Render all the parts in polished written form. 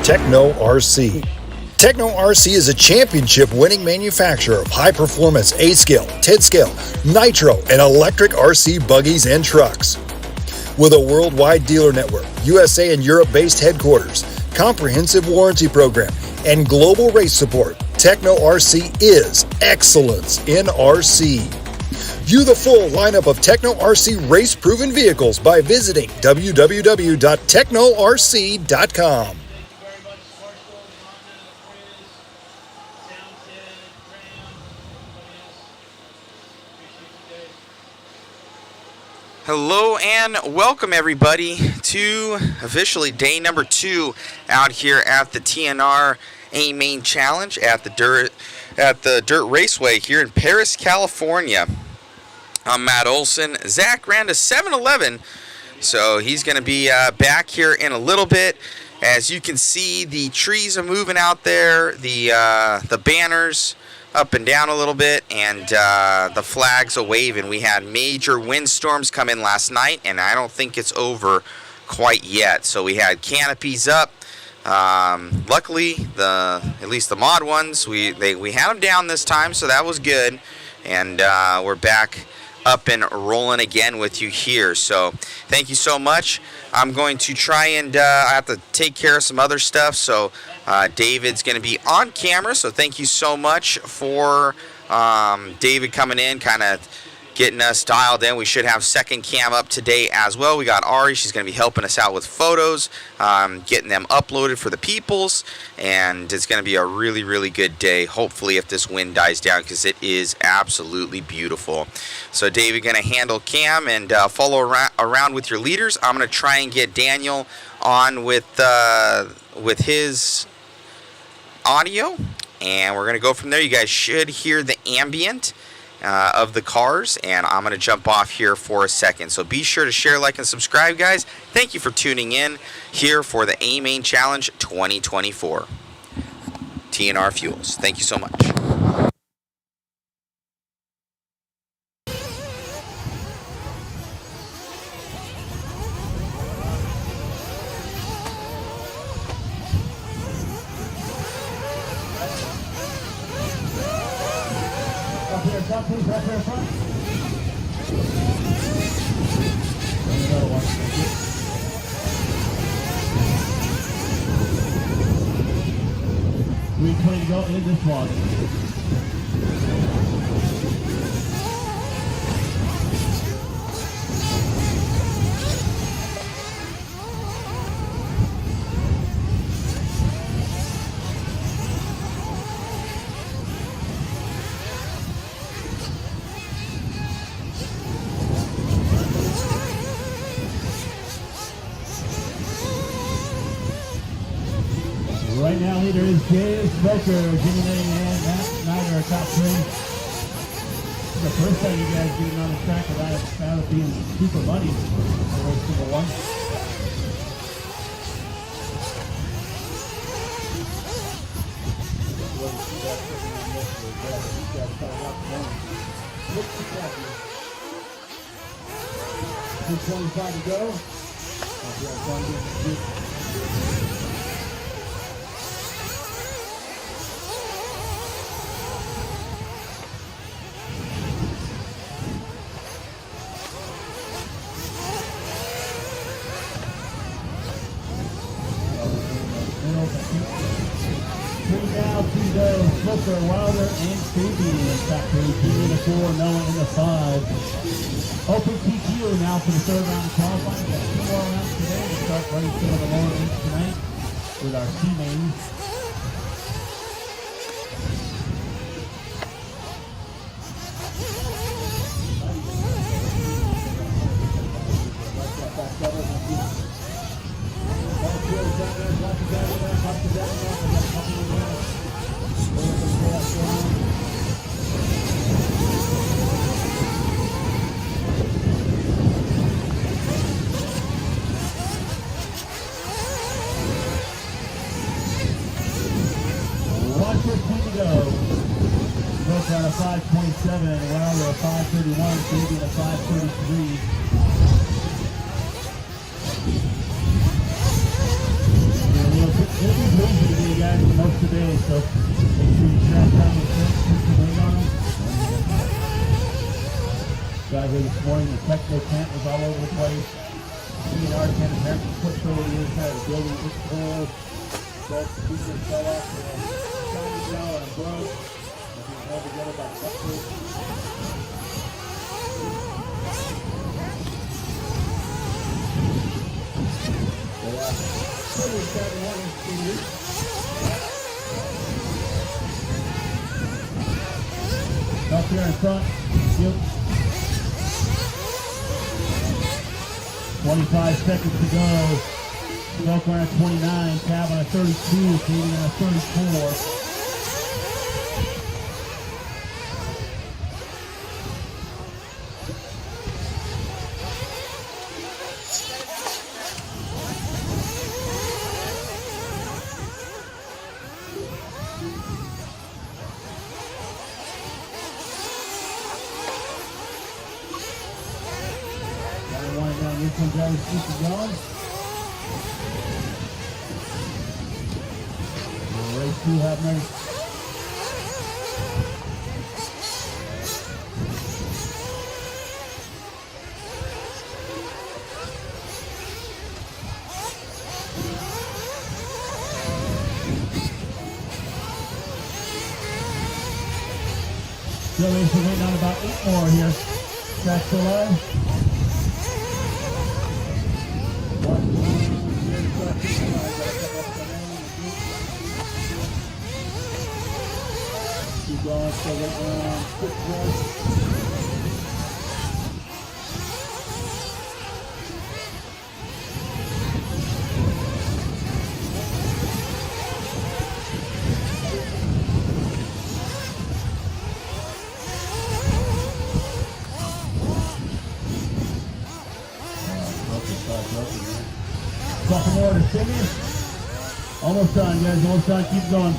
Techno RC. Techno RC is a championship-winning manufacturer of high-performance A-scale, 10-scale, nitro, and electric RC buggies and trucks. With a worldwide dealer network, USA and Europe-based headquarters, comprehensive warranty program, and global race support, Techno RC is excellence in RC. View the full lineup of Techno RC race-proven vehicles by visiting www.technorc.com. Hello and welcome everybody to officially day number 2 out here at the TNR A-Main Challenge at the Dirt Raceway here in Perris, California. I'm Matt Olson. Zach ran to 7-11, so he's going to be back here in a little bit. As you can see, the trees are moving out there, the banners up and down a little bit, and the flags are waving. We had major windstorms come in last night, and I don't think it's over quite yet. So we had canopies up. Luckily, at least the mod ones, we had them down this time, so that was good. And we're back up and rolling again with you here. So thank you so much. I'm going to try and I have to take care of some other stuff, so David's going to be on camera. So thank you so much for David coming in, kind of getting us dialed in. We should have second cam up today as well. We got Ari. She's going to be helping us out with photos, getting them uploaded for the peoples, and it's going to be a really, really good day, hopefully, if this wind dies down, because it is absolutely beautiful. So David going to handle cam and follow around with your leaders. I'm going to try and get Daniel on with his audio, and we're going to go from there. You guys should hear the ambient of the cars, and I'm going to jump off here for a second. So be sure to share, like, and subscribe, guys. Thank you for tuning in here for the A-Main Challenge 2024. TNR Fuels. Thank you so much. Back here in front. We're going to go in this one. Right now, leader is Jay Smoker, Jimmy Lang, and Matt Snyder are top 3. This is the first time you guys getting on the track without it being super muddy for race number 1. $2:25 to go. Smoker, Wilder, and Stevie in the top 3. Jimmy in the 4, Noah in the 5. Open TQ now for the third round of qualifying. We've got 2 more rounds today to start running some of the lower lanes tonight with our teammates. At a 5.7, Wilder a 5.31, Stevie at a 5.33. It'll be crazy today, guys, for most of the day, so make sure you strap down the fence, put some weight on them. Got here this morning, the techno tent was all over the place. TNR tent apparently pushed over the inside of the building. It's cold. Both speakers fell off the sound down and broke. But they held together by duct tape. Up here in front, yep. 25 seconds to go. Smoke on a 29, Cab on a 32, Katie on a 34. Here comes our super John. Race 2 happening. Still waiting on about 8 more here. Track still live. Keep going, still waiting around 6 more. Couple more to finish. Almost done, guys. Almost done. Keep going.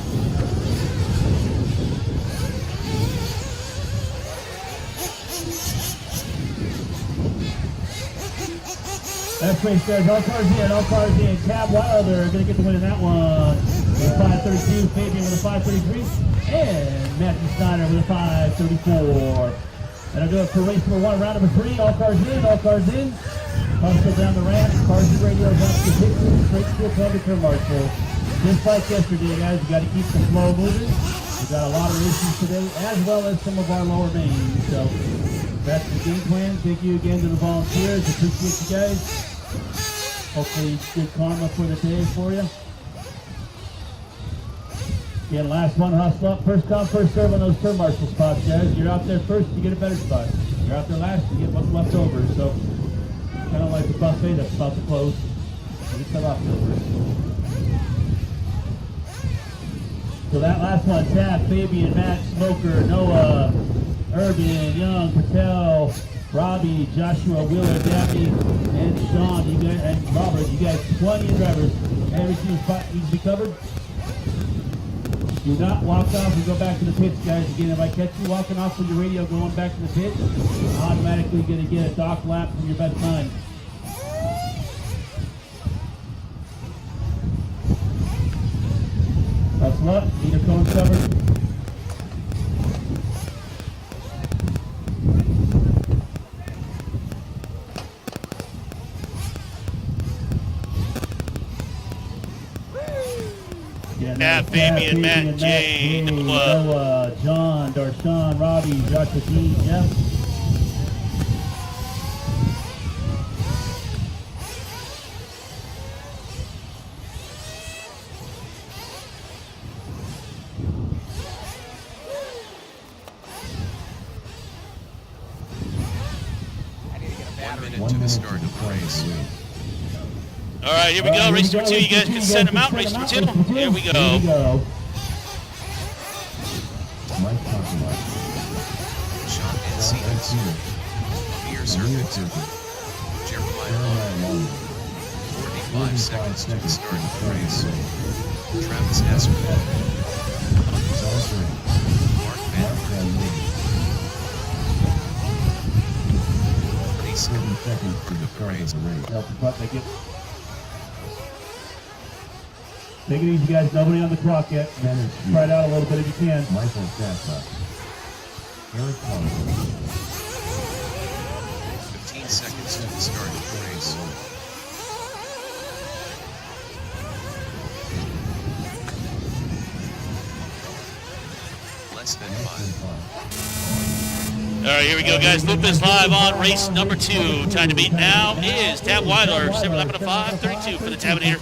That's race says all cars in, all cars in. Cab Wilder going to get the win in that one. With a 532, Fabian with a 533, and Matthew Steiner with a 534. That'll do it for race number 1, round number 3. All cars in, all cars in. Cars go down the ramp, cars and radios up to pictures, straight to a public turn marshal. Just like yesterday, guys, we got to keep the flow moving. We got a lot of races today, as well as some of our lower mains. So that's the game plan. Thank you again to the volunteers. Appreciate you guys. Hopefully good karma for the day for you. Again, last one, hustle up. First come, first serve on those turn marshal spots, guys. You're out there first, you get a better spot. You're out there last, you get what's left over. So kind of like the buffet that's about to close. You get some leftovers. So that last one, Tab, Fabian, Matt, Smoker, Noah, Urban, Young, Patel, Robbie, Joshua, Wheeler, Dabney, and Sean, you guys, and Robert, you guys, 20 drivers. Every single spot needs to be covered. Do not walk off and go back to the pits, guys. Again, if I catch you walking off with your radio going back to the pits, you're automatically going to get a dock lap from your best time. Hustle up, need a cone covered. Matt, Fabian, Matt, Jay, Noah, John, Darshan, Robbie, Joshua, Dean, Jeff. To the start of the race. All right, here we go. Race number 2. You guys can send them out. Race number 2. Here we go. Sean NC. Beer Circuit. Jeremiah Loam. 45 seconds to the start of the race. Travis S. Mark Van. 7 seconds to the parade. Take it easy, guys. Nobody on the clock yet. Try it out a little bit if you can. Michael Sassa. Eric Qual. 15 seconds to the start of the race. Less than 5. All right, here we go, guys. Loop is live on race number 2. Time to beat now is Tab Weiler, 7:11:05:32 for the Tabonator.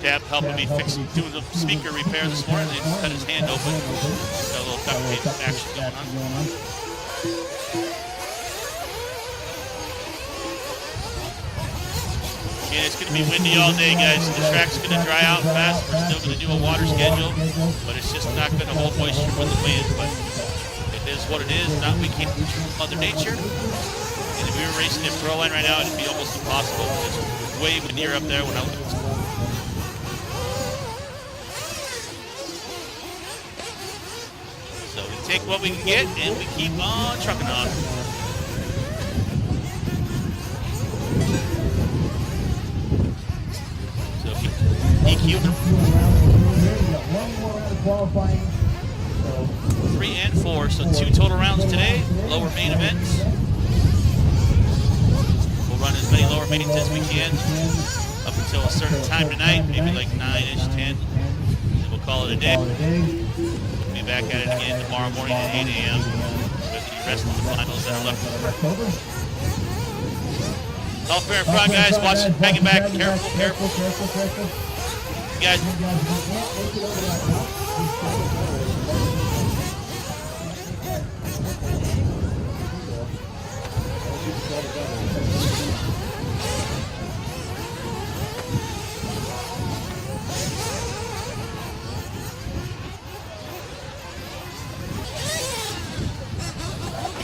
Tab helping me doing the speaker repair this morning. They cut his hand open. Got a little duct tape action going on. And it's going to be windy all day, guys. The track's going to dry out fast. We're still going to do a water schedule, but it's just not going to hold moisture when the wind. But it is what it is. Not we can't control Mother Nature. And if we were racing in Pro Line right now, it'd be almost impossible. It's way windier up there when I was. So we take what we can get and we keep on trucking on. EQ. 3 and 4, so 2 total rounds today. Lower main events. We'll run as many lower mains as we can up until a certain time tonight, maybe like 9-ish, 10. And we'll call it a day. We'll be back at it again tomorrow morning at 8 a.m. with the rest of the finals that are left. All fair in front, guys. Watch it, hanging back. Careful, careful. Guys. We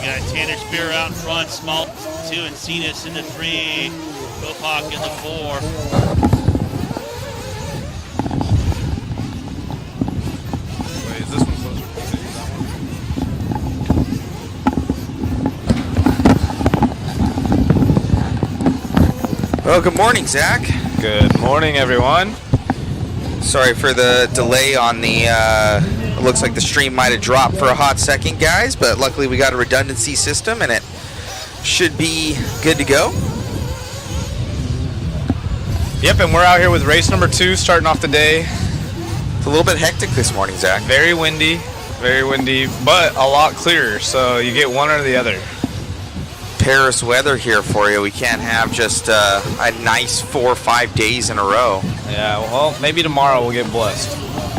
got Tanner Spear out in front, Small 2, and Cenas in the 3, Bopak in the 4. Well, good morning, Zach. Good morning, everyone. Sorry for the delay on the, it looks like the stream might have dropped for a hot second, guys, but luckily we got a redundancy system and it should be good to go. Yep, and we're out here with race number 2 starting off the day. It's a little bit hectic this morning, Zach. Very windy, but a lot clearer, so you get one or the other. Perris weather here for you. We can't have just a nice 4 or 5 days in a row. Yeah, well, maybe tomorrow we'll get blessed.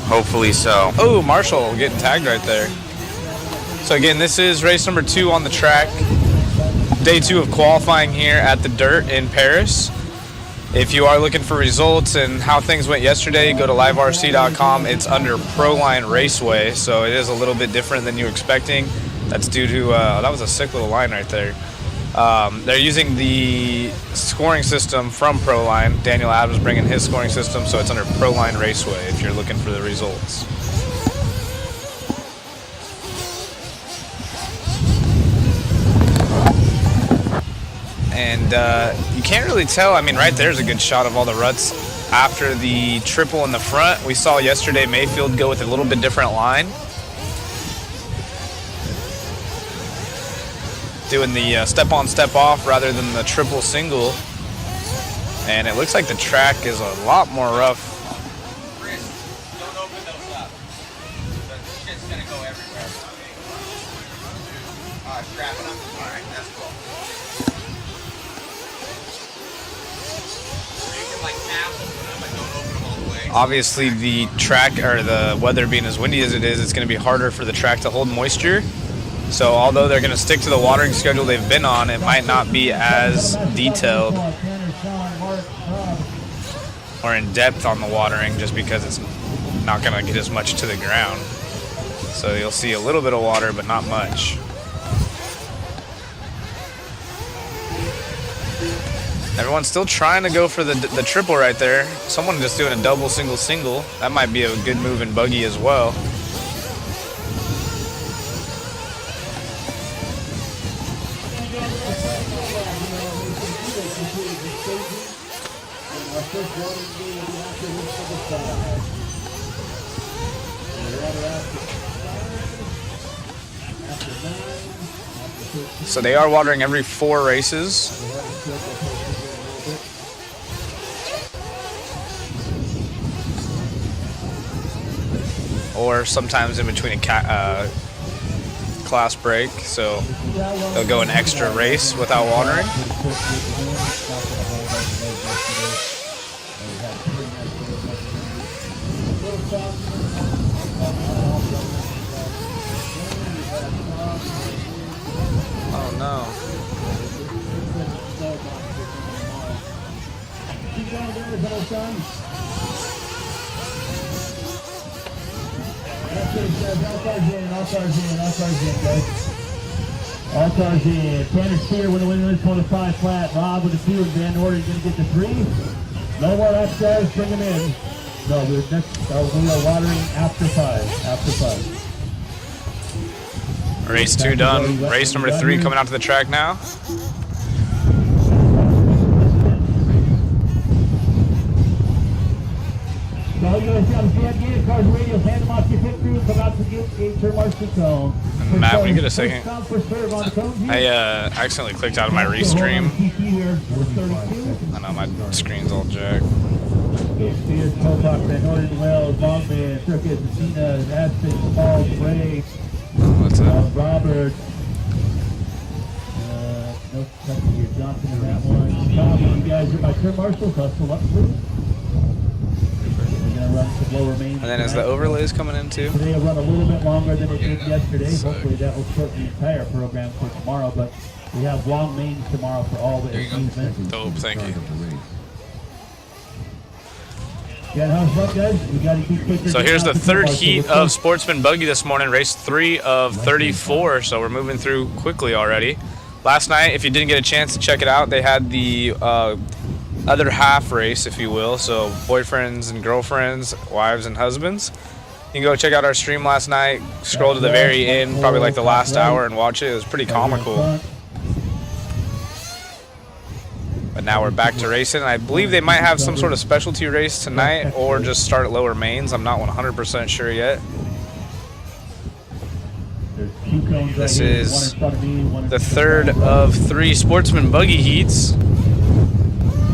Hopefully so. Oh, Marshall getting tagged right there. So again, this is race number 2 on the track. Day 2 of qualifying here at the Dirt in Perris. If you are looking for results and how things went yesterday, go to liverc.com. It's under Proline Raceway, so it is a little bit different than you were expecting. That's due to, that was a sick little line right there. They're using the scoring system from Proline. Daniel Adams bringing his scoring system, so it's under Proline Raceway if you're looking for the results. And you can't really tell. I mean, right there's a good shot of all the ruts after the triple in the front. We saw yesterday Mayfield go with a little bit different line, doing the step on, step off rather than the triple single. And it looks like the track is a lot more rough. Chris, don't open those up. The shit's gonna go everywhere. Strap it up. All right, that's cool. You can like half open them, but don't open them all the way. Obviously the track, or the weather being as windy as it is, it's gonna be harder for the track to hold moisture. So although they're going to stick to the watering schedule they've been on, it might not be as detailed or in depth on the watering just because it's not going to get as much to the ground. So you'll see a little bit of water, but not much. Everyone's still trying to go for the triple right there. Someone just doing a double, single, single. That might be a good move in buggy as well. first watering game will be after race number 5. And the water after 9, after 13. So they are watering every 4 races. The water circle posted here in a little bit. Or sometimes in between a class break, so they'll go an extra race without watering. Oh no. All cars in. Tanner Spear with the win list on the 5 flat. Rob with the 2 and Van Orden going to get the 3. No more lap guys, bring them in. No, we are watering after 5. After 5. Race 2 done. Race number 3 coming out to the track now. So you guys got to stand in, cars radios, hand them off to your pit crew, come out to the turn march the cone. Matt, when you get a second, I accidentally clicked out of my restream. I know my screen's all jacked. Spears, Popak, Van Orden, Wells, Longman, Circus, Cena, Aspen, Paul, Bray, What's that? Robert. No touching here, Johnson in that one. Tom, you guys are my turn marshals, hustle up, please. And then is the overlays coming in too? Today will run a little bit longer than it did yesterday. Hopefully that will shorten the entire program for tomorrow, but we have long mains tomorrow for all the events. Dope, thank you. So here's the third heat of Sportsman Buggy this morning, race 3 of 34, so we're moving through quickly already. Last night, if you didn't get a chance to check it out, they had the other half race, if you will, so boyfriends and girlfriends, wives and husbands. You can go check out our stream last night, scroll to the very end, probably like the last hour, and watch it. It was pretty comical. But now we're back to racing. I believe they might have some sort of specialty race tonight or just start at lower mains. I'm not 100% sure yet. This is the third of 3 Sportsman Buggy heats.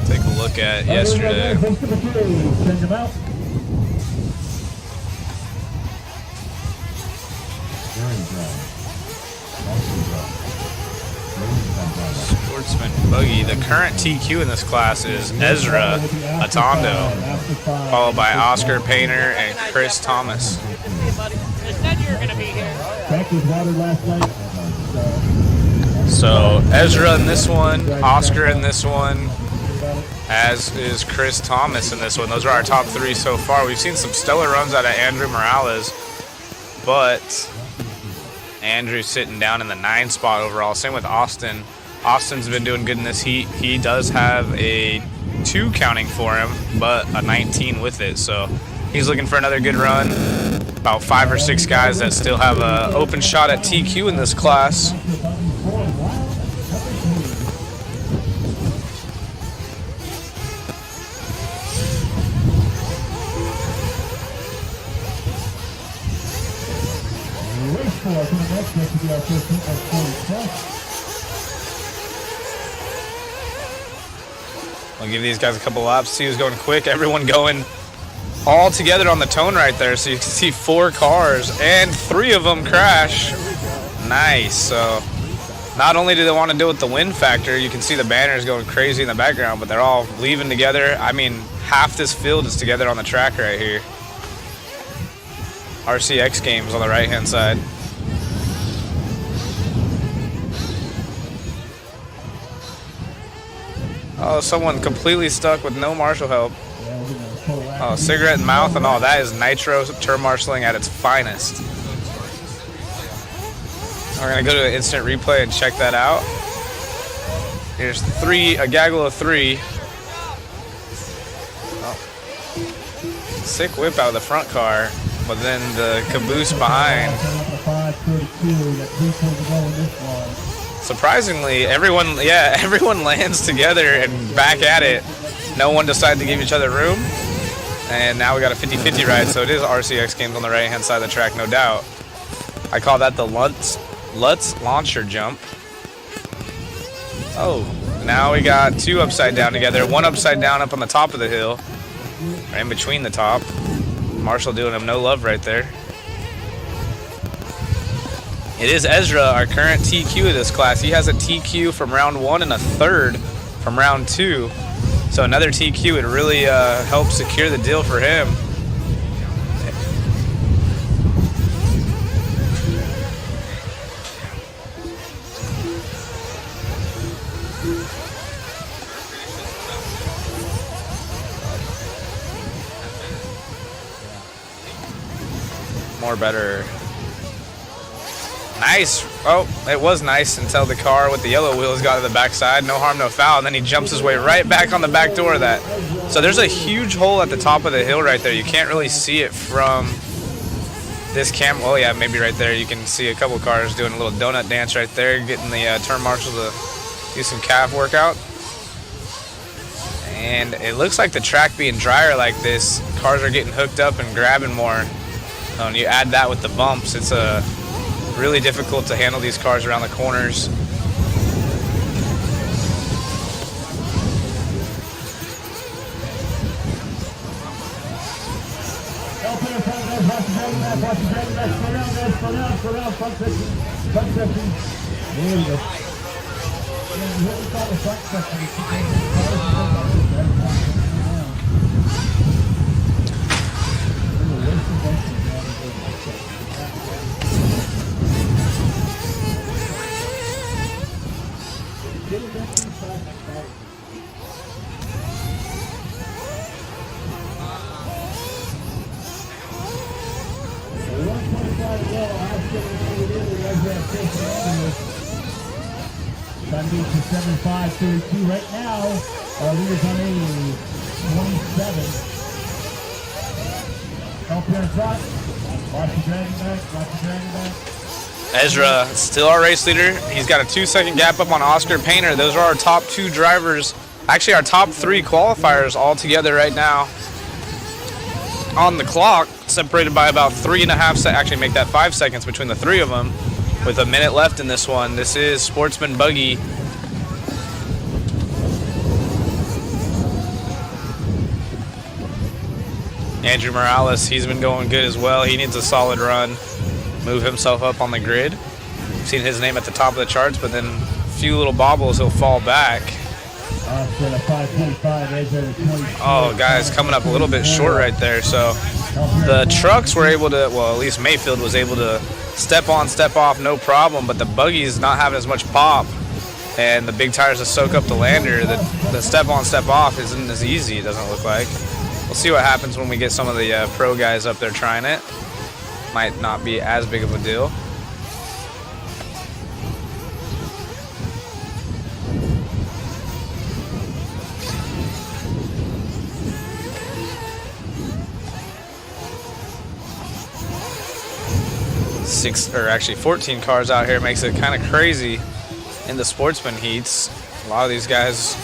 Take a look at yesterday. Sportsman Buggy. The current TQ in this class is Ezra Atondo, followed by Oscar Painter and Chris Thomas. So Ezra in this one, Oscar in this one, as is Chris Thomas in this one. Those are our top 3 so far. We've seen some stellar runs out of Andrew Morales, but Andrew's sitting down in the 9 spot overall. Same with Austin. Austin's been doing good in this heat. He does have a 2 counting for him, but a 19 with it. So he's looking for another good run. About 5 or 6 guys that still have an open shot at TQ in this class. I'll give these guys a couple laps, see who's going quick. Everyone going all together on the tone right there. So you can see 4 cars and 3 of them crash. Nice. So not only do they want to deal with the wind factor, you can see the banners going crazy in the background, but they're all leaving together. I mean, half this field is together on the track right here. RCX Games on the right-hand side. Oh, someone completely stuck with no marshal help. Oh, cigarette in mouth and all. That is nitro turn marshalling at its finest. We're going to go to an instant replay and check that out. Here's a gaggle of 3. Oh. Sick whip out of the front car, but then the caboose behind. Surprisingly, everyone lands together and back at it. no one decided to give each other room. And now we got a 50-50 ride, so it is RCX games on the right-hand side of the track, no doubt. I call that the Lutz launcher jump. Oh, now we got two upside down together. One upside down up on the top of the hill, or in between the top. Marshall doing him no love right there. It is Ezra, our current TQ of this class. He has a TQ from round 1 and a third from round 2. So another TQ would really help secure the deal for him. More better. Nice. Oh, it was nice until the car with the yellow wheels got to the backside. No harm, no foul. And then he jumps his way right back on the back door of that. So there's a huge hole at the top of the hill right there. You can't really see it from this cam. Well, yeah, maybe right there. You can see a couple cars doing a little donut dance right there, getting the turn marshal to do some calf workout. And it looks like the track being drier like this, cars are getting hooked up and grabbing more. And you add that with the bumps, it's really difficult to handle these cars around the corners. Sunday to 7.532 right now. Our leaders on a 27. Help here in front. Watch the dragon back. Watch the dragon back. Ezra, still our race leader. He's got a 2-second gap up on Oscar Painter. Those are our top 2 drivers. Actually, our top 3 qualifiers all together right now on the clock, separated by about 3.5 seconds. Actually, make that 5 seconds between the 3 of them. With a minute left in this one, this is Sportsman Buggy. Andrew Morales, he's been going good as well. He needs a solid run, move himself up on the grid. I've seen his name at the top of the charts, but then a few little bobbles, he'll fall back. Oh, guys, coming up a little bit short right there. So the trucks were able to, well, at least Mayfield was able to step on, step off, no problem, but the buggy's not having as much pop, and the big tires to soak up the lander. The step on, step off isn't as easy, it doesn't look like. We'll see what happens when we get some of the pro guys up there trying it. Might not be as big of a deal. Actually 14 cars out here makes it kind of crazy in the sportsman heats. A lot of these guys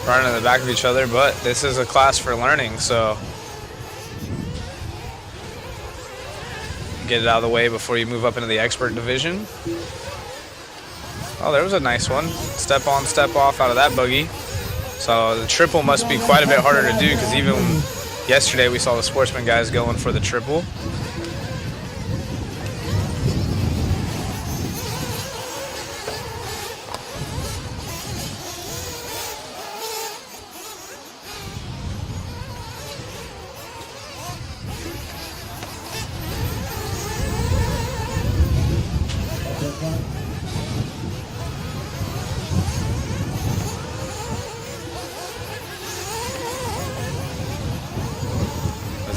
running in the back of each other, but this is a class for learning, so get it out of the way before you move up into the expert division. Oh, there was a nice one. Step on, step off out of that buggy. So the triple must be quite a bit harder to do, because even yesterday we saw the sportsman guys going for the triple.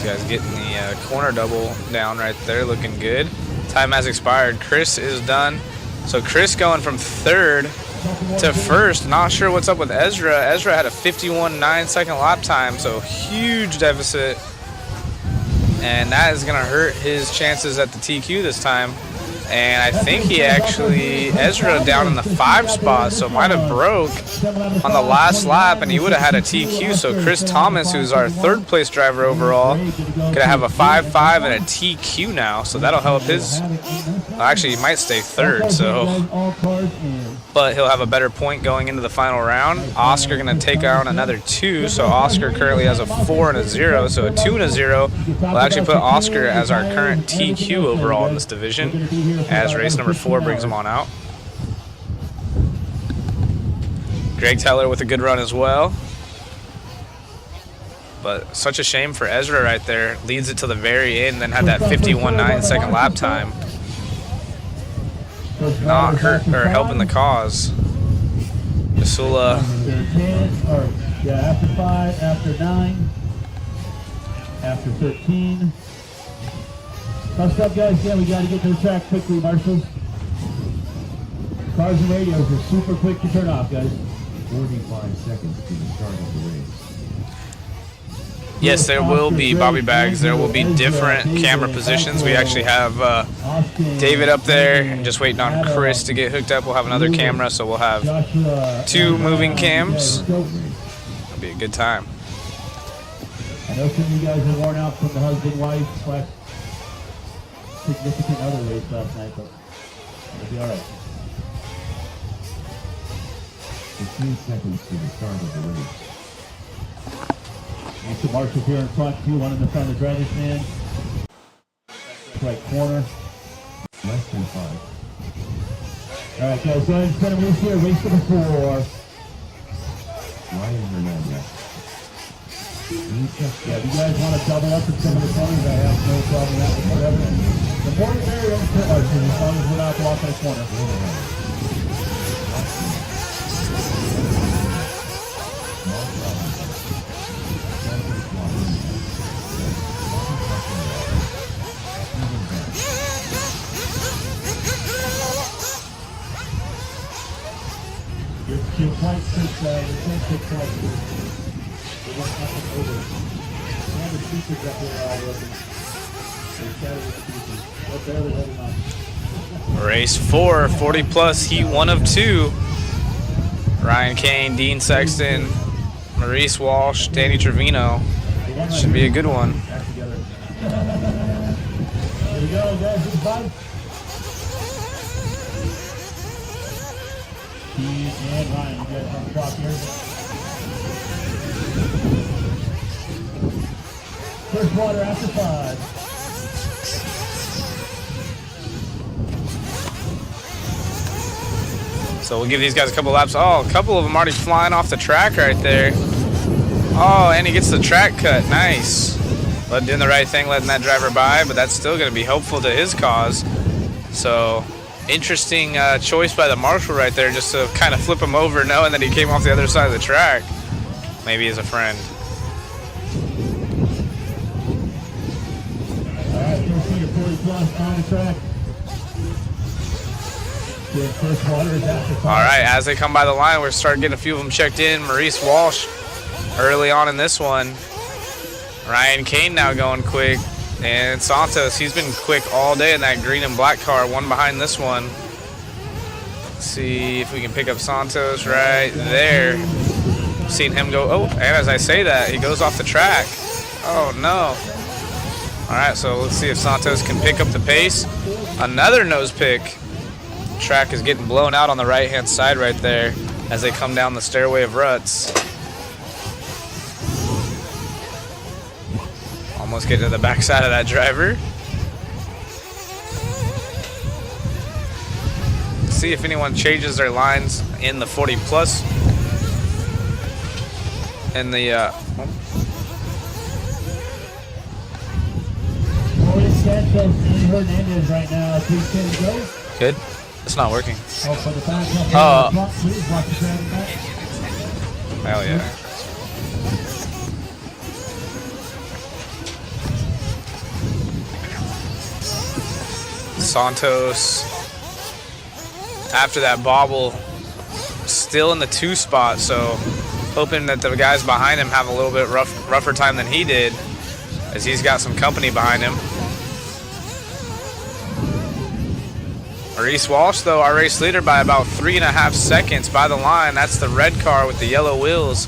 Guys getting the corner double down right there, looking good. Time has expired. Chris is done. So Chris going from 3rd to 1st. Not sure what's up with Ezra. Ezra had a 51.9 second lap time, so huge deficit. And that is going to hurt his chances at the TQ this time. And I think he actually, Ezra down in the 5 spot, so might have broke on the last lap, and he would have had a TQ. So Chris Thomas, who's our 3rd place driver overall, could have a 5.5 and a TQ now. So that'll help his, actually he might stay 3rd, so, but he'll have a better point going into the final round. Oscar gonna take on another 2, so Oscar currently has a 4 and a 0, so a 2 and a 0 will actually put Oscar as our current TQ overall in this division, as race number 4 brings him on out. Greg Teller with a good run as well. But such a shame for Ezra right there. Leads it to the very end, then had that 51.9 second lap time. Not hurt or helping the cause. Basula. After 5, after 9, after 13. What's up, guys? Yeah, we got to get to the track quickly, marshals. Cars and radios are super quick to turn off, guys. 45 seconds to the start of the race. Yes, there will be Bobby Bags. There will be different camera positions. We actually have David up there and just waiting on Chris to get hooked up. We'll have another camera, so we'll have 2 moving cams. It'll be a good time. I know some of you guys are worn out from the husband-wife / significant other race last night, but it'll be all right. 15 seconds to the start of the race. Mr. Marshall here in front, 2-1 in the front of the driver's stand. Right corner. Less than 5. All right, guys, go ahead and send a race here. Race number 4. Ryan Hernandez. Yeah, if you guys want to double up in some of the corners, I have no problem with that whatsoever. The more the merrier, as long as we're not blocking a corner. Your flight sits, the 10-6 flight sits. It went up and over. And the speakers up there are all working. They shattered the speakers. They're barely holding on. Race 4, 40 plus, heat 1 of 2. Ryan Kane, Dean Sexton, Maurice Walsh, Danny Trevino. Should be a good one. Here we go, guys. Goodbye. Dean and Ryan, you guys on the clock here. First water after 5. So we'll give these guys a couple laps. Oh, a couple of them already flying off the track right there. Oh, and he gets the track cut. Nice. But doing the right thing, letting that driver by, but that's still going to be helpful to his cause. So interesting choice by the marshal right there, just to kind of flip him over, knowing that he came off the other side of the track. Maybe as a friend. All right, first year 40 plus on the track. First water is after 5. All right, as they come by the line, we're starting getting a few of them checked in. Maurice Walsh early on in this one. Ryan Kane now going quick. And Santos, he's been quick all day in that green and black car, one behind this one. Let's see if we can pick up Santos right there. Seen him go, oh, and as I say that, he goes off the track. Oh, no. All right, so let's see if Santos can pick up the pace. Another nose pick. Track is getting blown out on the right-hand side right there as they come down the stairway of ruts. Almost getting to the backside of that driver. See if anyone changes their lines in the 40 plus. In the Hernandez right now. Please go. Good. It's not working. Oh, for the back. Please watch the track back. Hell yeah. Santos, after that bobble, still in the 2 spot, so hoping that the guys behind him have a little bit rougher time than he did, as he's got some company behind him. Maurice Walsh, though, our race leader by about 3.5 seconds by the line. That's the red car with the yellow wheels.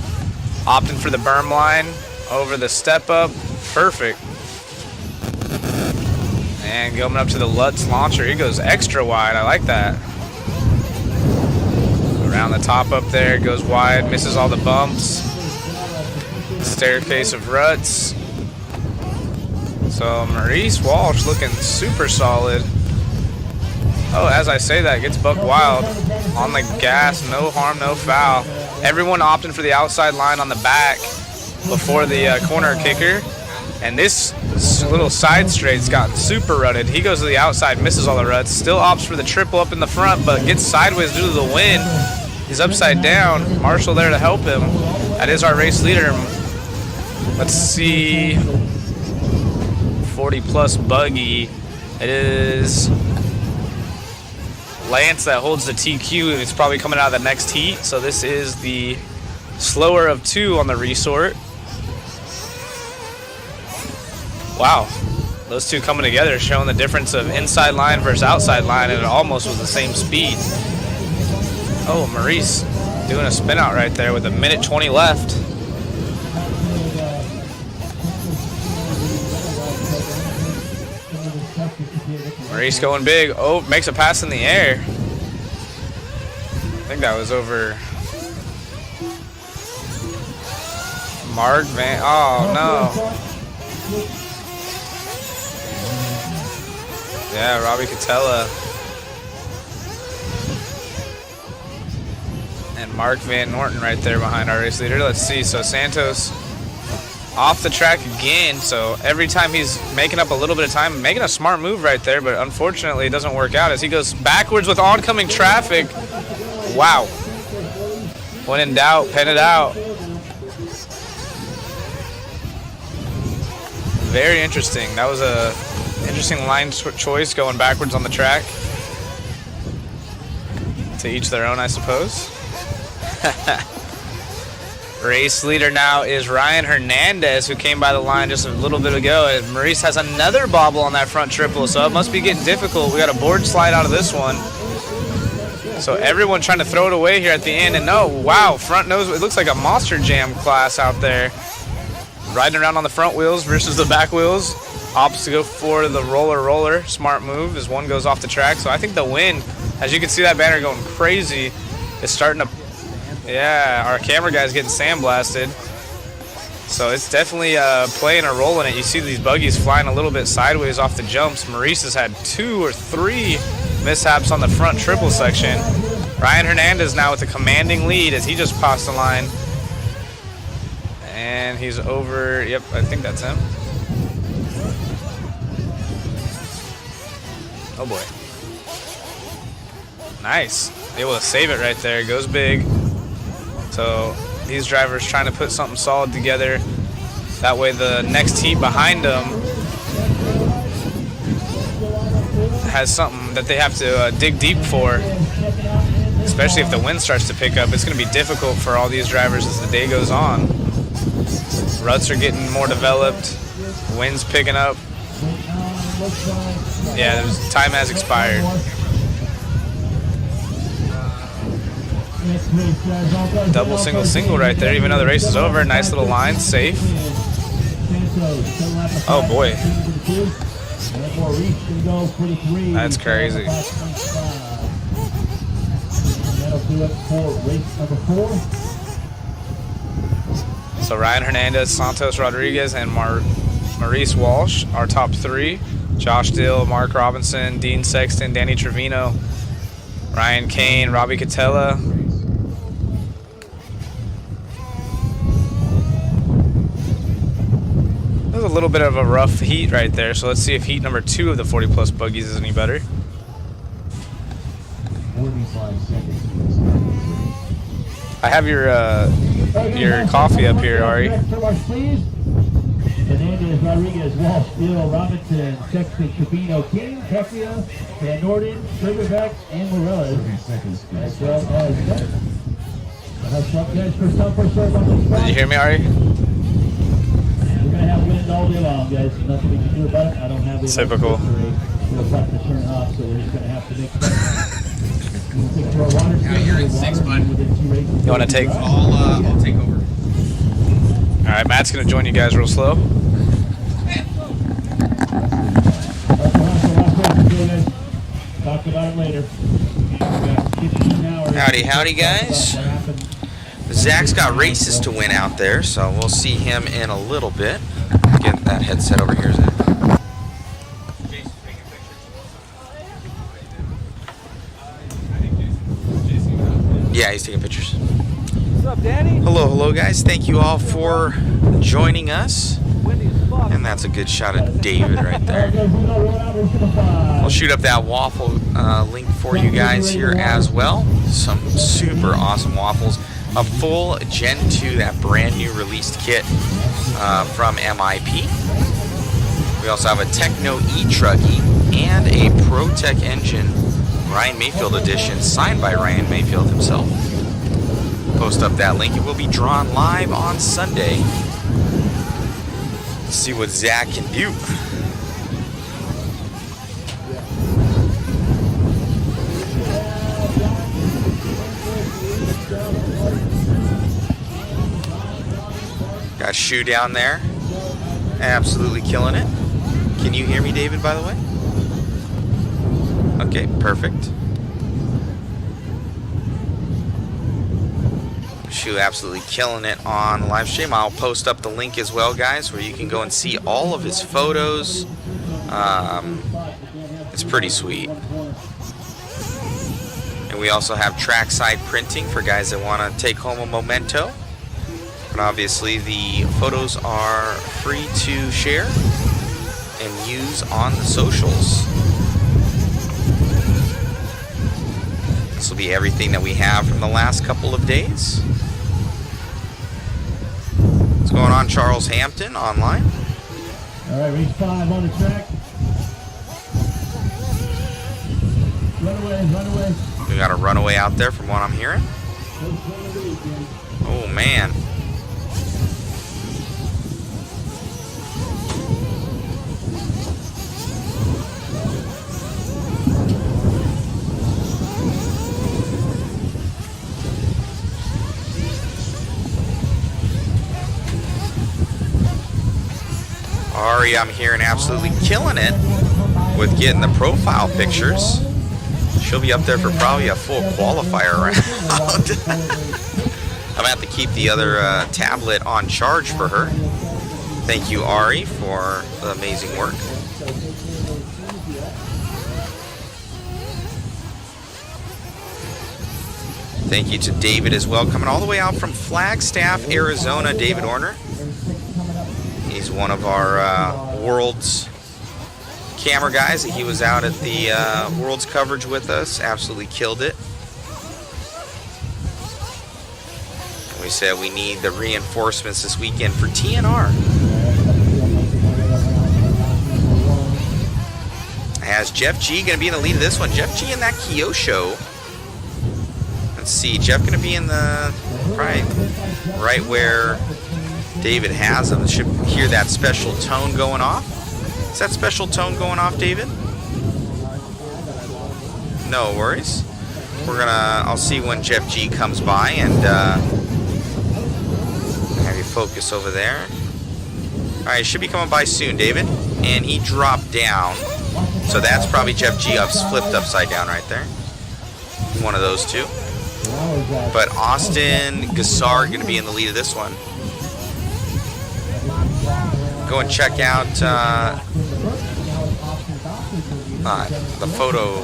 Opting for the berm line over the step up. Perfect. And going up to the Lutz launcher. He goes extra wide. I like that. Around the top up there. Goes wide. Misses all the bumps. Staircase of ruts. So Maurice Walsh looking super solid. Oh, as I say that, gets buck wild on the gas, no harm, no foul. Everyone opting for the outside line on the back before the corner kicker. And this little side straight's gotten super rutted. He goes to the outside, misses all the ruts, still opts for the triple up in the front, but gets sideways due to the wind. He's upside down. Marshall there to help him. That is our race leader. Let's see. 40 plus buggy. It is Lance that holds the TQ. It's probably coming out of the next heat. So this is the slower of two on the resort. Wow. Those two coming together, showing the difference of inside line versus outside line, and it almost was the same speed. Oh, Maurice doing a spin out right there with 1:20 left. Maurice going big. Oh, makes a pass in the air. I think that was over Mark Van. Oh, no. Yeah, Robbie Catella. And Mark Van Norton right there behind our race leader. Let's see. So Santos off the track again. So every time he's making up a little bit of time, making a smart move right there, but unfortunately it doesn't work out as he goes backwards with oncoming traffic. Wow. When in doubt, pen it out. Very interesting. That was a interesting line choice, going backwards on the track. To each their own, I suppose. Race leader now is Ryan Hernandez, who came by the line just a little bit ago. And Maurice has another bobble on that front triple, so it must be getting difficult. We got a board slide out of this one. So everyone trying to throw it away here at the end. And no, wow, front nose. It looks like a Monster Jam class out there. Riding around on the front wheels versus the back wheels. Opts to go for the roller. Smart move as one goes off the track. So I think the wind, as you can see that banner going crazy, is starting to... Yeah, our camera guy's getting sandblasted. So it's definitely playing a role in it. You see these buggies flying a little bit sideways off the jumps. Maurice has had 2 or 3 mishaps on the front triple section. Ryan Hernandez now with a commanding lead as he just passed the line. And he's over, yep, I think that's him. Oh boy. Nice. Able to save it right there. Goes big. So these drivers trying to put something solid together. That way the next heat behind them has something that they have to dig deep for. Especially if the wind starts to pick up. It's going to be difficult for all these drivers as the day goes on. Ruts are getting more developed. Wind's picking up. Yeah, time has expired. Double, single right there, even though the race is over. Nice little line, safe. Oh boy. That's crazy. So Ryan Hernandez, Santos Rodriguez, and Maurice Walsh, our top 3. Josh Dill, Mark Robinson, Dean Sexton, Danny Trevino, Ryan Kane, Robbie Catella. That was a little bit of a rough heat right there, so let's see if heat number 2 of the 40 plus buggies is any better. 45 seconds. I have your coffee up here, Ari. Hernandez, Rodriguez, Walsh, Dill, Robinson, Sexton, Trevino, King, Tefia, Van Norden, Silverback, and Morales. 30 seconds. As well as Did you hear me, Ari? We're going to have wind all day long, guys. Nothing we can do about it. I don't have the Typical. Feels like to turn up, so we're just going to have to make Yeah, you're in 6, bud. You want to take? I'll take over. All right, Matt's gonna join you guys real slow. Talk about it later. Howdy, howdy, guys. Zach's got races to win out there, so we'll see him in a little bit. Get that headset over here, Zach. Yeah, he's taking pictures. What's up, Danny? Hello, guys. Thank you all for joining us. And that's a good shot of David right there. I'll shoot up that waffle link for you guys here as well. Some super awesome waffles. A full Gen 2, that brand new released kit from MIP. We also have a Techno E-Trucky and a ProTech engine Ryan Mayfield edition signed by Ryan Mayfield himself. Post up that link. It will be drawn live on Sunday. Let's see what Zach can do. Got Shu down there. Absolutely killing it. Can you hear me, David, by the way? Okay, perfect. Shu absolutely killing it on the live stream. I'll post up the link as well, guys, where you can go and see all of his photos. It's pretty sweet. And we also have trackside printing for guys that want to take home a memento. But obviously the photos are free to share and use on the socials. This will be everything that we have from the last couple of days. What's going on, Charles Hampton, online? All right, race 5 on the track. Runaway. We got a runaway out there from what I'm hearing. Oh, man. Ari, I'm hearing, absolutely killing it with getting the profile pictures. She'll be up there for probably a full qualifier round. I'm going to have to keep the other tablet on charge for her. Thank you, Ari, for the amazing work. Thank you to David as well, coming all the way out from Flagstaff, Arizona, David Orner. He's one of our Worlds camera guys. He was out at the Worlds coverage with us. Absolutely killed it. And we said we need the reinforcements this weekend for TNR. Has Jeff G going to be in the lead of this one? Jeff G in that Kyosho. Let's see. Jeff going to be in the right where David has him. Should hear that special tone going off. Is that special tone going off, David? No worries. I'll see when Jeff G comes by and have you focus over there. All right, should be coming by soon, David. And he dropped down. So that's probably Jeff G flipped upside down right there. One of those two. But Austin Gassar going to be in the lead of this one. Go and check out the photo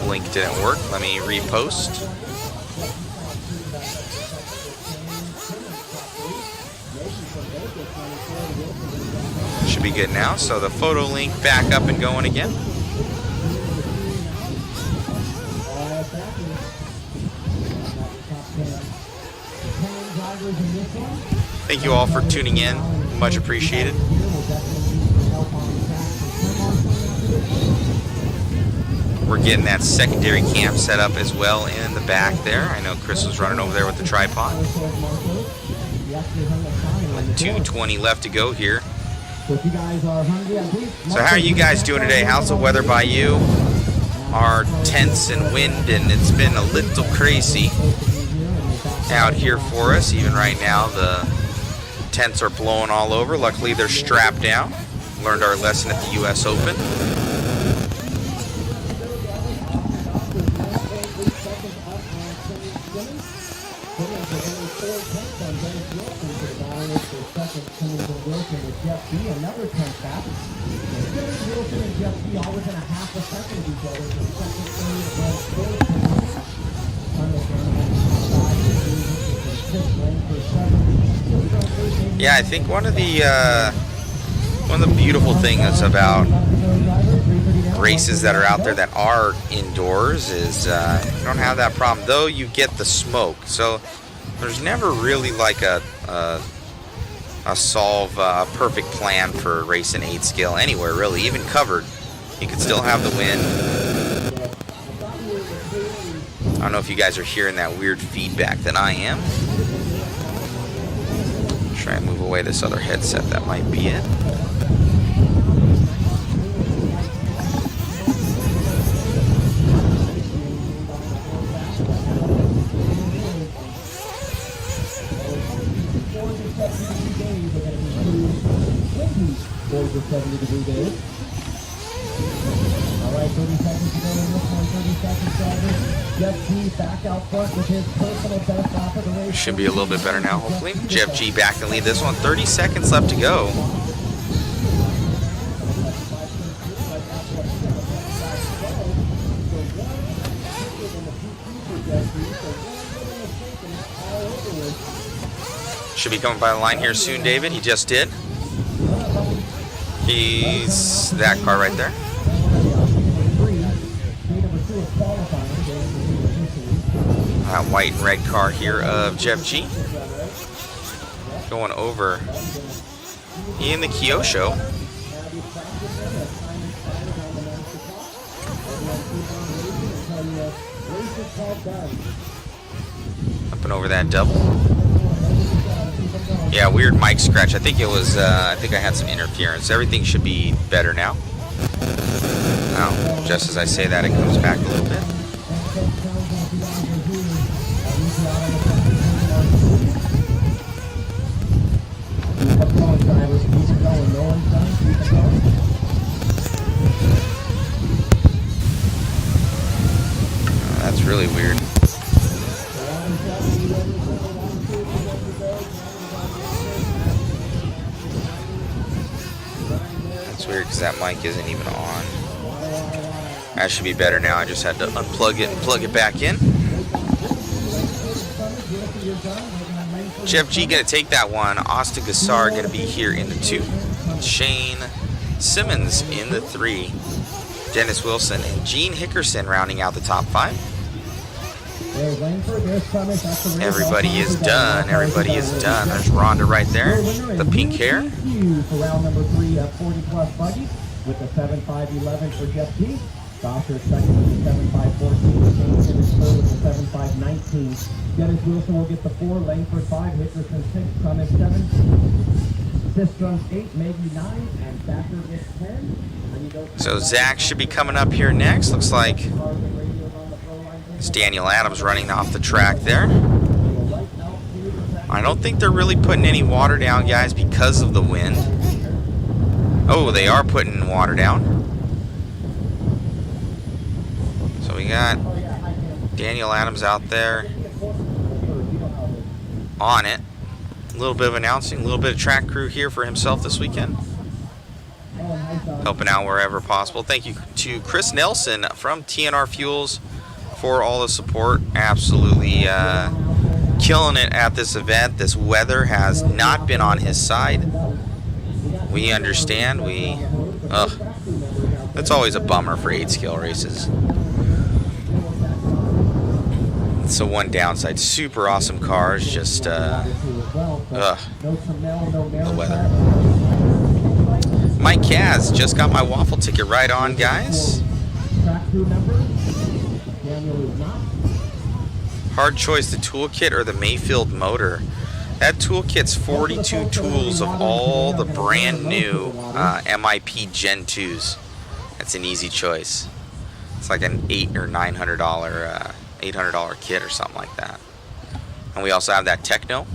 link didn't work. Let me repost. Should be good now. So the photo link back up and going again. Thank you all for tuning in. Much appreciated. We're getting that secondary camp set up as well in the back there. I know Chris was running over there with the tripod. 2:20 left to go here So if you guys are hungry, I believe. So how are you guys doing today? How's the weather by you? Our tents and wind, and it's been a little crazy out here for us. Even right now, the tents are blowing all over. Luckily, they're strapped down. Learned our lesson at the U.S. Open. Another 10 back. Wilson and Jeff B always in a half a second of each other. Yeah, I think one of the beautiful things about races that are out there that are indoors is you don't have that problem. Though you get the smoke, so there's never really like a perfect plan for racing 8 scale anywhere really. Even covered, you could still have the wind. I don't know if you guys are hearing that weird feedback that I am. Try and move away this other headset, that might be it. Over 70-degree days. All right, 30 seconds to go in this one. 30 seconds started. Jeff G back out front with his personal best lap of the race. Should be a little bit better now, hopefully. Jeff G back to lead this one. 30 seconds left to go. Should be coming by the line here soon, David. He just did. He's that car right there. White and red car here of Jeff G. Going over. He in the Kyosho. Up and over that double. Yeah, weird mic scratch. I think it was, I think I had some interference. Everything should be better now. Oh, just as I say that, it comes back a little bit. That's really weird. That's weird because that mic isn't even on. That should be better now. I just had to unplug it and plug it back in. Jeff G gonna take that one. Austin Gassar gonna be here in the 2. Shane Simmons in the 3. Dennis Wilson and Gene Hickerson rounding out the top 5. Everybody is done. Everybody is done. There's Rhonda right there. The pink hair. For round number 3 of 40-plus buggies with the 7.5.11 for Jeff G. Doctor second with the 7.5.14. Shane Simmons third with the 7.5.19. Dennis Wilson will get the 4. Langford 5. Hickerson 6. Cummins 7. Systrom's 8. Maggie 9. And Thacker is 10. So Zach should be coming up here next. Looks like it's Daniel Adams running off the track there. I don't think they're really putting any water down, guys, because of the wind. Oh, they are putting water down. So we got Daniel Adams out there on it. A little bit of announcing, a little bit of track crew here for himself this weekend. Helping out wherever possible. Thank you to Chris Nelson from TNR Fuels for all the support. Absolutely killing it at this event. This weather has not been on his side. We understand. That's always a bummer for 8-scale races. It's the one downside. Super awesome cars, just the weather. Mike Kaz just got my waffle ticket right on, guys. Hard choice, the toolkit or the Mayfield motor. That toolkit's 42 tools of all the brand new MIP Gen 2s. That's an easy choice. It's like an $800 or $800 kit or something like that. And we also have that Techno.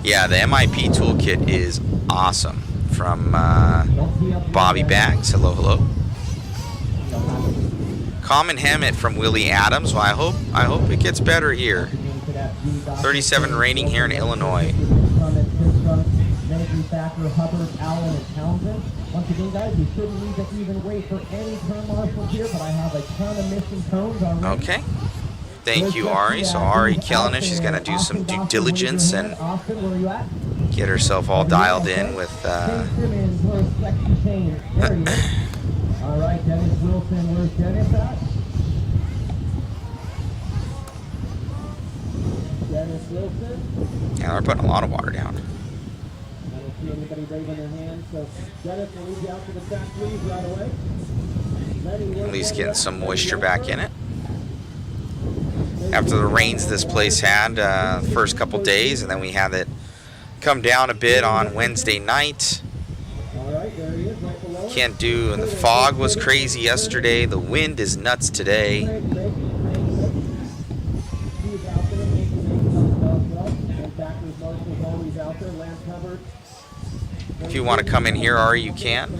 Yeah, the MIP toolkit is awesome. From Bobby Bags. Hello, hello. Common Hammett from Willie Adams. Well, I hope it gets better here. 37 rating here in Illinois. Once again, guys, we shouldn't need to even wait for any turn marshals here, but I have a ton of missing cones already. Okay. Thank you, Ari. So Ari killing it. She's gonna do some due diligence and get herself all dialed in with. All right, Dennis Wilson, where's Dennis at? Dennis Wilson. Yeah, we're putting a lot of water down. I don't see anybody raising their hand, so Dennis will lead you out to the track, please, right away. At least getting some moisture back in it. After the rains this place had first couple days, and then we had it come down a bit on Wednesday night. Can't do, and the fog was crazy yesterday. The wind is nuts today. If you want to come in here, Ari, you can.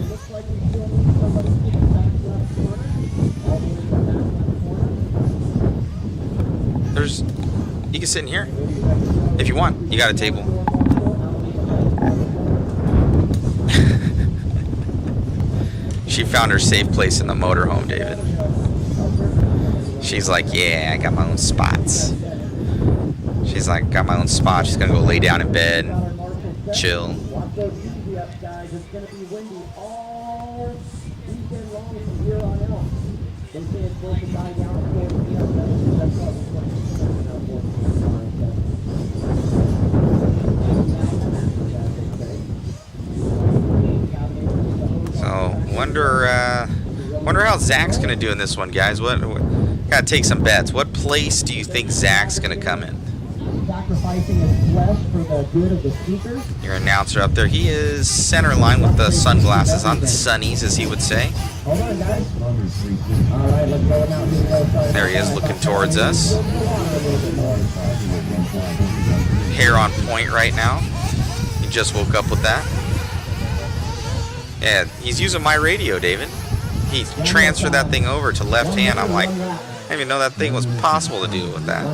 You can sit in here if you want. You got a table. She found her safe place in the motorhome, David. She's like, yeah, I got my own spots. She's like, got my own spot. She's gonna go lay down in bed, chill. So wonder how Zach's gonna do in this one, guys. What gotta take some bets. What place do you think Zach's gonna come in? Sacrificing his flesh for the good of the speakers. Your announcer up there. He is center line with the sunglasses on, the sunnies, as he would say. Hold on, guys. All right, let's go now. There he is, looking towards us. Hair on point right now. He just woke up with that. Yeah, he's using my radio, David. He transferred that thing over to left hand. I'm like, I didn't even know that thing was possible to do with that.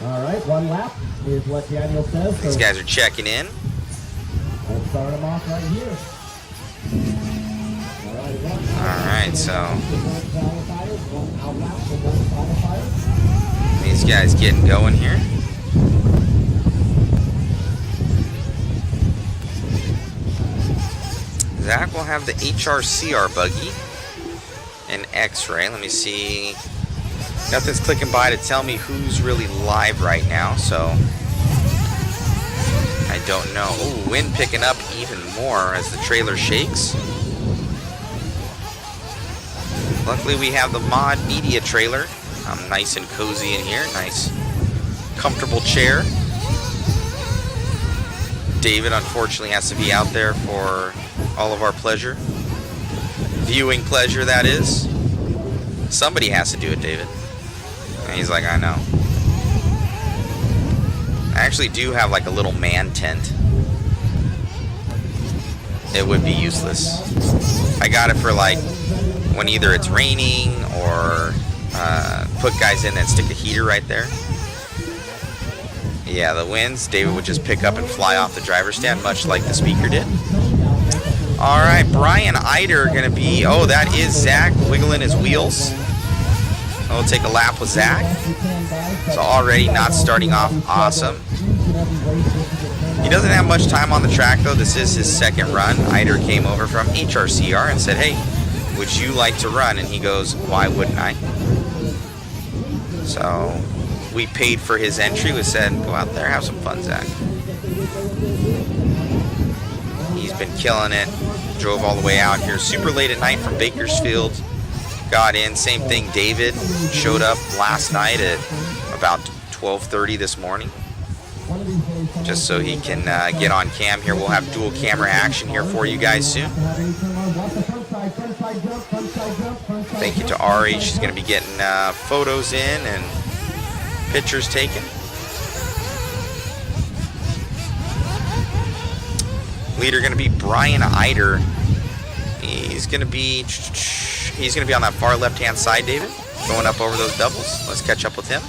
All right, one lap is what Daniel says. These guys are checking in. We'll start them off right here. All right, so these guys getting going here. Zach will have the HRCR buggy and X-ray. Let me see. Nothing's clicking by to tell me who's really live right now, so I don't know. Oh, wind picking up even more as the trailer shakes. Luckily, we have the Mod Media trailer. Nice and cozy in here. Nice, comfortable chair. David, unfortunately, has to be out there for all of our pleasure. Viewing pleasure, that is. Somebody has to do it, David. And he's like, I know. I actually do have like a little man tent. It would be useless. I got it for like when either it's raining or put guys in and stick a heater right there. Yeah, the winds, David would just pick up and fly off the driver's stand, much like the speaker did. All right, Brian Eider going to be, oh, that is Zach wiggling his wheels. We'll take a lap with Zach. So already not starting off awesome. He doesn't have much time on the track, though. This is his second run. Eider came over from HRCR and said, hey, would you like to run? And he goes, why wouldn't I? So we paid for his entry. We said, go out there, have some fun, Zach. He's been killing it. Drove all the way out here super late at night from Bakersfield. Got in. Same thing, David showed up last night at about 12:30 this morning. just so he can get on cam here. We'll have dual camera action here for you guys soon. Thank you to RH. He's going to be getting photos in and pictures taken. Leader going to be Brian Eider. He's going to be on that far left-hand side, David, going up over those doubles. Let's catch up with him.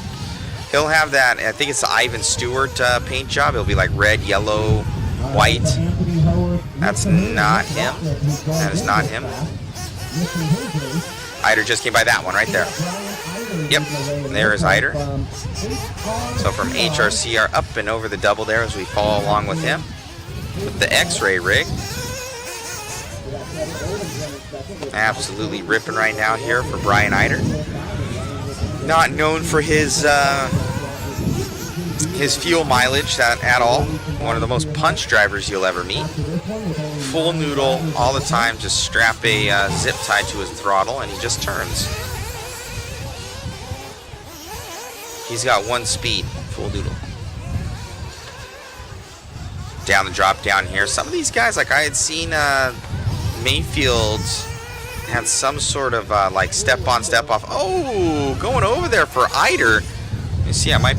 He'll have that, I think it's the Ivan Stewart paint job. It'll be like red, yellow, white. That's not him. That is not him. Eider just came by that one right there. Yep, there is Eider. So from HRCR up and over the double there as we follow along with him with the X-ray rig. Absolutely ripping right now here for Brian Eider. Not known for his fuel mileage at all. One of the most punch drivers you'll ever meet. Full noodle all the time. Just strap a zip tie to his throttle and he just turns. He's got one speed, full noodle. Down the drop down here. Some of these guys, like I had seen Mayfield had some sort of like step on, step off. Oh, going over there for Eider. You see, I might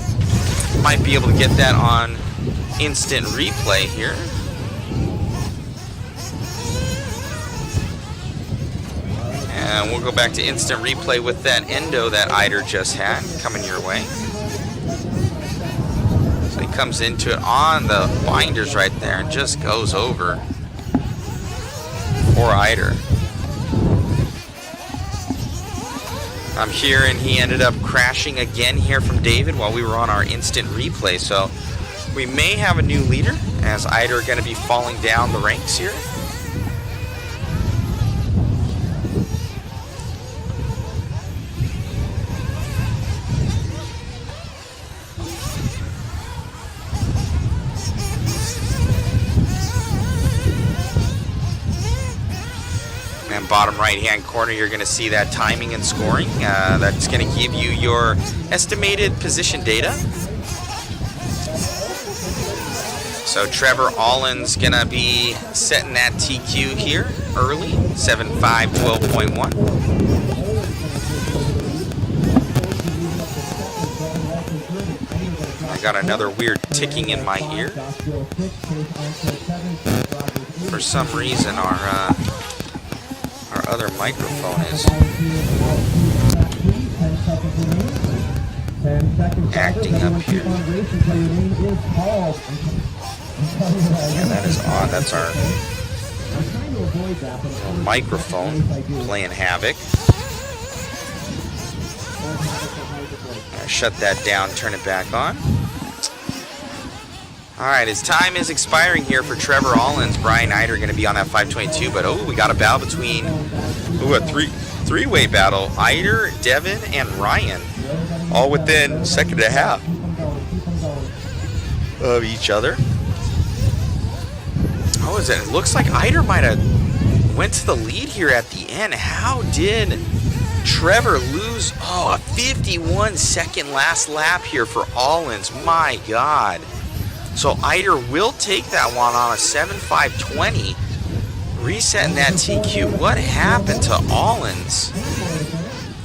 be able to get that on instant replay here. And we'll go back to instant replay with that endo that Eider just had coming your way. So he comes into it on the binders right there and just goes over. Poor Eider. I'm here and he ended up crashing again here from David while we were on our instant replay. So we may have a new leader as Eider going to be falling down the ranks here. And bottom right hand corner, you're going to see that timing and scoring. That's going to give you your estimated position data. So Trevor Allen's going to be setting that TQ here early, 7.5, 12.1. I got another weird ticking in my ear. For some reason, our other microphone is acting up here. Yeah, that is odd. That's our microphone playing havoc. Shut that down, turn it back on. Alright, his time is expiring here for Trevor Allens. Brian Eider going to be on that 522, but we got a battle between, a three-way battle. Eider, Devin, and Ryan, all within second and a half of each other. How is it? It looks like Eider might have went to the lead here at the end. How did Trevor lose? Oh, a 51-second last lap here for Allens. My God. So Eider will take that one on a 7.520. Resetting that TQ. What happened to Allens?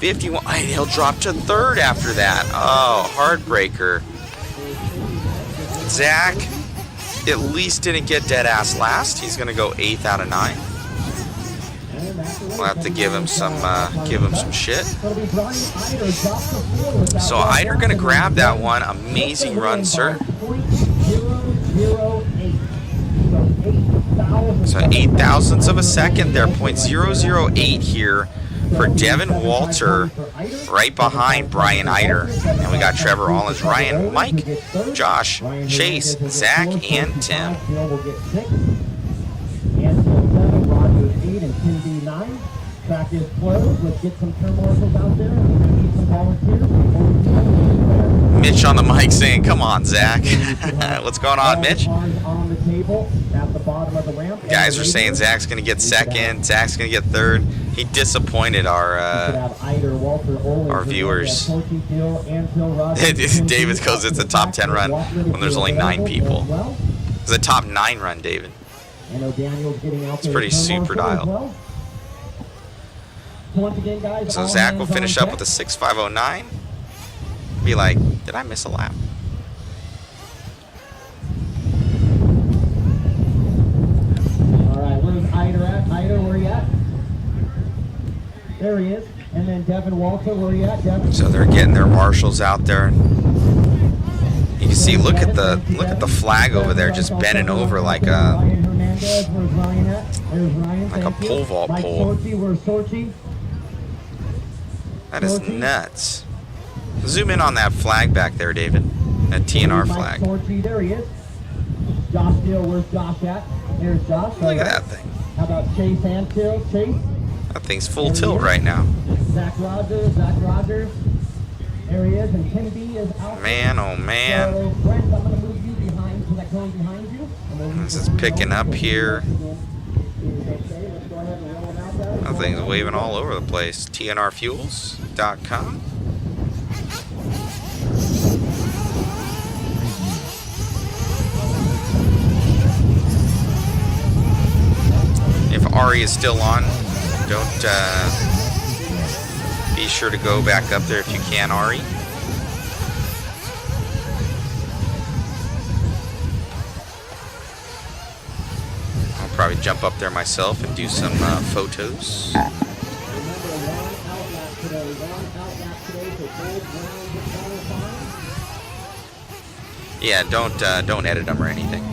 51. He'll drop to third after that. Oh, heartbreaker. Zach at least didn't get dead ass last. He's gonna go 8th out of 9. We'll have to give him some shit. So Eider gonna grab that one. Amazing run, sir. So 8 thousandths of a second there, 0.008 here for Devin Walter, right behind Brian Eider. And we got Trevor Allens, Ryan, Mike, Josh, Chase, Zach, and Tim. Track is closed. Let's get some turn marshals out there. We need some volunteers. Mitch on the mic saying, "Come on, Zach." What's going on, Mitch? table at the bottom of the ramp. Guys are saying Zach's going to get second, Zach's going to get third. He disappointed our viewers. David goes, it's a top 10 run when there's only 9 people. It's a top 9 run, David. It's pretty super dialed. So Zach will finish up with a 6.509. Be like, did I miss a lap? Alright, where's Ida at? Ida, where are you at? There he is. And then Devin Walter, where are you at? Devin? So they're getting their marshals out there. You can see, look at the flag over there, just bending over like a pole vault pole. That is nuts. Zoom in on that flag back there, David. That TNR flag. There he is. Josh Steele, where's Josh at? There's Josh. Look at that thing. How about Chase Hanfield? Chase? That thing's full tilt right now. Zach Rogers. There he is, and Tim B is out. Man, oh man. So, Brent, I'm going to move you behind to that cone behind you. This is picking up here. That thing's waving all over the place. TNRfuels.com. If Ari is still on, don't be sure to go back up there if you can, Ari. I'll probably jump up there myself and do some photos. Yeah, don't edit them or anything.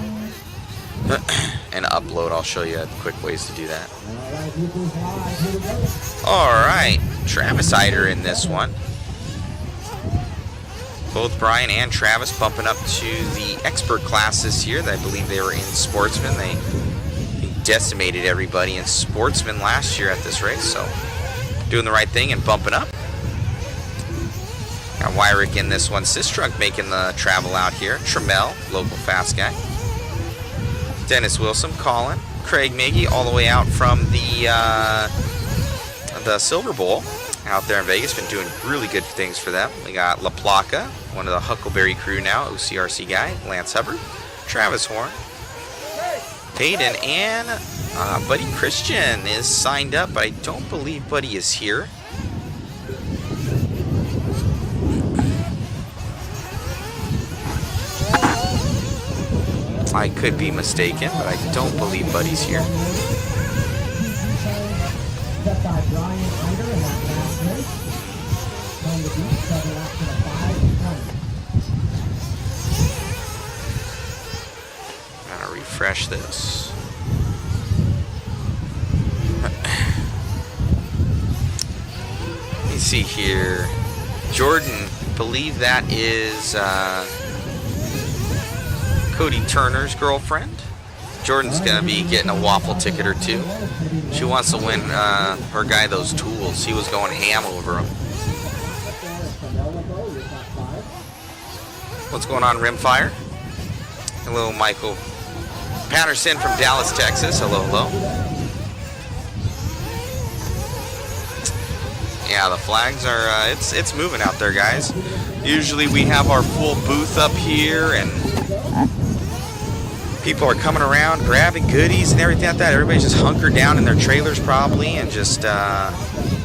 And upload, I'll show you quick ways to do that. Alright, Travis Eider in this one. Both Brian and Travis bumping up to the expert class this year. I believe they were in Sportsman. They decimated everybody in Sportsman last year at this race, so doing the right thing and bumping up. Got Wyrick in this one. Sistrunk making the travel out here. Trammell, local fast guy. Dennis Wilson, Colin, Craig Maggie, all the way out from the Silver Bowl out there in Vegas. Been doing really good things for them. We got La Placa, one of the Huckleberry crew now, OCRC guy, Lance Hubbard, Travis Horn, Peyton, and Buddy Christian is signed up, but I don't believe Buddy is here. I could be mistaken, but I don't believe Buddy's here. I'm gonna refresh this. You see here, Jordan, believe that is Cody Turner's girlfriend. Jordan's gonna be getting a waffle ticket or two. She wants to win her guy those tools. He was going ham over them. What's going on, Rimfire? Hello, Michael Patterson from Dallas, Texas. Hello, hello. Yeah, the flags are it's moving out there, guys. Usually we have our full booth up here and people are coming around grabbing goodies and everything like that. Everybody's just hunkered down in their trailers probably and just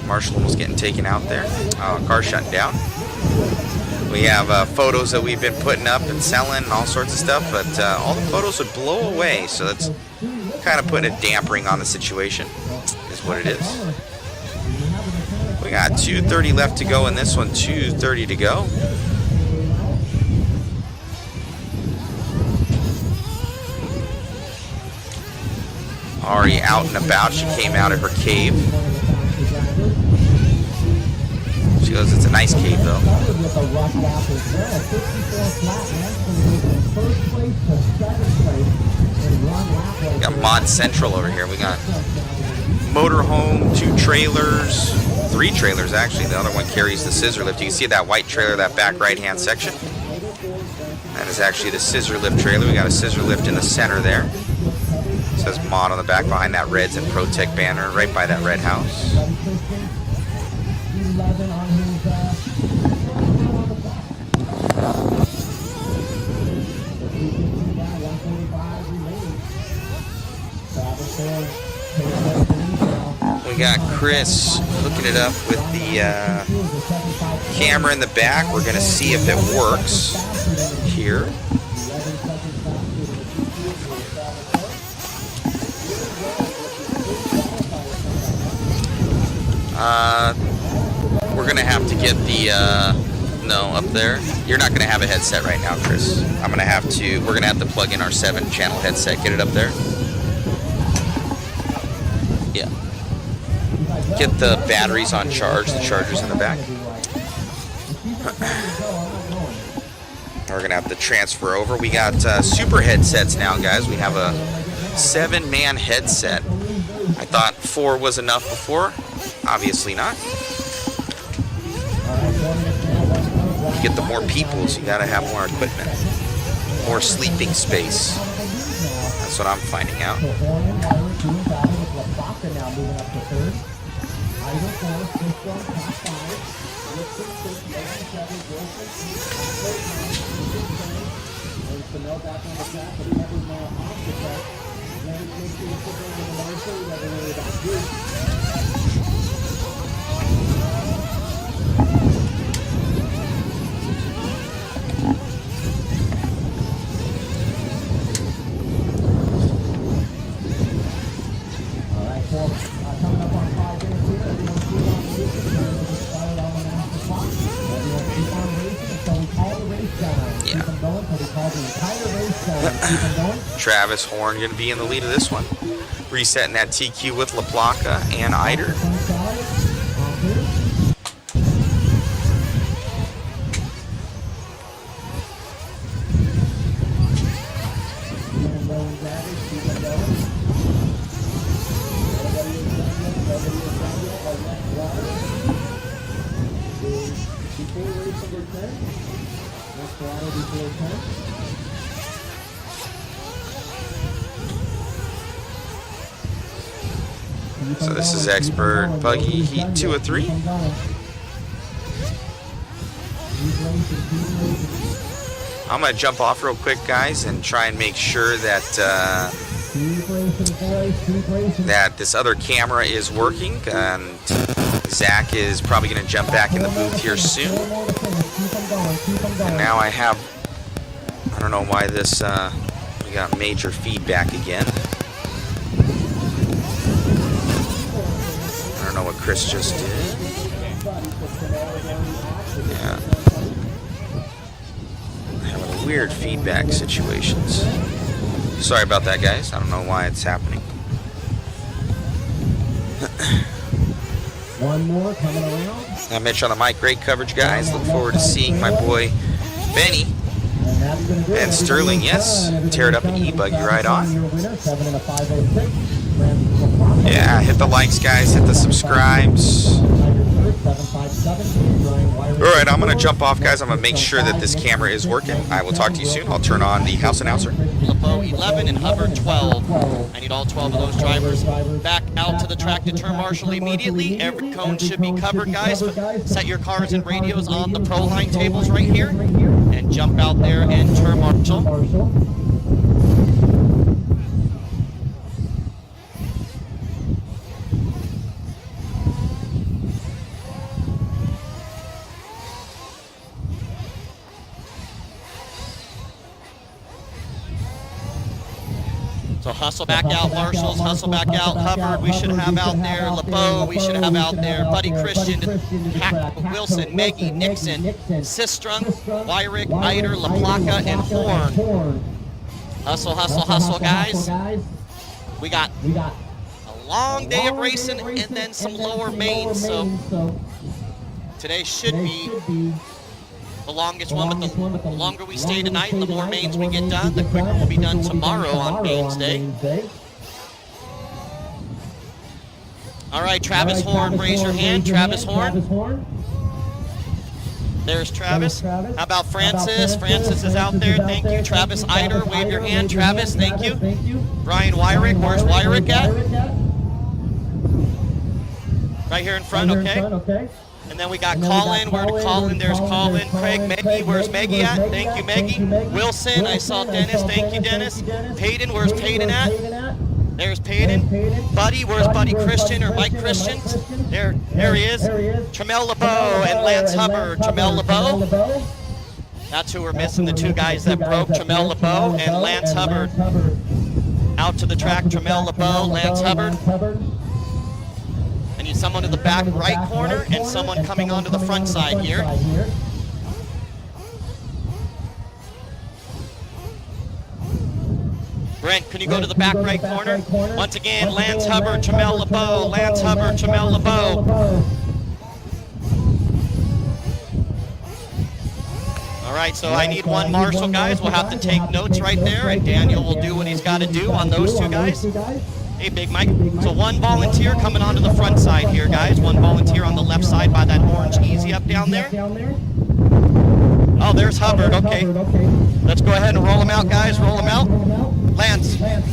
Marshall was getting taken out there. Car shutting down. We have photos that we've been putting up and selling and all sorts of stuff, but all the photos would blow away, so that's kind of putting a dampering on the situation is what it is. We got 2:30 left to go in this one, 2:30 to go. Already out and about. She came out of her cave. She goes, it's a nice cave though. We got Mod Central over here. We got motorhome, 2 trailers, 3 trailers actually. The other one carries the scissor lift. You can see that white trailer, that back right hand section. That is actually the scissor lift trailer. We got a scissor lift in the center there. It says Mod on the back behind that Reds and ProTech banner right by that red house. We got Chris hooking it up with the camera in the back. We're going to see if it works here. We're going to have to get the, no, up there. You're not going to have a headset right now, Chris. We're going to have to plug in our 7-channel headset, get it up there. Yeah. Get the batteries on charge, the charger's in the back. We're going to have to transfer over. We got super headsets now, guys. We have a 7-man headset. I thought 4 was enough before. Obviously not. You get the more people, so you got to have more equipment. More sleeping space. That's what I'm finding out. Travis Horn going to be in the lead of this one. Resetting that TQ with La Placa and Eider. So this is Expert Buggy Heat 2 of 3. I'm going to jump off real quick, guys, and try and make sure that that this other camera is working. And Zach is probably going to jump back in the booth here soon. And now I don't know why this, we got major feedback again. I don't know what Chris just did. Yeah. Having weird feedback situations. Sorry about that, guys. I don't know why it's happening. One more coming around. I'm Mitch on the mic. Great coverage, guys. Look forward to seeing my boy Benny and Sterling. Yes, tear it up an e-buggy right on. Yeah, hit the likes, guys. Hit the subscribes. Alright, I'm going to jump off, guys. I'm going to make sure that this camera is working. I will talk to you soon. I'll turn on the house announcer. LeBeau 11 and Hubbard 12. I need all 12 of those drivers back out to the track to turn marshal immediately. Every cone should be covered, guys. Set your cars and radios on the pro line tables right here and jump out there and turn marshal. So hustle back out, Marshals, hustle back out, Hubbard, we should have out there, LeBeau, we should have out there, Buddy Christian, Hack, Wilson, Maggie, Nixon, Sistrunk, Wyrick, Eider, La Placa, and Horn. Hustle, hustle, hustle, guys. We got a long day of racing and then some lower mains, so today should be the longest one, but the longer we stay tonight and the more mains we get done, the quicker we'll be done tomorrow on Mains Day. All right, Travis Horn, raise your hand. Travis Horn. There's Travis. How about Francis? Francis is out there. Thank you. Travis Eider, wave your hand. Travis, thank you. Brian Wyrick, where's Wyrick at? Right here in front, okay. And then we got Colin. Where to Colin? There's Colin. Craig, Meggie. Where's Meggie at? Thank you, Meggie. Wilson. I saw Dennis. Thank you, Dennis. Peyton. Where's Peyton at? There's Peyton. Buddy. Where's Buddy Christian or Mike Christian? There he is. Tramel LeBeau and Lance Hubbard. Tramel LeBeau. That's who we're missing. The two guys that broke. Tramel LeBeau and Lance Hubbard. Out to the track. Tramel LeBeau, Lance Hubbard. I need someone in the back right corner and someone coming onto the front side here. Brent, can you go to the back right corner? Once again, Lance Hubbard, Tramel LeBeau, Lance Hubbard, Tramel LeBeau. All right, so I need one marshal, guys. We'll have to take notes right there, and Daniel will do what he's got to do on those two guys. Hey, Big Mike. So one volunteer coming onto the front side here, guys. One volunteer on the left side by that orange easy up down there. Oh, there's Hubbard. Okay. Let's go ahead and roll him out, guys. Roll him out. Lance. Nope,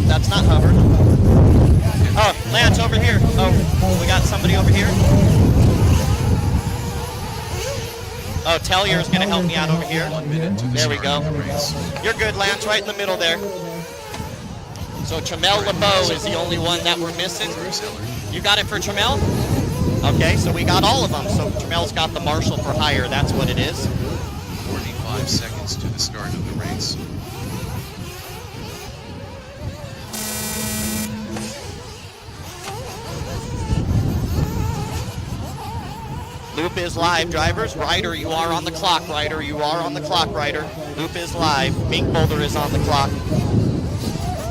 that's not Hubbard. Oh, Lance over here. Oh, we got somebody over here. Oh, Tellier's going to help me out over here. There we go. You're good, Lance. Right in the middle there. So Tramel LeBeau is the only one that we're missing. You got it for Tramel? Okay, so we got all of them. So Tramel's got the marshal for hire. That's what it is. 45 seconds to the start of the race. Loop is live, drivers. Ryder, you are on the clock, Ryder. You are on the clock, Ryder. Loop is live. Mink Boulder is on the clock.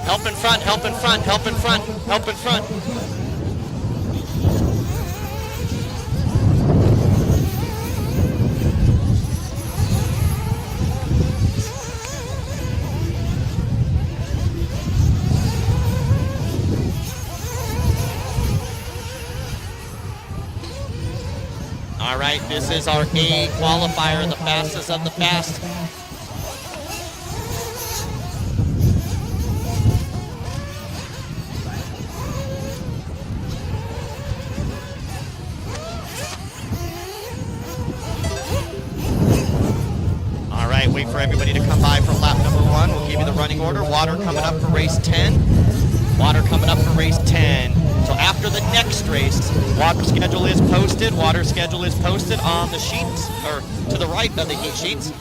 Help in front, help in front, help in front, help in front. All right, this is our A qualifier, the fastest of the fast. All right, wait for everybody to come by for lap number 1. We'll give you the running order. Water coming up for race 10. Water coming up for race 10. So after the next race, water schedule is posted. Water schedule is posted on the sheets, or to the right of the heat sheets.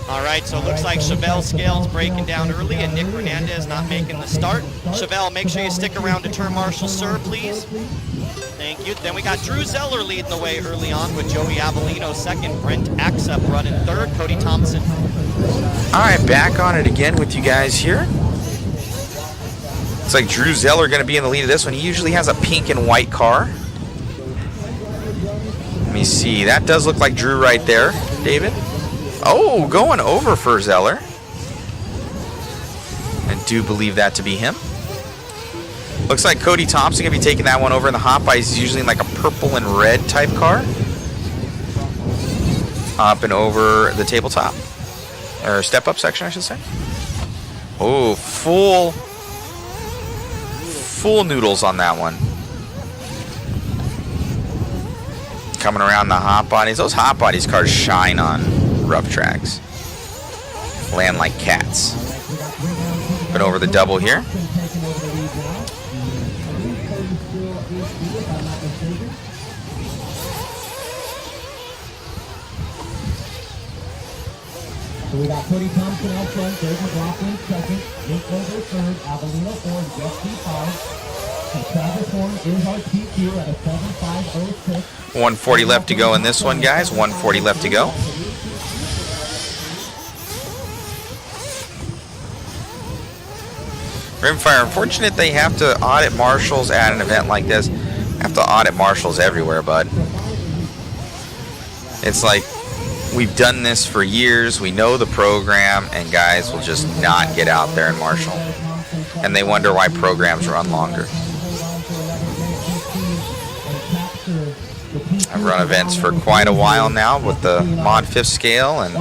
All right, so it looks like Chevelle Scales breaking down early and Nick Hernandez not making the start. Chevelle, make sure you stick around to turn marshal, sir, please. Thank you. Then we got Drew Zeller leading the way early on with Joey Avellino second, Brent Axup running third, Cody Thompson. All right, back on it again with you guys here. Looks like Drew Zeller going to be in the lead of this one. He usually has a pink and white car. Let me see. That does look like Drew right there, David. Oh, going over for Zeller. I do believe that to be him. Looks like Cody Thompson going to be taking that one over in the hot bike. He's usually in like a purple and red type car. Up and over the tabletop. Or step up section, I should say. Oh, full noodles on that one. Coming around the hot bodies. Those hot bodies cars shine on rough tracks. Land like cats. But over the double here. So we got Cody Thompson out front, Greg McLaughlin second, Nick Over third, Avelino fourth, Jeff P5. And Travis Horn is our TQ at a 7.506. 140 left to go in this one, guys. 140 left to go. Rimfire, unfortunate they have to audit marshals at an event like this. Have to audit marshals everywhere, bud. It's like we've done this for years. We know the program, and guys will just not get out there and marshal. And they wonder why programs run longer. I've run events for quite a while now with the Mod 5th scale, and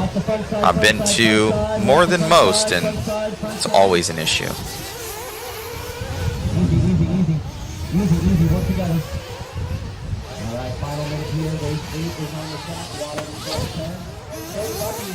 I've been to more than most, and it's always an issue. Easy, work together. All right, final minute here. Race 8 is on the track. Water in the 10. Stay lucky.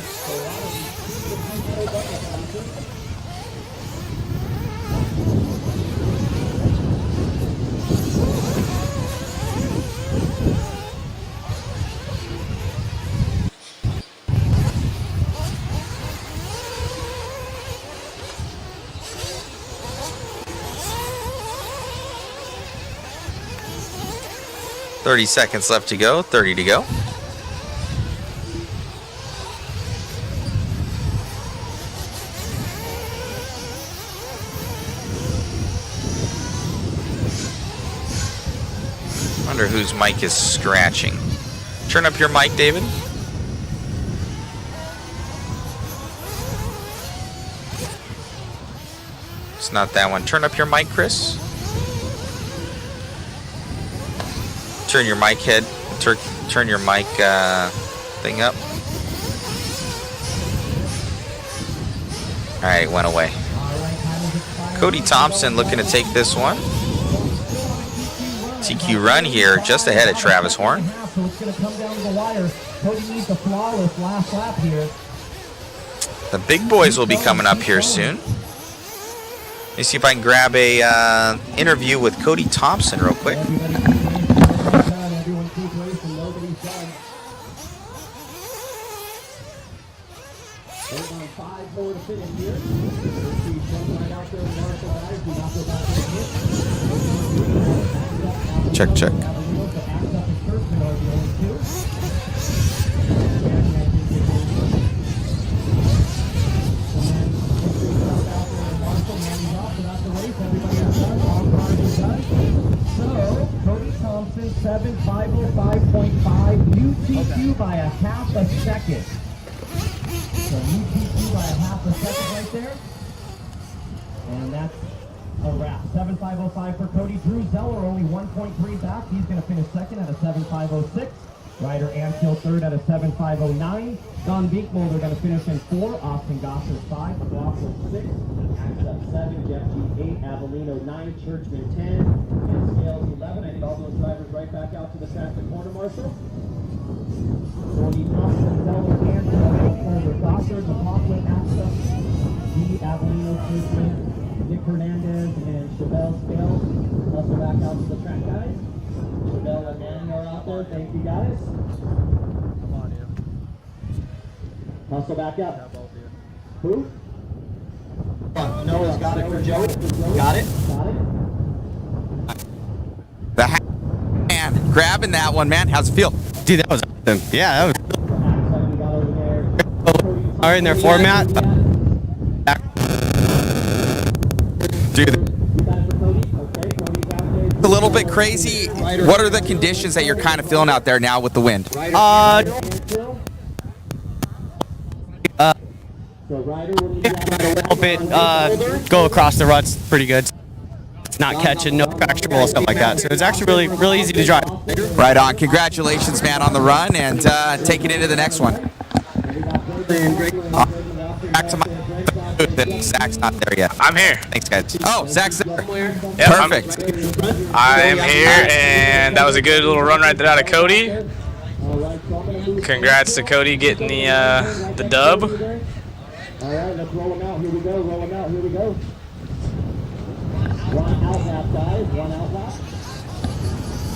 $30 seconds left to go. 30 to go. Wonder whose mic is scratching. Turn up your mic, David. It's not that one. Turn up your mic, Chris. Turn your mic head. Turn your mic thing up. All right, went away. Cody Thompson looking to take this one. TQ run here, just ahead of Travis Horn. So it's going to come down to the wire. Cody needs a flawless last lap here. The big boys will be coming up here soon. Let me see if I can grab a interview with Cody Thompson real quick. Everyone keep racing, nobody's done. Hold on 5 more to finish here. Right out there, Marshall guys. Do not go back to the hit. Check. So, Cody Thompson, 7.505.5, UTQ by a half a second. So UTQ by a half a second right there. And that's a wrap. 7.505 for Cody. Drew Zeller only 1.3 back. He's going to finish second at a 7.506. Ryder Anfield third at a 7.509. Don Binkmolder going to finish in 4. Austin Gosser 5. Crawford 6. Access 7. Jeff G 8. Avellino 9. Churchman 10. And Scales 11. I need all those drivers right back out to the track and corner marshal. Cody Thompson, Zeller, Anfield, Binkmolder, Gosser, DePaulin, Access, G. Avellino, Churchman, Nick Hernandez, and Chevelle Scales. Also back out to the track, guys. Chevelle and Manning are out there. Thank you, guys. Come on, you. Hustle back up. Yeah, both of you. Who? Noah's got it for Joe. Got it? Got it. The man grabbing that one, man. How's it feel? Dude, that was awesome. Yeah, that was all right in their format. Dude, a little bit crazy. What are the conditions that you're kind of feeling out there now with the wind? A little bit go across the ruts pretty good. It's not catching, no traction roll, stuff like that. So it's actually really easy to drive. Right on. Congratulations, man, on the run, and take it into the next one. Back to my... Zach's not there yet. I'm here. Thanks, guys. Oh, Zach's there. Yep, Perfect. I am here, and that was a good little run right there out of Cody. Congrats to Cody getting the dub. All right, let's roll them out. Here we go. One out lap, guys. One out lap.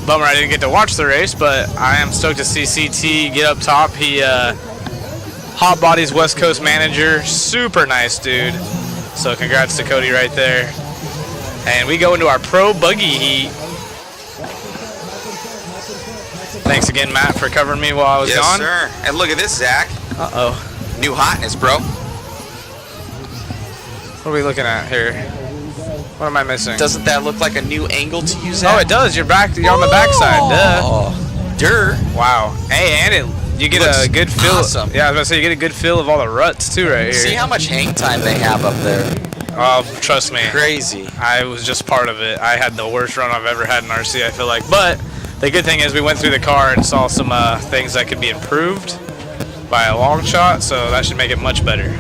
Bummer I didn't get to watch the race, but I am stoked to see CT get up top. He Hot Bodies West Coast manager. Super nice dude. So congrats to Cody right there. And we go into our pro buggy heat. Thanks again, Matt, for covering me while I was gone. Yes, sir. And look at this, Zach. Uh-oh. New hotness, bro. What are we looking at here? What am I missing? Doesn't that look like a new angle to you, Zach? Oh, it does. You're on the backside. Duh. Oh, dirt. Wow. Hey, and you get Looks a good feel. awesome. Yeah, I was about to say, you get a good feel of all the ruts, too, right here. See how much hang time they have up there. Oh, trust me. Crazy. I was just part of it. I had the worst run I've ever had in RC, I feel like. But the good thing is we went through the car and saw some things that could be improved by a long shot, so that should make it much better.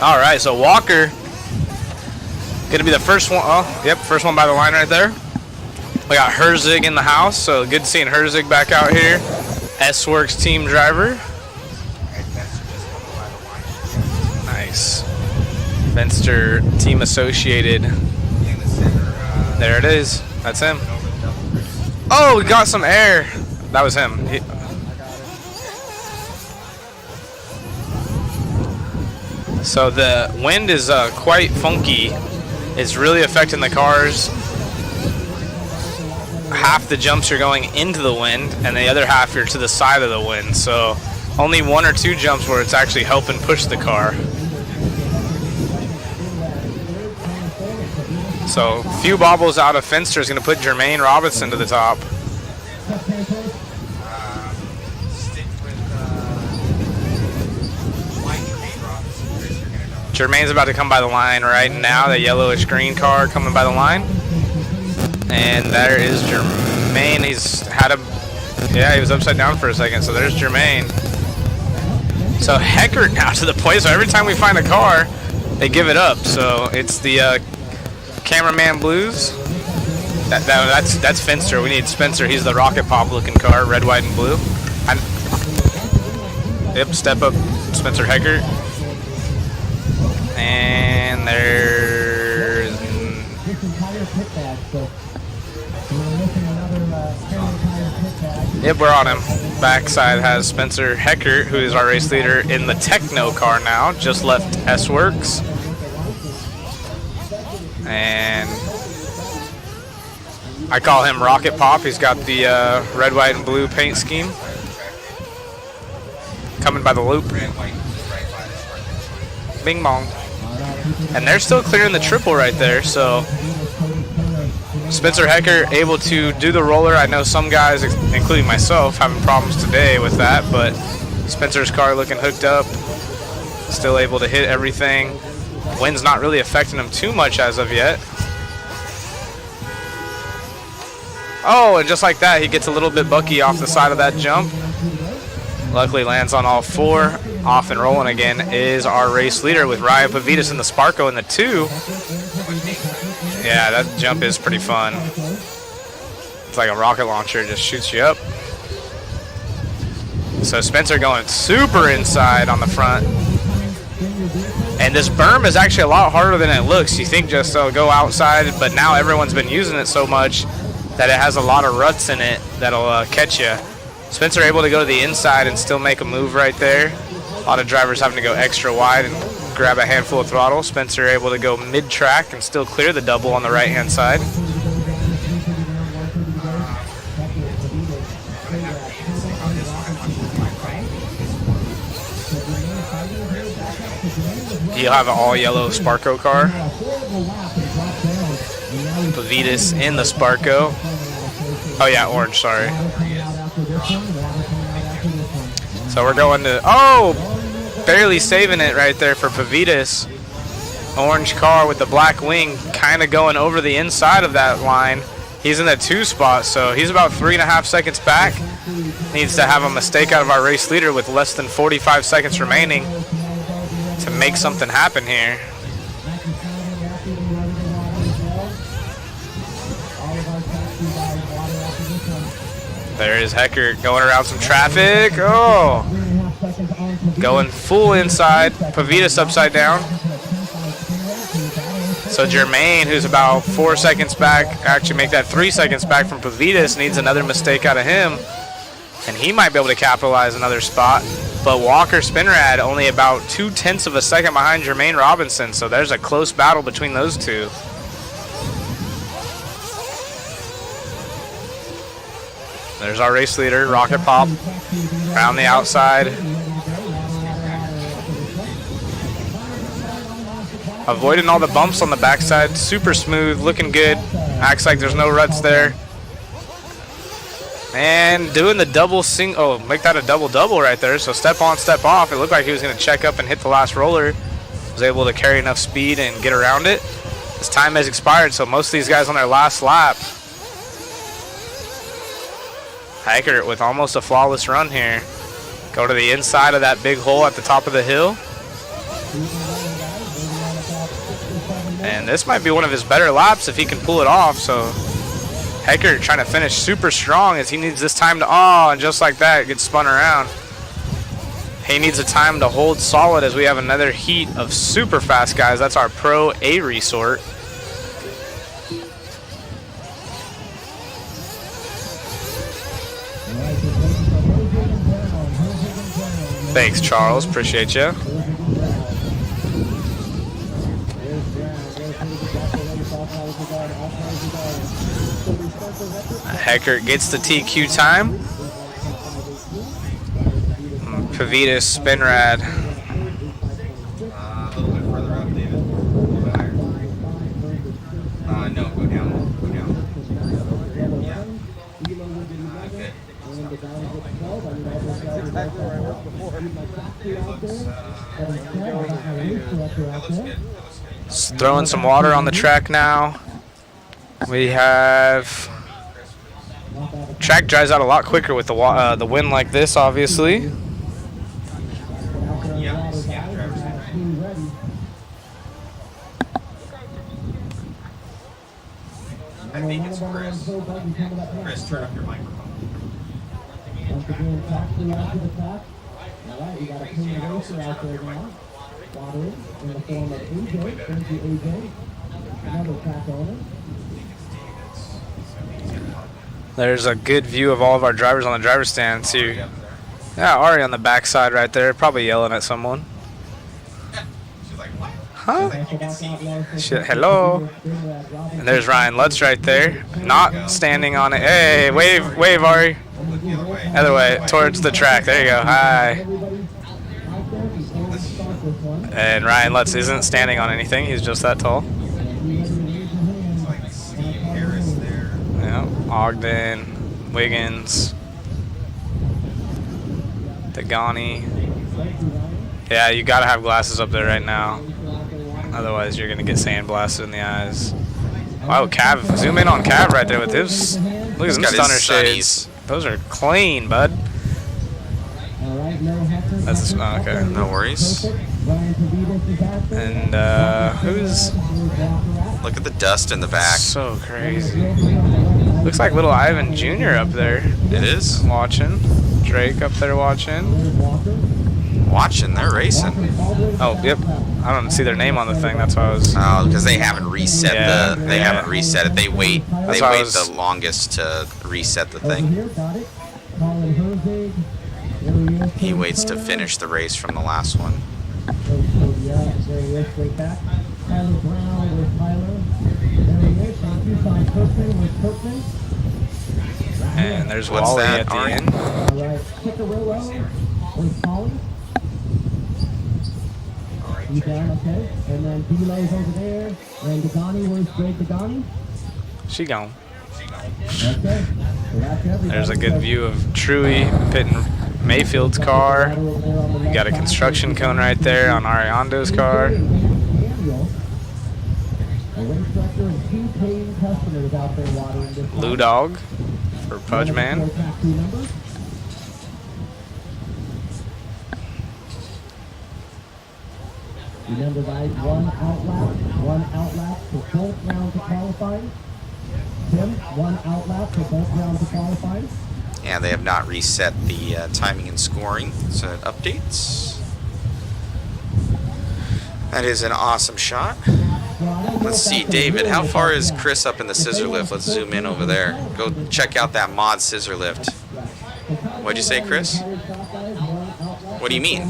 All right, so Walker gonna be the first one. Oh, yep, first one by the line right there. We got Herzig in the house, so good seeing Herzig back out here. S-Works team driver. Nice. Venster team associated. There it is. That's him. Oh, we got some air. That was him. So the wind is quite funky. It's really affecting the cars. Half the jumps are going into the wind, and the other half you're to the side of the wind. So only 1 or 2 jumps where it's actually helping push the car. So few bobbles out of Finster is going to put Jermaine Robinson to the top. Jermaine's about to come by the line right now. The yellowish green car coming by the line. And there is Jermaine. He was upside down for a second. So there's Jermaine. So Heckert now to the point. So every time we find a car, they give it up. So it's the Cameraman Blues. That's Finster. We need Spencer. He's the Rocket Pop looking car, red, white, and blue. Yep, step up Spencer Heckert. And there's... Yep, we're on him. Backside has Spencer Heckert, who is our race leader in the Techno car now. Just left S-Works. And I call him Rocket Pop. He's got the red, white, and blue paint scheme. Coming by the loop. Bing bong. And they're still clearing the triple right there, so Spencer Hecker able to do the roller. I know some guys, including myself, having problems today with that, but Spencer's car looking hooked up, still able to hit everything. Wind's not really affecting him too much as of yet. Oh, and just like that, he gets a little bit bucky off the side of that jump. Luckily lands on all 4. Off and rolling again is our race leader with Ryan Pavitas in the Sparko in the 2. Yeah, that jump is pretty fun. It's like a rocket launcher, just shoots you up. So Spencer going super inside on the front. And this berm is actually a lot harder than it looks. You think just go outside, but now everyone's been using it so much that it has a lot of ruts in it that'll catch you. Spencer able to go to the inside and still make a move right there. A lot of drivers having to go extra wide and grab a handful of throttle. Spencer able to go mid-track and still clear the double on the right-hand side. He'll have an all-yellow Sparko car. Pavitas in the Sparko. Oh yeah, orange, sorry. So we're going to, barely saving it right there for Pavitas. Orange car with the black wing kind of going over the inside of that line. He's in the 2 spot, so he's about 3.5 seconds back. Needs to have a mistake out of our race leader with less than 45 seconds remaining to make something happen here. There is Hecker going around some traffic. Oh, going full inside. Pavitas upside down. So Jermaine, who's about 4 seconds back, actually make that 3 seconds back from Pavitas, needs another mistake out of him, and he might be able to capitalize another spot. But Walker Spinrad only about 0.2 of a second behind Jermaine Robinson, so there's a close battle between those two. There's our race leader, Rocket Pop, around the outside. Avoiding all the bumps on the backside, super smooth, looking good. Acts like there's no ruts there. And doing the double make that a double-double right there. So step on, step off. It looked like he was gonna check up and hit the last roller. Was able to carry enough speed and get around it. His time has expired, so most of these guys on their last lap. Hackert with almost a flawless run here. Go to the inside of that big hole at the top of the hill. And this might be one of his better laps if he can pull it off. So Hackert trying to finish super strong as he needs this time to, and just like that, it gets spun around. He needs a time to hold solid as we have another heat of super fast guys. That's our Pro A resort. Thanks, Charles. Appreciate you. Hackert gets the TQ time. Pavitas, Spinrad. A little bit further up, David. No, go down. Go down. Yeah. Good. Just throwing some water on the track now. We have track dries out a lot quicker with the wind like this, obviously. I think it's Chris. Chris, turn up your microphone. Once again, taxi onto the track. All right, we got a clean racer out there now. Water in the form of AJ. Thank you, AJ. Another track owner. There's a good view of all of our drivers on the driver's stand too. Yeah, Ari on the backside right there, probably yelling at someone. Huh? Shit, hello. And there's Ryan Lutz right there, not standing on it. Hey, wave, Ari. Other way, towards the track. There you go. Hi. And Ryan Lutz isn't standing on anything. He's just that tall. Yeah, Ogden, Wiggins, Dagani. Yeah, you gotta have glasses up there right now. Otherwise, you're gonna get sandblasted in the eyes. Wow, Cav, zoom in on Cav right there with his. Look at his stunner shades. Those are clean, bud. That's okay. No worries. And who's? Look at the dust in the back. So crazy. Looks like little Ivan Jr. up there. It is. Watching. Drake up there watching. They're racing. Oh, yep. I don't see their name on the thing. That's why I was. Oh, because they haven't reset Yeah, haven't reset it. They wait. That's They why I wait was- the longest to reset the thing. He waits to finish the race from the last one. And there's What's Wally that, at the Ari? end. You down, okay? And then Delay's over there. And Dagani, where's Greg Dagani? She gone. Okay. So that's everybody. There's a good view of Truey pitting Mayfield's car. You got a construction cone right there on Ariando's car. Lou Dog for Pudge Man. Remember, guys, one outlap for both rounds of qualifying. Tim, one outlap for both rounds of qualifying. Yeah, they have not reset the timing and scoring, so it updates. That is an awesome shot. Let's see, David, how far is Chris up in the scissor lift? Let's zoom in over there. Go check out that mod scissor lift. What'd you say, Chris? What do you mean?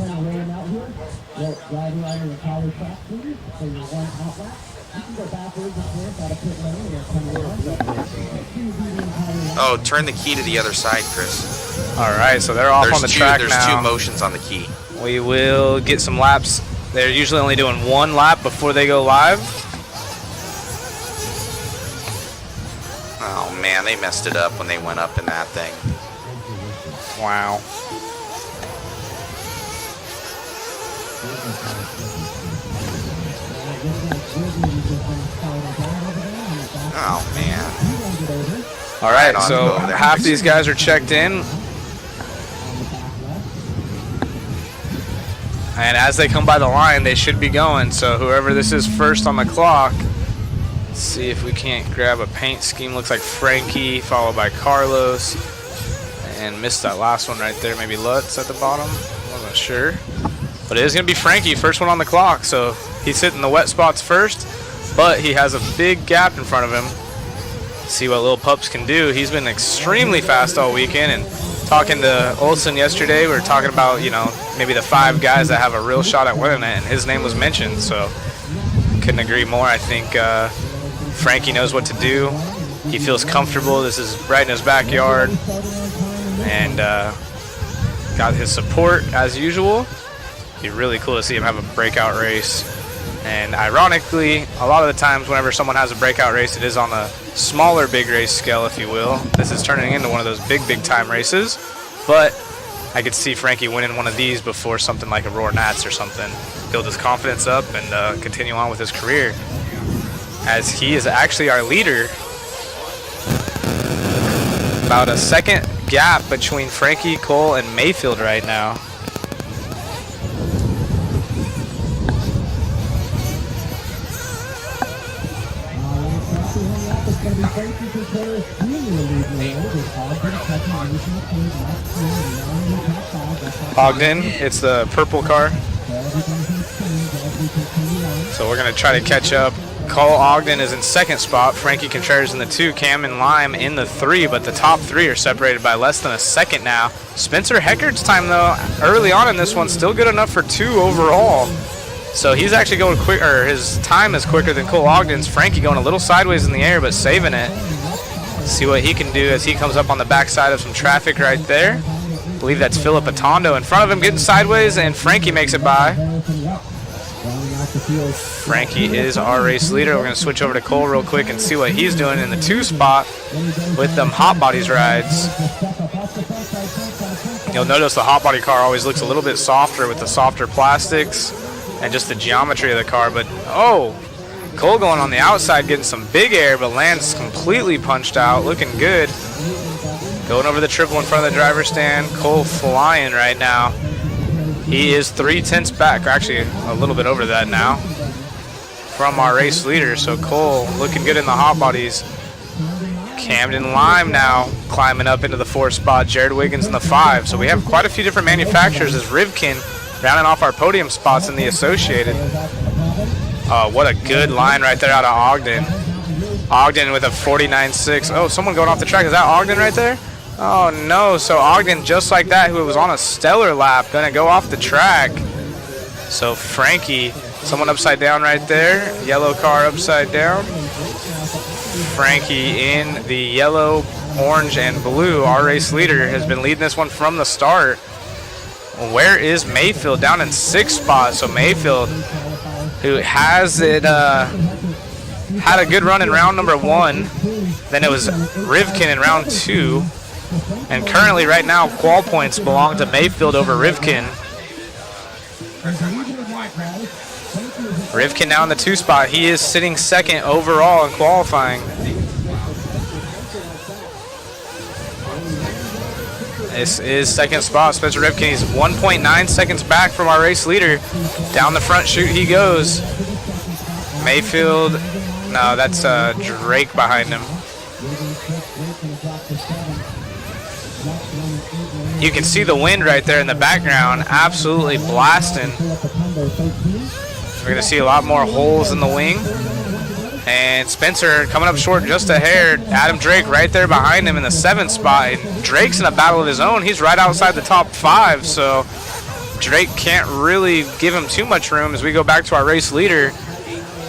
Oh, turn the key to the other side, Chris. All right, so they're off on the track now. There's two motions on the key. We will get some laps. They're usually only doing one lap before they go live. Oh man, they messed it up when they went up in that thing. Wow. Oh man. All right, so half these guys are checked in. And as they come by the line, they should be going. So whoever this is first on the clock, let's see if we can't grab a paint scheme. Looks like Frankie, followed by Carlos. And missed that last one right there. Maybe Lutz at the bottom. Wasn't sure. But it is going to be Frankie, first one on the clock. So he's hitting the wet spots first. But he has a big gap in front of him. See what Lil Pups can do. He's been extremely fast all weekend. And talking to Olsen yesterday, we were talking about, you know, maybe the 5 guys that have a real shot at winning it. And his name was mentioned. So couldn't agree more. I think Frankie knows what to do. He feels comfortable. This is right in his backyard. And got his support as usual. Be really cool to see him have a breakout race. And ironically, a lot of the times whenever someone has a breakout race, it is on a smaller big race scale, if you will. This is turning into one of those big time races. But I could see Frankie winning one of these before something like a Roar Nats or something. Build his confidence up and continue on with his career, as he is actually our leader. About a second gap between Frankie, Cole, and Mayfield right now. Ogden, it's the purple car. So we're going to try to catch up. Cole Ogden is in second spot. Frankie Contreras in the 2. Cam and Lime in the 3. But the top 3 are separated by less than a second now. Spencer Heckard's time, though, early on in this one, still good enough for 2 overall. So he's actually going quick, or his time is quicker than Cole Ogden's. Frankie going a little sideways in the air, but saving it. See what he can do as he comes up on the backside of some traffic right there. I believe that's Philip Atondo in front of him getting sideways, and Frankie makes it by. Frankie is our race leader. We're going to switch over to Cole real quick and see what he's doing in the 2 spot with them Hot Bodies rides. You'll notice the Hot Body car always looks a little bit softer with the softer plastics and just the geometry of the car. But, oh, Cole going on the outside getting some big air, but lands completely punched out, looking good. Going over the triple in front of the driver's stand. Cole flying right now. He is 3/10 back, or actually a little bit over that now, from our race leader. So Cole looking good in the Hot Bodies. Camden Lime now climbing up into the 4 spot. Jared Wiggins in the 5. So we have quite a few different manufacturers as Rivkin rounding off our podium spots in the Associated. What a good line right there out of Ogden. Ogden with a 49.6. Oh, someone going off the track. Is that Ogden right there? Oh no, so Ogden, just like that, who was on a stellar lap, gonna go off the track. So Frankie, someone upside down right there, yellow car upside down. Frankie in the yellow, orange, and blue. Our race leader has been leading this one from the start. Where is Mayfield? Down in 6th spot. So Mayfield, who has it, had a good run in round number 1. Then it was Rivkin in round 2. And currently, right now, Qual points belong to Mayfield over Rivkin. Rivkin now in the 2 spot. He is sitting 2nd overall in qualifying. This is 2nd spot. Spencer Rivkin, he's 1.9 seconds back from our race leader. Down the front chute he goes. Mayfield, no, that's Drake behind him. You can see the wind right there in the background, absolutely blasting. We're going to see a lot more holes in the wing. And Spencer coming up short just a hair. Adam Drake right there behind him in the 7th spot. And Drake's in a battle of his own. He's right outside the top 5, so Drake can't really give him too much room as we go back to our race leader,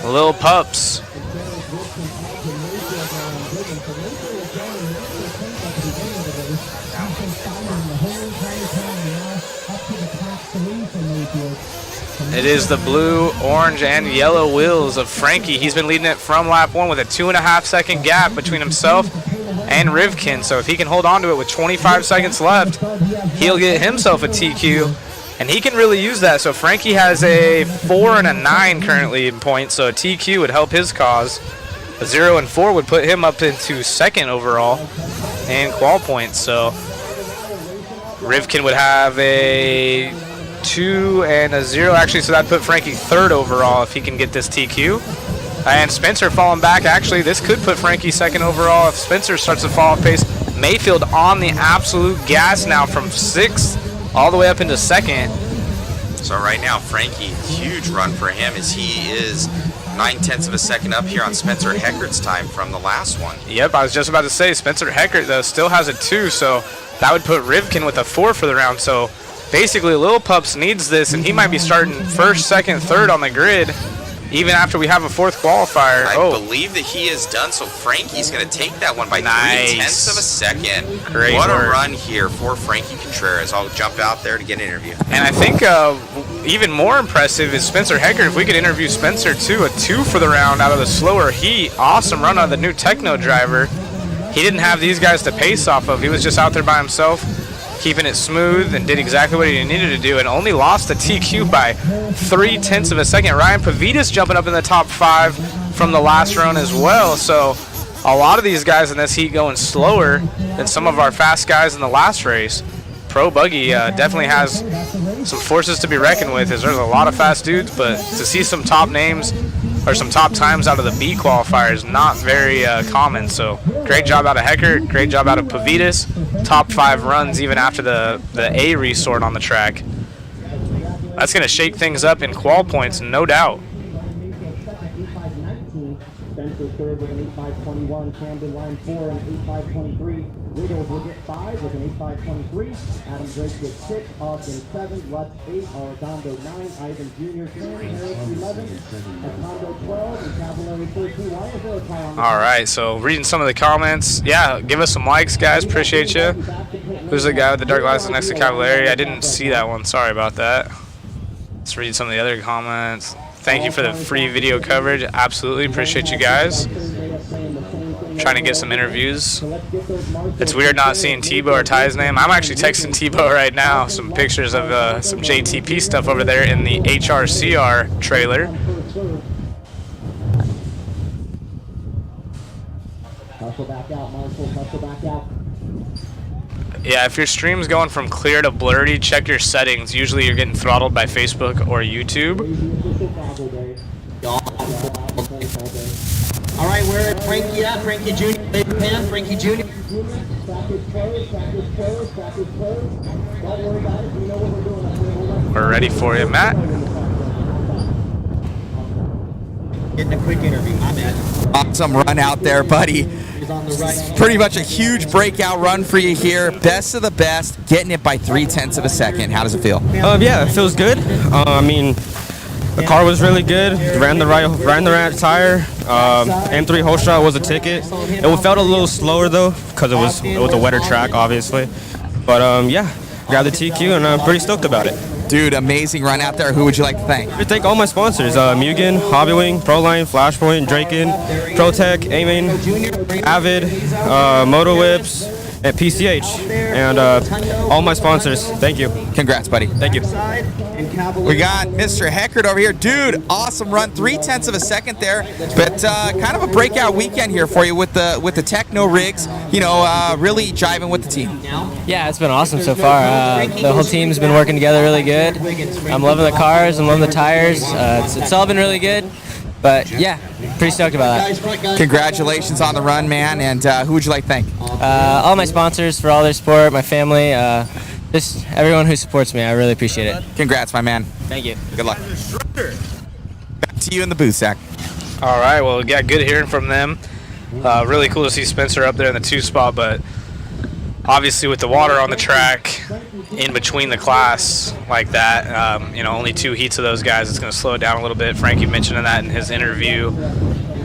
Lil Pups. It is the blue, orange, and yellow wheels of Frankie. He's been leading it from lap 1 with a 2.5-second gap between himself and Rivkin. So if he can hold on to it with 25 seconds left, he'll get himself a TQ. And he can really use that. So Frankie has a 4 and a 9 currently in points. So a TQ would help his cause. A 0 and 4 would put him up into 2nd overall in qual points. So Rivkin would have a 2 and a 0. Actually, so that'd put Frankie 3rd overall if he can get this TQ. And Spencer falling back. Actually, this could put Frankie 2nd overall if Spencer starts to fall off pace. Mayfield on the absolute gas now from 6th all the way up into 2nd. So right now, Frankie, huge run for him as he is 9/10 of a second up here on Spencer Heckert's time from the last one. Yep, I was just about to say Spencer Heckert though still has a 2, so that would put Rivkin with a 4 for the round. So basically, Lil Pups needs this, and he might be starting 1st, 2nd, 3rd on the grid, even after we have a 4th qualifier. I believe that he is done, so Frankie's going to take that one by 3/10 of a second. Great what work. A run here for Frankie Contreras. I'll jump out there to get an interview. And I think even more impressive is Spencer Heckert. If we could interview Spencer too, a 2 for the round out of the slower heat. Awesome run on the new Techno driver. He didn't have these guys to pace off of. He was just out there by himself, keeping it smooth, and did exactly what he needed to do, and only lost the TQ by 3/10 of a second. Ryan Pavitas jumping up in the top 5 from the last run as well. So a lot of these guys in this heat going slower than some of our fast guys in the last race. Pro Buggy definitely has some forces to be reckoned with, as there's a lot of fast dudes, but to see some top names or some top times out of the B qualifier is not very common. So great job out of Heckert, great job out of Pavitas. Top 5 runs even after the A resort on the track. That's going to shake things up in qual points, no doubt. Spencer third with an 8.521, Camden line 4 and 8.523. Wiggles will get 5 with an 8.523. Adam Drake gets 6, Austin 7, Lutz 8, Arredondo 9, Ivan Jr. 10, Perris 11, Atondo 12, and Cavallari 13. Why is there a tie on the All right, so reading some of the comments. Yeah, give us some likes, guys. Appreciate you. Who's the guy with the dark glasses next to Cavallari? I didn't see that one. Sorry about that. Let's read some of the other comments. Thank you for the free video coverage. Absolutely appreciate you guys. Trying to get some interviews. It's weird not seeing Tebow or Ty's name. I'm actually texting Tebow right now some pictures of some JTP stuff over there in the HRCR trailer. Hustle back out, Marshall, hustle back out. Yeah, if your stream's going from clear to blurry, check your settings. Usually you're getting throttled by Facebook or YouTube. All right, where is Frankie at? Frankie Jr. Frankie Jr. We're ready for you, Matt. Getting a quick interview. I'm in. Awesome run out there, buddy. Pretty much a huge breakout run for you here. Best of the best, getting it by 3/10 of a second. How does it feel? Yeah, it feels good. I mean, the car was really good. Ran the right tire. M3 whole shot was a ticket. It felt a little slower though, because it was a wetter track, obviously. But yeah, grabbed the TQ and I'm pretty stoked about it. Dude, amazing run out there. Who would you like to thank? I thank all my sponsors: Mugen, Hobbywing, Proline, Flashpoint, Draken, ProTech, Amen, Avid, Moto Whips, and PCH, and all my sponsors. Thank you. Congrats, buddy. Thank you. We got Mr. Heckert over here. Dude, awesome run. 3/10 of a second there, but kind of a breakout weekend here for you with the Techno rigs. You know, really jiving with the team. Yeah, it's been awesome so far. The whole team's been working together really good. I'm loving the cars. I'm loving the tires. It's all been really good. But yeah, pretty stoked about that. Congratulations on the run, man. And who would you like to thank? All my sponsors for all their support, my family, just everyone who supports me. I really appreciate it. Congrats, my man. Thank you. Good luck. to you in the booth, Zach. All right, well, yeah, good hearing from them. Really cool to see Spencer up there in the 2 spot, but obviously with the water on the track in between the class like that, only 2 heats of those guys, it's going to slow it down a little bit. Frankie mentioned that in his interview.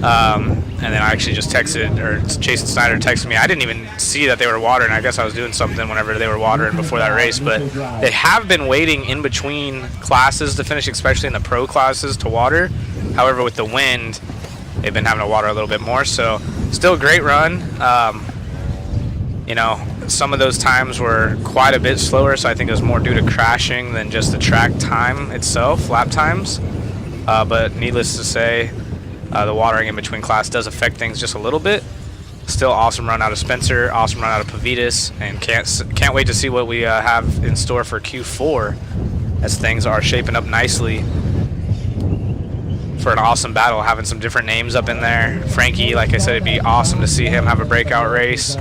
And then I actually just texted, or Jason Snyder texted me. I didn't even see that they were watering. I guess I was doing something whenever they were watering before that race. But they have been waiting in between classes to finish, especially in the pro classes, to water. However, with the wind, they've been having to water a little bit more. So still a great run. Some of those times were quite a bit slower, so I think it was more due to crashing than just the track time itself, lap times. But needless to say, the watering in between class does affect things just a little bit. Still awesome run out of Spencer, awesome run out of Pavitas, and can't wait to see what we have in store for Q4 as things are shaping up nicely for an awesome battle, having some different names up in there. Frankie, like I said, it'd be awesome to see him have a breakout race.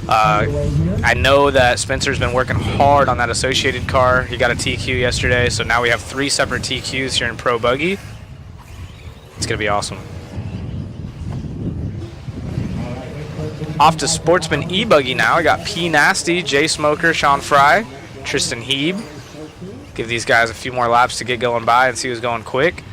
I know that Spencer's been working hard on that associated car. He got a TQ yesterday, so now we have 3 separate TQs here in Pro Buggy. It's going to be awesome. Off to Sportsman E-Buggy now. I got P Nasty, Jay Smoker, Sean Fry, Tristan Heeb. Give these guys a few more laps to get going by and see who's going quick.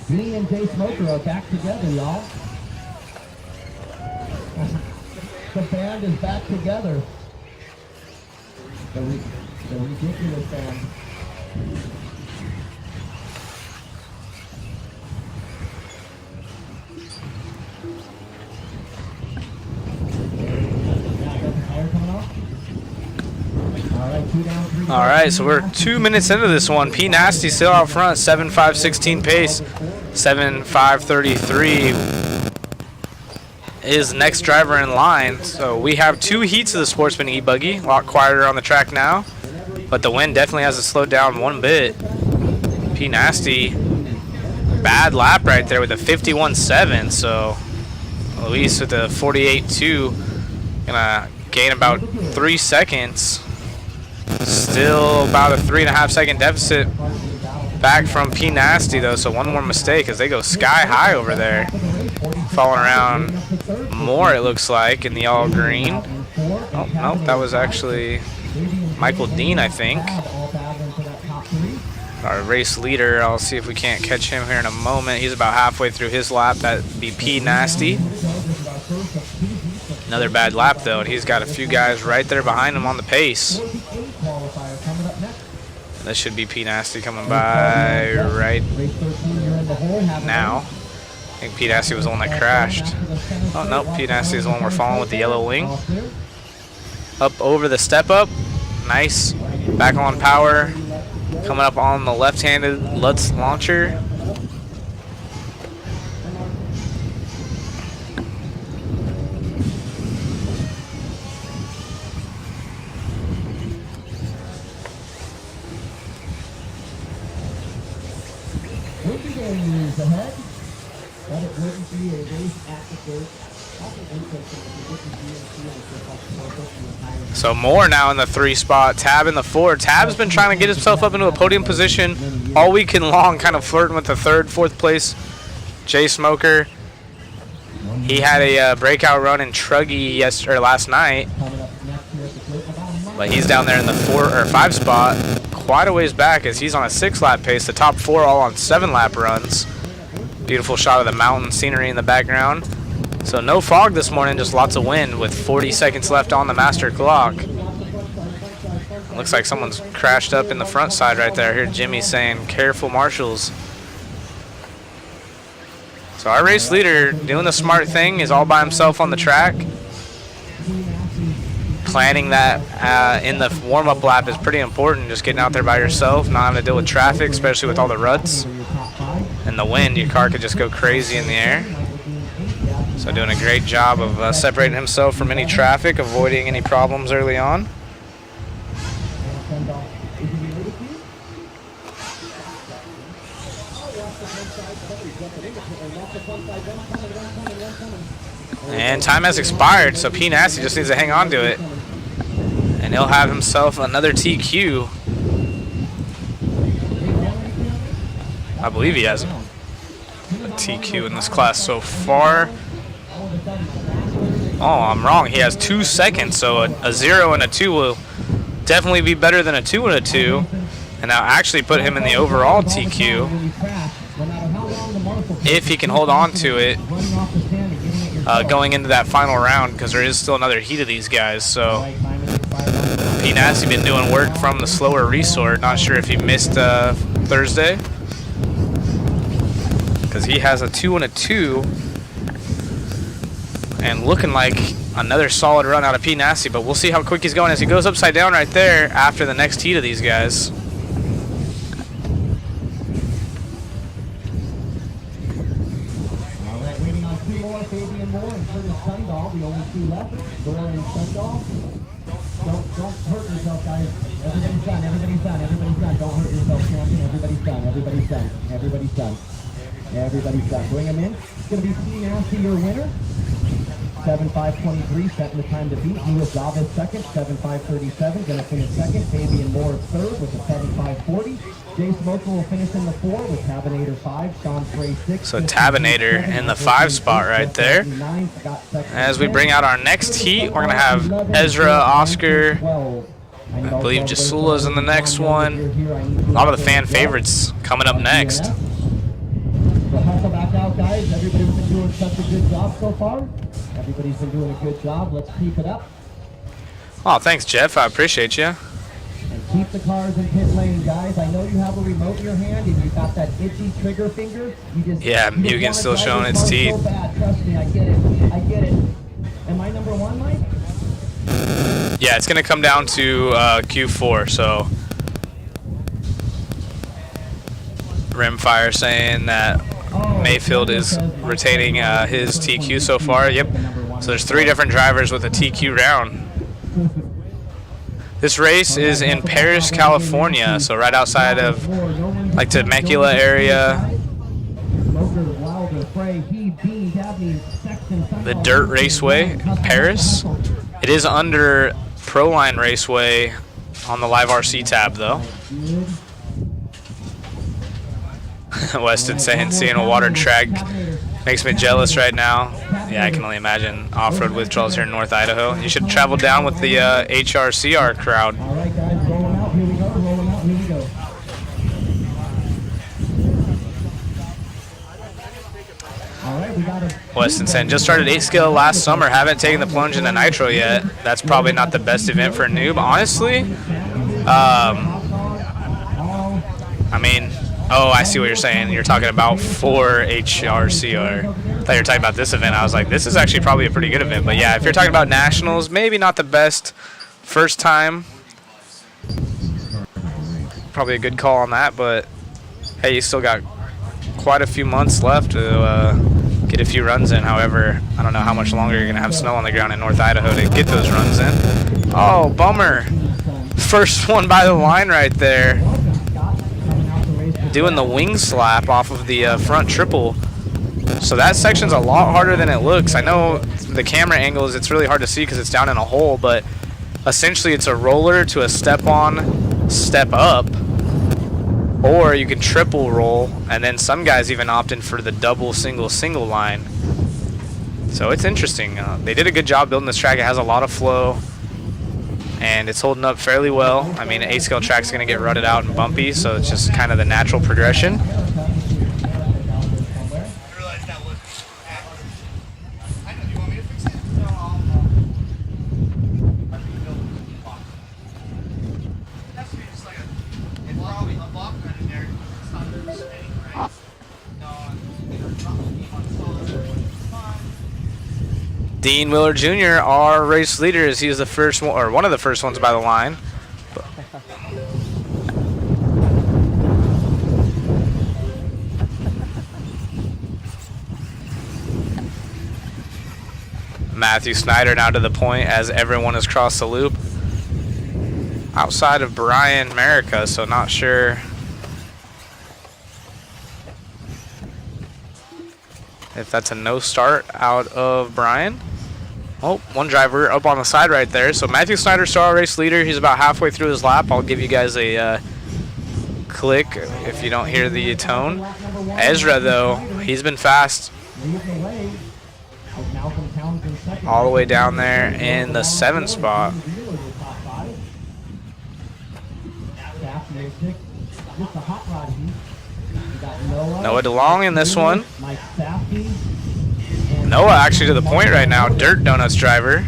Me and Jay Smoker are back together, y'all. The band is back together. The ridiculous band. All right, so we're 2 minutes into this one. P Nasty still out front, 7.5.16 pace, 7.5.33 is next driver in line. So we have 2 heats of the Sportsman E-Buggy, a lot quieter on the track now, but the wind definitely hasn't slowed down one bit. P Nasty, bad lap right there with a 51.7, so Luis with the 48.2, gonna gain about 3 seconds. Still about a 3.5 second deficit back from P Nasty though, so one more mistake as they go sky high over there. Falling around more, it looks like, in the all green. Oh, nope, that was actually Michael Dean, I think. Our race leader, I'll see if we can't catch him here in a moment. He's about halfway through his lap. That'd be P Nasty. Another bad lap though, and he's got a few guys right there behind him on the pace. And this should be P Nasty coming by right now. I think P Nasty was the one that crashed. Oh no, P Nasty is the one we're following with the yellow wing. Up over the step up, nice. Back on power, coming up on the left-handed Lutz launcher. Ahead, but it wouldn't be a race at the first. So more now in the 3 spot, Tab in the 4. Tab's been trying to get himself up into a podium position all weekend long, kind of flirting with the 3rd, 4th place. Jay Smoker, he had a breakout run in Truggy last night, but he's down there in the 4 or 5 spot, quite a ways back as he's on a 6-lap pace. The top 4 all on 7-lap runs. Beautiful shot of the mountain scenery in the background. So no fog this morning, just lots of wind with 40 seconds left on the master clock. It looks like someone's crashed up in the front side right there. I hear Jimmy saying, careful marshals. So our race leader doing the smart thing is all by himself on the track. Planning that in the warm-up lap is pretty important, just getting out there by yourself, not having to deal with traffic, especially with all the ruts. And the wind, your car could just go crazy in the air. So doing a great job of separating himself from any traffic, avoiding any problems early on. And time has expired, so P Nasty just needs to hang on to it. And he'll have himself another TQ. I believe he has a TQ in this class so far. Oh, I'm wrong. He has 2 seconds, so a 0 and a 2 will definitely be better than a 2 and a 2. And that'll actually put him in the overall TQ if he can hold on to it going into that final round, because there is still another heat of these guys. So P Nasty been doing work from the slower resort. Not sure if he missed Thursday, because he has a 2 and a 2 and looking like another solid run out of P Nasty. But we'll see how quick he's going as he goes upside down right there after the next heat of these guys. Don't hurt yourself, guys. Everybody's done. Everybody's done. Everybody's done. Don't hurt yourself, champion. Everybody's done. Everybody's done. Everybody's done. Everybody's done. Bring him in. It's going to be P Nasty, your winner. 7.523, setting the time to beat. Lewis Davis second, 7.537. Going to finish second. Fabian Moore third with a 7.540. Jay Smoker will finish in the 4 with Tabinator 5. Sean Frey 6. So Tabinator in the 5 spot right there. As we bring out our next heat, we're going to have Ezra, Oscar, I believe Jasula's in the next one. A lot of the fan favorites coming up next. So hustle back out, guys. Everybody's been doing such a good job so far. Everybody's been doing a good job. Let's keep it up. Oh, thanks, Jeff. I appreciate you. And keep the cars in pit lane, guys. I know you have a remote in your hand and you got that itchy trigger finger. Mugen's still showing its teeth. So bad. Trust me, I get it. I get it. Am I number 1, Mike? Yeah, it's going to come down to Q4, so Rimfire saying that Mayfield is retaining his TQ so far. Yep. So there's 3 different drivers with a TQ round. This race is in Perris, California, so right outside of like Temecula area. The Dirt Raceway, Perris. It is under Proline Raceway on the Live RC tab, though. Weston saying seeing a water track makes me jealous right now. Yeah, I can only imagine off-road withdrawals here in North Idaho. You should travel down with the HRCR crowd. All right, guys, rolling out. Here we go. Rolling out. Here we go. All right, we got it. Weston saying just started 8 scale last summer. Haven't taken the plunge into Nitro yet. That's probably not the best event for a noob, honestly. I mean, oh, I see what you're saying. You're talking about for HRCR. I thought you were talking about this event. I was like, this is actually probably a pretty good event. But yeah, if you're talking about nationals, maybe not the best first time. Probably a good call on that. But hey, you still got quite a few months left to get a few runs in. However, I don't know how much longer you're going to have snow on the ground in North Idaho to get those runs in. Oh, bummer. First one by the line right there. Doing the wing slap off of the front triple. So that section's a lot harder than it looks. I know the camera angles, it's really hard to see because it's down in a hole, but essentially it's a roller to a step on, step up, or you can triple roll, and then some guys even opt in for the double, single line. So it's interesting. They did a good job building this track. It has a lot of flow, and it's holding up fairly well. I mean, an 8-scale track's going to get rutted out and bumpy, so it's just kind of the natural progression. Dean Wheeler Jr., our race leader, is the first one, or one of the first ones by the line. Matthew Snyder now to the point as everyone has crossed the loop. Outside of Brian Merica, so not sure if that's a no start out of Brian. Oh, one driver up on the side right there. So Matthew Snyder, star race leader. He's about halfway through his lap. I'll give you guys a click if you don't hear the tone. Ezra, though, he's been fast all the way down there in the 7th spot. Noah DeLong in this one. Noah actually to the point right now. Dirt Donuts driver.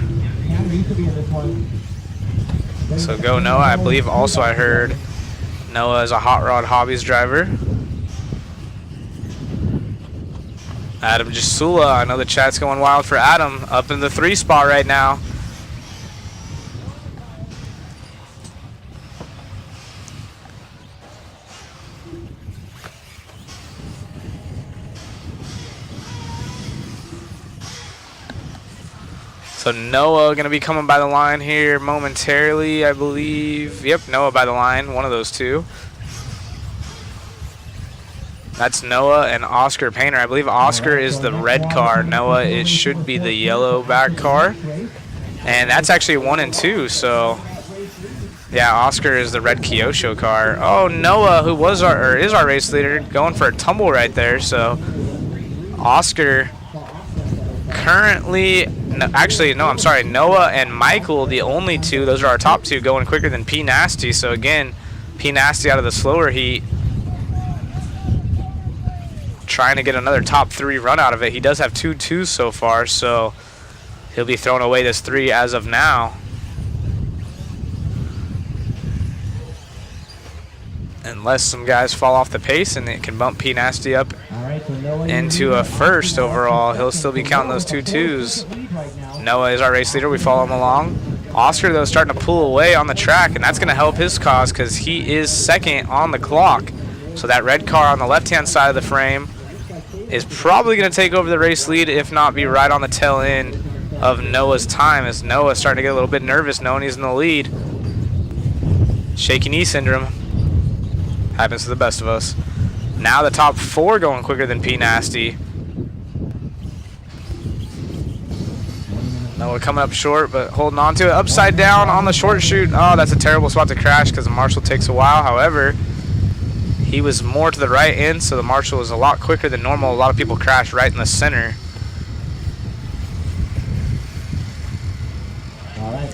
So go Noah. I believe also I heard Noah is a Hot Rod Hobbies driver. Adam Jasula. I know the chat's going wild for Adam. Up in the 3 spot right now. So Noah going to be coming by the line here momentarily, I believe. Yep, Noah by the line, one of those two. That's Noah and Oscar Painter. I believe Oscar is the red car. Noah, it should be the yellow back car. And that's actually 1 and 2, so yeah, Oscar is the red Kyosho car. Oh, Noah, who was is our race leader, going for a tumble right there. So Oscar currently, I'm sorry, Noah and Michael, the only two, those are our top two, going quicker than P Nasty. So again, P Nasty out of the slower heat, trying to get another top 3 run out of it. He does have 2 2s so far, so he'll be throwing away this 3 as of now. Unless some guys fall off the pace and it can bump P Nasty up into a 1st overall, he'll still be counting those 2 2s. Noah is our race leader. We follow him along. Oscar, though, starting to pull away on the track, and that's going to help his cause because he is 2nd on the clock. So that red car on the left-hand side of the frame is probably going to take over the race lead, if not be right on the tail end of Noah's time, as Noah's starting to get a little bit nervous knowing he's in the lead. Shaky knee syndrome. Happens to the best of us. Now the top 4 going quicker than P Nasty. Noah coming up short, but holding on to it. Upside down on the short chute. Oh, that's a terrible spot to crash because the Marshall takes a while. However, he was more to the right end, so the Marshall was a lot quicker than normal. A lot of people crash right in the center.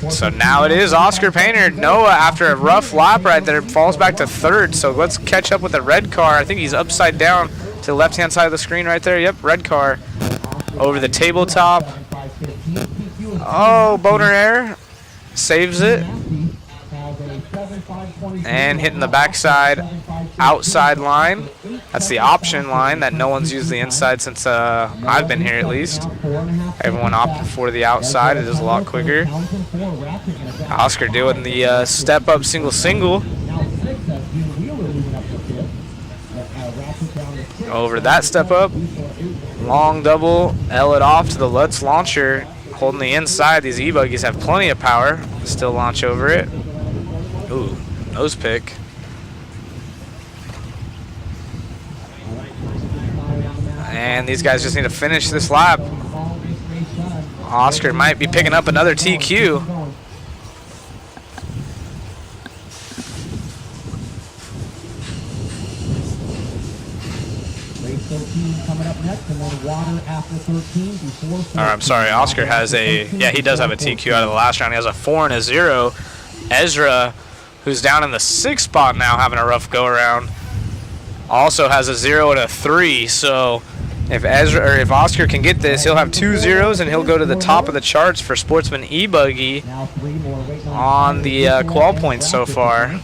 So now it is Oscar Painter. Noah, after a rough lap right there, falls back to 3rd. So let's catch up with the red car. I think he's upside down to the left-hand side of the screen right there. Yep, red car over the tabletop. Oh, boner air. Saves it. And hitting the backside outside line. That's the option line that no one's used the inside since I've been here at least. Everyone opted for the outside. It is a lot quicker. Oscar doing the step up single. Over that step up. Long double. L it off to the Lutz launcher. Holding the inside. These e-buggies have plenty of power. Still launch over it. Ooh, nose pick. And these guys just need to finish this lap. Oscar might be picking up another TQ. I'm sorry, Oscar has he does have a TQ out of the last round. He has a 4 and a 0. Ezra, who's down in the 6th spot now, having a rough go around, also has a 0 and a 3. So if Oscar can get this, he'll have 2 zeros and he'll go to the top of the charts for Sportsman E-Buggy on the qual points so far.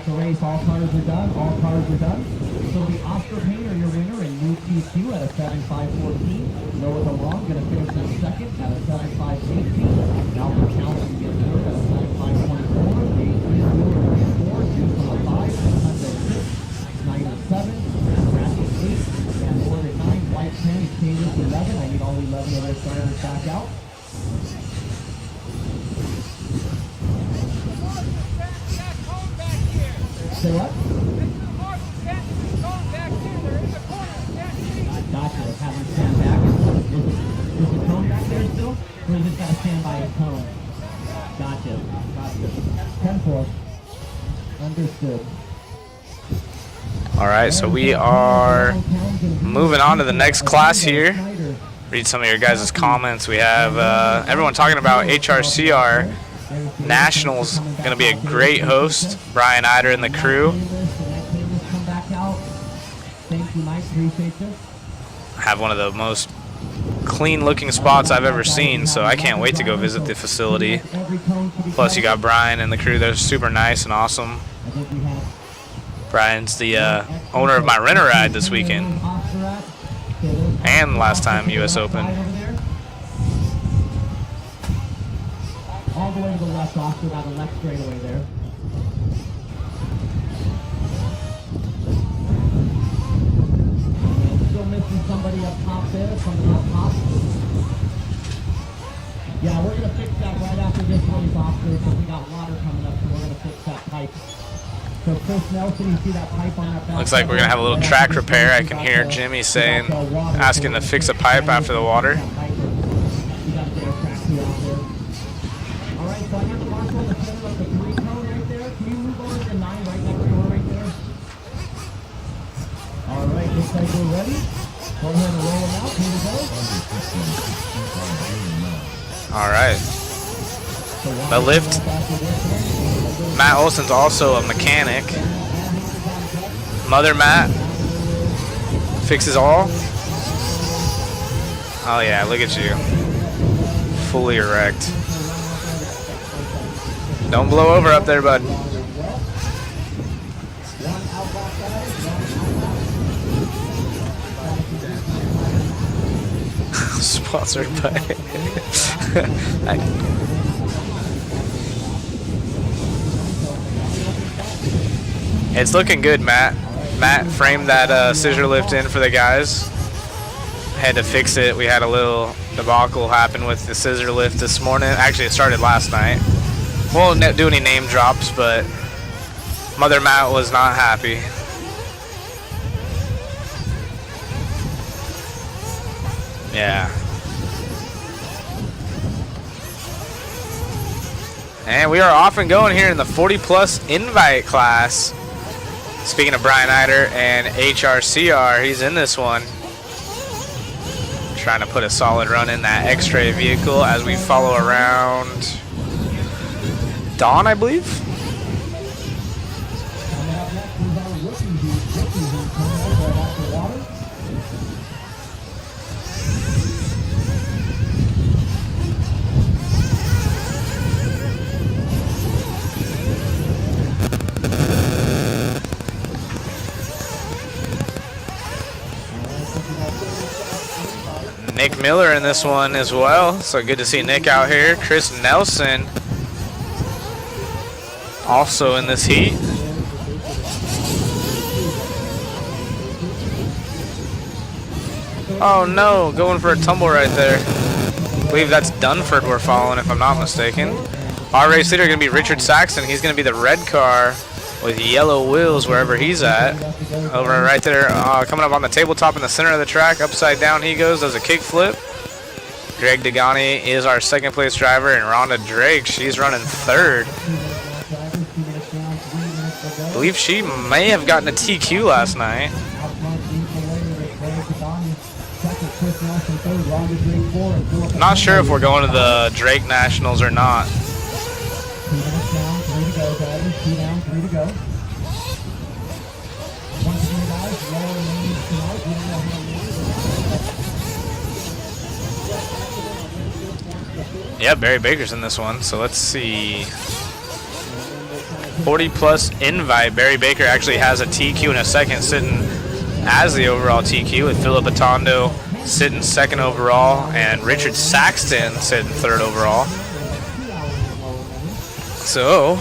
the race. All cars are done. All cars are done. So the Oscar Painter, your winner in new T2 at a 7.514. Noah DeLong going to finish in second at a 7.518. Albert Townsend gets third at a 7.524. Dave Wheeler is 4. Houston a 5. Hundo 6. Snyder 7. Ratchet 8. And Ford at 9. White 10. Cadence 11. I need all 11 of their starters back out. Say what? Gotcha. Have him stand back. Is the cone back there still? Or is it got to stand by his cone? Gotcha. Gotcha. 10-4. Understood. All right, so we are moving on to the next class here. Read some of your guys' comments. We have everyone talking about HRCR Nationals. Going to be a great host. Brian Eider and the crew. Have one of the most clean-looking spots I've ever seen, so I can't wait to go visit the facility. Plus, you got Brian and the crew. They're super nice and awesome. Brian's the owner of my renter ride this weekend and last time U.S. Open. All the way to the left, Oscar, by the left straightaway there. Still missing somebody up top there, somebody up top. Yeah, we're going to fix that right after this race, Oscar, because we got water coming up, so we're going to fix that pipe. So Chris Nelson, you see that pipe on that back. Looks like we're going to have a little track repair. I can hear Jimmy saying, asking to fix a pipe after the water. So I have the marshal in the center of the 3 cone right there. Can you move over to the 9 right next door right there? All right, looks like we're ready. Go ahead and roll them out. Here we go. All right. The lift. Matt Olson's also a mechanic. Mother Matt fixes all. Oh yeah, look at you. Fully erect. Don't blow over up there, bud. Sponsored by. It's looking good, Matt. Matt framed that scissor lift in for the guys. Had to fix it. We had a little debacle happen with the scissor lift this morning. Actually, it started last night. Won't do any name drops, but Mother Matt was not happy. Yeah. And we are off and going here in the 40-plus invite class. Speaking of Brian Eider and HRCR, he's in this one. Trying to put a solid run in that X-Ray vehicle as we follow around Dawn, I believe. Nick Miller in this one as well, so good to see Nick out here. Chris Nelson also in this heat. Oh no, going for a tumble right there. I believe that's Dunford we're following, if I'm not mistaken. Our race leader going to be Richard Saxon. He's going to be the red car with yellow wheels wherever he's at. Over right there, coming up on the tabletop in the center of the track. Upside down he goes, does a kickflip. Greg Degani is our second place driver, and Rhonda Drake, she's running third. I believe she may have gotten a TQ last night. Not sure if we're going to the Drake Nationals or not. Yeah, Barry Baker's in this one, so let's see. 40 plus invite. Barry Baker actually has a TQ in a second, sitting as the overall TQ, with Philip Atondo sitting second overall and Richard Saxton sitting third overall. So,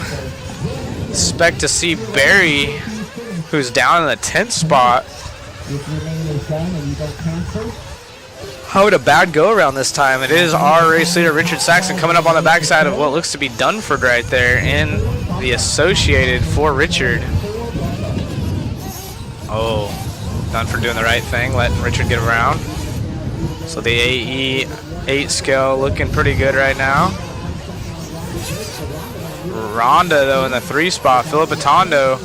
expect to see Barry, who's down in the 10th spot. How would a bad go around this time? It is our race leader, Richard Saxton, coming up on the backside of what looks to be Dunford right there in the Associated for Richard. Oh, Dunford doing the right thing, letting Richard get around. So the AE 8 scale looking pretty good right now. Rhonda, though, in the 3 spot. Philip Atondo,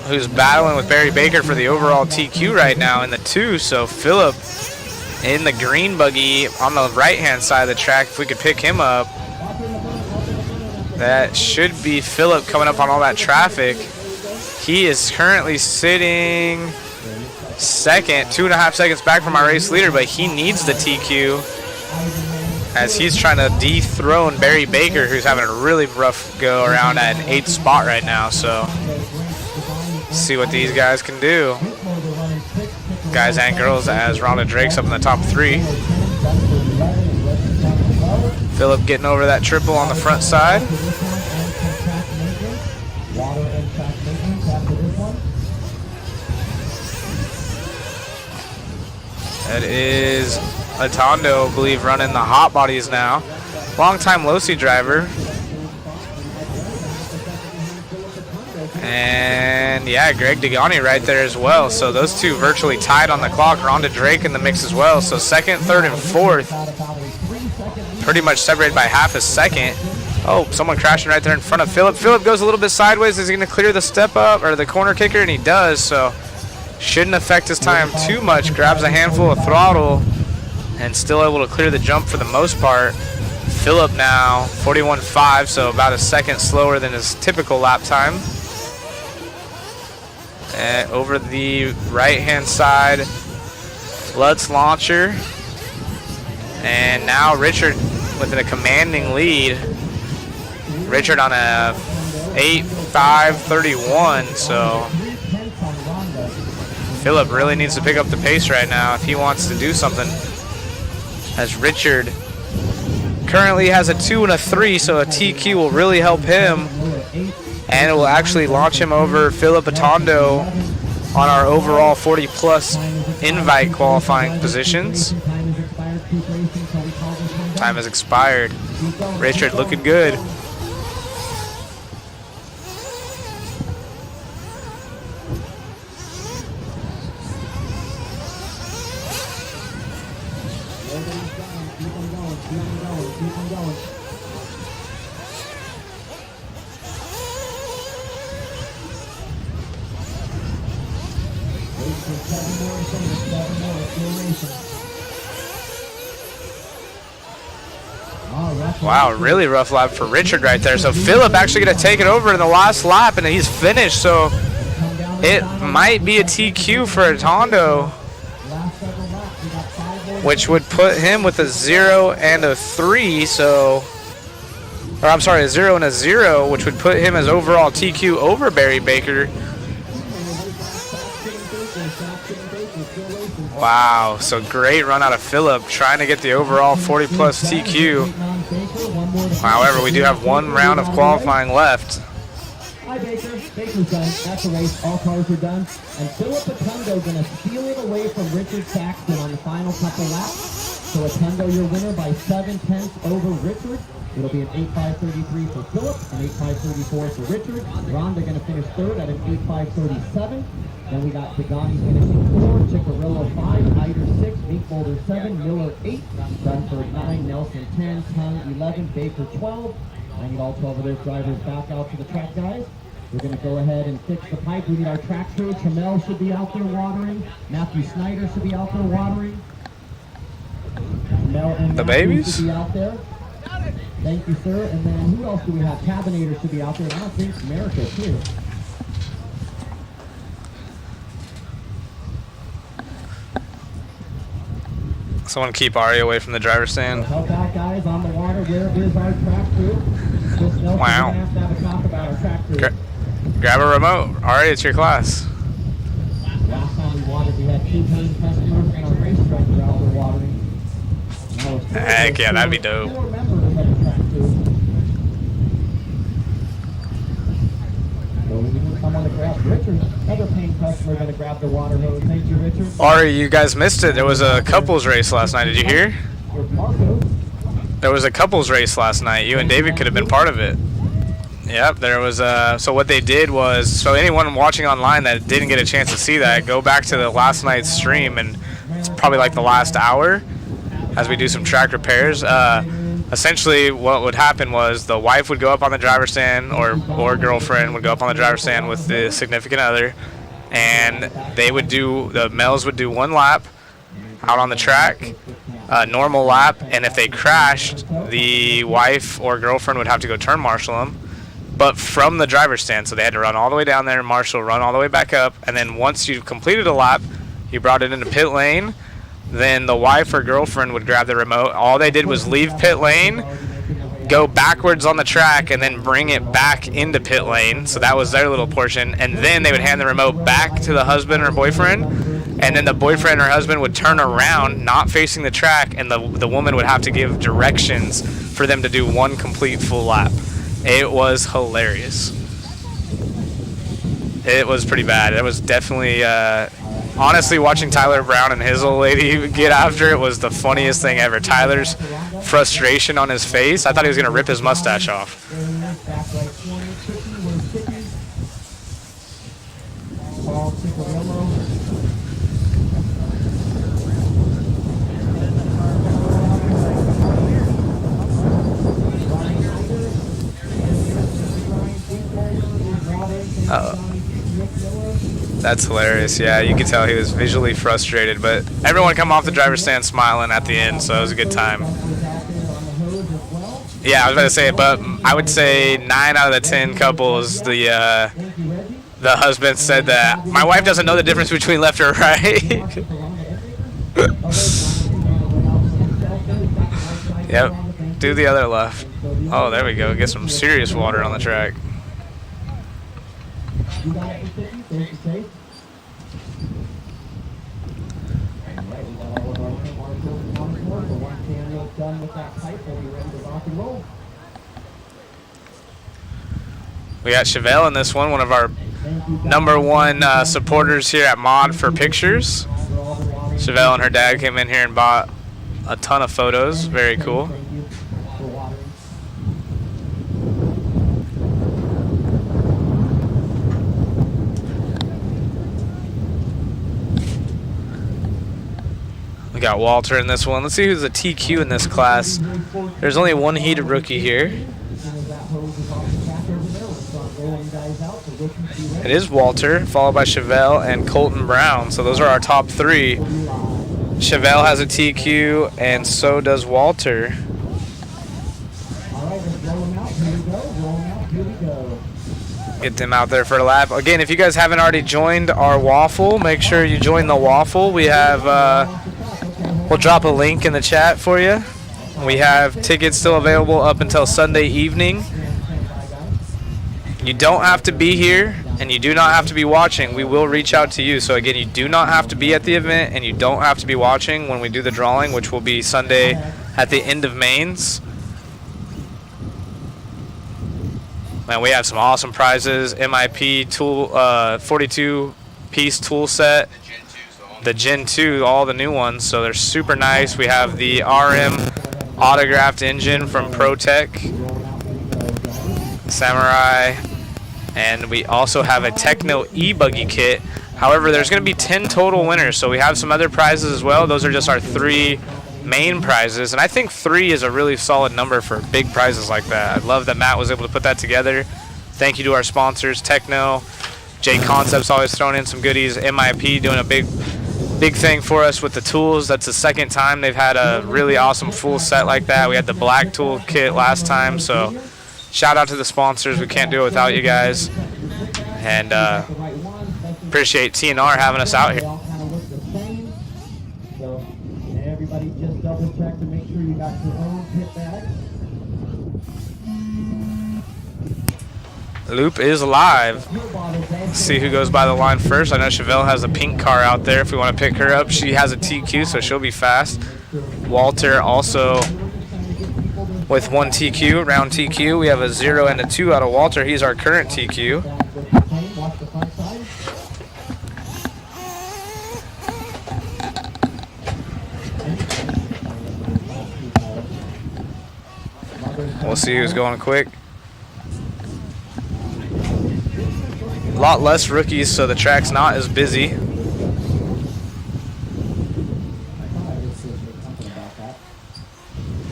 who's battling with Barry Baker for the overall TQ right now in the 2. So Philip in the green buggy on the right-hand side of the track. If we could pick him up, that should be Philip coming up on all that traffic. He is currently sitting second, 2.5 seconds back from our race leader, but he needs the TQ as he's trying to dethrone Barry Baker, who's having a really rough go around at an 8th spot right now. So see what these guys can do, guys and girls, as Rhonda Drake's up in the top 3. Philip getting over that triple on the front side. That is Atondo, I believe, running the hot bodies now. Long-time Losi driver. And yeah, Greg Degani right there as well. So those two virtually tied on the clock. Rhonda Drake in the mix as well. So second, third, and fourth pretty much separated by half a second. Oh, someone crashing right there in front of Philip. Philip goes a little bit sideways. Is he going to clear the step up or the corner kicker? And he does. So shouldn't affect his time too much. Grabs a handful of throttle and still able to clear the jump for the most part. Philip now 41.5, so about a second slower than his typical lap time. And over the right-hand side, Lutz launcher. And now Richard within a commanding lead. Richard on a 8.5.31, so Philip really needs to pick up the pace right now if he wants to do something, as Richard currently has a 2 and a 3, so a TQ will really help him, and it will actually launch him over Philip Atondo on our overall 40-plus invite qualifying positions. Time has expired. Richard looking good. Wow, really rough lap for Richard right there. So Philip actually going to take it over in the last lap, and he's finished. So it might be a TQ for Atondo, which would put him with a 0 and a 3. So, or I'm sorry, a 0 and a 0, which would put him as overall TQ over Barry Baker. Wow, so great run out of Philip, trying to get the overall 40-plus TQ. However, we do have one round of qualifying left. Hi, Baker. Baker's done. That's the race. All cars are done. And Philip Atondo going to steal it away from Richard Saxton on the final couple laps. So Atondo, your winner by 7/10 over Richard. It'll be an 8.533 for Philip, an 8.534 for Richard. Rhonda going to finish third at an 8.537. Then we got Degani finishing 4, Chickarillo 5, Eider 6, Meekbolder 7, Miller 8, Dunford 9, Nelson 10, Tongue 11, Baker 12. I need all 12 of those drivers back out to the track, guys. We're going to go ahead and fix the pipe. We need our track crew. Tramel should be out there watering. Matthew Snyder should be out there watering. Tramel and the Matthew babies should be out there. Thank you, sir. And then who else do we have? Cabinator should be out there. And I don't think America too. Someone keep Ari away from the driver's stand. Help out, guys, on the water. Where is our track crew? Wow. We're going to have a talk about our track crew. Grab a remote. All right, it's your class. Last time we watered, we had 2 paying customers and our racetrack out there watering. Heck yeah, that'd be dope. Someone to grab Richard, other paying customer going to grab the water hose. Thank you, Richard. Ari, you guys missed it. There was a couples race last night. Did you hear? There was a couples race last night. You and David could have been part of it. Yep, there was so what they did was, so anyone watching online that didn't get a chance to see that, go back to the last night's stream, and it's probably like the last hour as we do some track repairs. Essentially what would happen was the wife would go up on the driver's stand, or girlfriend would go up on the driver's stand with the significant other, and the males would do 1 lap out on the track, a normal lap, and if they crashed, the wife or girlfriend would have to go turn marshal them, but from the driver's stand. So they had to run all the way down there, marshal, run all the way back up, and then once you completed a lap, you brought it into pit lane. Then the wife or girlfriend would grab the remote. All they did was leave pit lane, go backwards on the track, and then bring it back into pit lane. So that was their little portion. And then they would hand the remote back to the husband or boyfriend. And then the boyfriend or husband would turn around, not facing the track, and the woman would have to give directions for them to do 1 complete full lap. It was hilarious. It was pretty bad. It was definitely... honestly, watching Tyler Brown and his old lady get after it was the funniest thing ever. Tyler's frustration on his face, I thought he was going to rip his mustache off. That's hilarious. Yeah, you could tell he was visually frustrated, but everyone come off the driver's stand smiling at the end, so it was a good time. Yeah, I was about to say it, but I would say 9 out of the 10 couples, the husband said that my wife doesn't know the difference between left or right. Yep, do the other left. Oh, there we go. Get some serious water on the track. We got Chevelle in this one of our #1 supporters here at Mod for Pictures. Chevelle and her dad came in here and bought a ton of photos. Very cool. We got Walter in this one. Let's see who's a TQ in this class. There's only 1 heated rookie here. It is Walter, followed by Chevelle and Colton Brown. So those are our top 3. Chevelle has a TQ, and so does Walter. Get them out there for a lap. Again, if you guys haven't already joined our waffle, make sure you join the waffle. We have, we'll drop a link in the chat for you. We have tickets still available up until Sunday evening. You don't have to be here, and you do not have to be watching. We will reach out to you. So again, you do not have to be at the event, and you don't have to be watching when we do the drawing, which will be Sunday at the end of mains. Man, we have some awesome prizes. MIP tool, 42-piece tool set. The Gen 2, all the new ones, so they're super nice. We have the RM autographed engine from ProTech, Samurai, and we also have a Techno e-buggy kit. However, there's going to be 10 total winners, so we have some other prizes as well. Those are just our 3 main prizes, and I think 3 is a really solid number for big prizes like that. I love that Matt was able to put that together. Thank you to our sponsors, Techno, J Concepts always throwing in some goodies, MIP doing a big thing for us with the tools. That's the second time they've had a really awesome full set like that. We had the black tool kit last time, so shout out to the sponsors. We can't do it without you guys, and appreciate TNR having us out here. Everybody just double check to make sure you got your own pit bag. Loop is live. Let's see who goes by the line first. I know Chevelle has a pink car out there if we want to pick her up. She has a TQ, so she'll be fast. Walter also with 1 TQ, round TQ. We have a 0 and a 2 out of Walter. He's our current TQ. We'll see who's going quick. A lot less rookies, so the track's not as busy.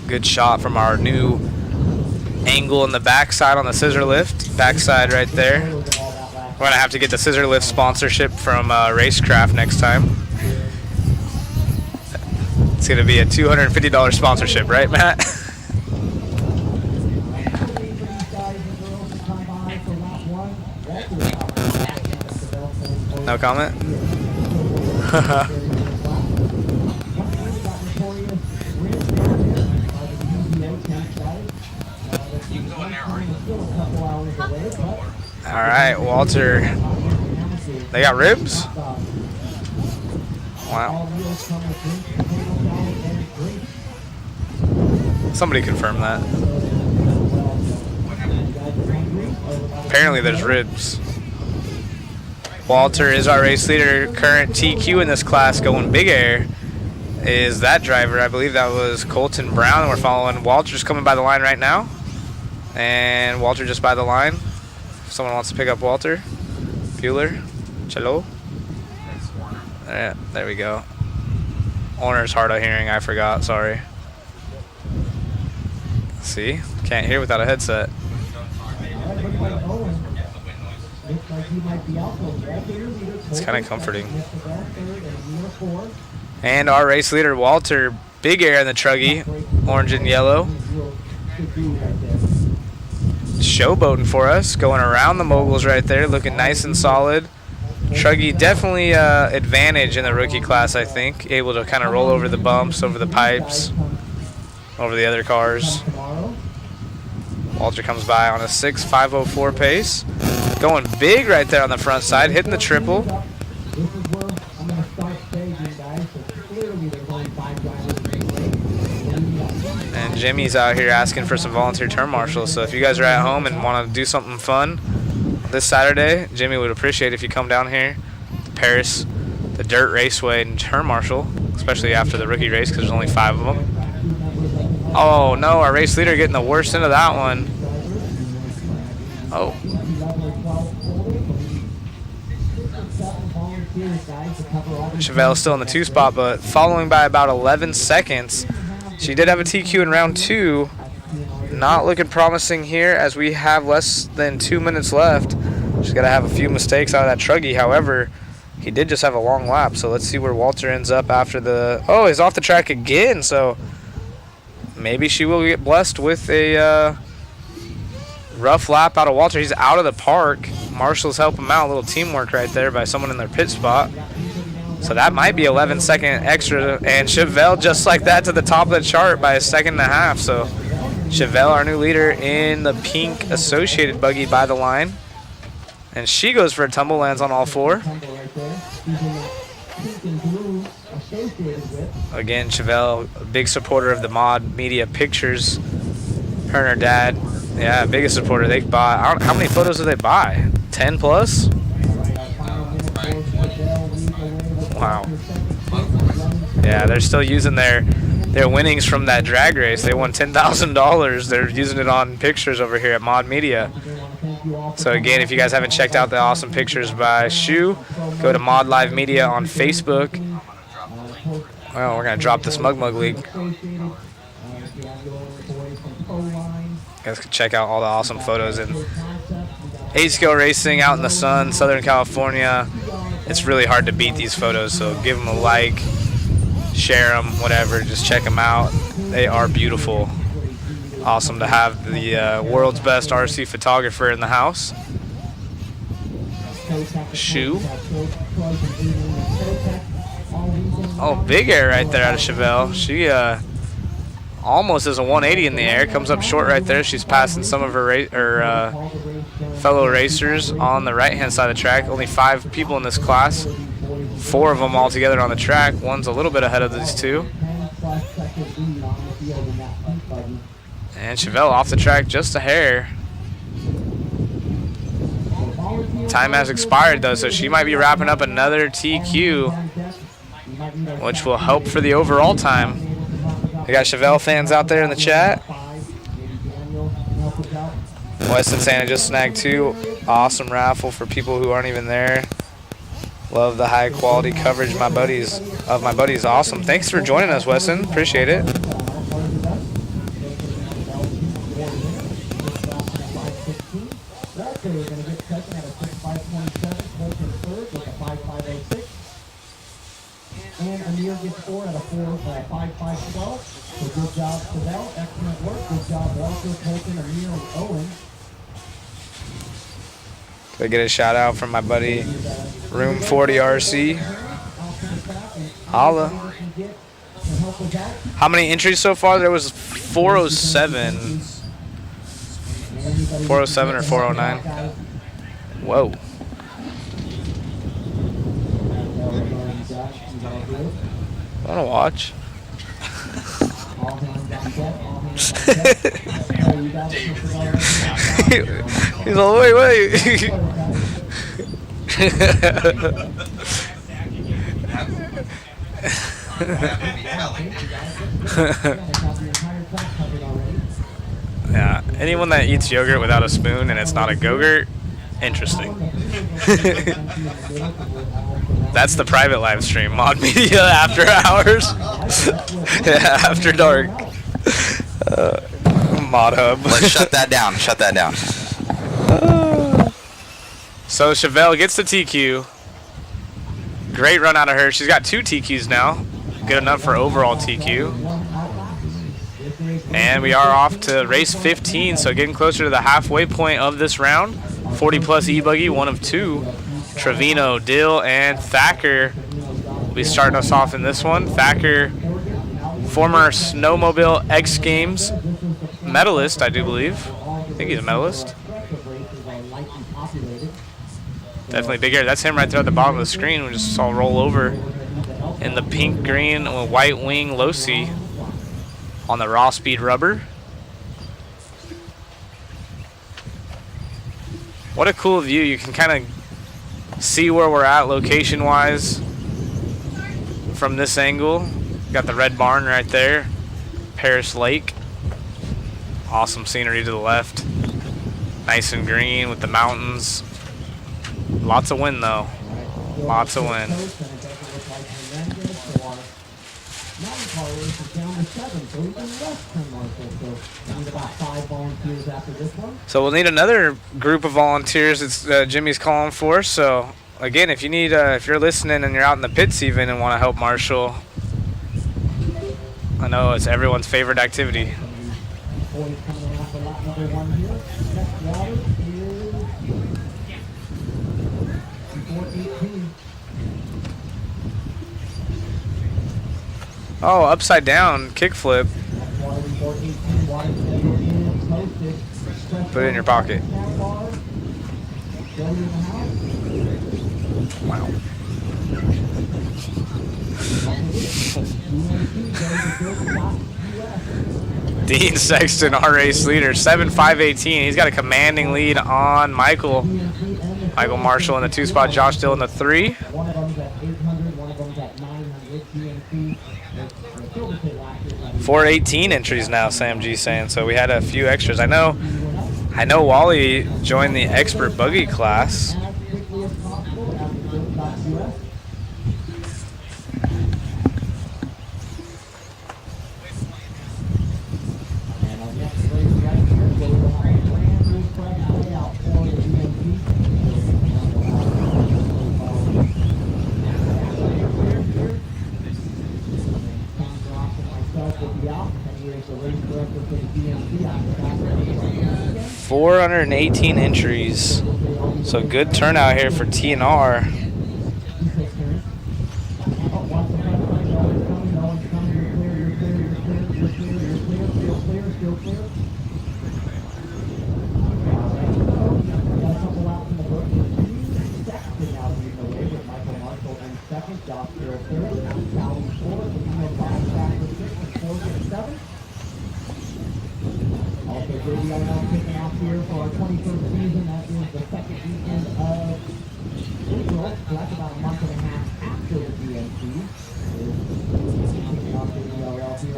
Good shot from our new angle in the backside on the scissor lift. Backside right there. We're going to have to get the scissor lift sponsorship from Racecraft next time. It's going to be a $250 sponsorship, right, Matt? No comment? All right, Walter. They got ribs? Wow. Somebody confirm that. Apparently there's ribs. Walter is our race leader, current TQ in this class, going big air. Is that driver? I believe that was Colton Brown. We're following. Walter's coming by the line right now. And Walter just by the line. If someone wants to pick up Walter. Bueller. Cello. Yeah, there we go. Owner's hard of hearing. I forgot. Sorry. See? Can't hear without a headset. It's kind of comforting. And our race leader, Walter, big air in the truggy, orange and yellow. Showboating for us, going around the moguls right there, looking nice and solid. Truggy definitely advantage in the rookie class, I think. Able to kind of roll over the bumps, over the pipes, over the other cars. Walter comes by on a 6.504 pace. Going big right there on the front side, hitting the triple. And Jimmy's out here asking for some volunteer turn marshals. So if you guys are at home and want to do something fun this Saturday, Jimmy would appreciate if you come down here to Perris, the Dirt Raceway, and turn marshal, especially after the rookie race because there's only 5 of them. Oh no, our race leader getting the worst end of that one. Oh. Chevelle's still in the 2 spot, but following by about 11 seconds. She did have a TQ in round 2. Not looking promising here as we have less than 2 minutes left. She's got to have a few mistakes out of that truggy. However, he did just have a long lap, so let's see where Walter ends up after the... Oh, he's off the track again, so maybe she will get blessed with a rough lap out of Walter. He's out of the park. Marshals help him out. A little teamwork right there by someone in their pit spot. So that might be 11-second extra. And Chevelle just like that to the top of the chart by 1.5 seconds. So Chevelle, our new leader in the pink associated buggy by the line. And she goes for a tumble, lands on all 4. Again, Chevelle, a big supporter of the Mod Media Pictures. Her and her dad, yeah, biggest supporter. They buy, how many photos do they buy? 10 plus? Wow. Yeah, they're still using their winnings from that drag race. They won $10,000. They're using it on pictures over here at Mod Media. So again, if you guys haven't checked out the awesome pictures by Shu, go to Mod Live Media on Facebook. Well, we're gonna drop this Mug League. You guys can check out all the awesome photos in 8-scale racing out in the sun, Southern California. It's really hard to beat these photos, so give them a like, share them, whatever. Just check them out. They are beautiful. Awesome to have the world's best RC photographer in the house. Shu. Oh, big air right there out of Chevelle. She almost is a 180 in the air. Comes up short right there. She's passing some of her fellow racers on the right-hand side of the track. Only 5 people in this class. 4 of them all together on the track. One's a little bit ahead of these 2. And Chevelle off the track just a hair. Time has expired though, so she might be wrapping up another TQ, which will help for the overall time. We got Chevelle fans out there in the chat. Weston Santa just snagged 2. Awesome raffle for people who aren't even there. Love the high quality coverage my buddies. Awesome. Thanks for joining us, Weston. Appreciate it. And Amir gets 4 at a 5.512. So good job, Chevelle. Excellent work. Good job, Walker, Colton, Amir, and Owen. Can I get a shout out from my buddy Room 40 RC? Holla. How many entries so far? There was 407. 407 or 409. Whoa. I want to watch. He's like, wait. Yeah, anyone that eats yogurt without a spoon and it's not a Go-Gurt, interesting. That's the private live stream, Mod Media After Hours. Yeah, After Dark. Mod Hub. Let's shut that down. Shut that down. So Chevelle gets the TQ. Great run out of her. She's got 2 TQs now. Good enough for overall TQ. And we are off to race 15, so getting closer to the halfway point of this round. 40 plus e-buggy, 1 of 2. Trevino, Dill, and Thacker will be starting us off in this one. Thacker, former Snowmobile X Games medalist, I do believe. I think he's a medalist. Definitely big hair. That's him right there at the bottom of the screen. We just saw roll over in the pink, green, and white wing Losi on the raw speed rubber. What a cool view. You can kind of see where we're at location wise from this angle. Got the red barn right there. Perris Lake. Awesome scenery to the left. Nice and green with the mountains. Lots of wind though. Lots of wind. So we'll need another group of volunteers. It's Jimmy's calling for. So again, if you need, if you're listening and you're out in the pits even and want to help Marshall, I know it's everyone's favorite activity. Oh, upside down kickflip. Put it in your pocket. Wow. Dean Sexton, our race leader, 7.518. He's got a commanding lead on Michael. Michael Marshall in the 2 spot, Josh Dill in the 3. 418 entries now, Sam G saying. So we had a few extras. I know Wally joined the expert buggy class. $418 entries, so good turnout here for TNR.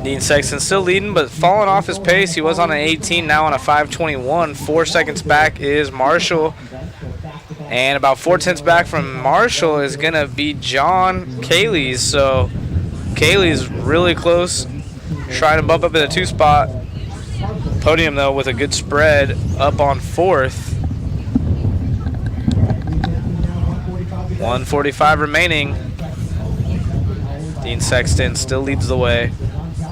Dean Sexton still leading, but falling off his pace. He was on an 18, now on a 5:21. 4 seconds back is Marshall. And about 4/10 back from Marshall is going to be John Kaylees. So Kaylees really close, trying to bump up in the 2 spot. Podium, though, with a good spread up on 4th. 1:45 remaining. Dean Sexton still leads the way.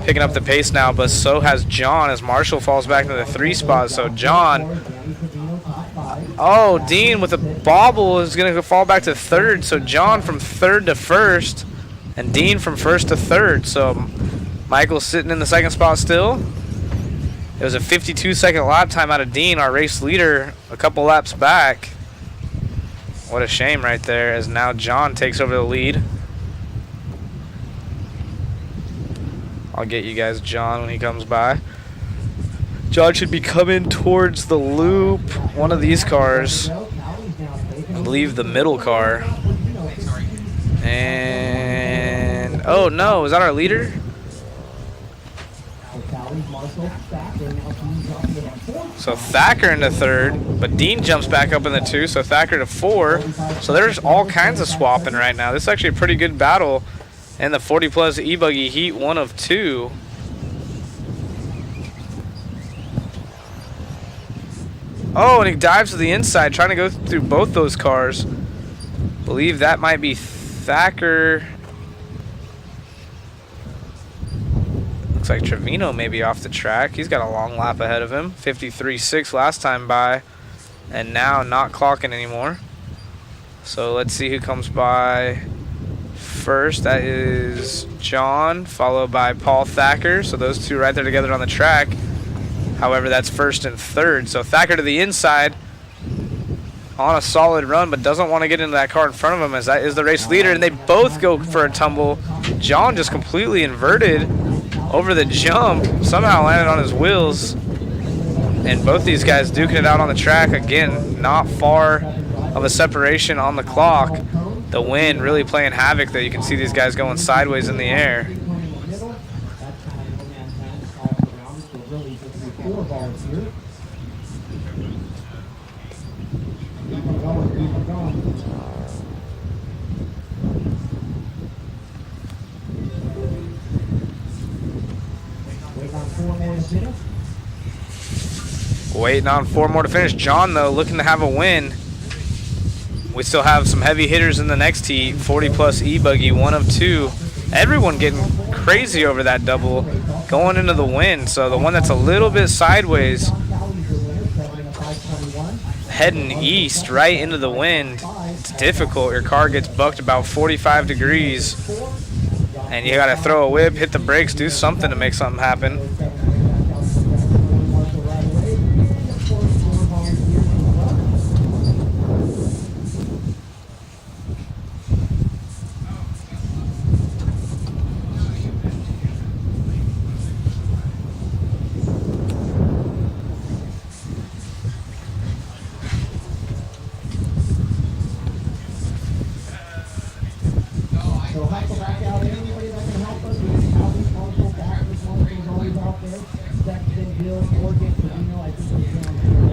Picking up the pace now, but so has John as Marshall falls back into the 3 spot. So John, oh, Dean with a bobble is going to fall back to 3rd. So John from 3rd to 1st, and Dean from 1st to 3rd. So Michael's sitting in the 2nd spot still. It was a 52-second lap time out of Dean, our race leader, a couple laps back. What a shame right there, as now John takes over the lead. I'll get you guys John when he comes by. John should be coming towards the loop. One of these cars. I believe the middle car. And, oh no, is that our leader? So Thacker into 3rd, but Dean jumps back up in the 2, so Thacker to 4. So there's all kinds of swapping right now. This is actually a pretty good battle. And the 40 plus e-buggy heat 1 of 2. Oh, and he dives to the inside, trying to go through both those cars. Believe that might be Thacker. Looks like Trevino may be off the track. He's got a long lap ahead of him. 53.6 last time by, and now not clocking anymore. So let's see who comes by first. That is John, followed by Paul Thacker. So those two right there together on the track. However, that's 1st and 3rd. So Thacker to the inside on a solid run, but doesn't want to get into that car in front of him, as that is the race leader, and they both go for a tumble. John just completely inverted over the jump, somehow landed on his wheels, and both these guys duking it out on the track. Again, not far of a separation on the clock. The wind really playing havoc there. You can see these guys going sideways in the air. Waiting on 4 more to finish. John, though, looking to have a win. We still have some heavy hitters in the next heat. 40 plus e-buggy, 1 of 2. Everyone getting crazy over that double going into the wind. So the one that's a little bit sideways, heading east right into the wind, it's difficult. Your car gets bucked about 45 degrees, and you got to throw a whip, hit the brakes, do something to make something happen.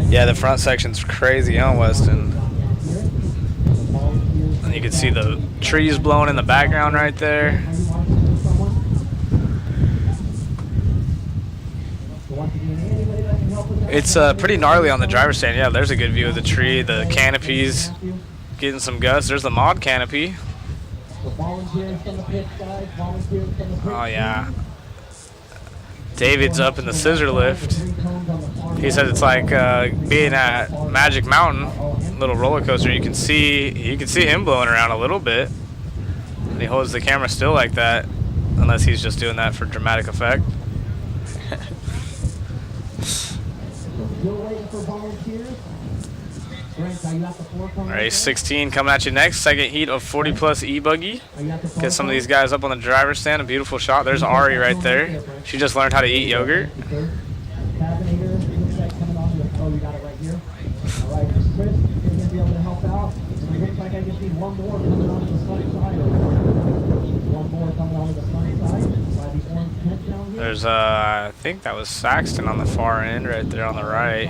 Yeah, the front section's crazy on Weston. And you can see the trees blowing in the background right there. It's pretty gnarly on the driver's stand. Yeah, there's a good view of the tree, the canopies, getting some gusts. There's the mod canopy. Oh, yeah. David's up in the scissor lift. He says it's like being at Magic Mountain, little roller coaster. You can see him blowing around a little bit, and he holds the camera still like that, unless he's just doing that for dramatic effect. Race 16 coming at you next. Second heat of 40 plus e-buggy. Get some of these guys up on the driver's stand. A beautiful shot. There's Ari right there. She just learned how to eat yogurt. There's there's I think that was Saxton on the far end right there on the right.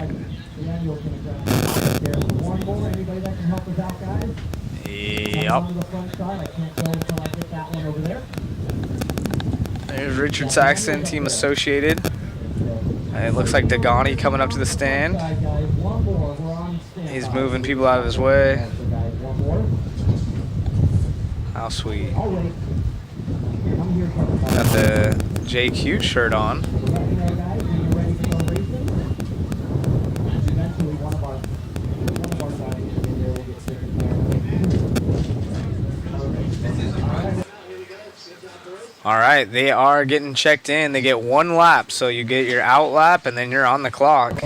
Yep. There's Richard Saxton, team associated. And it looks like Dagani coming up to the stand. He's moving people out of his way. How sweet. Got the JQ shirt on. All right, they are getting checked in. They get 1 lap, so you get your out lap, and then you're on the clock.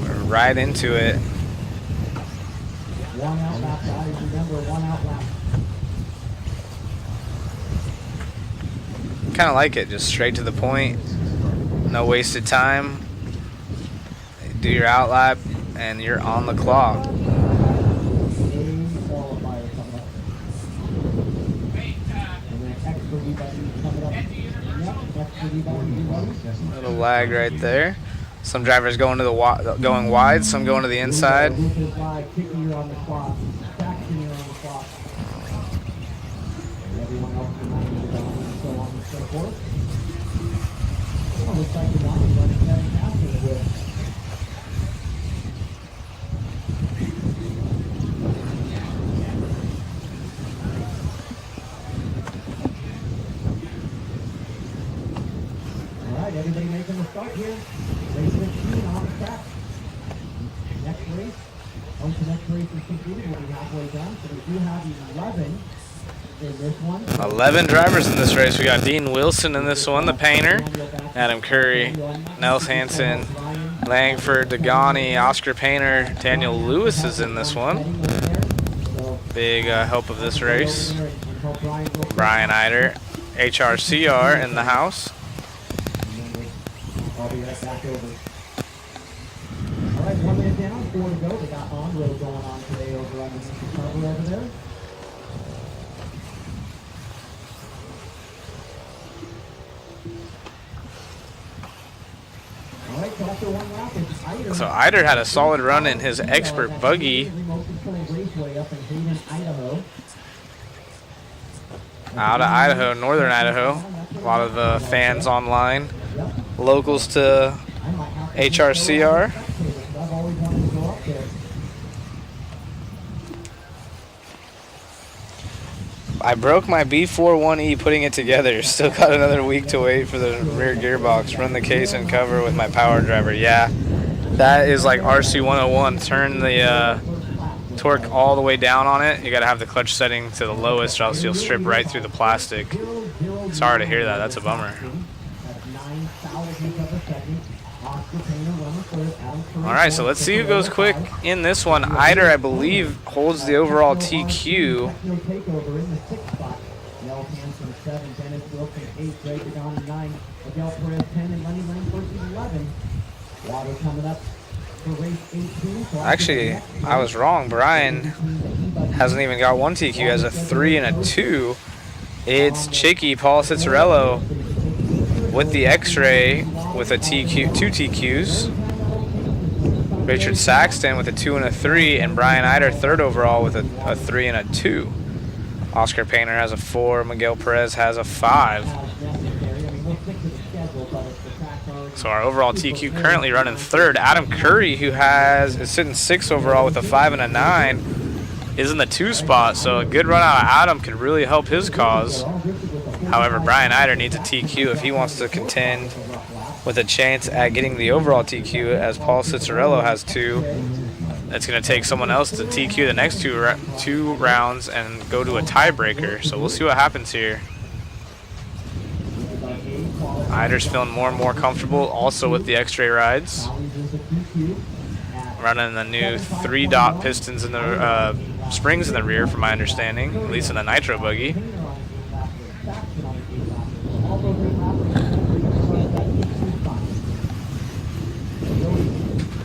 We're right into it. Kind of like it, just straight to the point. No wasted time. Do your out lap, and you're on the clock. Little lag right there. Some drivers going to the going wide, some going to the inside. Everybody making the start here. Race 15 on the track. Next race. Once the next race is completed, we'll be halfway done. So we do have 11 in this one. 11 drivers in this race. We got Dean Wilson in this one, the painter. Adam Curry, Nels Hansen, Langford, Dagani, Oscar Painter, Daniel Lewis is in this one. Big help of this race. Brian Eider, HRCR in the house. I'll be right back over. All right, 1 minute down, 4 to go. They got on-road going on today over on the cover over there. All right, so after 1 lap, it's Eider. So Eider had a solid run in his expert buggy. Raceway up in Hayden, Idaho. Out of Idaho, northern Idaho. A lot of fans online. Locals to HRCR. I broke my B41E putting it together. Still got another week to wait for the rear gearbox. Run the case and cover with my power driver. Yeah, that is like RC 101. Turn the torque all the way down on it. You got to have the clutch setting to the lowest, or else you'll strip right through the plastic. Sorry to hear that. That's a bummer. All right, so let's see who goes quick in this one. Eider, I believe, holds the overall TQ. Actually, I was wrong. Brian hasn't even got 1 TQ. He has a 3 and a 2. It's Chicky, Paul Cicerello, with the X-Ray with a TQ, 2 TQs. Richard Saxton with a 2 and a 3, and Brian Eider third overall with a 3 and a 2. Oscar Painter has a 4, Miguel Perez has a 5. So our overall TQ currently running third. Adam Curry, who is sitting 6th overall with a 5 and a 9, is in the 2 spot. So a good run out of Adam could really help his cause. However, Brian Eider needs a TQ if he wants to contend with a chance at getting the overall TQ, as Paul Cicerello has 2. It's going to take someone else to TQ the next two rounds and go to a tiebreaker. So we'll see what happens here. Eider's feeling more and more comfortable also with the X-Ray rides. Running the new 3-dot pistons in the springs in the rear, from my understanding, at least in the nitro buggy.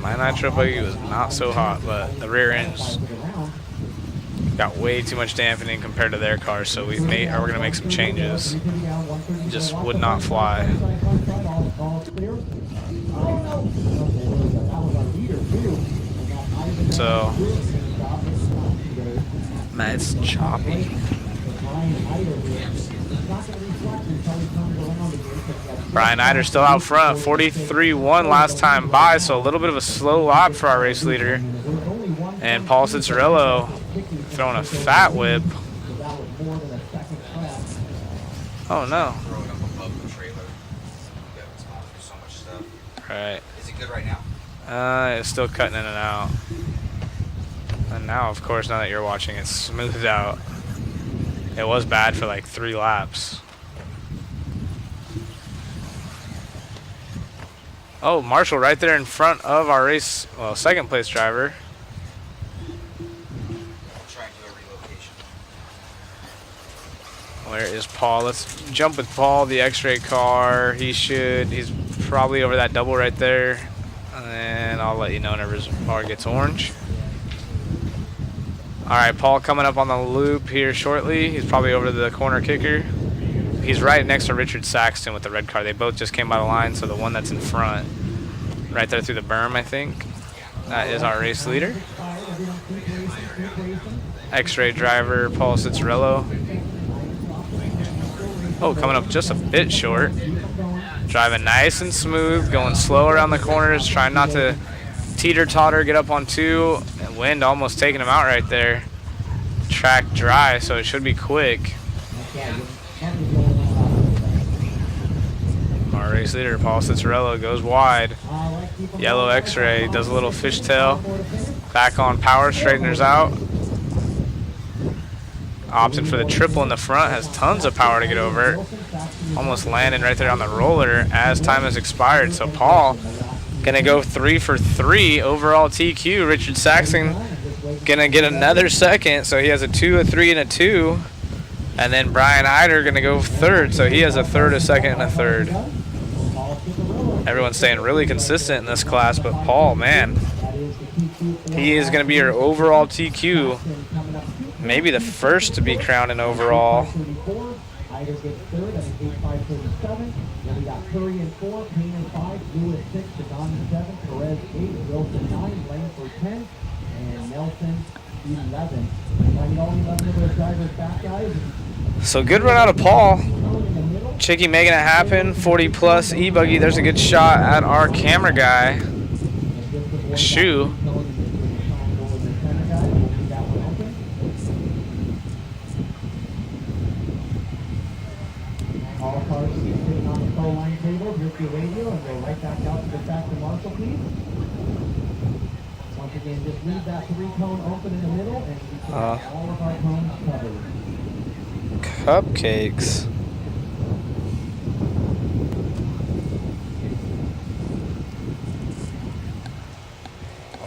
My nitro buggy was not so hot, but the rear end's got way too much dampening compared to their car, so we're gonna make some changes. Just would not fly. So, man, it's choppy. Brian Eider still out front, 43-1 last time by, so a little bit of a slow lap for our race leader. And Paul Cicerello throwing a fat whip. Oh no. Right. Is it good right now? It's still cutting in and out. And now, of course, now that you're watching, it's smoothed out. It was bad for like 3 laps. Oh, Marshall right there in front of our race, well, second place driver. Where is Paul? Let's jump with Paul, the X-ray car. He's probably over that double right there. And I'll let you know whenever his bar gets orange. All right, Paul coming up on the loop here shortly. He's probably over the corner kicker. He's right next to Richard Saxton with the red car. They both just came by the line, so the one that's in front, right there through the berm, I think, that is our race leader. X-ray driver, Paul Cicerello. Oh, coming up just a bit short. Driving nice and smooth, going slow around the corners, trying not to teeter-totter, get up on 2. And wind almost taking him out right there. Track dry, so it should be quick. Our race leader, Paul Cicerello, goes wide. Yellow X-ray, does a little fishtail. Back on power, straighteners out. Opting for the triple in the front, has tons of power to get over it. Almost landing right there on the roller as time has expired. So Paul gonna go 3 for 3 overall TQ. Richard Saxton gonna get another second, so he has a 2, a 3, and a 2. And then Brian Eider gonna go third, so he has a third, a second, and a third. Everyone's staying really consistent in this class, but Paul, man, he is gonna be your overall TQ. Maybe the first to be crowned in overall. So good run out of Paul. Chicky making it happen. 40 plus E-buggy. There's a good shot at our camera guy. Shoe. All cars sitting on the pro line table, here's your radio, and go right back out to the track to Marshall, please. Once again, just leave that 3-cone open in the middle, and we can have all of our cones covered. Cupcakes.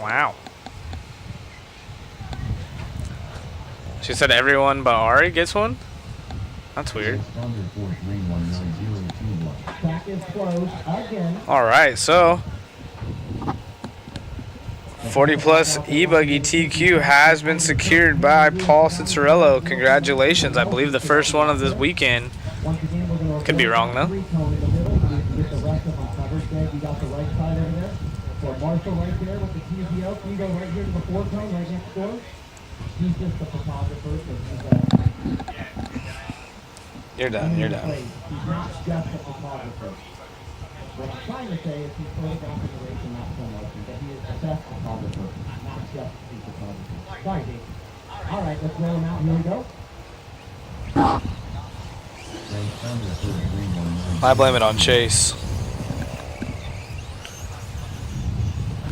Wow. She said everyone but Ari gets one? That's weird. Alright, so 40 plus E-buggy TQ has been secured by Paul Cicerello. Congratulations. I believe the first one of this weekend. Could be wrong though. Marshall right there with the TVO. Can you go right here to the 4-cone right next door? He's just a photographer. You're done. You're done. He's not just a photographer. What I'm trying to say is he's photographing the race and not so much, but he is the best photographer, not just a photographer. Sorry, Dave. All right, let's roll him out. Here we go. I blame it on Chase.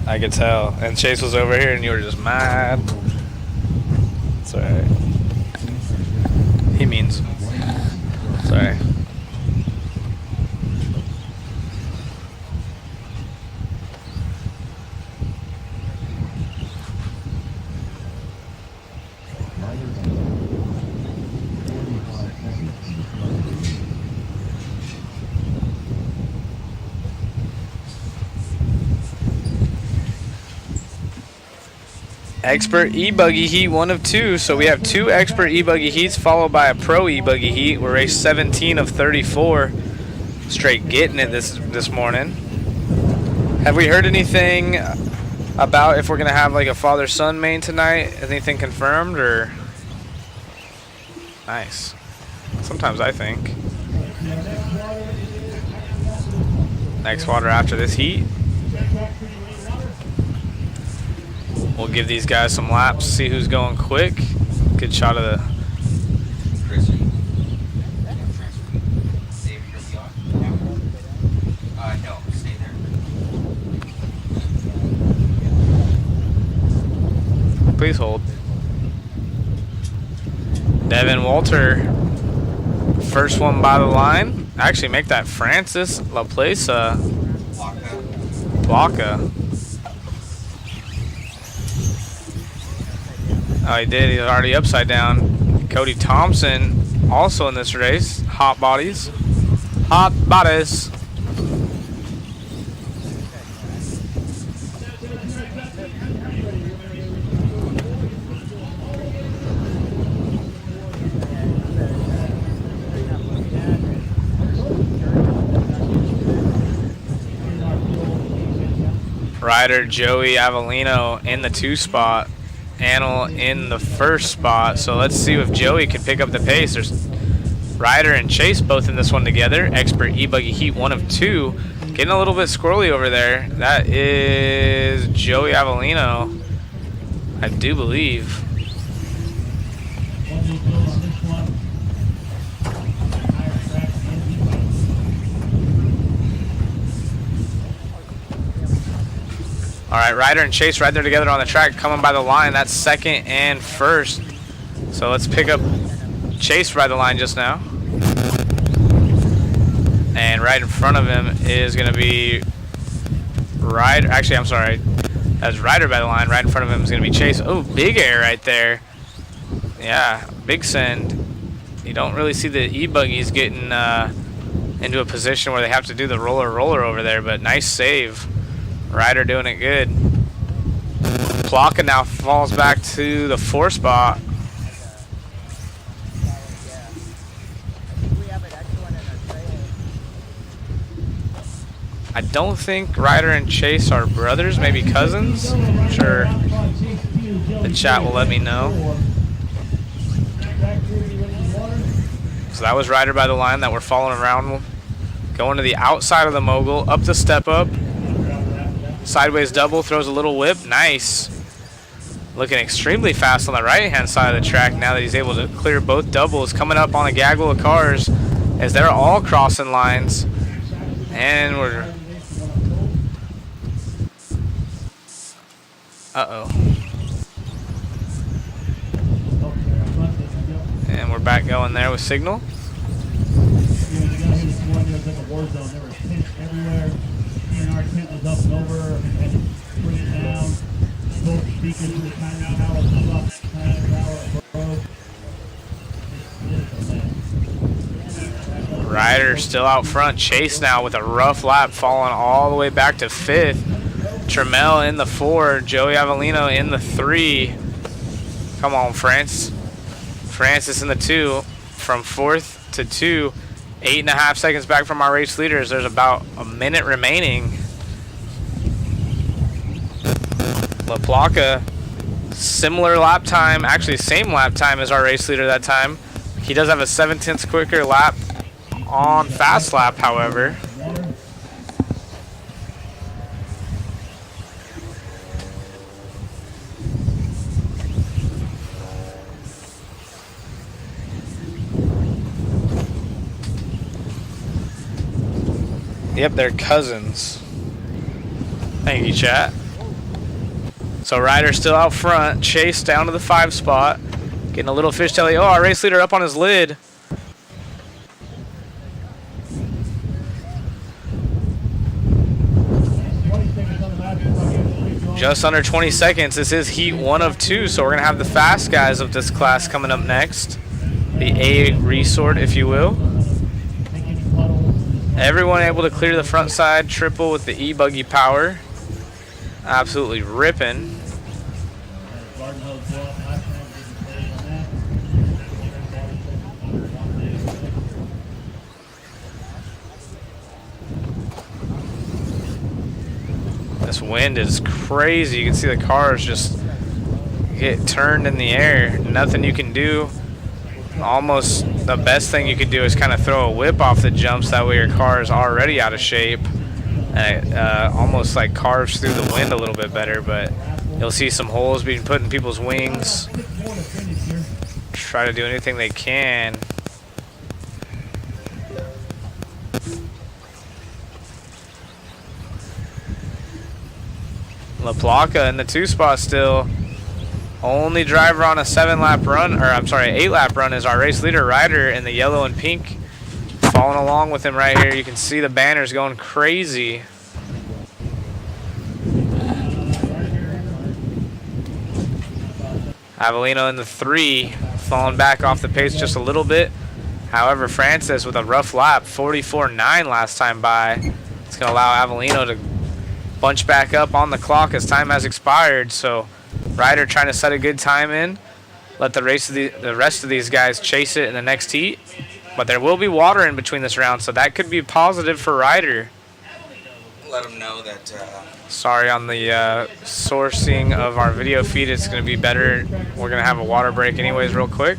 I could tell. And Chase was over here and you were just mad. It's alright. He means. Sorry. Expert E-Buggy Heat 1 of 2. So we have 2 Expert E-Buggy Heats followed by a Pro E-Buggy Heat. We're race 17 of 34. Straight getting it this morning. Have we heard anything about if we're going to have like a father-son main tonight? Anything confirmed or? Nice. Sometimes I think. Next water after this heat. We'll give these guys some laps, see who's going quick. Good shot of the... No, stay there. Please hold. Devin Walter, first one by the line. Actually, make that Francis Laplace Plaka. Oh, he did. He's already upside down. Cody Thompson also in this race. Hot bodies. Hot bodies. Rider Joey Avellino in the 2 spot. Anil in the 1st spot. So let's see if Joey can pick up the pace. There's Ryder and Chase both in this one together. Expert E-Buggy Heat 1 of 2. Getting a little bit squirrely over there. That is Joey Avellino, I do believe. All right, Ryder and Chase right there together on the track, coming by the line. That's 2nd and 1st. So let's pick up Chase by the line just now. And right in front of him is going to be Ryder. Actually, I'm sorry. That's Ryder by the line. Right in front of him is going to be Chase. Oh, big air right there. Yeah, big send. You don't really see the E-Buggies getting into a position where they have to do the roller over there, but nice save. Ryder doing it good. Plaka now falls back to the 4 spot. I don't think Ryder and Chase are brothers, maybe cousins. I'm sure the chat will let me know. So that was Ryder by the line that we're following around. Going to the outside of the mogul, up the step up. Sideways double, throws a little whip. Nice. Looking extremely fast on the right-hand side of the track now that he's able to clear both doubles. Coming up on a gaggle of cars as they're all crossing lines. And we're... Uh-oh. And we're back going there with signal. TNR tent was up and over and bring it down. Both speakers to the timeout tower, come up, timeout tower, Ryder still out front. Chase now with a rough lap, falling all the way back to 5th. Trammell in the 4. Joey Avellino in the 3. Come on, Francis in the 2. From 4th to 2. 8.5 seconds back from our race leaders. There's about a minute remaining. La Placa, similar lap time, actually same lap time as our race leader that time. He does have a 7/10 quicker lap on fast lap, however. Yep, they're cousins. Thank you, chat. So Ryder's still out front. Chase down to the 5 spot. Getting a little fishtail. Oh, our race leader up on his lid. Just under 20 seconds. This is heat 1 of 2, so we're going to have the fast guys of this class coming up next. The A resort, if you will. Everyone able to clear the front side triple with the E-Buggy power. Absolutely ripping. garden hose blow up last time. Didn't save on that. This wind is crazy. You can see the cars just get turned in the air. Nothing you can do. Almost the best thing you could do is kind of throw a whip off the jumps. That way your car is already out of shape. And it almost like carves through the wind a little bit better. But you'll see some holes being put in people's wings. Try to do anything they can. La Placa in the 2 spot still. Only driver on a 7-lap run, or I'm sorry, 8-lap run is our race leader Ryder in the yellow and pink. Following along with him right here. You can see the banners going crazy. Avellino in the 3, falling back off the pace just a little bit. However, Francis with a rough lap, 44.9 last time by. It's going to allow Avellino to bunch back up on the clock as time has expired. So Ryder trying to set a good time in, let the rest of these guys chase it in the next heat. But there will be water in between this round, so that could be positive for Ryder. Let them know that. Sorry on the sourcing of our video feed. It's going to be better. We're going to have a water break anyways real quick.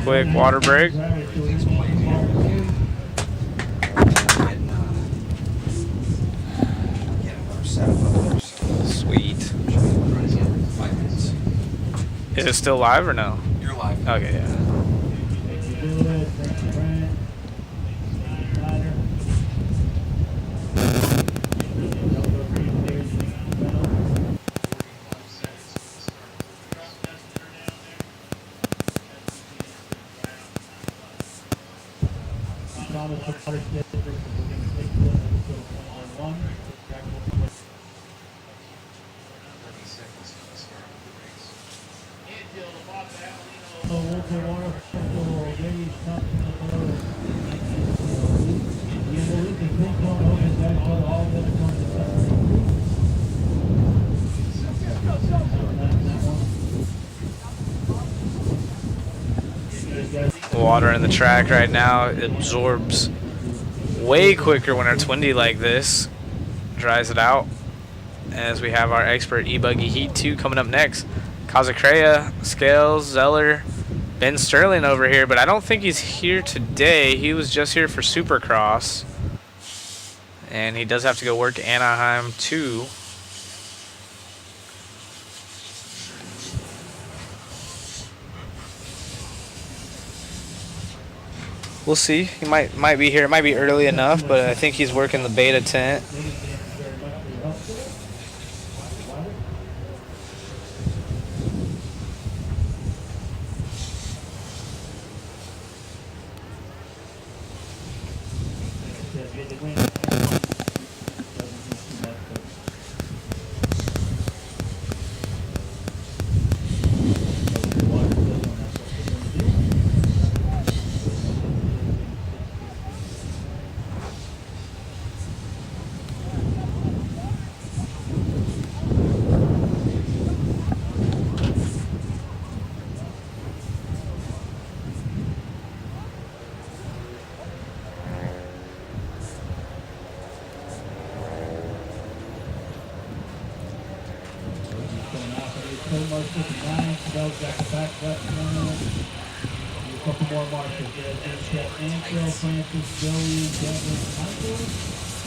Quick water break. Sweet. Is it still live or no? You're live. Okay, yeah. Water in the track right now, it absorbs way quicker when it's windy like this. Dries it out. As we have our expert e-buggy Heat 2 coming up next. Kazacrea, Scales, Zeller, Ben Sterling over here, but I don't think he's here today. He was just here for Supercross. And he does have to go work Anaheim too. We'll see. He might be here. It might be early enough, but I think he's working the beta tent.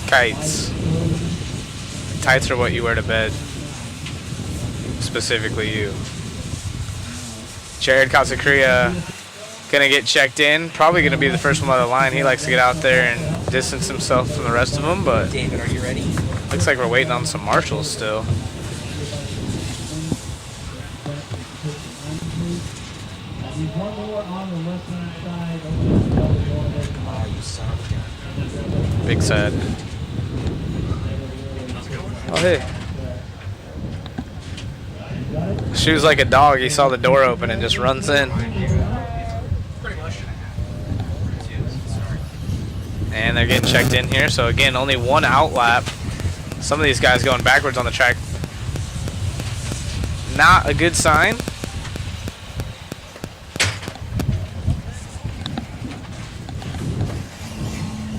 Kites. Tights are what you wear to bed. Specifically you. Jared Kazacrea gonna get checked in. Probably gonna be the first one on the line. He likes to get out there and distance himself from the rest of them, but David, are you ready? looks like we're waiting on some marshals still. Big sad. Oh, hey. Shoes like a dog. He saw the door open and just runs in. And they're getting checked in here. So, again, only one out lap. Some of these guys going backwards on the track. not a good sign.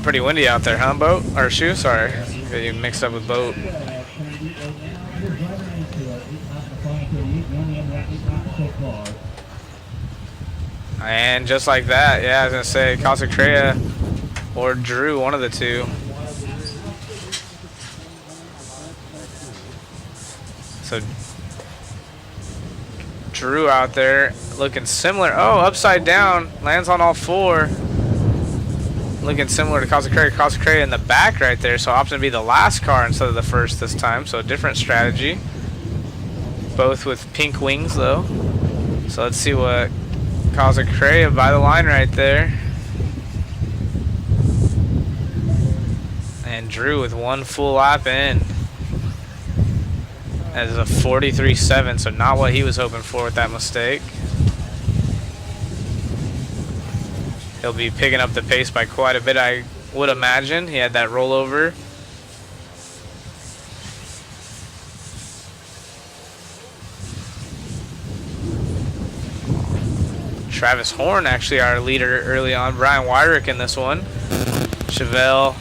Pretty windy out there, huh, boat? Or shoe, sorry. Got you mixed up with boat. And just like that, yeah, I was gonna say Casacrea or Drew, one of the two. So Drew out there looking similar. Oh, upside down, lands on all four. Looking similar to Casacrea. Casacrea in the back right there, so opting to be the last car instead of the first this time. So a different strategy. Both with pink wings though. So let's see what Casacrea by the line right there. And Drew with one full lap in. That is a 43.7, so not what he was hoping for with that mistake. He'll be picking up the pace by quite a bit, I would imagine. He had that rollover. Travis Horn, actually our leader early on. Brian Wyrick in this one. Chevelle,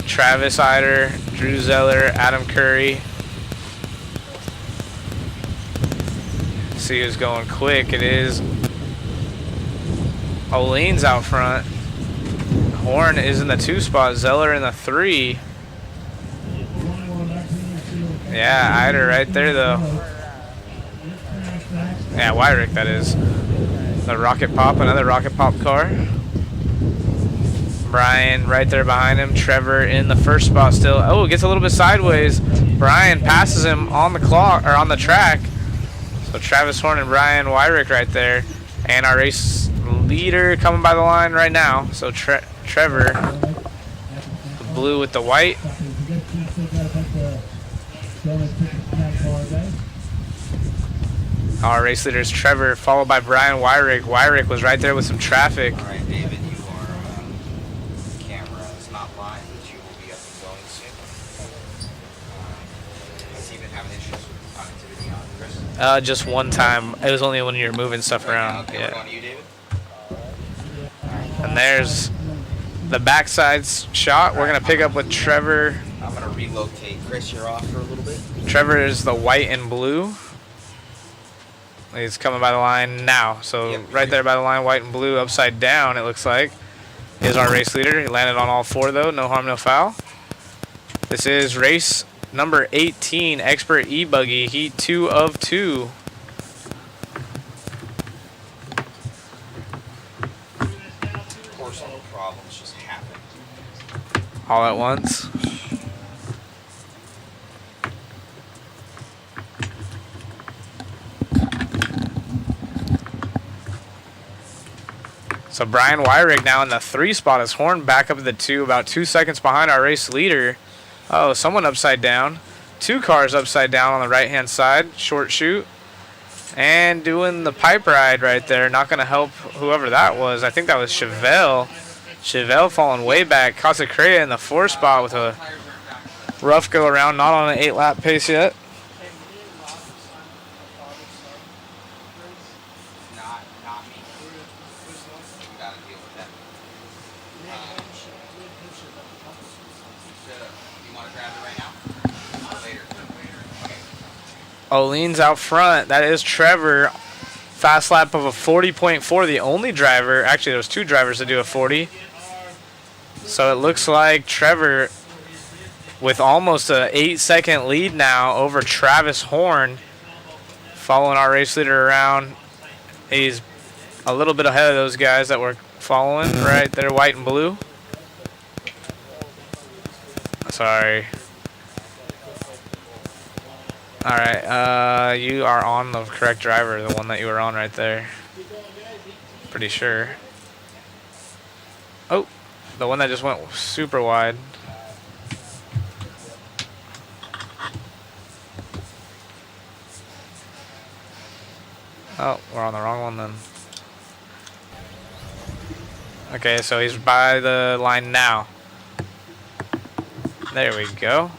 Travis Eider, Drew Zeller, Adam Curry. See who's going quick. It is Olean's out front. Horn is in the 2 spot. Zeller in the 3. Yeah, Eider right there though. Yeah, Wyrick that is. The Rocket Pop, another Rocket Pop car. Brian right there behind him. Trevor in the 1st spot still. Oh, gets a little bit sideways. Brian passes him on the clock or on the track. So Travis Horn and Brian Wyrick right there. And our race leader coming by the line right now. So Trevor, the blue with the white. Our race leader is Trevor, followed by Brian Wyrick. Wyrick was right there with some traffic. All right, David, you are camera is not live, but you will be up and going soon. Has he been having issues with connectivity on Chris? Just one time. It was only when you were moving stuff around. Okay, Yeah. we're going to you, David. And there's the backside shot. We're gonna pick up with Trevor. I'm going to relocate Chris. You're off for a little bit. Trevor is the white and blue. He's coming by the line now. So right there by the line, white and blue, upside down, it looks like, is our race leader. He landed on all four, though. No harm, no foul. This is race number 18, Expert E-Buggy, heat 2 of 2. Of course, all the problems just happen. All at once. So Brian Wyrick now in the 3 spot as Horn back up to the 2, about 2 seconds behind our race leader. Oh, someone upside down. 2 cars upside down on the right-hand side. Short shoot. And doing the pipe ride right there. Not going to help whoever that was. I think that was Chevelle. Chevelle falling way back. Casacrea in the 4 spot with a rough go around. Not on an 8-lap pace yet. Not me. We got to deal with that. You want to grab it right now? Later. Okay. Olean's out front. That is Trevor. Fast lap of a 40.4. The only driver. Actually, there was 2 drivers to do a 40. So it looks like Trevor with almost a 8-second lead now over Travis Horn. Following our race leader around. He's a little bit ahead of those guys that were following right there, white and blue. Sorry. All right, you are on the correct driver, the one that you were on right there. Pretty sure. Oh, the one that just went super wide. Oh, we're on the wrong one then. Okay, so he's by the line now. There we go.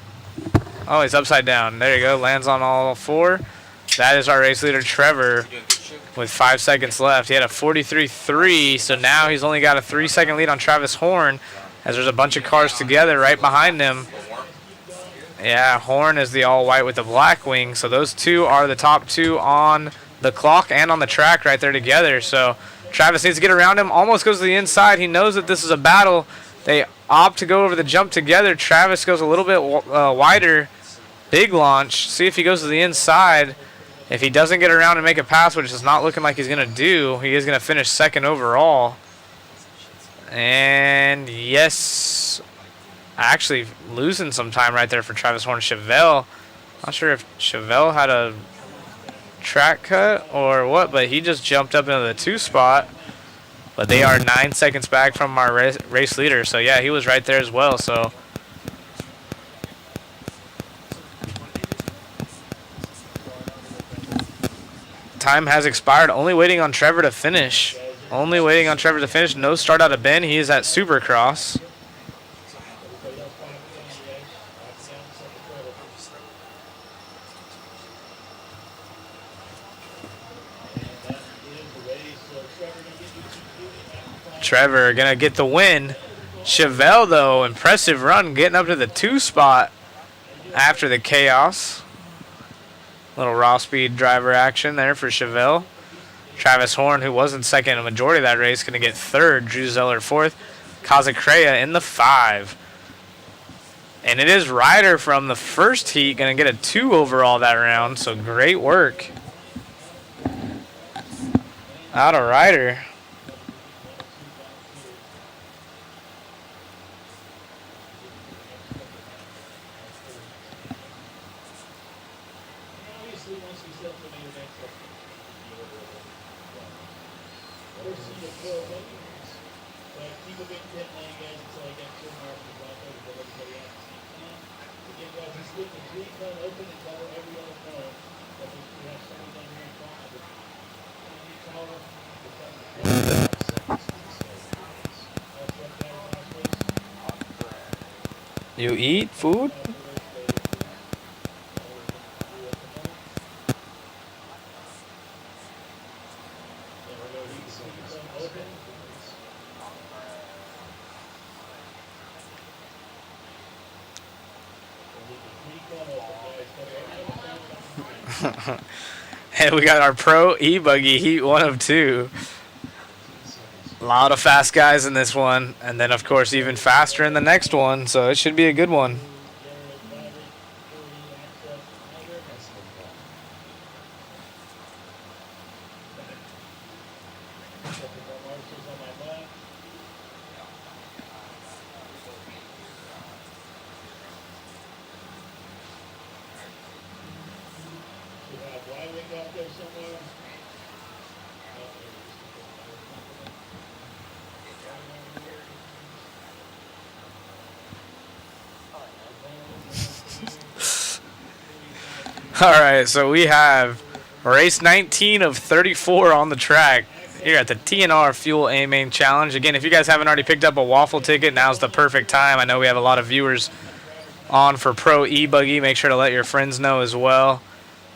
Oh, he's upside down. There you go. Lands on all 4. That is our race leader, Trevor, with 5 seconds left. He had a 43.3, so now he's only got a 3-second lead on Travis Horn, as there's a bunch of cars together right behind him. Yeah, Horn is the all-white with the black wing, so those two are the top two on the clock and on the track right there together. So Travis needs to get around him, almost goes to the inside. He knows that this is a battle. They opt to go over the jump together. Travis goes a little bit wider. Big launch. See if he goes to the inside. If he doesn't get around and make a pass, which is not looking like he's going to do, he is going to finish second overall. And yes, actually losing some time right there for Travis Horn. Chevelle, not sure if Chevelle had a track cut or what, but he just jumped up into the 2 spot. But they are 9 seconds back from our race leader. So yeah, he was right there as well. So time has expired. Only waiting on Trevor to finish. Only waiting on Trevor to finish. No start out of Ben. He is at Supercross. Trevor gonna get the win. Chevelle, though, impressive run, getting up to the 2 spot after the chaos. Little raw speed driver action there for Chevelle. Travis Horn, who was in second a majority of that race, gonna get 3rd. Drew Zeller 4th. Kazacrea in the 5. And it is Ryder from the first heat, gonna get a 2 overall that round. So great work out of Ryder. You eat food? And we got our Pro E-Buggy Heat 1 of 2. A lot of fast guys in this one, and then of course even faster in the next one, so it should be a good one. All right, so we have race 19 of 34 on the track here at the TNR Fuel A-Main Challenge. Again, if you guys haven't already picked up a waffle ticket, now's the perfect time. I know we have a lot of viewers on for Pro E-Buggy. Make sure to let your friends know as well.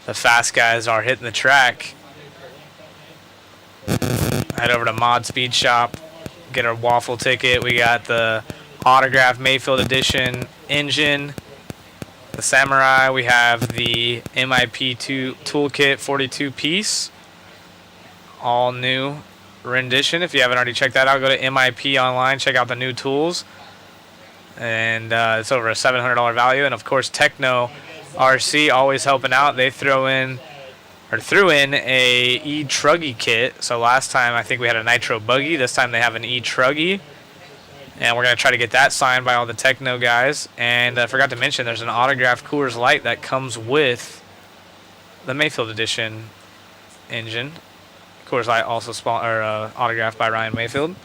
The fast guys are hitting the track. Head over to Mod Speed Shop, get our waffle ticket. We got the autographed Mayfield Edition engine. The Samurai, we have the MIP2 Toolkit 42-piece. All new rendition. If you haven't already checked that out, go to MIP online, check out the new tools. And it's over a $700 value. And, of course, Techno RC always helping out. They threw in a E-Truggy kit. So last time I think we had a Nitro Buggy. This time they have an E-Truggy. And we're going to try to get that signed by all the Techno guys. And I forgot to mention there's an autographed Coors Light that comes with the Mayfield Edition engine. Coors Light also autographed by Ryan Mayfield.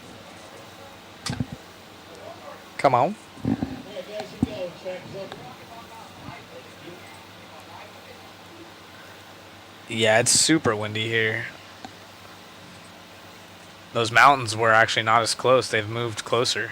Come on. Yeah, it's super windy here. Those mountains were actually not as close. They've moved closer.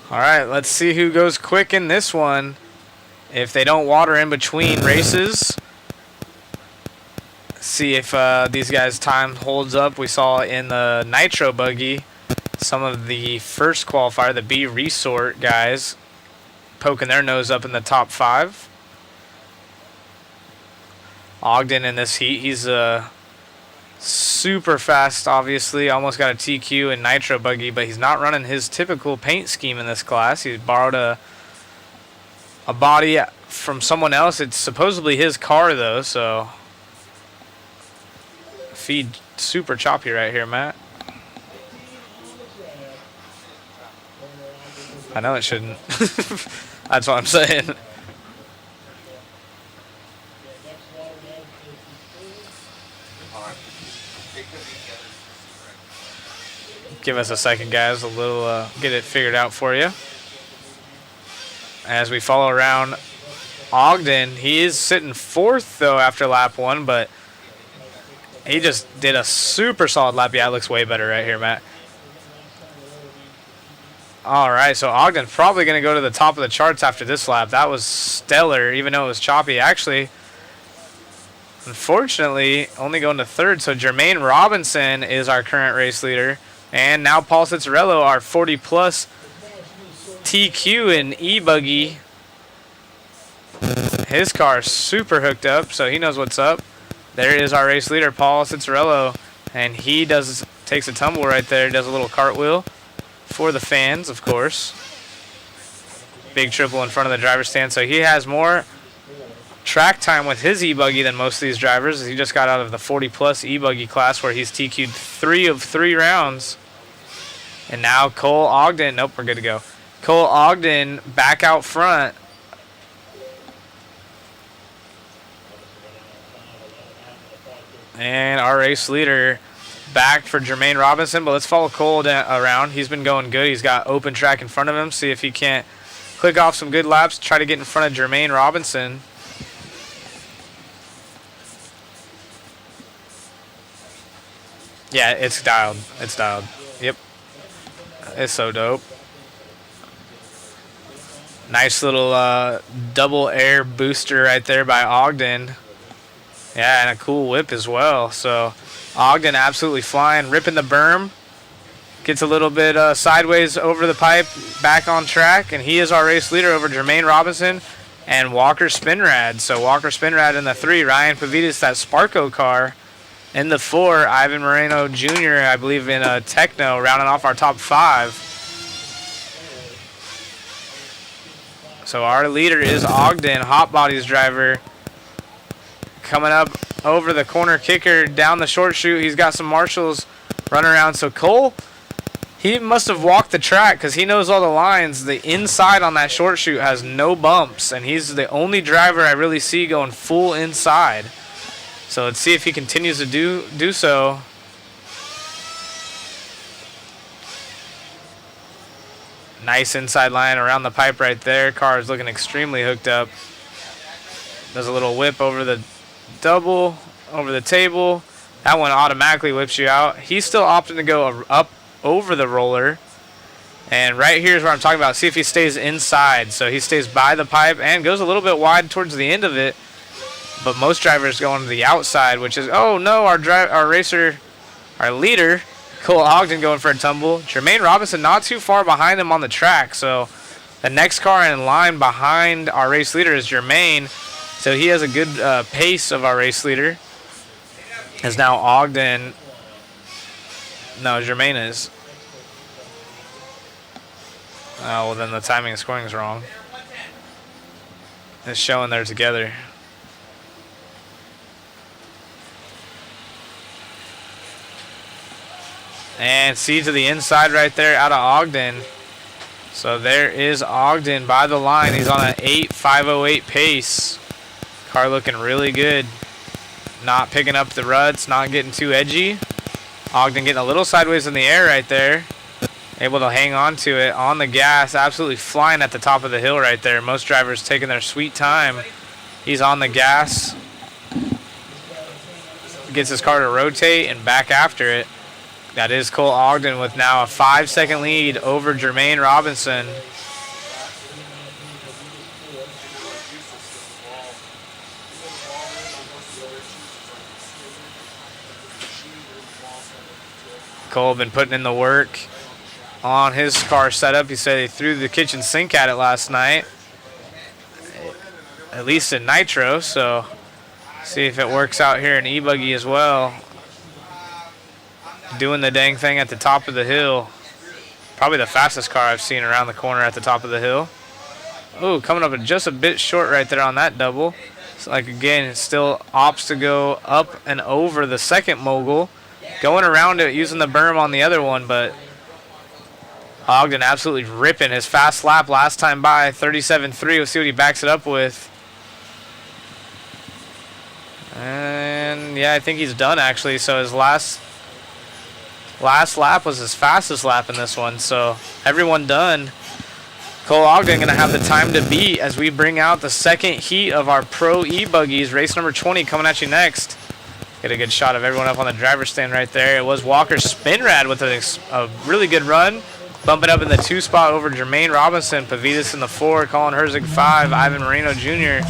All right, let's see who goes quick in this one. If they don't water in between races, see if these guys' time holds up. We saw in the Nitro buggy some of the first qualifier, the B Resort guys, poking their nose up in the top 5. Ogden in this heat, he's super fast, obviously. Almost got a TQ in Nitro buggy, but he's not running his typical paint scheme in this class. He borrowed a body from someone else. It's supposedly his car, though, so feed super choppy right here, Matt. I know it shouldn't. That's what I'm saying. Give us a second, guys. A little get it figured out for you. As we follow around Ogden, he is sitting 4th though after lap 1, but he just did a super solid lap. Yeah, it looks way better right here, Matt. All right, so Ogden's probably going to go to the top of the charts after this lap. That was stellar, even though it was choppy. Actually, unfortunately, only going to 3rd. So Jermaine Robinson is our current race leader. And now Paul Cicerello, our 40-plus TQ in E-Buggy. His car is super hooked up, so he knows what's up. There is our race leader, Paul Cicerello. And he takes a tumble right there, does a little cartwheel for the fans, of course. Big triple in front of the driver's stand. So he has more track time with his E-Buggy than most of these drivers. He just got out of the 40-plus E-Buggy class where he's TQ'd 3 of 3 rounds. And now Cole Ogden. Nope, we're good to go. Cole Ogden back out front. And our race leader back for Jermaine Robinson. But let's follow Cole around. He's been going good. He's got open track in front of him. See if he can't click off some good laps. Try to get in front of Jermaine Robinson. Yeah, it's dialed. It's dialed. Yep. It's so dope. Nice little double air booster right there by Ogden. Yeah, and a cool whip as well. So Ogden absolutely flying, ripping the berm. Gets a little bit sideways over the pipe, back on track, and he is our race leader over Jermaine Robinson and Walker Spinrad. So Walker Spinrad in the 3, Ryan Pavitas, that Sparko car. In the 4, Ivan Moreno Jr., I believe, in a Techno, rounding off our top 5. So our leader is Ogden, Hot Bodies driver. Coming up over the corner kicker, down the short chute. He's got some marshals running around. So Cole, he must have walked the track because he knows all the lines. The inside on that short chute has no bumps, and he's the only driver I really see going full inside. So let's see if he continues to do so. Nice inside line around the pipe right there. Car is looking extremely hooked up. Does a little whip over the double, over the table. That one automatically whips you out. He's still opting to go up over the roller. And right here is where I'm talking about. See if he stays inside. So he stays by the pipe and goes a little bit wide towards the end of it. But most drivers go on to the outside, which is, oh no, our racer, our leader, Cole Ogden going for a tumble. Jermaine Robinson not too far behind him on the track. So the next car in line behind our race leader is Jermaine. So he has a good pace of our race leader. As now Ogden, no, Jermaine is. Oh, well then the timing and scoring is wrong. It's showing they're together. And see to the inside right there out of Ogden. So there is Ogden by the line. He's on an 8.508 pace. Car looking really good. Not picking up the ruts, not getting too edgy. Ogden getting a little sideways in the air right there. Able to hang on to it on the gas, absolutely flying at the top of the hill right there. Most drivers taking their sweet time. He's on the gas. Gets his car to rotate and back after it. That is Cole Ogden with now a 5-second lead over Jermaine Robinson. Cole been putting in the work on his car setup. He said he threw the kitchen sink at it last night, at least in nitro, so see if it works out here in e-buggy as well. Doing the dang thing at the top of the hill. Probably the fastest car I've seen around the corner at the top of the hill. Oh, coming up just a bit short right there on that double. So like again, it still opts to go up and over the second mogul. Going around it using the berm on the other one, but Ogden absolutely ripping his fast lap last time by, 37.3. We'll see what he backs it up with. And yeah, I think he's done actually. So his last lap was his fastest lap in this one. So everyone done. Cole Ogden going to have the time to beat as we bring out the second heat of our Pro E-Buggies. Race number 20 coming at you next. Get a good shot of everyone up on the driver's stand right there. It was Walker Spinrad with a really good run. Bumping up in the 2 spot over Jermaine Robinson. Pavitas in the 4. Colin Herzig 5. Ivan Marino Jr.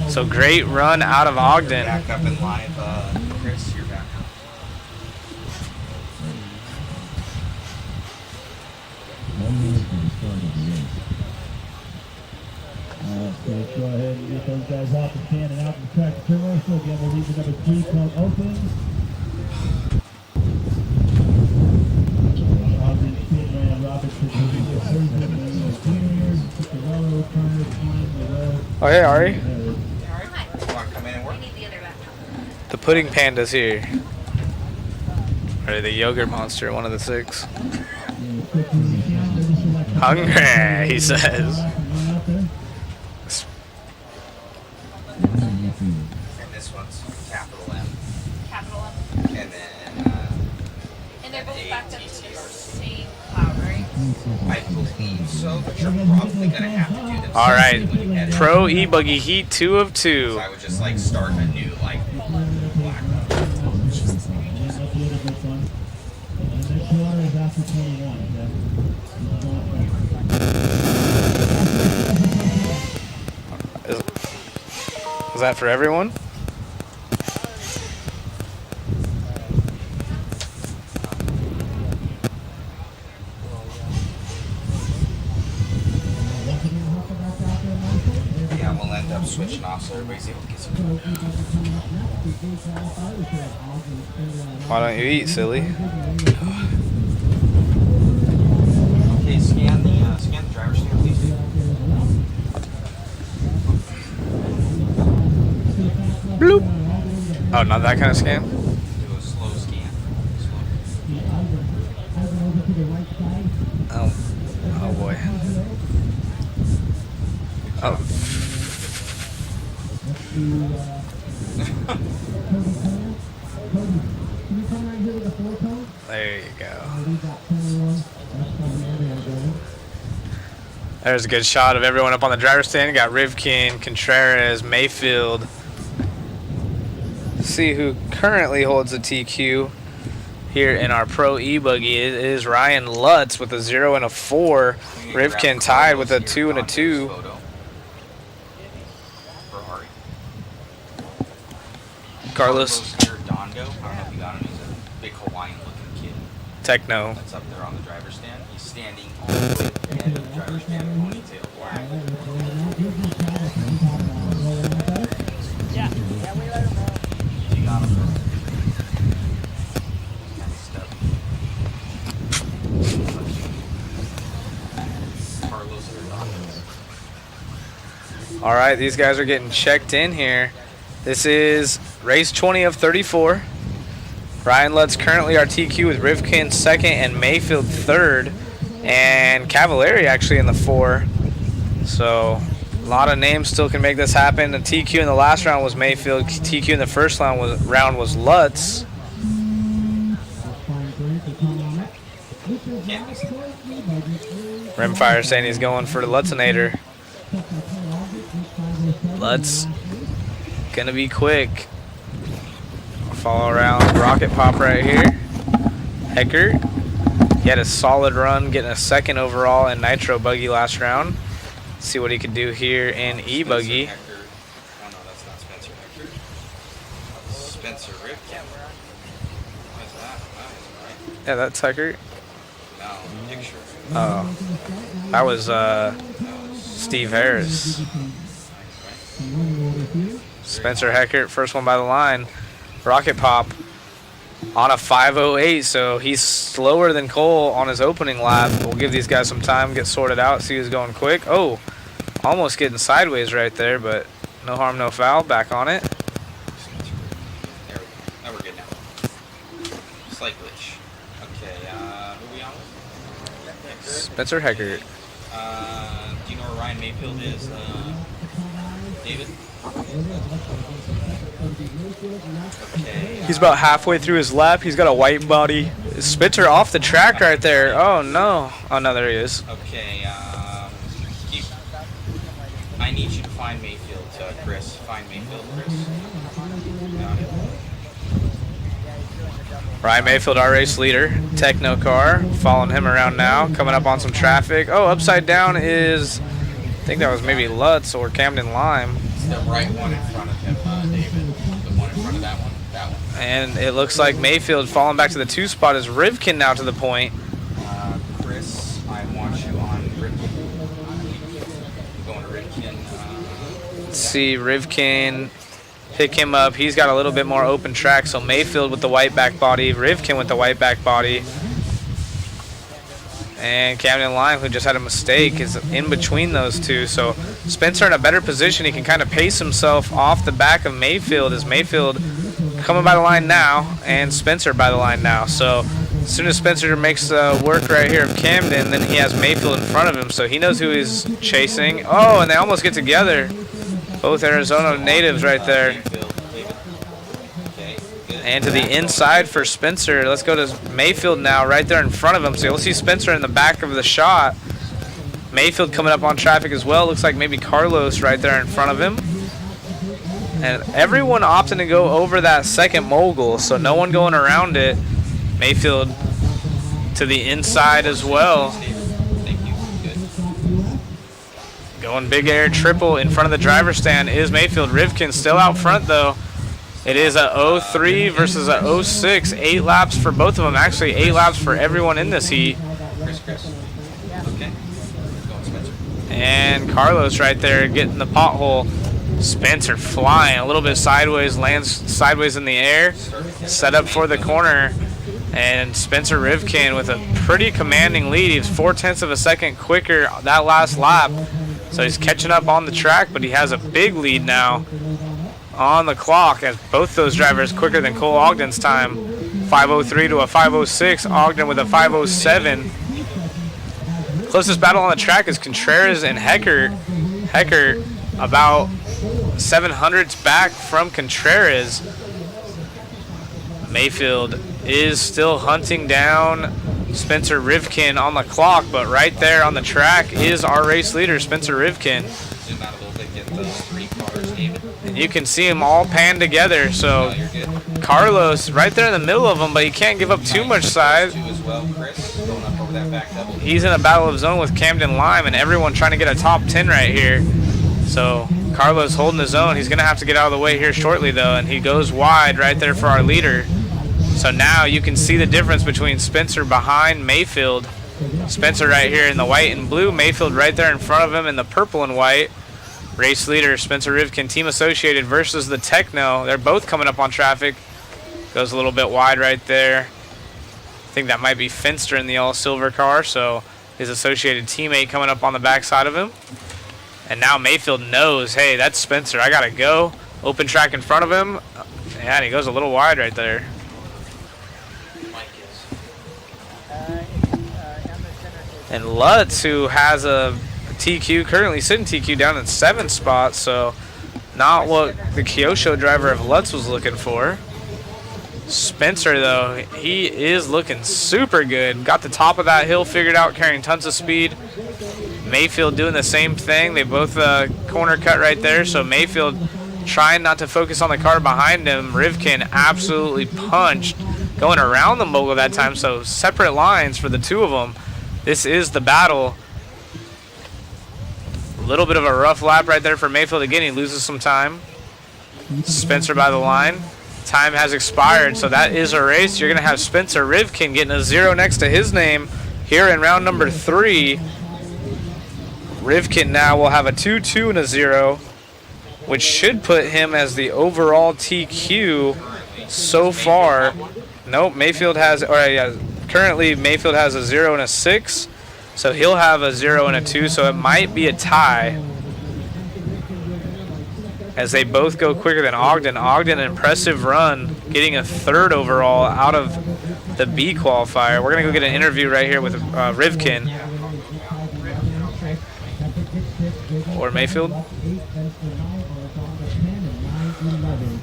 So great run out of Ogden. Back up in live, Chris, you're back up. Let's go ahead and get those guys off the can and out of the track turn. So again, we'll leave the number 3 cone open. Oh, hey, Ari. Want to come in and work? The Pudding Panda's here. Or the Yogurt Monster, one of the 6. Hungry, he says. And this one's capital M. Capital M. And then, And they're both backed up to the same cloud, right? I believe so, but you're probably going to have to do them. All right, Pro E-Buggy Heat 2 of 2. So I would just like start a new like black. Is that for everyone? Yeah, we'll end up switching off so everybody's able to get some food. Why don't you eat, silly? Okay, scan the driver's stand, please. Bloop. Oh, not that kind of scan? Do a slow scan. Oh. Oh boy. Oh. There you go. There's a good shot of everyone up on the driver's stand. You got Rivkin, Contreras, Mayfield. See who currently holds the TQ here in our Pro E-Buggy. It is Ryan Lutz with a 0 and a 4. Rivkin tied with a 2 and a 2. Carlos Dondo. I don't know if you got him. He's a big Hawaiian-looking kid. Techno. That's up there on the driver's stand. He's standing all the way at the end of the driver's stand, ponytail black. Yeah, we let them know. You got him. Kind of stuff. Carlos Hernandez. All right, these guys are getting checked in here. This is race 20 of 34. Ryan Lutz currently our TQ with Rivkin 2nd and Mayfield 3rd. And Cavallari actually in the 4. So a lot of names still can make this happen. The TQ in the last round was Mayfield. TQ in the first round was Lutz. Can't miss the Rimfire saying he's going for the Lutzinator. Lutz gonna be quick. Follow around Rocket Pop right here. Heckert, he had a solid run, getting a 2nd overall in Nitro Buggy last round. See what he can do here in E-Buggy. Oh no, that's not Spencer Heckert. Spencer Rivkin. What is that? That isn't right. Yeah, that's Heckert. No, picture. Oh, that was Steve Harris. Spencer Heckert, first one by the line. Rocket Pop on a 5:08, so he's slower than Cole on his opening lap. We'll give these guys some time, get sorted out, see who's going quick. Oh, almost getting sideways right there, but no harm, no foul. Back on it. There we go. Now we're good now. Slight glitch. Okay, who are we on with? Spencer Heckert. Do you know where Ryan Mayfield is, David? Okay. He's about halfway through his lap. He's got a white body. Spencer off the track right there. Oh, no. Oh, no, there he is. Okay, I need you to find Mayfield, Chris. Find Mayfield, Chris. Got it. Ryan Mayfield, our race leader. Techno car. Following him around now. Coming up on some traffic. Oh, upside down is, I think that was maybe Lutz or Camden Lime. It's the right one in front of him, David. The one in front of that one. That one. And it looks like Mayfield falling back to the 2 spot is Rivkin now to the point. Chris, I want you on Rivkin. Going to Rivkin. Let's see, Rivkin, pick him up. He's got a little bit more open track, so Mayfield with the white back body, Rivkin with the white back body. And Camden Lime, who just had a mistake, is in between those two. So Spencer in a better position. He can kind of pace himself off the back of Mayfield, as Mayfield coming by the line now and Spencer by the line now. So as soon as Spencer makes the work right here of Camden, then he has Mayfield in front of him. So he knows who he's chasing. Oh, and they almost get together. Both Arizona natives right there. And to the inside for Spencer. Let's go to Mayfield now, right there in front of him. So you'll see Spencer in the back of the shot. Mayfield coming up on traffic as well. Looks like maybe Carlos right there in front of him. And everyone opting to go over that second mogul, so no one going around it. Mayfield to the inside as well. Going big air triple in front of the driver's stand is Mayfield. Rivkin still out front though. It is a 03 versus a 06. 8 laps for both of them. Actually, 8 laps for everyone in this heat. Okay. And Carlos right there getting the pothole. Spencer flying a little bit sideways, lands sideways in the air. Set up for the corner. And Spencer Rivkin with a pretty commanding lead. He was 0.4 of a second quicker that last lap. So he's catching up on the track, but he has a big lead now on the clock, as both those drivers quicker than Cole Ogden's time. 5:03 to a 5:06. Ogden with a 5:07. Closest battle on the track is Contreras and Heckert. Heckert about 700ths back from Contreras. Mayfield is still hunting down Spencer Rivkin on the clock, but right there on the track is our race leader, Spencer Rivkin. Zoom out a little bit, get those 3 cars, David. And you can see them all panned together. So Carlos right there in the middle of them, but he can't give up too much side. As well, Chris, going up over that back double. He's in a battle of zone with Camden Lime, and everyone trying to get a top 10 right here. So Carlos holding his own. He's going to have to get out of the way here shortly, though, and he goes wide right there for our leader. So now you can see the difference between Spencer behind Mayfield. Spencer right here in the white and blue. Mayfield right there in front of him in the purple and white. Race leader Spencer Rivkin, Team Associated versus the Techno. They're both coming up on traffic. Goes a little bit wide right there. I think that might be Finster in the all-silver car, so his Associated teammate coming up on the backside of him. And now Mayfield knows, hey, that's Spencer. I got to go. Open track in front of him. Yeah, and he goes a little wide right there. And Lutz, who has a TQ, currently sitting TQ down in 7th spot, so not what the Kyosho driver of Lutz was looking for. Spencer, though, he is looking super good. Got the top of that hill figured out, carrying tons of speed. Mayfield doing the same thing. They both corner cut right there, so Mayfield trying not to focus on the car behind him. Rivkin absolutely punched, going around the mogul that time, so separate lines for the two of them. This is the battle. A little bit of a rough lap right there for Mayfield. Again, he loses some time. Spencer by the line. Time has expired, so that is a race. You're going to have Spencer Rivkin getting a 0 next to his name here in round number 3. Rivkin now will have a 2-2 and a 0, which should put him as the overall TQ so far. Nope, Mayfield has, or yeah, currently Mayfield has a 0 and a 6, so he'll have a 0 and a 2, so it might be a tie as they both go quicker than Ogden. Ogden, an impressive run, getting a 3rd overall out of the B qualifier. We're going to go get an interview right here with Rivkin. Or Mayfield.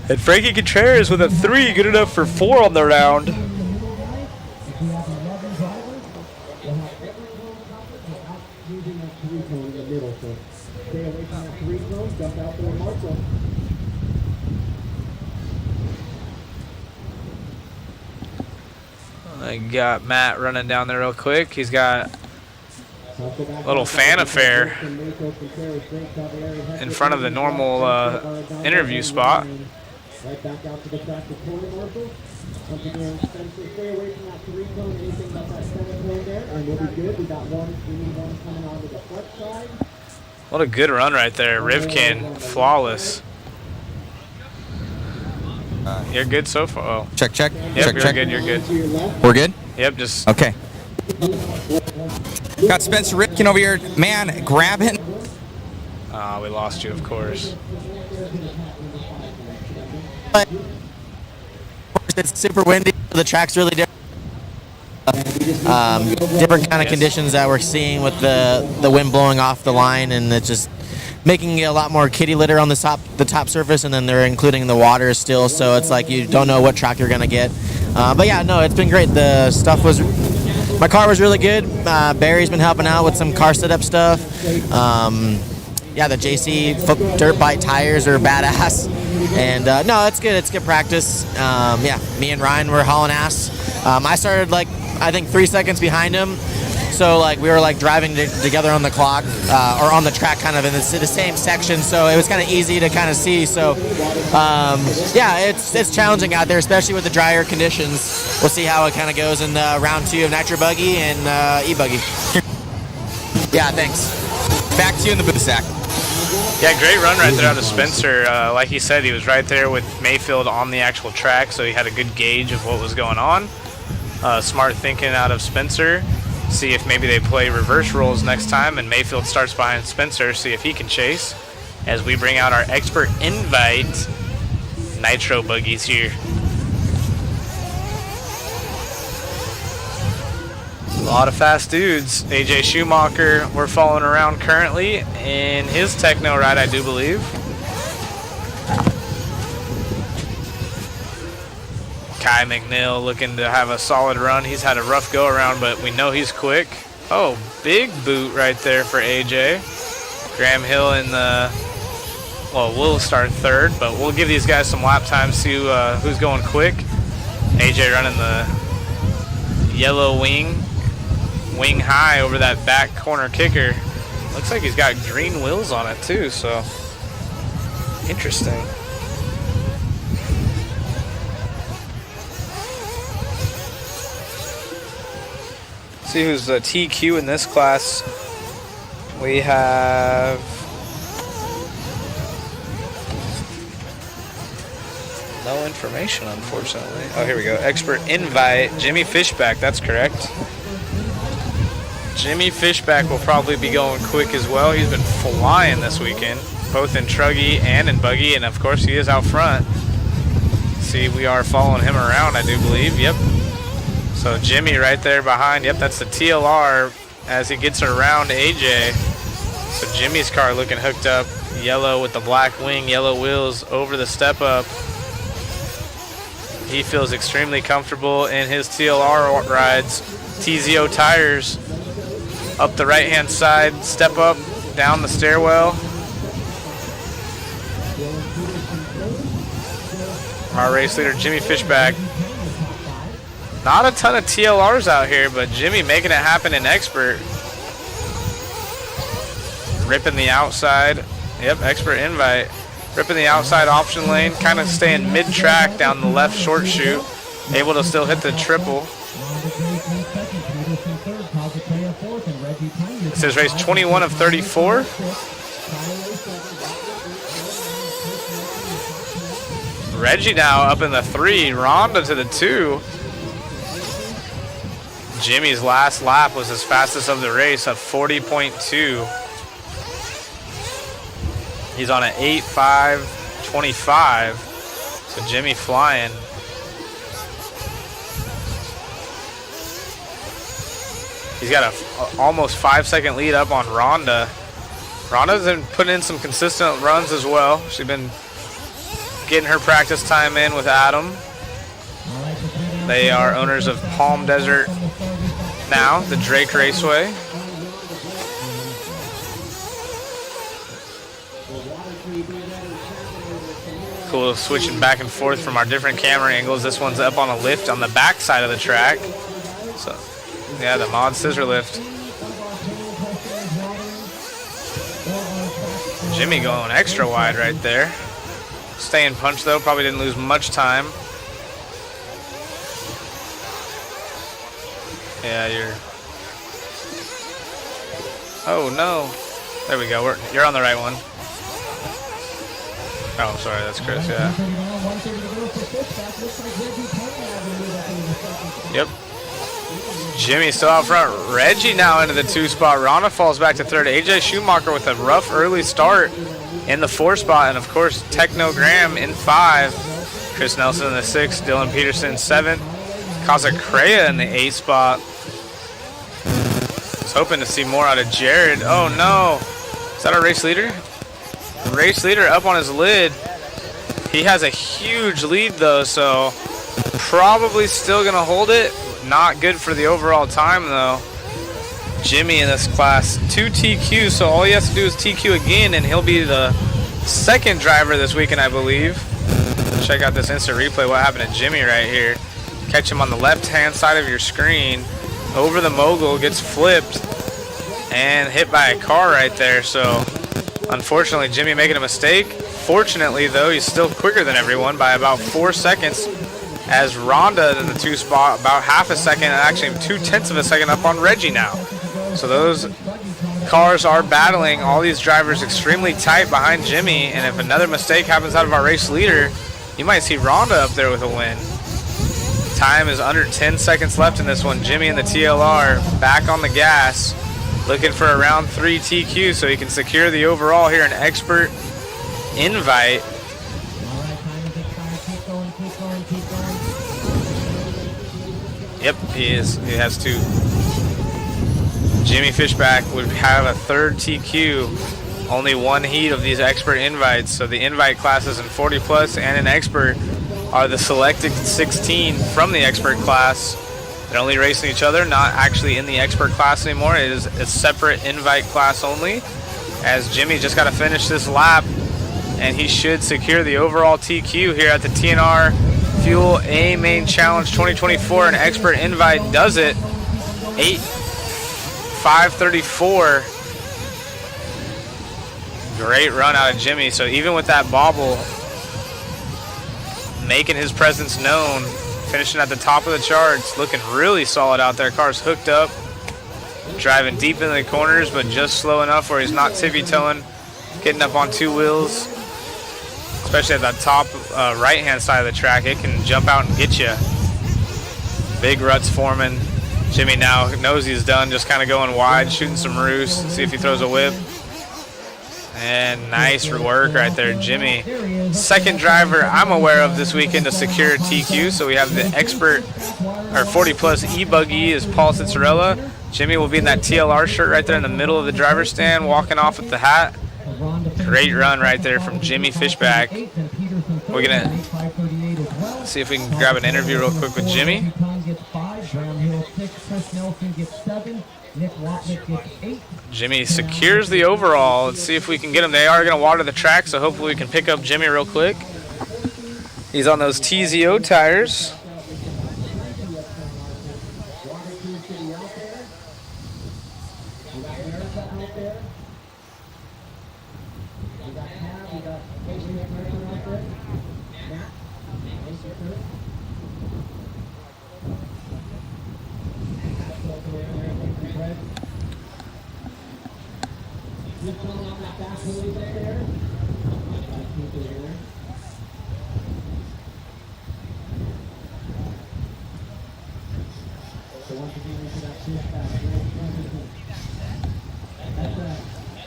And Frankie Contreras with a 3, good enough for 4 on the round. I got Matt running down there real quick. He's got a little fan affair in front of the normal interview spot. Right back out to the track to corner marshal. Once again, Spencer, stay away from that 3-cone, anything but that center cone there, and we'll be good. We got one coming onto the front side. What a good run right there. Rivkin, flawless. You're good so far. Oh. Check. Yep, check. You're good. We're good? Yep, just. Okay. Got Spencer Rivkin over here. Man, grabbing. We lost you, of course. It's super windy. The track's really different. Different kind of conditions that we're seeing with the wind blowing off the line, and it's just making it a lot more kitty litter on the top surface, and then they're including the water still, so it's like you don't know what track you're gonna get. But yeah, no, it's been great. The stuff was, my car was really good. Barry's been helping out with some car setup stuff. Yeah, the JC dirt bike tires are badass, and no, it's good. It's good practice. Yeah, me and Ryan were hauling ass. I started like I think 3 seconds behind him. So like we were like driving together on the clock or on the track, kind of in the same section. So it was kind of easy to kind of see. So yeah, it's challenging out there, especially with the drier conditions. We'll see how it kind of goes in round 2 of Nitro Buggy and E-Buggy. Yeah, thanks. Back to you in the booth, Zach. Yeah, great run right there out of Spencer. Like he said, he was right there with Mayfield on the actual track, so he had a good gauge of what was going on. Smart thinking out of Spencer. See if maybe they play reverse roles next time and Mayfield starts behind Spencer, see if he can chase as we bring out our expert invite Nitro Buggies here. A lot of fast dudes. AJ Schumacher we're following around currently in his techno ride, I do believe. Kai McNeil looking to have a solid run. He's had a rough go around, but we know he's quick. Oh, big boot right there for AJ. Graham Hill in the, well, we'll start 3rd, but we'll give these guys some lap time, see who's going quick. AJ running the yellow wing high over that back corner kicker. Looks like he's got green wheels on it too, so interesting. See who's the TQ in this class. We have no information, unfortunately. Oh, here we go. Expert invite, Jimmy Fishback, that's correct. Jimmy Fishback will probably be going quick as well. He's been flying this weekend, both in Truggy and in Buggy, and of course he is out front. See, we are following him around, I do believe. Yep. So Jimmy right there behind. Yep, that's the TLR as he gets around AJ. So Jimmy's car looking hooked up. Yellow with the black wing, yellow wheels over the step up. He feels extremely comfortable in his TLR rides. TZO tires up the right-hand side, step up, down the stairwell. Our race leader, Jimmy Fishback. Not a ton of TLRs out here, but Jimmy making it happen in expert. Ripping the outside. Yep, expert invite. Ripping the outside option lane, kind of staying mid-track down the left short chute. Able to still hit the triple. It says race 21 of 34. Reggie now up in the 3, Rhonda to the 2. Jimmy's last lap was his fastest of the race at 40.2. He's on an 8.5.25. So Jimmy flying. He's got a almost 5-second lead up on Rhonda. Rhonda's been putting in some consistent runs as well. She's been getting her practice time in with Adam. They are owners of Palm Desert now, the Drake Raceway. Cool, switching back and forth from our different camera angles. This one's up on a lift on the back side of the track. So, yeah, the mod scissor lift. Jimmy going extra wide right there. Staying punch though, probably didn't lose much time. Yeah, you're... Oh no. There we go, you're on the right one. Oh, sorry, that's Chris, yeah. Yep. Jimmy still out front. Reggie now into the 2 spot. Rana falls back to 3rd. AJ Schumacher with a rough early start in the 4 spot. And, of course, Techno Graham in 5. Chris Nelson in the 6th. Dylan Peterson 7th. Kazacrea in the 8th spot. Was hoping to see more out of Jared. Oh, no. Is that our race leader? Race leader up on his lid. He has a huge lead though, so probably still gonna hold it. Not good for the overall time though. Jimmy in this class, 2 TQ, so all he has to do is TQ again and he'll be the 2nd driver this weekend, I believe. Check out this instant replay, what happened to Jimmy right here. Catch him on the left-hand side of your screen. Over the mogul, gets flipped and hit by a car right there, so unfortunately, Jimmy making a mistake. Fortunately, though, he's still quicker than everyone by about 4 seconds. As Rhonda in the 2 spot, about half a second, and actually 0.2 of a second up on Reggie now. So those cars are battling all these drivers extremely tight behind Jimmy. And if another mistake happens out of our race leader, you might see Rhonda up there with a win. Time is under 10 seconds left in this one. Jimmy in the TLR back on the gas. Looking for a round 3 TQ so he can secure the overall here in expert invite. Yep, he is. He has 2. Jimmy Fishback would have a 3rd TQ. Only 1 heat of these expert invites. So the invite classes in 40 plus and in expert are the selected 16 from the expert class. They're only racing each other, not actually in the expert class anymore. It is a separate invite class only. As Jimmy just got to finish this lap, and he should secure the overall TQ here at the TNR Fuel A Main Challenge 2024. An expert invite does it. 8.534. Great run out of Jimmy. So even with that bobble, making his presence known. Finishing at the top of the charts, looking really solid out there. Car's hooked up, driving deep into the corners, but just slow enough where he's not tippy-toeing, getting up on 2 wheels. Especially at that top right-hand side of the track, it can jump out and get you. Big ruts forming. Jimmy now knows he's done, just kind of going wide, shooting some roost, see if he throws a whip. And nice work right there, Jimmy. 2nd driver I'm aware of this weekend to secure a TQ. So we have the expert, or 40 plus e-buggy is Paul Cicerella. Jimmy will be in that TLR shirt right there in the middle of the driver's stand, walking off with the hat. Great run right there from Jimmy Fishback. We're gonna See if we can grab an interview real quick with Jimmy. Jimmy secures the overall. Let's see if we can get him. They are going to water the track, so hopefully we can pick up Jimmy real quick. He's on those TZO tires.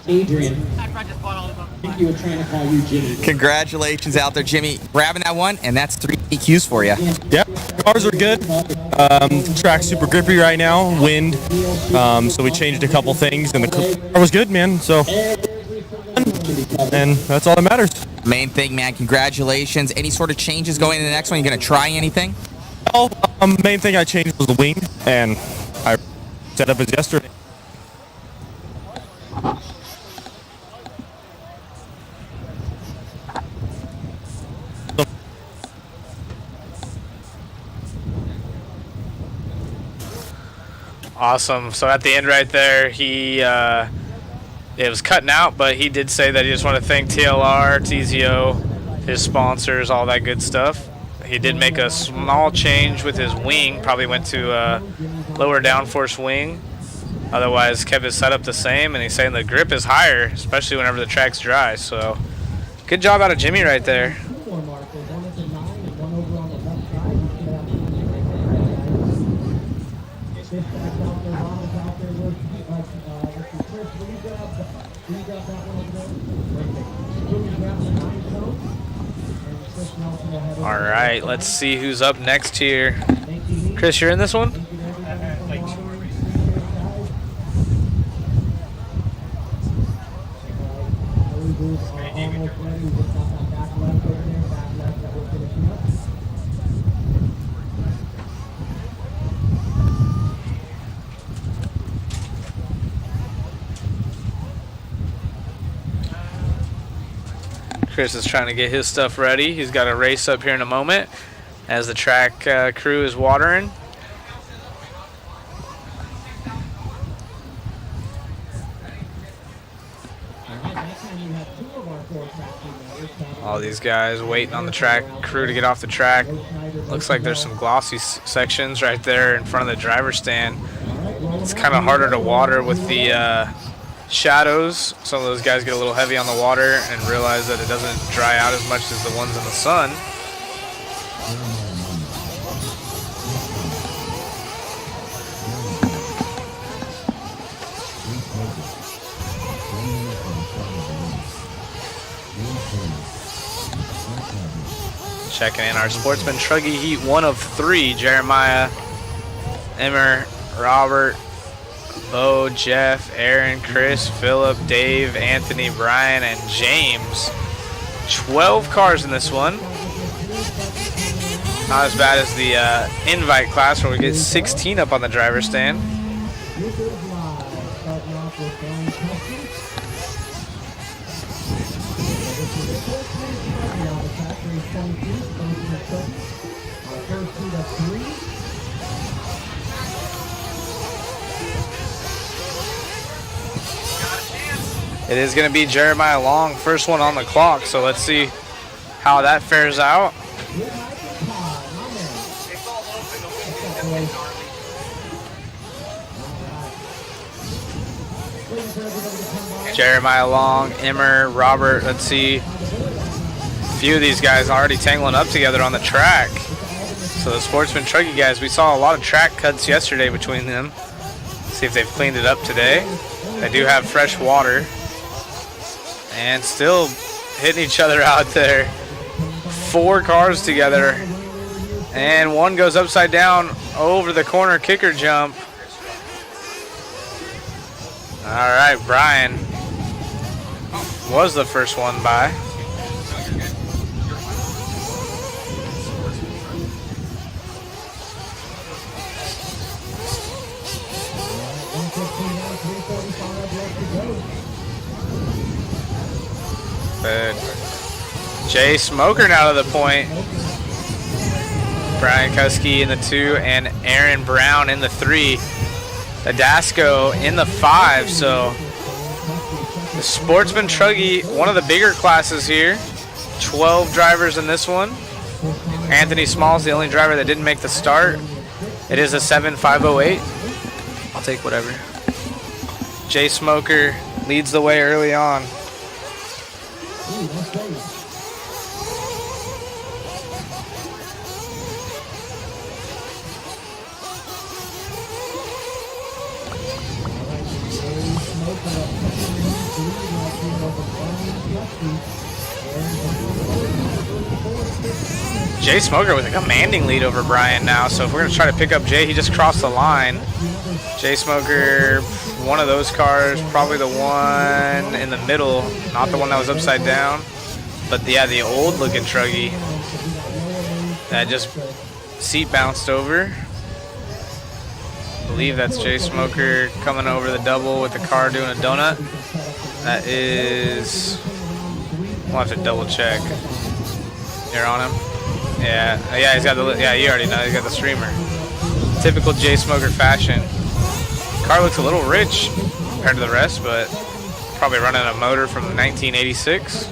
Adrian. I think you were trying to call you Jimmy. Congratulations out there, Jimmy. Grabbing that one, and that's 3 EQs for you. Yep, cars are good. Track's super grippy right now, wind. So we changed a couple things, and the car was good, man. So, and that's all that matters. Main thing, man. Congratulations. Any sort of changes going into the next one? You gonna try anything? Well, main thing I changed was the wing, and I set up as yesterday. Awesome. So at the end right there, it was cutting out, but he did say that he just want to thank TLR, TZO, his sponsors, all that good stuff. He did make a small change with his wing, probably went to lower downforce wing. Otherwise, kept his setup the same, and he's saying the grip is higher, especially whenever the track's dry. So good job out of Jimmy right there. All right, let's see who's up next here. Chris, you're in this one? Chris is trying to get his stuff ready. He's got a race up here in a moment as the track crew is watering. All these guys waiting on the track crew to get off the track. Looks like there's some glossy sections right there in front of the driver's stand. It's kind of harder to water with the shadows. Some of those guys get a little heavy on the water and realize that it doesn't dry out as much as the ones in the sun. Checking in our Sportsman Truggy Heat 1 of 3. Jeremiah, Emmer, Robert, Bo, Jeff, Aaron, Chris, Philip, Dave, Anthony, Brian, and James. 12 cars in this one. Not as bad as the invite class where we get 16 up on the driver's stand. It is going to be Jeremiah Long, first one on the clock, so let's see how that fares out. Jeremiah Long, Emmer, Robert, let's see. A few of these guys already tangling up together on the track. So the Sportsman Truggy guys, we saw a lot of track cuts yesterday between them. See if they've cleaned it up today. They do have fresh water. And still hitting each other out there. 4 cars together. And one goes upside down over the corner kicker jump. All right, Brian was the first one by. Jay Smoker now to the point. Brian Kuski in the 2 and Aaron Brown in the 3. Adasco in the 5. So the Sportsman Truggy, one of the bigger classes here. 12 drivers in this one. Anthony Small's the only driver that didn't make the start. It is a 7.508. I'll take whatever. Jay Smoker leads the way early on. Jay Smoker with a commanding lead over Brian now, so if we're going to try to pick up Jay, he just crossed the line. Jay Smoker, one of those cars, probably the one in the middle, not the one that was upside down, but yeah, the old looking Truggy that just seat bounced over. I believe that's Jay Smoker coming over the double with the car doing a donut. That is, we'll have to double check. You're on him? Yeah, he's got the, yeah, you already know, he's got the streamer. Typical Jay Smoker fashion. Car looks a little rich compared to the rest, but probably running a motor from 1986.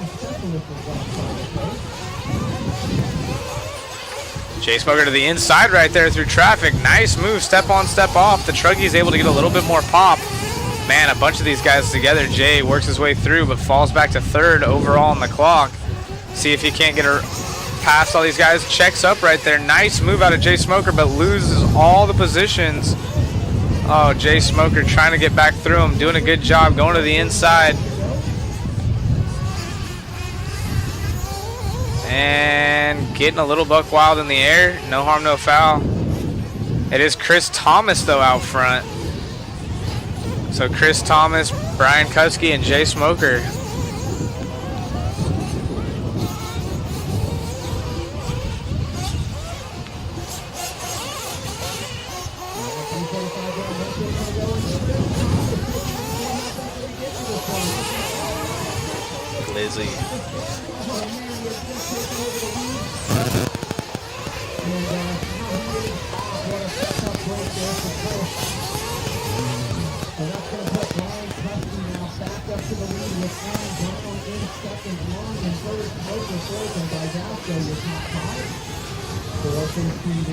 Jay Smoker to the inside right there through traffic. Nice move, step on, step off. The Truggy's able to get a little bit more pop. Man, a bunch of these guys together. Jay works his way through, but falls back to 3rd overall on the clock. See if he can't get her past all these guys. Checks up right there. Nice move out of Jay Smoker, but loses all the positions. Oh, Jay Smoker trying to get back through him. Doing a good job going to the inside. And getting a little buck wild in the air. No harm, no foul. It is Chris Thomas, though, out front. So Chris Thomas, Brian Kuski, and Jay Smoker. Lizzie.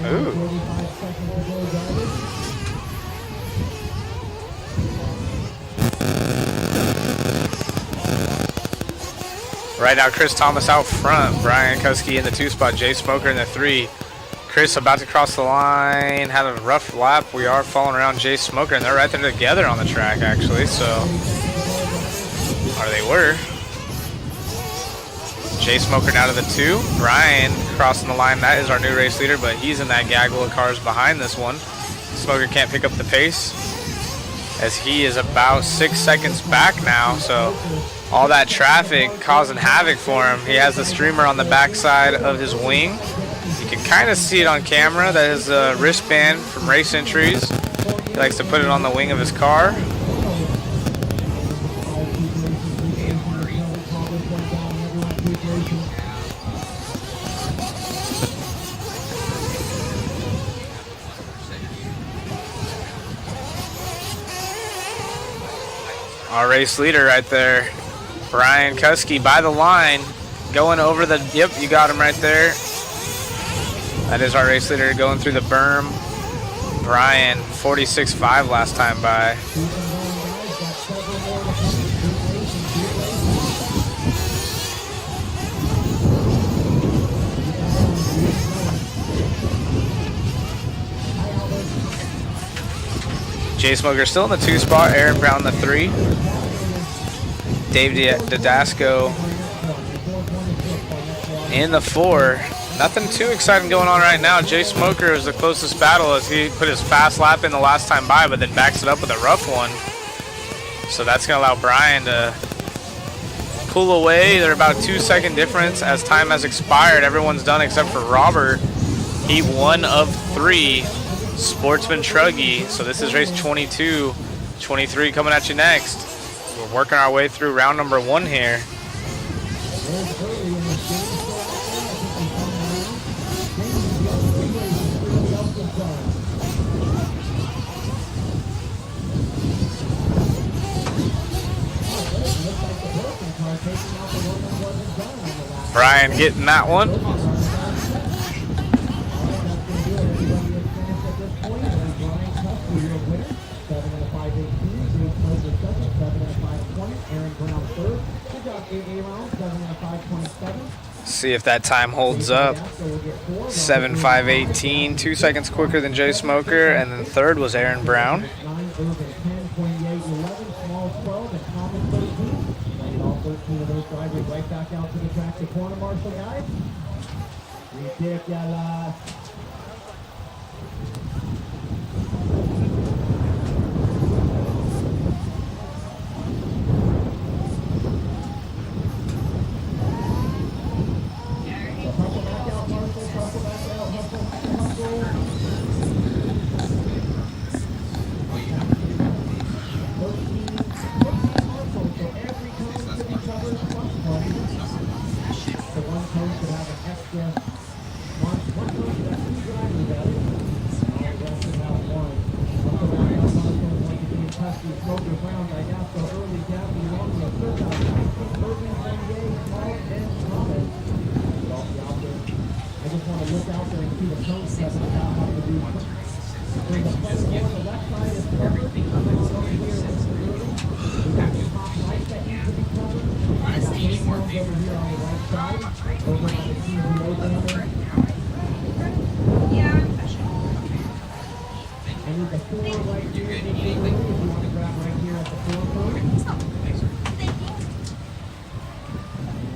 Ooh. Right now, Chris Thomas out front. Brian Kuski in the 2 spot. Jay Smoker in the 3. Chris about to cross the line. Had a rough lap. We are following around Jay Smoker, and they're right there together on the track, actually. So, or they were. Jay Smoker now to the 2. Brian crossing the line. That is our new race leader, but he's in that gaggle of cars behind this one. Smoker can't pick up the pace as he is about 6 seconds back now. So all that traffic causing havoc for him. He has the streamer on the backside of his wing. You can kind of see it on camera. That is a wristband from Race Entries. He likes to put it on the wing of his car. Our race leader right there, Brian Kuski by the line, going over the, yep, you got him right there. That is our race leader going through the berm. Brian, 46.5 last time by. Jay Smoker still in the 2 spot, Aaron Brown in the 3. Dave Didasco in the 4. Nothing too exciting going on right now. Jay Smoker is the closest battle as he put his fast lap in the last time by, but then backs it up with a rough one. So that's going to allow Brian to pull away. They're about a 2-second difference as time has expired. Everyone's done except for Robert. Heat 1 of 3. Sportsman Truggy. So this is race 22, 23 coming at you next. We're working our way through round number 1 here. Brian getting that one. See if that time holds up. 7:5:18, 2 seconds quicker than Jay Smoker, and then third was Aaron Brown. Right back out to the track, the corner marshal guys. Ridiculous.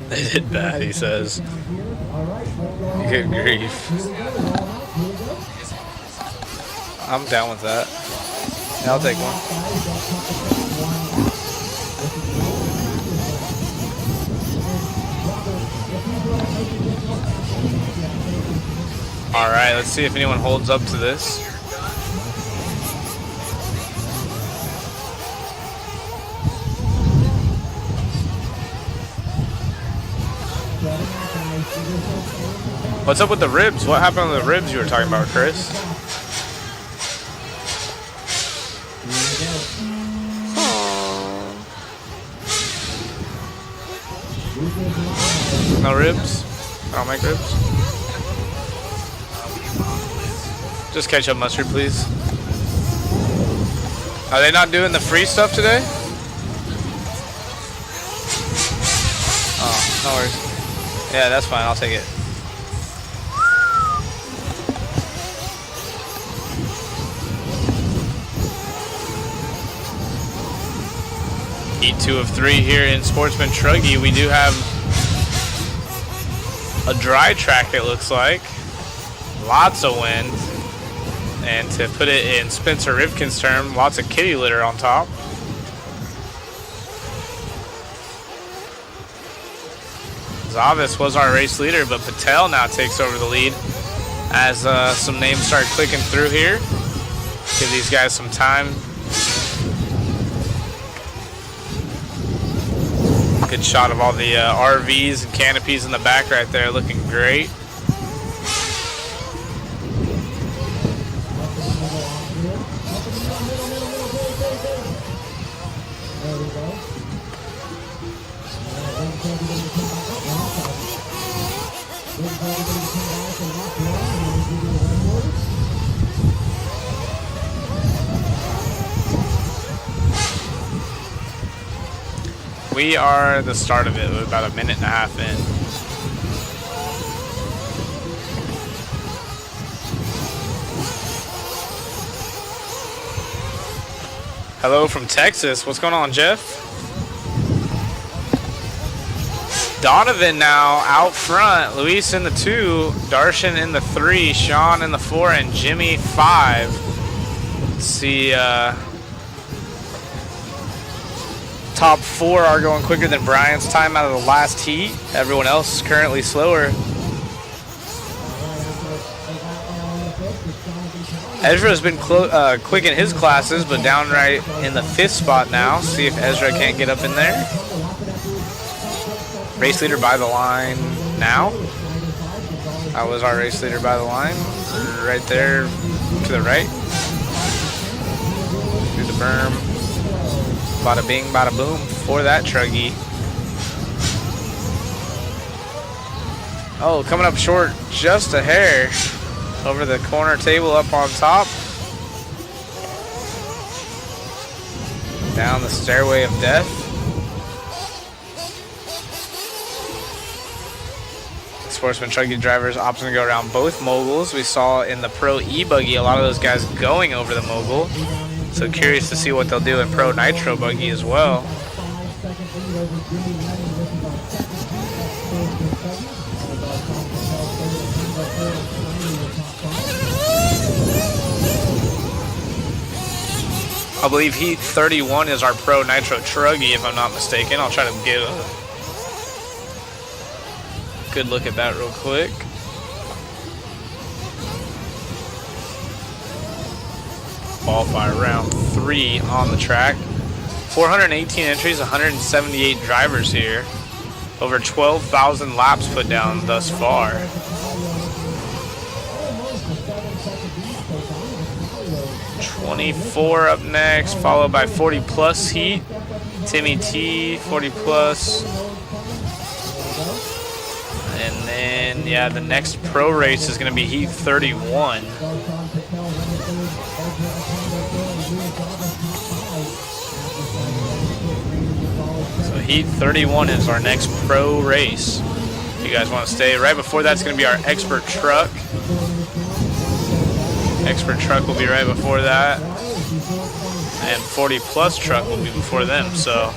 They did bad, he says. Good grief. I'm down with that. Yeah, I'll take one. All right, let's see if anyone holds up to this. What's up with the ribs? What happened to the ribs you were talking about, Chris? No ribs? I don't make ribs. Just ketchup mustard, please. Are they not doing the free stuff today? Oh, no worries. Yeah, that's fine. I'll take it. Heat 2 of 3 here in Sportsman Truggy. We do have a dry track, it looks like. Lots of wind. And to put it in Spencer Rivkin's term, lots of kitty litter on top. Zavis was our race leader, but Patel now takes over the lead as some names start clicking through here. Give these guys some time. Good shot of all the RVs and canopies in the back right there, looking great. We are the start of it. We're about a minute and a half in. Hello from Texas. What's going on, Jeff? Donovan now out front. Luis in the 2, Darshan in the 3, Sean in the 4, and Jimmy 5. Let's see, top 4 are going quicker than Brian's time out of the last heat. Everyone else is currently slower. Ezra's been quick in his classes, but downright in the 5th spot now. See if Ezra can't get up in there. Race leader by the line now. That was our race leader by the line. Right there to the right. Through the berm. Bada bing, bada boom for that truggy. Oh, coming up short just a hair over the corner table up on top. Down the stairway of death. Sportsman Truggy drivers opting to go around both moguls. We saw in the Pro E-Buggy a lot of those guys going over the mogul. So curious to see what they'll do in Pro Nitro Buggy as well. I believe Heat 31 is our Pro Nitro Truggy, if I'm not mistaken. I'll try to get a good look at that real quick. Qualifier round 3 on the track. 418 entries, 178 drivers here. Over 12,000 laps put down thus far. 24 up next, followed by 40 plus Heat. Timmy T, 40 plus. And then, yeah, the next pro race is going to be Heat 31. So Heat 31 is our next pro race. If you guys want to stay, right before that's going to be our expert truck. Expert truck will be right before that. And 40 plus truck will be before them, so.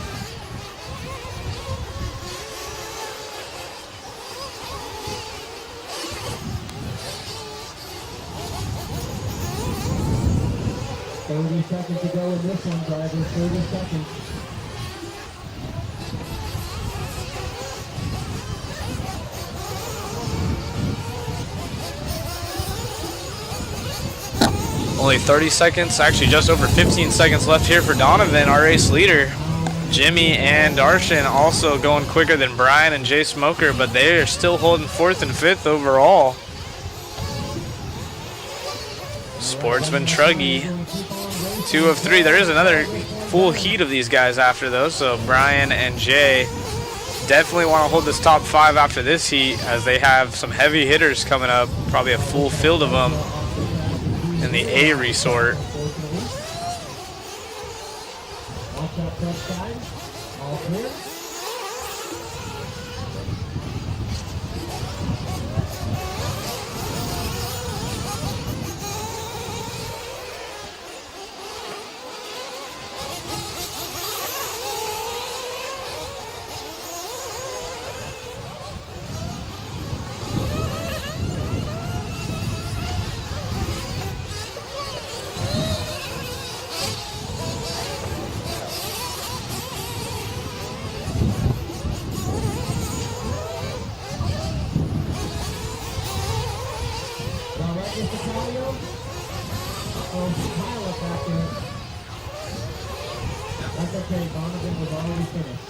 Seconds to go in this one, drivers. 30 seconds. Only 30 seconds, actually just over 15 seconds left here for Donovan, our race leader. Jimmy and Darshan also going quicker than Brian and Jay Smoker, but they are still holding 4th and 5th overall. Sportsman Truggy, 2 of 3. There is another full heat of these guys after those, so Brian and Jay definitely want to hold this top 5 after this heat, as they have some heavy hitters coming up, probably a full field of them in the A resort.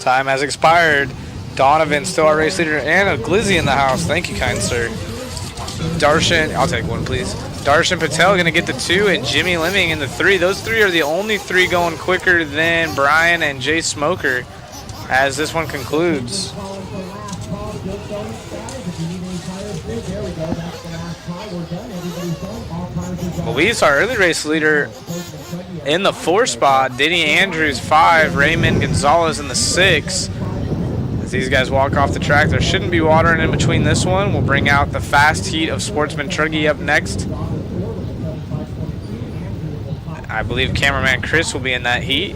Time has expired. Donovan still our race leader, and a glizzy in the house. Thank you, kind sir. Darshan, I'll take one, please. Darshan Patel going to get the 2, and Jimmy Lemming in the 3. Those 3 are the only 3 going quicker than Brian and Jay Smoker as this one concludes. Luis, our early race leader, in the 4 spot. Denny Andrews 5, Raymond Gonzalez in the 6. As these guys walk off the track, there shouldn't be watering in between this one. We'll bring out the fast heat of Sportsman Truggy up next. I believe cameraman Chris will be in that heat.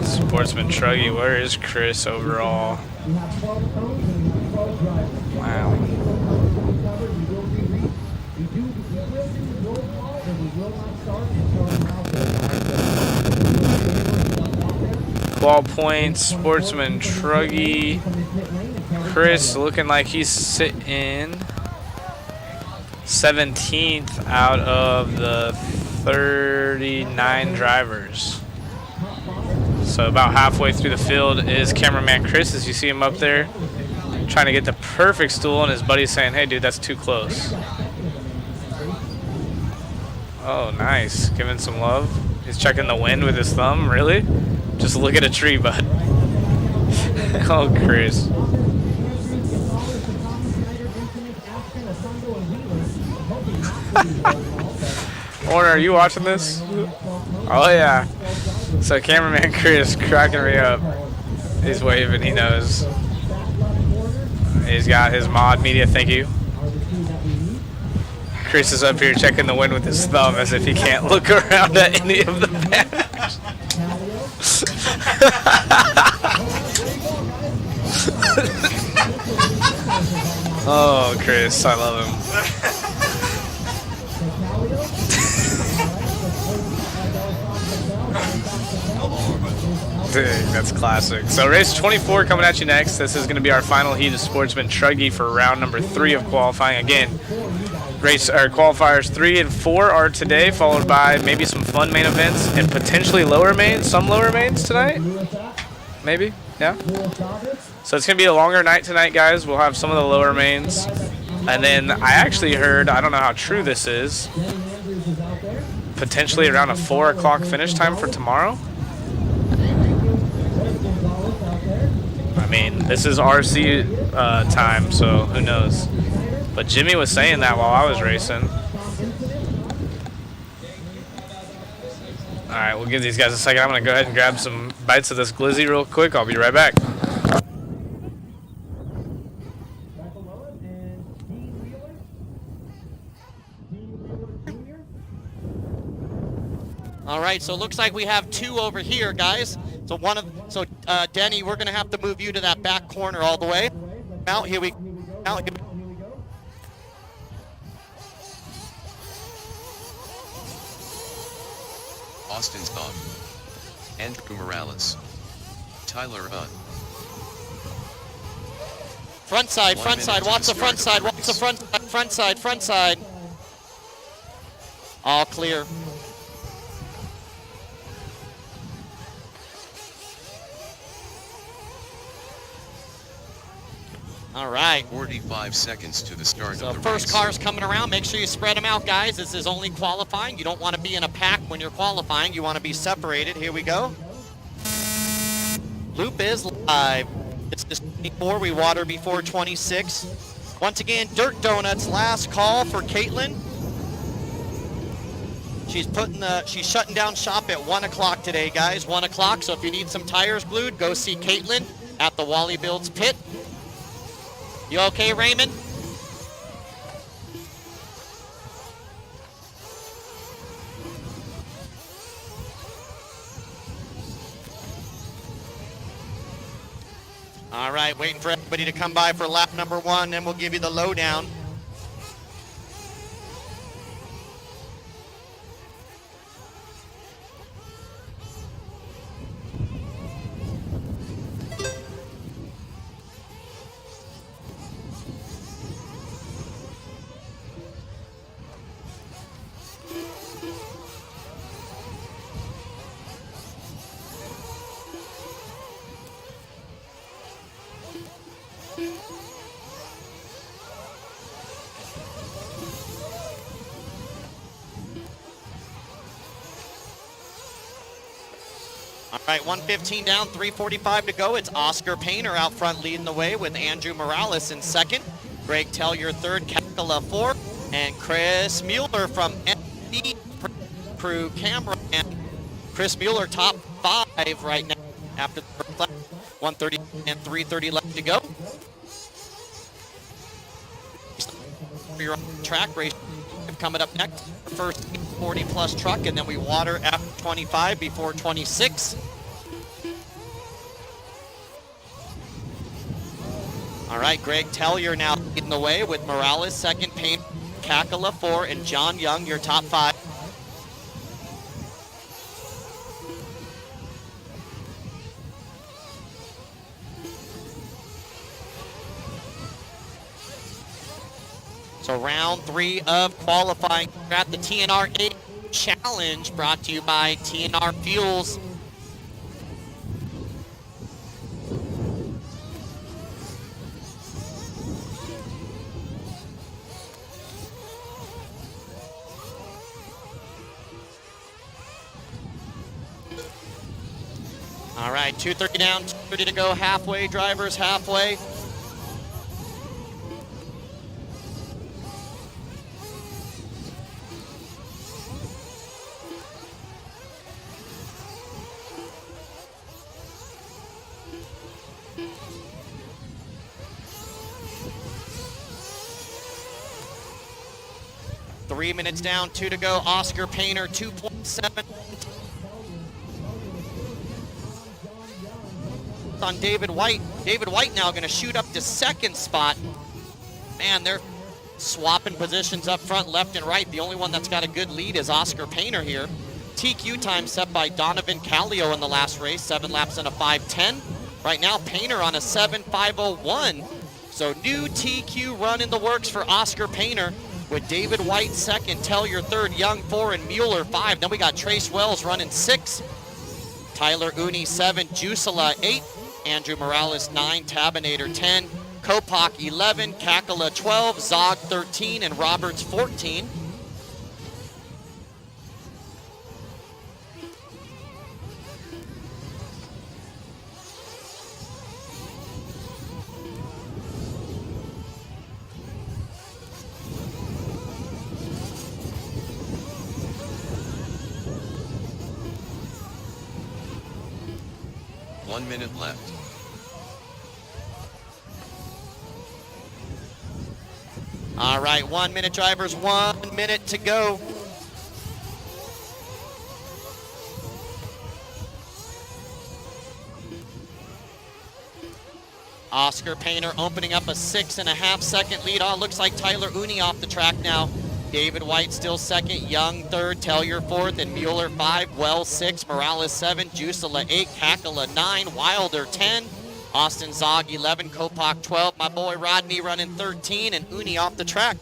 Sportsman Truggy, where is Chris overall? Wow. Qual points, Sportsman Truggy. Chris looking like he's sitting 17th out of the 39 drivers. So about halfway through the field is cameraman Chris, as you see him up there trying to get the perfect stool, and his buddy's saying, hey dude, that's too close. Oh, nice. Giving some love. He's checking the wind with his thumb. Really? Just look at a tree, bud. Oh, Chris. Warner, are you watching this? Oh, yeah. So cameraman Chris cracking me up. He's waving. He knows. He's got his mod media. Thank you. Chris is up here checking the wind with his thumb as if he can't look around at any of the banners. Oh, Chris, I love him. Dang, that's classic. So race 24 coming at you next. This is going to be our final heat of Sportsman Truggy for round number 3 of qualifying. Again, qualifiers 3 and 4 are today, followed by maybe some fun main events and potentially some lower mains tonight. Maybe, yeah. So it's going to be a longer night tonight, guys. We'll have some of the lower mains. And then I actually heard, I don't know how true this is, potentially around a 4 o'clock finish time for tomorrow. I mean, this is RC time, so who knows. But Jimmy was saying that while I was racing. All right, we'll give these guys a second. I'm going to go ahead and grab some bites of this glizzy real quick. I'll be right back. All right, so it looks like we have 2 over here, guys. So Denny, we're gonna have to move you to that back corner all the way. Out here we go. Austin's Bob. Andrew Morales. Tyler Hunt. Front side. Watch the front side. Front side. All clear. All right. 45 seconds to the start So of the first race. car's coming around. Make sure you spread them out, guys. This is only qualifying. You don't want to be in a pack when you're qualifying. You want to be separated. Here we go. Loop is live. It's just 24. We water before 26. Once again, Dirt Donuts, last call for Caitlin. She's shutting down shop at 1 o'clock today, guys. 1 o'clock. So if you need some tires glued, go see Caitlin at the Wally Builds pit. You okay, Raymond? All right, waiting for everybody to come by for lap number 1, and we'll give you the lowdown. All right, 1:15 down, 3:45 to go. It's Oscar Painter out front leading the way with Andrew Morales in second. Greg Tellier third, Kakala fourth, and Chris Mueller from MD Crew Camera. And Chris Mueller top 5 right now after the first lap. 1:30 and 3:30 left to go. You're on track race coming up next. First 40-plus truck, and then we water after 25 before 26. All right, Greg Tellier now leading the way with Morales second, Payne, Kakala 4, and John Young, your top 5. So round 3 of qualifying. We're at the TNR 8 Challenge, brought to you by TNR Fuels. All right, 2:30 down, 2:30 to go. Halfway, drivers, halfway. Three minutes down, 2 to go. Oscar Painter, 2.7. On David White. David White now going to shoot up to second spot. Man, they're swapping positions up front, left and right. The only one that's got a good lead is Oscar Painter here. TQ time set by Donovan Callio in the last race, 7 laps and a 5:10. Right now, Painter on a 7:5:01. So new TQ run in the works for Oscar Painter with David White second, Tellier third, Young 4, and Mueller 5. Then we got Trace Wells running 6, Tyler Uni 7, Jusela 8, Andrew Morales 9, Tabinator 10, Kopak 11, Kakala 12, Zog 13, and Roberts 14. One minute left. All right, 1 minute, drivers, 1 minute to go. Oscar Painter opening up a 6.5 second lead. Oh, looks like Tyler Uni off the track now. David White still second, Young third, Tellier fourth, and Mueller 5, Wells 6, Morales 7, Jusela 8, Kakala 9, Wilder 10, Austin Zog 11, Kopak 12, my boy Rodney running 13, and Uni off the track.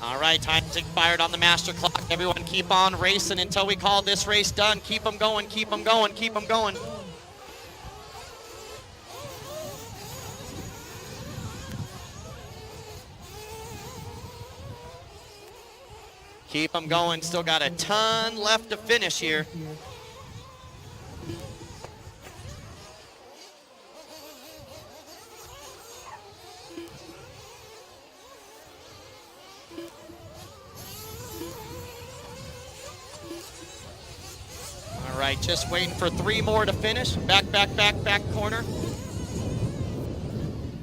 All right, time's expired on the master clock. Everyone keep on racing until we call this race done. Keep them going, keep them going, keep them going. Keep them going, still got a ton left to finish here. All right, just waiting for 3 more to finish. Back corner.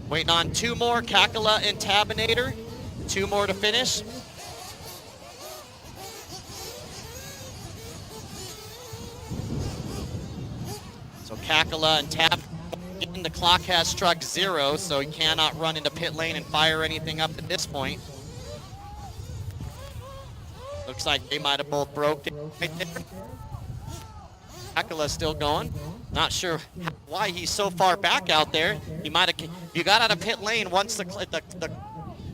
Waiting on 2 more, Kakala and Tabinator. 2 more to finish. So Kakala and Tab, the clock has struck 0, so he cannot run into pit lane and fire anything up at this point. Looks like they might have both broke it right there. Kakala's still going. Not sure why he's so far back out there. He might have. You got out of pit lane once I was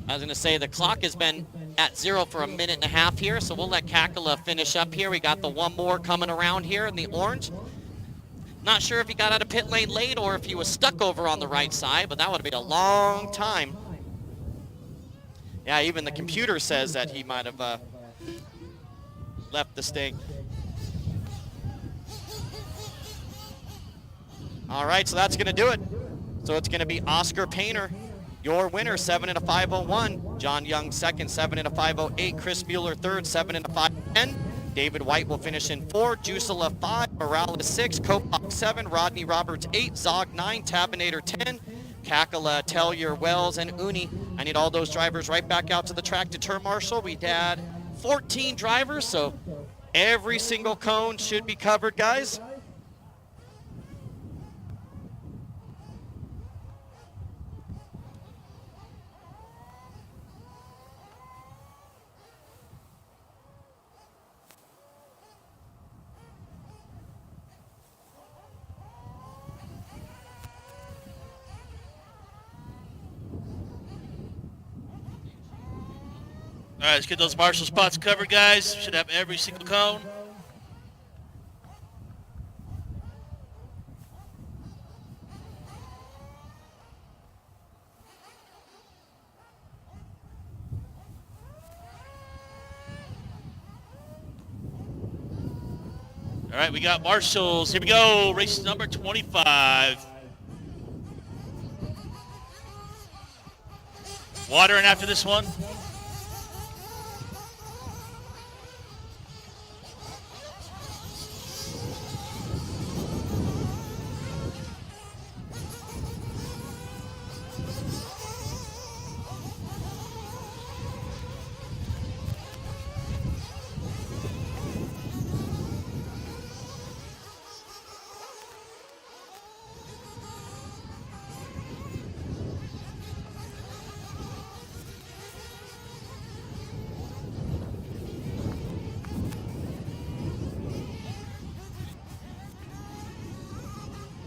gonna say the clock has been at 0 for a minute and a half here, so we'll let Kakala finish up here. We got the 1 more coming around here in the orange. Not sure if he got out of pit lane late or if he was stuck over on the right side, but that would have been a long time. Yeah, even the computer says that he might have left the stake. All right, so that's going to do it. So it's going to be Oscar Painter, your winner, 7 and a 5:01. John Young second, 7 and a 5:08. Chris Mueller third, 7 and a 5:10. David White will finish in 4. Jusela 5, Morales 6, Kopak 7, Rodney Roberts 8, Zog 9, Tabinator 10, Kakala, Tellier, Wells, and Uni. I need all those drivers right back out to the track to turn marshal. We had 14 drivers, so every single cone should be covered, guys. All right, let's get those marshal spots covered, guys. Should have every single cone. All right, we got marshals. Here we go. Race number 25. Watering after this one.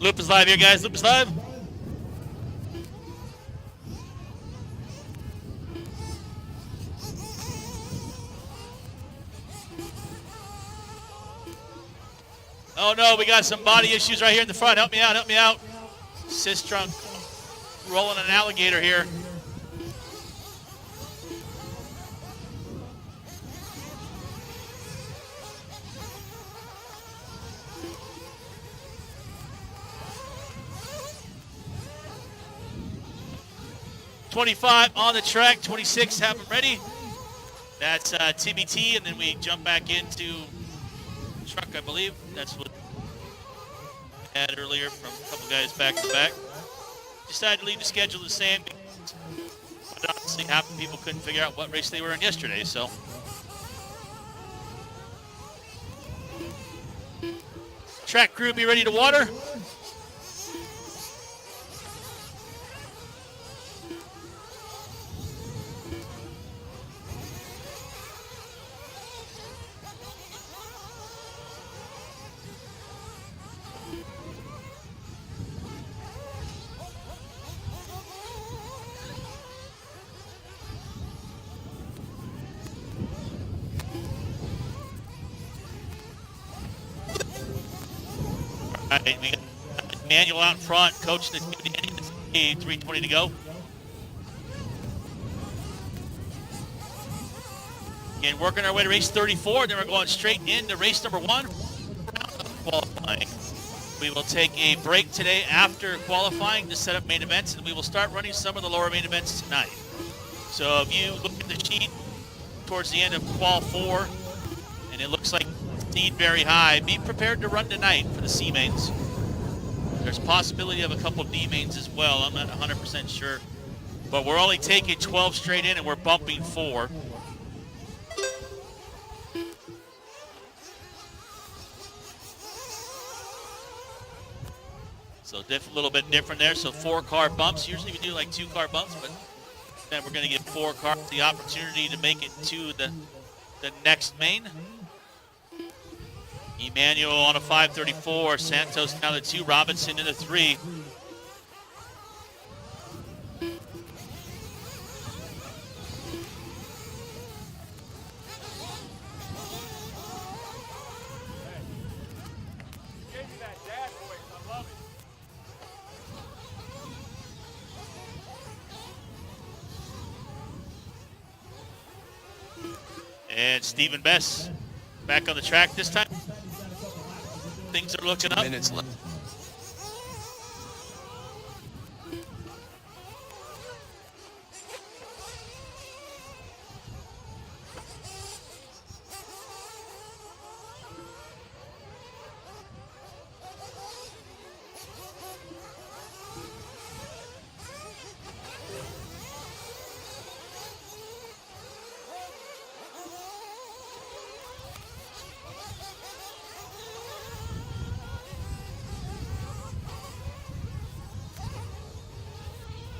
Loop is live here, guys. Loop is live. Oh no, we got some body issues right here in the front. Help me out, help me out. Sis trunk rolling an alligator here. .25 on the track, 26 have them ready. That's TBT, and then we jump back into truck, I believe. That's what we had earlier from a couple guys back to back. Decided to leave the schedule the same because honestly, half the people couldn't figure out what race they were in yesterday, so. Track crew, be ready to water. All right, we got Manuel out in front, coaching the 3:20 to go. Again, working our way to race 34, then we're going straight into race number 1, qualifying. We will take a break today after qualifying to set up main events, and we will start running some of the lower main events tonight. So if you look at the sheet towards the end of Qual 4, and it looks like speed very high, be prepared to run tonight for the C mains. There's possibility of a couple D mains as well. I'm not 100% sure, but we're only taking 12 straight in, and we're bumping 4. So a little bit different there. So 4-car bumps. Usually we do like 2-car bumps, but then we're going to give 4 cars the opportunity to make it to the next main. Emmanuel on a 534, Santos down to 2, Robinson in the 3. And Stephen Bess back on the track this time. Things are looking up. Minutes left.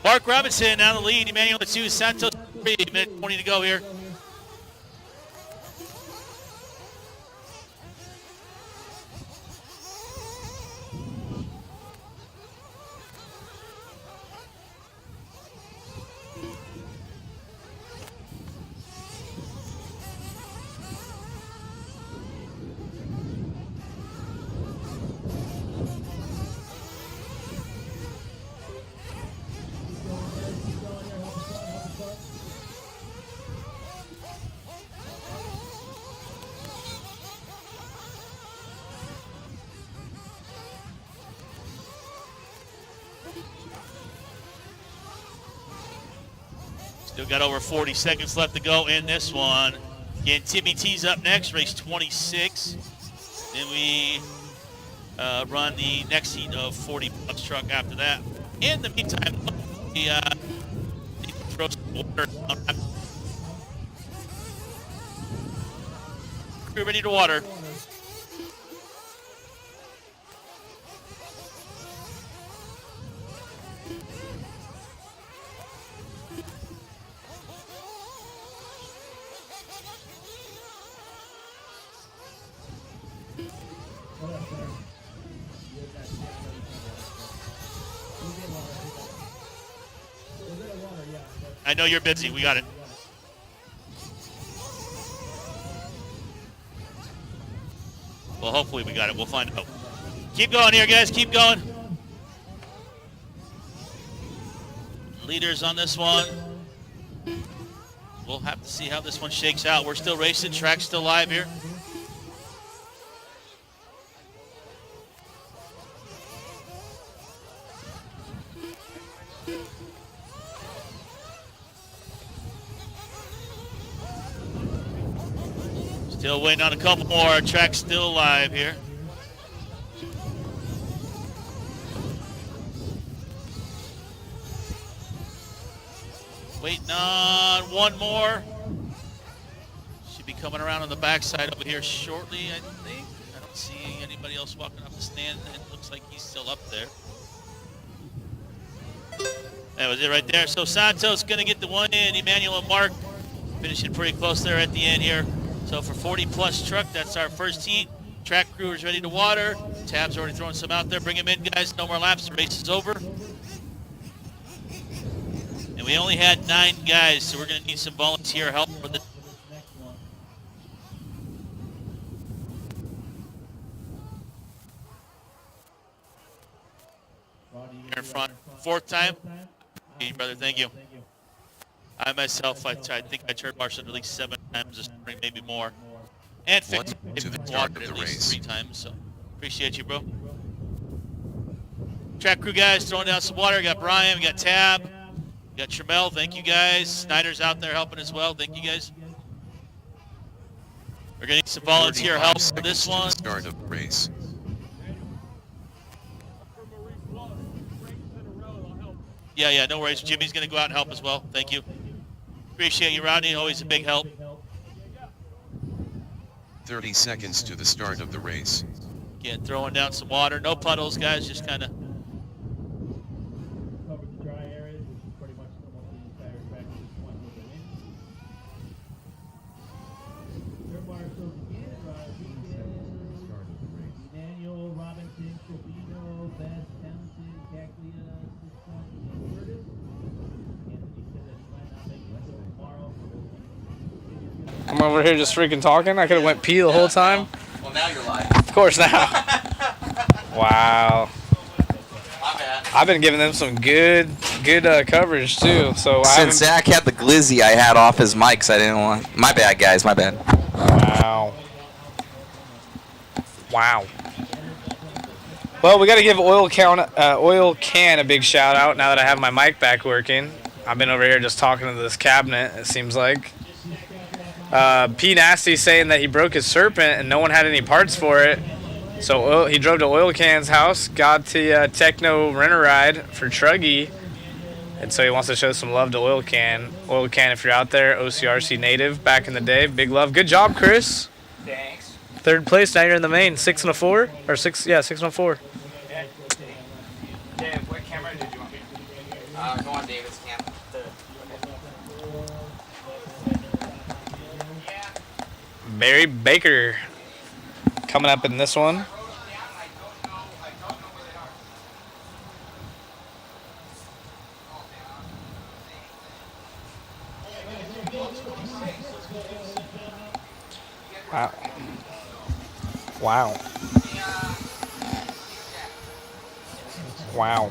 Mark Robinson now in the lead. Emmanuel the 2, Santos 3. Minute 20 to go here. Still got over 40 seconds left to go in this one. Again, Timmy T's up next, race 26. Then we run the next heat of 40 plus truck after that. In the meantime, we need to throw some water on. We're ready to water. I know you're busy. We got it. Well, hopefully we got it. We'll find out. Keep going here, guys. Keep going. Leaders on this one. We'll have to see how this one shakes out. We're still racing. Track's still live here. Still waiting on a couple more. Track's still live here. Waiting on one more. Should be coming around on the backside over here shortly, I think. I don't see anybody else walking up the stand. It looks like he's still up there. That was it right there. So Santos going to get the one in. Emmanuel and Mark finishing pretty close there at the end here. So for 40 plus truck, that's our first heat. Track crew is ready to water. Tab's already throwing some out there. Bring them in, guys. No more laps. The race is over. And we only had 9 guys, so we're going to need some volunteer help for the in front. 4th time. Hey, brother, thank you. I myself, I think I turned Marshall at least 7 times this morning, maybe more. And 50 to the start of the race. 3 times, so appreciate you, bro. Track crew guys throwing down some water. We got Brian, we got Tab, we got Tramel, thank you guys. Snyder's out there helping as well, thank you guys. We're gonna need some volunteer help for this one. Start of the race. Yeah, no worries. Jimmy's gonna go out and help as well, thank you. Appreciate you, Rodney, always a big help. 30 seconds to the start of the race. Again, throwing down some water. No puddles, guys, just kind of. Cover the dry areas, which is pretty much almost the entire track at this point with the wind. Third marshals again, Emmanuel, Robinson, Covino, Beth, Townsend, Caglia, Curtis. Anthony said that he might not make it until tomorrow. I'm over here just freaking talking. I could have went pee the whole time. Well, now you're live. Of course now. Wow. My bad. I've been giving them some good coverage too. So Since Zach had the glizzy, I had off his mics. I didn't want. My bad, guys. My bad. Wow. Wow. Well, we got to give Oil Can a big shout out now that I have my mic back working. I've been over here just talking to this cabinet, it seems like. P Nasty saying that he broke his Serpent and no one had any parts for it. So he drove to Oil Can's house, got the Techno Rent-A-Ride for Truggy. And so he wants to show some love to Oil Can. Oil Can, if you're out there, OCRC native back in the day. Big love. Good job, Chris. Thanks. 3rd place, now you're in the main. 6 and a 4? Or 6, yeah, 6 and a 4. Dave, what camera did you want me to? Go on David's camera. Barry Baker coming up in this one. Wow. Wow. Wow.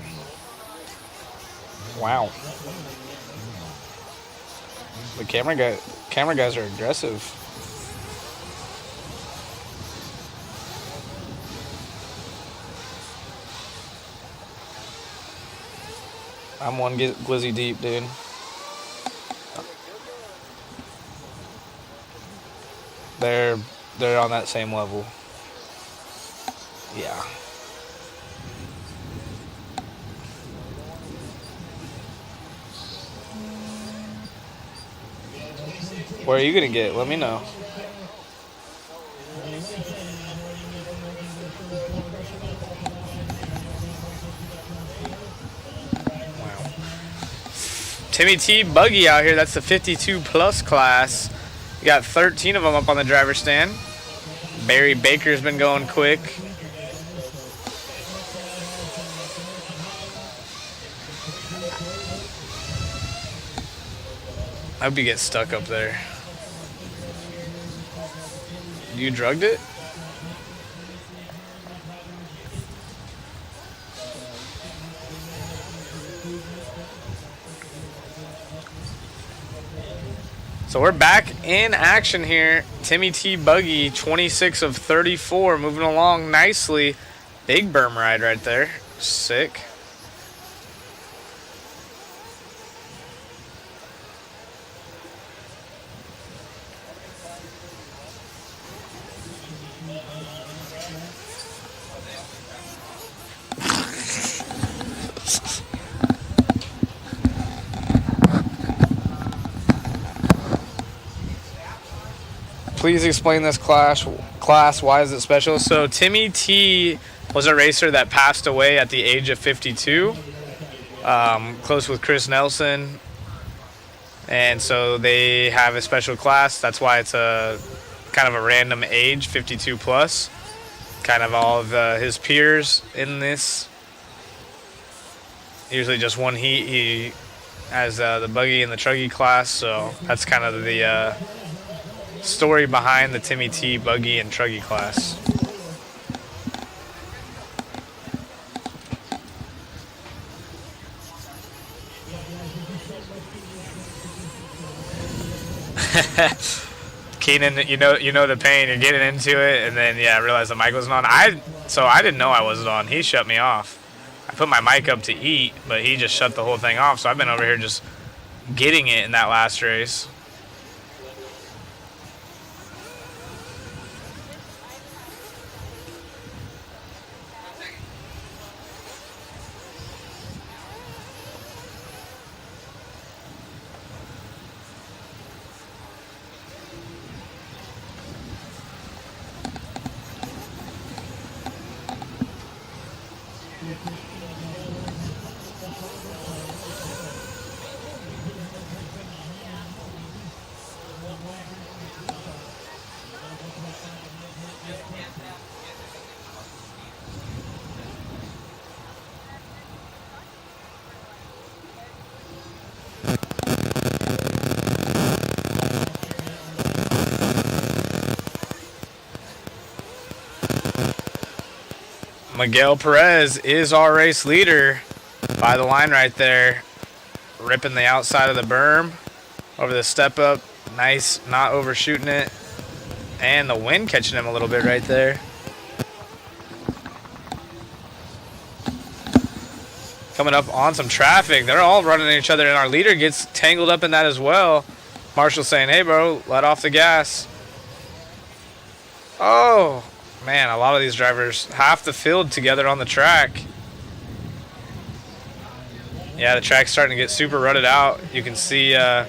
Wow. The camera guys are aggressive. I'm one glizzy deep, dude. They're on that same level. Yeah. Where are you gonna get? Let me know. Wow. Timmy T buggy out here. That's the 52 plus class. You got 13 of them up on the driver's stand. Barry Baker's been going quick. I hope you get stuck up there. You drugged it? So we're back in action here. Timmy T buggy, 26 of 34, moving along nicely. Big berm ride right there. Sick. Please explain this class. Why is it special? So Timmy T was a racer that passed away at the age of 52, close with Chris Nelson, and so they have a special class. That's why it's a kind of a random age, 52 plus. Kind of all of his peers in this. Usually just one heat. He has the buggy and the truggy class, so that's kind of the story behind the Timmy T buggy and truggy class. Keenan, you know the pain. You're getting into it, and then I realize the mic wasn't on. So I didn't know I wasn't on. He shut me off. I put my mic up to eat, but he just shut the whole thing off. So I've been over here just getting it in that last race. Miguel Perez is our race leader by the line right there. Ripping the outside of the berm over the step up. Nice, not overshooting it. And the wind catching him a little bit right there. Coming up on some traffic. They're all running at each other, and our leader gets tangled up in that as well. Marshall saying, hey, bro, let off the gas. Oh, man, a lot of these drivers, half the field together on the track. Yeah, the track's starting to get super rutted out. You can see the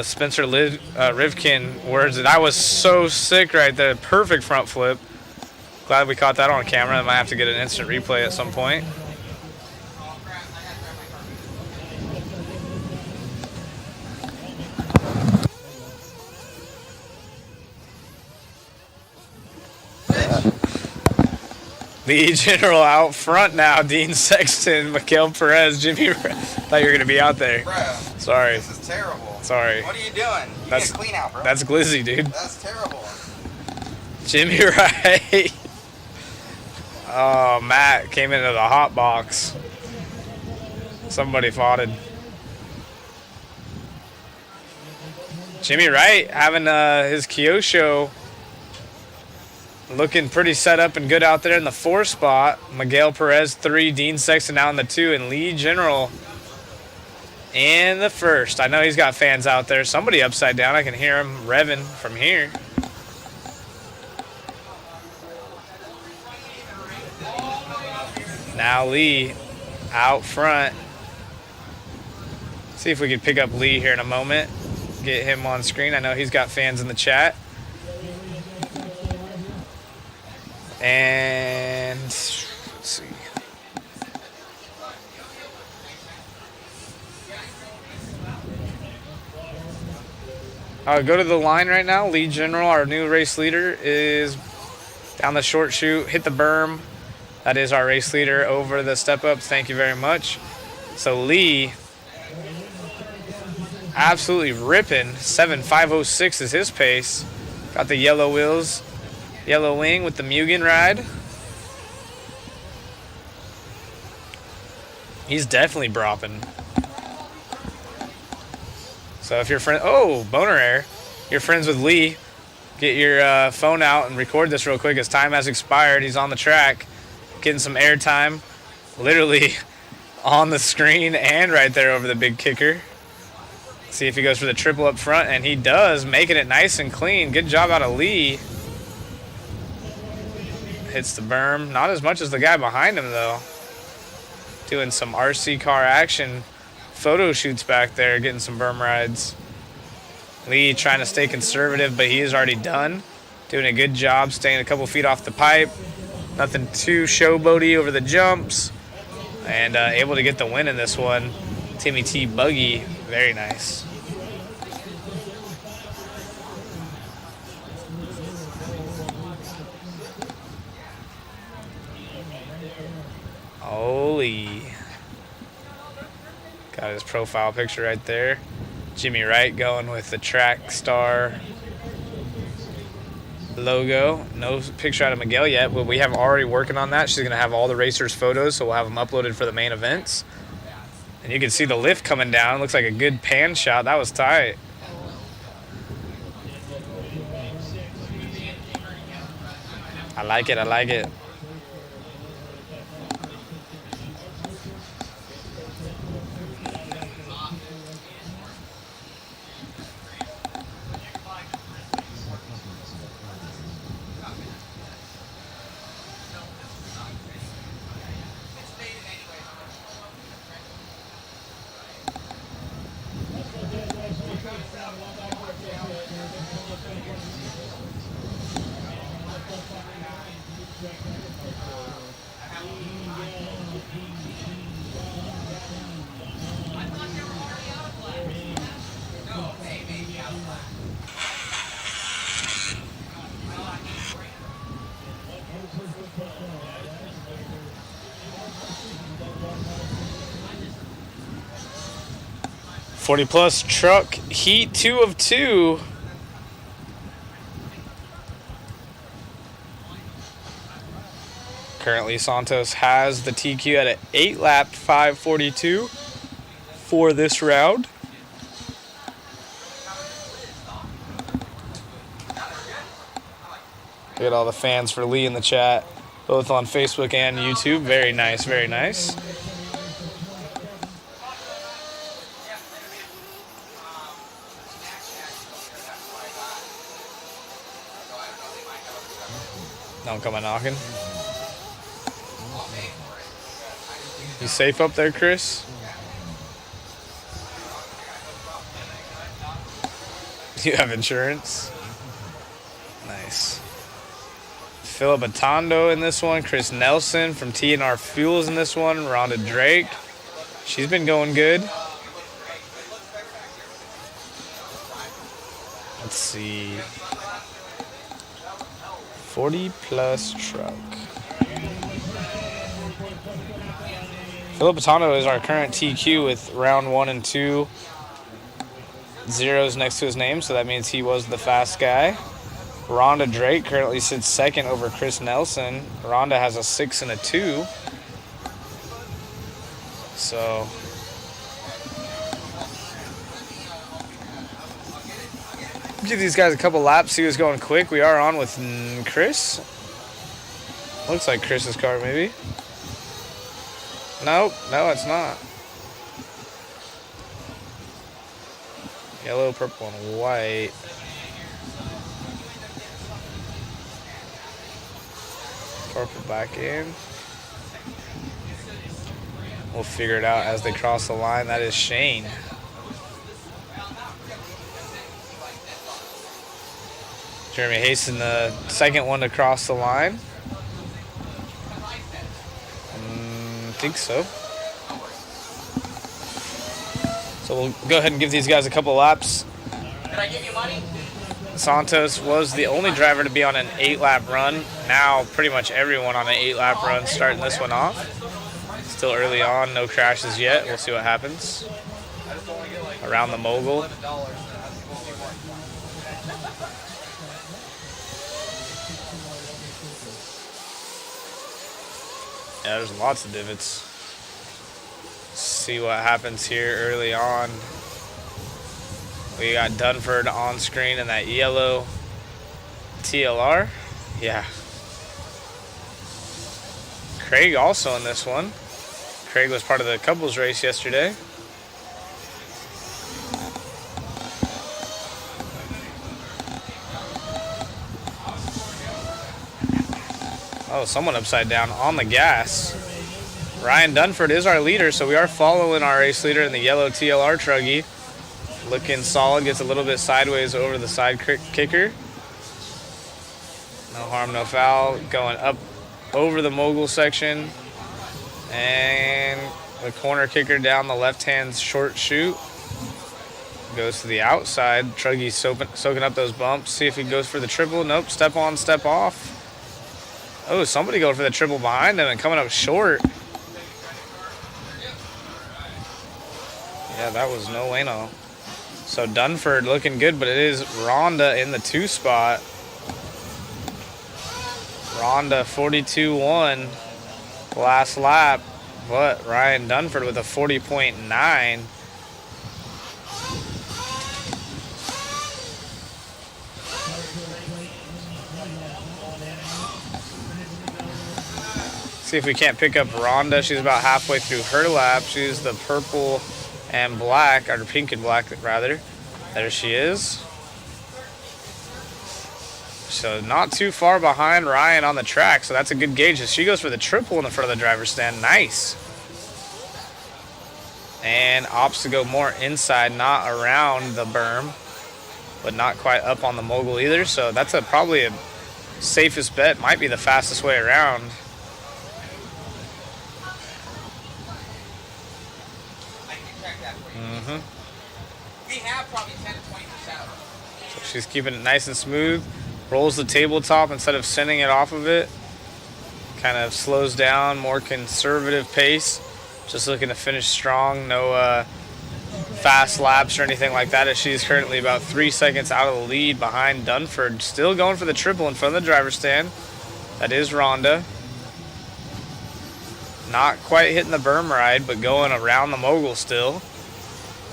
Spencer Rivkin words. And I was so sick right there. Perfect front flip. Glad we caught that on camera. I might have to get an instant replay at some point. The general out front now. Dean Sexton, Miguel Perez, Jimmy. Thought you were gonna be out there. Bro, sorry. This is terrible. Sorry. What are you doing? You that's get clean out, bro. That's glizzy, dude. That's terrible. Jimmy Wright. Oh, Matt came into the hot box. Somebody foughted. Jimmy Wright having his Kyosho. Looking pretty set up and good out there in the 4 spot. Miguel Perez 3, Dean Sexton out in the 2, and Lee General in the first. I know he's got fans out there. Somebody upside down. I can hear him revving from here. Now Lee out front. See if we can pick up Lee here in a moment. Get him on screen. I know he's got fans in the chat. And let's see. Go to the line right now. Lee General, our new race leader, is down the short chute, hit the berm. That is our race leader over the step-ups. Thank you very much. So Lee, absolutely ripping. 7.506 is his pace. Got the yellow wheels, yellow wing with the Mugen ride. He's definitely bropping. So if you're boner air, you're friends with Lee, get your phone out and record this real quick. His time has expired. He's on the track, getting some air time, literally on the screen and right there over the big kicker. See if he goes for the triple up front, and he does, making it nice and clean. Good job out of Lee. Hits the berm. Not as much as the guy behind him, though. Doing some RC car action. Photo shoots back there, getting some berm rides. Lee trying to stay conservative, but he is already done. Doing a good job, staying a couple feet off the pipe. Nothing too showboaty over the jumps. And able to get the win in this one. Timmy T buggy, very nice. Holy. Got his profile picture right there. Jimmy Wright going with the track star logo. No picture out of Miguel yet, but we have already working on that. She's going to have all the racers' photos, so we'll have them uploaded for the main events. And you can see the lift coming down. Looks like a good pan shot. That was tight. I like it. I like it. +40 truck heat 2 of 2. Currently Santos has the TQ at an 8-lap 5:42 for this round. Look at all the fans for Lee in the chat, both on Facebook and YouTube. Very nice, very nice. Don't come a knocking. You safe up there, Chris? You have insurance? Nice. Philip Atondo in this one. Chris Nelson from TNR Fuels in this one. Rhonda Drake. She's been going good. Let's see. 40+ truck. Philip Atondo is our current TQ with round 1 and 2 zeros next to his name, so that means he was the fast guy. Rhonda Drake currently sits second over Chris Nelson. Rhonda has a 6 and a 2. So give these guys a couple laps, see who's going quick. We are on with Chris. Looks like Chris's car, maybe. Nope, no, it's not. Yellow, purple, and white. Purple back in. We'll figure it out as they cross the line. That is Shane. Jeremy Haston, the second one to cross the line. I think so. So we'll go ahead and give these guys a couple laps. Can I give you money? Santos was the only driver to be on an 8-lap run. Now pretty much everyone on an 8-lap run starting this one off. Still early on, no crashes yet. We'll see what happens around the mogul. Yeah, there's lots of divots. See what happens here early on. We got Dunford on screen in that yellow TLR. Yeah. Craig also in this one. Craig was part of the couples race yesterday. Oh, someone upside down on the gas. Ryan Dunford is our leader, so we are following our race leader in the yellow TLR truggy. Looking solid, gets a little bit sideways over the side kicker. No harm, no foul. Going up over the mogul section. And the corner kicker down the left-hand short chute. Goes to the outside. Truggy's soaking up those bumps. See if he goes for the triple. Nope, step on, step off. Oh, somebody going for the triple behind them and coming up short. Yeah, that was no bueno. So Dunford looking good, but it is Rhonda in the 2 spot. Rhonda 42.1 last lap, but Ryan Dunford with a 40.9. See if we can't pick up Rhonda. She's about halfway through her lap. She's the purple and black, or pink and black rather. There she is. So not too far behind Ryan on the track, so that's a good gauge. She goes for the triple in the front of the driver's stand. Nice. And opts to go more inside, not around the berm, but not quite up on the mogul either. So that's probably a safest bet. Might be the fastest way around. We have probably 10 to 20%. So she's keeping it nice and smooth. Rolls the tabletop instead of sending it off of it. Kind of slows down, more conservative pace. Just looking to finish strong. No fast laps or anything like that, as she's currently about 3 seconds out of the lead behind Dunford. Still going for the triple in front of the driver's stand. That is Rhonda. Not quite hitting the berm ride, but going around the mogul still.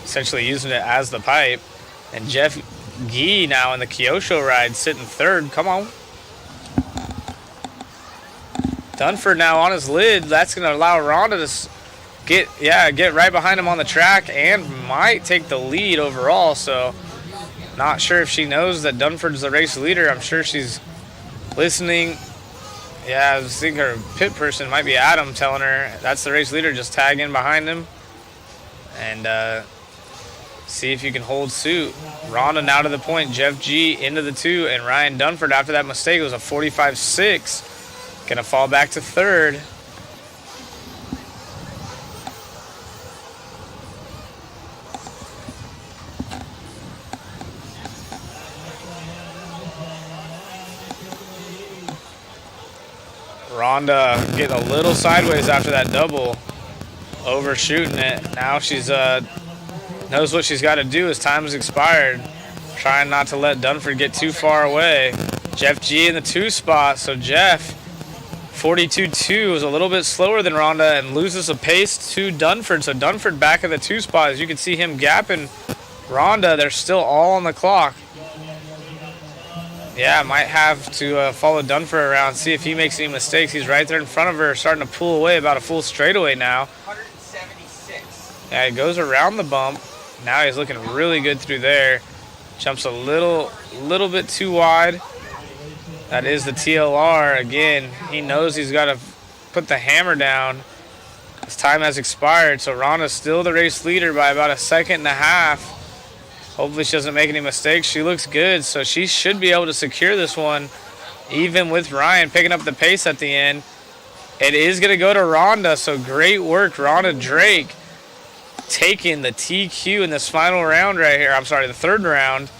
Essentially using it as the pipe. And Jeff Gee now in the Kyosho ride sitting third. Come on. Dunford now on his lid. That's going to allow Rhonda to get right behind him on the track and might take the lead overall. So not sure if she knows that Dunford's the race leader. I'm sure she's listening. Yeah, I think her pit person might be Adam telling her that's the race leader. Just tag in behind him and see if you can hold suit. Rhonda now to the point. Jeff G into the 2, and Ryan Dunford after that mistake was a 45.6. Gonna fall back to third. Rhonda getting a little sideways after that double, overshooting it. Now she's knows what she's got to do as time has expired. Trying not to let Dunford get too far away. Jeff G in the 2 spot. So Jeff, 42.2, is a little bit slower than Rhonda and loses a pace to Dunford. So Dunford back in the 2 spot. As you can see him gapping Rhonda, they're still all on the clock. Yeah, might have to follow Dunford around, see if he makes any mistakes. He's right there in front of her, starting to pull away about a full straightaway now. 176. Yeah, he goes around the bump. Now he's looking really good through there. Jumps a little bit too wide. That is the TLR. Again, he knows he's got to put the hammer down. His time has expired, so Rhonda's still the race leader by about 1.5 seconds. Hopefully she doesn't make any mistakes. She looks good, so she should be able to secure this one, even with Ryan picking up the pace at the end. It is going to go to Rhonda, so great work, Rhonda Drake, taking the TQ in this final round right here. I'm sorry, the third round,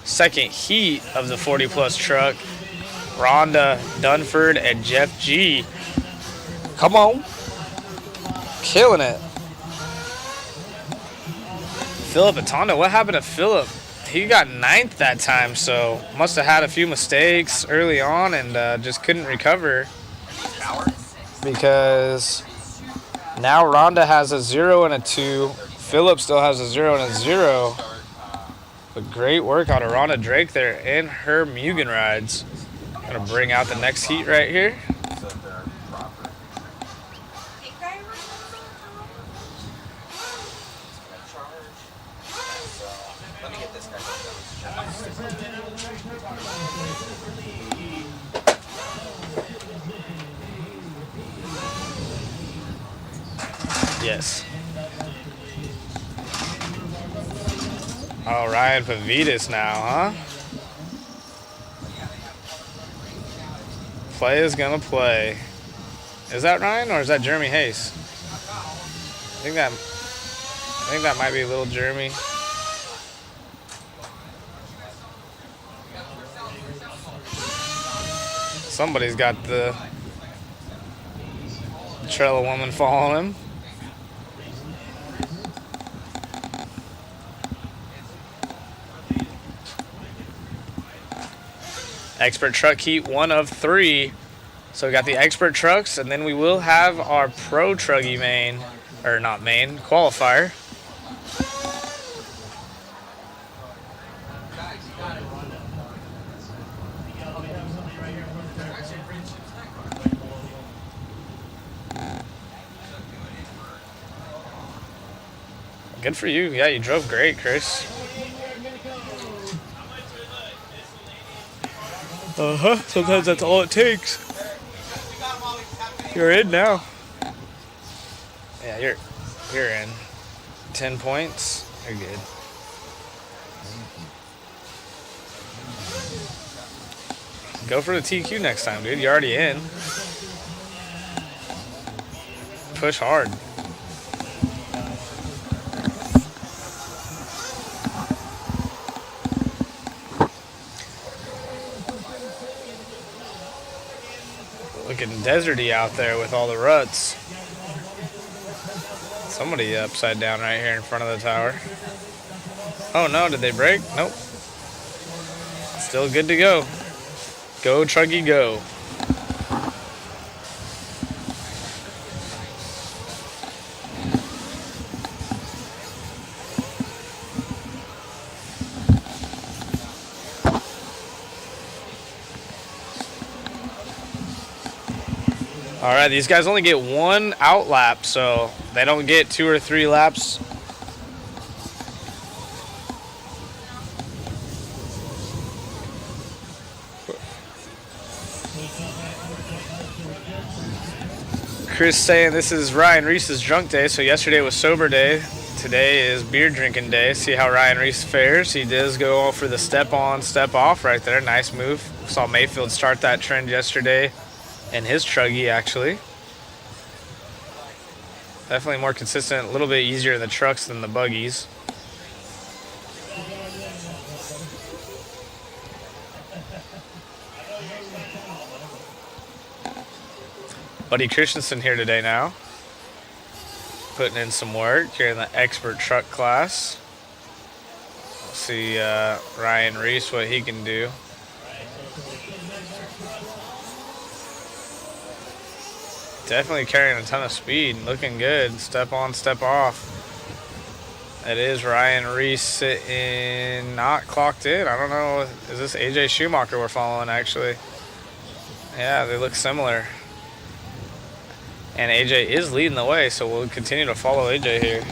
second heat of the 40-plus truck. Rhonda, Dunford, and Jeff G. Come on. Killing it. Philip Atondo, what happened to Philip? He got 9th that time, so must have had a few mistakes early on and just couldn't recover. Because now Rhonda has a 0 and a 2. Philip still has a 0 and a 0. But great work out of Rhonda Drake there in her Mugen rides. Gonna bring out the next heat right here. Yes. Oh, Ryan Pavitas now, huh? Play is gonna play. Is that Ryan or is that Jeremy Hayes? I think that might be a little Jeremy. Somebody's got the Trello woman following him. Expert truck heat 1 of 3. So we got the expert trucks, and then we will have our pro truggy main, or not main, qualifier. Good for you. Yeah, you drove great, Chris. Sometimes that's all it takes. You're in now. Yeah, you're in. 10 points. You're good. Go for the TQ next time, dude. You're already in. Push hard. Looking deserty out there with all the ruts. Somebody upside down right here in front of the tower. Oh no, did they break? Nope. Still good to go. Go, Truggy, go. All right, these guys only get 1 out lap, so they don't get 2 or 3 laps. Chris saying this is Ryan Reese's drunk day, so yesterday was sober day. Today is beer drinking day. See how Ryan Reese fares. He does go for the step on, step off right there. Nice move. Saw Mayfield start that trend yesterday. And his truggy, actually. Definitely more consistent, a little bit easier in the trucks than the buggies. Buddy Christensen here today now. Putting in some work here in the expert truck class. Let's see Ryan Reese, what he can do. Definitely carrying a ton of speed, looking good. Step on, step off. It is Ryan Reese sitting, not clocked in. I don't know, is this AJ Schumacher we're following actually? Yeah, they look similar. And AJ is leading the way, so we'll continue to follow AJ here.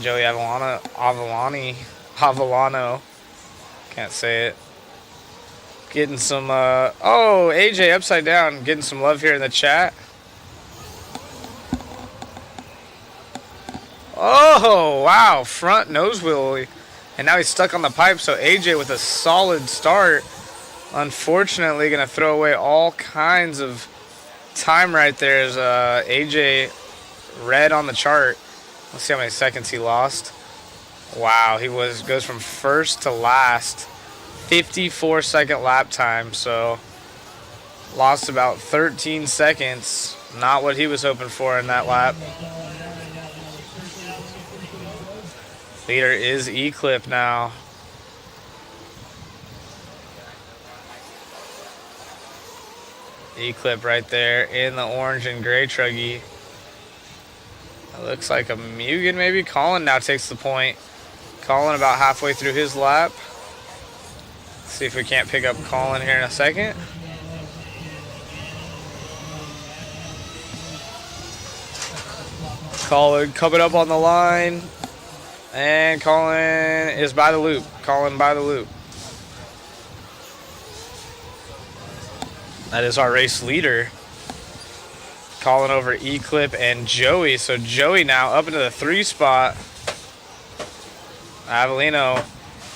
Joey Avellano. Can't say it. Getting some, oh, AJ upside down. Getting some love here in the chat. Oh, wow. Front nose wheel. And now he's stuck on the pipe. So AJ with a solid start. Unfortunately, going to throw away all kinds of time right there as AJ red on the chart. Let's see how many seconds he lost. Wow, he goes from first to last. 54-second lap time, so lost about 13 seconds. Not what he was hoping for in that lap. Leader is Eclip now. Eclip right there in the orange and gray truggy. It looks like a Mugen maybe. Colin now takes the point. Colin about halfway through his lap. See if we can't pick up Colin here in a second. Colin coming up on the line. And Colin is by the loop. Colin by the loop. That is our race leader. Colin over Eclip and Joey. So Joey now up into the 3 spot. Avellino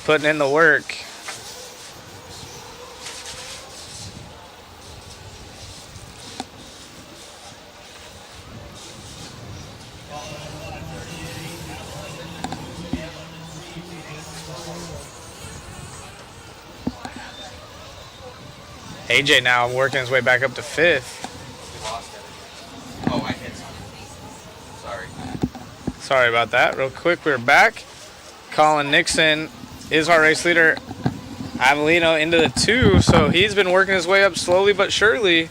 putting in the work. AJ now working his way back up to 5th. Oh, I hit something. Sorry. Sorry about that. Real quick, we're back. Colin Nixon is our race leader. Avellino into the 2, so he's been working his way up slowly but surely.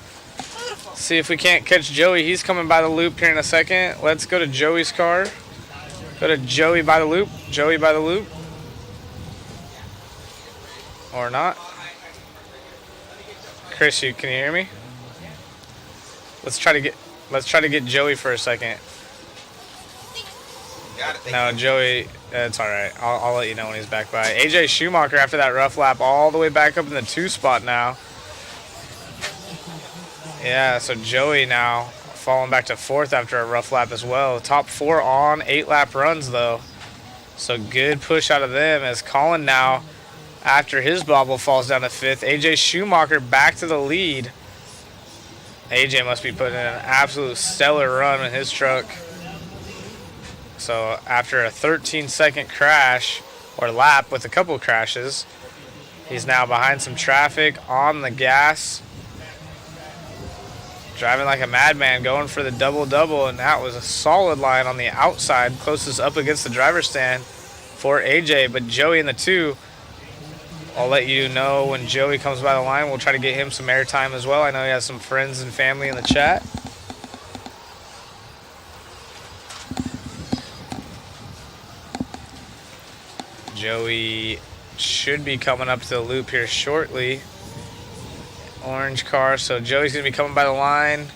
See if we can't catch Joey. He's coming by the loop here in a second. Let's go to Joey's car. Go to Joey by the loop. Joey by the loop. Or not. Chris, can you hear me? Let's try to get Joey for a second. No, Joey, it's all right. I'll let you know when he's back by. AJ Schumacher after that rough lap all the way back up in the 2 spot now. Yeah, so Joey now falling back to 4th after a rough lap as well. Top 4 on 8 lap runs though. So good push out of them as Colin now, after his bobble, falls down to 5th. AJ Schumacher back to the lead. AJ must be putting in an absolute stellar run in his truck. So after a 13-second crash, or lap with a couple of crashes, he's now behind some traffic on the gas. Driving like a madman, going for the double-double, and that was a solid line on the outside, closest up against the driver's stand for AJ. But Joey in the 2, I'll let you know when Joey comes by the line. We'll try to get him some airtime as well. I know he has some friends and family in the chat. Joey should be coming up to the loop here shortly. Orange car, so Joey's going to be coming by the line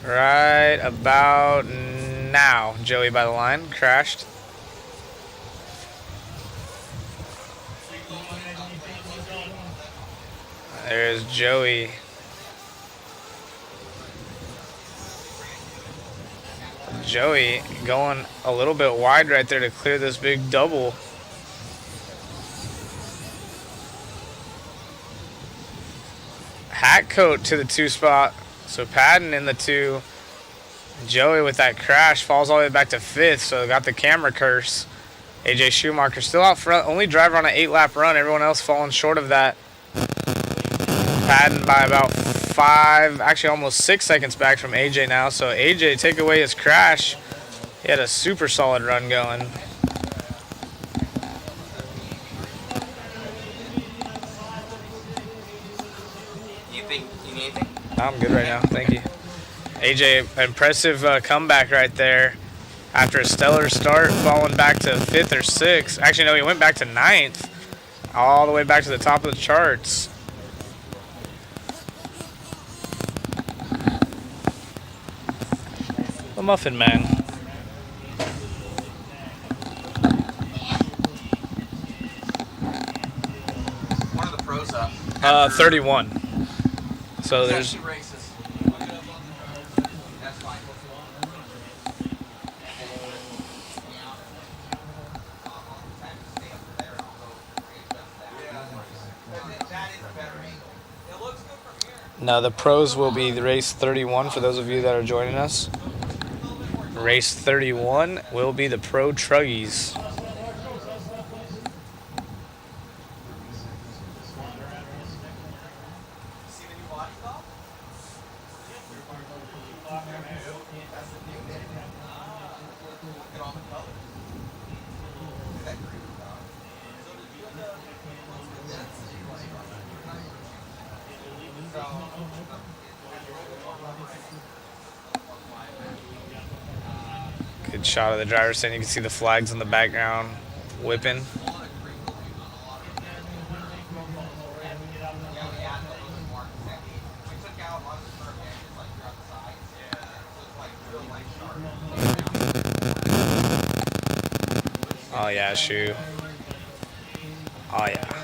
right about now. Joey by the line, crashed. There's Joey. Joey going a little bit wide right there to clear this big double. Hackcoat to the 2 spot. So Patton in the 2. Joey with that crash falls all the way back to 5th. So got the camera curse. AJ Schumacher still out front. Only driver on an 8-lap run. Everyone else falling short of that. Patton by about 5, actually almost 6 seconds back from AJ now. So AJ take away his crash. He had a super solid run going. You think you need anything? I'm good right now, thank you. AJ, impressive comeback right there. After a stellar start, falling back to 5th or 6th. Actually, no, he went back to 9th. All the way back to the top of the charts. The Muffin Man. After 31. So there's. 2 races. That's fine. Now the pros will be the race 31 for those of you that are joining us. Race 31 will be the pro truggies. Good shot of the driver's seat. You can see the flags in the background whipping. Oh yeah, shoe. Oh yeah.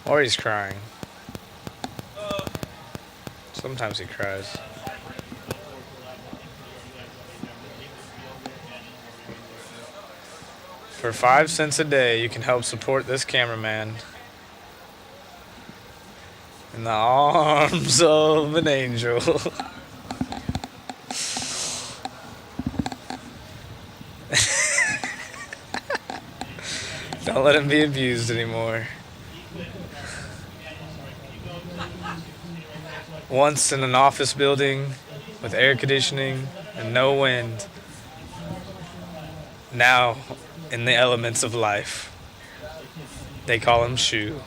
Or he's crying. Sometimes he cries. For 5 cents a day, you can help support this cameraman in the arms of an angel. Don't let him be abused anymore. Once in an office building with air conditioning and no wind. Now in the elements of life. They call him Shoe.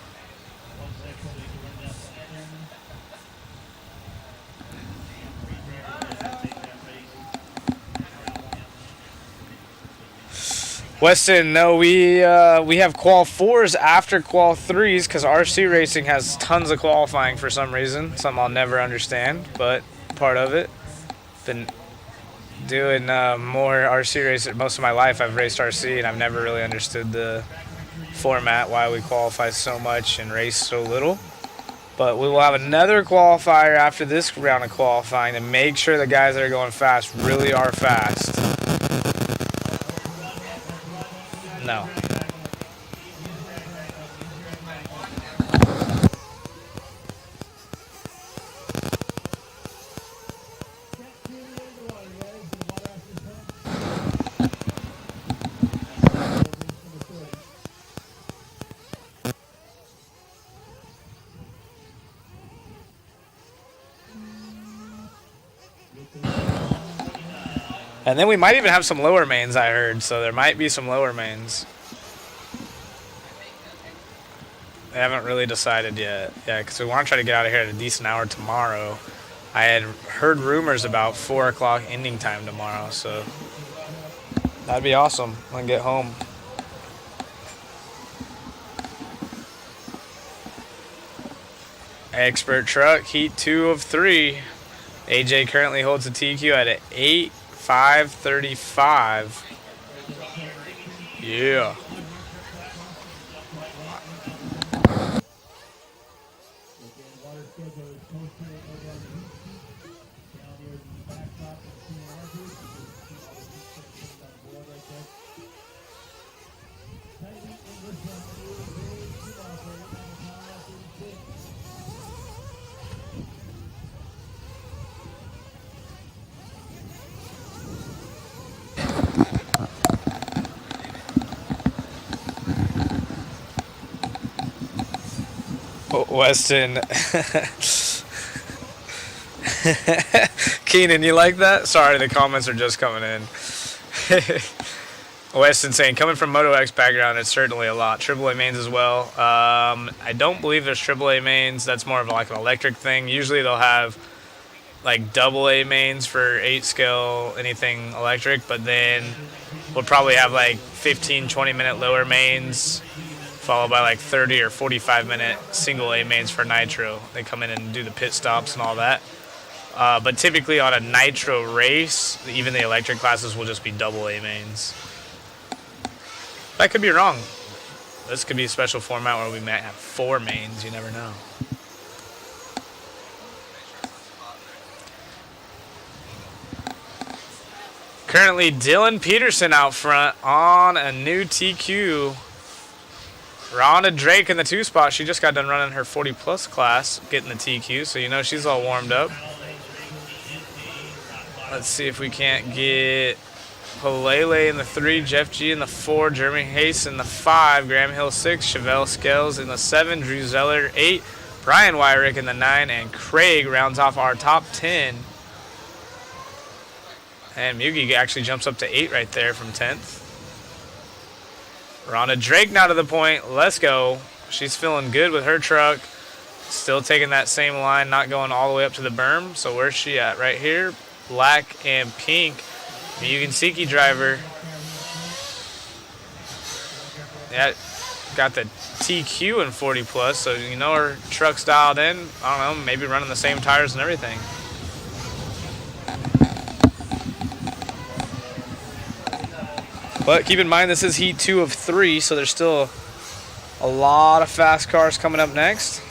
Weston, no, we have Qual 4s after Qual 3s because RC Racing has tons of qualifying for some reason. Something I'll never understand, but part of it. Been doing more RC racing most of my life. I've raced RC and I've never really understood the format, why we qualify so much and race so little. But we will have another qualifier after this round of qualifying to make sure the guys that are going fast really are fast. No. And then we might even have some lower mains, I heard, so there might be some lower mains. They haven't really decided yet. Yeah, because we want to try to get out of here at a decent hour tomorrow. I had heard rumors about 4 o'clock ending time tomorrow, so that'd be awesome when I get home. Expert truck, heat 2 of 3. AJ currently holds the TQ at an 8.535. Yeah. Weston. Keenan, you like that? Sorry, the comments are just coming in. Weston saying, coming from Moto X background, it's certainly a lot. AAA mains as well. I don't believe there's AAA mains. That's more of like an electric thing. Usually they'll have like AA mains for 8 scale, anything electric, but then we'll probably have like 15, 20 minute lower mains, followed by like 30 or 45 minute single A mains for nitro. They come in and do the pit stops and all that. But typically on a nitro race, even the electric classes will just be AA mains. I could be wrong. This could be a special format where we might have 4 mains. You never know. Currently, Dylan Peterson out front on a new TQ. Rhonda Drake in the 2 spot. She just got done running her 40-plus class, getting the TQ, so you know she's all warmed up. Let's see if we can't get Palele in the 3, Jeff G in the 4, Jeremy Hayes in the 5, Graham Hill 6, Chevelle Scales in the 7, Drew Zeller 8, Brian Wyrick in the 9, and Craig rounds off our top 10. And Mugi actually jumps up to 8 right there from 10th. Rhonda Drake now to the point. Let's go. She's feeling good with her truck. Still taking that same line, not going all the way up to the berm. So where's she at? Right here. Black and pink. Mugen Siki driver. Yeah, got the TQ in 40 plus, so you know her truck's dialed in. I don't know, maybe running the same tires and everything. But keep in mind, this is heat 2 of 3, so there's still a lot of fast cars coming up next.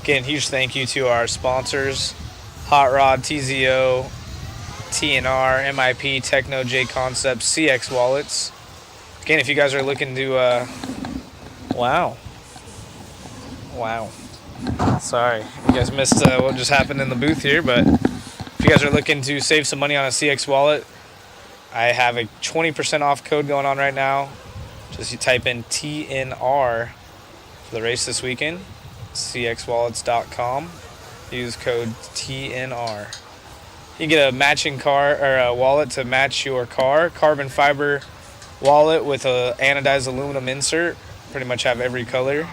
Again, huge thank you to our sponsors, Hot Rod, TZO, TNR, MIP, Techno, J Concepts, CX Wallets. Again, if you guys are looking to, wow. Sorry, you guys missed what just happened in the booth here, but if you guys are looking to save some money on a CX wallet, I have a 20% off code going on right now. Just you type in TNR for the race this weekend, cxwallets.com. Use code TNR. You get a matching car or a wallet to match your car, carbon fiber wallet with a anodized aluminum insert. Pretty much have every color.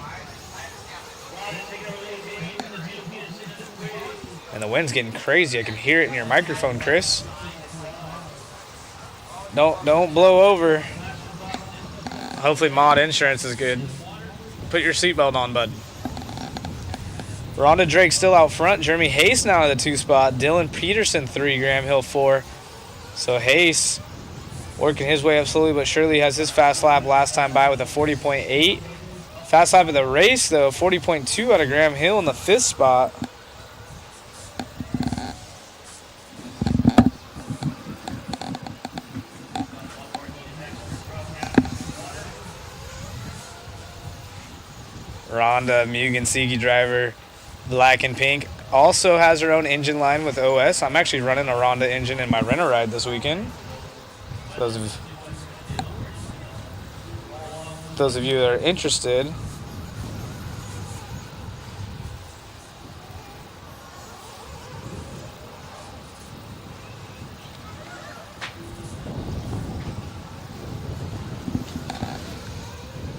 And the wind's getting crazy. I can hear it in your microphone, Chris. Don't blow over. Hopefully Mod Insurance is good. Put your seatbelt on, bud. Rhonda Drake still out front. Jeremy Hayes now in the 2 spot. Dylan Peterson 3, Graham Hill 4. So Hayes working his way up slowly but surely. Has his fast lap last time by with a 40.8. Fast lap of the race though, 40.2 out of Graham Hill in the 5th spot. Rhonda, Mugen Siki driver, black and pink, also has her own engine line with OS. I'm actually running a Rhonda engine in my renter ride this weekend. Those of you that are interested.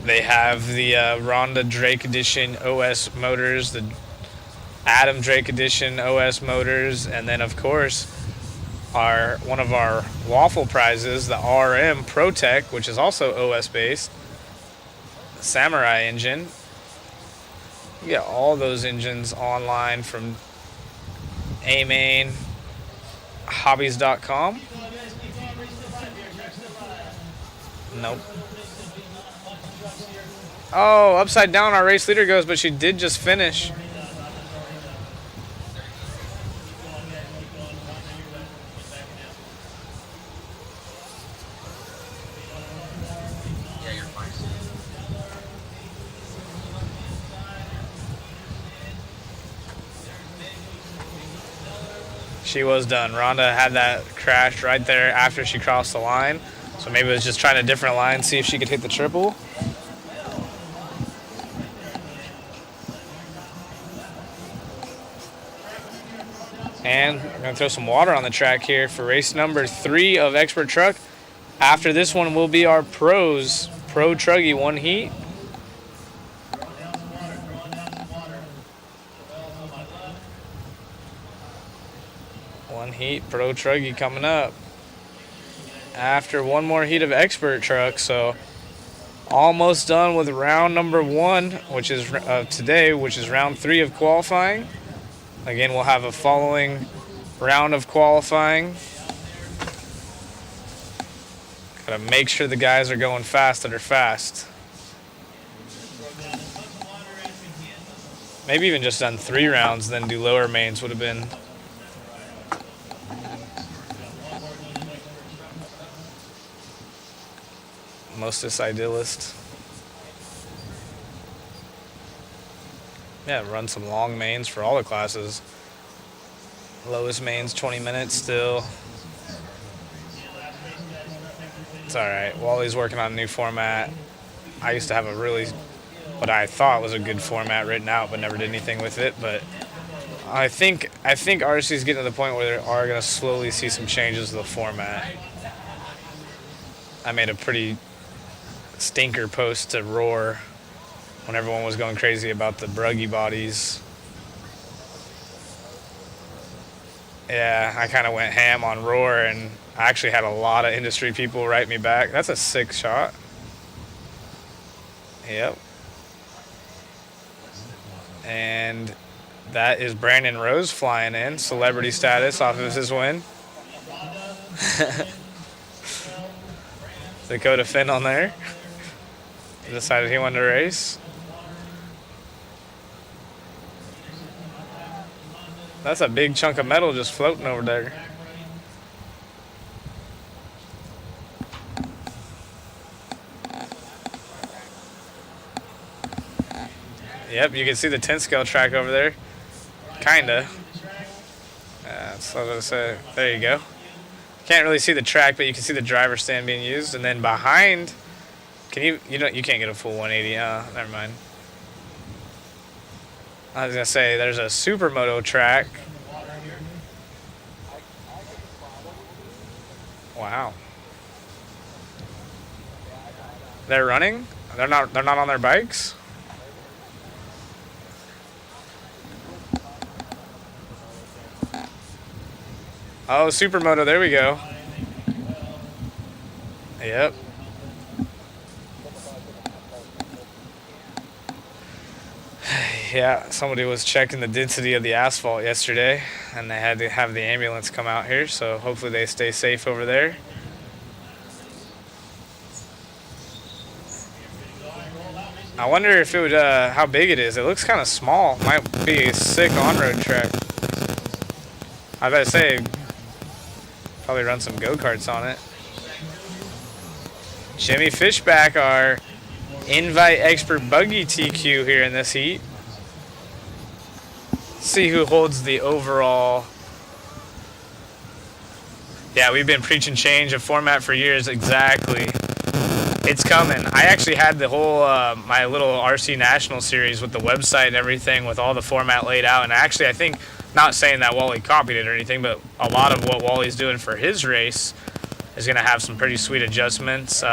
They have the Rhonda Drake Edition OS motors, the Adam Drake Edition OS motors, and then of course one of our waffle prizes, the RM ProTech, which is also OS based, the Samurai engine. You get all those engines online from AMain, hobbies.com. Nope. Oh, upside down our race leader goes, but she did just finish. She was done. Rhonda had that crash right there after she crossed the line. So maybe it was just trying a different line, see if she could hit the triple. And we're going to throw some water on the track here for race number 3 of Expert Truck. After this one will be our pros. Pro Truggy 1 heat. One heat, Pro Truggy coming up. After one more heat of Expert Truck, so almost done with round number 1, which is today, which is round 3 of qualifying. Again, we'll have a following round of qualifying Gotta make sure the guys are going fast that are fast. Maybe even just done 3 rounds, then do lower mains would have been. Mostest idealist. Yeah, run some long mains for all the classes. Lowest mains 20 minutes still. It's alright. Wally's working on a new format. I used to have a really, what I thought was a good format written out, but never did anything with it. But I think RC is getting to the point where they are going to slowly see some changes to the format. I made a pretty stinker post to Roar when everyone was going crazy about the bruggy bodies. Yeah, I kind of went ham on Roar, and I actually had a lot of industry people write me back. That's a sick shot. Yep. And that is Brandon Rose flying in, celebrity status off of his win. Dakota Finn on there. Decided he wanted to race. That's a big chunk of metal just floating over there. Yep, you can see the 10 scale track over there. Kinda. That's what I was gonna say. There you go. Can't really see the track, but you can see the driver stand being used. And then behind, you can't get a full 180. Never mind. I was gonna say there's a supermoto track. Wow. They're running? They're not on their bikes? Oh, supermoto, there we go. Yep. Yeah, somebody was checking the density of the asphalt yesterday, and they had to have the ambulance come out here, so hopefully they stay safe over there. I wonder if it would, how big it is. It looks kind of small. Might be a sick on-road track. I was about to say, probably run some go-karts on it. Jimmy Fishback, our invite expert buggy TQ here in this heat. See who holds the overall. Yeah, we've been preaching change of format for years. Exactly. It's coming. I actually had the whole, my little RC National series with the website and everything with all the format laid out. And actually, I think, not saying that Wally copied it or anything, but a lot of what Wally's doing for his race is going to have some pretty sweet adjustments.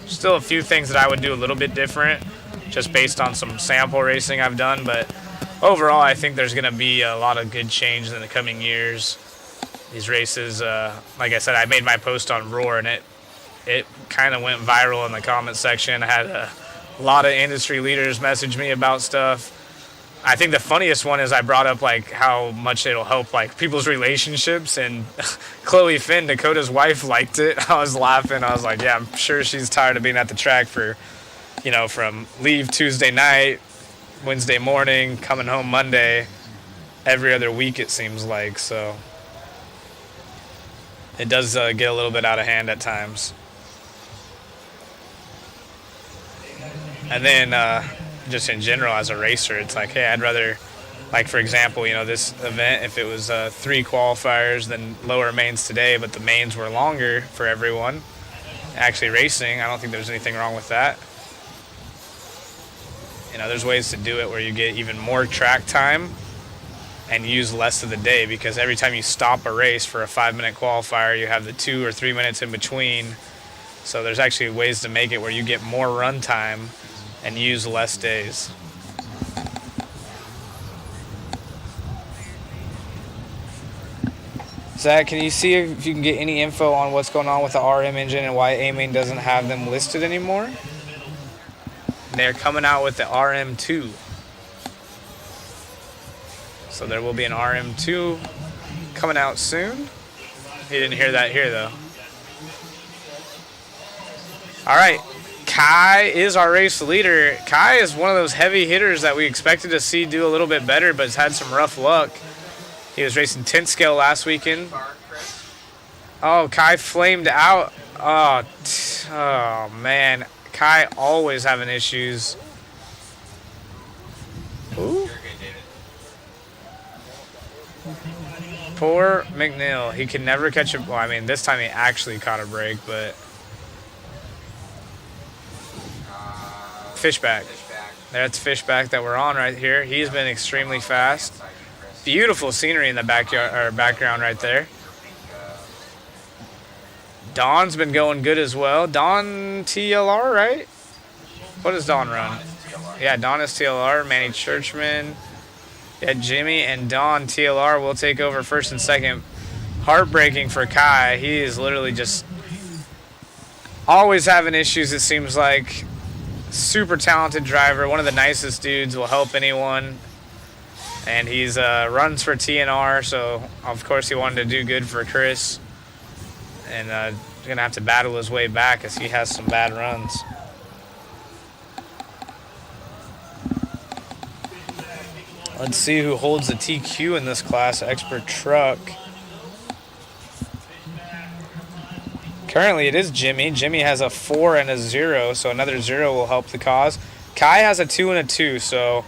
Still a few things that I would do a little bit different, just based on some sample racing I've done. But overall, I think there's going to be a lot of good change in the coming years. These races, like I said, I made my post on Roar, and it kind of went viral in the comment section. I had a lot of industry leaders message me about stuff. I think the funniest one is I brought up like how much it'll help like people's relationships, and Chloe Finn, Dakota's wife, liked it. I was laughing. I was like, yeah, I'm sure she's tired of being at the track for, from leave Tuesday night, Wednesday morning, coming home Monday, every other week it seems like. So it does get a little bit out of hand at times. And then just in general as a racer, it's like, hey, I'd rather, like for example, this event, if it was 3 qualifiers, then lower mains today, but the mains were longer for everyone actually racing, I don't think there's anything wrong with that. There's ways to do it where you get even more track time and use less of the day, because every time you stop a race for a 5-minute qualifier, you have the 2 or 3 minutes in between. So there's actually ways to make it where you get more run time and use less days. Zach, can you see if you can get any info on what's going on with the RM engine and why A-Main doesn't have them listed anymore? They're coming out with the RM2. So there will be an RM2 coming out soon. You didn't hear that here though. All right, Kai is our race leader. Kai is one of those heavy hitters that we expected to see do a little bit better, but has had some rough luck. He was racing 10th scale last weekend. Oh, Kai flamed out. Oh man. Kai always having issues. Ooh. Poor McNeil. He can never catch a... Well, I mean, this time he actually caught a break, but... Fishback. That's Fishback that we're on right here. He's been extremely fast. Beautiful scenery in the backyard or background right there. Don's been going good as well. Don TLR, right? What does Don run? Yeah, Don is TLR. Manny Churchman. Yeah, Jimmy and Don TLR will take over first and second. Heartbreaking for Kai. He is literally just always having issues, it seems like. Super talented driver. One of the nicest dudes. Will help anyone. And he's runs for TNR, so of course he wanted to do good for Chris. And going to have to battle his way back as he has some bad runs. Let's see who holds the TQ in this class, Expert Truck. Currently it is Jimmy. Jimmy has a 4 and a 0, so another 0 will help the cause. Kai has a 2 and a 2, so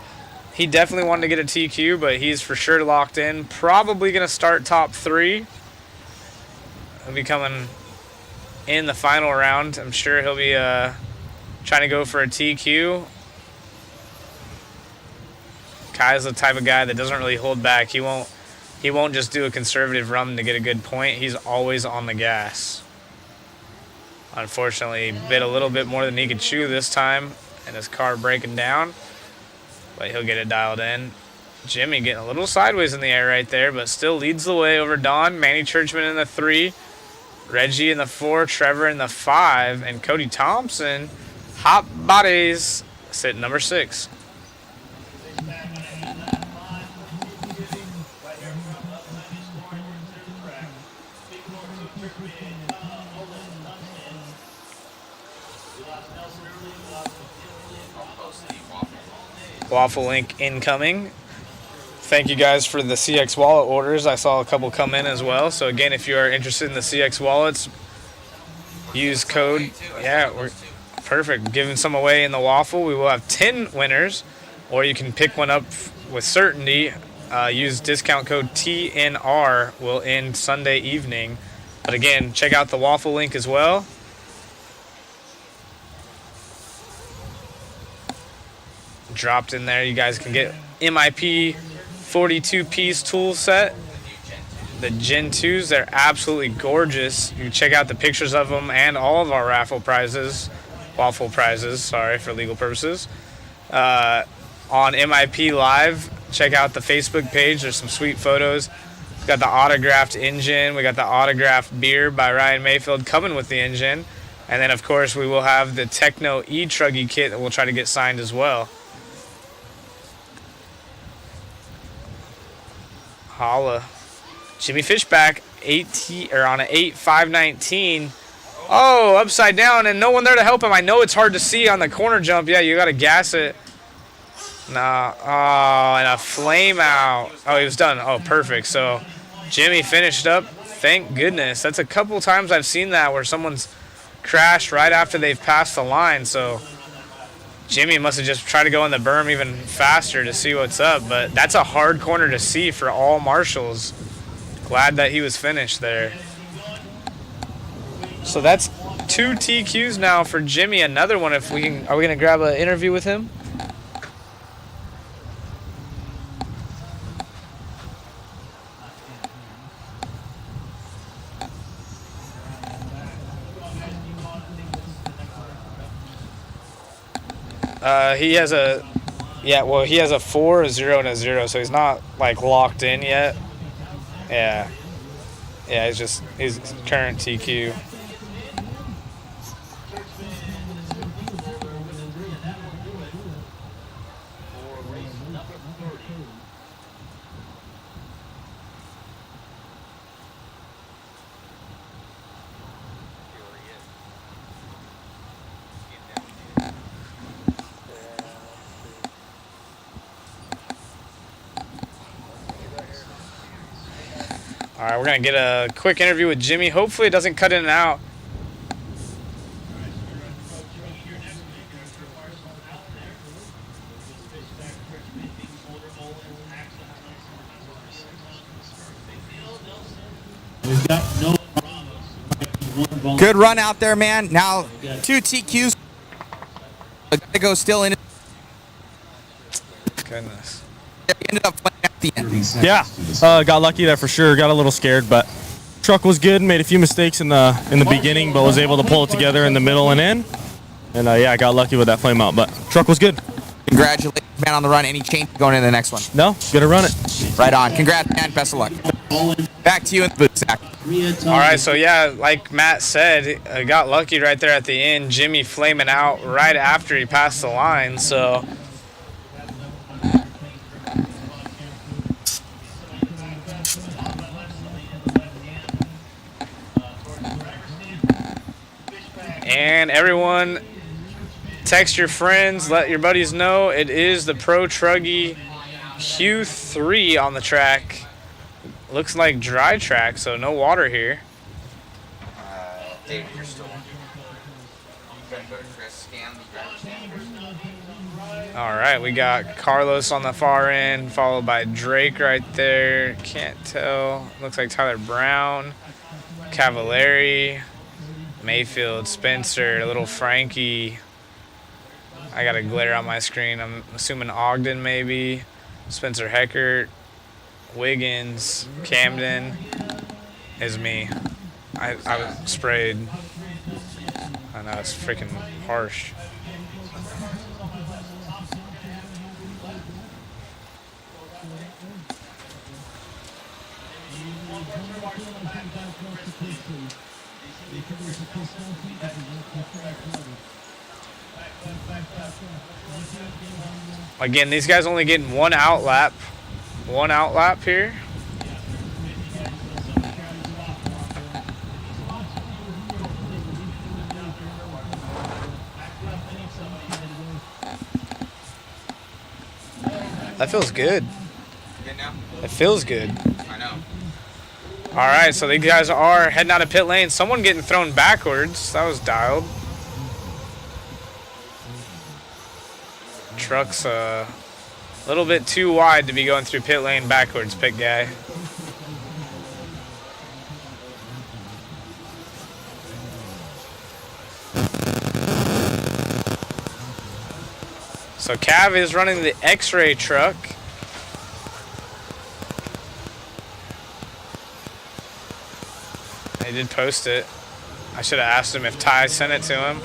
he definitely wanted to get a TQ, but he's for sure locked in. Probably going to start top 3. He'll be coming in the final round. I'm sure he'll be trying to go for a TQ. Kai's the type of guy that doesn't really hold back. He won't just do a conservative run to get a good point. He's always on the gas. Unfortunately, bit a little bit more than he could chew this time, and his car breaking down. But he'll get it dialed in. Jimmy getting a little sideways in the air right there, but still leads the way over Don. Manny Churchman in the 3. Reggie in the 4. Trevor in the 5. And Cody Thompson, hot bodies, sitting number 6. Waffle link incoming. Thank you guys for the CX wallet orders. I saw a couple come in as well. So again, if you are interested in the CX wallets, use code. Yeah, we're perfect. Giving some away in the waffle. We will have 10 winners, or you can pick one up with certainty. Use discount code TNR. Will end Sunday evening. But again, check out the waffle link as well. Dropped in there. You guys can get MIP 42-piece tool set. The Gen 2s, they're absolutely gorgeous. You can check out the pictures of them and all of our waffle prizes, sorry, for legal purposes. On MIP Live, check out the Facebook page. There's some sweet photos. We got the autographed engine. We got the autographed beer by Ryan Mayfield coming with the engine. And then, of course, we will have the Techno E-Truggy kit that we'll try to get signed as well. Holla. Jimmy Fishback, on an 8.519. Oh, upside down and no one there to help him. I know it's hard to see on the corner jump. Yeah, you got to gas it. Nah. Oh, and a flame out. Oh, he was done. Oh, perfect. So Jimmy finished up. Thank goodness. That's a couple times I've seen that where someone's crashed right after they've passed the line. So Jimmy must have just tried to go in the berm even faster to see what's up. But that's a hard corner to see for all marshals. Glad that he was finished there. So that's 2 TQs now for Jimmy. Another one if we can. Are we going to grab an interview with him? He has a, he has a 4, a 0, and a 0, so he's not like locked in yet. Yeah, he's current TQ. All right, we're going to get a quick interview with Jimmy. Hopefully it doesn't cut in and out. We've got no. Good run out there, man. Now 2 TQs. Gotta go still in. Goodness. Ended up playing at the end. Yeah, got lucky there for sure. Got a little scared, but truck was good. Made a few mistakes in the beginning, but was able to pull it together in the middle and in. And yeah, I got lucky with that flame out, but truck was good. Congratulations, man, on the run. Any change going into the next one? No, gonna run it. Right on. Congrats, man. Best of luck. Back to you in the booth, Zach. All right, so yeah, like Matt said, I got lucky right there at the end. Jimmy flaming out right after he passed the line, so. And everyone, text your friends, let your buddies know it is the Pro Truggy Q3 on the track. Looks like dry track, so no water here. David, you're still. You gotta go to Chris, scan the All right, we got Carlos on the far end, followed by Drake right there. Can't tell. Looks like Tyler Brown, Cavallari, Mayfield, Spencer, little Frankie. I got a glare on my screen. I'm assuming Ogden maybe. Spencer Heckert, Wiggins, Camden is me. I was sprayed. I know, it's freaking harsh. Again, these guys only getting one out lap here. That feels good. Good now? It feels good. I know. All right, so these guys are heading out of pit lane. Someone getting thrown backwards. That was dialed. Truck's a little bit too wide to be going through pit lane backwards, pit guy. So Cav is running the X-ray truck. They did post it. I should have asked him if Ty sent it to him.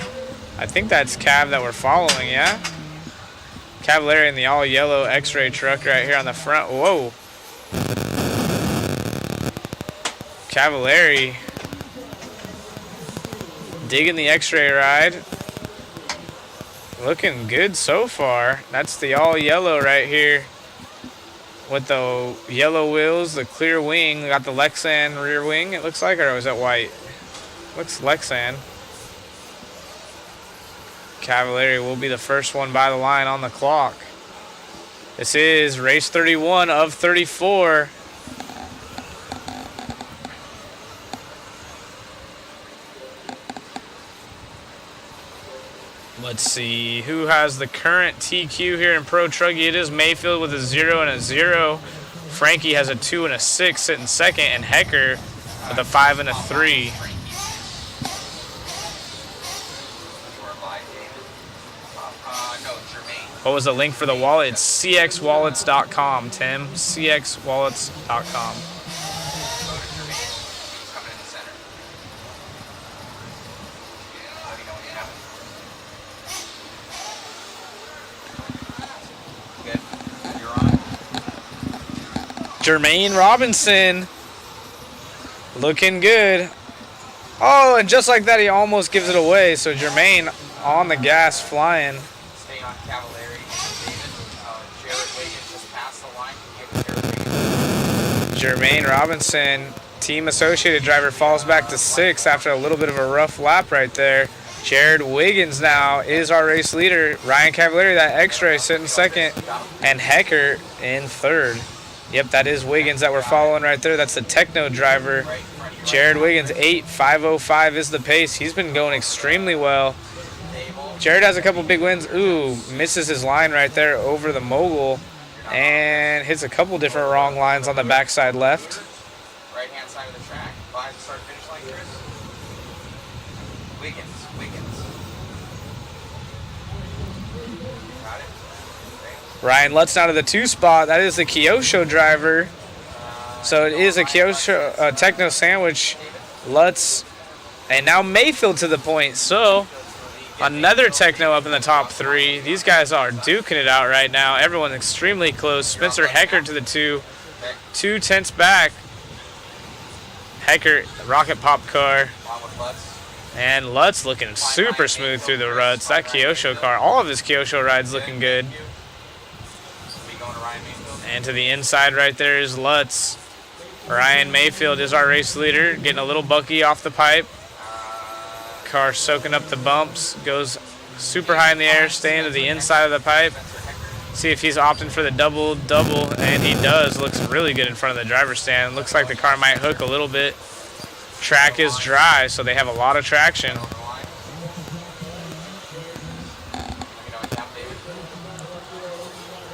I think that's Cav that we're following, yeah? Cavallari in the all-yellow X-ray truck right here on the front. Whoa. Cavallari digging the X-ray ride. Looking good so far. That's the all-yellow right here with the yellow wheels, the clear wing. We got the Lexan rear wing, it looks like, or was that white? Looks Lexan. Cavallari will be the first one by the line on the clock. This is race 31 of 34. Let's see who has the current TQ here in Pro Truggy. It is Mayfield with a 0 and a 0. Frankie has a 2 and a 6 sitting second, and Hecker with a 5 and a 3. What was the link for the wallet? It's cxwallets.com, Tim. cxwallets.com. Jermaine Robinson looking good. Oh, and just like that, he almost gives it away. So Jermaine on the gas flying. Stay on Cavallari. Jared Wiggins just passed the line. Jermaine Robinson, team associated driver, falls back to 6th after a little bit of a rough lap right there. Jared Wiggins now is our race leader. Ryan Cavallari, that X-ray, sitting second, and Hecker in 3rd. Yep, that is Wiggins that we're following right there. That's the Techno driver, Jared Wiggins. 8.505 is the pace. He's been going extremely well. Jared has a couple big wins. Ooh, misses his line right there over the mogul and hits a couple different wrong lines on the backside left. Right-hand side of the track. By the start-finish line, Chris. Wiggins. Got it. Ryan Lutz out of the 2 spot. That is the Kyosho driver. So it is a Kyosho Techno sandwich. Lutz. And now Mayfield to the point. So another Techno up in the top 3. These guys are duking it out right now. Everyone's extremely close. Spencer Hecker to the 2. 2 tenths back. Hecker, rocket pop car. And Lutz looking super smooth through the ruts. That Kyosho car, all of his Kyosho rides looking good. And to the inside right there is Lutz. Ryan Mayfield is our race leader, getting a little bucky off the pipe. Car soaking up the bumps, goes super high in the air, staying to the inside of the pipe. See if he's opting for the double, and he does. Looks really good in front of the driver's stand. Looks like the car might hook a little bit. Track is dry, so they have a lot of traction.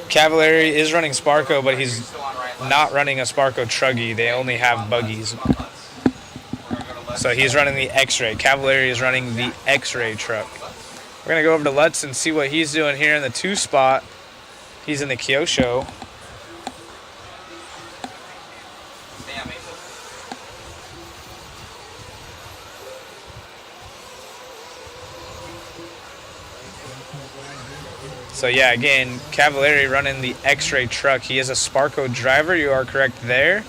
Cavalieri is running Sparko, but he's not running a Sparko Truggy. They only have buggies. So he's running the X-Ray. Cavalieri is running the X-Ray truck. We're going to go over to Lutz and see what he's doing here in the 2 spot. He's in the Kyosho. So yeah, again, Cavalieri running the X-Ray truck. He is a Sparko driver. You are correct there.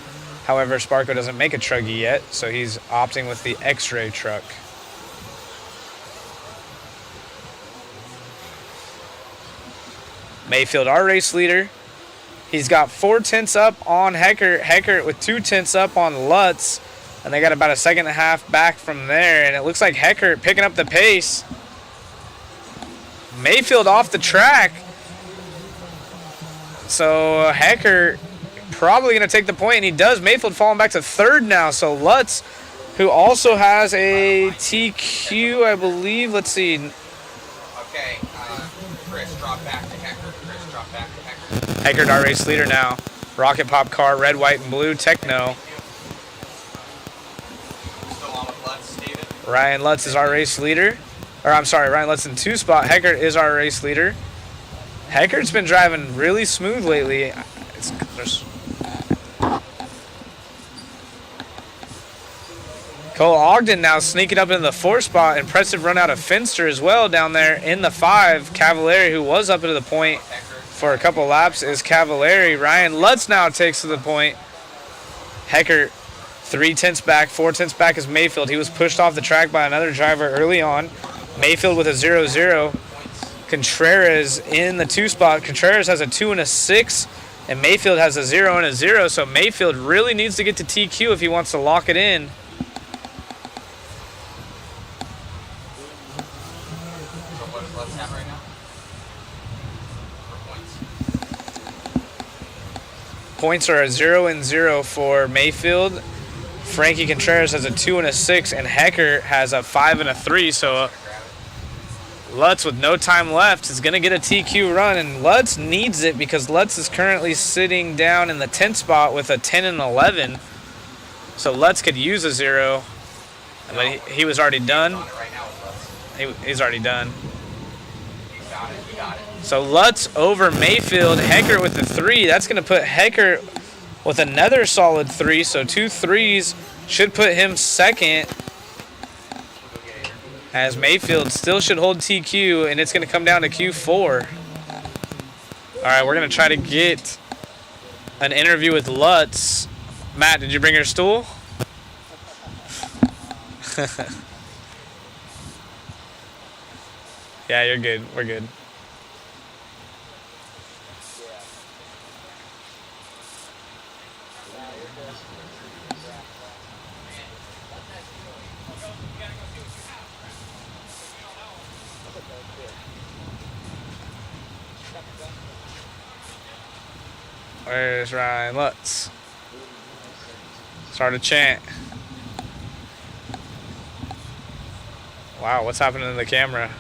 However, Sparko doesn't make a Truggy yet, so he's opting with the X-Ray truck. Mayfield, our race leader. He's got 4 tenths up on Hecker. Hecker with 2 tenths up on Lutz. And they got about a second and a half back from there. And it looks like Hecker picking up the pace. Mayfield off the track. So Hecker probably going to take the point, and he does. Mayfield falling back to 3rd now. So Lutz, who also has a TQ, I believe. Let's see. Okay, Chris, drop back to Hecker. Chris, drop back to Hecker. Hecker, our race leader now. Rocket pop car, red, white, and blue Techno. Still on with Lutz, David. Ryan Lutz is our race leader. Or I'm sorry, Ryan Lutz in 2 spot. Hecker is our race leader. Hecker's been driving really smooth lately. Cole Ogden now sneaking up into the 4 spot. Impressive run out of Finster as well down there in the 5. Cavalieri, who was up into the point for a couple laps, is Cavalieri. Ryan Lutz now takes to the point. Hecker 3 tenths back, 4 tenths back is Mayfield. He was pushed off the track by another driver early on. Mayfield with a 0-0. Contreras in the 2 spot. Contreras has a 2 and a 6, and Mayfield has a 0 and a 0. So Mayfield really needs to get to TQ if he wants to lock it in. Points are a 0 and 0 for Mayfield. Frankie Contreras has a 2 and a 6, and Hecker has a 5 and a 3. So Lutz, with no time left, is going to get a TQ run, and Lutz needs it because Lutz is currently sitting down in the 10th spot with a 10 and 11. So Lutz could use a 0, but he was already done. He's already done. So Lutz over Mayfield. Hecker with the 3. That's going to put Hecker with another solid 3. So 2 3s should put him 2nd. As Mayfield still should hold TQ, and it's going to come down to Q4. All right, we're going to try to get an interview with Lutz. Matt, did you bring your stool? Yeah, you're good. We're good. Where's Ryan Lutz? Start a chant. Wow, what's happening to the camera?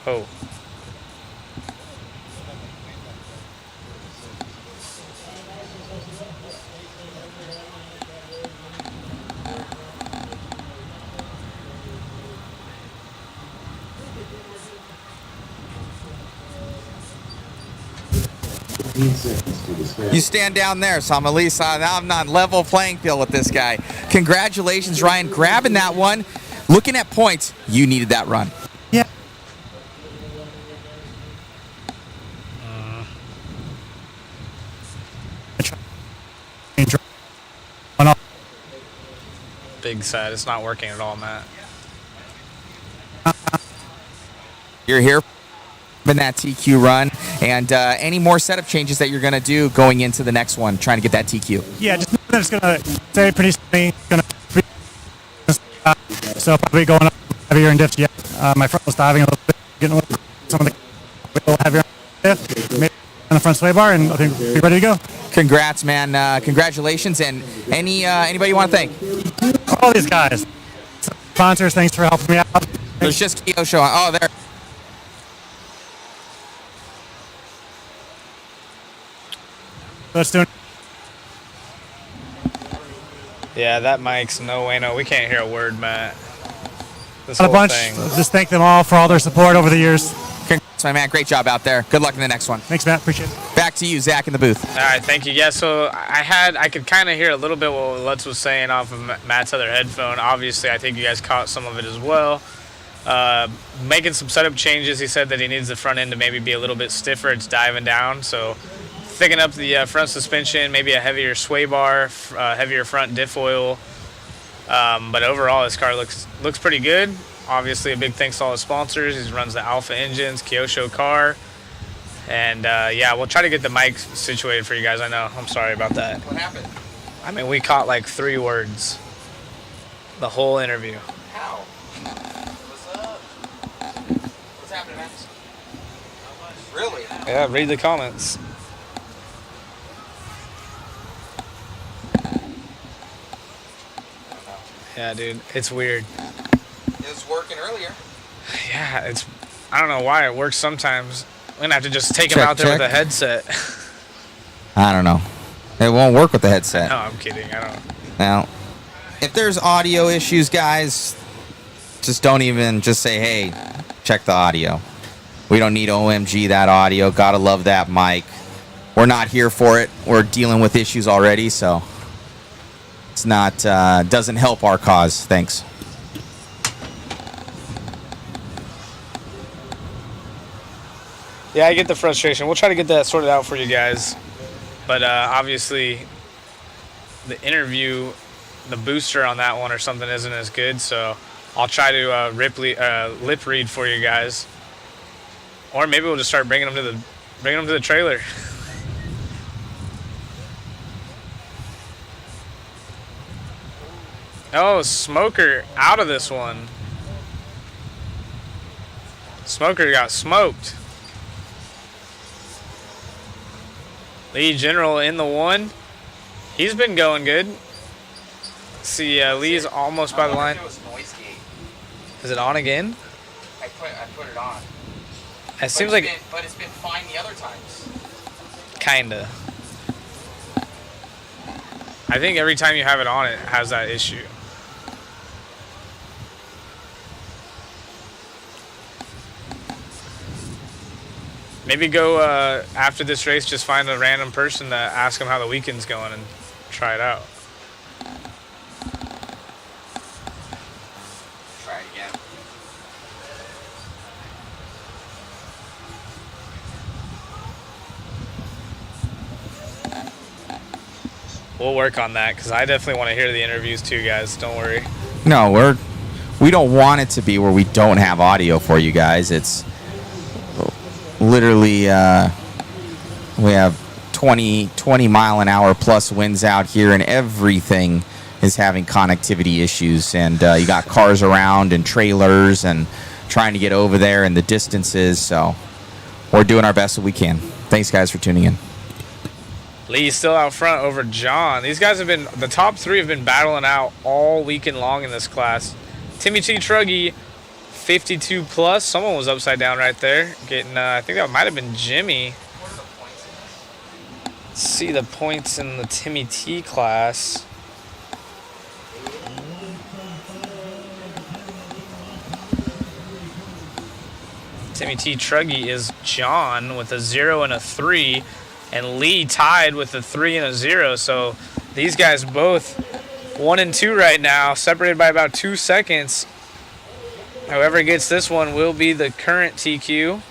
Oh. You stand down there, so I'm at least now I'm on level playing field with this guy. Congratulations, Ryan, grabbing that one. Looking at points, you needed that run. Yeah. Big set. It's not working at all, Matt. You're here in that TQ run, and any more setup changes that you're going to do going into the next one, trying to get that TQ? Yeah, just that it's gonna stay pretty steady. So probably going up heavier in diffs. Yeah, my front was diving a little bit, getting some of the a little heavier diff, maybe on the front sway bar, and I think we're ready to go. Congrats, man! Congratulations, and anybody you want to thank? All these guys, sponsors. Thanks for helping me out. There's just Kyosho on. Oh, there. Let's do it. Yeah, that mic's no way, no. We can't hear a word, Matt. This A whole bunch. thing. Just thank them all for all their support over the years. Congrats, my man. Great job out there. Good luck in the next one. Thanks, Matt. Appreciate it. Back to you, Zach, in the booth. All right, thank you. Yeah, so I could kind of hear a little bit what Lutz was saying off of Matt's other headphone. Obviously, I think you guys caught some of it as well. Making some setup changes. He said that he needs the front end to maybe be a little bit stiffer. It's diving down, so thicking up the front suspension, maybe a heavier sway bar, heavier front diff oil. But overall, this car looks pretty good. Obviously, a big thanks to all his sponsors. He runs the Alpha Engines, Kyosho car. And, yeah, we'll try to get the mic situated for you guys. I know. I'm sorry about that. What happened? I mean, we caught like 3 words the whole interview. How? What's up? What's happening, Max? Really? Yeah, read the comments. Yeah, dude, it's weird. It was working earlier. Yeah, I don't know why it works sometimes. We're gonna have to just take him out there with a headset. I don't know. It won't work with the headset. No, I'm kidding. I don't. Now, if there's audio issues, guys, just don't even just say, hey, check the audio. We don't need OMG that audio. Gotta love that mic. We're not here for it. We're dealing with issues already, so it's not, doesn't help our cause. Thanks. Yeah, I get the frustration. We'll try to get that sorted out for you guys. But obviously, the interview, the booster on that one or something isn't as good. So I'll try to lip read for you guys, or maybe we'll just start bringing them to the trailer. Oh, Smoker out of this one. Smoker got smoked. Lee General in the 1. He's been going good. Let's see, Lee's almost by the line. Is it on again? I put it on. It seems like. But it's been fine the other times. Kinda. I think every time you have it on, it has that issue. Maybe go after this race, just find a random person to ask them how the weekend's going and try it out. Try it again. We'll work on that because I definitely want to hear the interviews too, guys. Don't worry. No, we don't want it to be where we don't have audio for you guys. It's literally we have 20 mile an hour plus winds out here, and everything is having connectivity issues. And you got cars around and trailers and trying to get over there and the distances. So we're doing our best that we can. Thanks, guys, for tuning in. Lee's still out front over John. These guys have been, the top three have been battling out all weekend long in this class. Timmy T. Truggy, 52 plus. Someone was upside down right there. Getting, I think that might have been Jimmy. Let's see the points in the Timmy T class. Timmy T. Truggy is John with a 0 and a 3. And Lee tied with a 3 and a 0. So these guys both 1 and 2 right now, separated by about 2 seconds. Whoever gets this one will be the current TQ.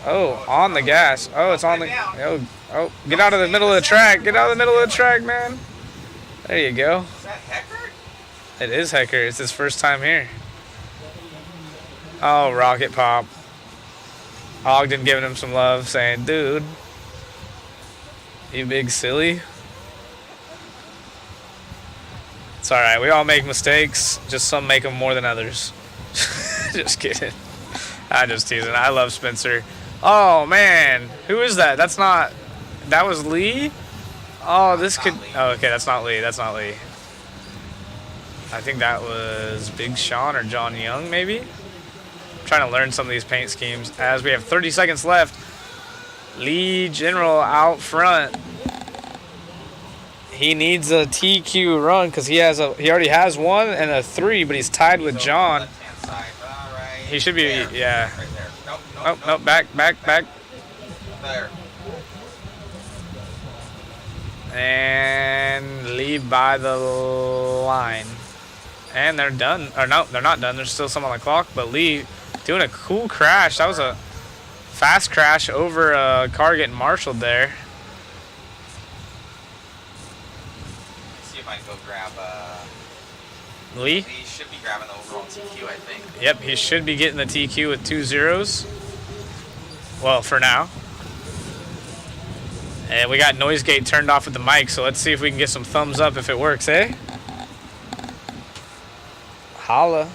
Oh, on the gas. Oh, it's on the... Oh, get out of the middle of the track. Get out of the middle of the track, man. There you go. Is that Hecker? It is Hecker. It's his first time here. Oh, Rocket Pop. Ogden giving him some love, saying, dude, you big silly. It's all right. We all make mistakes. Just some make them more than others. Just kidding. I'm just teasing. I love Spencer. Oh, man. Who is that? That's not... That was Lee? Oh, this could... Oh, okay. That's not Lee. That's not Lee. I think that was Big Sean or John Young, maybe? I'm trying to learn some of these paint schemes. As we have 30 seconds left. Lee General out front. He needs a TQ run because he already has 1 and a 3, but he's tied with John. He should be, yeah. Nope, back. There. And leave by the line. And they're done. Or no, they're not done. There's still some on the clock, but Lee doing a cool crash. That was a fast crash over a car getting marshaled there. Let's see if I can go grab Lee? He should be grabbing the overall TQ, I think. Yep, he should be getting the TQ with 2 zeros. Well, for now. And we got noise gate turned off with the mic, so let's see if we can get some thumbs up if it works, eh? Holla.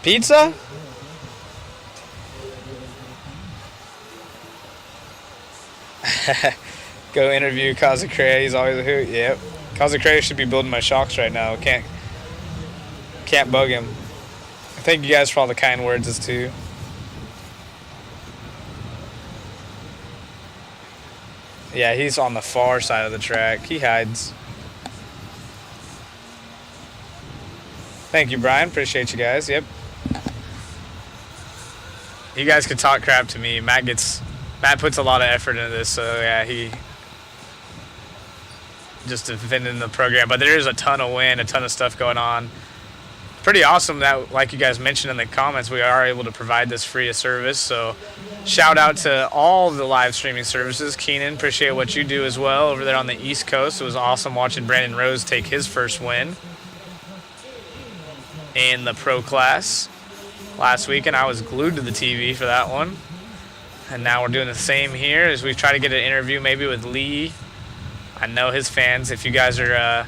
Pizza? Go interview Kazakrea. He's always a hoot. Yep. Kazakrea should be building my shocks right now. Can't bug him. Thank you guys for all the kind words as too. Yeah, he's on the far side of the track. He hides. Thank you, Brian. Appreciate you guys. Yep. You guys can talk crap to me. Matt puts a lot of effort into this, so yeah, he just defending the program. But there is a ton of wind, a ton of stuff going on. Pretty awesome that, like you guys mentioned in the comments, we are able to provide this free of service. So shout out to all the live streaming services. Keenan, appreciate what you do as well over there on the East Coast. It was awesome watching Brandon Rose take his first win in the pro class last weekend. I was glued to the TV for that one. And now we're doing the same here as we try to get an interview maybe with Lee. I know his fans. If you guys are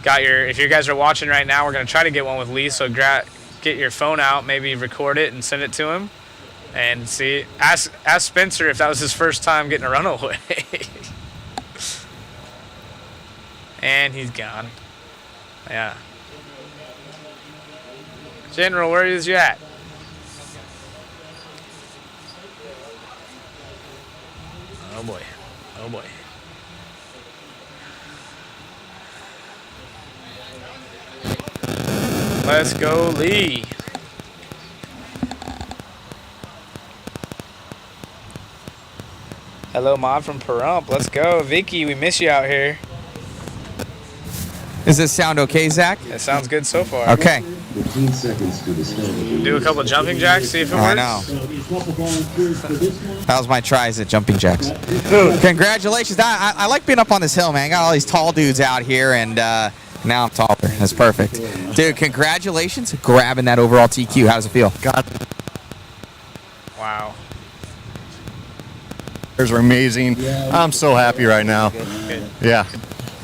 if you guys are watching right now, we're gonna try to get one with Lee. So get your phone out, maybe record it and send it to him, and see. Ask Spencer if that was his first time getting a runaway. And he's gone. Yeah. General, where is you at? Oh boy. Oh boy. Let's go, Lee. Hello, Mod from Pahrump. Let's go. Vicky, we miss you out here. Does this sound okay, Zach? It sounds good so far. Okay. 15 seconds to the start of the Do a couple jumping jacks, see if it works. I know. That was my tries at jumping jacks. Congratulations. I like being up on this hill, man. I got all these tall dudes out here, and now I'm taller. That's perfect. Dude, congratulations grabbing that overall TQ. How does it feel? God. Wow. Those are amazing. I'm so happy right now. Good. Yeah,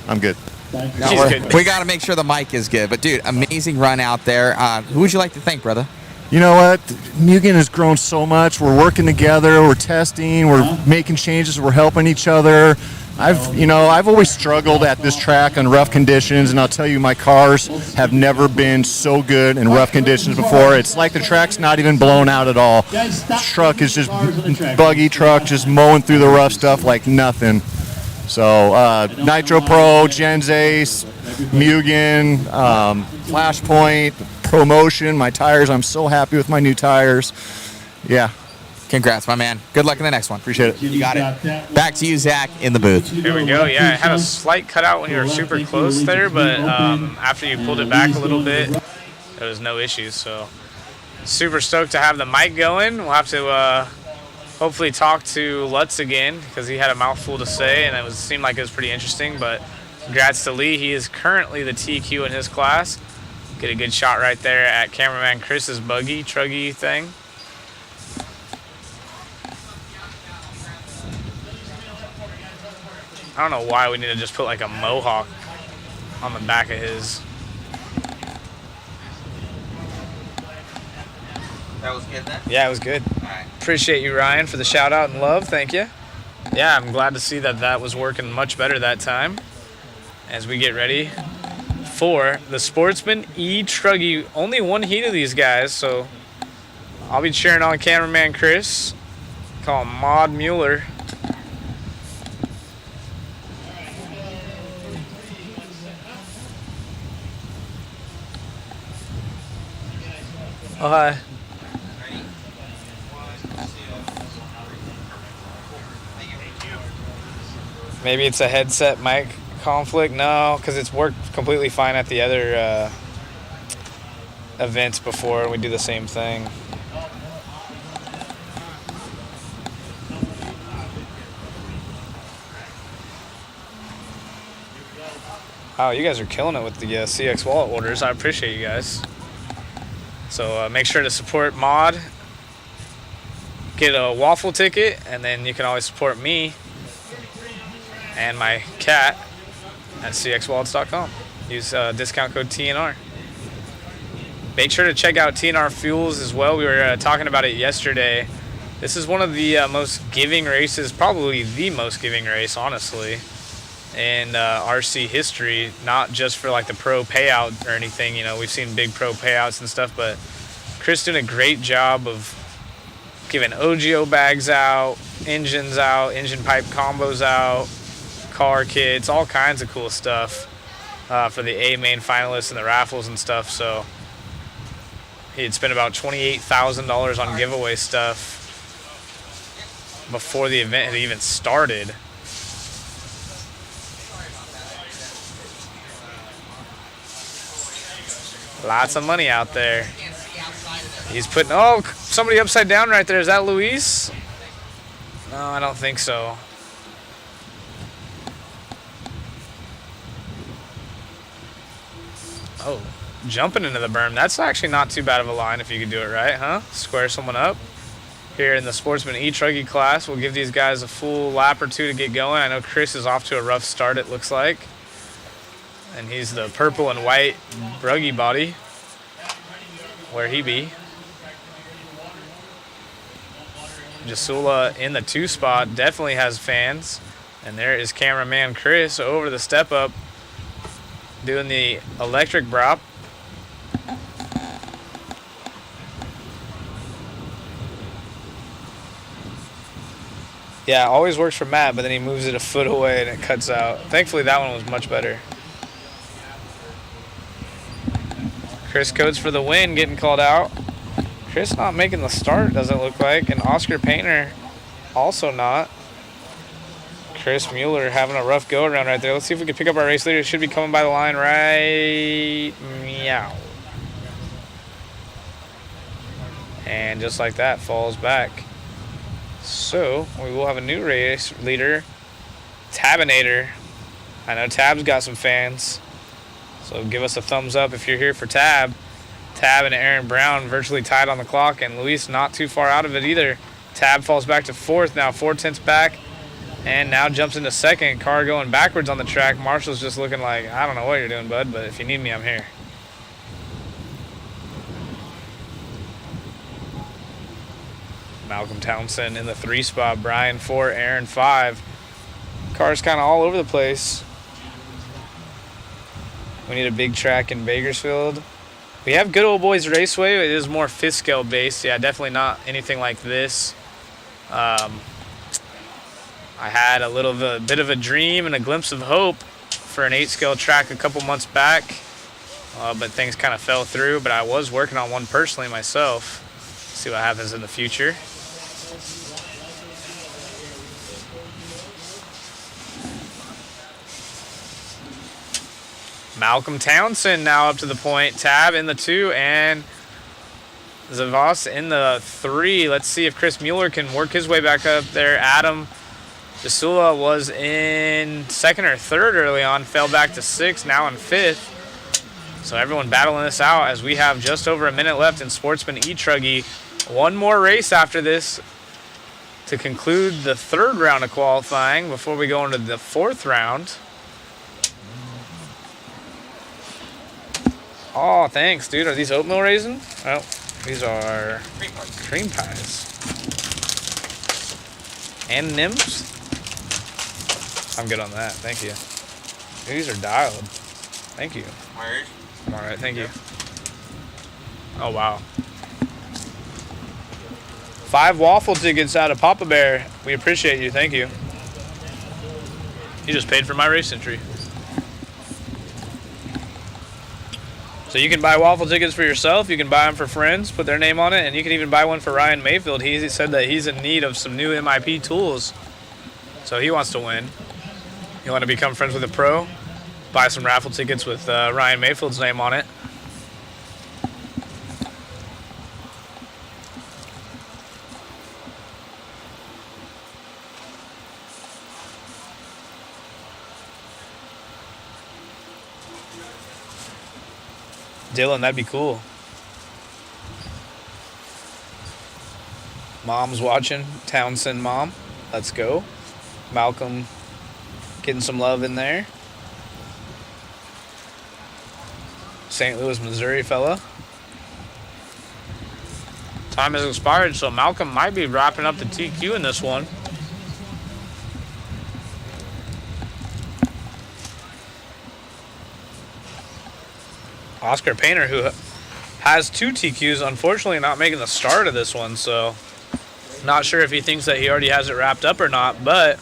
I'm good. No, we got to make sure the mic is good. But, dude, amazing run out there. Who would you like to thank, brother? You know what? Mugen has grown so much. We're working together. We're testing. We're making changes. We're helping each other. I've always struggled at this track on rough conditions, and I'll tell you, my cars have never been so good in rough conditions before. It's like the track's not even blown out at all. This truck is just buggy truck, just mowing through the rough stuff like nothing. So Nitro Pro, Gens Ace, Mugen, Flashpoint, Promotion, my tires. I'm so happy with my new tires. Yeah. Congrats, my man. Good luck in the next one. Appreciate it. You got it. Back to you, Zach, in the booth. Here we go. Yeah, it had a slight cutout when you were super close there, but after you pulled it back a little bit, there was no issues. So super stoked to have the mic going. We'll have to hopefully talk to Lutz again because he had a mouthful to say, and it seemed like it was pretty interesting. But congrats to Lee. He is currently the TQ in his class. Get a good shot right there at cameraman Chris's buggy, truggy thing. I don't know why we need to just put like a mohawk on the back of his. That was good then? Yeah, it was good. All right. Appreciate you, Ryan, for the shout out and love. Thank you. Yeah, I'm glad to see that that was working much better that time as we get ready for the Sportsman E-Truggy. Only one heat of these guys, so I'll be cheering on cameraman Chris. Call him Maud Mueller. Oh, hi. Maybe it's a headset mic conflict. No, because it's worked completely fine at the other events before, and we do the same thing. Wow, you guys are killing it with the CX wallet orders. I appreciate you guys. So make sure to support Mod. Get a waffle ticket, and then you can always support me and my cat at cxwallets.com. Use discount code TNR. Make sure to check out TNR Fuels as well. We were talking about it yesterday. This is one of the most giving races, probably the most giving race, honestly, in RC history. Not just for like the pro payout or anything. You know, we've seen big pro payouts and stuff, but Chris doing a great job of giving OGO bags out, engine pipe combos out, car kits, all kinds of cool stuff for the A main finalists and the raffles and stuff. So he had spent about $28,000 on giveaway stuff before the event had even started. Lots of money out there. He's putting, oh, somebody upside down right there. Is that Luis? No, I don't think so. Oh, jumping into the berm. That's actually not too bad of a line if you can do it right, huh? Square someone up. Here in the Sportsman E-Truggy class, we'll give these guys a full lap or two to get going. I know Chris is off to a rough start, it looks like. And he's the purple and white bruggy body. Where he be. Jasula in the 2 spot definitely has fans. And there is cameraman Chris over the step up doing the electric drop. Yeah, always works for Matt, but then he moves it a foot away and it cuts out. Thankfully that one was much better. Chris Coates for the win, getting called out. Chris not making the start, doesn't look like. And Oscar Painter also not. Chris Mueller having a rough go around right there. Let's see if we can pick up our race leader. Should be coming by the line right meow. And just like that, falls back. So we will have a new race leader, Tabinator. I know Tab's got some fans. So give us a thumbs up if you're here for Tab. Tab and Aaron Brown virtually tied on the clock, and Luis not too far out of it either. Tab falls back to 4th now, 4/10 back. And now jumps into second. Car going backwards on the track. Marshall's just looking like, I don't know what you're doing, bud, but if you need me, I'm here. Malcolm Townsend in the 3 spot. Brian 4, Aaron 5. Car's kind of all over the place. We need a big track in Bakersfield. We have Good Old Boys Raceway. It is more 5th scale based. Yeah, definitely not anything like this. I had a bit of a dream and a glimpse of hope for an 8 scale track a couple months back, but things kind of fell through. But I was working on one personally myself. See what happens in the future. Malcolm Townsend now up to the point. Tab in the 2 and Zavos in the 3. Let's see if Chris Mueller can work his way back up there. Adam Jasula was in 2nd or 3rd early on, fell back to 6th, now in 5th. So everyone battling this out as we have just over a minute left in Sportsman E-Truggy. One more race after this to conclude the 3rd round of qualifying before we go into the 4th round. Oh, thanks, dude. Are these oatmeal raisin? Oh, these are cream pies. And Nims? I'm good on that. Thank you. These are dialed. Thank you. All right, thank you. Oh, wow. 5 waffle tickets out of Papa Bear. We appreciate you. Thank you. You just paid for my race entry. So you can buy waffle tickets for yourself, you can buy them for friends, put their name on it, and you can even buy one for Ryan Mayfield. He said that he's in need of some new MIP tools, so he wants to win. You want to become friends with a pro? Buy some raffle tickets with Ryan Mayfield's name on it. Dylan, that'd be cool. Mom's watching. Townsend mom. Let's go. Malcolm getting some love in there. St. Louis, Missouri fella. Time has expired, so Malcolm might be wrapping up the TQ in this one. Oscar Painter, who has 2 TQs, unfortunately not making the start of this one, so not sure if he thinks that he already has it wrapped up or not, but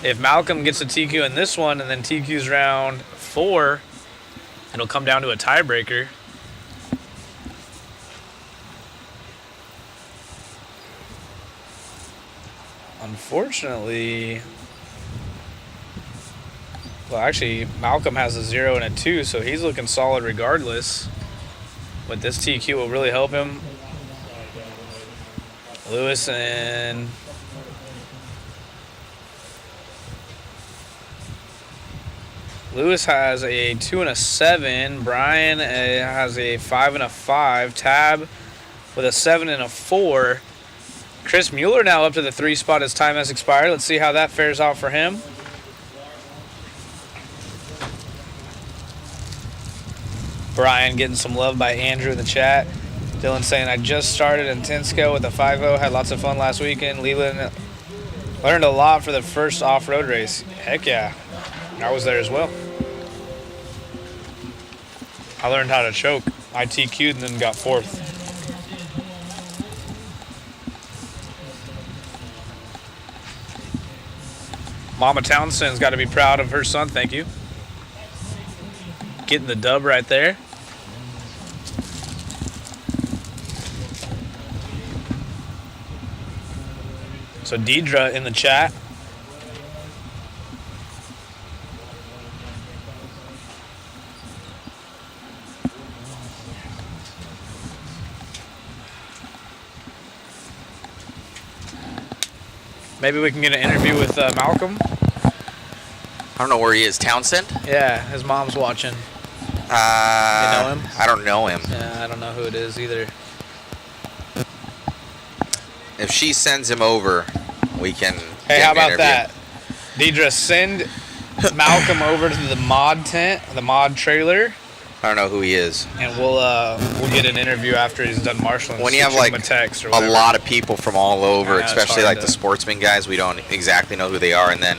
if Malcolm gets a TQ in this one and then TQs round 4, it'll come down to a tiebreaker. Unfortunately, well, actually, Malcolm has a 0 and a 2, so he's looking solid regardless. But this TQ will really help him. Lewis and Lewis has a 2 and a 7. Brian has a 5 and a 5. Tab with a 7 and a 4. Chris Mueller now up to the 3 spot as time has expired. Let's see how that fares out for him. Brian getting some love by Andrew in the chat. Dylan saying, I just started in 10 scale with a 5.0. Had lots of fun last weekend. Leland learned a lot for the first off-road race. Heck yeah. I was there as well. I learned how to choke. I TQ'd and then got 4th. Mama Townsend's got to be proud of her son. Thank you. Getting the dub right there. So Deidre in the chat. Maybe we can get an interview with Malcolm. I don't know where he is. Townsend? Yeah, his mom's watching. You know him? I don't know him. Yeah, I don't know who it is either. If she sends him over, we can Hey, how about that? Deidre, send Malcolm over to the mod tent, the mod trailer. I don't know who he is. And we'll get an interview after he's done marshaling. When you have like a text or a lot of people from all over, Yeah, it's especially hard like the sportsman guys, we don't exactly know who they are. And then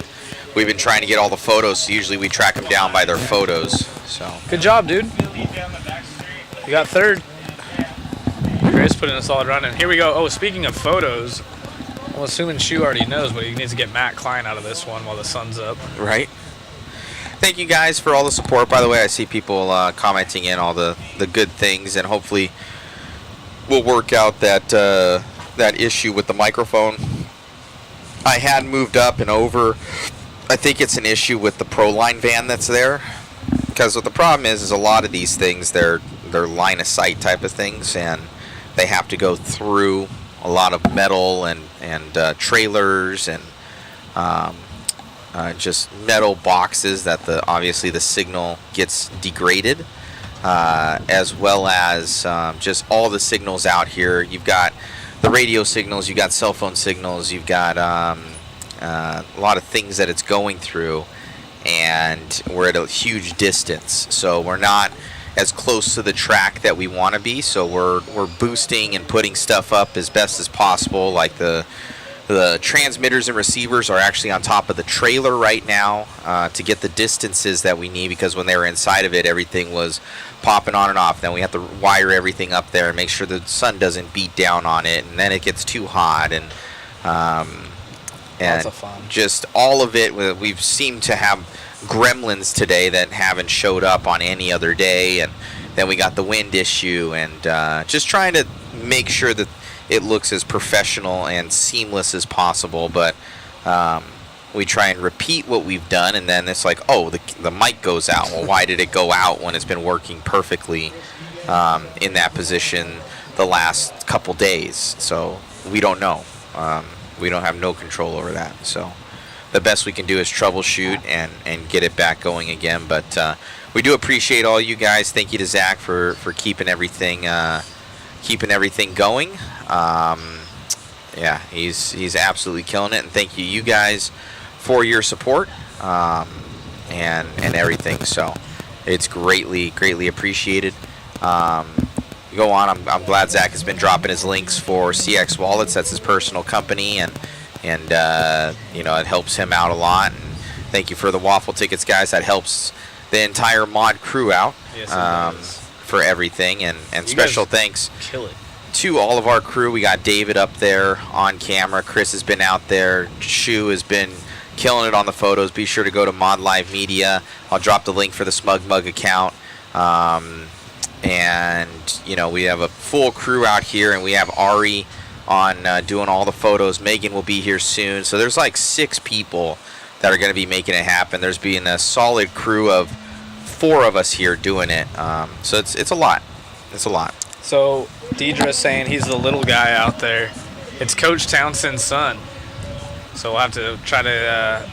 we've been trying to get all the photos. So usually we track them down by their photos. So good job, dude. You got third. Chris putting us all running. Here we go. Oh, speaking of photos, I'm assuming Shu already knows, but he needs to get Matt Klein out of this one while the sun's up. Right. Thank you guys for all the support. By the way, I see people commenting in all the good things, and hopefully we'll work out that issue with the microphone. I had moved up and over. I think it's an issue with the Proline van that's there, because what the problem is a lot of these things they're line of sight type of things, and they have to go through a lot of metal and trailers and just metal boxes that obviously the signal gets degraded, as well as just all the signals out here. You've got the radio signals, you've got cell phone signals, you've got a lot of things that it's going through, and we're at a huge distance, so we're not as close to the track that we want to be. So we're boosting and putting stuff up as best as possible. Like the transmitters and receivers are actually on top of the trailer right now to get the distances that we need, because when they were inside of it, everything was popping on and off. Then we have to wire everything up there and make sure the sun doesn't beat down on it, and then it gets too hot, and Lots of fun. Just all of it. We've seemed to have gremlins today that haven't showed up on any other day, and then we got the wind issue, and just trying to make sure that it looks as professional and seamless as possible. But we try and repeat what we've done, and then it's like, oh, the mic goes out. Well, why did it go out when it's been working perfectly in that position the last couple days? So we don't know. We don't have no control over that. So the best we can do is troubleshoot and get it back going again. But we do appreciate all you guys. Thank you to Zach for keeping everything going. Yeah, he's absolutely killing it. And thank you guys for your support and everything. So it's greatly appreciated. Go on. I'm glad Zach has been dropping his links for CX Wallets. That's his personal company, and you know, it helps him out a lot. And thank you for the waffle tickets, guys. That helps the entire mod crew out. Yes, for everything. And special thanks kill it. to all of our crew. We got David up there on camera. Chris has been out there. Shu has been killing it on the photos. Be sure to go to Mod Live Media. I'll drop the link for the Smug Mug account. And you know, we have a full crew out here, and we have Ari on doing all the photos. Megan will be here soon. So there's like 6 people that are going to be making it happen. There's being a solid crew of 4 of us here doing it. So it's a lot. It's a lot. So Deidre's saying he's the little guy out there. It's Coach Townsend's son. So we'll have to try to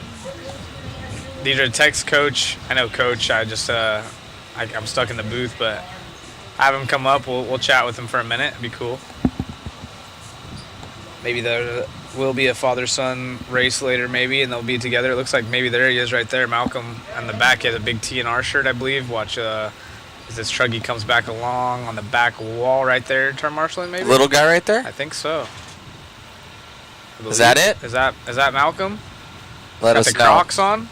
Deidre, text Coach. I know Coach. I'm stuck in the booth, but have him come up. We'll chat with him for a minute. It'd be cool. Maybe there will be a father-son race later, maybe, and they'll be together. It looks like maybe there he is right there. Malcolm on the back. He has a big TNR shirt, I believe. Watch as this truggy comes back along on the back wall right there. Turn marshaling, maybe? Little guy right there? I think so. Is that it? Is that Malcolm? Let Got us the know. Crocs on?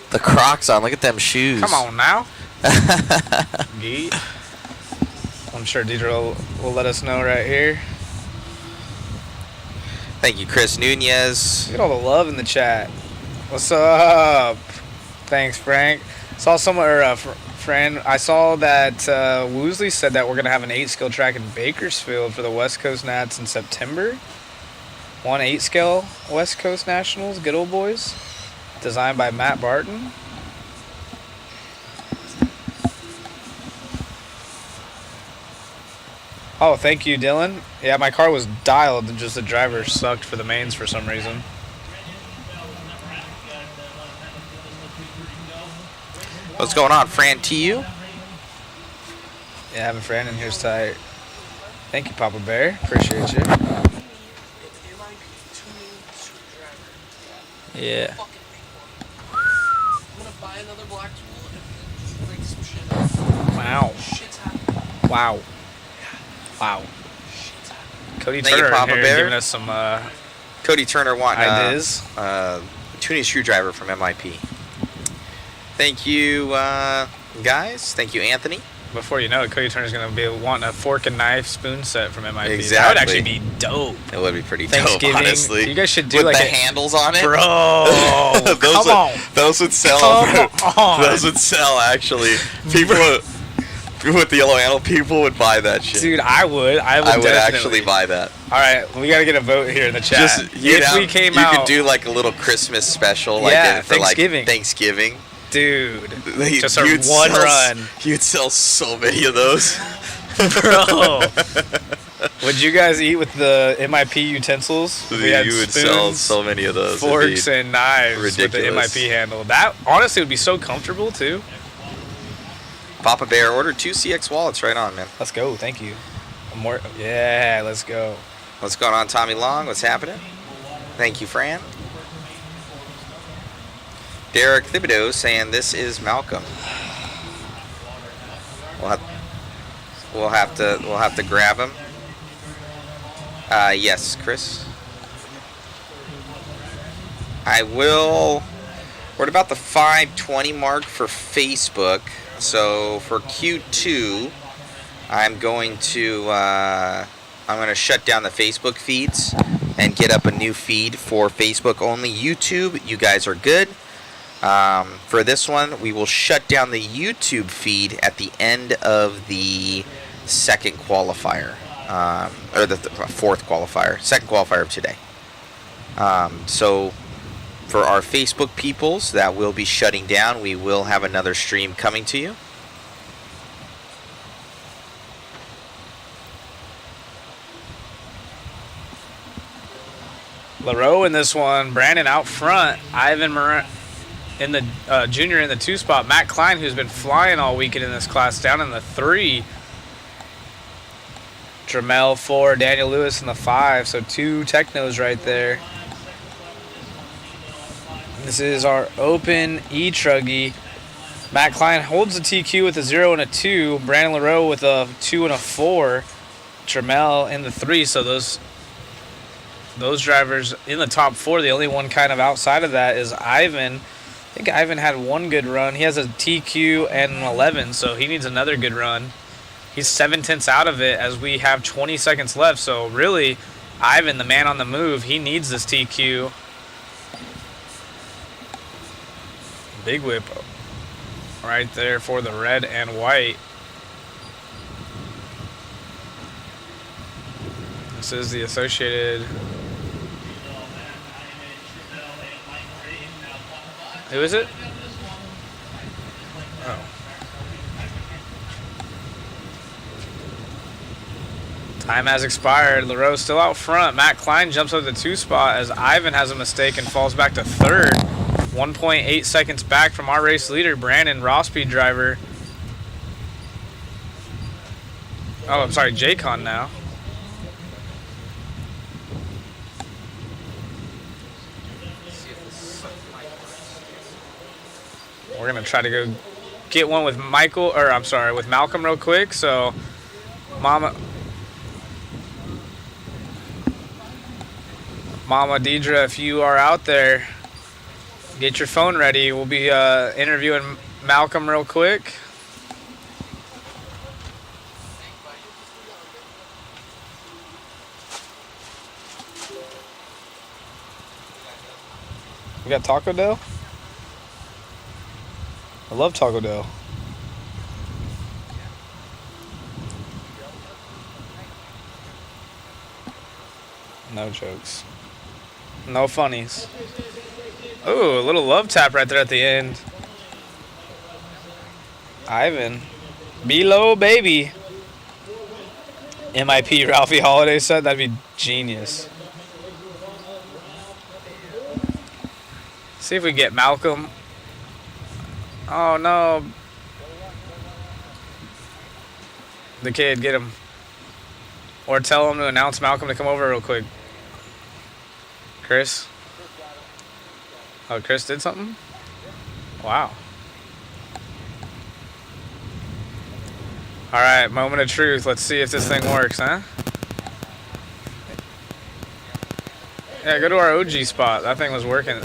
The Crocs on. Look at them shoes. Come on now. Gee. I'm sure Deidre will let us know right here. Thank you, Chris Nunez. Look at all the love in the chat. What's up? Thanks, Frank. Saw somewhere, friend. I saw that Woosley said that we're gonna have an 8-scale track in Bakersfield for the West Coast Nats in September. 1 8-scale West Coast Nationals, good old boys. Designed by Matt Barton. Oh, thank you, Dylan. Yeah, my car was dialed, and just the driver sucked for the mains for some reason. What's going on, Fran TU? Yeah, having Fran in here's tight. Thank you, Papa Bear. Appreciate you. Yeah. Wow. Wow. Wow. Cody Thank you, Turner in Papa here Bear. giving us some Cody Turner wanting ideas. tuning screwdriver from MIP. Thank you, guys. Thank you, Anthony. Before you know it, Cody Turner's going to be wanting a fork and knife spoon set from MIP. Exactly. That would actually be dope. It would be pretty dope, Thanksgiving. honestly. You guys should do with like the handles on it, bro. Come on. Those would sell. Come on. Those would sell. Actually, people with the yellow handle, people would buy that shit. Dude, I would definitely actually buy that. All right, we got to get a vote here in the chat. You out, could do like a little Christmas special, like yeah, for Thanksgiving. Like Thanksgiving. Dude, just you'd one sell, run. You'd sell so many of those. Bro. Would you guys eat with the MIP utensils? We had you would spoons, sell so many of those. forks, and knives ridiculous. with the MIP handle. That honestly would be so comfortable too. Papa Bear ordered 2 CX wallets. Right on, man. Let's go. Thank you. More. Yeah, let's go. What's going on, Tommy Long? What's happening? Thank you, Fran. Derek Thibodeau saying this is Malcolm. We'll have to grab him. Yes, Chris. I will. We're at about the 5:20 mark for Facebook. So for Q2, I'm going to shut down the Facebook feeds and get up a new feed for Facebook only. YouTube, you guys are good. For this one, we will shut down the YouTube feed at the end of the second qualifier, or the fourth qualifier, second qualifier of today. So for our Facebook peoples that will be shutting down, we will have another stream coming to you. LaRoe in this one, Brandon out front, Ivan Moran in the junior in the 2 spot, Matt Klein, who's been flying all weekend in this class, down in the 3. Dramel 4, Daniel Lewis in the 5, so 2 technos right there. This is our open E-Truggy. Matt Klein holds the TQ with a 0 and a 2. Brandon LaRoe with a 2 and a 4. Dramel in the 3, so those drivers in the top 4. The only one kind of outside of that is Ivan. I think Ivan had one good run. He has a TQ and an 11, so he needs another good run. He's 7/10 out of it as we have 20 seconds left. So really, Ivan, the man on the move, he needs this TQ. Big whip right there for the red and white. This is the Associated. Who is it? Oh. Time has expired. LaRoe's still out front. Matt Klein jumps up the 2 spot as Ivan has a mistake and falls back to 3rd. 1.8 seconds back from our race leader, Brandon, raw speed driver. Oh, I'm sorry, J-Con now. We're going to try to go get one with with Malcolm real quick. So, Mama Deidre, if you are out there, get your phone ready. We'll be interviewing Malcolm real quick. We got Taco Bell? I love Taco Bell. No jokes. No funnies. Ooh, a little love tap right there at the end. Ivan. Below, baby. MIP Ralphie Holiday said that'd be genius. See if we get Malcolm. Oh no. The kid, get him. Or tell him to announce Malcolm to come over real quick. Chris? Oh, Chris did something? Wow. All right, moment of truth. Let's see if this thing works, huh? Yeah, go to our OG spot. That thing was working.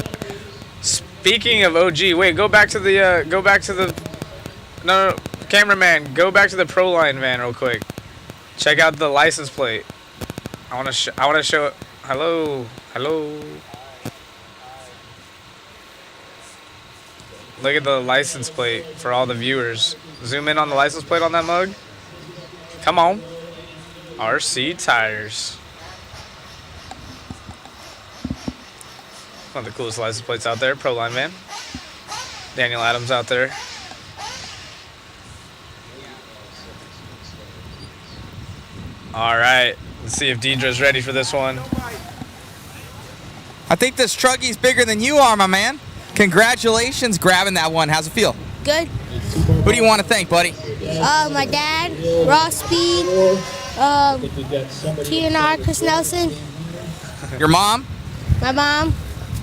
Speaking of OG, wait, go back to the, no, cameraman, go back to the Pro Line van real quick. Check out the license plate. I want to show it. Hello. Look at the license plate for all the viewers. Zoom in on the license plate on that mug. Come on. RC Tires. One of the coolest license plates out there. Pro Line van. Daniel Adams out there. All right. Let's see if Deidre's ready for this one. I think this Truggy's bigger than you are, my man. Congratulations grabbing that one. How's it feel? Good. Who do you want to thank, buddy? My dad, Raw Speed, TNR, Chris Nelson. Your mom? My mom.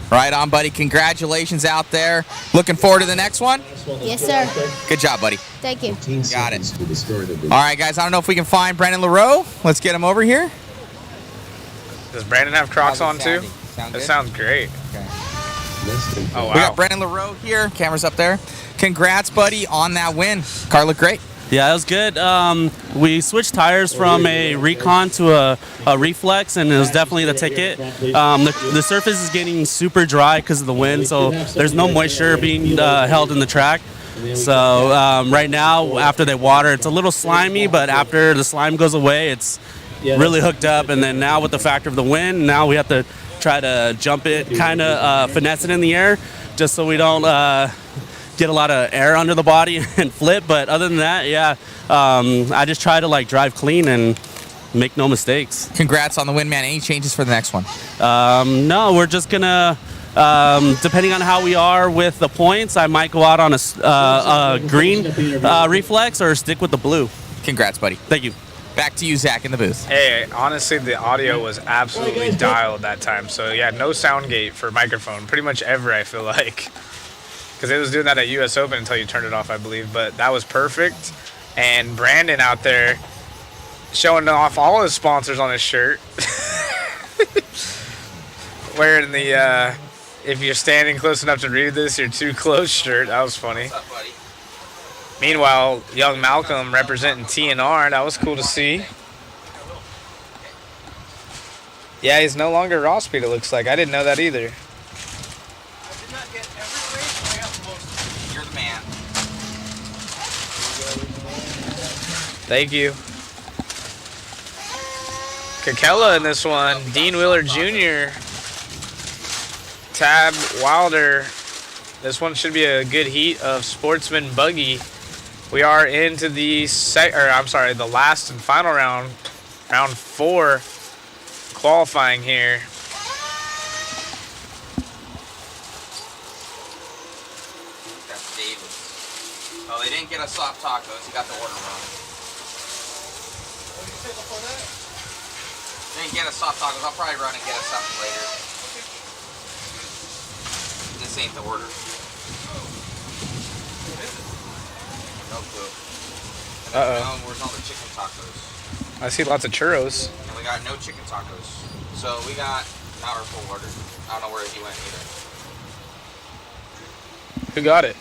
Right on, buddy. Congratulations out there. Looking forward to the next one? Yes, sir. Good job, buddy. Thank you. Got it. All right, guys. I don't know if we can find Brandon LaRoe. Let's get him over here. Does Brandon have Crocs on too? Sound That good? sounds great. Okay. Oh, wow. We got Brandon LaRoe here. Camera's up there. Congrats, buddy, on that win. Car looked great. Yeah, it was good. We switched tires from a Recon to a Reflex, and it was definitely the ticket. The surface is getting super dry because of the wind, so there's no moisture being held in the track. So right now, after they water, it's a little slimy, but after the slime goes away, it's really hooked up. And then now with the factor of the wind, now we have to try to jump it, kind of finesse it in the air, just so we don't get a lot of air under the body and flip. But other than that, yeah, I just try to like drive clean and make no mistakes. Congrats on the win, man. Any changes for the next one? No, we're just gonna, depending on how we are with the points, I might go out on a green Reflex or stick with the blue. Congrats, buddy. Thank you. Back to you, Zach, in the booth. Hey, honestly, the audio was absolutely dialed that time. So, yeah, no sound gate for microphone. Pretty much ever, I feel like. Because it was doing that at US Open until you turned it off, I believe. But that was perfect. And Brandon out there showing off all his sponsors on his shirt. Wearing the, if you're standing close enough to read this, you're too close shirt. That was funny. What's up, buddy? Meanwhile, young Malcolm representing TNR. That was cool to see. Yeah, he's no longer raw speed, it looks like. I didn't know that either. You're the man. Thank you. Kakela in this one. Dean Wheeler Jr. Tab Wilder. This one should be a good heat of Sportsman Buggy. We are into the the last and final round, round 4 qualifying here. That's David. Oh, they didn't get us soft tacos. You got the order wrong. What did you say before that? They didn't get us soft tacos. I'll probably run and get us something later. This ain't the order. No clue. Uh-oh. Where's all the chicken tacos? I see lots of churros. And we got no chicken tacos. So we got not our full order. I don't know where he went either. Who got it?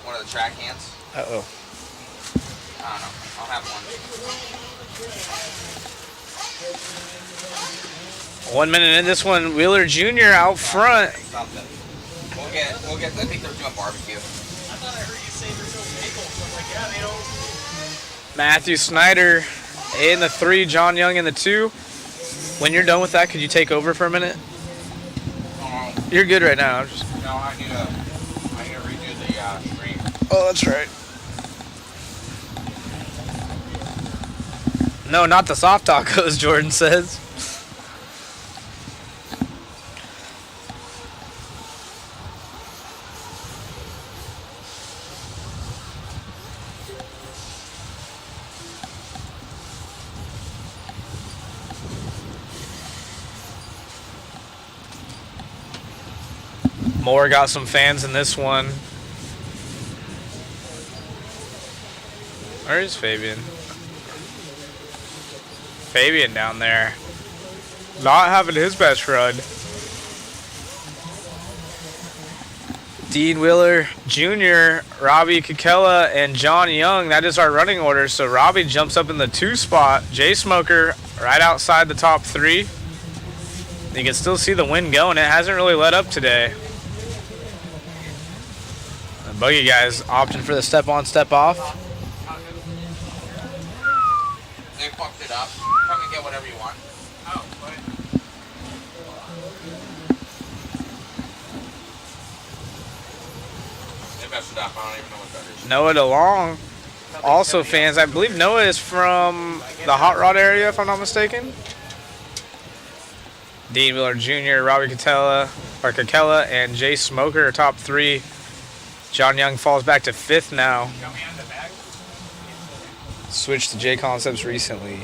One of the track hands. Uh-oh. I don't know. I'll have one. 1 minute in this one, Wheeler Jr. out front. Something. We'll get, I think they're doing barbecue. I thought I heard you say there's no bagels. I'm like, yeah, they don't. Matthew Snyder in the 3, John Young in the 2. When you're done with that, could you take over for a minute? You're good right now. No, I need to redo the stream. Oh, that's right. No, not the soft tacos, Jordan says. Moore got some fans in this one. Where is Fabian? Fabian down there. Not having his best run. Dean Wheeler Jr., Robbie Kekela, and John Young. That is our running order. So Robbie jumps up in the 2 spot. Jay Smoker right outside the top 3. You can still see the wind going. It hasn't really let up today. The buggy guys opting for the step on, step off. They fucked it up. Come and get whatever you want. They messed it up. I don't even know what that is. Noah DeLong, also fans. I believe Noah is from the Hot Rod area, if I'm not mistaken. Dean Wheeler Jr., Robbie Kekela, and Jay Smoker are top 3. John Young falls back to 5th now. Switched to J Concepts recently.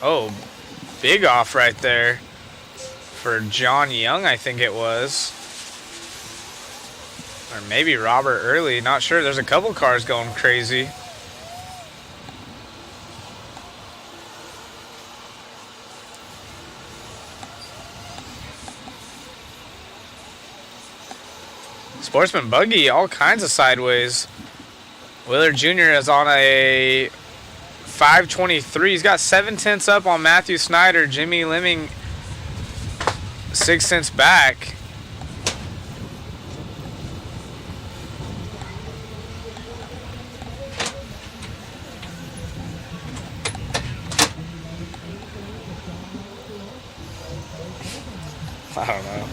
Oh, big off right there for John Young, I think it was. Or maybe Robert Early, not sure. There's a couple cars going crazy. Sportsman Buggy, all kinds of sideways. Wheeler Jr. is on a 523. He's got 7/10 up on Matthew Snyder. Jimmy Lemming 6 cents back. I don't know.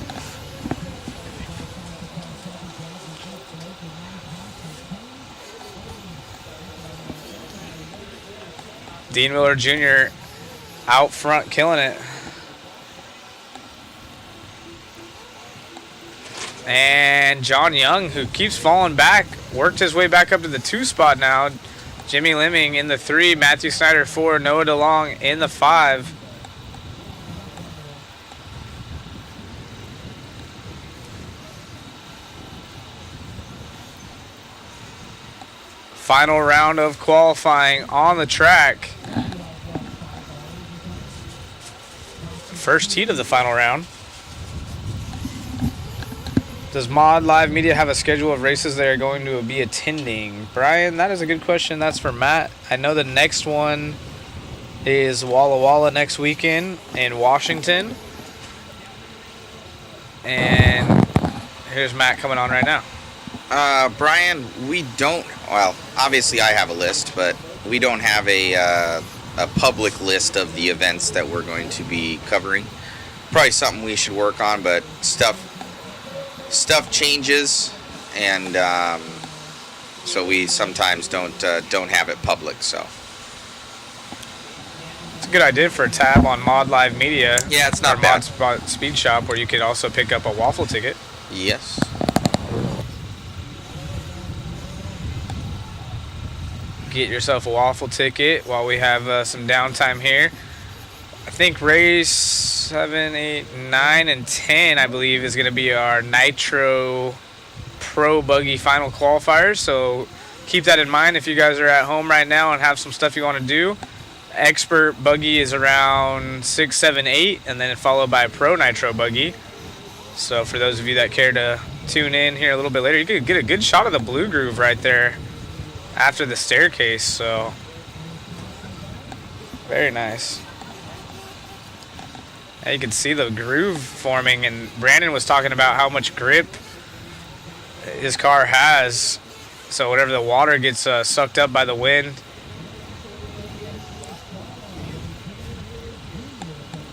Dean Miller Jr. out front killing it. And John Young, who keeps falling back, worked his way back up to the 2 spot now. Jimmy Lemming in the 3, Matthew Snyder 4, Noah DeLong in the 5. Final round of qualifying on the track. First heat of the final round. Does Mod Live Media have a schedule of races they are going to be attending? Brian, that is a good question. That's for Matt. I know the next one is Walla Walla next weekend in Washington. And here's Matt coming on right now. Brian, we don't, well, obviously I have a list, but we don't have a public list of the events that we're going to be covering. Probably something we should work on, but stuff changes, and so we sometimes don't have it public, so. It's a good idea for a tab on Mod Live Media. Yeah, it's not bad. bad. Mod Speed Shop, where you could also pick up a waffle ticket. Yes. Get yourself a waffle ticket while we have some downtime here. I think race 7, 8, 9, and 10, I believe, is going to be our Nitro Pro Buggy final qualifiers. So keep that in mind if you guys are at home right now and have some stuff you want to do. Expert Buggy is around 6, 7, 8, and then followed by Pro Nitro Buggy. So for those of you that care to tune in here a little bit later, you could get a good shot of the blue groove right there after the staircase, so very nice. And you can see the groove forming, and Brandon was talking about how much grip his car has, so whenever the water gets sucked up by the wind,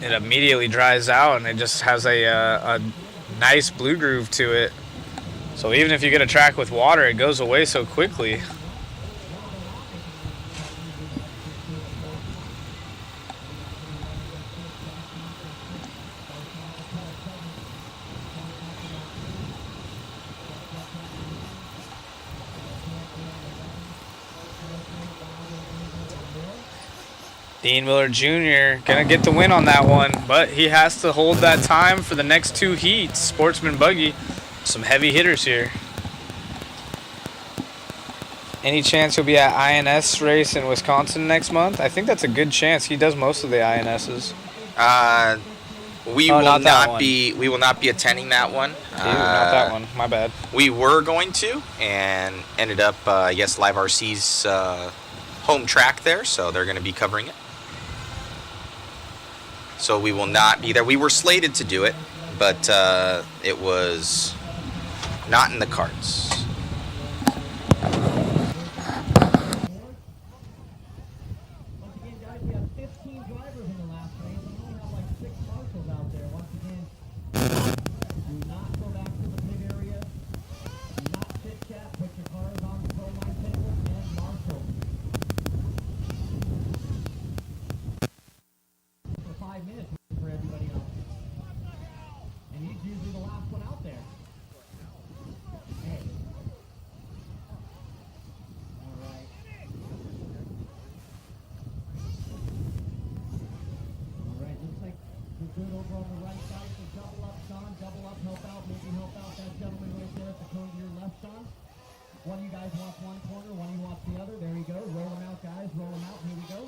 it immediately dries out and it just has a nice blue groove to it. So even if you get a track with water, it goes away so quickly. Dean Miller Jr. gonna get the win on that one, but he has to hold that time for the next 2 heats. Sportsman Buggy, some heavy hitters here. Any chance he'll be at INS race in Wisconsin next month? I think that's a good chance. He does most of the INSs. We will not be attending that one. Not that one. My bad. We were going to, and ended up, I guess, Live RC's home track there, so they're going to be covering it. So we will not be there. We were slated to do it, but it was not in the cards. Good over on the right side, so double up, Sean, double up, help out, maybe help out that gentleman right there at the cone to your left, Sean. One of you guys wants one corner, one of you wants the other. There you go. Roll them out, guys. Roll them out. Here we go.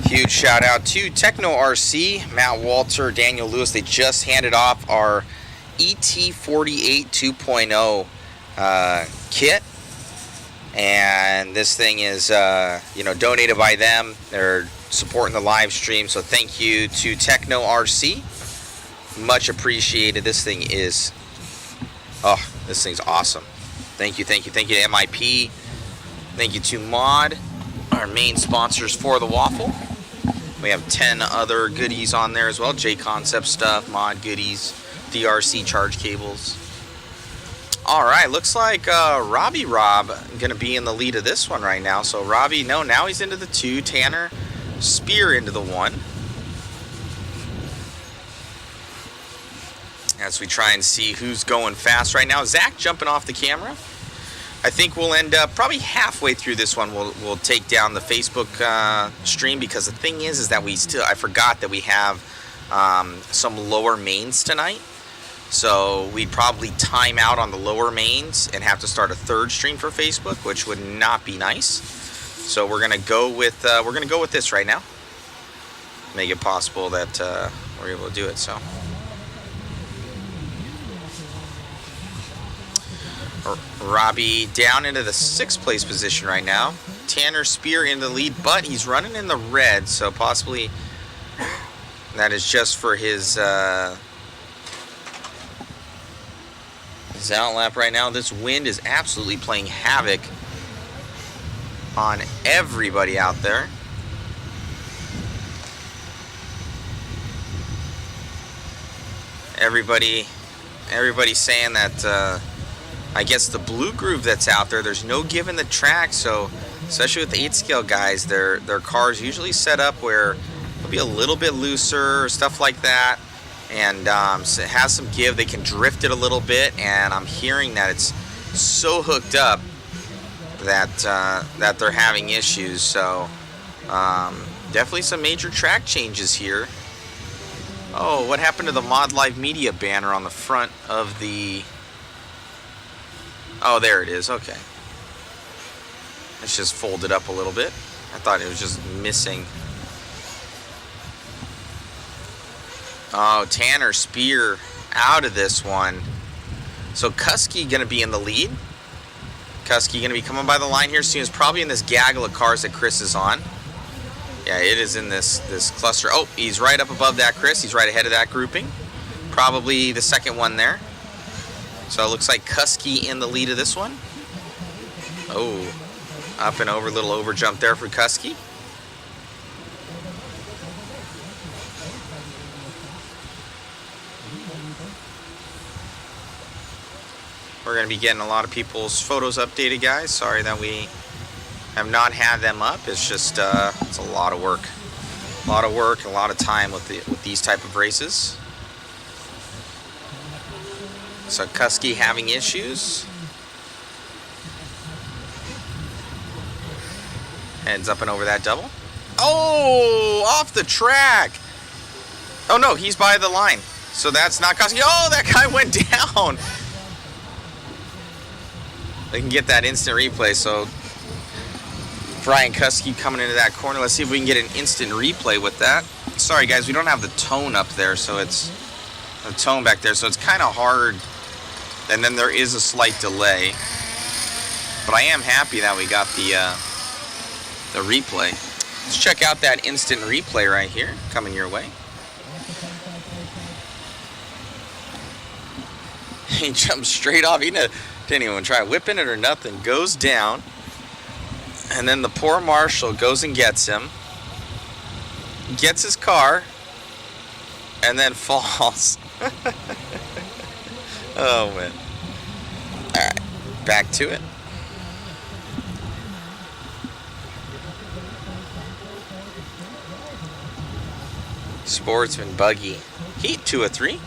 Huge shout out to Techno RC, Matt Walter, Daniel Lewis. They just handed off our ET48 2.0 kit, and this thing is donated by them. They're supporting the live stream, so thank you to Techno RC. Much appreciated. This thing's awesome. Thank you to MIP. Thank you to Mod, our main sponsors for the waffle. We have 10 other goodies on there as well. J-Concept stuff, Mod goodies, DRC charge cables. All right, looks like Robbie Rob going to be in the lead of this one right now. So Robbie, now he's into the 2. Tanner Spear into the 1. As we try and see who's going fast right now. Zach jumping off the camera. I think we'll end up probably halfway through this one. We'll take down the Facebook stream, because the thing is that I forgot that we have some lower mains tonight. So we'd probably time out on the lower mains and have to start a 3rd stream for Facebook, which would not be nice. So we're gonna go with this right now. Make it possible that we're able to do it. So. Robbie down into the 6th place position right now. Tanner Spear in the lead, but he's running in the red, so possibly that is just for his outlap right now. This wind is absolutely playing havoc on everybody out there. Everybody's saying that I guess the blue groove that's out there, there's no give in the track, so especially with the 8 scale guys, their cars usually set up where it'll be a little bit looser, stuff like that, and so it has some give. They can drift it a little bit, and I'm hearing that it's so hooked up that they're having issues. So definitely some major track changes here. Oh, what happened to the Mod Live Media banner on the front of the... Oh, there it is. Okay. It's just folded up a little bit. I thought it was just missing. Oh, Tanner Spear out of this one. So Kusky going to be in the lead. Kusky going to be coming by the line here soon. It's probably in this gaggle of cars that Chris is on. Yeah, it is in this cluster. Oh, he's right up above that, Chris. He's right ahead of that grouping. Probably the second one there. So it looks like Kusky in the lead of this one. Oh, up and over, little over jump there for Kusky. We're going to be getting a lot of people's photos updated, guys. Sorry that we have not had them up. It's just it's a lot of work. A lot of work, a lot of time with these type of races. So Kusky having issues. Heads up and over that double. Oh, off the track. Oh no, he's by the line. So that's not Kusky. Oh, that guy went down. They can get that instant replay. So Brian Kusky coming into that corner. Let's see if we can get an instant replay with that. Sorry guys, we don't have the tone up there, so it's the tone back there, so it's kind of hard. And then there is a slight delay. But I am happy that we got the replay. Let's check out that instant replay right here coming your way. He jumped straight off. He didn't even try whipping it or nothing. Goes down. And then the poor marshal goes and gets him. Gets his car. And then falls. Oh, man. Alright. Back to it. Sportsman Buggy. Heat 2 of 3.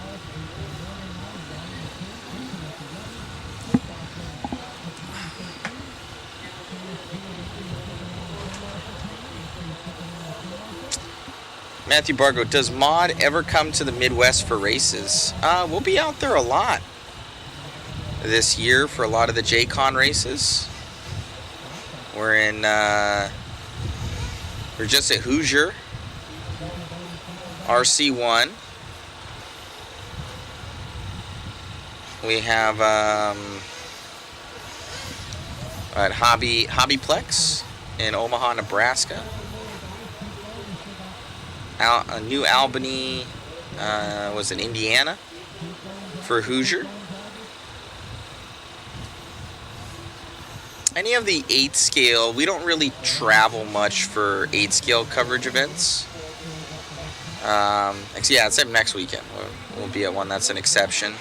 Matthew Bargo, does Mod ever come to the Midwest for races? We'll be out there a lot this year for a lot of the J-Con races. We're just at Hoosier, RC1. We have at Hobbyplex in Omaha, Nebraska. New Albany was in Indiana for Hoosier. Any of the 8 scale, we don't really travel much for 8 scale coverage events. Yeah, except next weekend. We'll be at one that's an exception.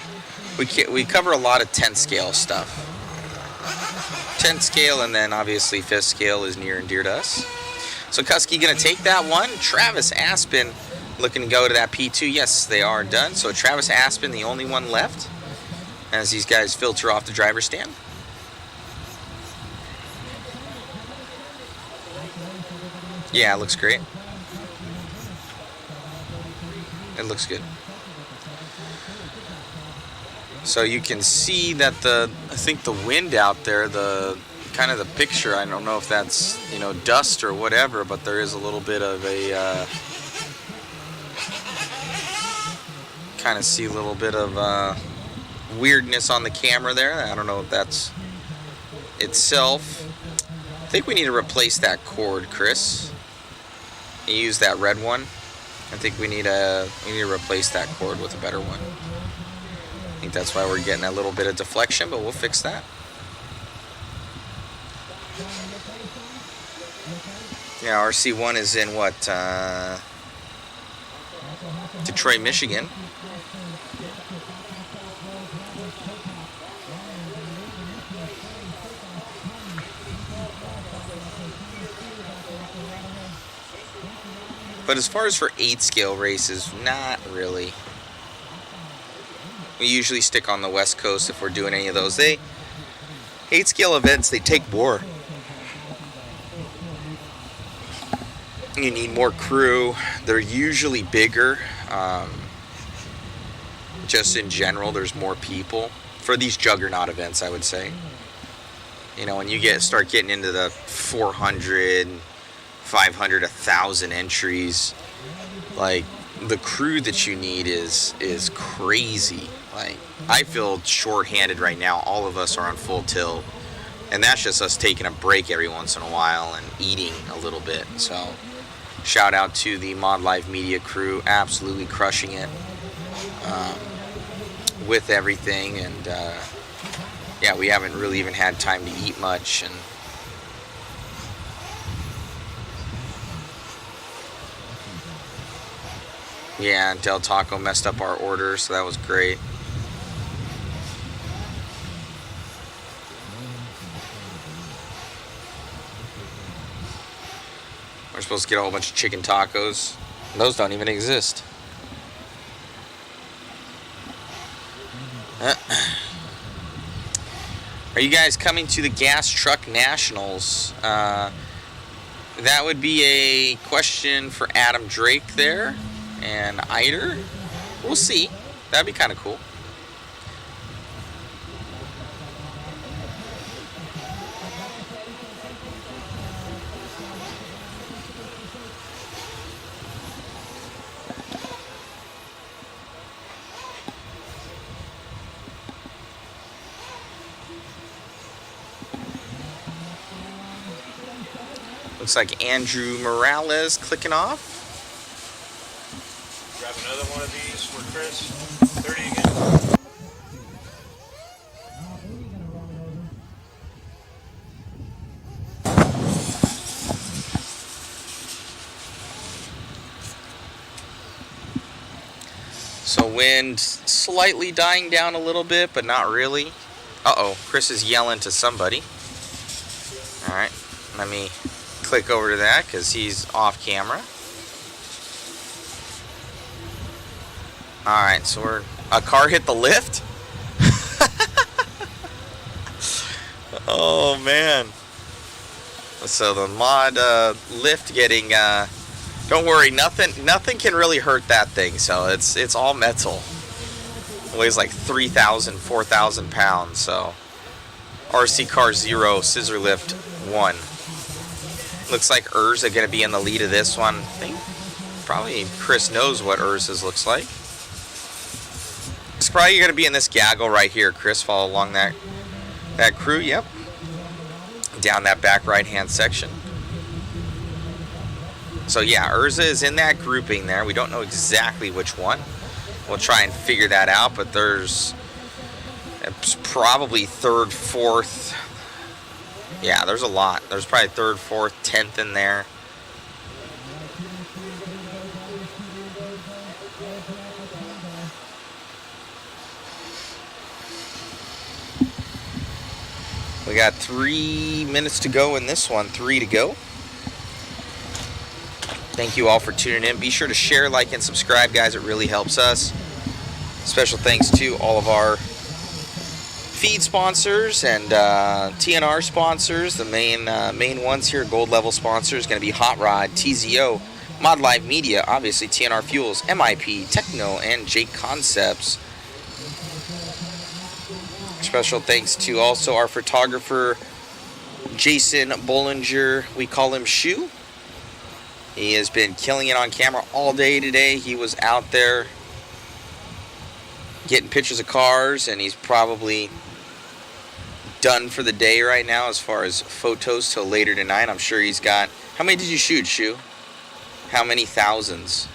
We cover a lot of 10 scale stuff. 10 scale, and then obviously 5th scale is near and dear to us. So Kusky going to take that one. Travis Aspen looking to go to that P2. Yes, they are done. So Travis Aspen, the only one left, as these guys filter off the driver's stand. Yeah, it looks great. It looks good. So you can see that I think the wind out there, kind of the picture, I don't know if that's, dust or whatever, but there is a little bit of a, kind of see a little bit of weirdness on the camera there. I don't know if that's itself. I think we need to replace that cord, Chris. You use that red one. I think we need to replace that cord with a better one. I think that's why we're getting a little bit of deflection, but we'll fix that. Yeah, RC1 is in what? Detroit, Michigan. But as far as for 8 scale races, not really. We usually stick on the West Coast if we're doing any of those. 8 scale events, they take more You need more crew. They're usually bigger. Just in general, there's more people for these juggernaut events, I would say. You know, when you start getting into the 400, 500, 1,000 entries, like, the crew that you need is crazy. Like, I feel short-handed right now. All of us are on full tilt, and that's just us taking a break every once in a while and eating a little bit. So shout out to the Mod Live Media crew, absolutely crushing it with everything. And yeah, we haven't really even had time to eat much. And yeah, Del Taco messed up our order, so that was great. We're supposed to get a whole bunch of chicken tacos. Those don't even exist. Are you guys coming to the Gas Truck Nationals? That would be a question for Adam Drake there. And Eider. We'll see. That'd be kind of cool. Looks like Andrew Morales clicking off. Grab another one of these for Chris. 30 again. So wind slightly dying down a little bit, but not really. Uh-oh, Chris is yelling to somebody. All right, let me click over to that because he's off camera. Alright, so a car hit the lift? Oh man. So the mod lift getting don't worry, nothing can really hurt that thing. So it's all metal. It weighs like 3,000, 4,000 pounds. So RC car 0, scissor lift 1. Looks like Urza gonna be in the lead of this one. I think probably Chris knows what Urza's looks like. It's probably going to be in this gaggle right here. Chris, follow along that crew. Yep. Down that back right-hand section. So yeah, Urza is in that grouping there. We don't know exactly which one. We'll try and figure that out, but there's probably 3rd, 4th. Yeah, there's a lot. There's probably 3rd, 4th, 10th in there. We got 3 minutes to go in this one, 3 to go. Thank you all for tuning in. Be sure to share, like, and subscribe, guys. It really helps us. Special thanks to all of our feed sponsors and TNR sponsors. The main ones here, gold level sponsors, going to be Hot Rod, TZO, Mod Live Media, obviously TNR Fuels, MIP, Techno, and Jake Concepts. Special thanks to also our photographer, Jason Bollinger. We call him Shoe. He has been killing it on camera all day today. He was out there getting pictures of cars, and he's probably done for the day right now as far as photos till later tonight. I'm sure he's got... How many did you shoot, Shoe? How many thousands?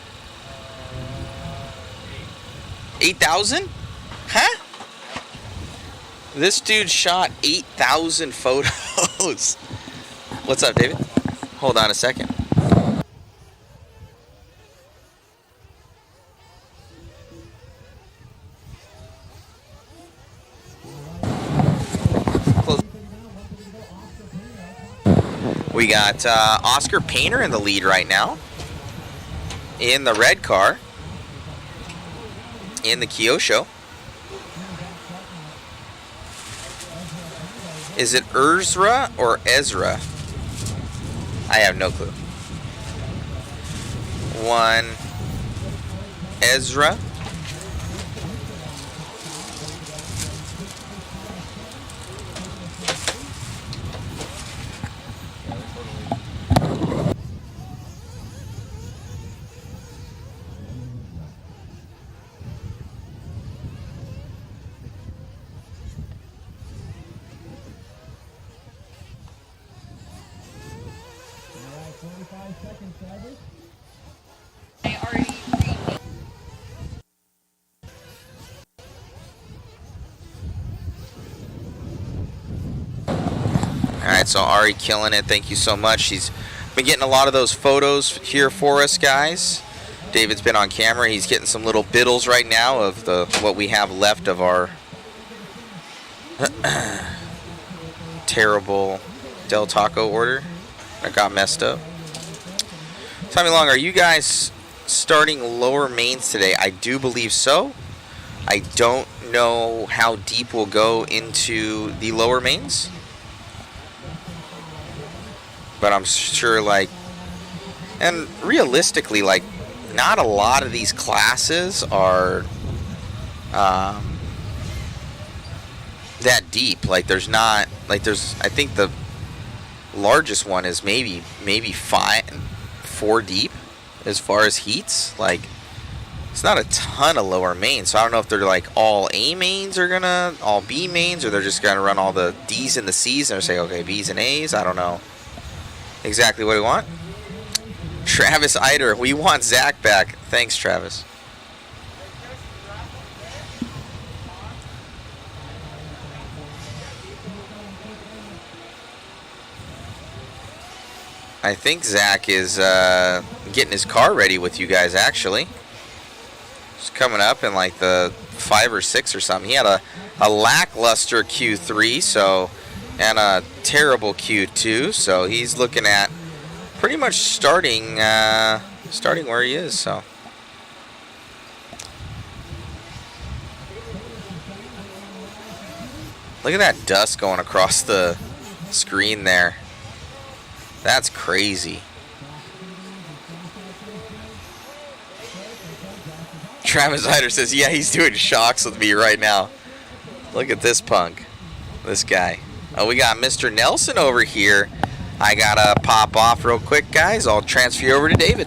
8,000? Huh? This dude shot 8,000 photos. What's up, David? Hold on a second. We got Oscar Painter in the lead right now. In the red car. In the Kyosho. Is it Ezra or Ezra? I have no clue. 1, Ezra. Alright, so Ari killing it. Thank you so much. She's been getting a lot of those photos here for us, guys. David's been on camera. He's getting some little biddles right now of what we have left of our terrible Del Taco order that got messed up. Tell me, Long, are you guys starting lower mains today? I do believe so. I don't know how deep we'll go into the lower mains, but I'm sure, like, and realistically, like, not a lot of these classes are that deep. Like, there's not, like, there's, I think the largest one is maybe 4 deep as far as heats. Like, it's not a ton of lower mains, so I don't know if they're like all A mains are gonna, all B mains, or they're just gonna run all the D's and the C's and they're saying, okay, B's and A's. I don't know exactly what we want. Travis Eider, we want Zach back. Thanks, Travis. I think Zach is getting his car ready with you guys, actually. He's coming up in like the 5 or 6 or something. He had a lackluster Q3, so, and a terrible Q2, so he's looking at pretty much starting where he is. So look at that dust going across the screen there. That's crazy. Travis Hyder says, yeah, he's doing shocks with me right now. Look at this punk. This guy. Oh, we got Mr. Nelson over here. I gotta pop off real quick, guys. I'll transfer you over to David.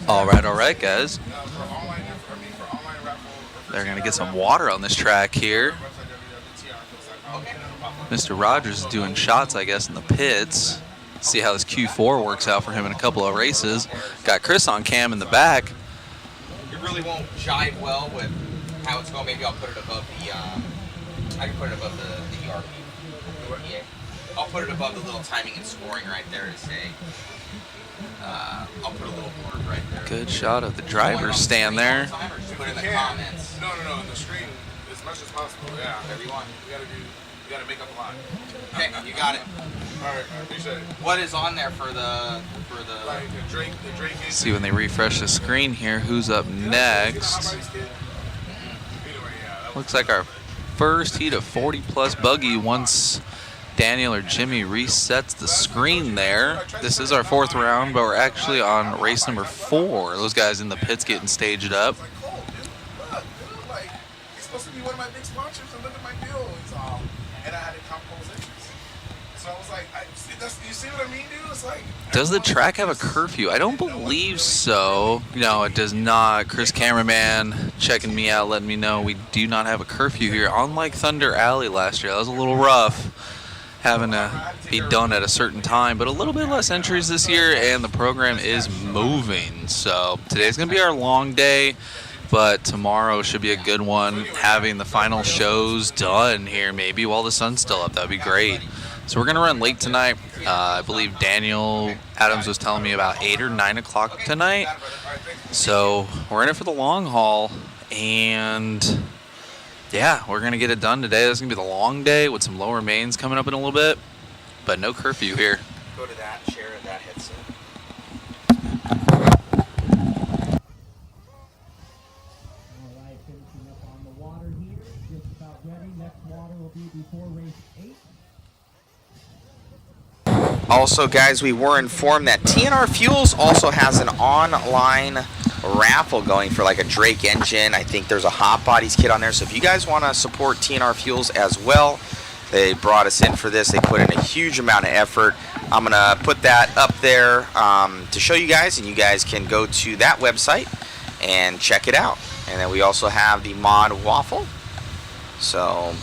All right, guys. They're going to get some water on this track here. Mr. Rogers is doing shots, I guess, in the pits. See how this Q4 works out for him in a couple of races. Got Chris on cam in the back. It really won't jive well with how it's going. Maybe I'll put it above the, I can put it above the ERP. Yeah. I'll put it above the little timing and scoring right there to say, I'll put a little word right there. Good shot of the driver's stand there. Put in the comments. No, in the screen as much as possible. Yeah. Whatever you want. You gotta make up a line. Okay, you got it. All right, I appreciate it. What is on there for the like the Drake See when they refresh the screen here, who's up next? Looks like our first heat of 40-plus buggy once Daniel or Jimmy resets the screen there. This is our 4th round, but we're actually on race number 4. Those guys in the pits getting staged up. He's supposed to be one of my big sponsors, and look at my deal. And I had to compose interest. So I was like, you see what I mean, dude? It's like, does the track have a curfew? I don't believe so. No, it does not. Chris Cameraman checking me out, letting me know we do not have a curfew here. Unlike Thunder Alley last year, that was a little rough, having to be done at a certain time, but a little bit less entries this year, and the program is moving. So today's going to be our long day, but tomorrow should be a good one, having the final shows done here maybe while the sun's still up. That would be great. So we're going to run late tonight. I believe Daniel Adams was telling me about 8 or 9 o'clock tonight. So we're in it for the long haul, and yeah, we're going to get it done today. That's going to be the long day with some lower mains coming up in a little bit. but no curfew here. Go to that, share that headset. Alright, finishing up on the water here. Just about ready. Next water will be before race 8. Also, guys, we were informed that TNR Fuels also has an online raffle going for like a Drake engine. I think there's a Hot Bodies kit on there. So if you guys want to support TNR Fuels as well, they brought us in for this. They put in a huge amount of effort. I'm going to put that up there to show you guys, and you guys can go to that website and check it out. And then we also have the mod waffle. So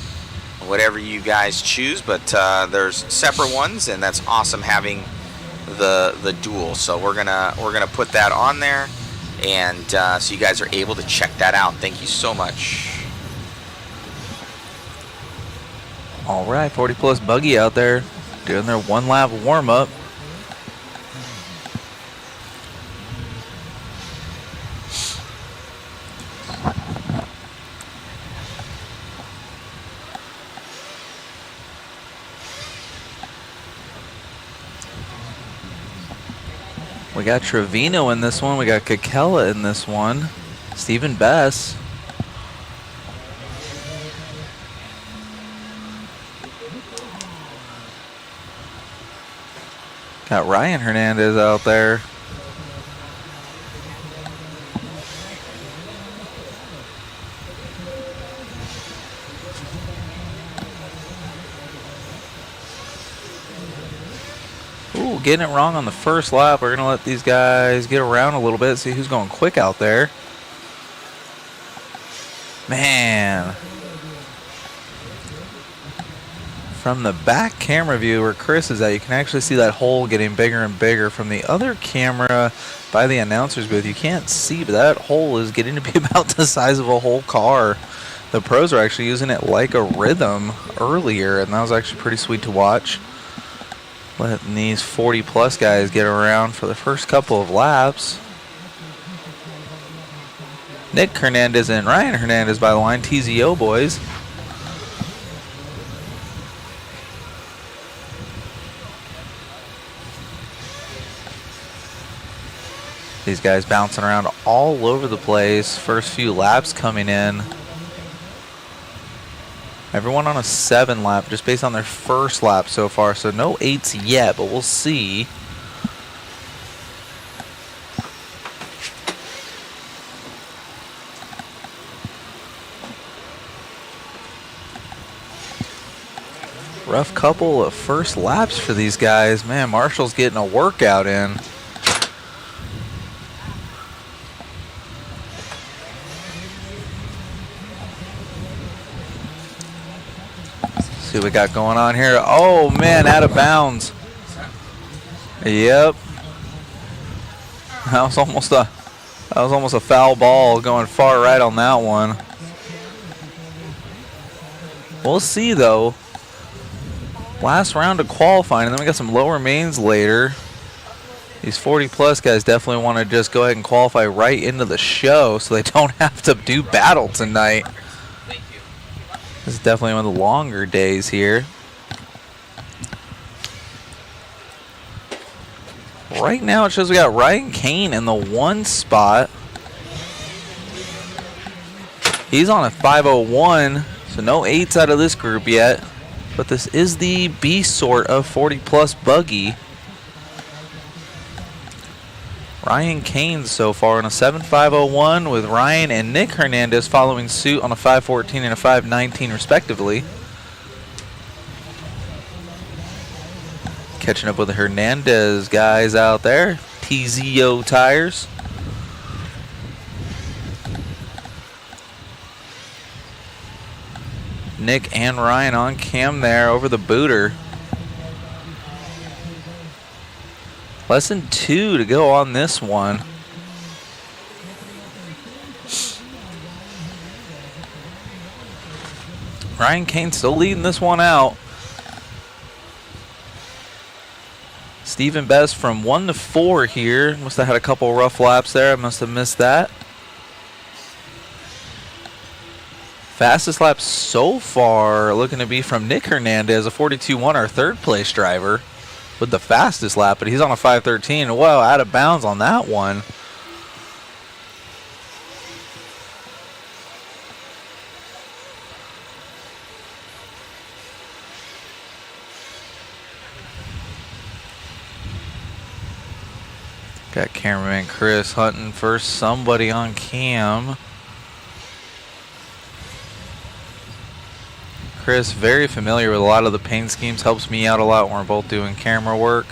whatever you guys choose, but there's separate ones, and that's awesome having the dual. So we're gonna put that on there, and so you guys are able to check that out. Thank you so much. All right, 40 plus buggy out there doing their 1 lap warm up. We got Trevino in this one. We got Kakela in this one. Stephen Bess. Got Ryan Hernandez out there. Ooh, getting it wrong on the first lap. We're going to let these guys get around a little bit, see who's going quick out there. Man. From the back camera view where Chris is at, you can actually see that hole getting bigger and bigger. From the other camera by the announcer's booth, you can't see, but that hole is getting to be about the size of a whole car. The pros are actually using it like a rhythm earlier, and that was actually pretty sweet to watch. Letting these 40 plus guys get around for the first couple of laps. Nick Hernandez and Ryan Hernandez by the line, TZO boys. These guys bouncing around all over the place. First few laps coming in. Everyone on a 7 lap just based on their first lap so far. So no 8s yet, but we'll see. Rough couple of first laps for these guys. Man, Marshall's getting a workout in. See what we got going on here. Oh man, out of bounds. Yep. That was almost a foul ball going far right on that one. We'll see though. Last round of qualifying, and then we got some lower mains later. These 40 plus guys definitely want to just go ahead and qualify right into the show so they don't have to do battle tonight. This is definitely one of the longer days here. Right now it shows we got Ryan Kane in the 1 spot. He's on a 501, so no 8s out of this group yet. But this is the B sort of 40 plus buggy. Ryan Kane so far on a 7.501 with Ryan and Nick Hernandez following suit on a 5.14 and a 5.19 respectively. Catching up with the Hernandez guys out there. TZO tires. Nick and Ryan on cam there over the booter. Less than 2 to go on this one. Ryan Kane still leading this one out. Stephen Best from 1 to 4 here. Must have had a couple rough laps there. I must have missed that. Fastest lap so far looking to be from Nick Hernandez, a 42.1, our third place driver, with the fastest lap, but he's on a 5:13. Whoa, out of bounds on that one. Got cameraman Chris hunting for somebody on cam. Chris, very familiar with a lot of the paint schemes, helps me out a lot when we're both doing camera work.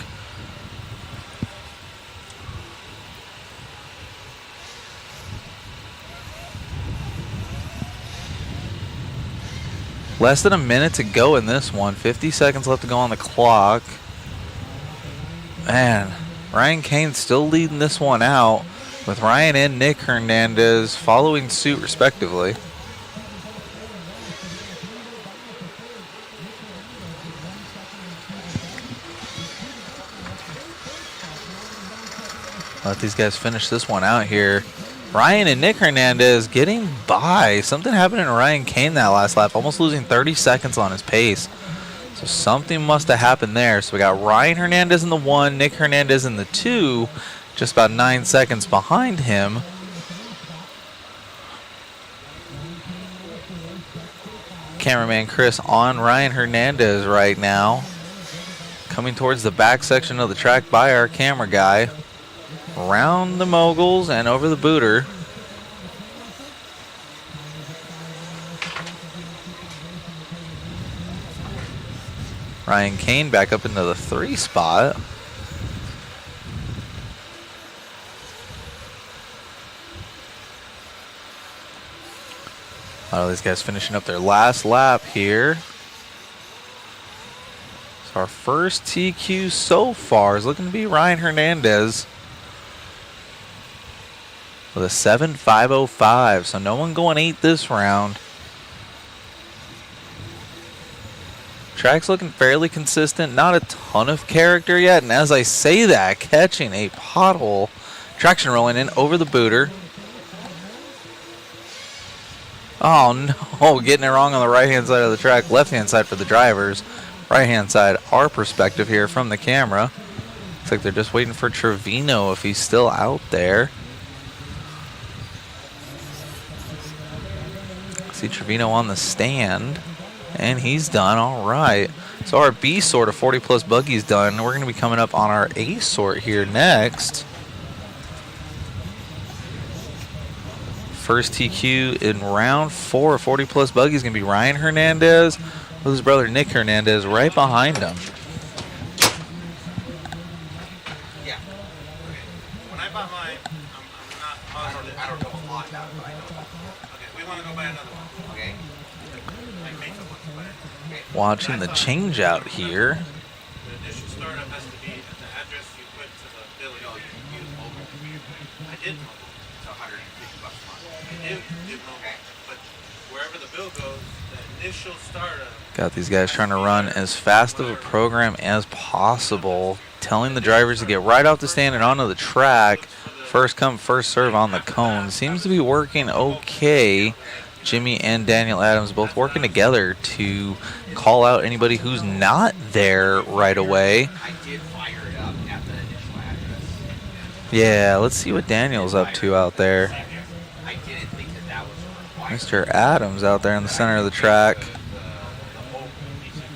Less than a minute to go in this one. 50 seconds left to go on the clock. Man, Ryan Kane still leading this one out, with Ryan and Nick Hernandez following suit respectively. Let these guys finish this one out here. Ryan and Nick Hernandez getting by. Something happened to Ryan Kane that last lap, almost losing 30 seconds on his pace. So something must have happened there. So we got Ryan Hernandez in the 1, Nick Hernandez in the 2, just about 9 seconds behind him. Cameraman Chris on Ryan Hernandez right now. Coming towards the back section of the track by our camera guy. Around the moguls and over the booter. Ryan Kane back up into the 3 spot. A lot of these guys finishing up their last lap here. So our first TQ so far is looking to be Ryan Hernandez with a 7.505. So no one going 8 this round. Track's looking fairly consistent, not a ton of character yet, and as I say that, catching a pothole. Traction rolling in over the booter. Oh no, getting it wrong on the right-hand side of the track, left-hand side for the drivers. Right-hand side, our perspective here from the camera. Looks like they're just waiting for Trevino if he's still out there. See Trevino on the stand. And he's done. All right. So our B sort of 40 plus buggy's done. We're going to be coming up on our A sort here next. First TQ in round 4 of 40 plus buggy is going to be Ryan Hernandez with his brother Nick Hernandez right behind him. Yeah. When I bought mine, I'm not positive. I don't know a lot about it, but I know. Okay, we want to go buy another one. Okay. Watching the change out here. The initial startup has to be at the address you put to the bill. You use mobile. I did mobile. It's $150 a month. I did mobile. But wherever the bill goes, the initial startup. Got these guys trying to run as fast of a program as possible. Telling the drivers to get right off the stand and onto the track. First come, first serve on the cone. Seems to be working okay. Jimmy and Daniel Adams both working together to call out anybody who's not there right away. Yeah, let's see what Daniel's up to out there. Mr. Adams out there in the center of the track.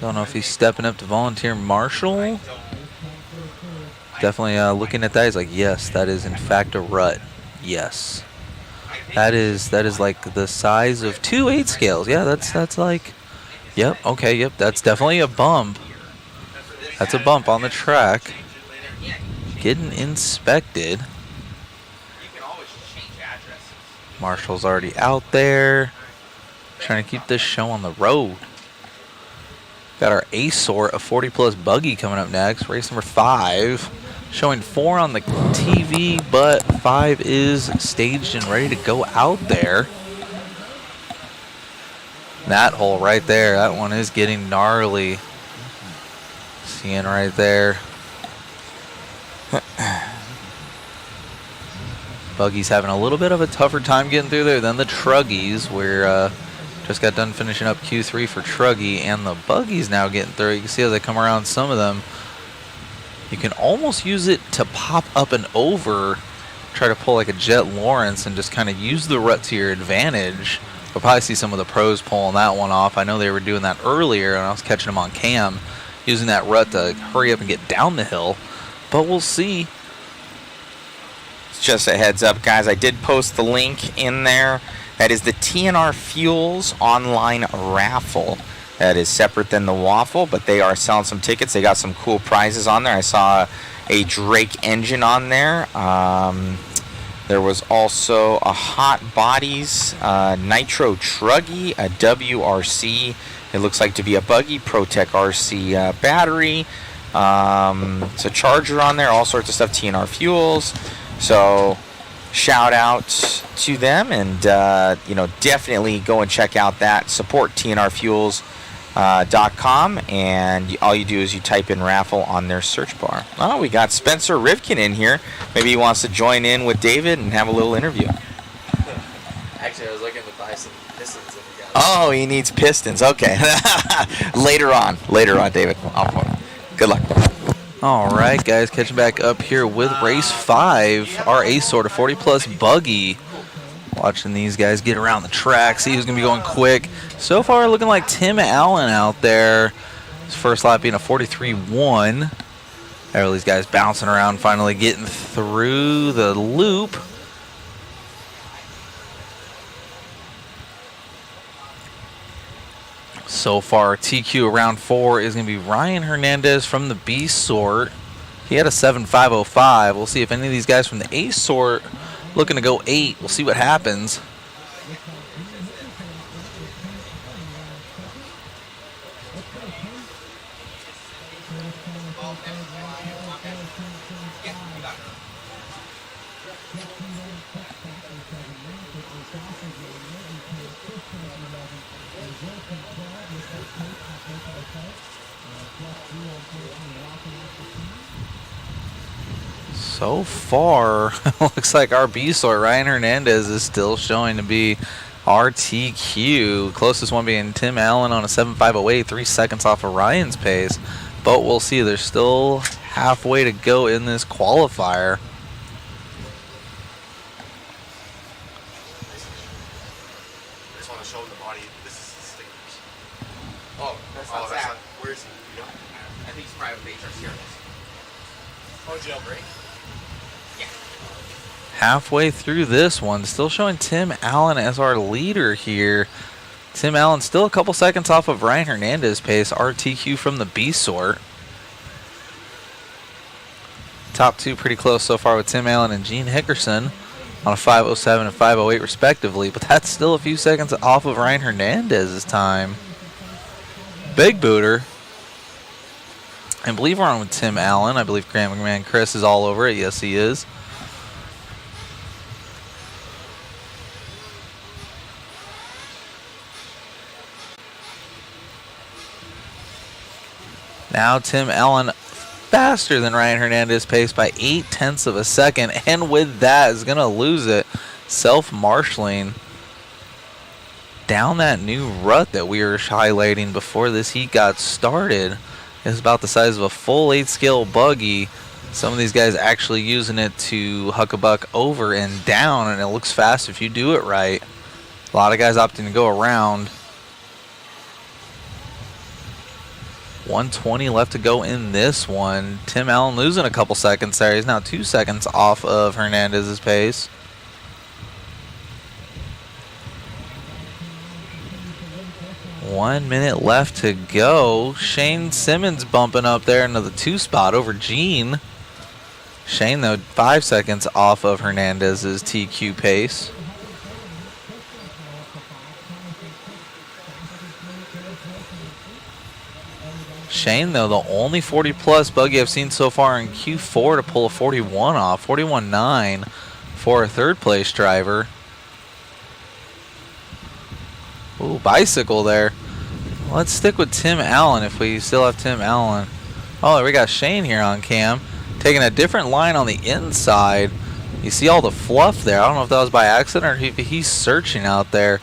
Don't know if he's stepping up to volunteer marshal. Definitely looking at that, he's like, yes, that is in fact a rut. Yes. That is like the size of 2 8 scales. Yeah, that's like, yep, okay, yep, that's definitely a bump. That's a bump on the track. Getting inspected. Marshall's already out there. Trying to keep this show on the road. Got our A sort of 40 plus buggy coming up next. Race number 5. Showing 4 on the TV, but 5 is staged and ready to go out there. That hole right there, that one is getting gnarly. Seeing right there. Buggy's having a little bit of a tougher time getting through there than the Truggies, where Just got done finishing up Q3 for Truggy, and the buggy's now getting through. You can see as I come around some of them, you can almost use it to pop up and over, try to pull like a Jet Lawrence and just kind of use the rut to your advantage. We'll probably see some of the pros pulling that one off. I know they were doing that earlier, and I was catching them on cam, using that rut to hurry up and get down the hill. But we'll see. Just a heads up, guys, I did post the link in there. That is the TNR Fuels online raffle. That is separate than the waffle, but they are selling some tickets. They got some cool prizes on there. I saw a Drake engine on there. There was also a Hot Bodies Nitro Truggy, a WRC. It looks like to be a buggy, ProTech RC battery. It's a charger on there, all sorts of stuff, TNR Fuels. So shout out to them, and definitely go and check out that. Support TNRfuels.com, and all you do is you type in raffle on their search bar. Oh, we got Spencer Rivkin in here. Maybe he wants to join in with David and have a little interview. Actually, I was looking to buy some pistons if you got Oh, he needs pistons. Okay. Later on, David. Good luck. All right, guys, catching back up here with race 5, our ace sort of 40-plus buggy. Watching these guys get around the track, see who's going to be going quick. So far, looking like Tim Allen out there. His first lap being a 43.1. All these guys bouncing around, finally getting through the loop. So far, TQ around 4 is going to be Ryan Hernandez from the B sort. He had a 7.505. We'll see if any of these guys from the A sort looking to go 8. We'll see what happens. So far, looks like our B sort, Ryan Hernandez, is still showing to be RTQ. Closest one being Tim Allen on a 7.508, 3 seconds off of Ryan's pace. But we'll see. There's still halfway to go in this qualifier. I just want to show the body. This is the stickers. Oh, that's not that's Zach. not. Where is he? You know? I think he's private HRC. Oh, jailbreak. Halfway through this one, still showing Tim Allen as our leader here. Tim Allen still a couple seconds off of Ryan Hernandez's pace, RTQ from the B sort. Top two pretty close so far with Tim Allen and Gene Hickerson on a 5.07 and 5.08 respectively, but that's still a few seconds off of Ryan Hernandez's time. Big booter. I believe we're on with Tim Allen. I believe Grandman Chris is all over it. Yes, he is. Now Tim Allen faster than Ryan Hernandez pace by 0.8 of a second, and with that is going to lose it. Self-marshaling down that new rut that we were highlighting before this heat got started. It's about the size of a full 8-scale buggy. Some of these guys actually using it to huck a buck over and down, and it looks fast if you do it right. A lot of guys opting to go around. 120 left to go in this one. Tim Allen losing a couple seconds there. He's now 2 seconds off of Hernandez's pace. One minute left to go. Shane Simmons bumping up there into the 2 spot over Gene. Shane, though, 5 seconds off of Hernandez's TQ pace. Shane, though, the only 40-plus buggy I've seen so far in Q4 to pull a 41 off. 41.9 for a third-place driver. Ooh, bicycle there. Let's stick with Tim Allen if we still have Tim Allen. Oh, we got Shane here on cam. Taking a different line on the inside. You see all the fluff there. I don't know if that was by accident or if he's searching out there.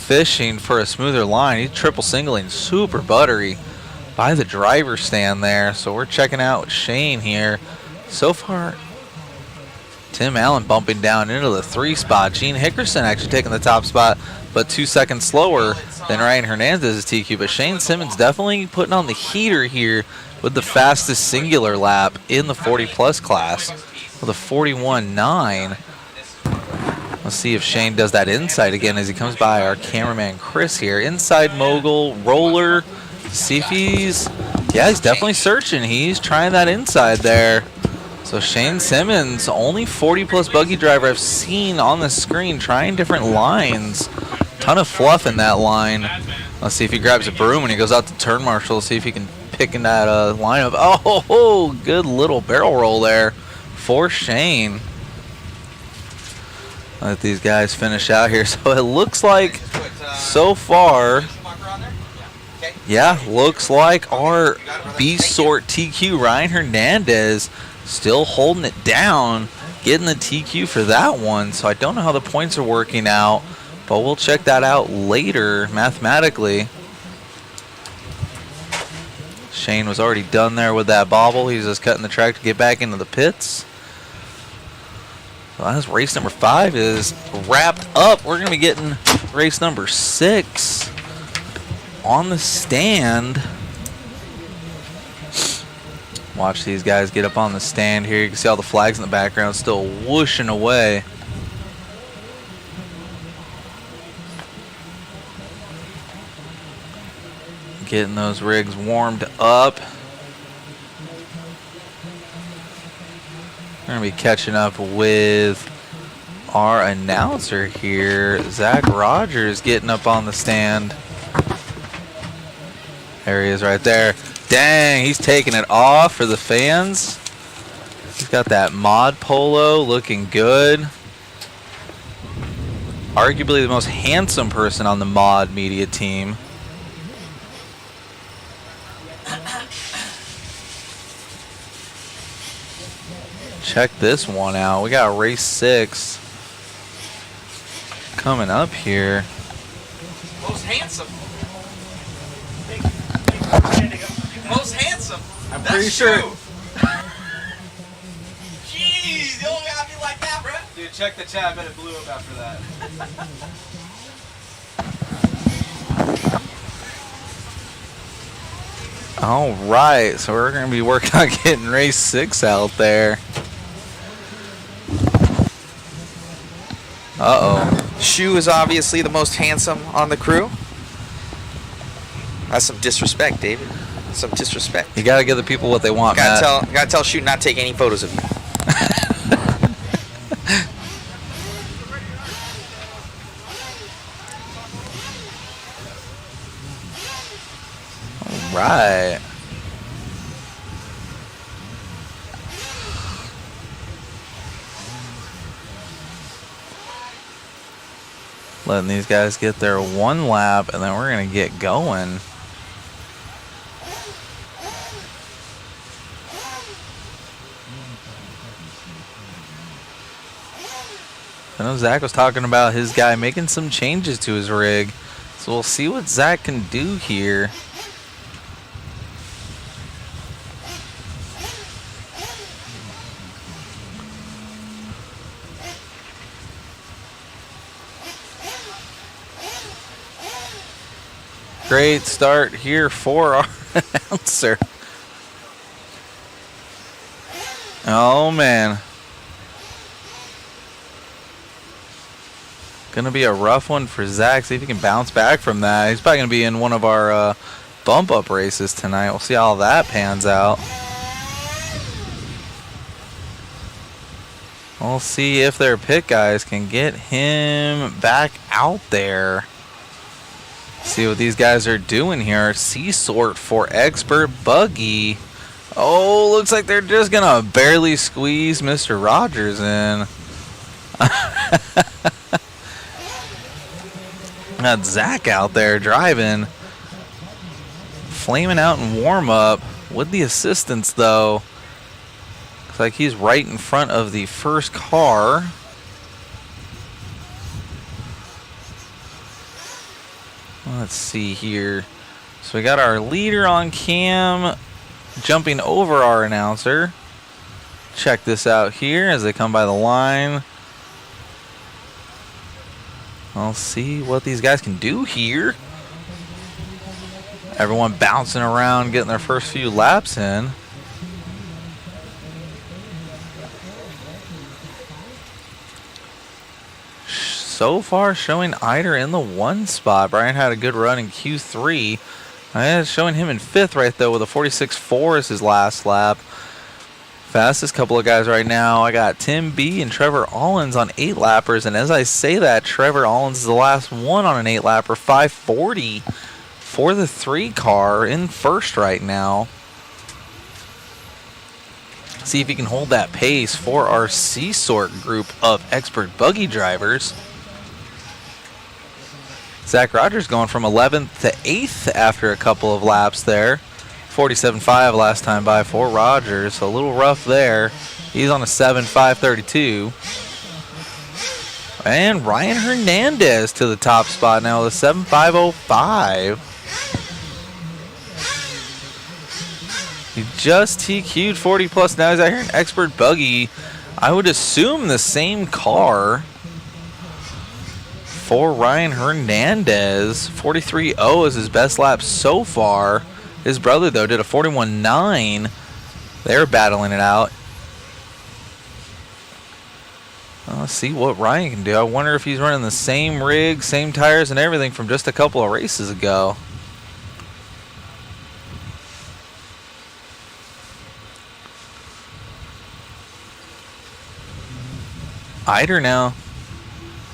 fishing for a smoother line. He's triple singling super buttery by the driver's stand there. So we're checking out Shane here. So far, Tim Allen bumping down into the 3 spot. Gene Hickerson actually taking the top spot, but 2 seconds slower than Ryan Hernandez's TQ. But Shane Simmons definitely putting on the heater here with the fastest singular lap in the 40-plus class with a 41.9. Let's see if Shane does that inside again as he comes by our cameraman Chris here. Inside mogul, roller. See if he's definitely searching. He's trying that inside there. So Shane Simmons, only 40-plus buggy driver I've seen on the screen, trying different lines. Ton of fluff in that line. Let's see if he grabs a broom and he goes out to turn marshal. See if he can pick in that lineup. Oh, good little barrel roll there for Shane. Let these guys finish out here. So it looks like so far, looks like our B-Sort TQ, Ryan Hernandez, still holding it down, getting the TQ for that one. So I don't know how the points are working out, but we'll check that out later mathematically. Shane was already done there with that bobble. He's just cutting the track to get back into the pits. Well, as race number 5 is wrapped up, we're going to be getting race number 6 on the stand. Watch these guys get up on the stand here. You can see all the flags in the background still whooshing away. Getting those rigs warmed up. We're going to be catching up with our announcer here, Zach Rogers, getting up on the stand. There he is right there. Dang, he's taking it off for the fans. He's got that mod polo looking good. Arguably the most handsome person on the mod media team. Check this one out. We got race 6 coming up here. Most handsome. Most handsome. I'm pretty sure. Jeez, you don't gotta be like that, bro. Dude, check the chat. I bet it blew up after that. All right, so we're going to be working on getting race 6 out there. Shu is obviously the most handsome on the crew. That's some disrespect, David. Some disrespect. You got to give the people what they want, Matt. Gotta tell Shu not to take any photos of you. All right. Letting these guys get their 1 lap, and then we're going to get going. I know Zach was talking about his guy making some changes to his rig, so we'll see what Zach can do here. Great start here for our announcer. Oh, man. Gonna be a rough one for Zach. See if he can bounce back from that. He's probably gonna be in one of our bump up races tonight. We'll see how that pans out. We'll see if their pit guys can get him back out there. See what these guys are doing here. C-Sort for Expert Buggy. Oh, looks like they're just gonna barely squeeze Mr. Rogers in. Got Zach out there driving. Flaming out in warm-up with the assistance, though. Looks like he's right in front of the first car. Let's see here. So we got our leader on cam jumping over our announcer. Check this out here as they come by the line. I'll see what these guys can do here. Everyone bouncing around, getting their first few laps in. So far, showing Eider in the 1 spot. Brian had a good run in Q3. Showing him in 5th right though with a 46.4 as his last lap. Fastest couple of guys right now, I got Tim B and Trevor Allens on 8-lappers. And as I say that, Trevor Allens is the last one on an 8-lapper. 540 for the 3 car in 1st right now. See if he can hold that pace for our C-Sort group of expert buggy drivers. Zach Rogers going from 11th to 8th after a couple of laps there. 47.5 last time by for Rogers, so a little rough there. He's on a 7.532. And Ryan Hernandez to the top spot now with a 7.505. He just TQ'd 40 plus. Now he's out here in expert buggy. I would assume the same car for Ryan Hernandez. 43.0 is his best lap so far. His brother, though, did a 41.9. They're battling it out. Let's see what Ryan can do. I wonder if he's running the same rig, same tires, and everything from just a couple of races ago. Eider now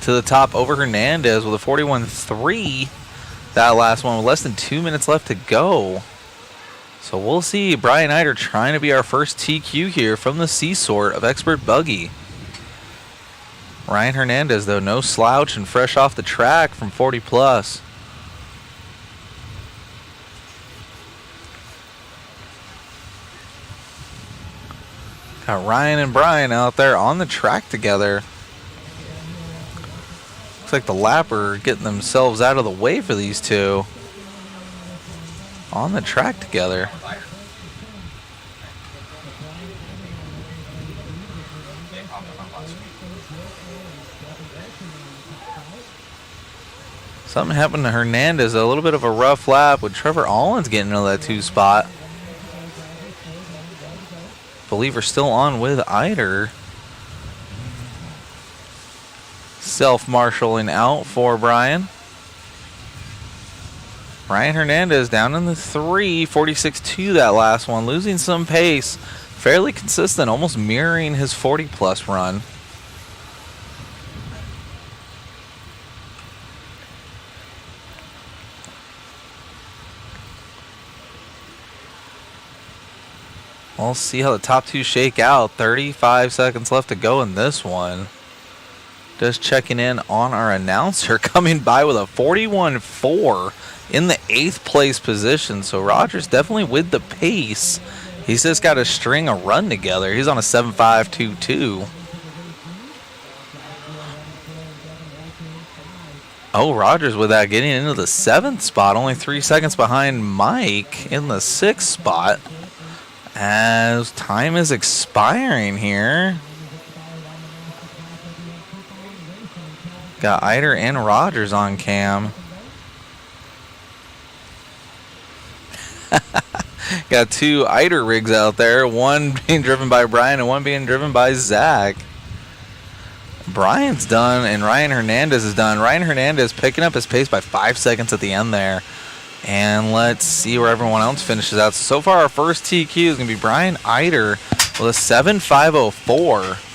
to the top over Hernandez with a 41.3. That last one with less than 2 minutes left to go. So we'll see Brian Eider trying to be our first TQ here from the C-Sort of expert buggy. Ryan Hernandez, though, no slouch and fresh off the track from 40 plus. Got Ryan and Brian out there on the track together. Looks like the lapper getting themselves out of the way for these two. On the track together. Something happened to Hernandez. A little bit of a rough lap with Trevor Allens getting into that 2 spot. Believe we're still on with Eider. Self-marshaling out for Brian. Ryan Hernandez down in the 3, 46.2 that last one, losing some pace. Fairly consistent, almost mirroring his 40-plus run. We'll see how the top 2 shake out. 35 seconds left to go in this one. Just checking in on our announcer, coming by with a 41.4 in the 8th place position. So Rogers definitely with the pace. He's just got to string a run together. He's on a 7.522. Oh, Rogers with that getting into the 7th spot. Only 3 seconds behind Mike in the 6th spot. As time is expiring here. Got Eider and Rogers on cam. Got 2 Eider rigs out there. One being driven by Brian and one being driven by Zach. Brian's done and Ryan Hernandez is done. Ryan Hernandez picking up his pace by 5 seconds at the end there. And let's see where everyone else finishes out. So far, our first TQ is going to be Brian Eider with a 7.504.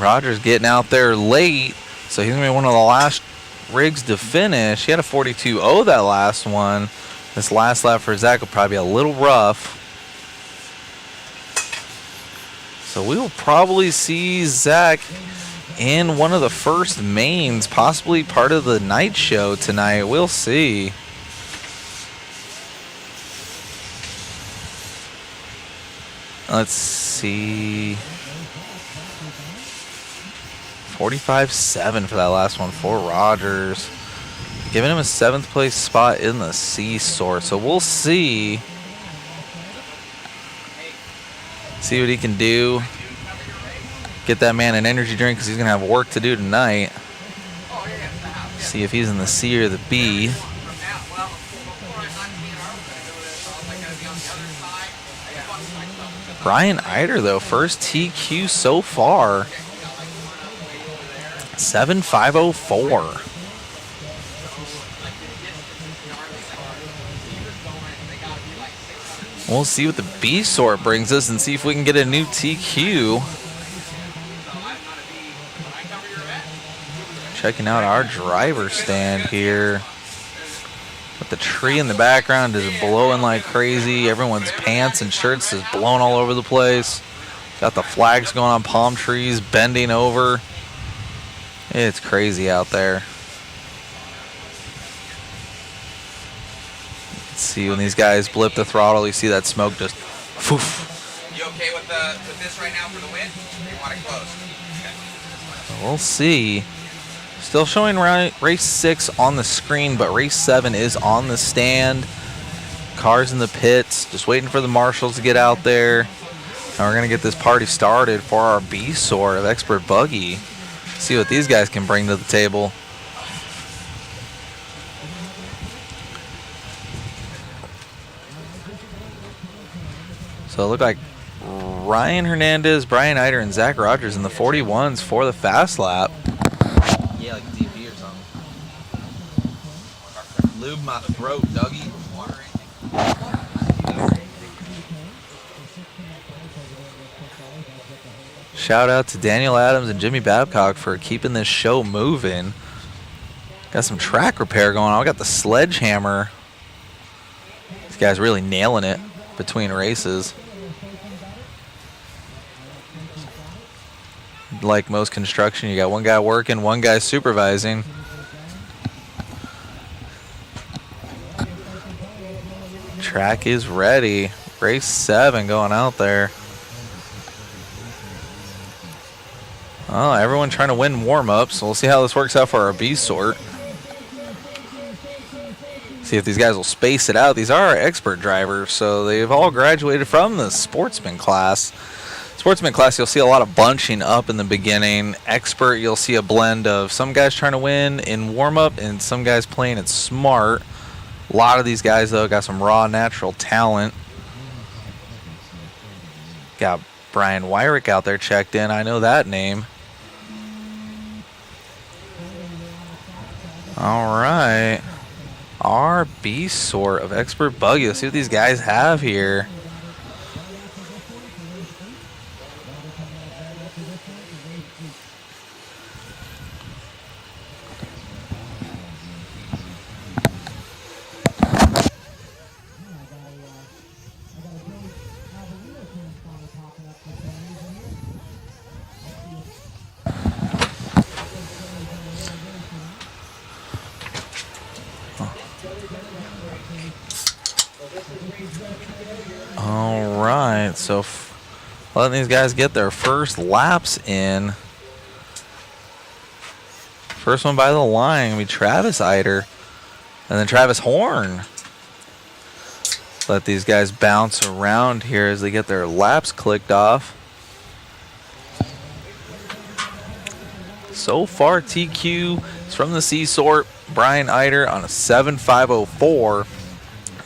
Rogers getting out there late, so he's going to be one of the last rigs to finish. He had a 42.0 that last one. This last lap for Zach will probably be a little rough. So we will probably see Zach in one of the first mains, possibly part of the night show tonight. We'll see. Let's see. 45.7 for that last one for Rogers. Giving him a 7th place spot in the C sort. So we'll see what he can do. Get that man an energy drink because he's going to have work to do tonight. See if he's in the C or the B. Brian Eider, though, first TQ so far. 7.504. We'll see what the B sort brings us and see if we can get a new TQ. Checking out our driver stand here. With the tree in the background is blowing like crazy. Everyone's pants and shirts is blowing all over the place. Got the flags going on palm trees, bending over. It's crazy out there. Let's see when these guys blip the throttle, you see that smoke just poof. You okay with this right now for the win? Or you want it close? Okay. We'll see. Still showing race 6 on the screen, but race 7 is on the stand. Cars in the pits, just waiting for the marshals to get out there. And we're going to get this party started for our B sort of Expert Buggy. See what these guys can bring to the table. So it looked like Ryan Hernandez, Brian Eider, and Zach Rogers in the 41s for the fast lap. Yeah, like a DP or something. Lube my throat, Dougie. Shout out to Daniel Adams and Jimmy Babcock for keeping this show moving. Got some track repair going on. We got the sledgehammer. These guys really nailing it between races. Like most construction, you got one guy working, one guy supervising. Track is ready. Race 7 going out there. Oh, everyone trying to win warm-ups. So we'll see how this works out for our B sort. See if these guys will space it out. These are our expert drivers, so they've all graduated from the sportsman class. Sportsman class, you'll see a lot of bunching up in the beginning. Expert, you'll see a blend of some guys trying to win in warm-up and some guys playing it smart. A lot of these guys, though, got some raw, natural talent. Got Brian Wyrick out there checked in. I know that name. All right. Our B sort of Expert Buggy. Let's see what these guys have here. All right, so letting these guys get their first laps in. First one by the line will be Travis Eider and then Travis Horn. Let these guys bounce around here as they get their laps clicked off. So far, TQ is from the C sort. Brian Eider on a 7.504.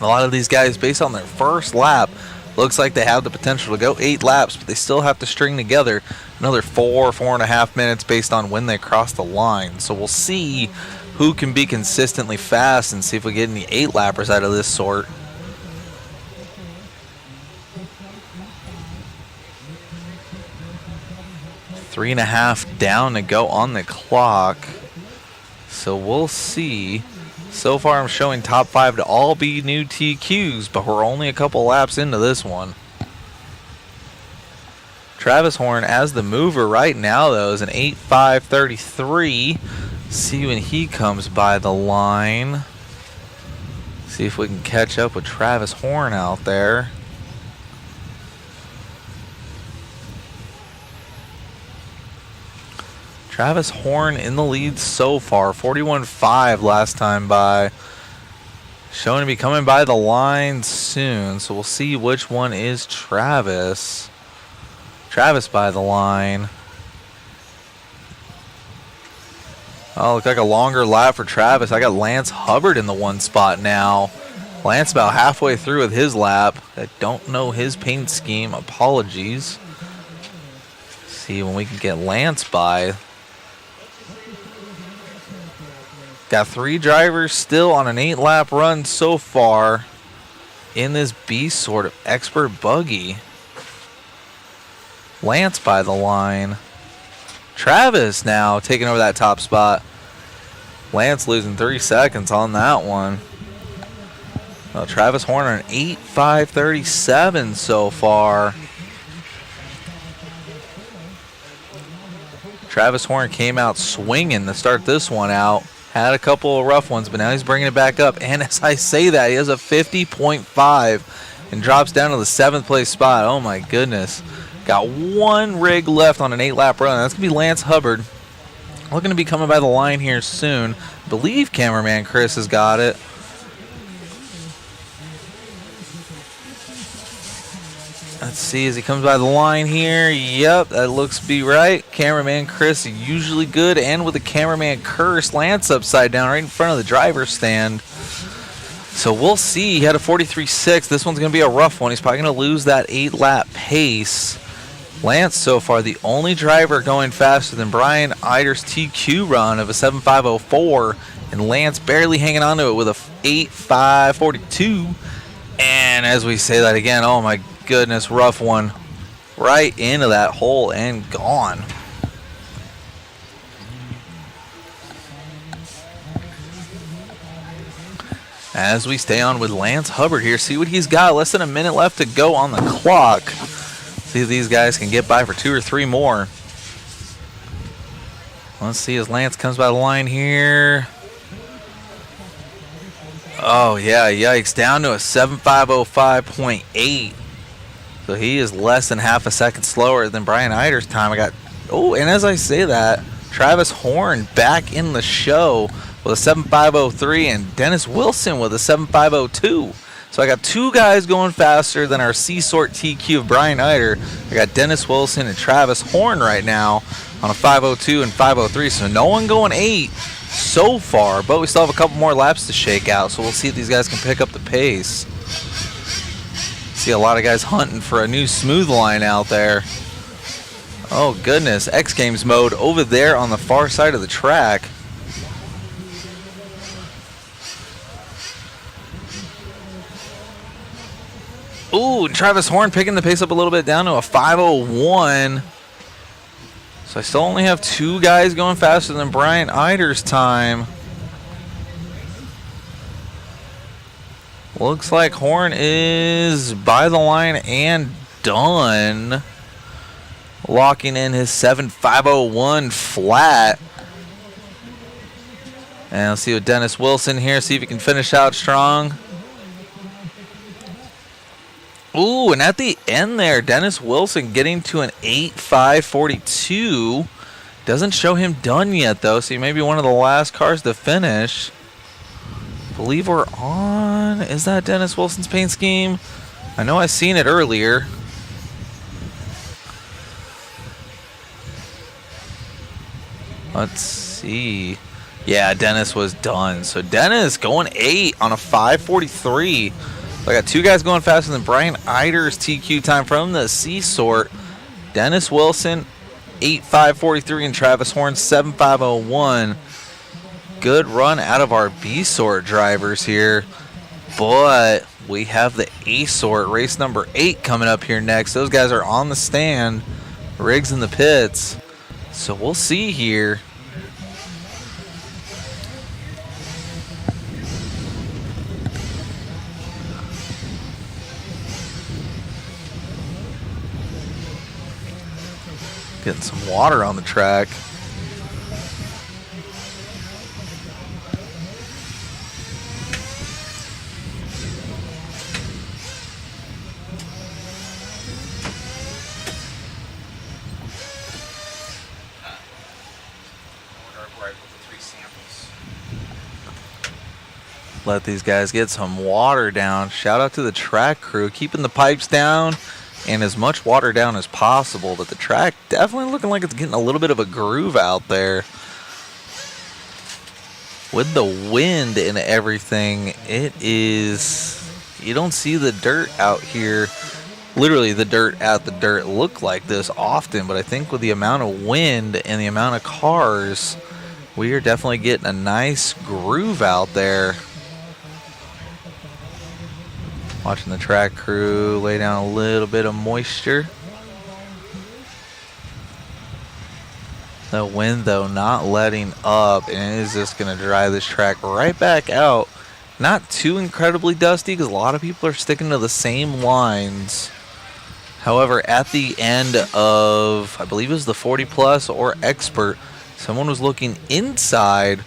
A lot of these guys, based on their first lap, looks like they have the potential to go 8 laps, but they still have to string together another 4.5 minutes based on when they cross the line. So we'll see who can be consistently fast and see if we get any 8-lappers out of this sort. Three and a half down to go on the clock. So we'll see. So far, I'm showing top 5 to all be new TQs, but we're only a couple laps into this one. Travis Horn as the mover right now, though, is an 8.533. See when he comes by the line. See if we can catch up with Travis Horn out there. Travis Horn in the lead so far, 41.5 last time by. Showing to be coming by the line soon, so we'll see which one is Travis. Travis by the line. Oh, looks like a longer lap for Travis. I got Lance Hubbard in the one spot now. Lance about halfway through with his lap. I don't know his paint scheme. Apologies. See when we can get Lance by. Got 3 drivers still on an 8-lap run so far in this beast sort of expert buggy. Lance by the line. Travis now taking over that top spot. Lance losing 3 seconds on that one. Well, Travis Horner an 8.537 so far. Travis Horner came out swinging to start this one out. Had a couple of rough ones, but now he's bringing it back up. And as I say that, he has a 50.5 and drops down to the 7th place spot. Oh my goodness. Got 1 rig left on an 8-lap run. That's going to be Lance Hubbard. Looking to be coming by the line here soon. I believe cameraman Chris has got it. Let's see as he comes by the line here. Yep, that looks to be right. Cameraman Chris usually good, and with the cameraman curse, Lance upside down right in front of the driver's stand. So we'll see. He had a 43.6. This one's going to be a rough one. He's probably going to lose that 8-lap pace. Lance so far the only driver going faster than Brian Eider's TQ run of a 7.504, and Lance barely hanging on to it with a 8.542. And as we say that again, oh my goodness, rough one right into that hole and gone. As we stay on with Lance Hubbard here, see what he's got. Less than a minute left to go on the clock. See if these guys can get by for 2 or 3 more. Let's see as Lance comes by the line here. Oh yeah, yikes, down to a 7.505.8. So he is less than half a second slower than Brian Eider's time. Oh, and as I say that, Travis Horn back in the show with a 7.503 and Dennis Wilson with a 7.502. So I got 2 guys going faster than our C-Sort TQ of Brian Eider. I got Dennis Wilson and Travis Horn right now on a 5.02 and 5.03. So no one going 8 so far, but we still have a couple more laps to shake out. So we'll see if these guys can pick up the pace. See a lot of guys hunting for a new smooth line out there. Oh goodness, X Games mode over there on the far side of the track. Ooh, Travis Horn picking the pace up a little bit down to a 5.01. So I still only have 2 guys going faster than Brian Eider's time. Looks like Horn is by the line and done. Locking in his 7.501 flat. And let's see what Dennis Wilson here, see if he can finish out strong. Ooh, and at the end there, Dennis Wilson getting to an 8.542. Doesn't show him done yet, though, so he may be one of the last cars to finish. Believe we're on. Is that Dennis Wilson's paint scheme? I know I seen it earlier. Let's see. Yeah, Dennis was done. So Dennis going 8 on a 5.43. So I got 2 guys going faster than Brian Eider's TQ time from the C-Sort. Dennis Wilson 8.543 and Travis Horn 7.501. Good run out of our B-Sort drivers here, but we have the A-Sort race number 8 coming up here next. Those guys are on the stand, Riggs in the pits, so we'll see here. Getting some water on the track. Let these guys get some water down. Shout out to the track crew, keeping the pipes down and as much water down as possible. But the track definitely looking like it's getting a little bit of a groove out there. With the wind and everything, it is, you don't see the dirt out here, literally the dirt at the dirt look like this often, but I think with the amount of wind and the amount of cars, we are definitely getting a nice groove out there. Watching the track crew lay down a little bit of moisture. The wind, though, not letting up, and it is just going to dry this track right back out. Not too incredibly dusty because a lot of people are sticking to the same lines. However, at the end of, I believe it was the 40 plus or expert, someone was looking inside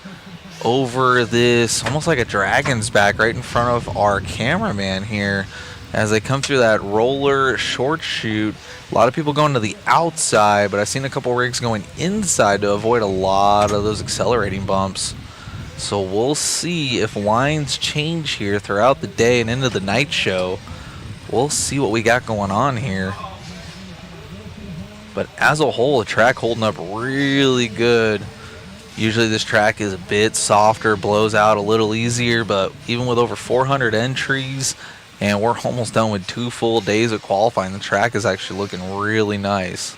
over this, almost like a dragon's back right in front of our cameraman here as they come through that roller short chute. A lot of people going to the outside, but I've seen a couple rigs going inside to avoid a lot of those accelerating bumps. So we'll see if lines change here throughout the day and into the night show. We'll see what we got going on here. But as a whole, the track holding up really good. Usually this track is a bit softer, blows out a little easier, but even with over 400 entries, and we're almost done with 2 full days of qualifying, the track is actually looking really nice.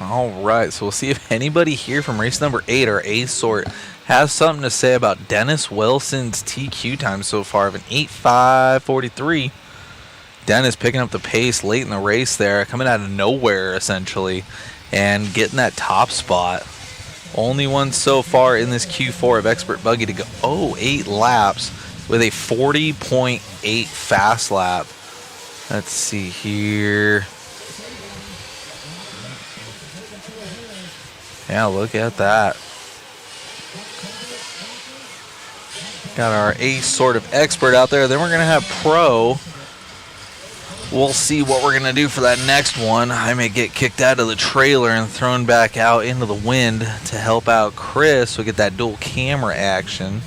All right, so we'll see if anybody here from race number 8, our A sort, has something to say about Dennis Wilson's TQ time so far of an 8:5:43. Dennis picking up the pace late in the race there, coming out of nowhere essentially, and getting that top spot. Only one so far in this Q4 of Expert Buggy to go 8 laps with a 40.8 fast lap. Let's see here. Yeah, look at that. Got our ace sort of expert out there. Then we're going to have pro. We'll see what we're going to do for that next one. I may get kicked out of the trailer and thrown back out into the wind to help out Chris. We'll get that dual camera action.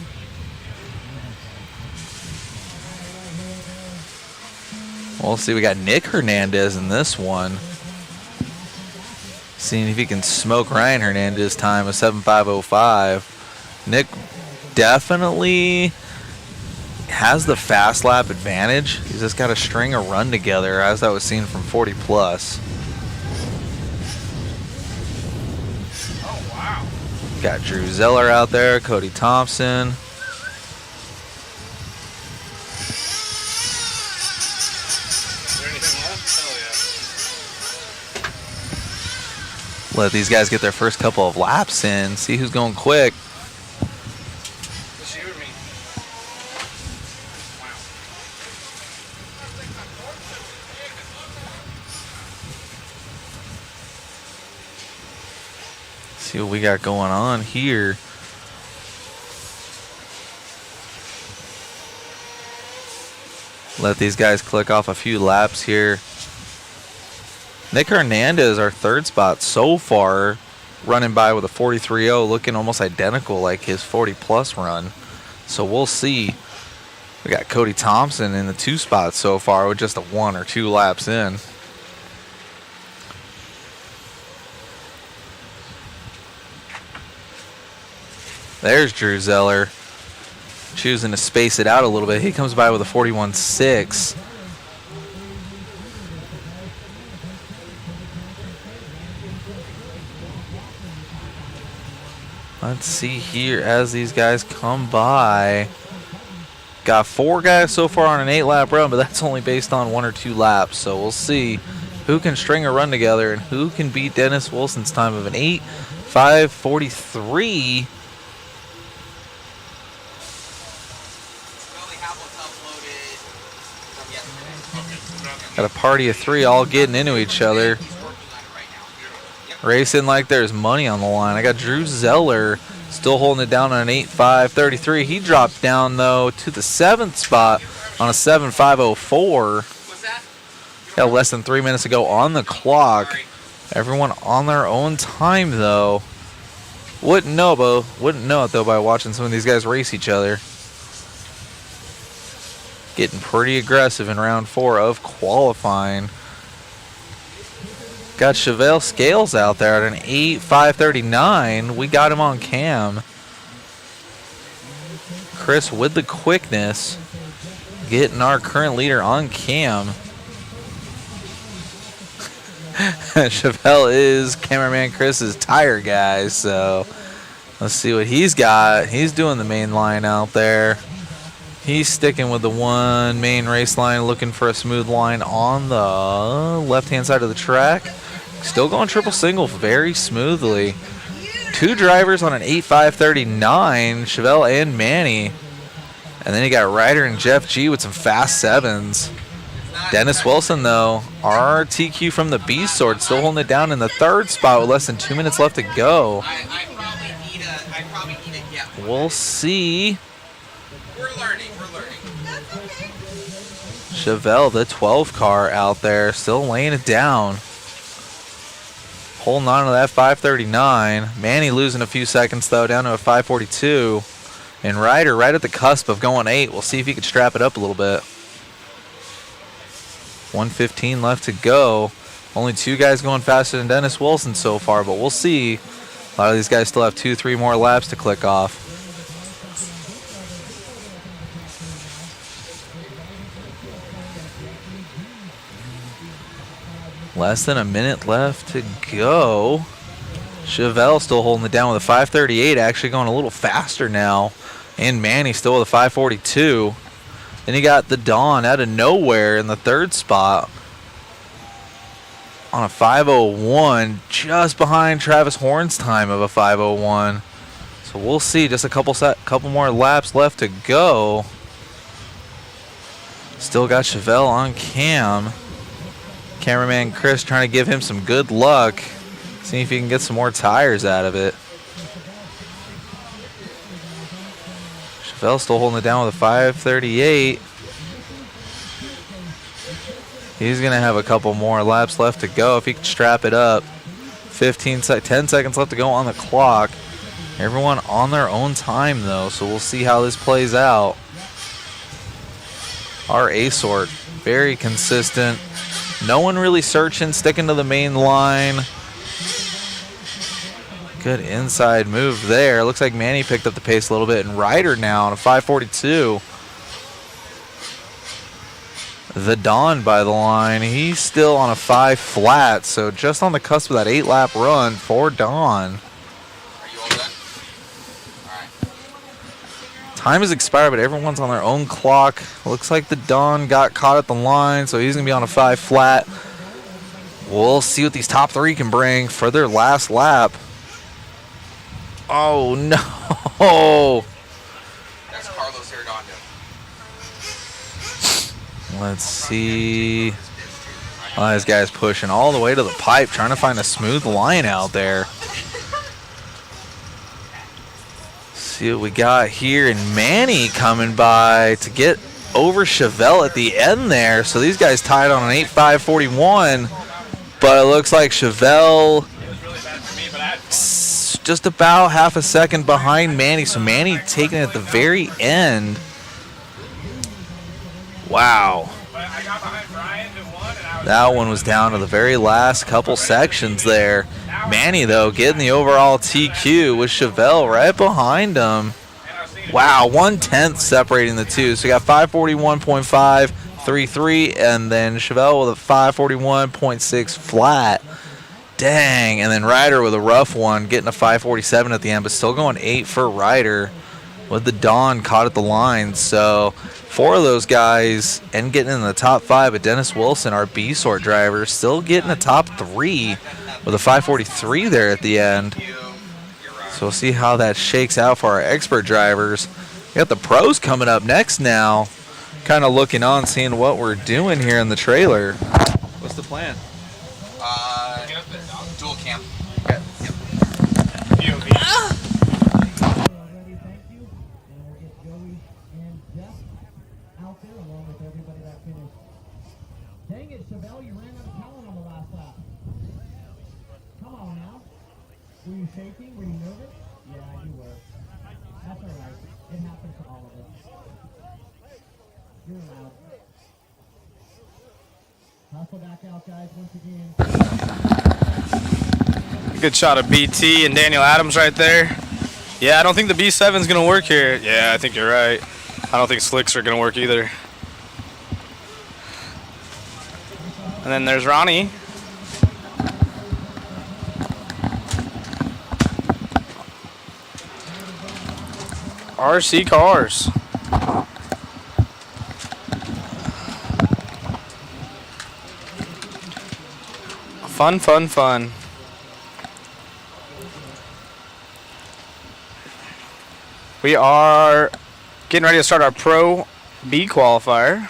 We'll see. We got Nick Hernandez in this one. Seeing if he can smoke Ryan Hernandez time of 7:5:05. Nick definitely has the fast lap advantage. He's just got to string a run together, as I was seeing from 40 plus. Oh, wow. Got Drew Zeller out there, Cody Thompson. Let these guys get their first couple of laps in, see who's going quick. Just you or me? Wow. See what we got going on here. Let these guys click off a few laps here. Nick Hernandez, our third spot so far, running by with a 43.0, looking almost identical like his 40 plus run. So we'll see. We got Cody Thompson in the 2 spots so far with just a 1 or 2 laps in. There's Drew Zeller, choosing to space it out a little bit. He comes by with a 41.6. Let's see here as these guys come by. Got 4 guys so far on an 8-lap run, but that's only based on 1 or 2 laps. So we'll see who can string a run together and who can beat Dennis Wilson's time of an 8:5:43. Got a party of 3 all getting into each other. Racing like there's money on the line. I got Drew Zeller still holding it down on an 8.5.33. He dropped down, though, to the 7th spot on a 7.5.04. Got less than 3 minutes to go on the clock. Everyone on their own time, though. Wouldn't know it, though, by watching some of these guys race each other. Getting pretty aggressive in round 4 of qualifying. Got Chevelle Scales out there at an 8.5.39. We got him on cam. Chris with the quickness. Getting our current leader on cam. Chevelle is cameraman Chris's tire guy, so let's see what he's got. He's doing the main line out there. He's sticking with the one main race line, looking for a smooth line on the left-hand side of the track. Still going triple single very smoothly. 2 drivers on an 8.5.39, Chevelle and Manny. And then you got Ryder and Jeff G with some fast 7s. Dennis Wilson, though, our TQ from the B-Sword, still holding it down in the 3rd spot with less than 2 minutes left to go. We'll see. Chevelle, the 12 car out there, still laying it down. Holding on to that 5.39. Manny losing a few seconds, though, down to a 5.42. And Ryder right at the cusp of going 8. We'll see if he can strap it up a little bit. 1:15 left to go. Only 2 guys going faster than Dennis Wilson so far, but we'll see. A lot of these guys still have 2-3 more laps to click off. Less than a minute left to go. Chevelle still holding it down with a 5.38, actually going a little faster now. And Manny still with a 5.42. Then you got the Dawn out of nowhere in the 3rd spot on a 5.01, just behind Travis Horn's time of a 5.01. So we'll see. Just a couple more laps left to go. Still got Chevelle on cam. Cameraman Chris trying to give him some good luck. See if he can get some more tires out of it. Chevelle still holding it down with a 5.38. He's going to have a couple more laps left to go if he can strap it up. 10 seconds left to go on the clock. Everyone on their own time, though, so we'll see how this plays out. Our A-Sort, very consistent. No one really searching, sticking to the main line. Good inside move there. Looks like Manny picked up the pace a little bit, and Ryder now on a 5.42. The Don by the line. He's still on a 5 flat, so just on the cusp of that 8-lap run for Don. Time has expired, but everyone's on their own clock. Looks like the Don got caught at the line, so he's going to be on a 5 flat. We'll see what these top 3 can bring for their last lap. Oh, no. That's Carlos Arredondo. Let's see. Oh, this guy's pushing all the way to the pipe, trying to find a smooth line out there. See what we got here, and Manny coming by to get over Chevelle at the end there. So these guys tied on an 8.5.41, but it looks like Chevelle just about half a second behind Manny. So Manny taking it at the very end. Wow. That one was down to the very last couple sections there. Manny, though, getting the overall TQ with Chevelle right behind him. Wow, 1/10 separating the two. So you got 541.533, and then Chevelle with a 541.6 flat. Dang, and then Ryder with a rough one, getting a 547 at the end, but still going 8 for Ryder with the Dawn caught at the line. So 4 of those guys and getting in the top 5, but Dennis Wilson, our B-Sort driver, still getting a top 3 with a 543 there at the end. So we'll see how that shakes out for our expert drivers. We got the pros coming up next now. kind of looking on, seeing what we're doing here in the trailer. What's the plan? Dual cam. Okay. Already, thank you. And we'll get Joey and Jeff out there along with everybody that finished. Dang it, Chevelle, you ran out of talent on the last lap. Come on now. Were you shaking? Were you nervous? Yeah, you were. That's all right. It happens to all of us. You're allowed. Hustle back out, guys, once again. Good shot of BT and Daniel Adams right there. Yeah, I don't think the B7's going to work here. Yeah, I think you're right. I don't think slicks are going to work either. And then there's Ronnie. RC cars. Fun, fun, fun. We are getting ready to start our Pro B qualifier.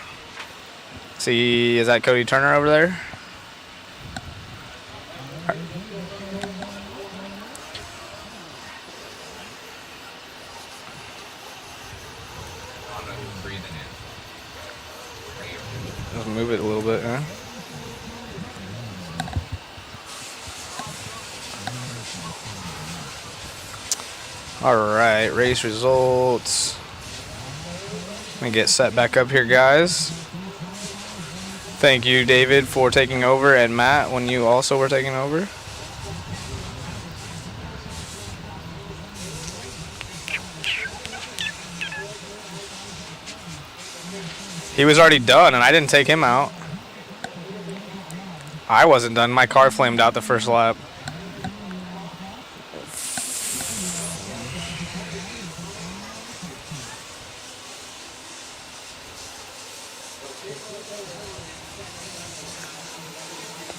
See, is that Cody Turner over there? Let's move it a little bit, huh? All right, race results. Let me get set back up here, guys. Thank you, David, for taking over, and Matt, when you also were taking over. He was already done, and I didn't take him out. I wasn't done. My car flamed out the first lap.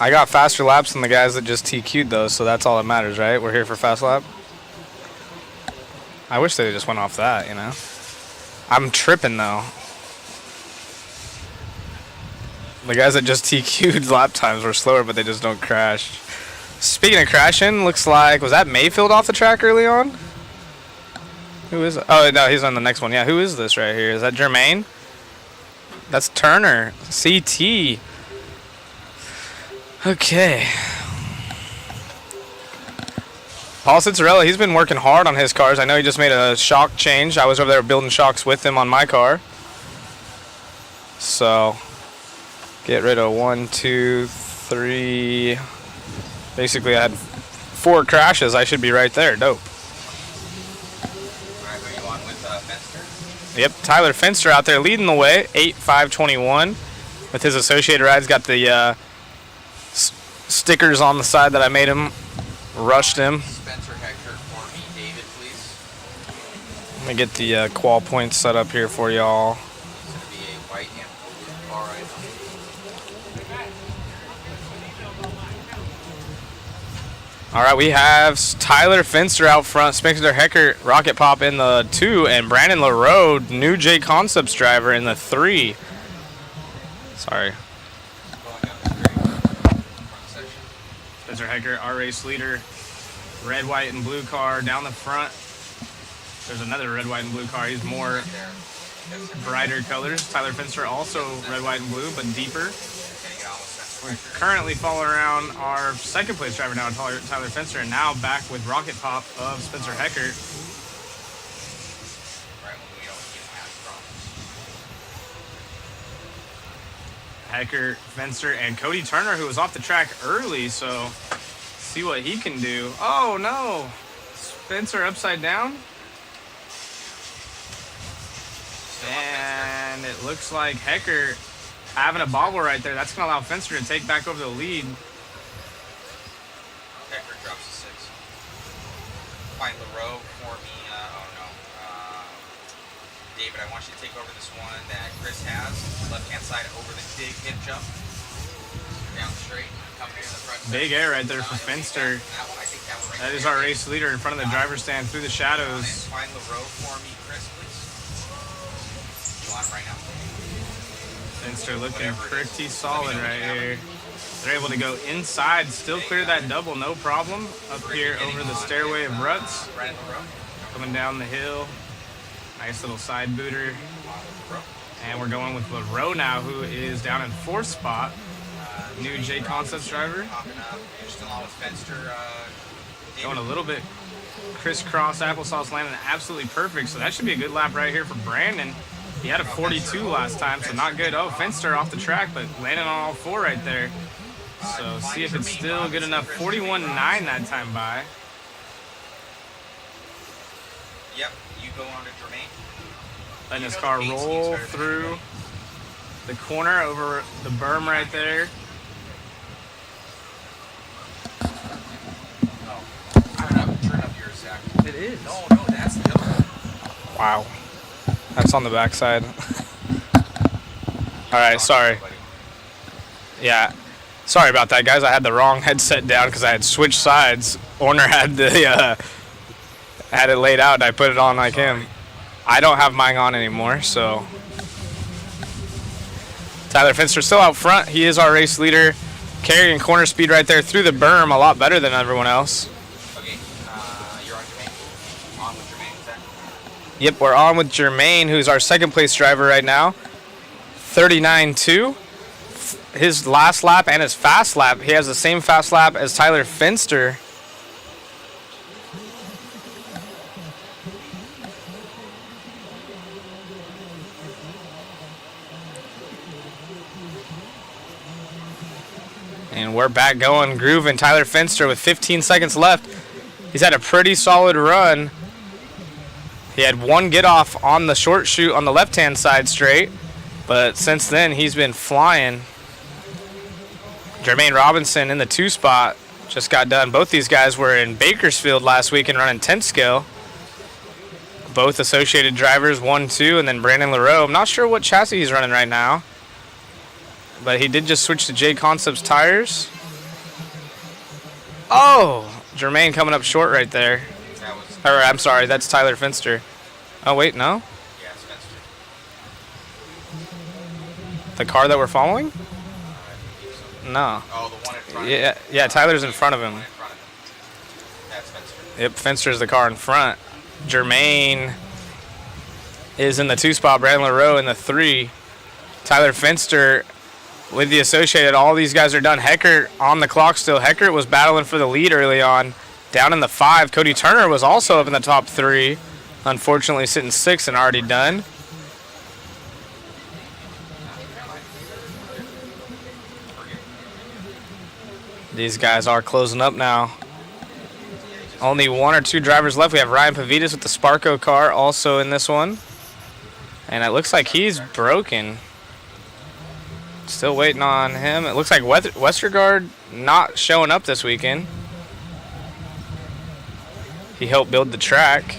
I got faster laps than the guys that just TQ'd though, so that's all that matters, right? We're here for fast lap. I wish they just went off that, you know? I'm tripping though. The guys that just TQ'd lap times were slower, but they just don't crash. Speaking of crashing, looks like, was that Mayfield off the track early on? Who is it? Oh, no, he's on the next one. Yeah, who is this right here? Is that Jermaine? That's Turner. CT. Okay. Paul Cicerella, he's been working hard on his cars. I know he just made a shock change. I was over there building shocks with him on my car. So, get rid of 1, 2, 3. Basically, I had 4 crashes. I should be right there. Dope. Yep, Tyler Finster out there leading the way, 8.521. With his associated rides, got the stickers on the side that I made him, rushed him. Spencer Hector for me, David, please. Let me get the qual points set up here for y'all. It's going to be a white and blue car right All right, we have Tyler Finster out front, Spencer Hecker, Rocket Pop in the 2, and Brandon LaRoe, new J Concepts driver in the 3. Sorry. Spencer Hecker, our race leader, red, white, and blue car down the front. There's another red, white, and blue car. He's more brighter colors. Tyler Finster also red, white, and blue, but deeper. We're currently following around our second place driver now, Tyler Finster, and now back with Rocket Pop of Spencer Hecker. Hecker, Finster, and Cody Turner, who was off the track early, so see what he can do. Oh no! Spencer upside down. And it looks like Hecker having a bobble right there. That's going to allow Finster to take back over the lead. Hector drops to 6. Find LaRoe for me. David, I want you to take over this one that Chris has. Left-hand side over the big hip jump. Down straight. Come here in the front. Big air right there for Finster. That is our race leader in front of the driver's stand through the shadows. Find LaRoe for me, Chris, please. You want him right now? Finster looking pretty solid right here. They're able to go inside, still clear that double, no problem. Up here over the stairway of ruts. Coming down the hill. Nice little side booter. And we're going with LaRoe now, who is down in 4th spot. New J Concepts driver. Going a little bit crisscross applesauce, landing absolutely perfect. So that should be a good lap right here for Brandon. He had a 42 last time, so not good. Oh, Finster off the track, but landing on all 4 right there. So see if it's still good enough. 41.9 that time by. Yep, you go on to Jermaine. Letting his car roll through the corner over the berm right there. Turn up yours, Zach. It is. No, that's the other one. Wow. That's on the backside. All right, sorry. Yeah, sorry about that, guys. I had the wrong headset down because I had switched sides. Orner had the had it laid out, and I put it on like him. I don't have mine on anymore, so. Tyler Finster still out front. He is our race leader, carrying corner speed right there through the berm a lot better than everyone else. Okay, you're on Jermaine. On with Jermaine, Zach. Yep, we're on with Jermaine, who's our 2nd place driver right now. 39.2. His last lap and his fast lap, he has the same fast lap as Tyler Finster. And we're back going, grooving. Tyler Finster with 15 seconds left. He's had a pretty solid run. He had 1 get off on the short chute on the left-hand side straight, but since then he's been flying. Jermaine Robinson in the 2 spot just got done. Both these guys were in Bakersfield last week and running 10th scale. Both associated drivers, 1-2, and then Brandon LaRoe. I'm not sure what chassis he's running right now, but he did just switch to J Concepts tires. Oh, Jermaine coming up short right there. Or, I'm sorry, that's Tyler Finster. Oh, wait, no? Yeah, it's Finster. The car that we're following? No. Oh, the one in front Yeah, Tyler's in front of him. That's Finster. Yep, Finster's the car in front. Jermaine is in the 2 spot, Brandon LaRoe in the 3. Tyler Finster with the associated. All these guys are done. Heckert on the clock still. Heckert was battling for the lead early on. Down in the 5. Cody Turner was also up in the top 3. Unfortunately sitting 6 and already done. These guys are closing up now. Only 1 or 2 drivers left. We have Ryan Pavitas with the Sparko car also in this one. And it looks like he's broken. Still waiting on him. It looks like Westergaard not showing up this weekend. He helped build the track.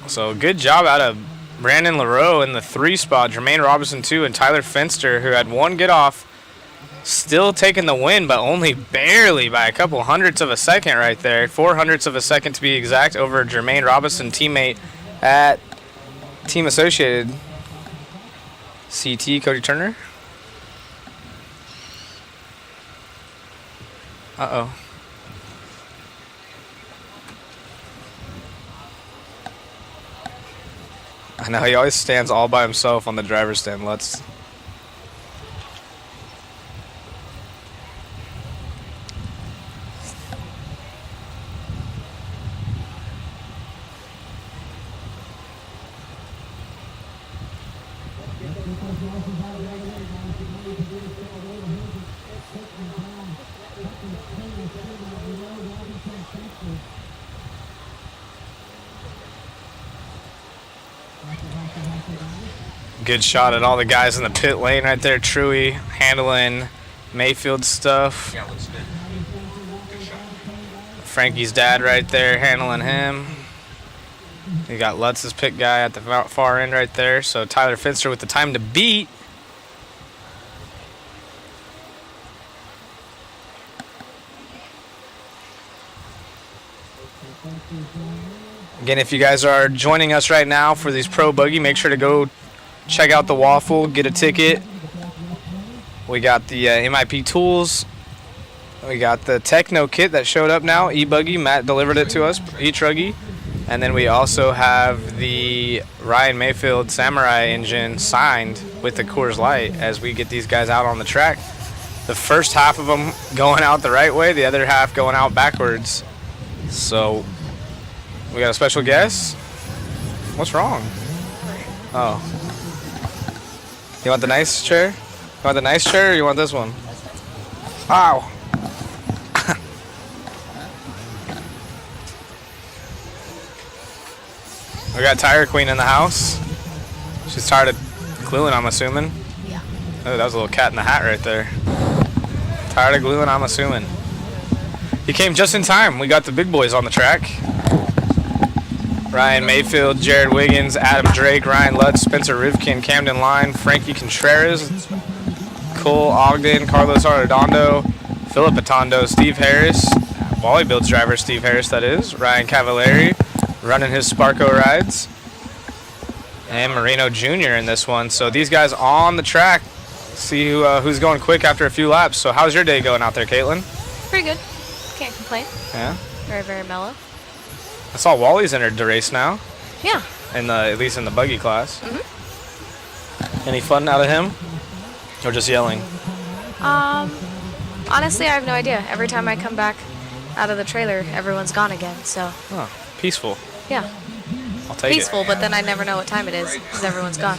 So good job out of Brandon LaRoe in the 3 spot, Jermaine Robinson 2, and Tyler Finster, who had 1 get off, still taking the win, but only barely by a couple hundredths of a second right there. 0.04 of a second to be exact over Jermaine Robinson, teammate at Team Associated. CT, Cody Turner. Uh-oh. I know, he always stands all by himself on the driver's stand. Let's... Good shot at all the guys in the pit lane right there. Truey handling Mayfield's stuff. Yeah, looks good. Good shot. Frankie's dad right there handling him. You got Lutz's pit guy at the far end right there. So Tyler Finster with the time to beat. Again, if you guys are joining us right now for these Pro Buggy, make sure to go check out the Waffle, get a ticket. We got the MIP tools. We got the Techno kit that showed up now, e-buggy. Matt delivered it to us, e-truggy. And then we also have the Ryan Mayfield Samurai engine signed with the Coors Light as we get these guys out on the track. The first half of them going out the right way, the other half going out backwards. So we got a special guest. What's wrong? Oh. You want the nice chair? You want the nice chair or you want this one? Ow. We got Tire Queen in the house. She's tired of gluing, I'm assuming. Yeah. Oh, that was a little cat in the hat right there. Tired of gluing, I'm assuming. He came just in time. We got the big boys on the track. Ryan Mayfield, Jared Wiggins, Adam Drake, Ryan Lutz, Spencer Rivkin, Camden Line, Frankie Contreras, Cole Ogden, Carlos Arredondo, Philip Atondo, Steve Harris, Wally Builds driver Steve Harris, that is, Ryan Cavallari, running his Sparko rides, and Marino Jr. in this one. So these guys on the track, see who's going quick after a few laps. So how's your day going out there, Caitlin? Pretty good. Can't complain. Yeah. Very, very mellow. I saw Wally's entered the race now. Yeah. At least in the buggy class. Mm-hmm. Any fun out of him? Or just yelling? Honestly, I have no idea. Every time I come back out of the trailer, everyone's gone again. So. Oh, peaceful. Yeah. I'll take Peaceful, but then I never know what time it is because everyone's gone.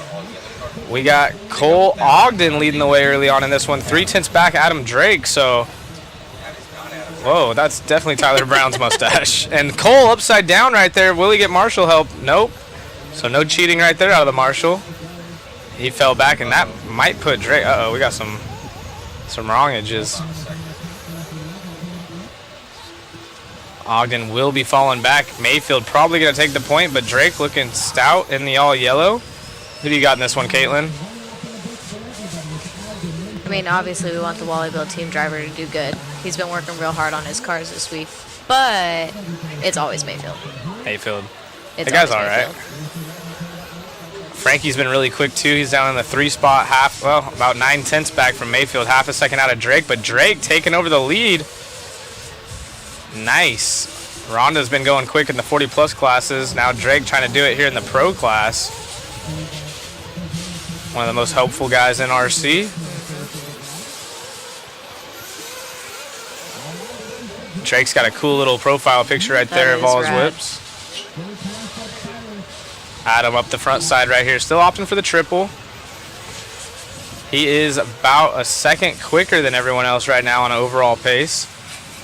We got Cole Ogden leading the way early on in this one. 3/10 back, Adam Drake. So, whoa, that's definitely Tyler Brown's mustache. And Cole upside down right there. Will he get Marshall help? Nope. So no cheating right there out of the Marshall. He fell back, and that might put Drake. Uh-oh, we got some wrong edges. Ogden will be falling back. Mayfield probably going to take the point, but Drake looking stout in the all yellow. Who do you got in this one, Caitlin? I mean, obviously we want the Wally Build team driver to do good. He's been working real hard on his cars this week, but it's always Mayfield. Mayfield. It's the guy's always all right. Mayfield. Frankie's been really quick too. He's down in the 3 spot, about 9/10 back from Mayfield, half a second out of Drake, but Drake taking over the lead. Nice. Rhonda's been going quick in the 40+ classes. Now Drake trying to do it here in the pro class. One of the most hopeful guys in RC. Drake's got a cool little profile picture right there of all his whips. Adam up the front side right here, still opting for the triple. He is about a second quicker than everyone else right now on an overall pace.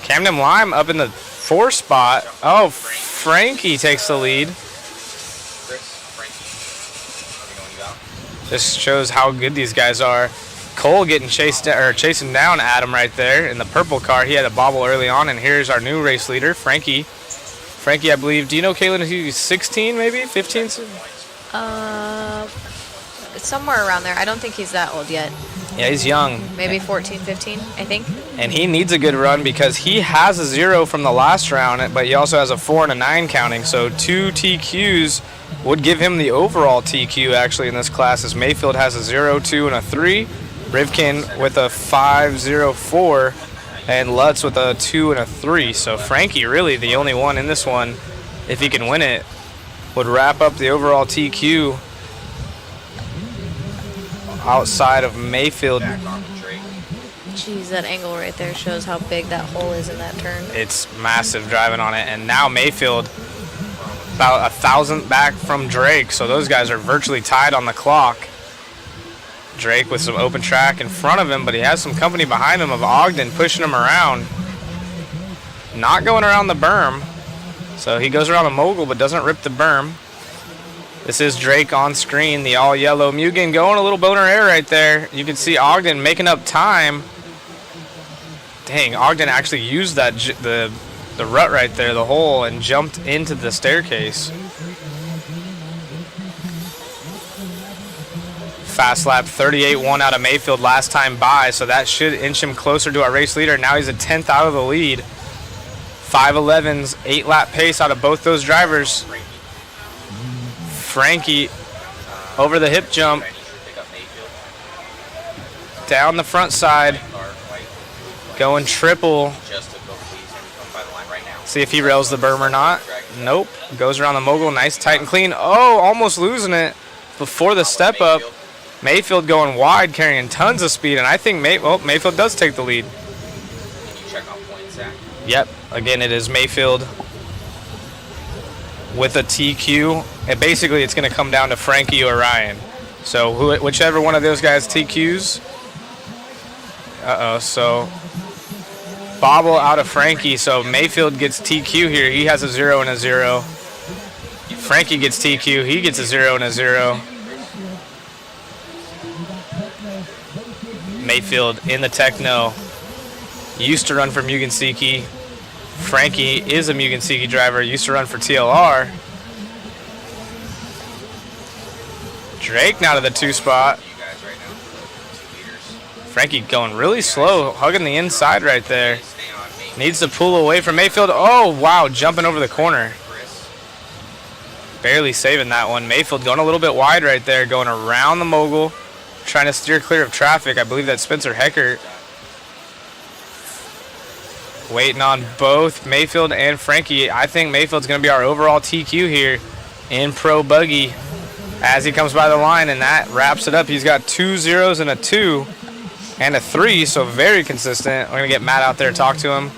Camden Lime up in the 4 spot. Oh, Frankie takes the lead. This shows how good these guys are. Cole getting chasing down Adam right there in the purple car. He had a bobble early on, and here's our new race leader, Frankie. Frankie, I believe, do you know, Caitlin, if he's 16 maybe? 15? Somewhere around there. I don't think he's that old yet. Yeah, he's young. Maybe 14, 15, I think. And he needs a good run because he has a 0 from the last round, but he also has a 4 and a 9 counting. So 2 TQs would give him the overall TQ actually in this class, as Mayfield has a 0, 2, and a 3. Rivkin with a 5, 0, 4. And Lutz with a 2 and a 3. So Frankie really the only one in this one, if he can win it, would wrap up the overall TQ outside of Mayfield. Jeez, that angle right there shows how big that hole is in that turn. It's massive driving on it. And now Mayfield about 1,000 back from Drake. So those guys are virtually tied on the clock. Drake with some open track in front of him, but he has some company behind him of Ogden pushing him around. Not going around the berm. So he goes around the mogul but doesn't rip the berm. This is Drake on screen, the all yellow Mugen going a little boner air right there. You can see Ogden making up time. Dang, Ogden actually used that the rut right there, the hole, and jumped into the staircase. Fast lap 38-1 out of Mayfield last time by, so that should inch him closer to our race leader. Now he's a 10th out of the lead. 5.11's 8-lap pace out of both those drivers. Frankie over the hip jump. Down the front side. Going triple. See if he rails the berm or not. Nope. Goes around the mogul. Nice, tight, and clean. Oh, almost losing it before the step up. Mayfield going wide, carrying tons of speed, and I think Mayfield does take the lead. Yep. Again, it is Mayfield with a TQ. And basically, it's going to come down to Frankie or Ryan. So whichever one of those guys TQs. So bobble out of Frankie. So Mayfield gets TQ here. He has a 0 and a 0. Frankie gets TQ. He gets a 0 and a 0. Mayfield in the Techno. Used to run for Mugen-Seiki. Frankie is a Mugen-Seiki driver. Used to run for TLR. Drake now to the 2 spot. Frankie going really slow, hugging the inside right there. Needs to pull away from Mayfield. Oh, wow, jumping over the corner. Barely saving that one. Mayfield going a little bit wide right there, going around the mogul, trying to steer clear of traffic. I believe that's Spencer Heckert. Waiting on both Mayfield and Frankie. I think Mayfield's going to be our overall TQ here in Pro Buggy as he comes by the line, and that wraps it up. He's got 2 0s and a 2 and a 3, so very consistent. We're going to get Matt out there to talk to him.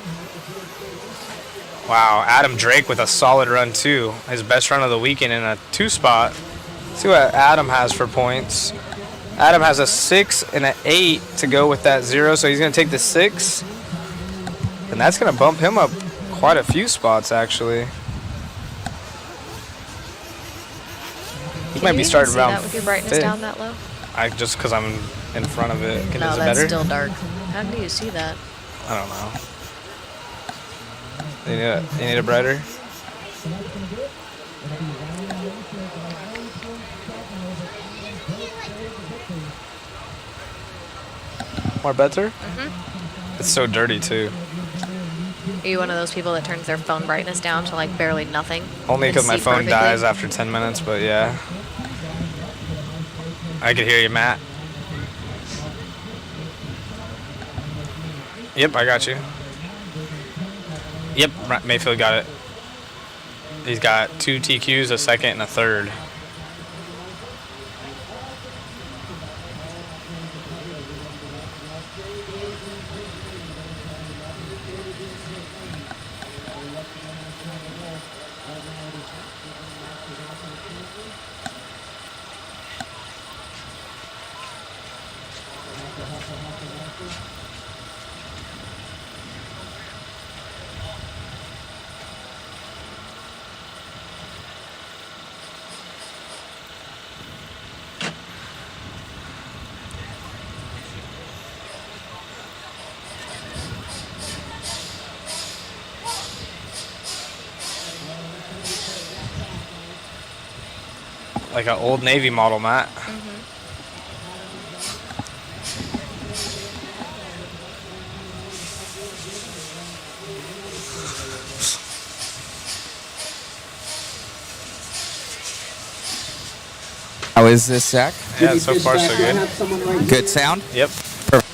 Wow, Adam Drake with a solid run too. His best run of the weekend in a 2 spot. Let's see what Adam has for points. Adam has a 6 and an 8 to go with that 0, so he's going to take the 6. And that's going to bump him up quite a few spots, actually. He might be starting around that with your brightness 5th. down that low? Just because I'm in front of it. No, Is it that's better? still dark. How do you see that? I don't know. You need it brighter? More better? Mm-hmm. It's so dirty, too. Are you one of those people that turns their phone brightness down to like barely nothing? Only because my see phone perfectly? dies after 10 minutes, but yeah. I could hear you, Matt. Yep, I got you. Yep, Mayfield got it. He's got 2 TQs, a 2nd, and a 3rd. Like an Old Navy model, Matt. How is this, Zach? Yeah, so far so good. Good sound? Yep. Perfect.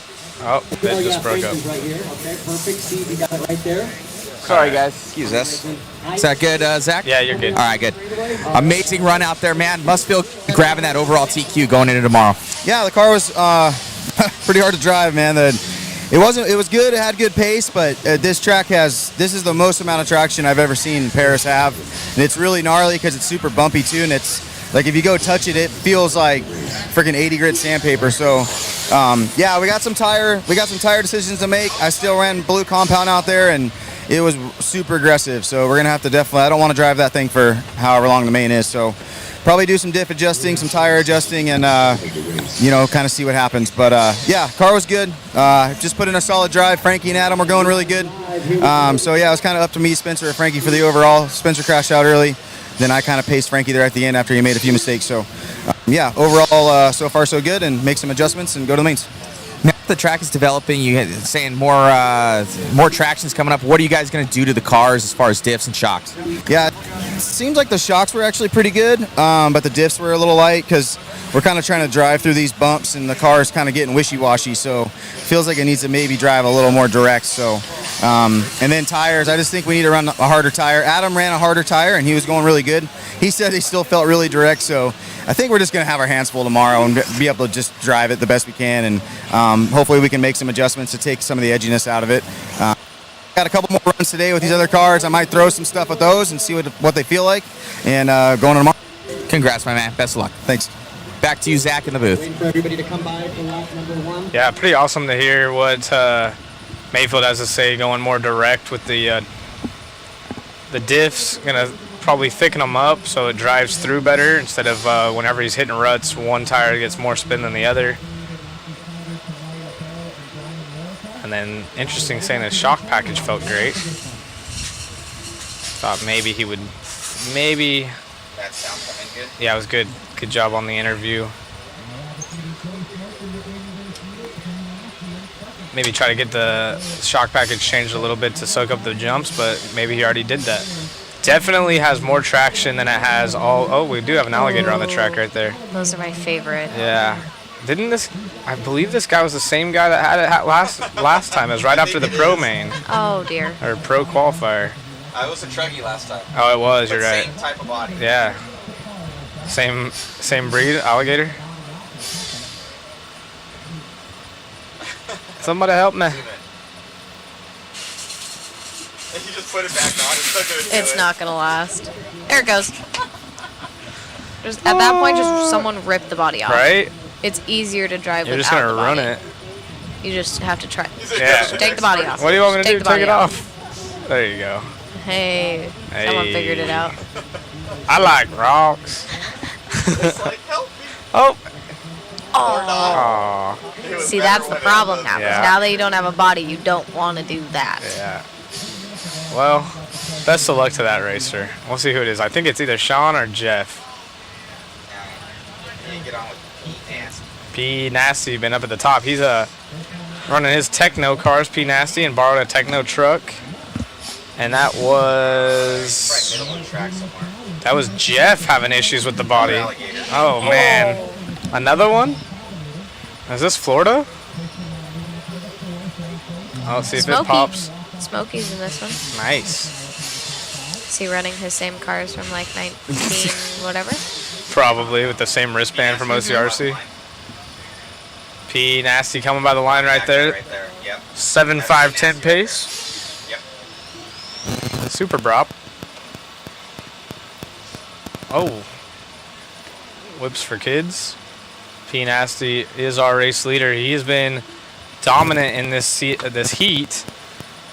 Oh, it just broke up. Right here. Okay, perfect. Steve, you got it right there. Sorry, guys. Excuse us. Is that good, Zach? Yeah, you're good. All right, good. Amazing run out there, man. Must feel good grabbing that overall TQ going into tomorrow. Yeah, the car was pretty hard to drive, man. It was good. It had good pace, but this is the most amount of traction I've ever seen Perris have, and it's really gnarly because it's super bumpy too, and it's like if you go touch it, it feels like freaking 80 grit sandpaper. So yeah, we got some tire decisions to make. I still ran blue compound out there, and it was super aggressive. So we're gonna have to definitely. I don't want to drive that thing for however long the main is. So probably do some diff adjusting, some tire adjusting, and kind of see what happens. But yeah, car was good. Just put in a solid drive. Frankie and Adam were going really good. So yeah, it was kind of up to me, Spencer, or Frankie for the overall. Spencer crashed out early. Then I kind of paced Frankie there at the end after he made a few mistakes. So yeah, overall so far so good, and make some adjustments and go to the mains. The track is developing. You saying more traction's coming up. What are you guys going to do to the cars as far as diffs and shocks? Yeah, it seems like the shocks were actually pretty good, but the diffs were a little light because we're kind of trying to drive through these bumps and the car is kind of getting wishy-washy, so it feels like it needs to maybe drive a little more direct. So, and then tires, I just think we need to run a harder tire. Adam ran a harder tire and he was going really good. He said he still felt really direct, so I think we're just going to have our hands full tomorrow and be able to just drive it the best we can, and hopefully we can make some adjustments to take some of the edginess out of it. Got a couple more runs today with these other cars. I might throw some stuff at those and see what they feel like, and going tomorrow. Congrats, my man. Best of luck. Thanks. Back to you, Zach, in the booth. For everybody to come by for lap number 1. Yeah, pretty awesome to hear what Mayfield has to say, going more direct with the diffs. Gonna probably thicken them up so it drives through better instead of whenever he's hitting ruts, one tire gets more spin than the other. And then interesting saying the shock package felt great. Thought maybe he would, maybe. That sound coming good? Yeah, it was good. Good job on the interview. Maybe try to get the shock package changed a little bit to soak up the jumps, but maybe he already did that. Definitely has more traction than it has all. Oh, we do have an alligator on the track right there. Those are my favorite. Yeah. Didn't this? I believe this guy was the same guy that had it last time. It was right after the pro main. Oh dear. Or pro qualifier. I was a Truggy last time. Oh, it was. You're right. Same type of body. Yeah. Same breed, alligator. Somebody help me. You just put it back on. It's not gonna last. There it goes. Just, at that point, just someone rip the body off. Right? It's easier to drive You're without just gonna the run body. it. You just have to try. Yeah. Take the body off. What do you want me to do? the body Take it off. There you go. Hey, someone figured it out. I like rocks. Oh. Oh. See, that's the problem now. 'Cause Yeah. now that you don't have a body, you don't want to do that. Yeah. Well, best of luck to that racer. We'll see who it is. I think it's either Sean or Jeff. Get on with P Nasty. P Nasty been up at the top. He's running his Techno cars, P Nasty, and borrowed a Techno truck. And that was Jeff having issues with the body. Oh man, another one? Is this Florida? Oh, see if it pops. Smokey's in this one. Nice. Is he running his same cars from like 19 whatever? Probably with the same wristband from OCRC. P Nasty coming by the line right there. 7.510 pace. Yep. Super Brop. Oh. Whips for kids. P Nasty is our race leader. He has been dominant in this heat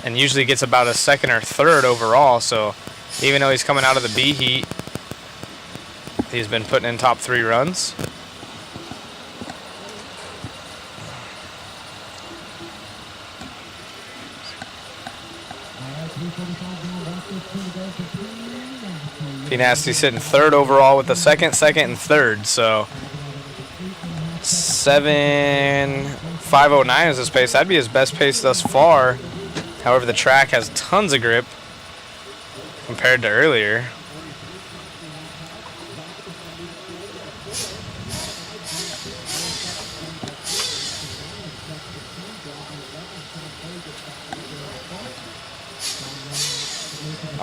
and usually gets about a second or third overall. So even though he's coming out of the B heat, he's been putting in top 3 runs. P Nasty sitting 3rd overall with the second, and 3rd. So 7.509 is his pace. That'd be his best pace thus far. However, the track has tons of grip compared to earlier.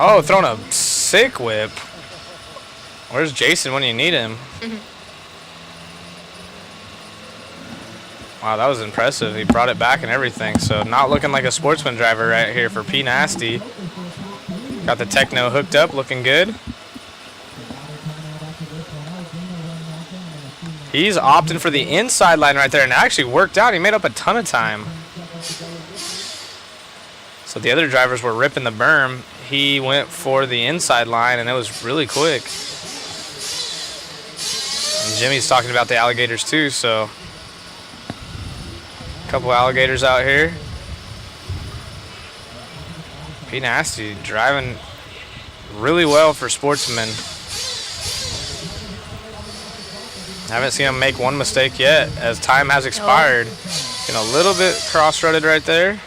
Oh, throwing a sick whip. Where's Jason when you need him? Wow, that was impressive. He brought it back and everything. So not looking like a sportsman driver right here for P Nasty. Got the Techno hooked up, looking good. He's opting for the inside line right there, and it actually worked out. He made up a ton of time. So the other drivers were ripping the berm. He went for the inside line, and it was really quick. And Jimmy's talking about the alligators too, so a couple alligators out here. P Nasty driving really well for sportsmen. Haven't seen him make one mistake yet, as time has expired. Getting a little bit cross-rutted right there.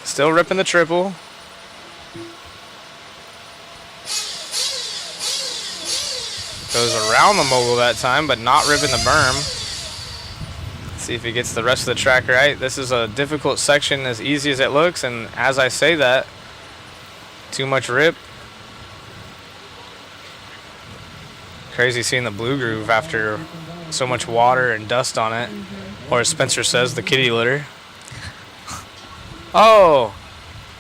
Still ripping the triple. Goes around the mogul that time, but not ripping the berm. Let's see if he gets the rest of the track right. This is a difficult section, as easy as it looks, and as I say that, too much rip. Crazy seeing the blue groove after so much water and dust on it. Or as Spencer says, the kitty litter. Oh!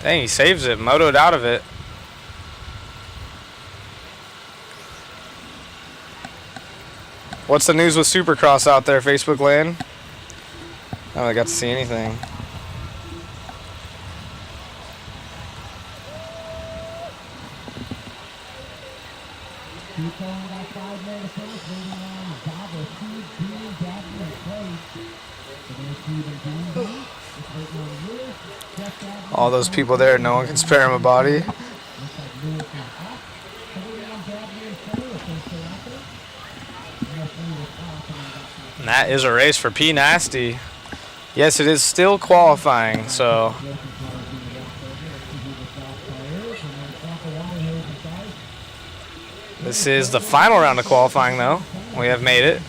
Dang, he saves it, motoed out of it. What's the news with Supercross out there, Facebook land? I don't really got to see anything. All those people there, no one can spare him a body. And that is a race for P Nasty. Yes, it is still qualifying, so this is the final round of qualifying though. We have made it.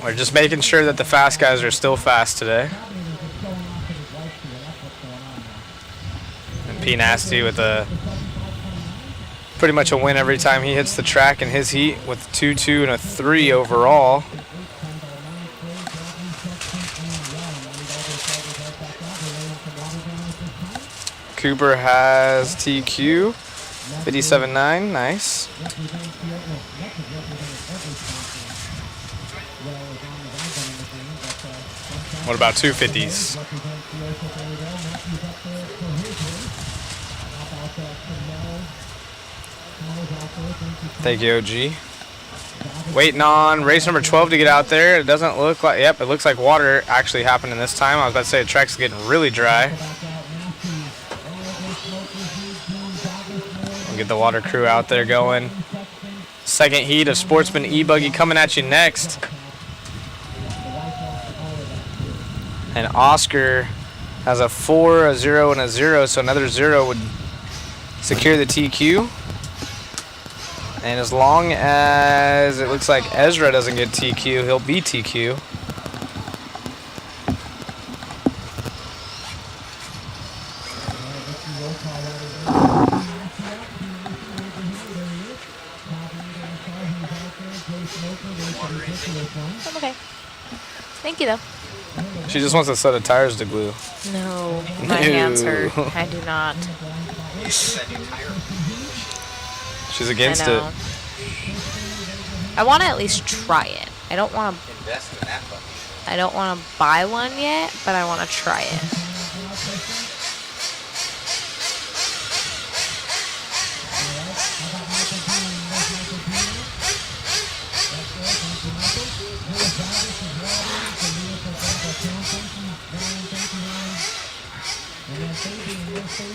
We're just making sure that the fast guys are still fast today. And P Nasty with a pretty much a win every time he hits the track in his heat with 2-2 and a 3 overall. Cooper has TQ 57.9, nice. What about 250s? Thank you, OG. Waiting on race number 12 to get out there. It doesn't look like, yep, it looks like water actually happening this time. I was about to say the track's getting really dry. We'll get the water crew out there going. Second heat of Sportsman E-Buggy coming at you next. And Oscar has a 4, a 0, and a 0, so another 0 would secure the TQ. And as long as it looks like Ezra doesn't get TQ, he'll be TQ. I'm okay. Thank you, though. She just wants a set of tires to glue. No, my hands hurt. I do not. She's against it. I want to at least try it. I don't want to invest in that bucket. I don't want to buy one yet, but I want to try it.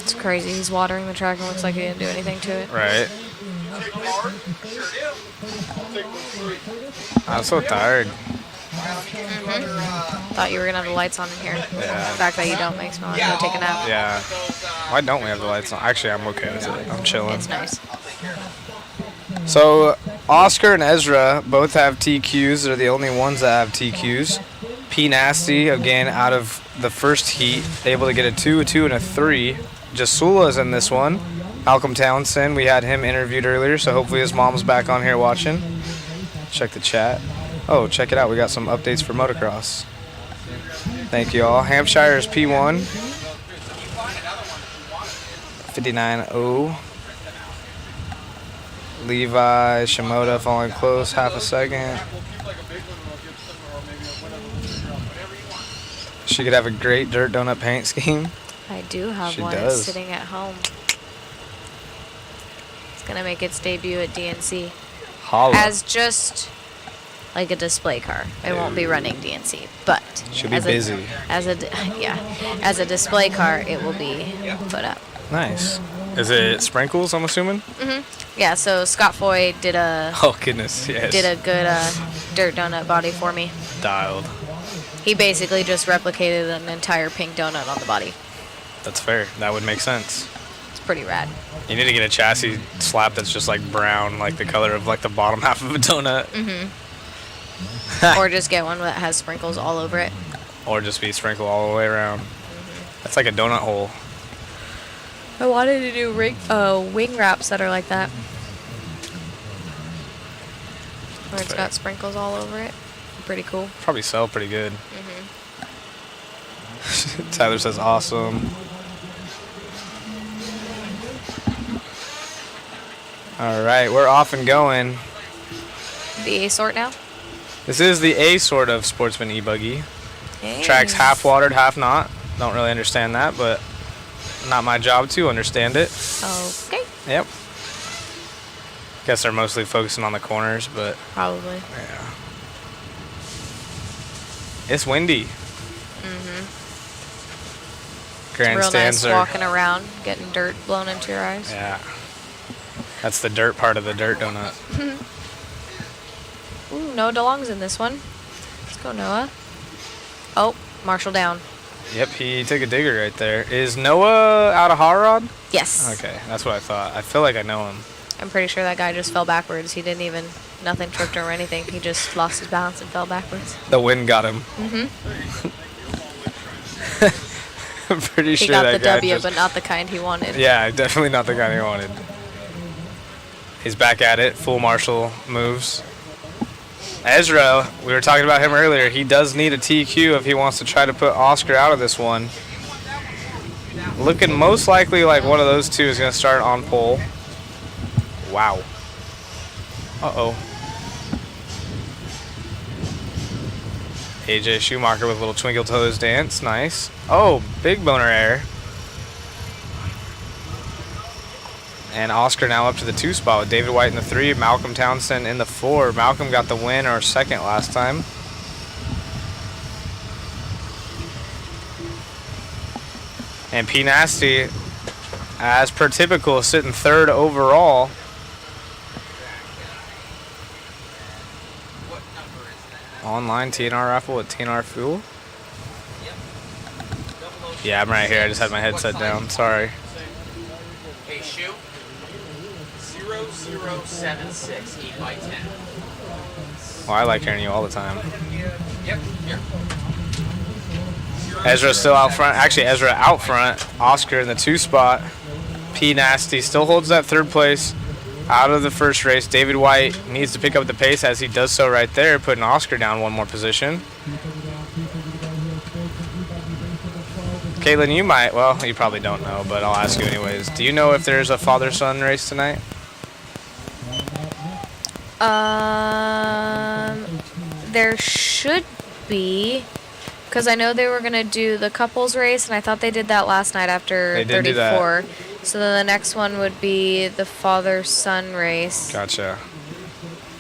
It's crazy. He's watering the track and looks like he didn't do anything to it. Right. I'm so tired. Thought you were going to have the lights on in here. Yeah. The fact that you don't makes me want to go take a nap. Yeah. Why don't we have the lights on? Actually, I'm okay with it. I'm chilling. It's nice. So, Oscar and Ezra both have TQs. They're the only ones that have TQs. P Nasty, again, out of the first heat, able to get a 2, a 2, and a 3. Jasula's in this one. Malcolm Townsend, we had him interviewed earlier, so hopefully his mom's back on here watching. Check the chat. Oh, check it out. We got some updates for motocross. Thank you all. Hampshire is P1. 59.0. Levi, Shimoda following close, half a second. She could have a great dirt donut paint scheme. I do have She one does. sitting at home. It's going to make its debut at DNC. Holla. As just like a display car. It won't be running DNC, but She'll be as busy. As a display car, it will be put up. Nice. Is it sprinkles, I'm assuming? Yeah, so Scott Foy did a Oh, goodness, yes. did a good dirt donut body for me. Dialed. He basically just replicated an entire pink donut on the body. That's fair. That would make sense. It's pretty rad. You need to get a chassis slap that's just like brown, like the color of like the bottom half of a donut. Or just get one that has sprinkles all over it. Or just be sprinkled all the way around. That's like a donut hole. I wanted to do wing wraps that are like that. Where it's got sprinkles all over it. Pretty cool. Probably sell pretty good. Tyler says awesome. All right, we're off and going. The A sort now? This is the A sort of Sportsman e-buggy. Hey. Track's half watered, half not. Don't really understand that, but not my job to understand it. Okay. Yep. Guess they're mostly focusing on the corners, but Probably. yeah. It's windy. Real Grandstands nice are walking around, getting dirt blown into your eyes. Yeah. That's the dirt part of the dirt donut. Ooh, Noah DeLong's in this one. Let's go, Noah. Oh, Marshall down. Yep, he took a digger right there. Is Noah out of hot rod? Yes. Okay, that's what I thought. I feel like I know him. I'm pretty sure that guy just fell backwards. He didn't even, nothing tripped him or anything. He just lost his balance and fell backwards. The wind got him. I'm pretty He sure got that the guy W, just, but not the kind he wanted. yeah, definitely not the guy he wanted. He's back at it. Full Marshall moves. Ezra, we were talking about him earlier. He does need a TQ if he wants to try to put Oscar out of this one. Looking most likely like one of those two is going to start on pole. Wow. Uh-oh. AJ Schumacher with a little twinkle toes dance. Nice. Oh, big boner air. And Oscar now up to the 2 spot with David White in the 3, Malcolm Townsend in the 4. Malcolm got the win or second last time. And P Nasty, as per typical, sitting 3rd overall. Online TNR raffle with TNR Fuel. Yeah, I'm right here. I just had my headset down. Sorry. Hey, shoe. 0076 E by 10. Well, I like hearing you all the time. Yep, here. Ezra still out front. Actually, Ezra out front. Oscar in the 2 spot. P Nasty still holds that 3rd place out of the first race. David White needs to pick up the pace as he does so right there, putting Oscar down 1 more position. Caitlin, you might, well, you probably don't know, but I'll ask you anyways. Do you know if there's a father-son race tonight? There should be, because I know they were going to do the couples race, and I thought they did that last night after They did 34. do that. So then the next one would be the father-son race. Gotcha.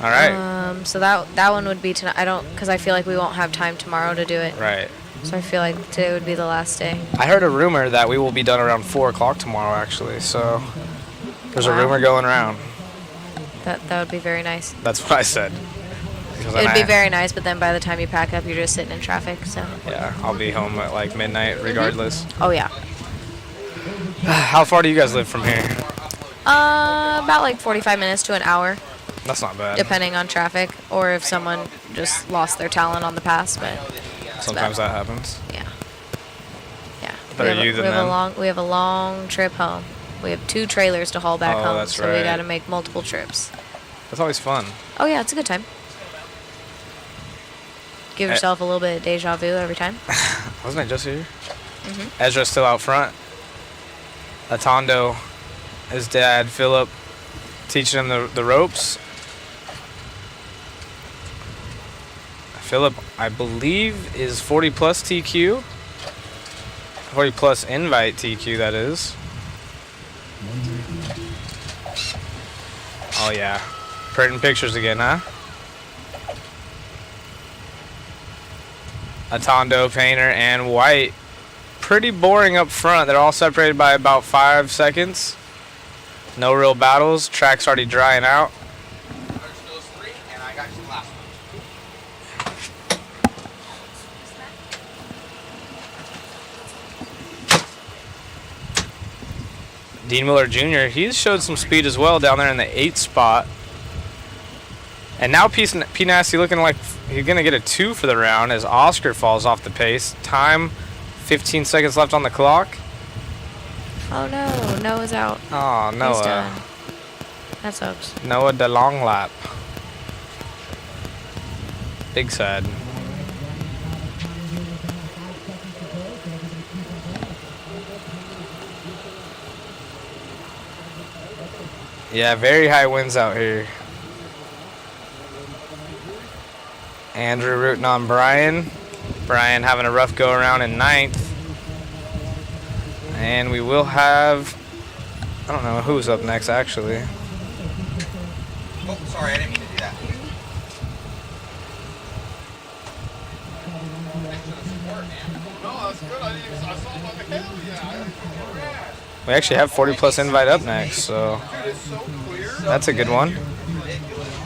All right. So that one would be tonight. Because I feel like we won't have time tomorrow to do it. Right. So I feel like today would be the last day. I heard a rumor that we will be done around 4 o'clock tomorrow, actually. So there's a rumor going around. That would be very nice. That's what I said. Because It would then be very nice, but then by the time you pack up, you're just sitting in traffic. So. Yeah, I'll be home at like midnight regardless. Oh yeah. How far do you guys live from here? About like 45 minutes to an hour. That's not bad. Depending on traffic, or if someone just lost their talent on the pass, but Sometimes that happens. Yeah. Better you than them. We have a long trip home. We have 2 trailers to haul back Oh, home, that's so we right. got to make multiple trips. That's always fun. Oh yeah, it's a good time. Give yourself a little bit of deja vu every time. Wasn't it just here? Ezra's still out front. Atondo, his dad, Philip, teaching him the ropes. Philip, I believe, is 40 plus TQ. 40 plus invite TQ, that is. Oh, yeah. Printing pictures again, huh? Atondo, Painter, and White. Pretty boring up front. They're all separated by about 5 seconds. No real battles. Track's already drying out. Dean Miller Jr., he's showed some speed as well down there in the 8th spot. And now P Nasty looking like he's going to get a 2 for the round as Oscar falls off the pace. Time, 15 seconds left on the clock. Oh no, Noah's out. Oh, He's Noah. done. That sucks. Noah the long lap. Big sad. Yeah, very high winds out here. Andrew rooting on Brian. Brian having a rough go around in 9th. And we will have, I don't know who's up next actually. Oh, sorry, I didn't mean to do that. We actually have 40 plus invite up next, so that's a good one.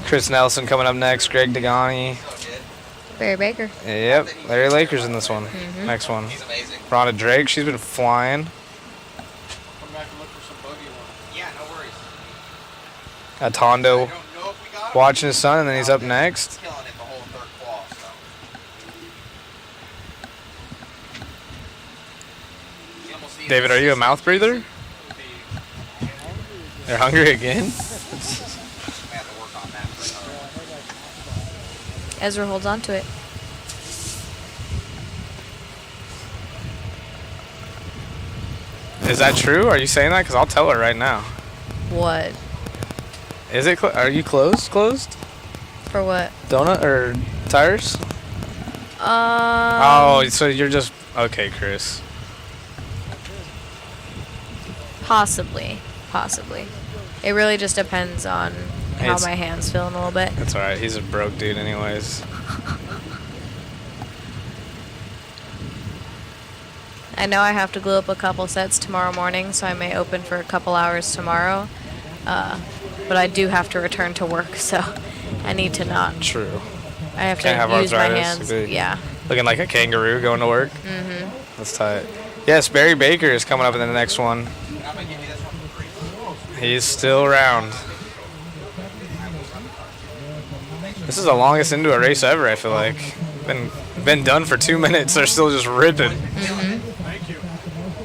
Chris Nelson coming up next, Greg Degani. Barry Baker. Yep, Larry Lakers in this one. Mhm. Next one. Rhonda Drake, she's been flying. Atondo watching his son, and then he's up next. David, are you a mouth breather? You're hungry again? Ezra holds on to it. Is that true? Are you saying that? Because I'll tell her right now. What? Is it? Are you closed? Closed? For what? Donut or tires? Oh, so you're just okay, Chris. Possibly. Possibly. It really just depends on how It's- my hand's feeling a little bit. That's all right. He's a broke dude, anyways. I know I have to glue up a couple sets tomorrow morning, so I may open for a couple hours tomorrow. But I do have to return to work, so I need to not. True. I have Can't to have use my arthritis. hands. You'll be Yeah. Looking like a kangaroo going to work. Mhm. That's tight. Yes, Barry Baker is coming up in the next one. He's still around. This is the longest into a race ever, I feel like. Been done for 2 minutes. They're still just ripping.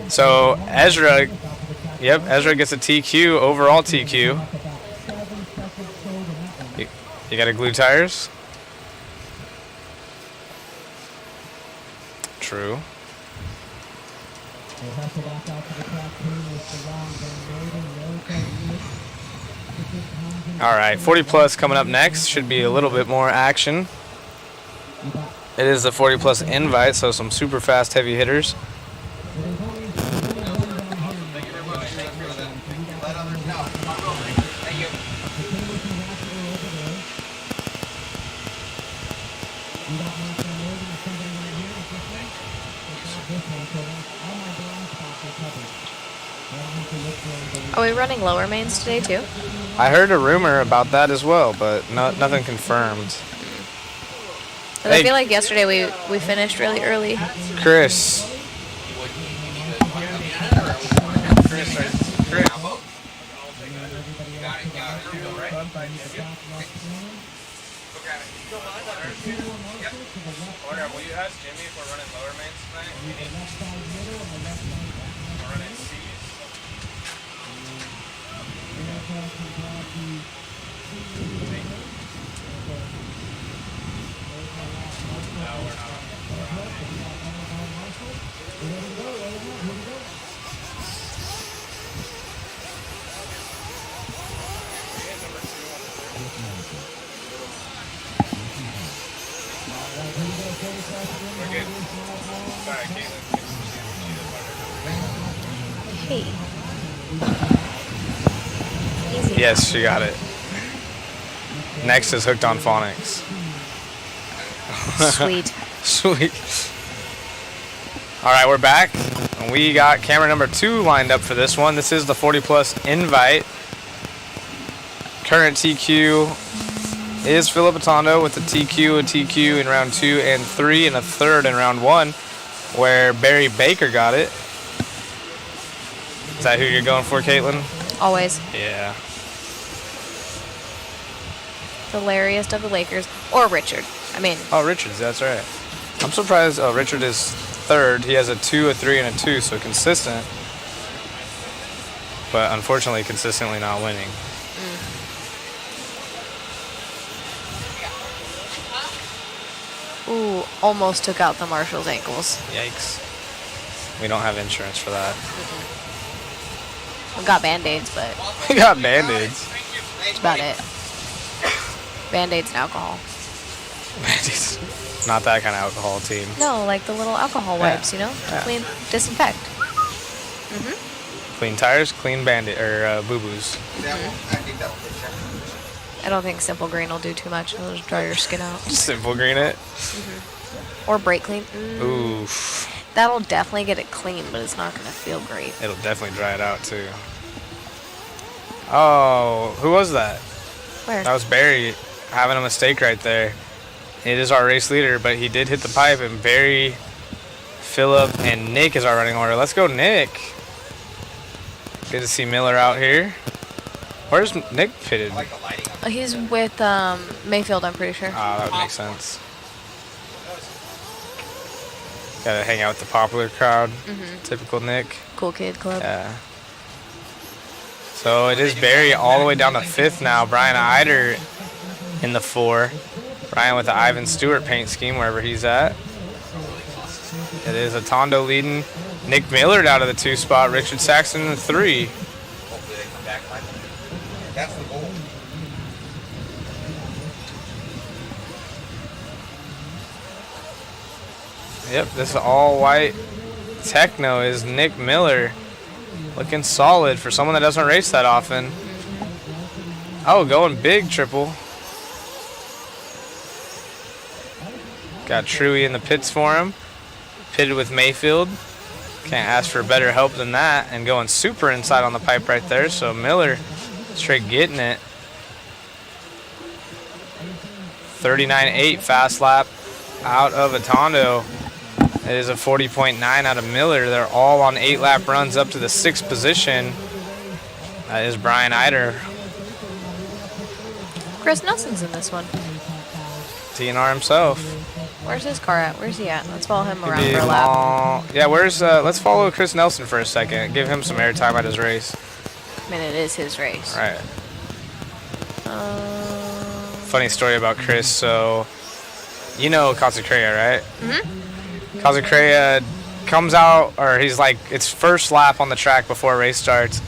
So Ezra, yep, Ezra gets a TQ, overall TQ. You got to glue tires? True. All right, 40 plus coming up next. Should be a little bit more action. It is the 40 plus invite, so some super fast heavy hitters. Are we running lower mains today too? I heard a rumor about that as well, but nothing confirmed. But I feel like yesterday we finished really early. Chris. Will you ask Jimmy if we're running lower mains tonight? We're running C's. Hey. Yes, she got it. Next is Hooked on Phonics. Sweet. Sweet. All right, we're back. We got camera number 2 lined up for this one. This is the 40 plus invite. Current TQ is Philip Atondo with a TQ in round 2 and 3 and a third in round 1, where Barry Baker got it. Is that who you're going for, Caitlin? Always. Yeah. The Lariest of the Lakers. Or Richard. I mean. Oh, Richards, that's right. I'm surprised. Oh, Richard is third. He has a 2, a 3, and a 2, so consistent. But unfortunately, consistently not winning. Ooh, almost took out the Marshall's ankles. Yikes. We don't have insurance for that. We got Band-Aids, but We got Band-Aids. that's about it. Band-Aids and alcohol. Band-Aids. Not that kind of alcohol team. No, like the little alcohol wipes, you know? Yeah. Clean, disinfect. Clean tires, clean Band-Aid, or boo-boos. I don't think Simple Green will do too much. It'll just dry your skin out. Simple Green it. Or Brake Clean. Oof. That'll definitely get it clean, but it's not going to feel great. It'll definitely dry it out, too. Oh, who was that? Where? That was Barry having a mistake right there. It is our race leader, but he did hit the pipe, and Barry, Phillip, and Nick is our running order. Let's go, Nick. Good to see Miller out here. Where's Nick pitted? He's with Mayfield, I'm pretty sure. Ah, that would make sense. Gotta hang out with the popular crowd. Typical Nick. Cool Kid Club. Yeah. So it is Barry all the way down to 5th now. Brian Eider in the 4. Brian with the Ivan Stewart paint scheme wherever he's at. It is Atondo leading. Nick Millard out of the 2 spot. Richard Saxon in the 3. Hopefully they come back by then. That's the goal. Yep, this all-white Techno is Nick Miller. Looking solid for someone that doesn't race that often. Oh, going big triple. Got Truey in the pits for him. Pitted with Mayfield. Can't ask for better help than that. And going super inside on the pipe right there. So Miller straight getting it. 39.8 fast lap out of Atondo. It is a 40.9 out of Miller. They're all on 8-lap runs up to the 6th position. That is Brian Eider. Chris Nelson's in this one. TNR himself. Where's his car at? Where's he at? Let's follow him around Could be for a lap. Yeah, let's follow Chris Nelson for a second. Give him some airtime at his race. I mean, it is his race. Right. Funny story about Chris. So, you know Casacrea, right? Casacrea comes out, or he's like, it's first lap on the track before a race starts,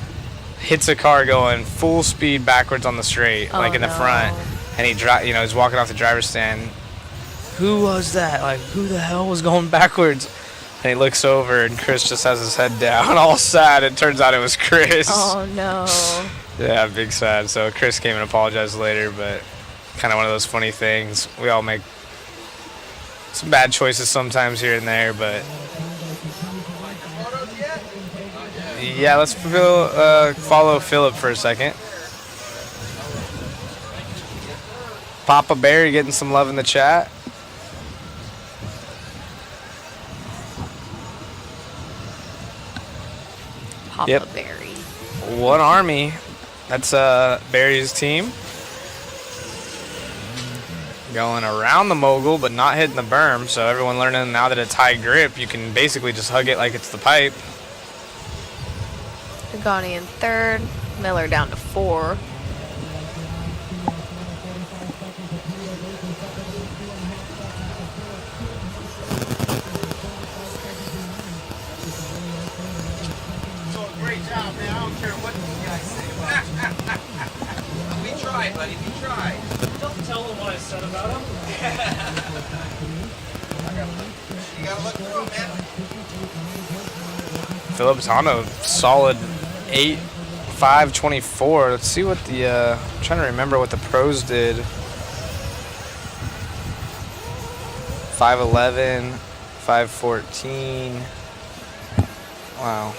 hits a car going full speed backwards on the straight, like in the front, and he's walking off the driver's stand. Who was that? Like, who the hell was going backwards? And he looks over, and Chris just has his head down, all sad. It turns out it was Chris. Oh, no. Yeah, big sad. So Chris came and apologized later, but kind of one of those funny things. We all make some bad choices sometimes here and there, but yeah, let's follow Phillip for a second. Papa Barry getting some love in the chat. Papa Barry. One Army. That's Barry's team. Going around the mogul, but not hitting the berm. So everyone learning now that it's high grip, you can basically just hug it like it's the pipe. Pagani in 3rd. Miller down to 4. Great job, man. I don't care what you guys say. We tried, buddy. We tried. Don't tell them what I said about him. You gotta look through them, man. Phillip Atondo, solid 8.5.24. Let's see what the I'm trying to remember what the pros did. 5.11, 5.14. Wow.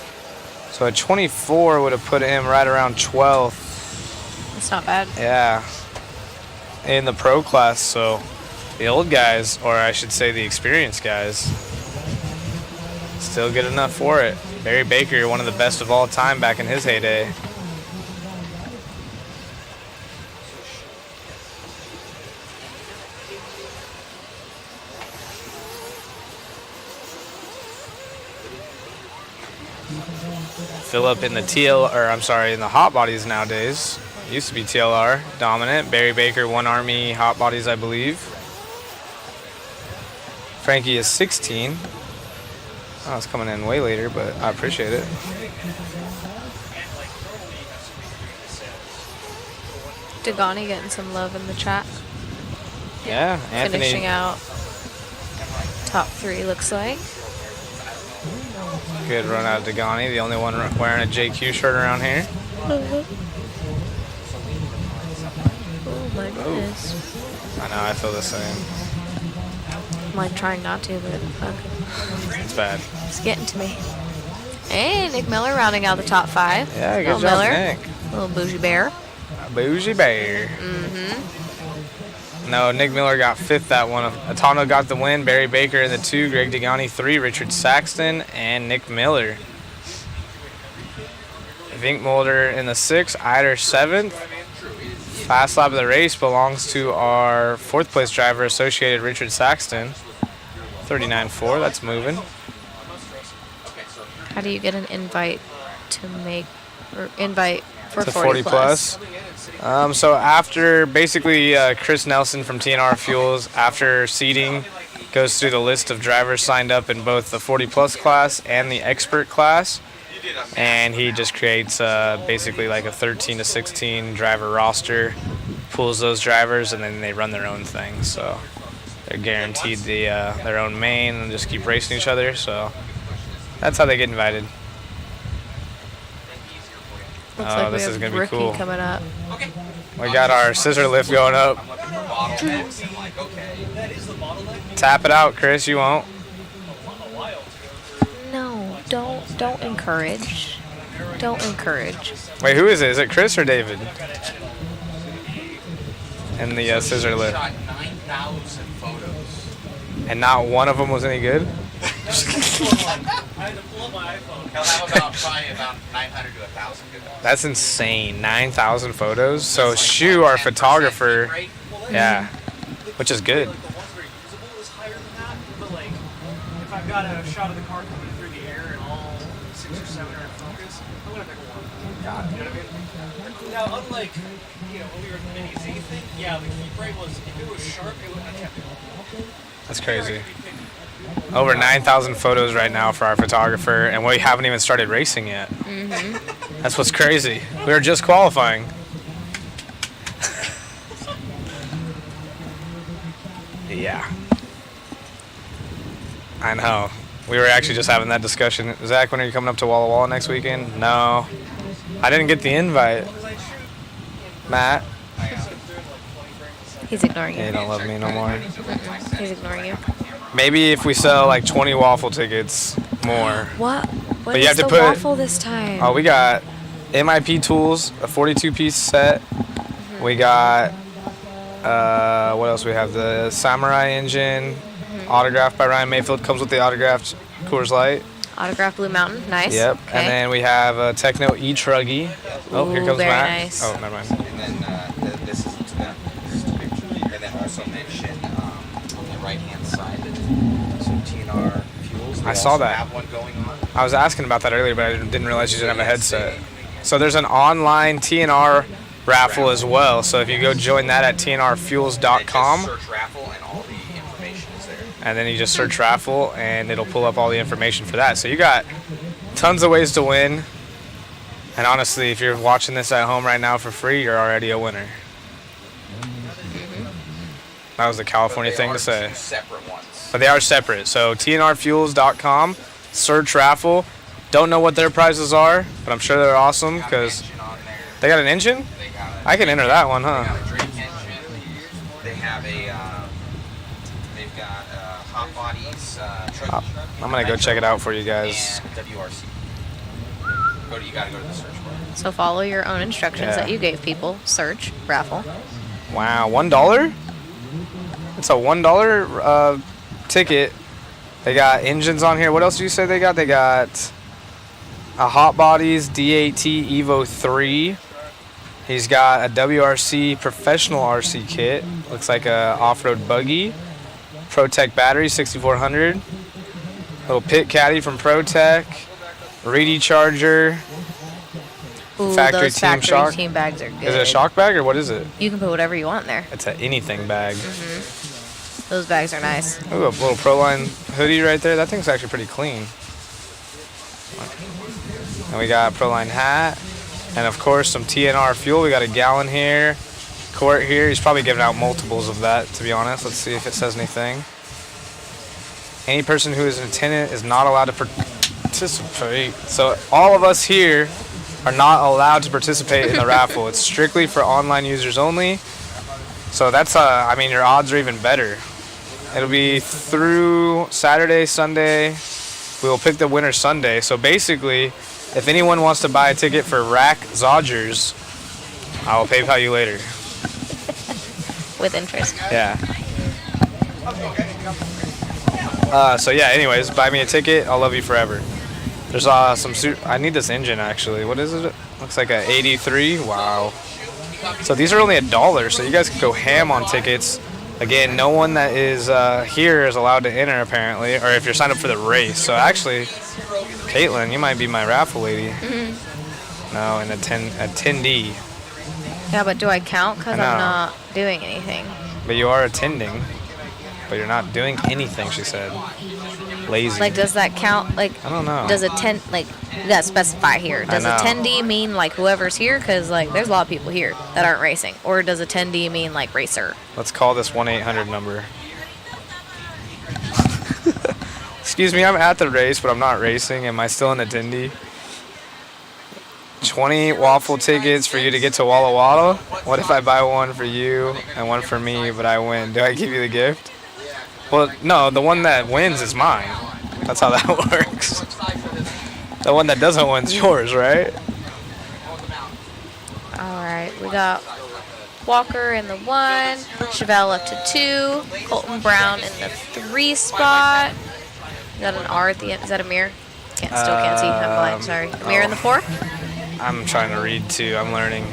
So a 24 would have put him right around 12th. That's not bad. Yeah. In the pro class, so the old guys, or I should say the experienced guys, Still good enough for it. Barry Baker, one of the best of all time back in his heyday. Phillip in the in the hot bodies nowadays. Used to be TLR dominant. Barry Baker, One Army hot bodies, I believe. Frankie is 16. Oh, it's coming in way later, but I appreciate it. Dagani getting some love in the chat. Yeah, Anthony. Finishing out top 3, looks like. Good run out of Dagani, the only one wearing a JQ shirt around here. Oh my goodness. I know, I feel the same. I'm like trying not to, but fuck. It's bad. It's getting to me. Hey, Nick Miller rounding out the top 5. Yeah, good Little job, Miller. Nick. Little bougie bear. Bougie bear. No, Nick Miller got 5th that one. Atano got the win. Barry Baker in the 2. Greg Degani 3. Richard Saxton and Nick Miller. Vink Mulder in the 6. Eider 7th. Fast lap of the race belongs to our 4th place driver, Associated Richard Saxton. 39.4. That's moving. How do you get an invite to make, or invite for To 40 plus? So after, basically, Chris Nelson from TNR Fuels, after seating, goes through the list of drivers signed up in both the 40 plus class and the expert class, and he just creates basically like a 13 to 16 driver roster, pulls those drivers, and then they run their own thing. So they're guaranteed their own main and just keep racing each other. So that's how they get invited. Looks Oh, like this we is have gonna be rookie cool. coming up. We got our scissor lift going up. Tap it out, Chris. You won't. No, don't encourage. Don't encourage. Wait, who is it? Is it Chris or David? And the scissor lift. Shot 9,000 photos. And not one of them was any good? I had to pull up my iPhone. He'll have probably about 900 to 1,000 good ones. That's insane. 9,000 photos. So Shu, our photographer, yeah, which is good. But like, if I've got a shot of the car coming through the air and all 6 or 7 are in focus, I'm gonna pick one. You know what I mean? Now, unlike, when we were in the mini Z thing, yeah, the keep rate was, if it was sharp, it would have kept it. That's crazy. Over 9,000 photos right now for our photographer, and we haven't even started racing yet. That's what's crazy. We were just qualifying. Yeah. I know. We were actually just having that discussion. Zach, when are you coming up to Walla Walla next weekend? No. I didn't get the invite. Matt? He's ignoring you. He don't love me no more. He's ignoring you. Maybe if we sell like 20 waffle tickets more. What? What But you is have to the put waffle this time? Oh, we got MIP tools, a 42-piece set. We got what else? We have the Samurai engine, autographed by Ryan Mayfield. Comes with the autographed Coors Light. Autograph Blue Mountain. Nice. Yep. Okay. And then we have a Techno E-Truggy. Oh, here Ooh, comes very Matt. nice. Oh, never mind. And then this is to them. This is to picture. And then also mention on the right-hand side that some TNR fuels. They I saw also that. have one going on. I was asking about that earlier, but I didn't realize you didn't have a headset. So there's an online TNR raffle as well. So if you go join that at tnrfuels.com, Search raffle and all the information is there. and then you just search raffle, and it'll pull up all the information for that. So you got tons of ways to win. And honestly, if you're watching this at home right now for free, you're already a winner. That was the California thing to say. Two separate ones. But they are separate. So tnrfuels.com, search raffle. Don't know what their prizes are, but I'm sure they're awesome because they got an engine? I can enter that one, huh? They have a, they've got Hot Bodies, I'm going to go check it out for you guys. and WRC. You gotta go to the search bar. So follow your own instructions Yeah. that you gave people. Search raffle. Wow, $1? It's a $1 ticket They got engines on here. What else do you say they got? They got a Hot Bodies DAT Evo 3. He's got a WRC Professional RC kit. Looks like a off-road buggy. ProTech battery, 6400. Little pit caddy from ProTech. Reedy charger. Ooh, Factory those team factory shock. team bags are good. Is it a shock bag or what is it? You can put whatever you want in there. It's an anything bag. Those bags are nice. Ooh, a little Proline hoodie right there. That thing's actually pretty clean. And we got a Proline hat. And of course some TNR fuel. We got a gallon here. Quart here. He's probably giving out multiples of that, to be honest. Let's see if it says anything. Any person who is an attendant is not allowed to participate. So all of us here are not allowed to participate in the raffle. It's strictly for online users only. So that's, I mean, your odds are even better. It'll be through Saturday, Sunday. We will pick the winner Sunday. So basically, if anyone wants to buy a ticket for Rack Zodgers, I will PayPal you later. With interest. Yeah. So yeah, anyways, buy me a ticket. I'll love you forever. There's some I need this engine actually. What is it? Looks like a 83. Wow. So these are only $1, so you guys can go ham on tickets. Again, no one that is here is allowed to enter apparently, or if you're signed up for the race. So actually, Caitlin, you might be my raffle lady. No, an attendee. Yeah, but do I count? Because I I'm know. not doing anything. But you are attending, but you're not doing anything, she said. Lazy. Like, does that count? Like, I don't know. Does like, you gotta specify here. Does I know. attendee mean like whoever's here? Because like, there's a lot of people here that aren't racing. Or does attendee mean like racer? Let's call this 1-800 number. Excuse me, I'm at the race, but I'm not racing. Am I still an attendee? 20 waffle tickets for you to get to Walla Walla. What if I buy one for you and one for me, but I win? Do I give you the gift? Well, no, the one that wins is mine. That's how that works. The one that doesn't win is yours, right? All right, we got Walker in the 1, Chevelle up to 2, Colton Brown in the 3 spot. We got an R at the end. Is that a mirror? Still can't see. I'm blind. Sorry. A mirror in the 4. I'm trying to read too. I'm learning.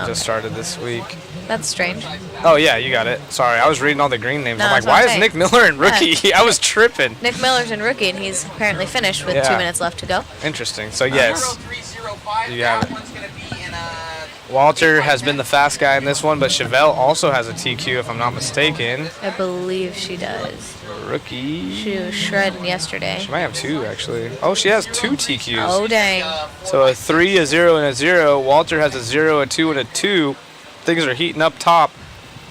Just started this week. That's strange. Oh yeah, you got it. Sorry, I was reading all the green names. No, I'm like, that's what why I'm is saying. Nick Miller in rookie? I was tripping. Nick Miller's in rookie, and he's apparently finished with 2 Yeah. minutes left to go. Interesting. So yes, you have it. Walter has been the fast guy in this one, but Chevelle also has a TQ, if I'm not mistaken. I believe she does. Rookie. She was shredding yesterday. She might have 2 actually. Oh, she has 2 TQs. Oh, dang. So a 3, a 0, and a 0. Walter has a 0, a 2, and a 2. Things are heating up top,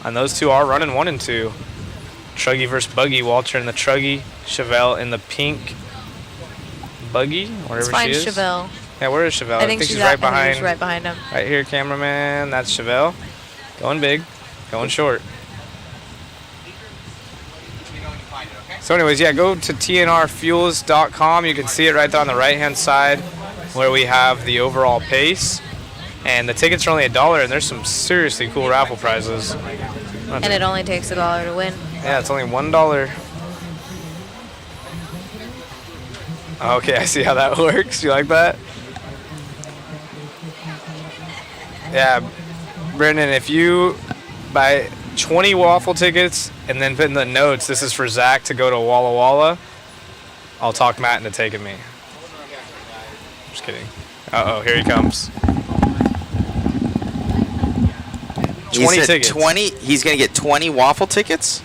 and those 2 are running 1 and 2. Truggy versus Buggy. Walter in the Truggy. Chevelle in the pink Buggy, whatever Let's find she is. Chevelle. Yeah, where is Chevelle? I think she's right behind. She's right behind him. Right here, cameraman. That's Chevelle. Going big, going short. So anyways, yeah, go to tnrfuels.com. You can see it right there on the right-hand side where we have the overall pace. And the tickets are only $1, and there's some seriously cool raffle prizes. And it only takes $1 to win. Yeah, it's only $1. Okay, I see how that works. You like that? Yeah, Brendan, if you buy 20 waffle tickets and then put in the notes, this is for Zach to go to Walla Walla, I'll talk Matt into taking me. Just kidding. Uh-oh, here he comes. 20 tickets. 20. He's gonna get 20 waffle tickets.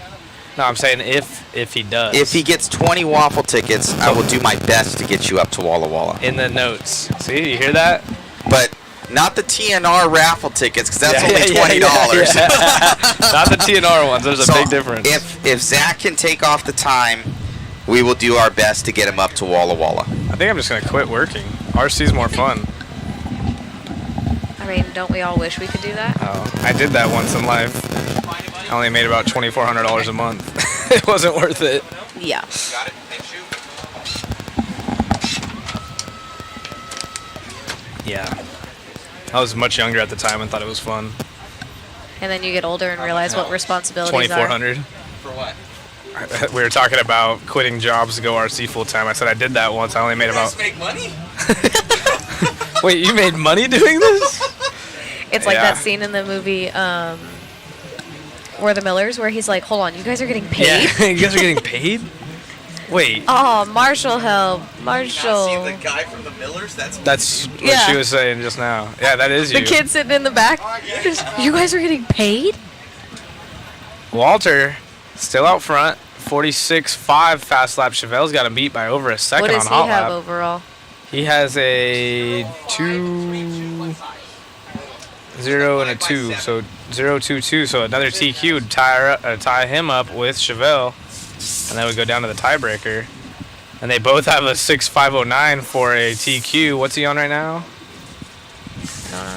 No, I'm saying if he does. If he gets 20 waffle tickets, I will do my best to get you up to Walla Walla. In the notes. See, you hear that? But not the TNR raffle tickets, because that's only $20. Not the TNR ones. There's a big difference. If Zach can take off the time, we will do our best to get him up to Walla Walla. I think I'm just gonna quit working. RC's more fun. I mean, don't we all wish we could do that? Oh, I did that once in life. I only made about $2,400 a month. It wasn't worth it. Yeah. Yeah. I was much younger at the time and thought it was fun. And then you get older and realize what responsibilities are. $2,400. For what? We were talking about quitting jobs to go RC full time. I said I did that once. I only made about. Make money? Wait, you made money doing this? It's like Yeah. that scene in the movie We're the Millers where he's like, hold on, you guys are getting paid? Yeah, you guys are getting paid? Wait. Oh, Marshall help. Marshall. See the guy from the Millers? That's what Yeah. she was saying just now. Yeah, that is you. The kid sitting in the back. You guys are getting paid? Walter, still out front. 46.5 fast lap. Chevelle's got him beat by over a second What does on he hot have lap. overall? He has a 2-0 and a 2, so 0-2-2. So another TQ would tie him up with Chevelle, and then we go down to the tiebreaker. And they both have a 6.509 for a TQ. What's he on right now?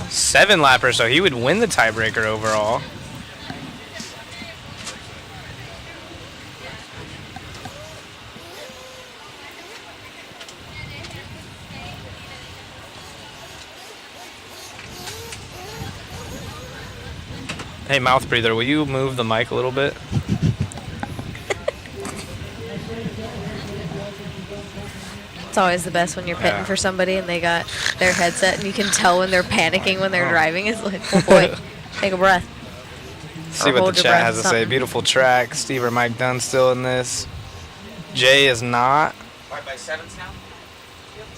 7 lapper, so he would win the tiebreaker overall. Hey, mouth breather, will you move the mic a little bit? It's always the best when you're pitting Yeah. for somebody and they got their headset and you can tell when they're panicking when they're driving. It's like, oh boy, take a breath. See Or what hold the your chat breath has or to say. something. Beautiful track. Steve or Mike Dunn still in this. Jay is not. Right by sevens now?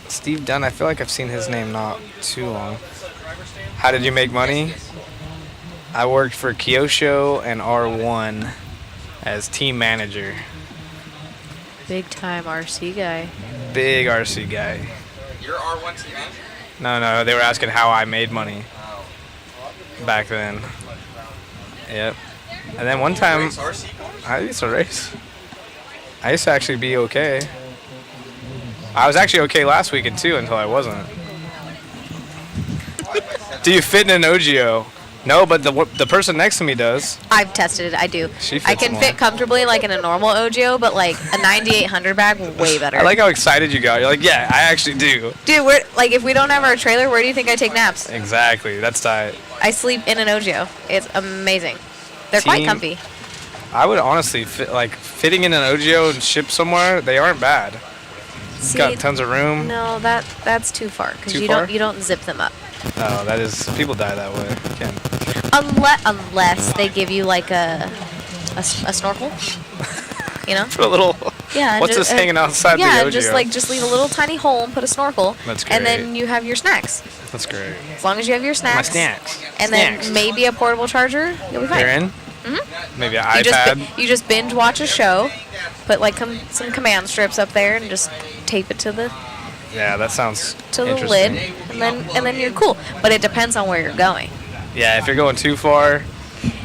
Steve Dunn, I feel like I've seen his name not too long. How did you make money? I worked for Kyosho and R1 as team manager. Big time RC guy. Big RC guy. You're R1 team manager? No, they were asking how I made money back then. Yep. And then one time, Race RC cars? I used to race. I used to actually be okay. I was actually okay last weekend too until I wasn't. Do you fit in an OGO? No, but the person next to me does. I've tested it. I do. She I fits can more. fit comfortably like in a normal OGO, but like a 9800 bag, way better. I like how excited you got. You're like, yeah, I actually do. Dude, we're like, if we don't have our trailer, where do you think I take naps? Exactly. That's tight. I sleep in an OGO. It's amazing. They're quite Team- comfy. I would honestly fitting in an OGO and ship somewhere. They aren't bad. It's See, got tons of room. No, that's too far because Too you far? don't zip them up. Oh, that is. People die that way. Ken. Unless they give you like a snorkel, you know? Put a little. Yeah. What's just, this hanging outside the Yeah, OGO? just leave a little tiny hole and put a snorkel. That's And great. then you have your snacks. That's great. As long as you have your snacks. My snacks. And Snacks. then maybe a portable charger, you'll be fine. You're in. Maybe an iPad. You just binge watch a show, put like some command strips up there, and just tape it to the Yeah, that sounds lid, interesting. and then you're cool. But it depends on where you're going. Yeah, if you're going too far,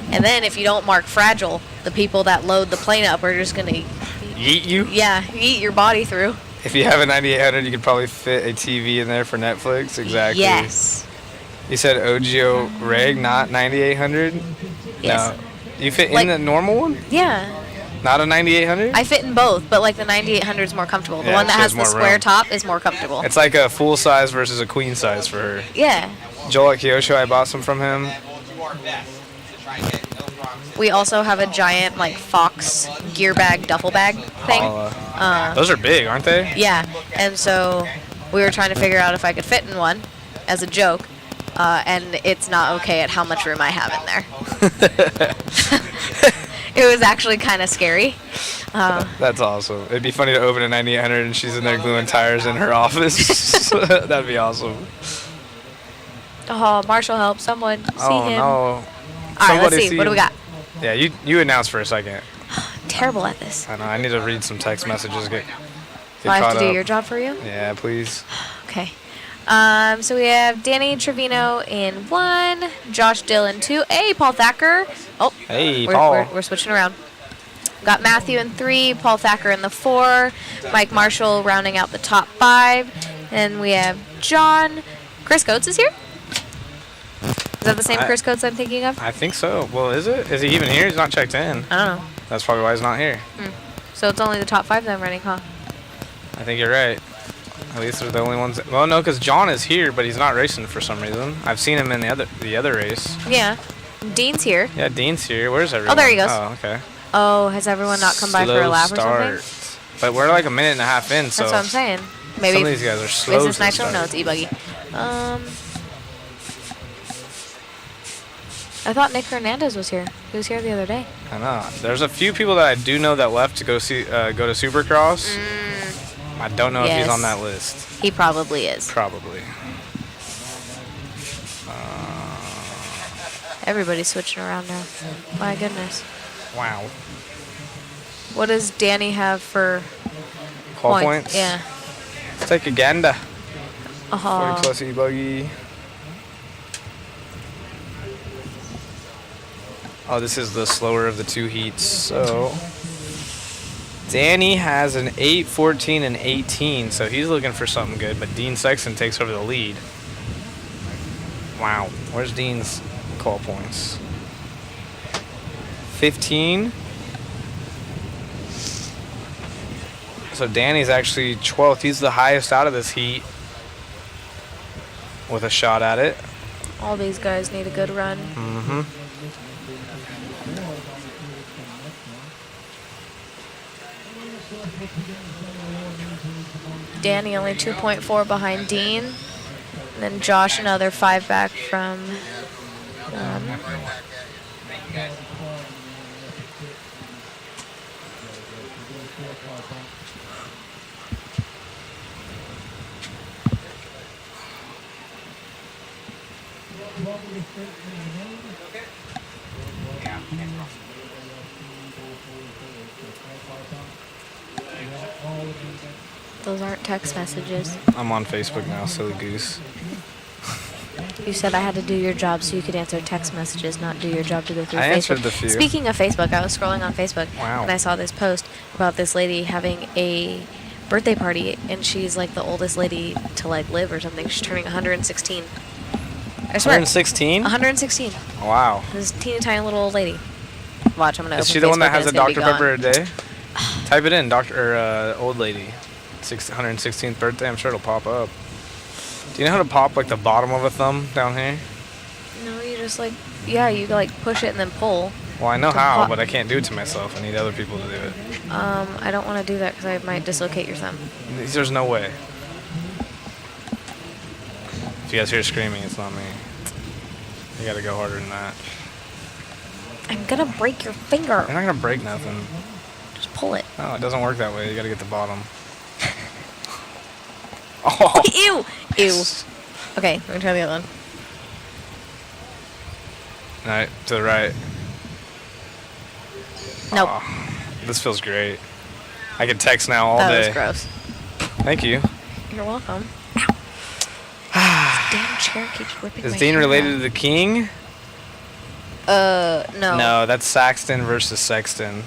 And then if you don't mark fragile, the people that load the plane up are just gonna yeet you. eat your body through. If you have a 9800, you could probably fit a TV in there for Netflix. Exactly. Yes. You said OGO reg, not 9800. Yes. No. You fit Like- in the normal one, Yeah. not a 9800. I fit in both, but like the 9800 is more comfortable. The Yeah, one that she has has the more square room. top is more comfortable. It's like a full size versus a queen size for her. Yeah. Joel at Kyosho, I bought some from him. We also have a giant like Fox gear bag duffel bag thing. Those are big, aren't they? Yeah, and so we were trying to figure out if I could fit in one as a joke, and it's not okay at how much room I have in there. It was actually kind of scary. That's awesome. It'd be funny to open a 9800 and she's in there gluing tires in her office. That'd be awesome. Oh, Marshall, help someone see Oh him. no. All right, let's see. What do we got? Yeah, you announce for a second. Terrible at this. I know. I need to read some text messages. Get Do I have caught to do up. your job for you? Yeah, please. Okay. So we have Danny Trevino in 1, Josh Dillon 2. Hey, Paul Thacker. Oh, Hey, we're, Paul. We're switching around. Got Matthew in 3, Paul Thacker in the 4, Mike Marshall rounding out the top 5, and we have John. Chris Coates is here. Is that the same Chris Coates I'm thinking of? I think so. Well, is it? Is he even here? He's not checked in. I don't know. That's probably why he's not here. So it's only the top 5 that I'm running, huh? I think you're right. At least they're the only ones. Well, no, because John is here, but he's not racing for some reason. I've seen him in the other race. Yeah. Dean's here. Yeah, Dean's here. Where's everyone? there he goes. Oh, okay. Oh, has everyone not come by for a Slow lap or start. something? But we're like a minute and a half in, so That's what I'm saying. Maybe some of these guys are slow. Is this to Nitro? start. No, it's E-Buggy. I thought Nick Hernandez was here. He was here the other day. I know. There's a few people that I do know that left to go see go to Supercross. I don't know if he's on that list. He probably is. Probably. Everybody's switching around now. My goodness. Wow. What does Danny have for Qual points? Yeah. Let's take a gander. 40 Oh. plus E-Buggy. Oh, this is the slower of the two heats. So Danny has an 8, 14, and 18, so he's looking for something good, but Dean Sexton takes over the lead. Wow. Where's Dean's call points? 15. So Danny's actually 12th. He's the highest out of this heat with a shot at it. All these guys need a good run. Mm-hmm. Danny only 2.4 behind Dean. And then Josh another 5 back from Those aren't text messages. I'm on Facebook now, silly goose. You said I had to do your job so you could answer text messages, not do your job to go through I Facebook. answered the few. Speaking of Facebook, I was scrolling on Facebook Wow. and I saw this post about this lady having a birthday party, and she's like the oldest lady to like live or something. She's turning 116. I swear. 116? 116. Wow. This teeny tiny little old lady. Watch, I'm gonna. Is open she the one that Facebook has a and it's gonna be Dr. Pepper gone. a day? Type it in, old lady. 116th birthday, I'm sure it'll pop up. Do you know how to pop like the bottom of a thumb down here? No, you just like, yeah, you like push it and then pull. Well, I know To how, pop- but I can't do it to myself. I need other people to do it. I don't want to do that because I might dislocate your thumb. There's no way. If you guys hear screaming, it's not me. You gotta go harder than that. I'm gonna break your finger. You're not gonna break nothing. Just pull it. No, it doesn't work that way. You gotta get the bottom. Oh. Ew! Ew. Okay, let me try the other one. Alright, to the right. Nope. Oh, this feels great. I can text now all That day. was gross. Thank you. You're welcome. This damn chair keeps whipping Is my Dean hair related out. to the king? No. No, that's Saxton versus Sexton.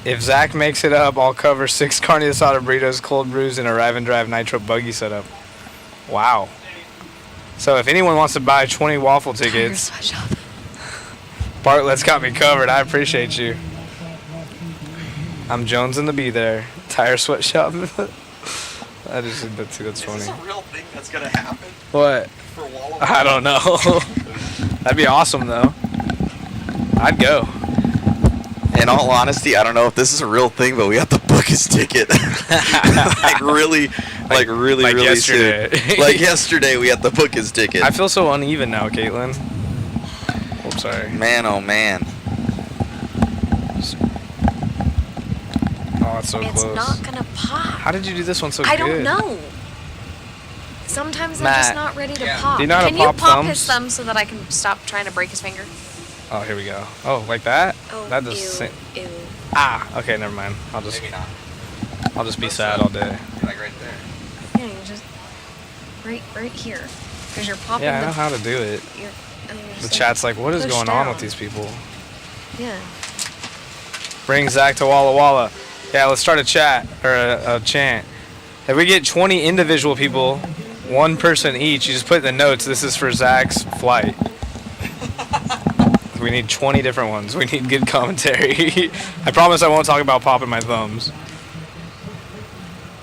If Zach makes it up, I'll cover 6 carne asada burritos, cold brews, and a Rive and Drive Nitro buggy setup. Wow. So if anyone wants to buy 20 waffle tickets, Bartlett's got me covered. I appreciate you. I'm Jones in the Be There. Tire sweatshop. I just think that's funny. Is this a real thing that's gonna happen? What? For Walla I don't know. That'd be awesome though. I'd go. In all honesty, I don't know if this is a real thing, but we have to book his ticket. like really yesterday. soon. Like yesterday, we had to book his ticket. I feel so uneven now, Caitlin. Oops, sorry. Man, oh man. Oh, it's so It's close. not gonna pop. How did you do this one so I good? don't know. Sometimes I'm Matt. just not ready to pop. Do you know how to Can pop you pop thumbs? his thumb so that I can stop trying to break his finger? Oh, here we go. Oh, like that? Oh, That does ew, sing. ew. Ah, okay, never mind. I'll just be sad all day. Like right there. Yeah, you just right here, because you're popping. Yeah, I the, know how to do it. You're, and you're The just, chat's like, what is push going on down. with these people? Yeah. Bring Zach to Walla Walla. Yeah, let's start a chat or a chant. If we get 20 individual people, one person each, you just put in the notes, this is for Zach's flight. We need 20 different ones. We need good commentary. I promise I won't talk about popping my thumbs.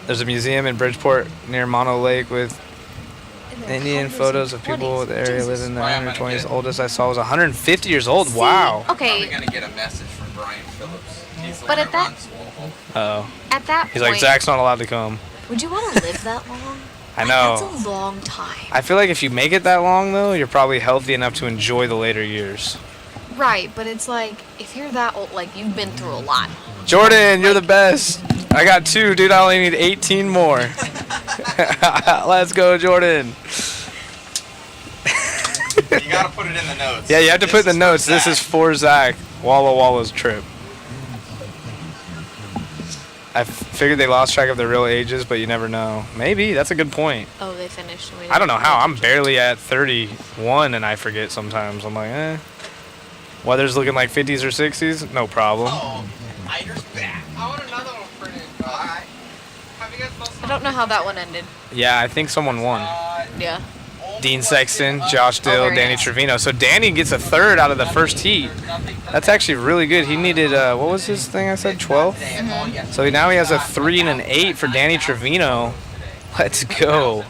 There's a museum in Bridgeport near Mono Lake with Indian photos of people with the area living in the 120s. Oldest I saw was 150 years old. Wow. Okay. Probably gonna get a message from Brian But at that He's point, like, Zach's not allowed to come. would you want to live that long? I know. That's a long time. I feel like if you make it that long, though, you're probably healthy enough to enjoy the later years. Right, but it's like, if you're that old, like, you've been through a lot. Jordan, you're the best. I got 2, dude. I only need 18 more. Let's go, Jordan. You gotta put it in the notes. Yeah, you have to put in the notes. This is for Zach. Walla Walla's trip. I figured they lost track of their real ages, but you never know. Maybe. That's a good point. Oh, they finished. And we I don't know didn't how. pay I'm barely at 31 and I forget sometimes. I'm like, Weather's looking like 50s or 60s? No problem. Ider's back. I want another one printed. I don't know how that one ended. Yeah, I think someone won. Yeah. Dean Sexton, Josh Dill, very Danny nice. Trevino. So Danny gets a 3rd out of the first heat. That's actually really good. He needed, what was his thing I said, 12? So now he has a 3 and an 8 for Danny Trevino. Let's go.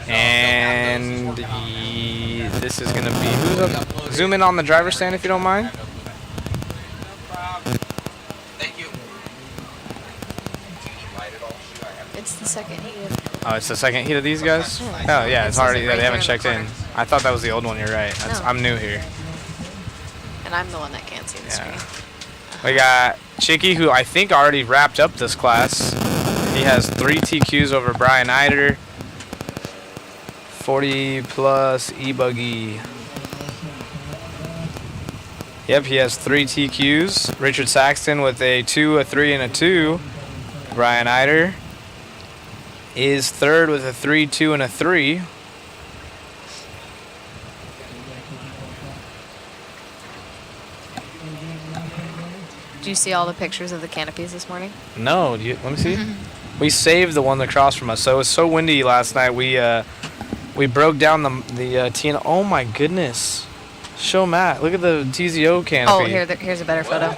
And this is going to be, who's up? Zoom in on the driver's stand if you don't mind. It's the second heat. Oh, it's the second heat of these guys? Oh, yeah, it's already, they haven't checked in. I thought that was the old one, you're right. No. I'm new here. And I'm the one that can't see the screen. We got Chicky, who I think already wrapped up this class. He has 3 TQs over Brian Eider. 40 plus E-Buggy. Yep, he has 3 TQs. Richard Saxton with a 2, a 3, and a 2. Brian Eider is 3rd with a 3, 2, and a 3. Did you see all the pictures of the canopies this morning? No, let me see. We saved the one across from us. So it was so windy last night. We broke down the TNR. Oh my goodness! Show Matt. Look at the TZO canopy. Oh, here's a better photo.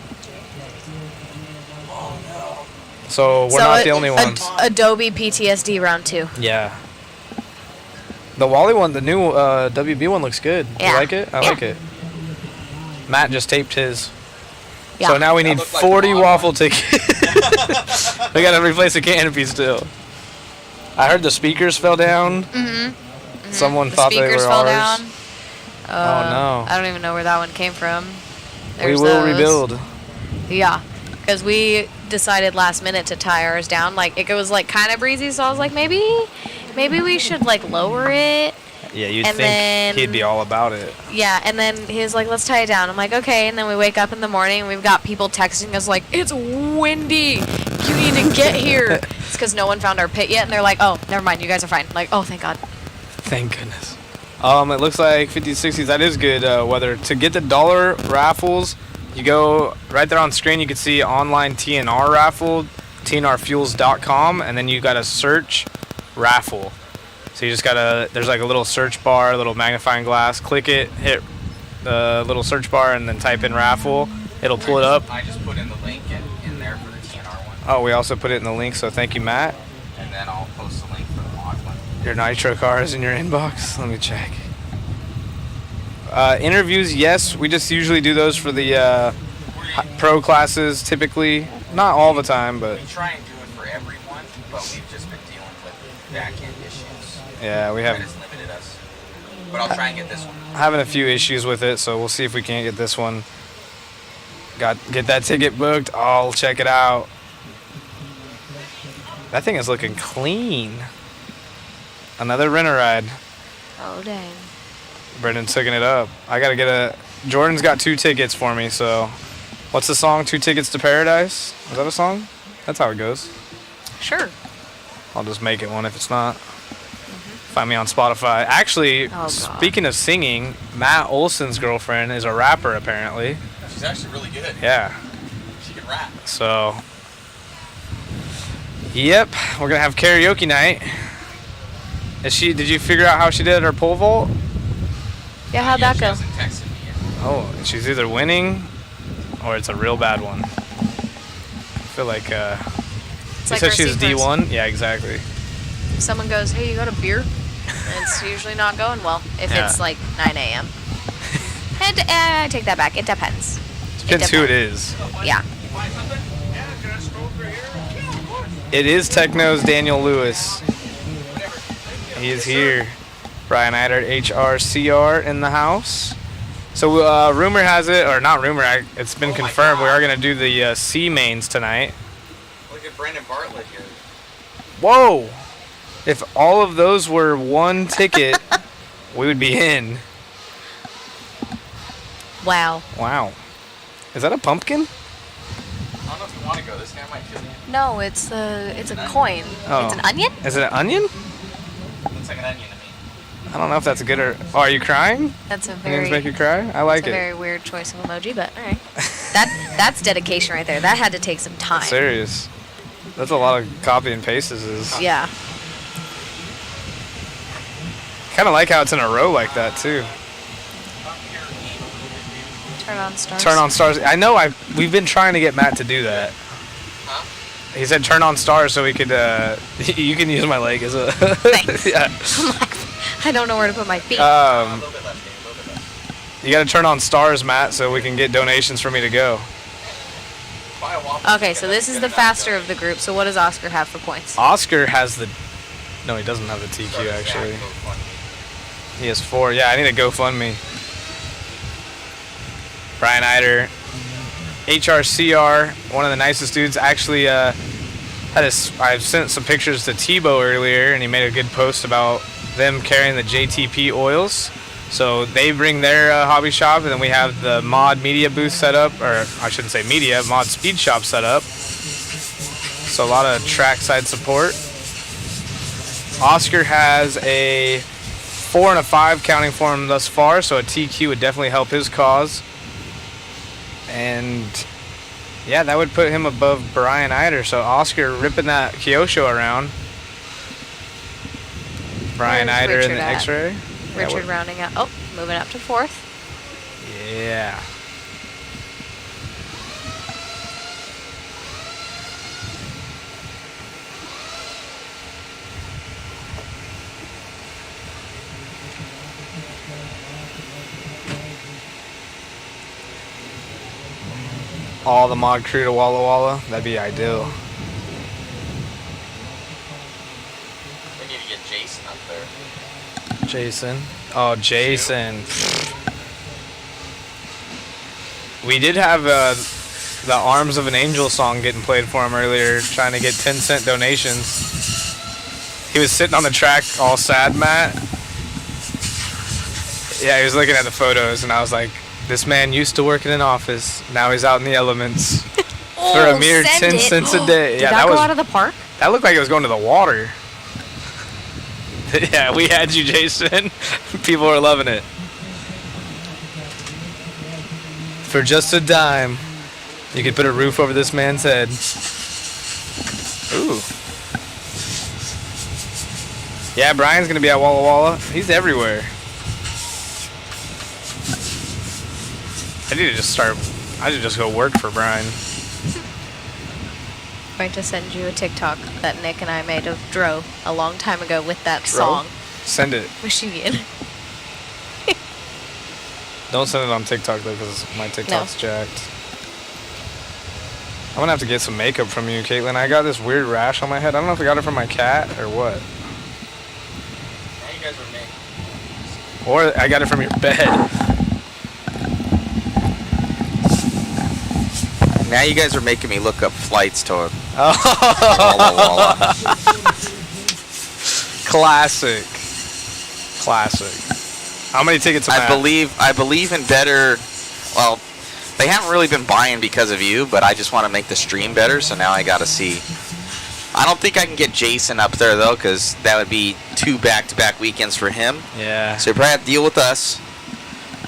So we're not the only ones. Adobe PTSD round 2. Yeah. The Wally one, the new WB one looks good. Yeah. You like it? I like it. Matt just taped his. Yeah. So now we need 40 waffle tickets. We gotta replace the canopy still. I heard the speakers fell down. Someone thought they were speakers fell ours. down. Oh no. I don't even know where that one came from. We will rebuild. Yeah, because we decided last minute to tie ours down. Like it was like kind of breezy, so I was like, maybe we should like lower it. Yeah, you'd And think then- he'd be all about it. Yeah, and then he was like, let's tie it down. I'm like, okay. And then we wake up in the morning and we've got people texting us like, it's windy. You need to get here. It's because no one found our pit yet. And they're like, oh, never mind. You guys are fine. Like, oh, thank God. Thank goodness. It looks like 50s, 60s. That is good weather. To get the dollar raffles, you go right there on screen. You can see online TNR raffle, TNRfuels.com, and then you got to search raffle. So you just gotta, there's like a little search bar, a little magnifying glass. Click it, hit the little search bar, and then type in raffle. It'll pull it up. I just put in the link in there for the TNR one. Oh, we also put it in the link, so thank you, Matt. And then I'll post the link for the mod one. Your nitro car is in your inbox. Let me check. Interviews, yes. We just usually do those for the pro classes, typically. Not all the time, but We try and do it for everyone, but we've just been dealing with back-end issues. yeah, we have That has limited us. But I'll try and get this one. having a few issues with it, so we'll see if we can't get this one. Get that ticket booked. I'll check it out. That thing is looking clean. Another renter ride. Oh, dang. Brendan's hooking it up. I gotta get Jordan's got 2 tickets for me, so. What's the song? 2 Tickets to Paradise? Is that a song? That's how it goes. Sure. I'll just make it one if it's not. Find me on Spotify. Actually, speaking of singing, Matt Olson's girlfriend is a rapper, apparently. She's actually really good. Yeah. She can rap. So, yep, we're gonna have karaoke night. Did you figure out how she did her pole vault? Yeah, how'd that go? Oh, she's either winning or it's a real bad one. I feel like, you like said our she was sequence. D1? Yeah, exactly. If someone goes, hey, you got a beer? And it's usually not going well if Yeah. it's like 9 a.m. And I take that back. It depends. It's Depends who it is. Yeah. It is Techno's Daniel Lewis. He is here. Brian Eider, HRCR in the house. So rumor has it, or not rumor, it's been confirmed, we are going to do the C mains tonight. Look at Brandon Bartlett here. Whoa! If all of those were one ticket, we would be in. Wow. Wow. Is that a pumpkin? I don't know if you want to go. This guy might kill you. No, it's a coin. Oh. It's an onion? Is it an onion? Looks like an onion to me. I don't know if that's a good or... Oh, are you crying? That's a Onions very make you cry? I like that's a it. very weird choice of emoji, but all right. That's dedication right there. That had to take some time. Serious. That's a lot of copy and pastes. Yeah. Kind of like how it's in a row like that, too. Turn on stars. Turn on stars. I know we've been trying to get Matt to do that. He said turn on stars so we could, you can use my leg as a... Thanks. Yeah. I don't know where to put my feet. You got to turn on stars, Matt, so we can get donations for me to go. Okay, so this is the faster of the group. So what does Oscar have for points? Oscar has the... No, he doesn't have the TQ, actually. He has 4. Yeah, I need a GoFundMe. Brian Eider, HRCR, one of the nicest dudes. Actually, I sent some pictures to Tebow earlier, and he made a good post about them carrying the JTP oils. So they bring their hobby shop, and then we have the Mod Media booth set up, or I shouldn't say media, Mod Speed Shop set up. So a lot of trackside support. Oscar has a 4 and a 5 counting for him thus far, so a TQ would definitely help his cause. And yeah, that would put him above Brian Eider. So Oscar ripping that Kyosho around. Brian Where's Eider in Richard the at? X-ray. Richard rounding out. Oh, moving up to 4th. Yeah. All the mod crew to Walla Walla. That'd be ideal. We need to get Jason up there. Jason. Oh, Jason. We did have the Arms of an Angel song getting played for him earlier, trying to get 10-cent donations. He was sitting on the track all sad, Matt. Yeah, he was looking at the photos, and I was like, this man used to work in an office. Now he's out in the elements for a mere 10 cents a day. Did Yeah, that that go was out of the park? That looked like it was going to the water. Yeah, we had you, Jason. People are loving it. For just a dime, you could put a roof over this man's head. Ooh. Yeah, Brian's gonna be at Walla Walla. He's everywhere. I should just go work for Brian. I'm going to send you a TikTok that Nick and I made of Dro a long time ago with that Dro? song. Send it. Michigan. Don't send it on TikTok though, because my TikTok's jacked. I'm gonna have to get some makeup from you, Caitlin. I got this weird rash on my head. I don't know if I got it from my cat or what. Now you guys are me. Or I got it from your bed. Now you guys are making me look up flights to Walla Walla. Classic. How many tickets? I believe in better. Well, they haven't really been buying because of you, but I just want to make the stream better. So now I got to see. I don't think I can get Jason up there though, because that would be 2 back-to-back weekends for him. Yeah. So you probably have to deal with us.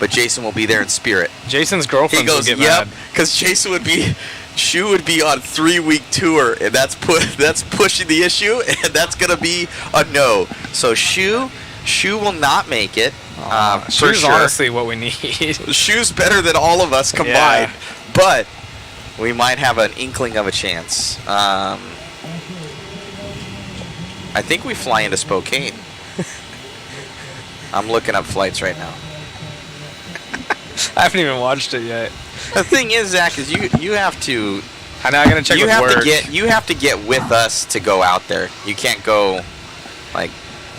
But Jason will be there in spirit. Jason's girlfriend will get mad. Because Jason would be, Shu would be on 3-week tour, and that's pushing the issue, and that's gonna be a no. So Shu will not make it. For Shu's sure. honestly what we need. Shu's better than all of us combined, but we might have an inkling of a chance. I think we fly into Spokane. I'm looking up flights right now. I haven't even watched it yet. The thing is, Zach, is you have to. I know. I'm gonna check you with have work. to get you have to get with us to go out there. You can't go, like.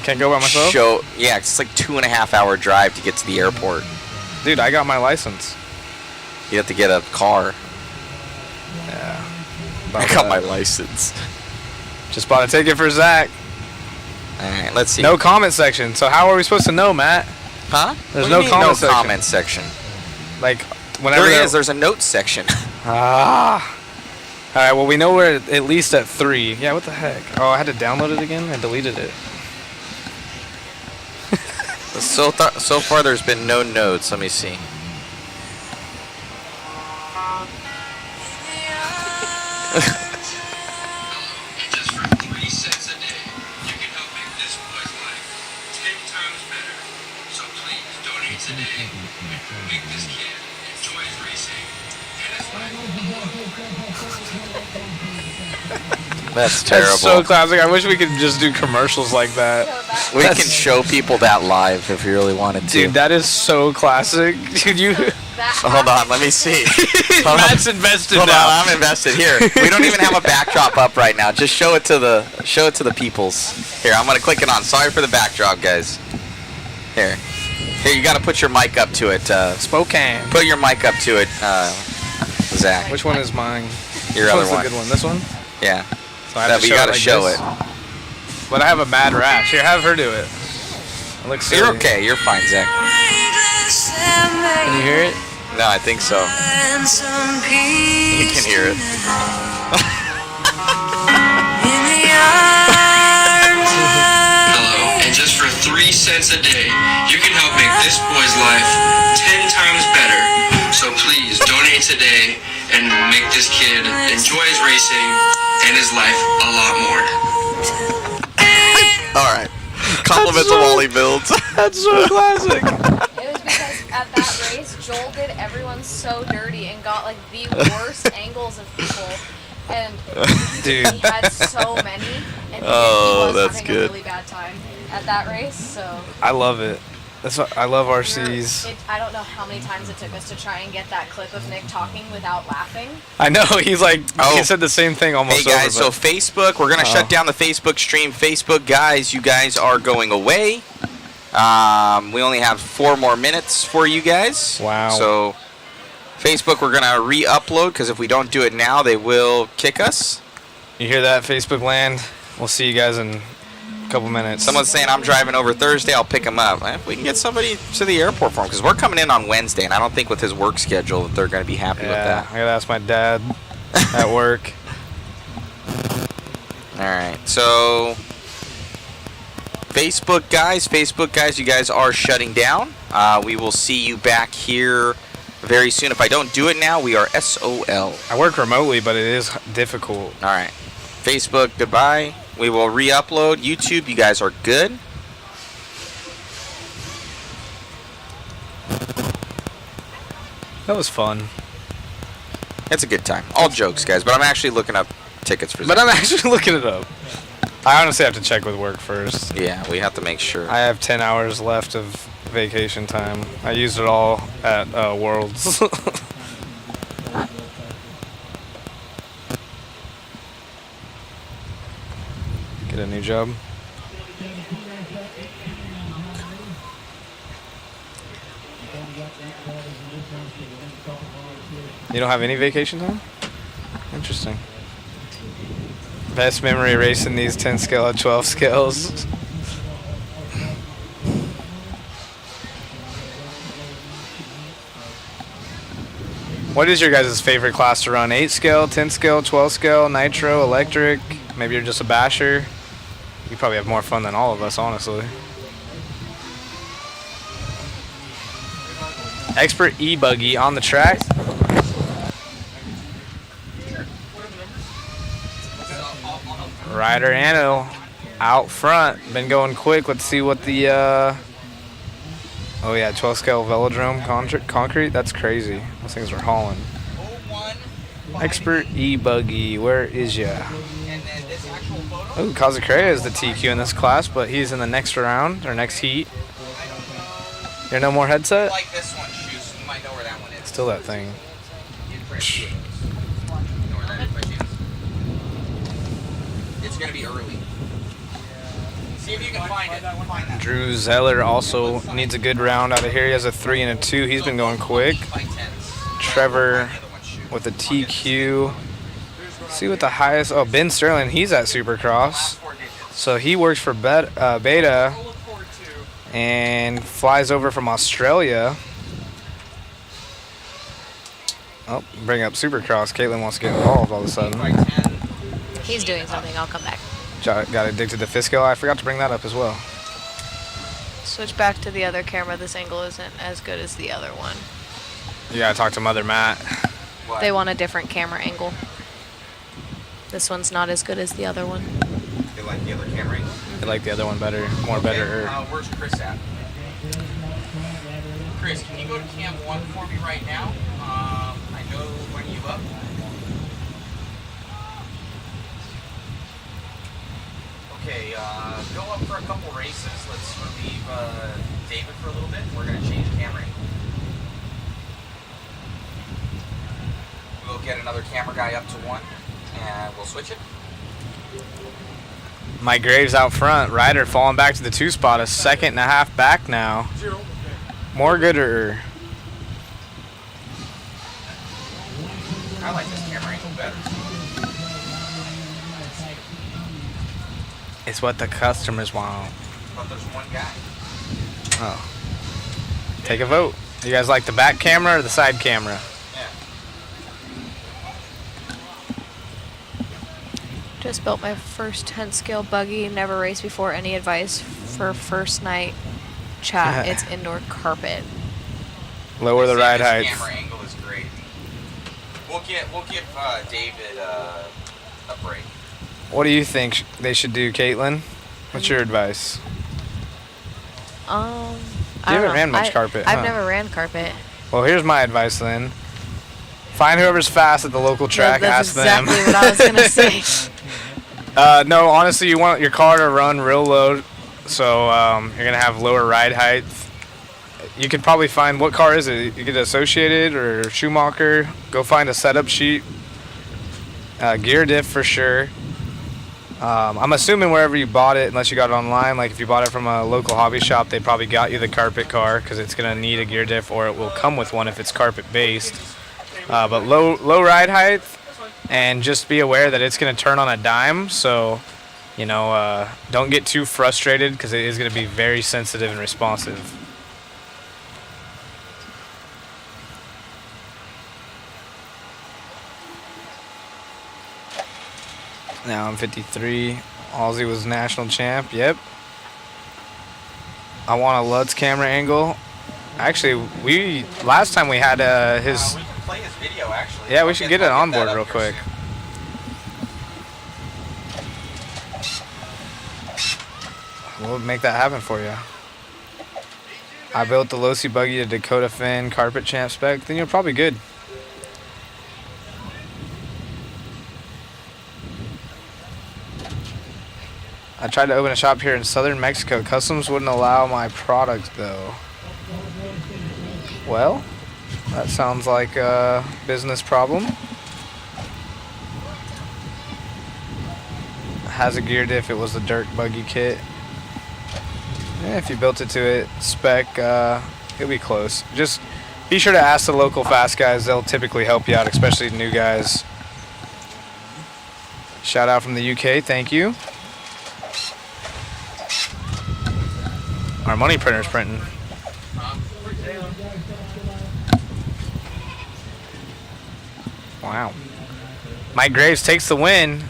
Can't go by myself. Yeah, it's like 2.5 hour drive to get to the airport. Dude, I got my license. You have to get a car. Yeah. I got my license. Just bought a ticket for Zach. All right, let's see. No comment section. So how are we supposed to know, Matt? Huh? There's What do no you mean, comment no section. comment section. Like whenever There is. There's a notes section. Ah. All right. Well, we know we're at least at 3. Yeah. What the heck? Oh, I had to download it again. I deleted it. So far, there's been no notes. Let me see. Just for 3 cents a day, you can help make this boy's life 10 times better. So please donate today and make this kid enjoy his racing and his life. That's terrible. That's so classic. I wish we could just do commercials like that. We can show people that live if you really wanted to. Dude, that is so classic. Dude, you. Hold on, let me see. Matt's invested Hold now. on, I'm invested. Here, we don't even have a backdrop up right now. Just show it to the peoples. Here, I'm gonna click it on. Sorry for the backdrop, guys. Here, you gotta put your mic up to it. Spokane. Put your mic up to it, Zach. Which one is mine? Your Which other one's one. the good one? This one? Yeah. So I have to you show gotta it like show this? it. But I have a bad rash. Here, have her do it. It looks silly. You're okay. You're fine, Zach. Can you hear it? No, I think so. You can hear it. Hello, and just for 3 cents a day, you can help make this boy's life 10 times better. So please donate today and make this kid enjoy his racing and his life a lot more. All right. Compliments of Wally builds. That's so classic. It was because at that race, Joel did everyone so dirty and got like the worst angles of people. And Dude. he had so many, and he was that's having good. a really bad time at that race. So I love it. That's what I love RCs. I don't know how many times it took us to try and get that clip of Nick talking without laughing. I know he's like he said the same thing almost. Hey guys, over, so Facebook, we're gonna shut down the Facebook stream. Facebook guys, you guys are going away. We only have 4 more minutes for you guys. Wow. So Facebook, we're gonna re-upload because if we don't do it now, they will kick us. You hear that, Facebook land? We'll see you guys in a couple minutes. Someone's saying I'm driving over Thursday. I'll pick him up. If we can get somebody to the airport for him, because we're coming in on Wednesday, and I don't think with his work schedule that they're going to be happy with that. I gotta ask my dad at work. All right, so Facebook guys, you guys are shutting down. We will see you back here very soon. If I don't do it now, we are SOL. I work remotely, but it is difficult. All right, Facebook, goodbye. We will re-upload. YouTube, you guys are good. That was fun. It's a good time. All jokes, guys, but I'm actually looking up tickets for But I'm actually looking it up. I honestly have to check with work first. Yeah, we have to make sure. I have 10 hours left of vacation time. I used it all at Worlds. Get a new job. You don't have any vacation time? Interesting. Best memory racing these 10 scale at 12 scales. What is your guys' favorite class to run? 8 scale, 10 scale, 12 scale, nitro, electric? Maybe you're just a basher. You probably have more fun than all of us, honestly. Expert e-buggy on the track. Ryder Anno out front. Been going quick. Let's see what the... Oh yeah, 12 scale velodrome concrete. That's crazy. Those things are hauling. Expert e-buggy. Where is ya? Oh, Kazucrea is the TQ in this class, but he's in the next round or next heat. You're no more headset? Like this one, Shoes. You might know where that one is. Still that thing. It's gonna be early. See if you can find it. Find that. Drew Zeller also needs a good round out of here. He has a 3 and a 2. He's been going quick. Trevor with a TQ. See what the highest. Oh, Ben Sterling. He's at Supercross. So he works for Beta and flies over from Australia. Oh, bring up Supercross. Caitlin wants to get involved all of a sudden. He's doing something. I'll come back. Got addicted to Fisco. I forgot to bring that up as well. Switch back to the other camera. This angle isn't as good as the other one. You gotta talk to Mother Matt. They want a different camera angle. This one's not as good as the other one. You like the other camera angle? I like the other one better, more better. Where's Chris at? Chris, can you go to cam 1 for me right now? I know when you up. Okay, go up for a couple races. Let's relieve David for a little bit. We're going to change camera angle. We'll get another camera guy up to 1, and we'll switch it. Mike Graves out front. Ryder falling back to the 2 spot. A 2.5 back now. More gooder. I like this camera angle better. It's what the customers want. But there's one guy. Oh. Take a vote. You guys like the back camera or the side camera? Just built my first 10 scale buggy. Never raced before. Any advice for first night? Chat. It's indoor carpet. Lower the ride This height. camera angle is great. We'll give David a break. What do you think they should do, Caitlin? What's your advice? I You don't haven't know. ran much carpet, I've huh? never ran carpet. Well, here's my advice then. Find whoever's fast at the local track. That's ask them. exactly what I was gonna say. No, honestly, you want your car to run real low, so you're gonna have lower ride height. You could probably find, what car is it? You get Associated or Schumacher. Go find a setup sheet. Gear diff for sure. I'm assuming wherever you bought it, unless you got it online, like if you bought it from a local hobby shop, they probably got you the carpet car because it's gonna need a gear diff, or it will come with one if it's carpet based. But low ride height, and just be aware that it's gonna turn on a dime. So, you know, don't get too frustrated because it is gonna be very sensitive and responsive. Now I'm 53. Aussie was national champ. Yep. I want a Lutz camera angle. Actually, last time we had his. We can play his video actually. Yeah, we should get it on board real quick. We'll make that happen for you. I built the Losi buggy to Dakota Finn carpet champ spec. Then you're probably good. I tried to open a shop here in southern Mexico. Customs wouldn't allow my product though. Well, that sounds like a business problem. Has a gear diff. It was the dirt buggy kit. If you built it to it spec, it'll be close. Just be sure to ask the local fast guys. They'll typically help you out, especially new guys. Shout out from the UK. Thank you. Our money printer's printing. Wow. Mike Graves takes the win.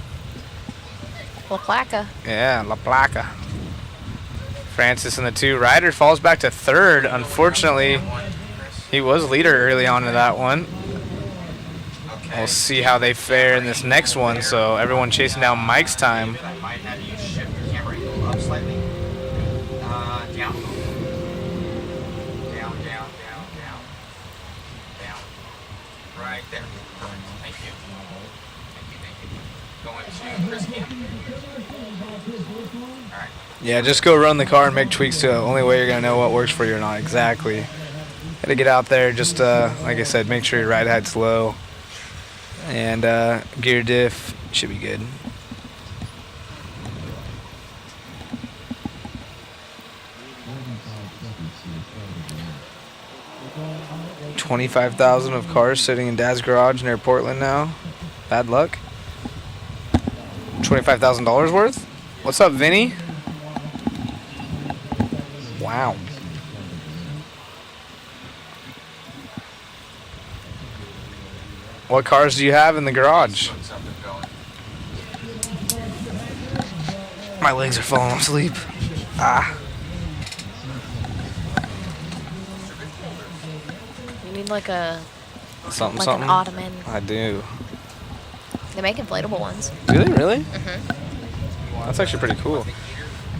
La Placa. Yeah, La Placa. Francis in the 2. Ryder falls back to 3rd. Unfortunately, he was leader early on in that one. We'll see how they fare in this next one. So everyone chasing down Mike's time. I might have you shift your camera angle up slightly. Down. Down. Right there. Thank you. Going to Chris Camp. All right. Yeah, just go run the car and make tweaks to it. Only way you're going to know what works for you or not. Exactly. Got to get out there. Just, like I said, make sure your ride height's low. And gear diff should be good. $25,000 of cars sitting in Dad's garage near Portland now. Bad luck. $25,000 worth? What's up, Vinny? Wow. What cars do you have in the garage? My legs are falling asleep. Ah. You need like a Something, like something. an ottoman. I do. They make inflatable ones. Do they really? Mm-hmm. That's actually pretty cool.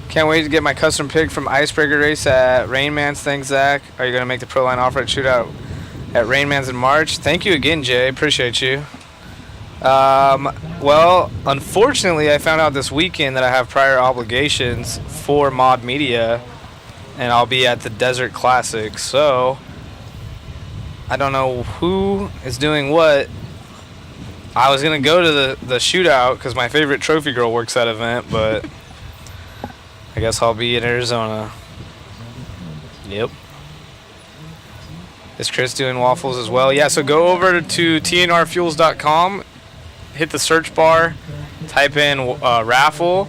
Can't wait to get my custom pig from Icebreaker Race at Rain Man's. Thanks, Zach. Are you going to make the Pro Line Off-Road Shootout at Rain Man's in March? Thank you again, Jay. Appreciate you. Well, unfortunately, I found out this weekend that I have prior obligations for Mod Media, and I'll be at the Desert Classic. So, I don't know who is doing what. I was going to go to the shootout because my favorite trophy girl works that event, but I guess I'll be in Arizona. Yep. Is Chris doing waffles as well? Yeah, so go over to tnrfuels.com, hit the search bar, type in raffle,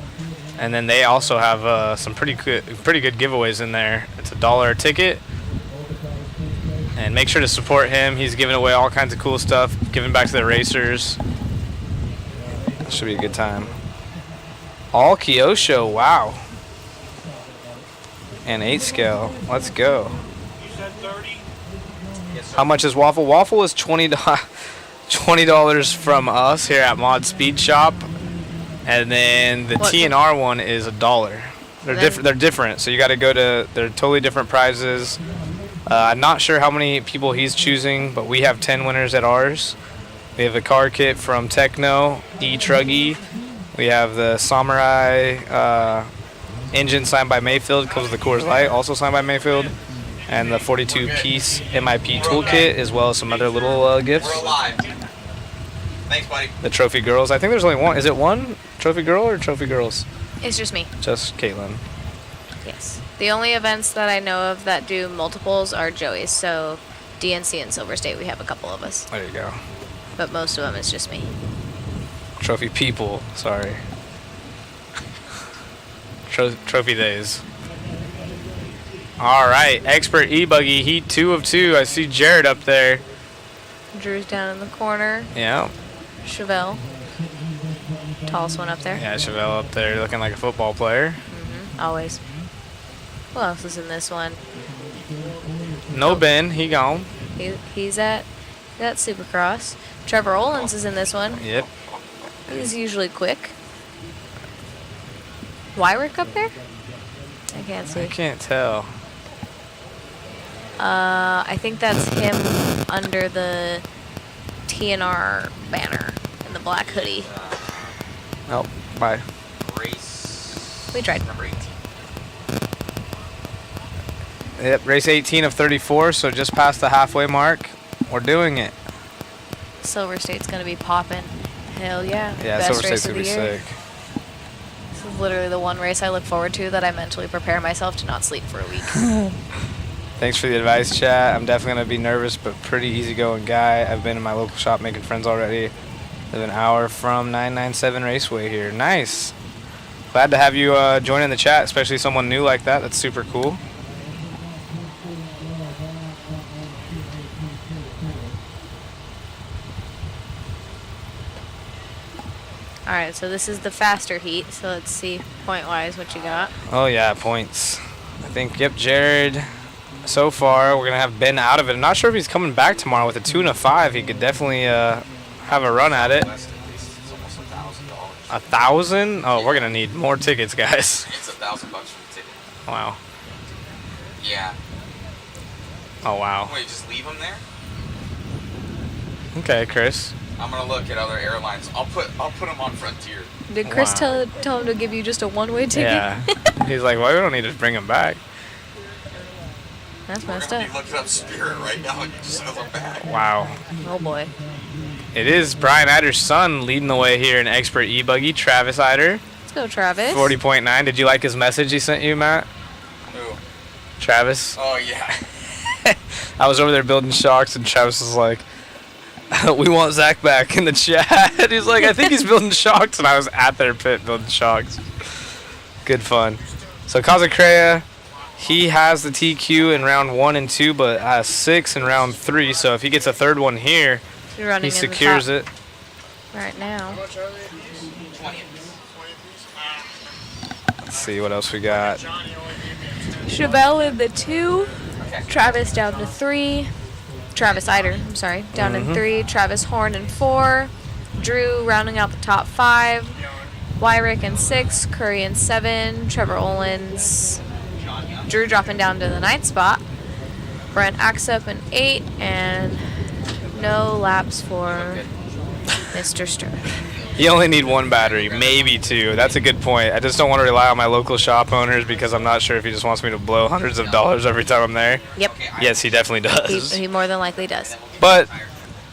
and then they also have some pretty good giveaways in there. It's $1 a ticket. And make sure to support him. He's giving away all kinds of cool stuff, giving back to the racers. Should be a good time. All Kyosho, wow. And 8 scale. Let's go. How much is waffle? Waffle is $20 from us here at Mod Speed Shop, and then the TNR one is $1. They're different, so you got to go to. They're totally different prizes. I'm not sure how many people he's choosing, but we have 10 winners at ours. We have a car kit from Techno, E-Truggy. We have the Samurai engine signed by Mayfield, comes with the Coors Light, also signed by Mayfield. And the 42-piece MIP toolkit, as well as some other little gifts. We're alive. Thanks, buddy. The Trophy Girls. I think there's only one. Is it one Trophy Girl or Trophy Girls? It's just me. Just Caitlin. Yes. The only events that I know of that do multiples are Joey's. So DNC and Silver State, we have a couple of us. There you go. But most of them is just me. Trophy people. Sorry. Trophy days. All right. Expert E-Buggy, Heat 2 of 2. I see Jared up there. Drew's down in the corner. Yeah. Chevelle. Tallest one up there. Yeah, Chevelle up there looking like a football player. Mm-hmm. Always. Who else is in this one? No Ben, he gone. He's at Supercross. Trevor Olins is in this one. Yep. He's usually quick. Wyrick up there? I can't see. I can't tell. I think that's him under the TNR banner in the black hoodie. Oh, bye. We tried. Number 18. Yep, race 18 of 34, so just past the halfway mark. We're doing it. Silver State's gonna be popping. Hell yeah. Yeah, Best Silver race State's of gonna the be year. sick. This is literally the one race I look forward to that I mentally prepare myself to not sleep for a week. Thanks for the advice, chat. I'm definitely going to be nervous, but pretty easygoing guy. I've been in my local shop making friends already. Live an hour from 997 Raceway here. Nice. Glad to have you join in the chat, especially someone new like that. That's super cool. Alright, so this is the faster heat, so let's see point-wise what you got. Oh, yeah, points. I think, yep, Jared. So far, we're going to have Ben out of it. I'm not sure if he's coming back tomorrow with a 2 and a 5. He could definitely have a run at it. $1,000? Oh, we're going to need more tickets, guys. It's $1,000 for the ticket. Wow. Yeah. Oh, wow. Wait, just leave them there? Okay, Chris. I'm gonna look at other airlines. I'll put them on Frontier. Did Chris Wow. tell him to give you just a one-way ticket? Yeah. He's like, well, we don't need to bring him back. That's We're messed gonna up. be looking up Spirit right now and you just have them back. Wow. Oh boy. It is Brian Eider's son leading the way here in Expert E-Buggy, Travis Eider. Let's go, Travis. 40.9. Did you like his message he sent you, Matt? Who? Travis. Oh, yeah. I was over there building shocks, and Travis was like, we want Zach back in the chat. He's like, I think he's building shocks, and I was at their pit building shocks. Good fun. So Kazacrea, he has the TQ in round 1 and 2, but has 6 in round 3. So if he gets a third one here, he secures it. Right now. Let's see what else we got. Chevelle in the 2. Travis down to 3. Travis Eider, I'm sorry, down in 3. Travis Horn in 4. Drew rounding out the top 5. Wyrick in 6. Curry in 7. Trevor Olins. Drew dropping down to the 9th spot. Brent Axup in 8. And no laps for Mr. Sturridge. You only need 1 battery, maybe 2. That's a good point. I just don't want to rely on my local shop owners because I'm not sure if he just wants me to blow hundreds of dollars every time I'm there. Yep. Yes, he definitely does. He more than likely does. But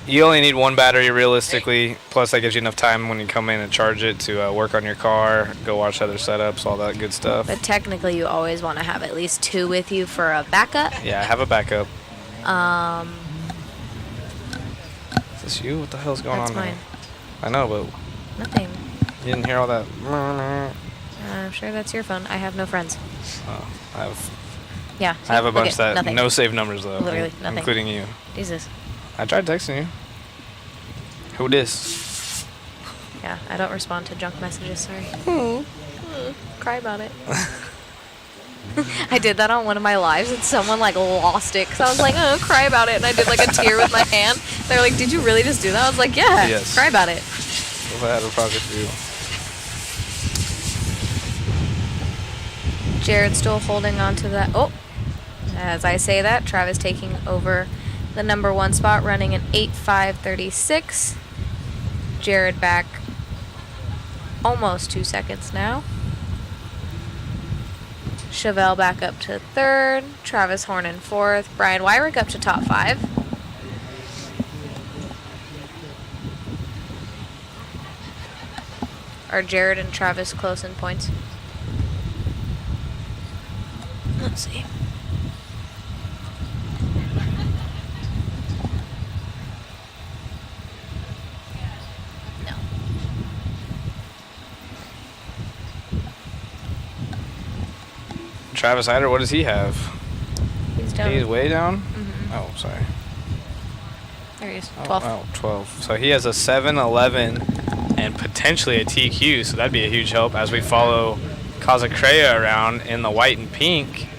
you only need 1 battery realistically. Plus, that gives you enough time when you come in and charge it to work on your car, go watch other setups, all that good stuff. But technically, you always want to have at least 2 with you for a backup. Yeah, have a backup. Is this you? What the hell's going That's on mine. here? I know, but Nothing. you didn't hear all that. I'm sure that's your phone. I have no friends. Oh, I have. Yeah. I have a bunch okay, that nothing. no save numbers though. Literally nothing. Including you. Jesus. I tried texting you. Who dis? Yeah, I don't respond to junk messages. Sorry. Cry about it. I did that on one of my lives, and someone like lost it because I was like, "Oh, cry about it," and I did like a tear with my hand. They're like, "Did you really just do that?" I was like, "Yeah, Yes. cry about it." If I had a project for you. Jared still holding on to that. Oh, as I say that, Travis taking over the number 1 spot, running an 8:5:36. Jared back almost 2 seconds now. Chevelle back up to 3rd. Travis Horn in 4th. Brian Wyrick up to top 5. Are Jared and Travis close in points? Let's see. No. Travis Eider, what does he have? He's down. He's way down? Mhm. Oh, sorry. There he is. 12. Oh, 12. So he has a 7, 11, and potentially a TQ, so that'd be a huge help as we follow Kazacrea around in the white and pink.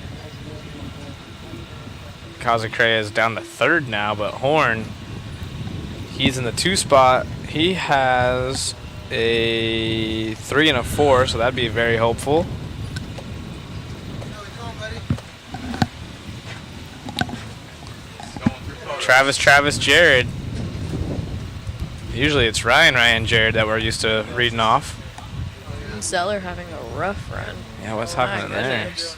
Kazacrea is down to 3rd now, but Horn, he's in the 2 spot. He has a 3 and a 4, so that'd be very helpful. Travis, Jared. Usually it's Ryan, Jared that we're used to reading off. Zeller having a rough run. Yeah, what's My happening there? goodness.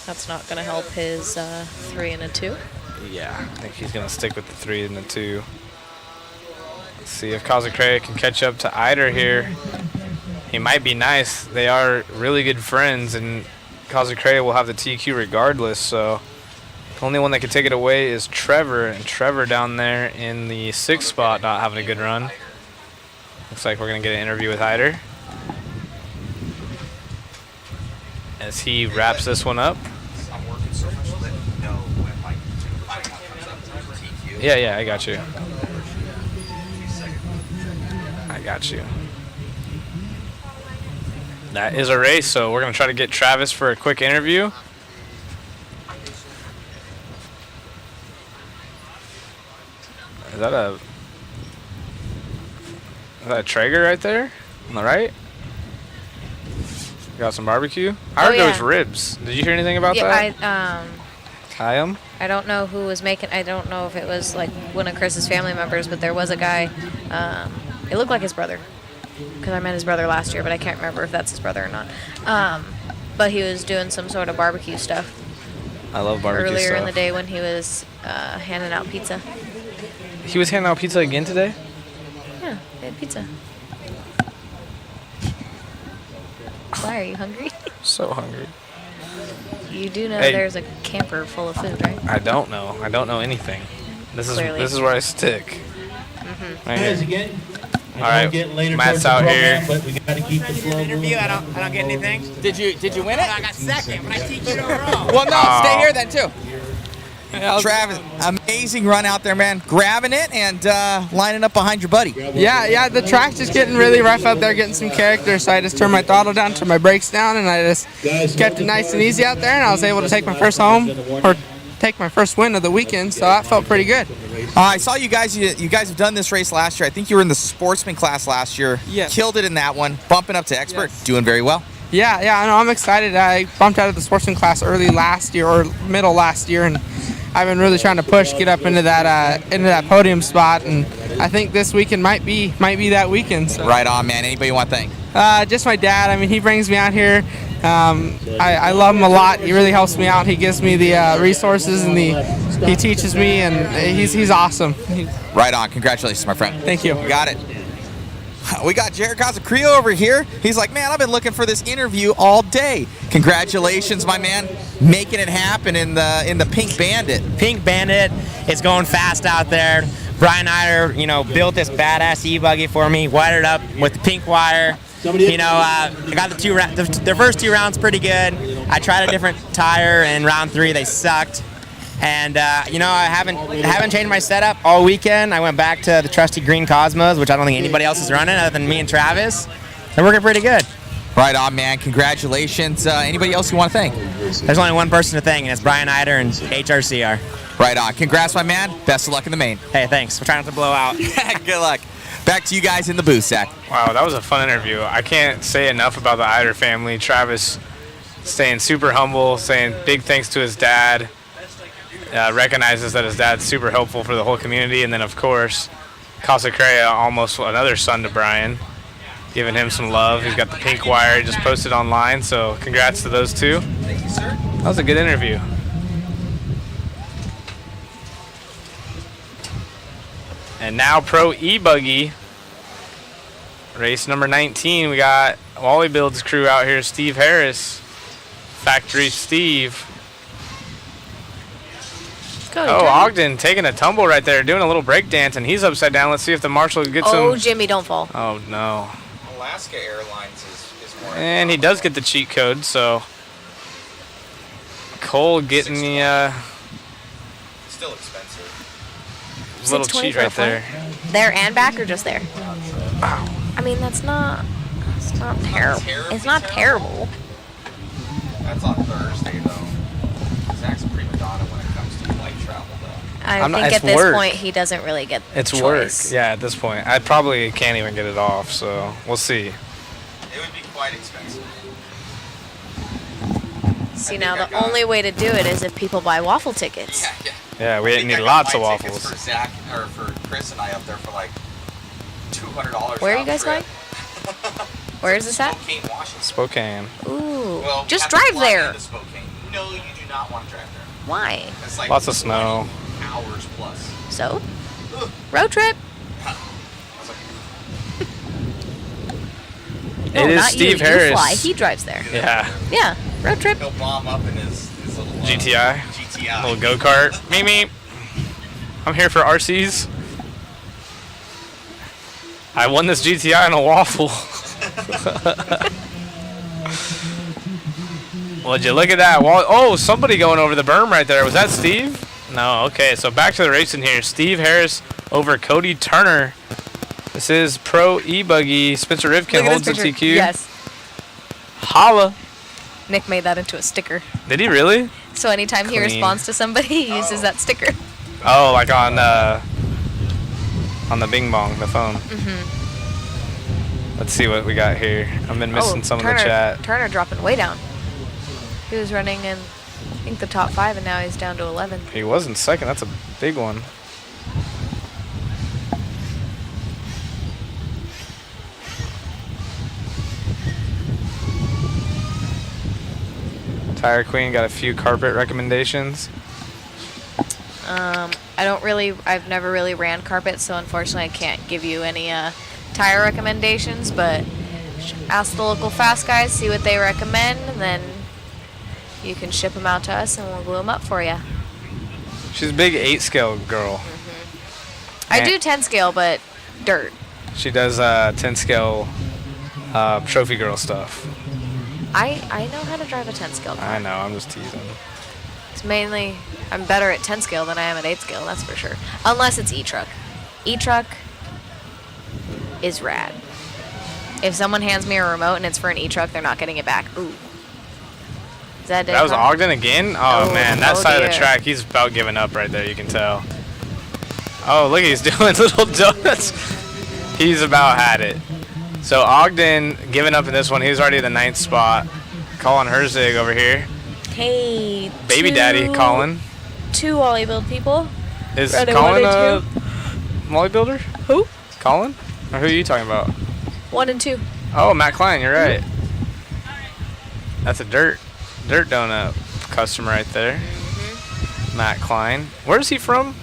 That's not going to help his 3 and a 2. Yeah, I think he's going to stick with the 3 and the 2. Let's see if Kazacrea can catch up to Eider here. He might be nice. They are really good friends, and Kazacrea will have the TQ regardless, so the only one that can take it away is Trevor, and Trevor down there in the 6th spot not having a good run. Looks like we're going to get an interview with Eider as he wraps this one up. Yeah, I got you. That is a race, so we're going to try to get Travis for a quick interview. Is that a Traeger right there on the right? Got some barbecue? I heard there was ribs. Did you hear anything about that? I don't know who was making. I don't know if it was like one of Chris's family members, but there was a guy. It looked like his brother, because I met his brother last year, but I can't remember if that's his brother or not. But he was doing some sort of barbecue stuff I love barbecue earlier stuff. in the day when he was handing out pizza. He was handing out pizza again today? Yeah, they had pizza. Why, are you hungry? So hungry. You do know Hey. there's a camper full of food, right? I don't know. I don't know anything. Clearly. This is where I stick. Right Guys, here. again, All right, get later Matt's towards the out program, here. but we got to keep the flow moving. I don't get anything. Did you win it? I got second, but I teach you overall. Well, no, Oh. stay here then too. Travis, amazing run out there, man. Grabbing it and lining up behind your buddy. Yeah, the track's just getting really rough out there, getting some character, so I just turned my throttle down, turned my brakes down, and I just kept it nice and easy out there, and I was able to take my first take my first win of the weekend, so that felt pretty good. I saw you guys. You guys have done this race last year. I think you were in the sportsman class last year. Yes. Killed it in that one. Bumping up to expert. Yes. Doing very well. Yeah, I know, I'm excited. I bumped out of the sportsman class early last year, or middle last year, and I've been really trying to push, get up into that podium spot, and I think this weekend might be that weekend. So. Right on, man. Anybody you want to thank? Just my dad. I mean, he brings me out here. I love him a lot. He really helps me out. He gives me the resources, and he teaches me, and he's awesome. Right on. Congratulations, my friend. Thank you. You got it. We got Jared Casacrio over here. He's like, man, I've been looking for this interview all day. Congratulations, my man, making it happen in the Pink Bandit. Pink Bandit is going fast out there. Brian Eider, built this badass e-buggy for me, wired it up with the pink wire. I got the first 2 rounds pretty good. I tried a different tire in round 3. They sucked. And I haven't changed my setup all weekend. I went back to the trusty green Cosmos, which I don't think anybody else is running other than me and Travis. They're working pretty good. Right on, man. Congratulations. Anybody else you want to thank? There's only one person to thank, and it's Brian Eider and HRCR. Right on. Congrats, my man. Best of luck in the main. Hey, thanks. We're trying not to blow out. Good luck. Back to you guys in the booth, Zach. Wow, that was a fun interview. I can't say enough about the Eider family. Travis staying super humble, saying big thanks to his dad. Recognizes that his dad's super helpful for the whole community. And then, of course, Casacrea, almost another son to Brian, giving him some love. He's got the pink wire just posted online, so congrats to those two. Thank you, sir. That was a good interview. And now Pro E-Buggy, race number 19. We got Wally Build's crew out here, Steve Harris, Factory Steve. Oh, Ogden taking a tumble right there, doing a little break dance, and he's upside down. Let's see if the marshal gets him. Oh, Jimmy, don't fall. Oh, no. Alaska Airlines is more. And he does get the cheat code, so Cole getting the Still expensive. little cheat right there. There and back, or just there? Wow. I mean, it's not terrible. It's not terrible. That's on Thursday, though. Zach's a prima donna when it comes to flight travel, though. I think at this point he doesn't really get the It's choice. work. Yeah, at this point. I probably can't even get it off, so we'll see. It would be quite expensive. See, now the only way to do it is if people buy waffle tickets. Yeah, we need lots of waffles. For Zach or for Chris and I up there for like $200. Where are you guys going? Where is this at? Spokane, Washington. Spokane. Ooh, Well, we just have to drive fly there. into Spokane. No, you do not want to drive there. Why? It's like Lots of snow. hours plus. So? Road trip. No, It is not Steve you. Harris. You fly. He drives there. Yeah. Yeah, road trip. He'll bomb up in his little GTI. GTI. Little go-kart. Meep. I'm here for RCs. I won this GTI in a waffle. Would you look at that? Oh, somebody going over the berm right there. Was that Steve? No, okay. So back to the racing here. Steve Harris over Cody Turner. This is Pro E-Buggy. Spencer Rivkin holds the TQ. Yes. Holla. Nick made that into a sticker. Did he really? So anytime he Clean. responds to somebody, he uses that sticker. Oh, like on the Bing Bong, the phone. Let's see what we got here. I've been missing some Turner, of the chat. Turner dropping way down. He was running in, I think, the top 5, and now he's down to 11. He was in second. That's a big one. Tire Queen got a few carpet recommendations. I've never really ran carpet, so unfortunately I can't give you any tire recommendations, but ask the local fast guys, see what they recommend, and then you can ship them out to us and we'll glue them up for you. She's a big 8 scale girl. I do 10 scale, but dirt. She does 10 scale trophy girl stuff. I know how to drive a 10 scale car. I know, I'm just teasing. It's mainly, I'm better at 10 scale than I am at 8 scale, that's for sure. Unless it's E-Truck. E-Truck is rad. If someone hands me a remote and it's for an E-Truck, they're not getting it back. Ooh. Is that was Ogden again? Oh man, that side of the dear. track, he's about giving up right there, you can tell. Oh, look, he's doing little donuts. He's about had it. So Ogden giving up in this one. He's already the 9th spot. Colin Herzig over here. Hey, Baby daddy, Colin. 2 Wally build people. Is Running Colin 1 a and 2. molly builder? Who? Colin? Or who are you talking about? 1 and 2. Oh, Matt Klein, you're right. That's a dirt donut customer right there. Matt Klein. Where's he from?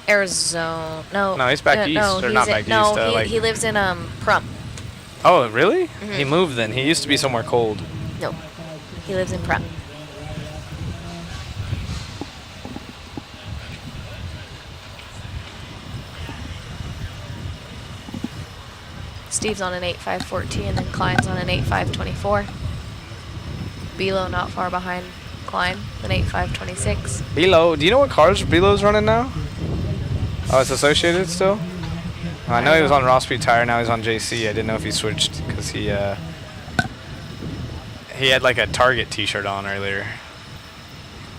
Arizona. No, he's back east, or not back east. He lives in Prum. Oh, really? He moved then. He used to be somewhere cold. No, he lives in Prum. Steve's on an 8.514 and then Klein's on an 8.524. Belo not far behind Klein, an 8.526. Belo, do you know what cars Belo's running now? Oh, it's Associated still? I know he was on Raw Speed Tire, now he's on JC. I didn't know if he switched because he had like a Target t-shirt on earlier.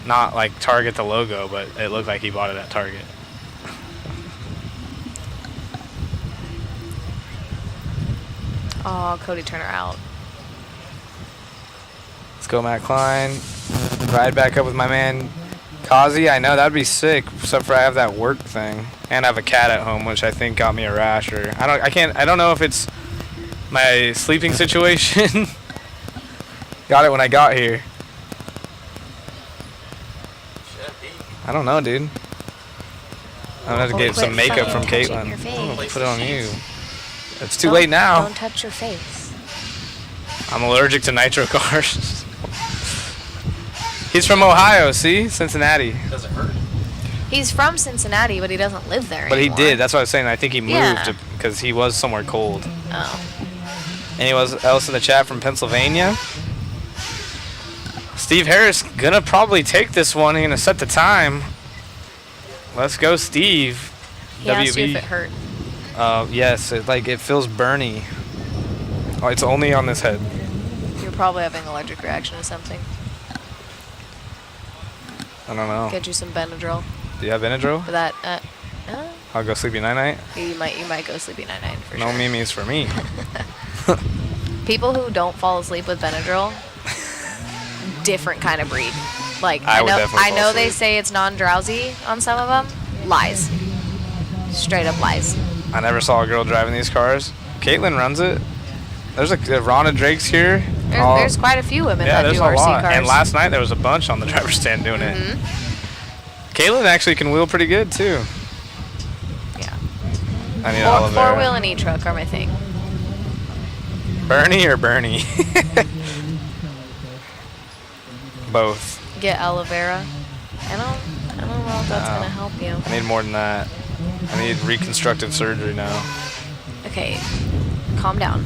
Not like Target the logo, but it looked like he bought it at Target. Oh, Cody Turner out. Let's go, Matt Klein. Ride back up with my man Kazi. I know that'd be sick, except for I have that work thing, and I have a cat at home, which I think got me a rash. Or I don't know if it's my sleeping situation. Got it when I got here. I don't know, dude. I'm gonna have to get some makeup from Caitlin. I'm gonna put it on you. It's too late now. Don't touch your face. I'm allergic to nitro cars. He's from Ohio, see? Cincinnati. Doesn't hurt. He's from Cincinnati, but he doesn't live there But anymore. he did. That's what I was saying. I think he moved Yeah. because he was somewhere cold. Oh. Anyone else in the chat from Pennsylvania? Steve Harris gonna probably take this one. He's gonna set the time. Let's go, Steve. He asked you if it hurt. Yes. It feels burny. Oh, it's only on this head. You're probably having an allergic reaction to something. I don't know. Get you some Benadryl. Do you have Benadryl? For that, I'll go sleepy night-night. you might go sleepy night for No sure. memes for me. People who don't fall asleep with Benadryl, different kind of breed. Like I would know, definitely I fall know they asleep. say it's non-drowsy on some of them. Lies. Straight up lies. I never saw a girl driving these cars. Caitlin runs it. There's a Rhonda Drake's here. There's quite a few women Yeah, that there's do a RC lot. cars. And last night there was a bunch on the driver's stand doing it. Caitlin actually can wheel pretty good too. Yeah. I need all of Four wheel and E-truck are my thing. Bernie or Bernie? Both. Get aloe vera. I don't know if that's gonna help you. I need more than that. I need reconstructive surgery now. Okay, calm down.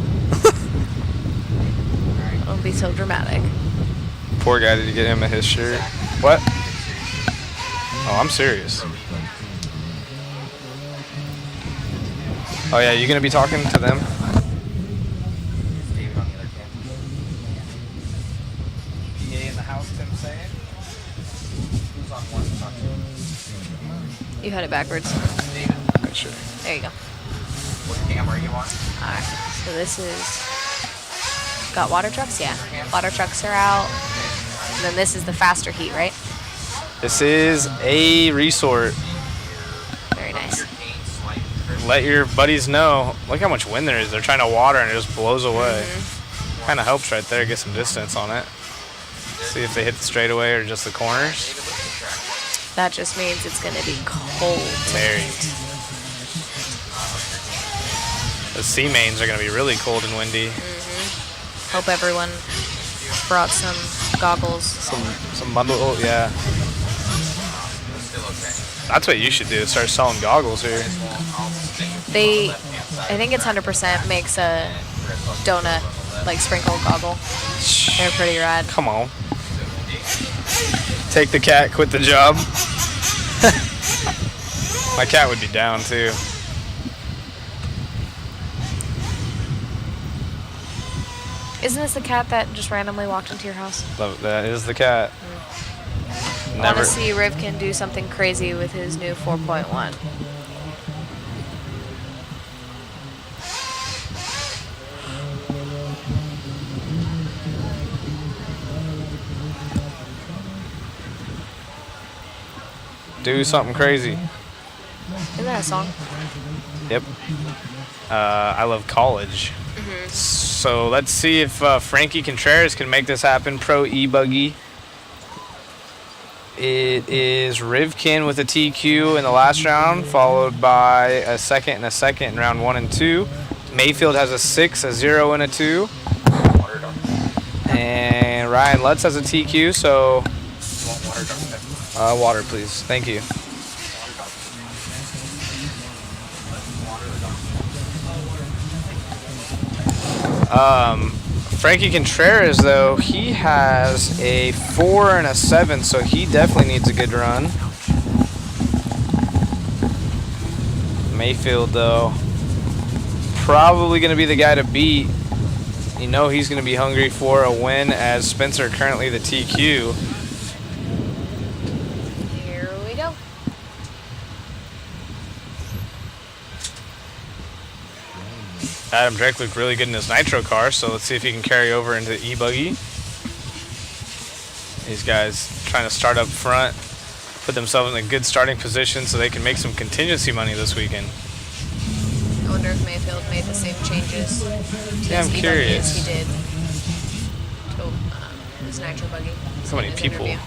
Don't be so dramatic. Poor guy, did you get him his shirt? What? Oh, I'm serious. Oh yeah, you gonna be talking to them? in the house, Tim saying? Who's on one? You had it backwards. Make sure. There you go. What camera are you on? Alright, so this is... Got water trucks? Yeah. Water trucks are out. And then this is the faster heat, right? This is a resort. Very nice. Let your buddies know. Look how much wind there is. They're trying to water and it just blows away. Kind of helps right there. Get some distance on it. See if they hit the straightaway or just the corners. That just means it's going to be cold. Very. The sea mains are going to be really cold and windy. Hope everyone brought some goggles. Some bundle. Oh, yeah. That's what you should do. Start selling goggles here. I think it's 100% makes a donut, like sprinkle goggle. They're pretty rad. Come on. Take the cat, quit the job. My cat would be down too. Isn't this the cat that just randomly walked into your house? That is the cat. I want to see Rivkin do something crazy with his new 4.1. Do something crazy. Isn't that a song? Yep. I love college. So let's see if Frankie Contreras can make this happen. Pro e-buggy. It is Rivkin with a TQ in the last round, followed by a second in round 1 and 2. Mayfield has a 6, a 0, and a 2. And Ryan Lutz has a TQ, so water, please. Thank you. Frankie Contreras, though, he has a 4 and a 7, so he definitely needs a good run. Mayfield, though, probably going to be the guy to beat. You know he's going to be hungry for a win, as Spencer currently the TQ. Here we go. Adam Drake looked really good in his nitro car, so let's see if he can carry over into the e-buggy. These guys trying to start up front, put themselves in a good starting position so they can make some contingency money this weekend. I wonder if Mayfield made the same changes to Yeah, I'm his curious. as he did to his nitro buggy. So many in his people. interview.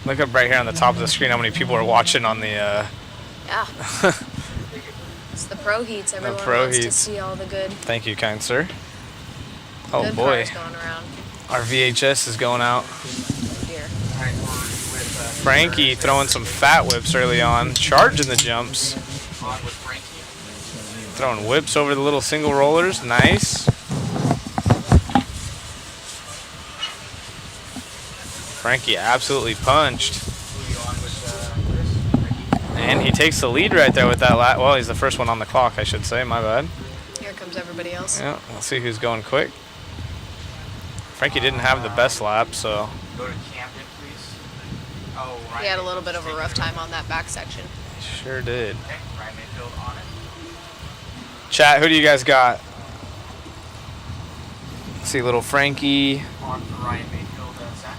Look up right here on the top of the screen how many people are watching on the Yeah. It's the pro heats. Everyone pro wants to heats. see all the good. Thank you, kind sir. Oh Good boy. cars going around. Our VHS is going out. Here. Frankie throwing some fat whips early on, charging the jumps. Throwing whips over the little single rollers. Nice. Frankie absolutely punched. And he takes the lead right there with that lap. Well, he's the first one on the clock, I should say. My bad. Here comes everybody else. Yeah, let's see who's going quick. Frankie didn't have the best lap, so. Go to Camden, please. Oh, He had a little bit of a rough time on that back section. Sure did. Okay, Ryan Mayfield on it. Chat, who do you guys got? See little Frankie. On for Ryan Mayfield, Zach.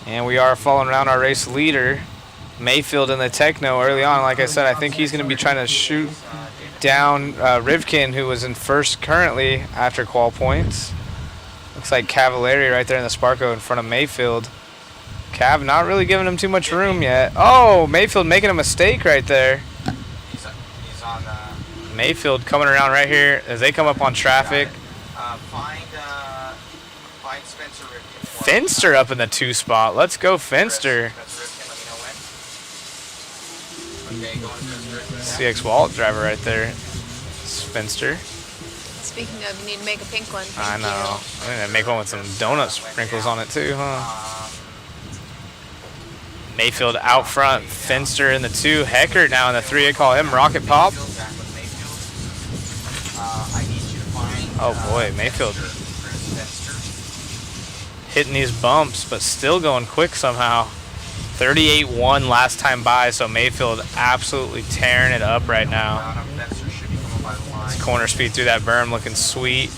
And we are following around our race leader, Mayfield in the Techno early on. Like I said, I think he's going to be trying to shoot down Rivkin, who was in first currently after Qual points. Looks like Cavallari right there in the Sparko in front of Mayfield. Cav not really giving him too much room yet. Oh, Mayfield making a mistake right there. He's on Mayfield coming around right here as they come up on traffic. find Spencer Rivkin. Finster up in the 2 spot. Let's go, Finster. CX Wallet driver right there. It's Finster. Speaking of, you need to make a pink one. I Thank know. I'm gonna make one with some donut sprinkles on it too, huh? Mayfield out front. Finster in the 2. Hecker now in the 3. I call him Rocket Pop. Oh boy, Mayfield hitting these bumps, but still going quick somehow. 38-1 last time by, so Mayfield absolutely tearing it up right now. His corner speed through that berm looking sweet.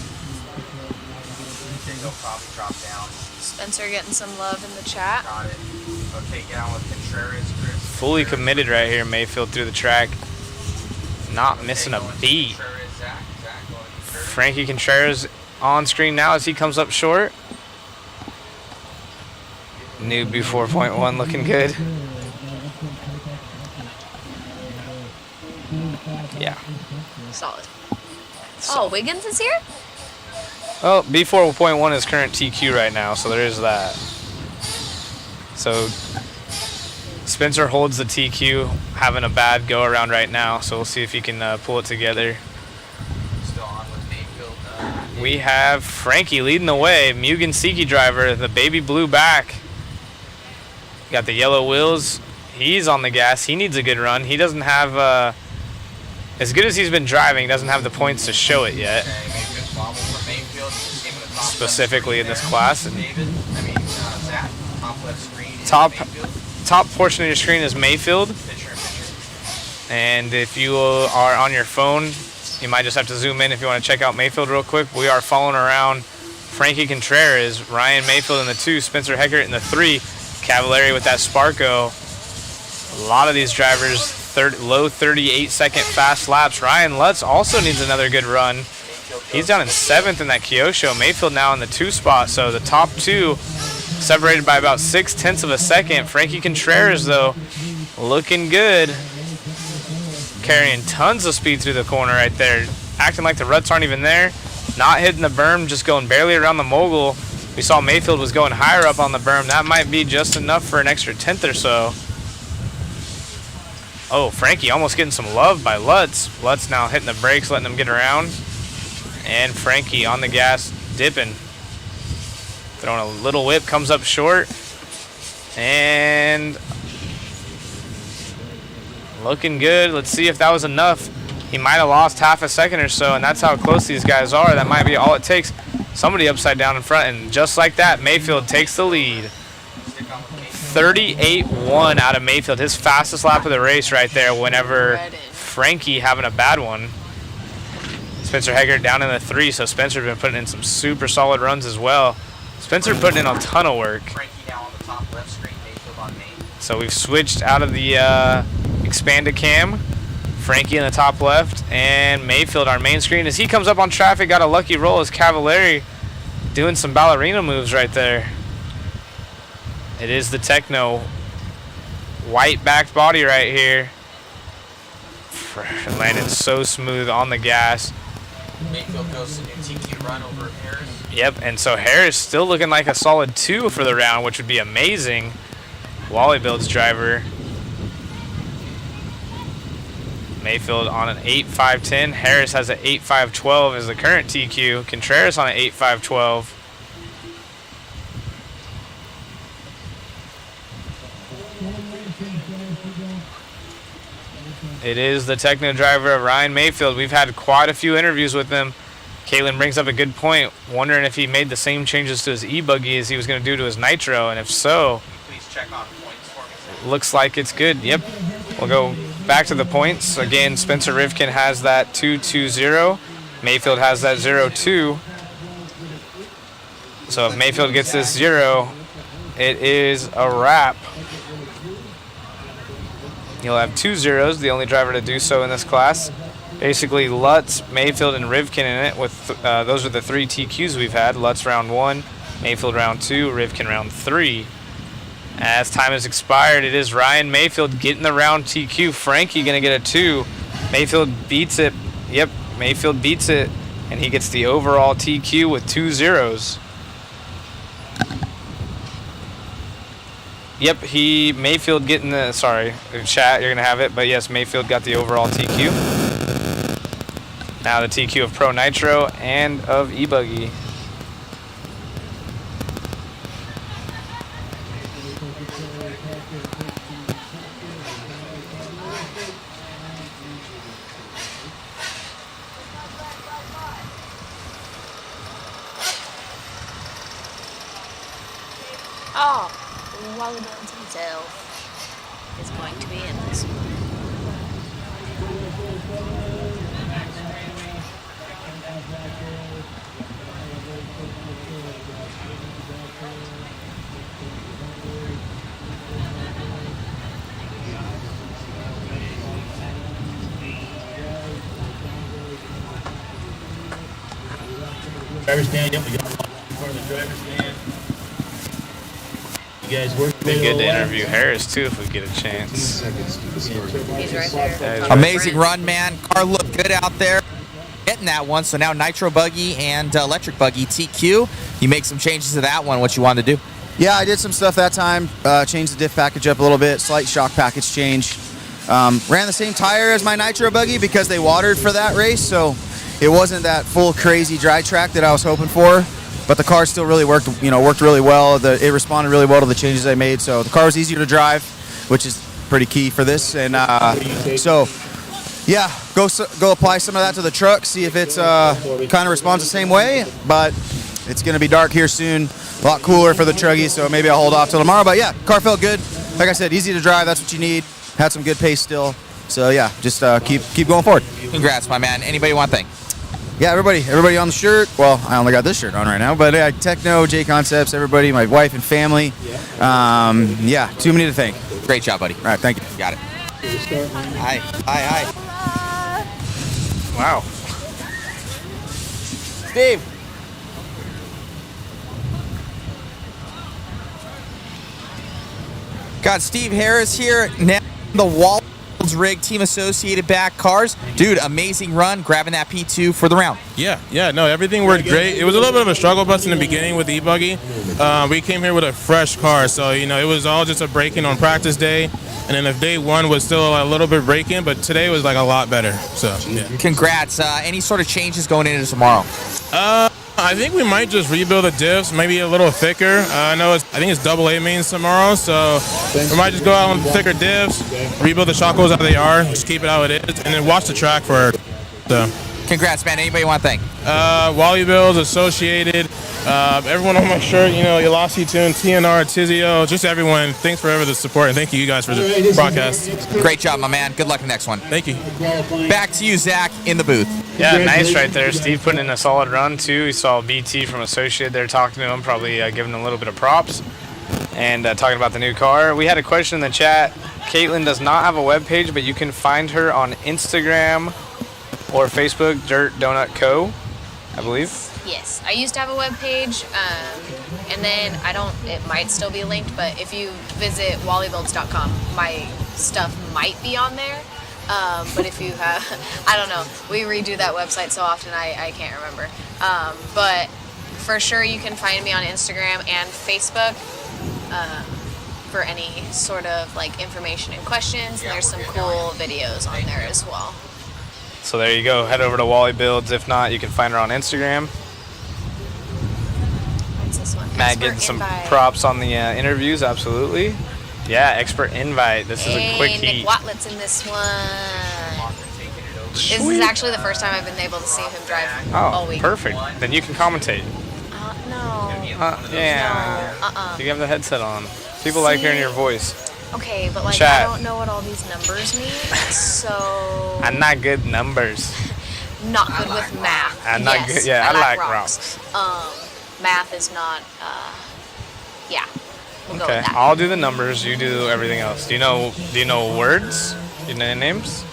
Spencer getting some love in the chat. Okay, get on with Contreras, Chris. Fully committed right here, Mayfield through the track. Not missing a beat. Frankie Contreras on screen now as he comes up short. Newbie 4.1 looking good. Yeah. Solid. Oh, Wiggins is here? Oh, B4.1 is current TQ right now, so there is that. So Spencer holds the TQ, having a bad go around right now, so we'll see if he can pull it together. We have Frankie leading the way. Mugen Siki driver, the baby blue back. Got the yellow wheels. He's on the gas. He needs a good run. He doesn't have, as good as he's been driving, doesn't have the points to show it yet. Specifically in this class. And top portion of your screen is Mayfield. And if you are on your phone, you might just have to zoom in if you want to check out Mayfield real quick. We are following around Frankie Contreras, Ryan Mayfield in the 2, Spencer Heckert in the 3, Cavallari with that Sparko. A lot of these drivers, low 38-second fast laps. Ryan Lutz also needs another good run. He's down in 7th in that Kyosho. Mayfield now in the 2 spot, so the top 2 separated by about 0.6 of a second. Frankie Contreras, though, looking good. Carrying tons of speed through the corner right there. Acting like the ruts aren't even there. Not hitting the berm, just going barely around the mogul. We saw Mayfield was going higher up on the berm. That might be just enough for an extra 10th or so. Oh, Frankie almost getting some love by Lutz. Lutz now hitting the brakes, letting him get around. And Frankie on the gas, dipping. Throwing a little whip, comes up short. And looking good. Let's see if that was enough. He might have lost half a second or so, and that's how close these guys are. That might be all it takes. Somebody upside down in front, and just like that, Mayfield takes the lead. 38-1 out of Mayfield, his fastest lap of the race right there whenever Frankie having a bad one. Spencer Heggert down in the 3, so Spencer's been putting in some super solid runs as well. Spencer putting in a ton of work. So we've switched out of the expanded cam. Frankie in the top left, and Mayfield, our main screen. As he comes up on traffic, got a lucky roll as Cavallari doing some ballerina moves right there. It is the Techno white backed body right here. Landed so smooth on the gas. Mayfield goes to new TQ run over Harris. Yep, and so Harris still looking like a solid 2 for the round, which would be amazing. Wally Build's driver. Mayfield on an 8.510. Harris has an 8.512 as the current TQ. Contreras on an 8.512. It is the Techno driver of Ryan Mayfield. We've had quite a few interviews with him. Caitlin brings up a good point, wondering if he made the same changes to his e-buggy as he was going to do to his nitro, and if so, Please check on points for me. looks like it's good. Yep. We'll go back to the points. Again, Spencer Rivkin has that 2.20. Mayfield has that 0.2. So if Mayfield gets this 0, it is a wrap. He'll have 2 zeros, the only driver to do so in this class. Basically, Lutz, Mayfield, and Rivkin in it. With those are the 3 TQs we've had. Lutz round 1, Mayfield round 2, Rivkin round 3. As time has expired, it is Ryan Mayfield getting the round TQ. Frankie gonna get a 2. Mayfield beats it. Yep, Mayfield beats it, and he gets the overall TQ with 2 zeros. Yep, Mayfield getting the, sorry, chat, you're gonna have it, but yes, Mayfield got the overall TQ. Now the TQ of Pro Nitro and of E-Buggy. Oh, Wally Bones himself is going to be in this one. Driver's stand, yep, we got one in front of the driver's stand. Be good to interview Harris too if we get a chance. He's right there. Amazing run, man. Car looked good out there. Getting that one, so now nitro buggy and electric buggy TQ. You make some changes to that one. What you wanted to do? Yeah, I did some stuff that time. Changed the diff package up a little bit. Slight shock package change. Ran the same tire as my nitro buggy because they watered for that race, so it wasn't that full crazy dry track that I was hoping for. But the car still really worked. Worked really well. It responded really well to the changes I made. So the car was easier to drive, which is pretty key for this. And so. Yeah, go apply some of that to the truck, see if it's kind of responds the same way, but it's going to be dark here soon, a lot cooler for the truggy, so maybe I'll hold off till tomorrow. But yeah, car felt good. Like I said, easy to drive, that's what you need. Had some good pace still. So yeah, just keep going forward. Congrats, my man. Anybody want to thank? Yeah, everybody on the shirt. Well, I only got this shirt on right now, but Techno, J Concepts, everybody, my wife and family. Yeah, too many to thank. Great job, buddy. All right, thank you. Got it. Hi. Wow. Steve. Got Steve Harris here. Now the Walls rig team associated back cars. Dude, amazing run, grabbing that P2 for the round. Yeah, no, everything worked great. It was a little bit of a struggle bus in the beginning with the e-buggy. We came here with a fresh car, so, it was all just a break-in on practice day. And then if day one was still a little bit break-in, but today was like a lot better. So, yeah. Congrats. Any sort of changes going into tomorrow? I think we might just rebuild the diffs, maybe a little thicker. I think it's AA mains tomorrow, so we might just go out on thicker diffs, rebuild the shock holes how they are, just keep it how it is, and then watch the track for it. So. Congrats, man. Anybody want to thank? Wally Bills, Associated, everyone on my shirt, Yolasi Tune, TNR, Tizio, just everyone. Thanks for the support, and thank you guys for the broadcast. Great job, my man. Good luck in the next one. Thank you. Back to you, Zach, in the booth. Yeah, nice right there. Steve putting in a solid run, too. He saw BT from Associated there talking to him, probably giving him a little bit of props and talking about the new car. We had a question in the chat. Caitlin does not have a web page, but you can find her on Instagram or Facebook, Dirt Donut Co., I believe. Yes, I used to have a web page, and then it might still be linked, but if you visit wallybuilds.com, my stuff might be on there. But if you have, I don't know, we redo that website so often I can't remember. But for sure you can find me on Instagram and Facebook for any sort of information and questions. And there's some cool videos on there as well. So there you go. Head over to Wally Builds. If not, you can find her on Instagram. What's this one? Matt getting some props on the interviews, absolutely. Yeah, expert invite. This is a quick heat. Nick Watlett's in this one. This is actually the first time I've been able to see him drive all week. Perfect. Then you can commentate. No. Yeah. No. You have the headset on. People like hearing your voice. Okay, but Chat. I don't know what all these numbers mean, so. I'm not good numbers. Not good with math. I'm not good. Yeah, I like rocks. Math is not. Yeah. We'll go Okay, with that. I'll do the numbers. You do everything else. Do you know words? Do you know names?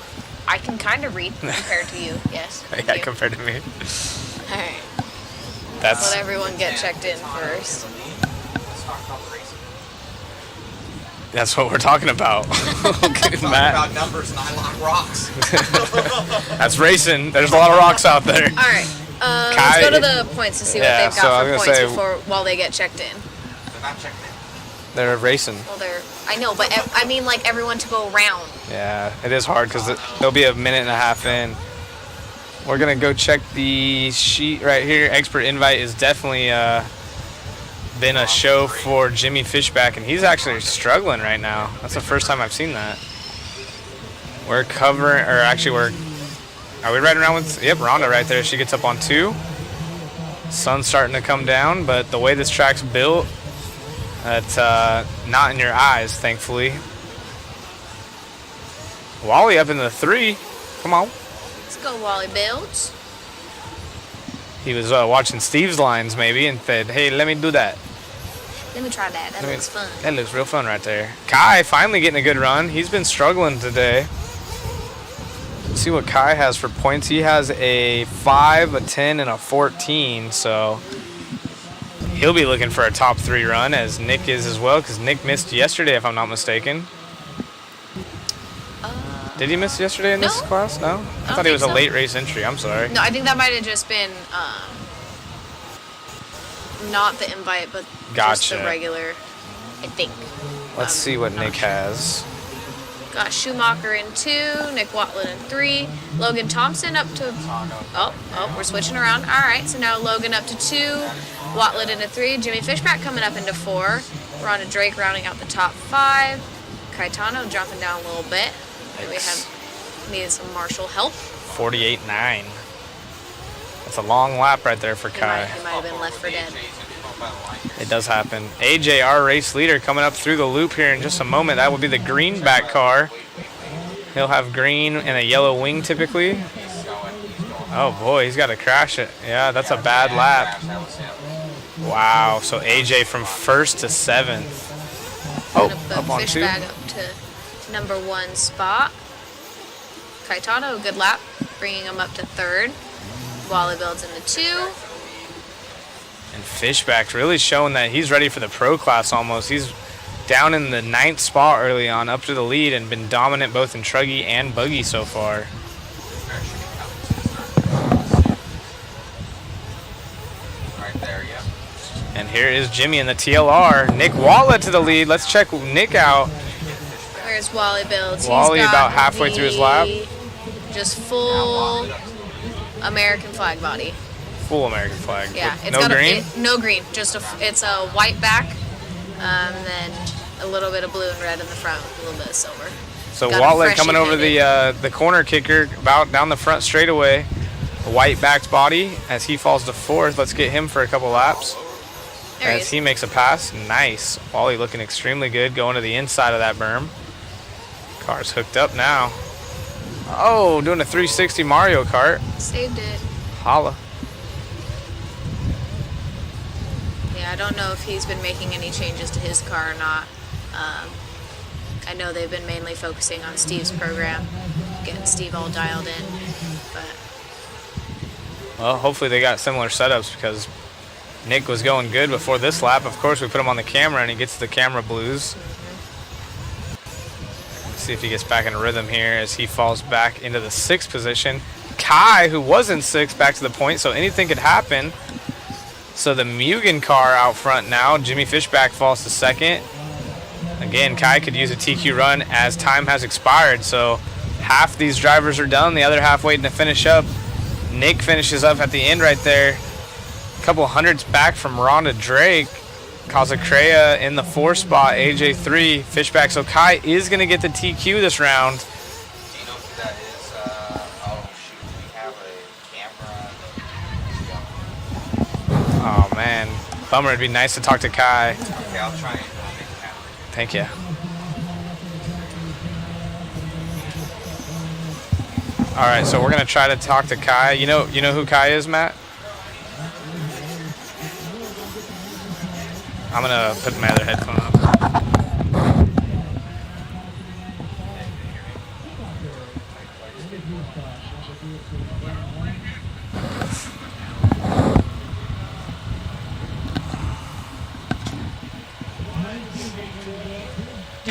I can kind of read compared to you. Yes. Yeah, compared to me. All right. That's. Let everyone get checked in first. That's what we're talking about. Okay, Matt. About numbers and I like rocks. That's racing. There's a lot of rocks out there. All right. Let's go to the points to see what they've got for points while they get checked in. They're not checked in. They're racing. Well, I know, but I mean, everyone to go around. Yeah, it is hard because there'll be a minute and a half in. We're gonna go check the sheet right here. Expert invite is definitely been a show for Jimmy Fishback, and he's actually struggling right now. That's the first time I've seen that. We're covering, or actually are we right around with, yep, Rhonda right there. She gets up on 2. Sun's starting to come down, but the way this track's built, it's not in your eyes, thankfully. Wally up in the 3. Come on. Let's go, Wally Builds. He was watching Steve's lines maybe and said, hey, let me do that. Let me try that. That looks fun. That looks real fun right there. Kai finally getting a good run. He's been struggling today. Let's see what Kai has for points. He has a 5, a 10, and a 14. So He'll be looking for a top 3 run, as Nick is as well, because Nick missed yesterday, if I'm not mistaken. Did he miss yesterday in this class? No? I thought he was a late race entry. I'm sorry. No, I think that might have just been not the invite, but just the regular, I think. Let's see what Nick has. Got Schumacher in 2, Nick Watland in 3, Logan Thompson up to, we're switching around. All right, so now Logan up to 2, Watland into 3, Jimmy Fishback coming up into 4, Rhonda Drake rounding out the top 5, Caetano jumping down a little bit. We have needed some Marshall help. 48.9. That's a long lap right there for Kai. He might have been left for dead. It does happen. AJ, our race leader, coming up through the loop here in just a moment. That will be the greenback car. He'll have green and a yellow wing typically. Oh boy, he's got to crash it. Yeah, that's a bad lap. Wow, so AJ from 1st to 7th. Oh, up on 2. Fishback up to number 1 spot. Caetano, good lap, bringing him up to 3rd. Wally builds into 2. And Fishback's really showing that he's ready for the pro class almost. He's down in the 9th spot early on, up to the lead, and been dominant both in truggy and buggy so far. And here is Jimmy in the TLR. Nick Walla to the lead. Let's check Nick out. Where's Wally builds? Wally He's got about halfway through his lap. Just full American flag body. Full American flag. Yeah, With it's no got green. No green. Just it's a white back, and then a little bit of blue and red in the front, with a little bit of silver. So Got a Wally freshie coming over the corner kicker, about down the front straightaway. A white backed body as he falls to 4th. Let's get him for a couple laps. There he as is. he makes a pass. Nice. Wally looking extremely good, going to the inside of that berm. Car's hooked up now. Oh, doing a 360 Mario Kart. Saved it. Holla. Yeah, I don't know if he's been making any changes to his car or not. I know they've been mainly focusing on Steve's program, getting Steve all dialed in. But Well, hopefully they got similar setups because Nick was going good before this lap. Of course, we put him on the camera and he gets the camera blues. Let's see if he gets back in rhythm here as he falls back into the 6th position. Kai, who was in 6th, back to the point, so anything could happen. So the Mugen car out front now. Jimmy Fishback falls to 2nd. Again, Kai could use a TQ run as time has expired. So half these drivers are done, the other half waiting to finish up. Nick finishes up at the end right there. A couple hundreds back from Rhonda Drake. Kazacrea in the 4th spot, AJ 3, Fishback. So Kai is going to get the TQ this round. Do you know who that is? Oh, shoot. We have a camera. Oh, man. Bummer. It'd be nice to talk to Kai. Okay, I'll try and Thank you. All right, so we're going to try to talk to Kai. You know who Kai is, Matt? I'm going to put my other headphone on.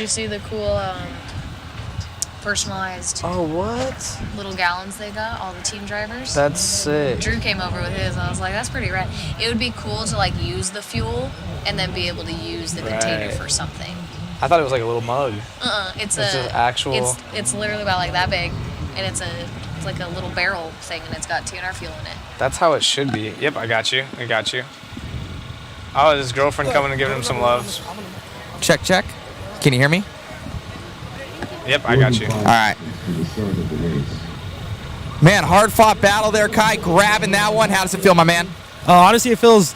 do you see the cool personalized little gallons they got, all the team drivers? That's sick. Drew came over with his and I was like, that's pretty rad. It would be cool to like use the fuel and then be able to use the container Right. for something. I thought it was like a little mug. It's just a actual. It's literally about like that big, and it's like a little barrel thing, and it's got TNR fuel in it. That's how it should be. Yep, I got you. Oh, his girlfriend coming and giving him some loves. Check, check. Can you hear me? Yep, I got you. All right. Man, hard fought battle there, Kai. Grabbing that one. How does it feel, my man? Honestly, it feels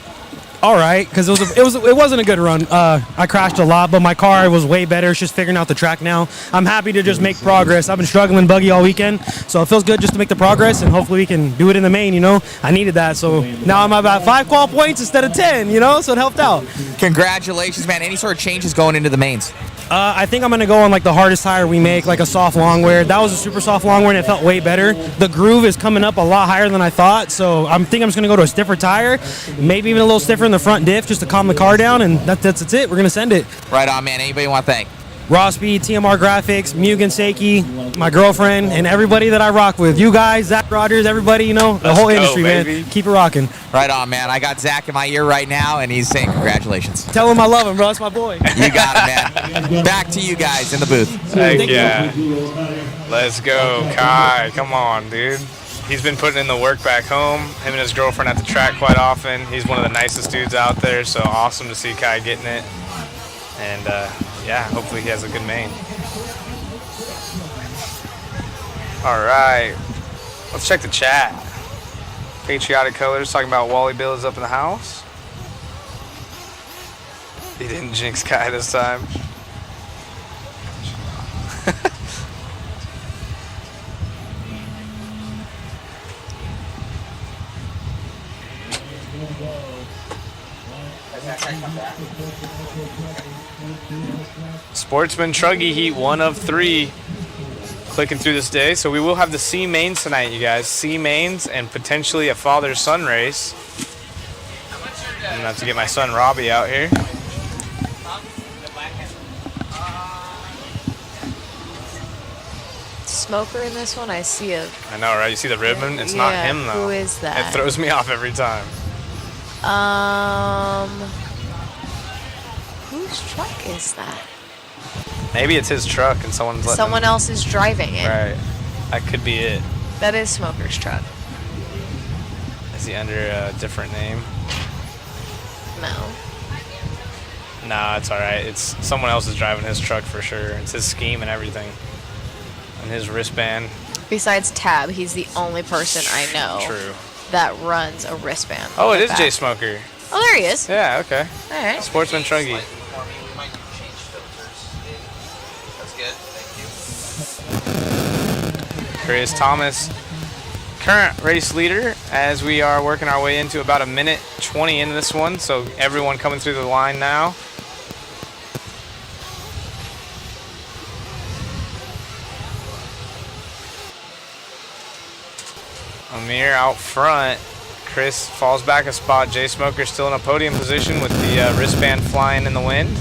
all right because it wasn't a good run. I crashed a lot, but my car was way better. It's just figuring out the track now. I'm happy to just make progress. I've been struggling buggy all weekend, so it feels good just to make the progress, and hopefully we can do it in the main. I needed that, so now I'm about 5 qual points instead of 10. So it helped out. Congratulations, man. Any sort of changes going into the mains? I think I'm gonna go on like the hardest tire we make, like a soft long wear. That was a super soft long wear and it felt way better. The groove is coming up a lot higher than I thought, so I think I'm just gonna go to a stiffer tire, maybe even a little stiffer in the front diff just to calm the car down, and that's it. We're gonna send it. Right on, man. Anybody want to thank? Raw Speed, TMR Graphics, Mugen Seiki, my girlfriend, and everybody that I rock with. You guys, Zach Rogers, everybody, you know, the whole industry, man. Keep it rocking. Right on, man. I got Zach in my ear right now, and he's saying congratulations. Tell him I love him, bro. That's my boy. You got it, man. Back to you guys in the booth. Heck yeah. Let's go, Kai. Come on, dude. He's been putting in the work back home. Him and his girlfriend at the track quite often. He's one of the nicest dudes out there, so awesome to see Kai getting it. And, yeah, hopefully he has a good main. All right. Let's check the chat. Patriotic Colors talking about Wally Bill is up in the house. He didn't jinx Kai this time. Sportsman Truggy Heat 1 of 3 clicking through this day. So we will have the C mains tonight, you guys. C mains and potentially a father-son race. I'm gonna have to get my son Robbie out here. Smoker in this one, I see a. I know, right? You see the ribbon? It's not him though. Who is that? It throws me off every time. Whose truck is that? Maybe it's his truck and someone's letting Someone else is driving it. Right. That could be it. That is Smoker's truck. Is he under a different name? No. Nah, it's alright. It's someone else is driving his truck for sure. It's his scheme and everything. And his wristband. Besides Tab, he's the only person I know True. that runs a wristband. Oh, it like is that. Jay Smoker. Oh, there he is. Yeah, okay. All right. Sportsman Truggy. Chris Thomas, current race leader, as we are working our way into about a minute 20 into this one. So everyone coming through the line now. Amir out front. Chris falls back a spot. Jay Smoker still in a podium position with the wristband flying in the wind.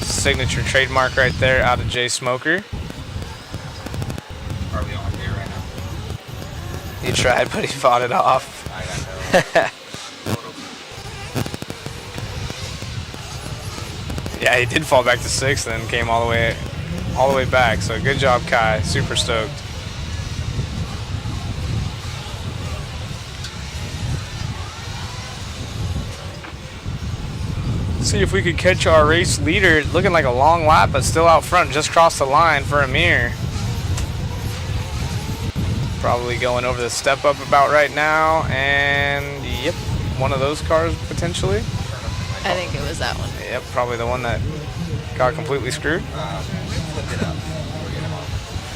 Signature trademark right there out of Jay Smoker. Are we on here right now? He tried, but he fought it off. Yeah, he did fall back to 6th and came all the way back. So good job, Kai. Super stoked. See if we could catch our race leader, looking like a long lap, but still out front, just crossed the line for Amir. Probably going over the step up about right now, and yep, one of those cars potentially. I think it was that one. Yep, probably the one that got completely screwed.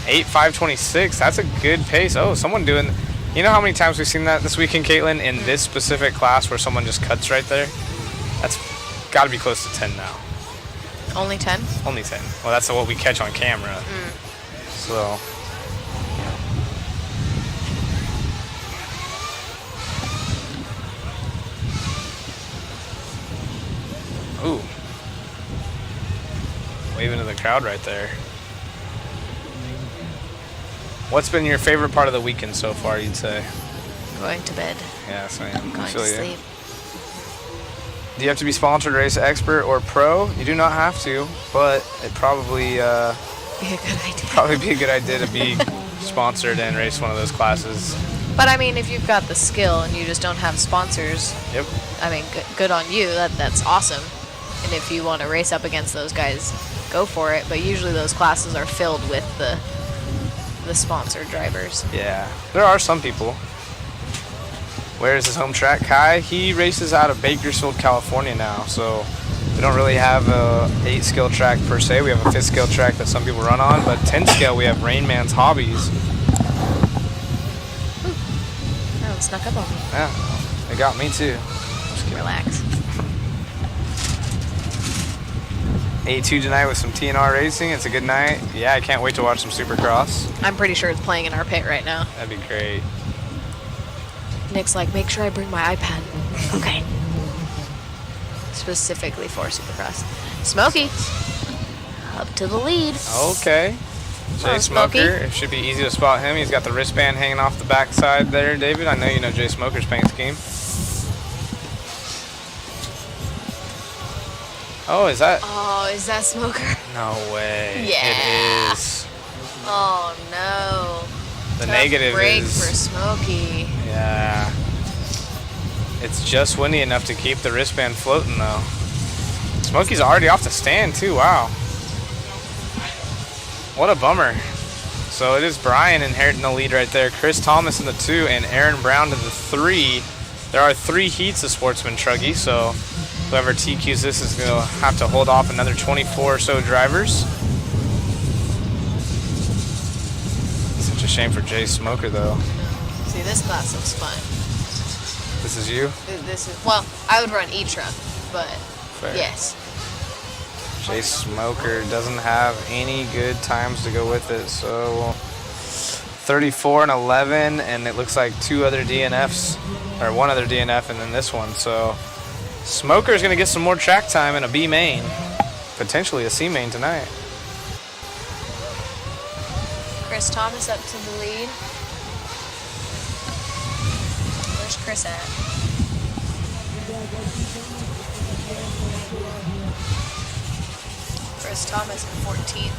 8.526, that's a good pace. Oh, someone doing, you know how many times we've seen that this weekend, Caitlin, in this specific class where someone just cuts right there? That's got to be close to 10 now. Only 10? Only 10. Well, that's what we catch on camera. So. Ooh. Waving to the crowd right there. What's been your favorite part of the weekend so far, you'd say? Going to bed. Yeah, same. Going to sleep. Do you have to be sponsored race expert or pro? You do not have to, but it probably be a good idea. Probably be a good idea to be sponsored and race one of those classes. But I mean, if you've got the skill and you just don't have sponsors, yep. I mean, good on you. That's awesome. And if you want to race up against those guys, go for it. But usually those classes are filled with the sponsored drivers. Yeah, there are some people. Where is his home track? Kai, he races out of Bakersfield, California now, so we don't really have a 8-scale track per se. We have a 5th-scale track that some people run on, but 10th-scale we have Rain Man's Hobbies. That one snuck up on me. Yeah, it got me too. Relax. A2 tonight with some TNR racing. It's a good night. Yeah, I can't wait to watch some Supercross. I'm pretty sure it's playing in our pit right now. That'd be great. Nick's like, make sure I bring my iPad. Okay. Specifically for Supercross. Smokey. Up to the lead. Okay. Jay Smokey. Smoker. It should be easy to spot him. He's got the wristband hanging off the backside there, David. I know you know Jay Smoker's paint scheme. Oh, is that? Oh, is that Smoker? No way. Yeah. It is. Oh no. The Tough negative break is. for Smokey. Yeah. It's just windy enough to keep the wristband floating, though. Smokey's already off the stand, too. Wow. What a bummer. So it is Brian inheriting the lead right there. Chris Thomas in the 2 and Aaron Brown to the 3. There are 3 heats of Sportsman Truggy, so whoever TQs this is going to have to hold off another 24 or so drivers. Such a shame for Jay Smoker, though. See, this class looks fun. This is you? This is, well, I would run e-truck, but Fair. yes. Jay Smoker doesn't have any good times to go with it, so 34 and 11, and it looks like 2 other DNFs, or 1 other DNF, and then this one. So Smoker's gonna get some more track time in a B main, potentially a C main tonight. Chris Thomas up to the lead. Where's Chris at? Chris Thomas in 14th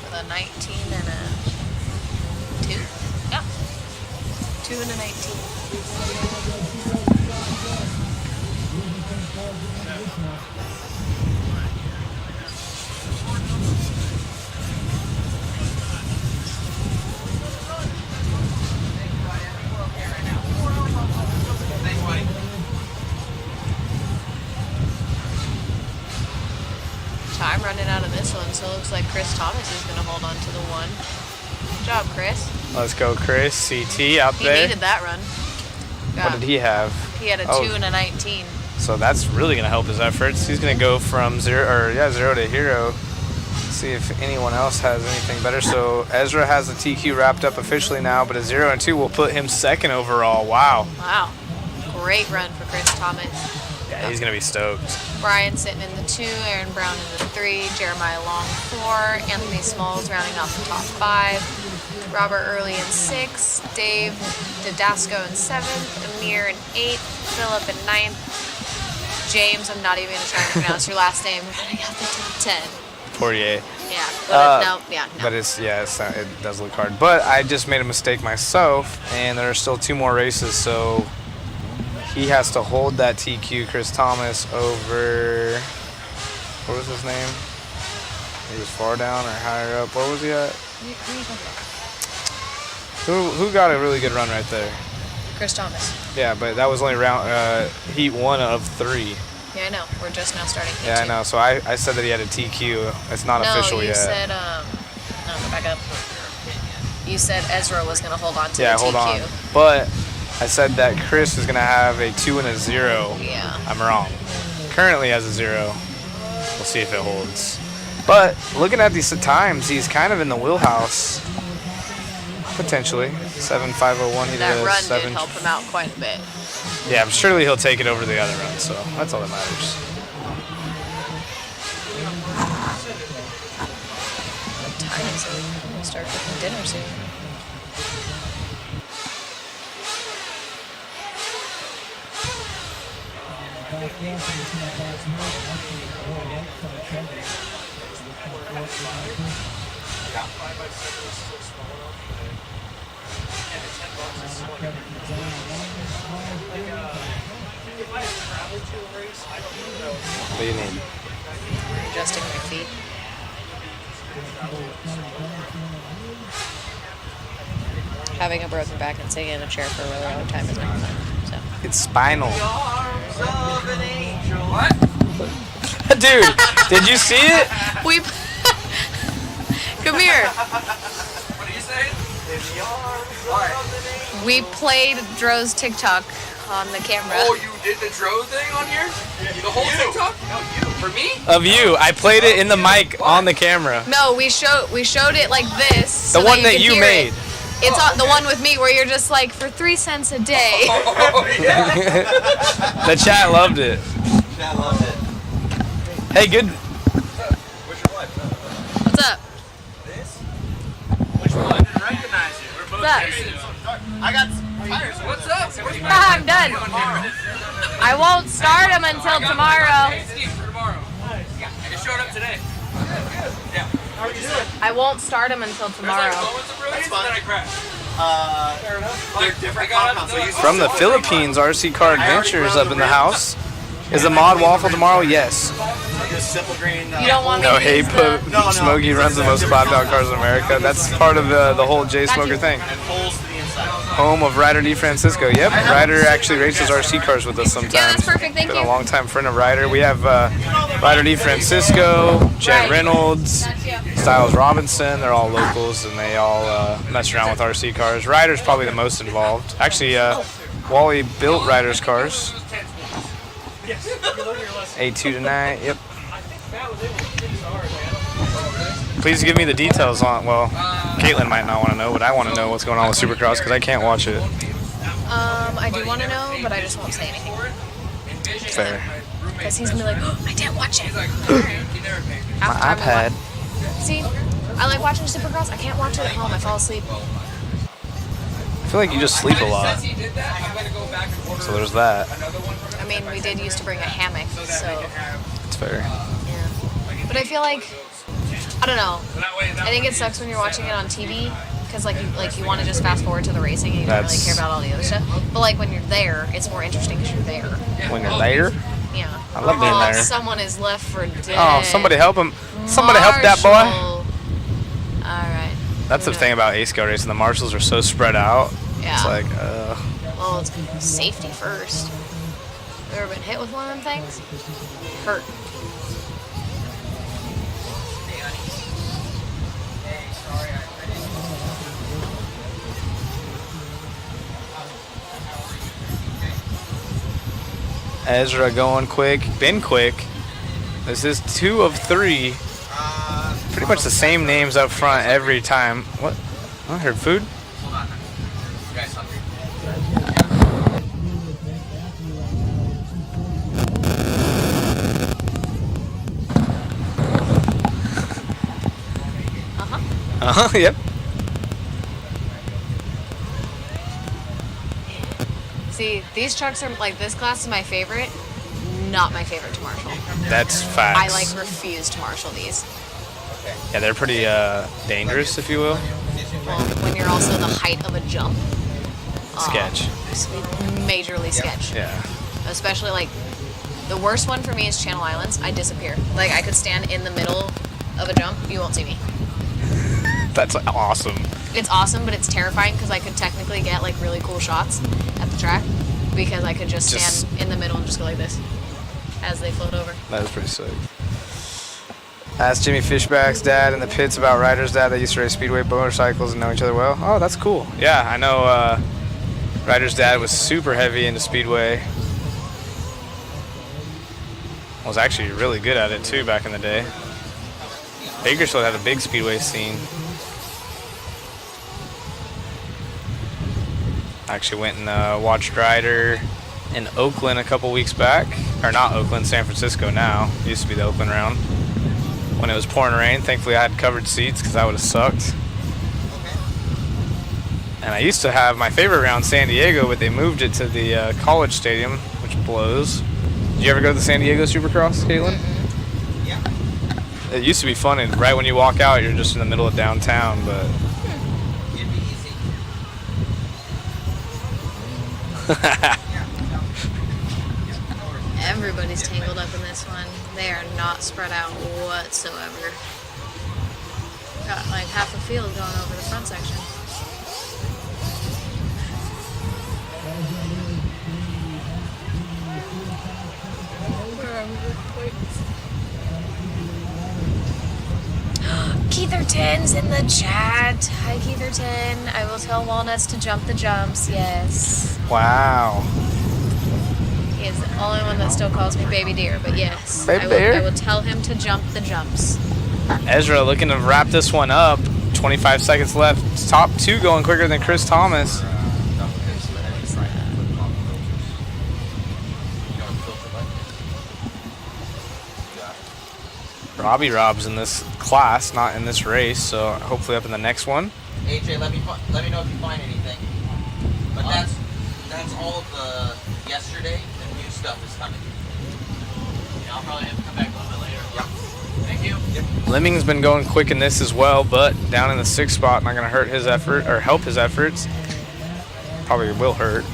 with a 19 and a 2. Yeah. 2 and a 19. Time running out of this one, so it looks like Chris Thomas is going to hold on to the 1. Good job, Chris. Let's go, Chris. CT out He there. needed that run. What did he have? He had a 2 Oh. and a 19. So that's really going to help his efforts. He's going to go from 0 to hero. See if anyone else has anything better. So Ezra has the TQ wrapped up officially now, but a 0 and 2 will put him 2nd overall. Wow. Wow. Great run for Chris Thomas. Yeah, he's going to be stoked. Brian sitting in the 2, Aaron Brown in the 3, Jeremiah Long 4, Anthony Smalls rounding off the top 5, Robert Early in 6, Dave Didasco in 7th, Amir in 8th, Philip in 9th, James, I'm not even going to try and pronounce your last name, rounding out the top 10. 48. Yeah, but no. But it does look hard. But I just made a mistake myself, and there are still 2 more races, so he has to hold that TQ, Chris Thomas, over, what was his name? He was far down or higher up. Where was he at? Who got a really good run right there? Chris Thomas. Yeah, but that was only heat 1 of 3. Yeah, I know. We're just now starting. Yeah, I know. So I said that he had a TQ. It's not official yet. No, you said, no, back up. You said Ezra was going to hold on to the TQ. Hold on. But I said that Chris is going to have a 2 and a 0. Yeah. I'm wrong. Currently has a 0. We'll see if it holds. But looking at these times, he's kind of in the wheelhouse. Potentially. 7.501. He That did a run 7. did help him out quite a bit. Yeah, surely he'll take it over the other run, so that's all that matters. What time is it? We'll start cooking dinner soon. What do you need? Adjusting my feet. Having a broken back and sitting in a chair for a really long time is not fun. So. It's spinal. What? Dude, did you see it? We come here. What are you saying? We played Dro's TikTok on the camera. Oh, you did the dro thing on here? The whole TikTok? No, you. For me? Of you. I played it in the mic on the camera. No, we showed it like this. The so one that could you hear made. it. It's on the one with me where you're just like for 3 cents a day. The chat loved it. Chat loved it. Hey, good. What's up? Which one? I didn't recognize you. We're both I got tires. What's up? Where's my I'm done. I won't start them until tomorrow. You showed up today. Yeah. How are you doing? I won't start them until tomorrow. That's fine. I crashed. They're different compounds. From the Philippines, RC Car Adventures up in the house. Is the mod waffle tomorrow? Yes. Just simple green. You don't want me No, to hey, use the... Smokey runs the most clapped out cars in America. That's part of the whole J Smoker thing. Home of Ryder D. Francisco. Yep, Ryder actually races RC cars with us sometimes. Yeah, that's perfect. Thank Been you. a long time friend of Ryder. We have Ryder D. Francisco, Jet Reynolds, Styles Robinson. They're all locals and they all mess around with RC cars. Ryder's probably the most involved. Actually, Wally built Ryder's cars. A2 tonight. Yep. Please give me the details on. Well, Caitlin might not want to know, but I want to know what's going on with Supercross because I can't watch it. I do want to know, but I just won't say anything. Fair. Because he's gonna be like, oh, I didn't watch it. My iPad. See, I like watching Supercross. I can't watch it at home. I fall asleep. I feel like you just sleep a lot. So there's that. I mean, we did used to bring a hammock, so It's fair. yeah. But I feel like, I don't know. I think it sucks when you're watching it on TV because you want to just fast forward to the racing and you don't really care about all the other stuff. But like when you're there, it's more interesting because you're there. When you're there? Yeah. I love being there. Someone is left for dead. Oh, somebody help him. Somebody help that boy. All right. That's the thing about A-Scale racing. The marshals are so spread out. Yeah. It's like, Well, it's safety first. You ever been hit with one of them things? Hurt. Ezra going quick. Been quick. This is 2 of 3. Pretty much the same names up front every time. What? I heard food. Yep. See, these trucks are like this class is my favorite, not my favorite to marshal. That's facts. I like refuse to marshal these. Yeah, they're pretty dangerous, if you will. Well, when you're also the height of a jump. Sketch. Majorly sketch. Yeah. Especially like the worst one for me is Channel Islands. I disappear. Like I could stand in the middle of a jump, you won't see me. That's awesome. It's awesome, but it's terrifying because I could technically get like really cool shots at the track because I could just stand in the middle and just go like this as they float over. That is pretty sick. Asked Jimmy Fishback's dad in the pits about Ryder's dad. They used to race speedway motorcycles and know each other well. Oh, that's cool. Yeah, I know Ryder's dad was super heavy into speedway. Was actually really good at it too back in the day. Bakersfield had a big speedway scene. I actually went and watched Ryder in Oakland a couple weeks back. Or not Oakland, San Francisco now. It used to be the Oakland round. When it was pouring rain, thankfully I had covered seats because that would have sucked. And I used to have my favorite round, San Diego, but they moved it to the college stadium, which blows. Did you ever go to the San Diego Supercross, Caitlin? Yeah. It used to be fun, and right when you walk out, you're just in the middle of downtown, but... Everybody's tangled up in this one. They are not spread out whatsoever. Got like half a field going over the front section. Keitherton's in the chat. Hi, Keitherton. I will tell Walnuts to jump the jumps. Yes. Wow. He's the only one that still calls me Baby Deer, but yes. Baby I Deer? will tell him to jump the jumps. Ezra looking to wrap this one up. 25 seconds left. Top 2 going quicker than Chris Thomas. Robbie Rob's in this class, not in this race, so hopefully up in the next one. AJ, let me know if you find anything. But that's all of the yesterday. The new stuff is coming. Yeah, I'll probably have to come back a little bit later. Yep. Thank you. Yep. Lemming's been going quick in this as well, but down in the 6th spot, not going to hurt his effort or help his efforts. Probably will hurt.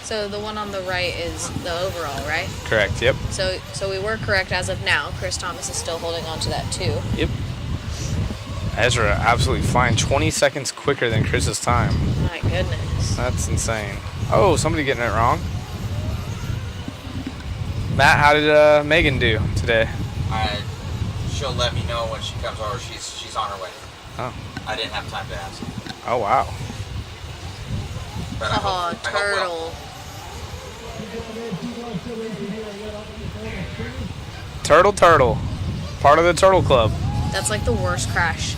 So the one on the right is the overall, right? Correct, yep. So we were correct as of now. Chris Thomas is still holding on to that too. Yep. Ezra absolutely fine. 20 seconds quicker than Chris's time. My goodness. That's insane. Oh, somebody getting it wrong. Matt, how did Megan do today? She'll let me know when she comes over. She's on her way. Oh. I didn't have time to ask. Oh, wow. But I Oh, hope well. turtle. Turtle. Part of the Turtle Club. That's like the worst crash.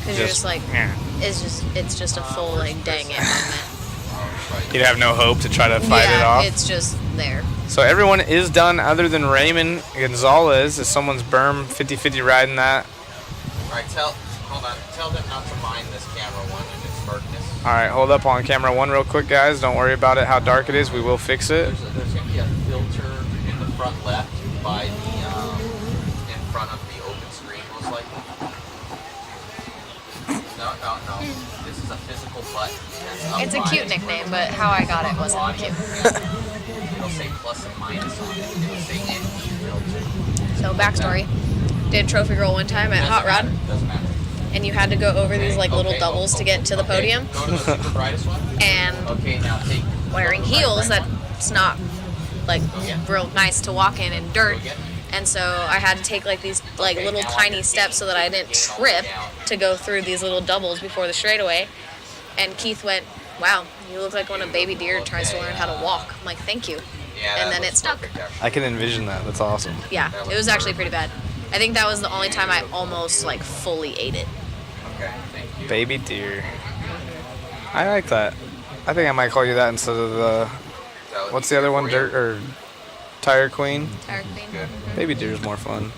Because you're Just- just like, yeah. it's just a full like dang it moment. You'd have no hope to try to fight it Yeah, off. it's just there. So everyone is done other than Raymond Gonzalez. Is someone's berm 50-50 riding that? All right, hold on. Tell them not to mind this camera one and its darkness. All right, hold up on camera 1 real quick, guys. Don't worry about it, how dark it is. We will fix it. There's going to be a filter in the front left by the in front of the open screen, most likely. No. This is a physical button. It's a cute nickname, but how I got it wasn't cute. It'll say plus and minus on it. It'll say NP filter. So backstory: did trophy girl one time at Hot Rod, Doesn't matter. and you had to go over these like little doubles to get to the podium, Go to the super brightest one. and Okay, now take. wearing heels that's not like real nice to walk in dirt. And so I had to take like these like little tiny steps so that I didn't trip to go through these little doubles before the straightaway. And Keith went, "Wow, you look like when a baby deer tries to learn how to walk." I'm like, "Thank you." And then it stuck. I can envision that. That's awesome. Yeah, it was actually pretty bad. I think that was the only time I almost like fully ate it. Okay, thank you. Baby deer. I like that. I think I might call you that instead of the... What's the other one? Dirt or Tire Queen? Tire Queen. Good. Baby deer is more fun.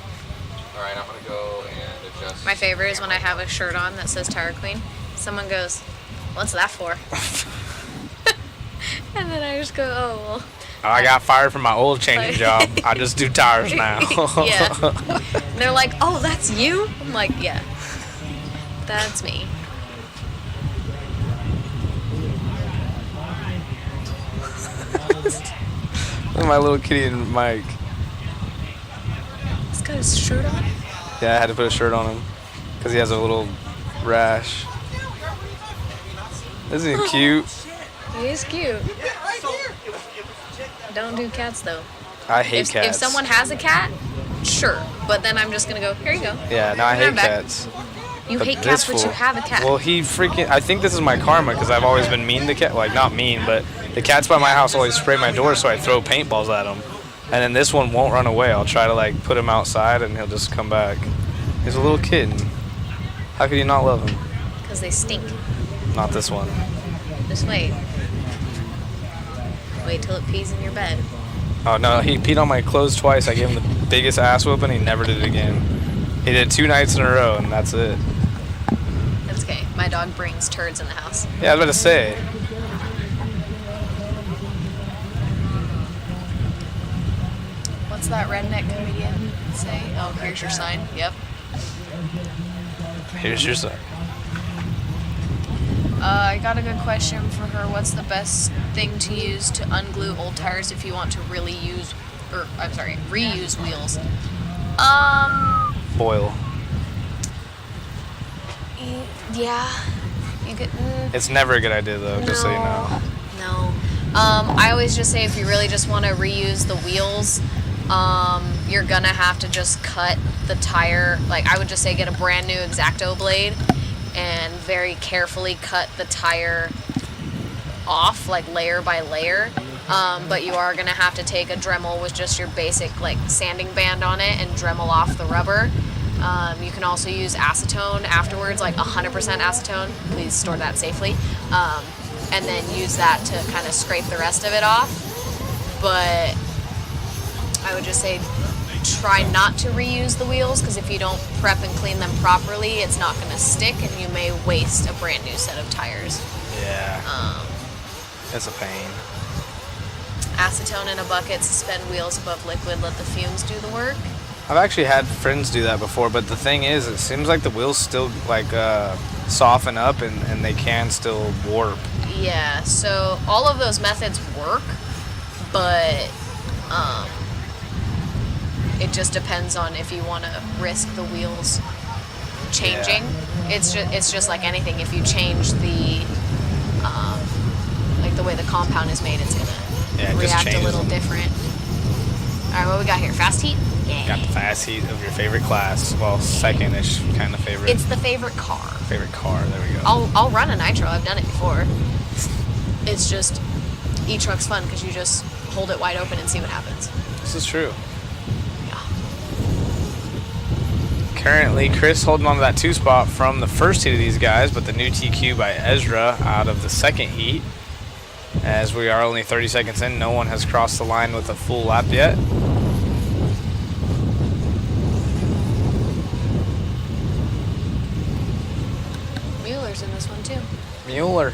All right, I'm going to go and adjust. My favorite is when I have a shirt on that says Tire Queen. Someone goes, "What's that for?" And then I just go, "Oh, well." Oh, I got fired from my old changing job. I just do tires now. Yeah. And they're like, "Oh, that's you?" I'm like, "Yeah, that's me." Look at my little kitty and Mike. He's got his shirt on. Yeah, I had to put a shirt on him because he has a little rash. Isn't he cute? He is cute. Don't do cats though. I hate If cats. someone has a cat, sure. But then I'm just gonna go, "Here you go." Yeah, no, I Put 'em hate back. cats. You But hate this cats, but you fool- have a cat. Well, he freaking... I think this is my karma because I've always been mean to cat. Like, not mean, but the cats by my house always spray my door, so I throw paintballs at him. And then this one won't run away. I'll try to, like, put him outside, and he'll just come back. He's a little kitten. How could you not love him? Because they stink. Not this one. Just wait. Wait till it pees in your bed. Oh, no, he peed on my clothes twice. I gave him the biggest ass whooping. He never did it again. He did 2 nights in a row, and that's it. That's okay. My dog brings turds in the house. Yeah, I was about to say. What's that redneck comedian say? Oh, here's your sign. Yep. Here's your son. I got a good question for her. What's the best thing to use to unglue old tires if you want to really use, or I'm sorry, reuse wheels? Foil. Yeah. You could. It's never a good idea, though, just so you know. No. I always just say if you really just want to reuse the wheels, you're gonna have to just cut the tire. Like I would just say get a brand new X-Acto blade and very carefully cut the tire off, like layer by layer. But you are gonna have to take a Dremel with just your basic like sanding band on it and Dremel off the rubber. You can also use acetone afterwards, like 100% acetone. Please store that safely. And then use that to kind of scrape the rest of it off. But I would just say try not to reuse the wheels, because if you don't prep and clean them properly, it's not going to stick and you may waste a brand new set of tires. Yeah. It's a pain. Acetone in a bucket, suspend wheels above liquid, let the fumes do the work. I've actually had friends do that before, but the thing is, it seems like the wheels still like soften up and they can still warp. Yeah, so all of those methods work, but it just depends on if you want to risk the wheels changing. Yeah. It's just like anything. If you change the like the way the compound is made, it's gonna react a little different. All right, what we got here? Fast heat. Yeah. Got the fast heat of your favorite class. Well, second-ish kind of favorite. It's the favorite car. Favorite car. There we go. I'll run a nitro. I've done it before. It's just e-truck's fun because you just hold it wide open and see what happens. This is true. Currently, Chris holding on to that 2 spot from the first heat of these guys, but the new TQ by Ezra out of the second heat. As we are only 30 seconds in, no one has crossed the line with a full lap yet. Mueller's in this one too. Mueller.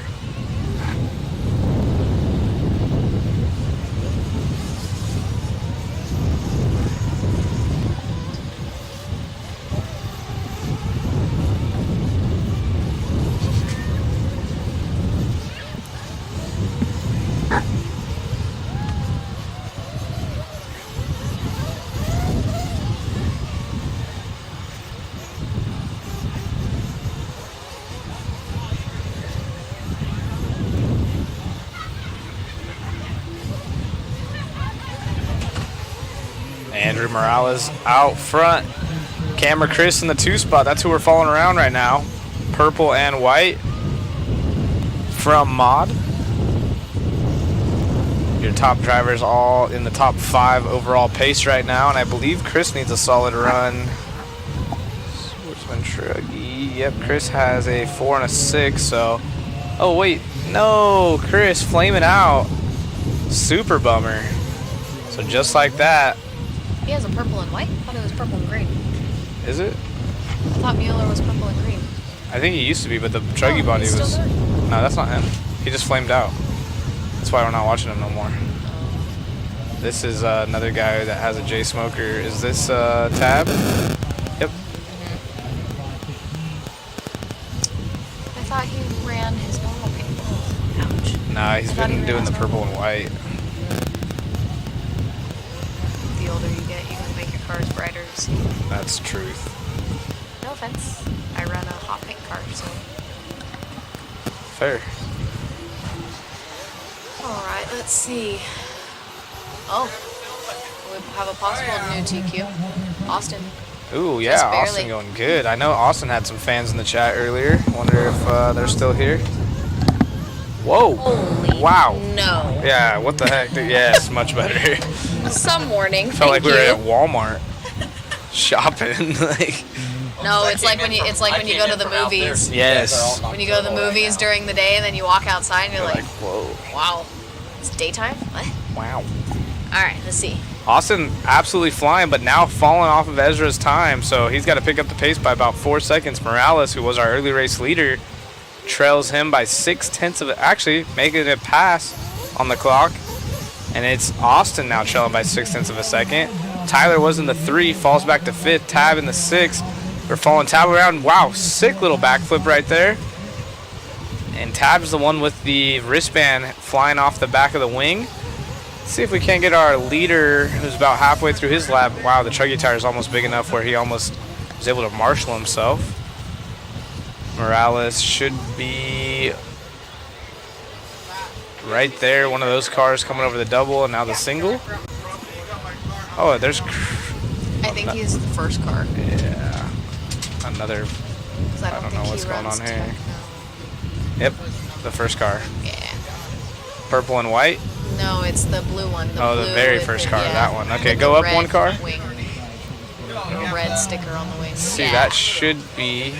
Andrew Morales out front. Camera Chris in the 2 spot. That's who we're following around right now. Purple and white from Mod. Your top drivers all in the top 5 overall pace right now, and I believe Chris needs a solid run. Sportsman Truggy. Yep, Chris has a 4 and a 6, so. Oh, wait. No, Chris flaming out. Super bummer. So just like that. He has a purple and white? I thought it was purple and green. Is it? I thought Mueller was purple and green. I think he used to be, but the Truggy body was. No, that's not him. He just flamed out. That's why we're not watching him no more. This is another guy that has a J Smoker. Is this Tab? Yep. I thought he ran his normal paint. Ouch. Nah, he's been doing the purple and white. The older you get, you can make your cars brighter to see. That's truth. No offense. I run a hot pink car, so. Fair. Alright, let's see. Oh. We have a possible new TQ. Austin. Ooh, yeah, Austin going good. I know Austin had some fans in the chat earlier. Wonder if they're still here. Whoa. Holy wow. No. Yeah, what the heck? Yes, much better. Some warning. Felt like we were at Walmart shopping. Like. No, it's like when you go to the movies. Yes. When you go to the movies during the day and then you walk outside and you're like, whoa. Wow. It's daytime? What? Wow. Alright, let's see. Austin absolutely flying, but now falling off of Ezra's time, so he's got to pick up the pace by about 4 seconds. Morales, who was our early race leader, trails him by 0.6 of it, actually making it pass on the clock. And it's Austin now trailing by 0.6 of a second. Tyler was in the 3, falls back to 5th. Tab in the 6. We're following Tab around. Wow, sick little backflip right there. And Tab's the one with the wristband flying off the back of the wing. Let's see if we can't get our leader, who's about halfway through his lap. Wow, the Truggy tire is almost big enough where he almost was able to marshal himself. Morales should be right there. One of those cars coming over the double and now the single. Oh, there's. I think he's the first car. Yeah. Another 'Cause I don't know think what's he going runs on here. Techno. Yep, the first car. Yeah. Purple and white? No, it's the blue one. The Oh, blue the very with first the- car, yeah, that one. Okay, with go the up one red car. Wing. A red sticker on the wing. See, yeah. that should be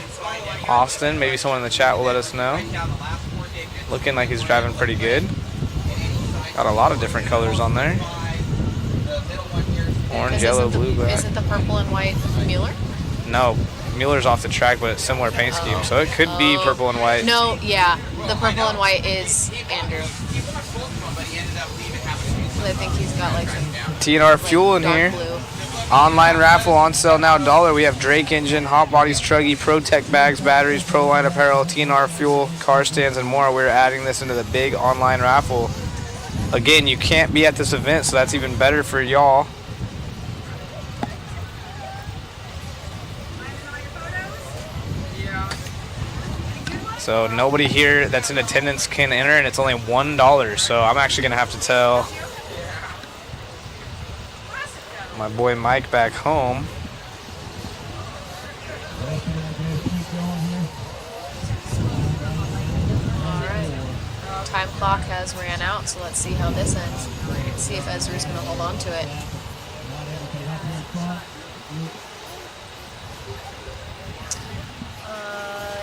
Austin. Maybe someone in the chat will let us know. Looking like he's driving pretty good. Got a lot of different colors on there. Orange, yellow, blue, black. Isn't the purple and white Mueller? No, Mueller's off the track, but it's similar paint scheme, so it could be purple and white. No, yeah. The purple and white is Andrew. I think he's got like TNR fuel in dark here. blue. Online raffle on sale now, $1. We have Drake engine, hot bodies, Truggy, Pro Tech bags, batteries, Pro Line apparel, TNR fuel, car stands, and more. We're adding this into the big online raffle. Again, you can't be at this event, so that's even better for y'all. So nobody here that's in attendance can enter, and it's only $1. So I'm actually gonna have to tell my boy Mike back home. Alright. Time clock has ran out, so let's see how this ends. Let's see if Ezra's going to hold on to it.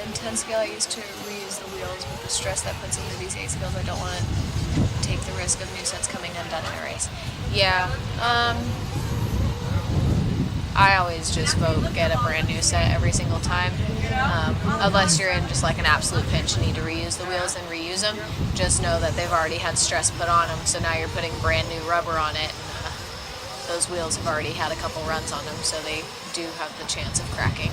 Intense scale I use to reuse the wheels. With the stress that puts into these AC builds, I don't want to take the risk of new sets coming undone in a race. Yeah, I always just vote get a brand new set every single time. Unless you're in just like an absolute pinch and need to reuse the wheels, and reuse them. Just know that they've already had stress put on them, so now you're putting brand new rubber on it. Those wheels have already had a couple runs on them, so they do have the chance of cracking.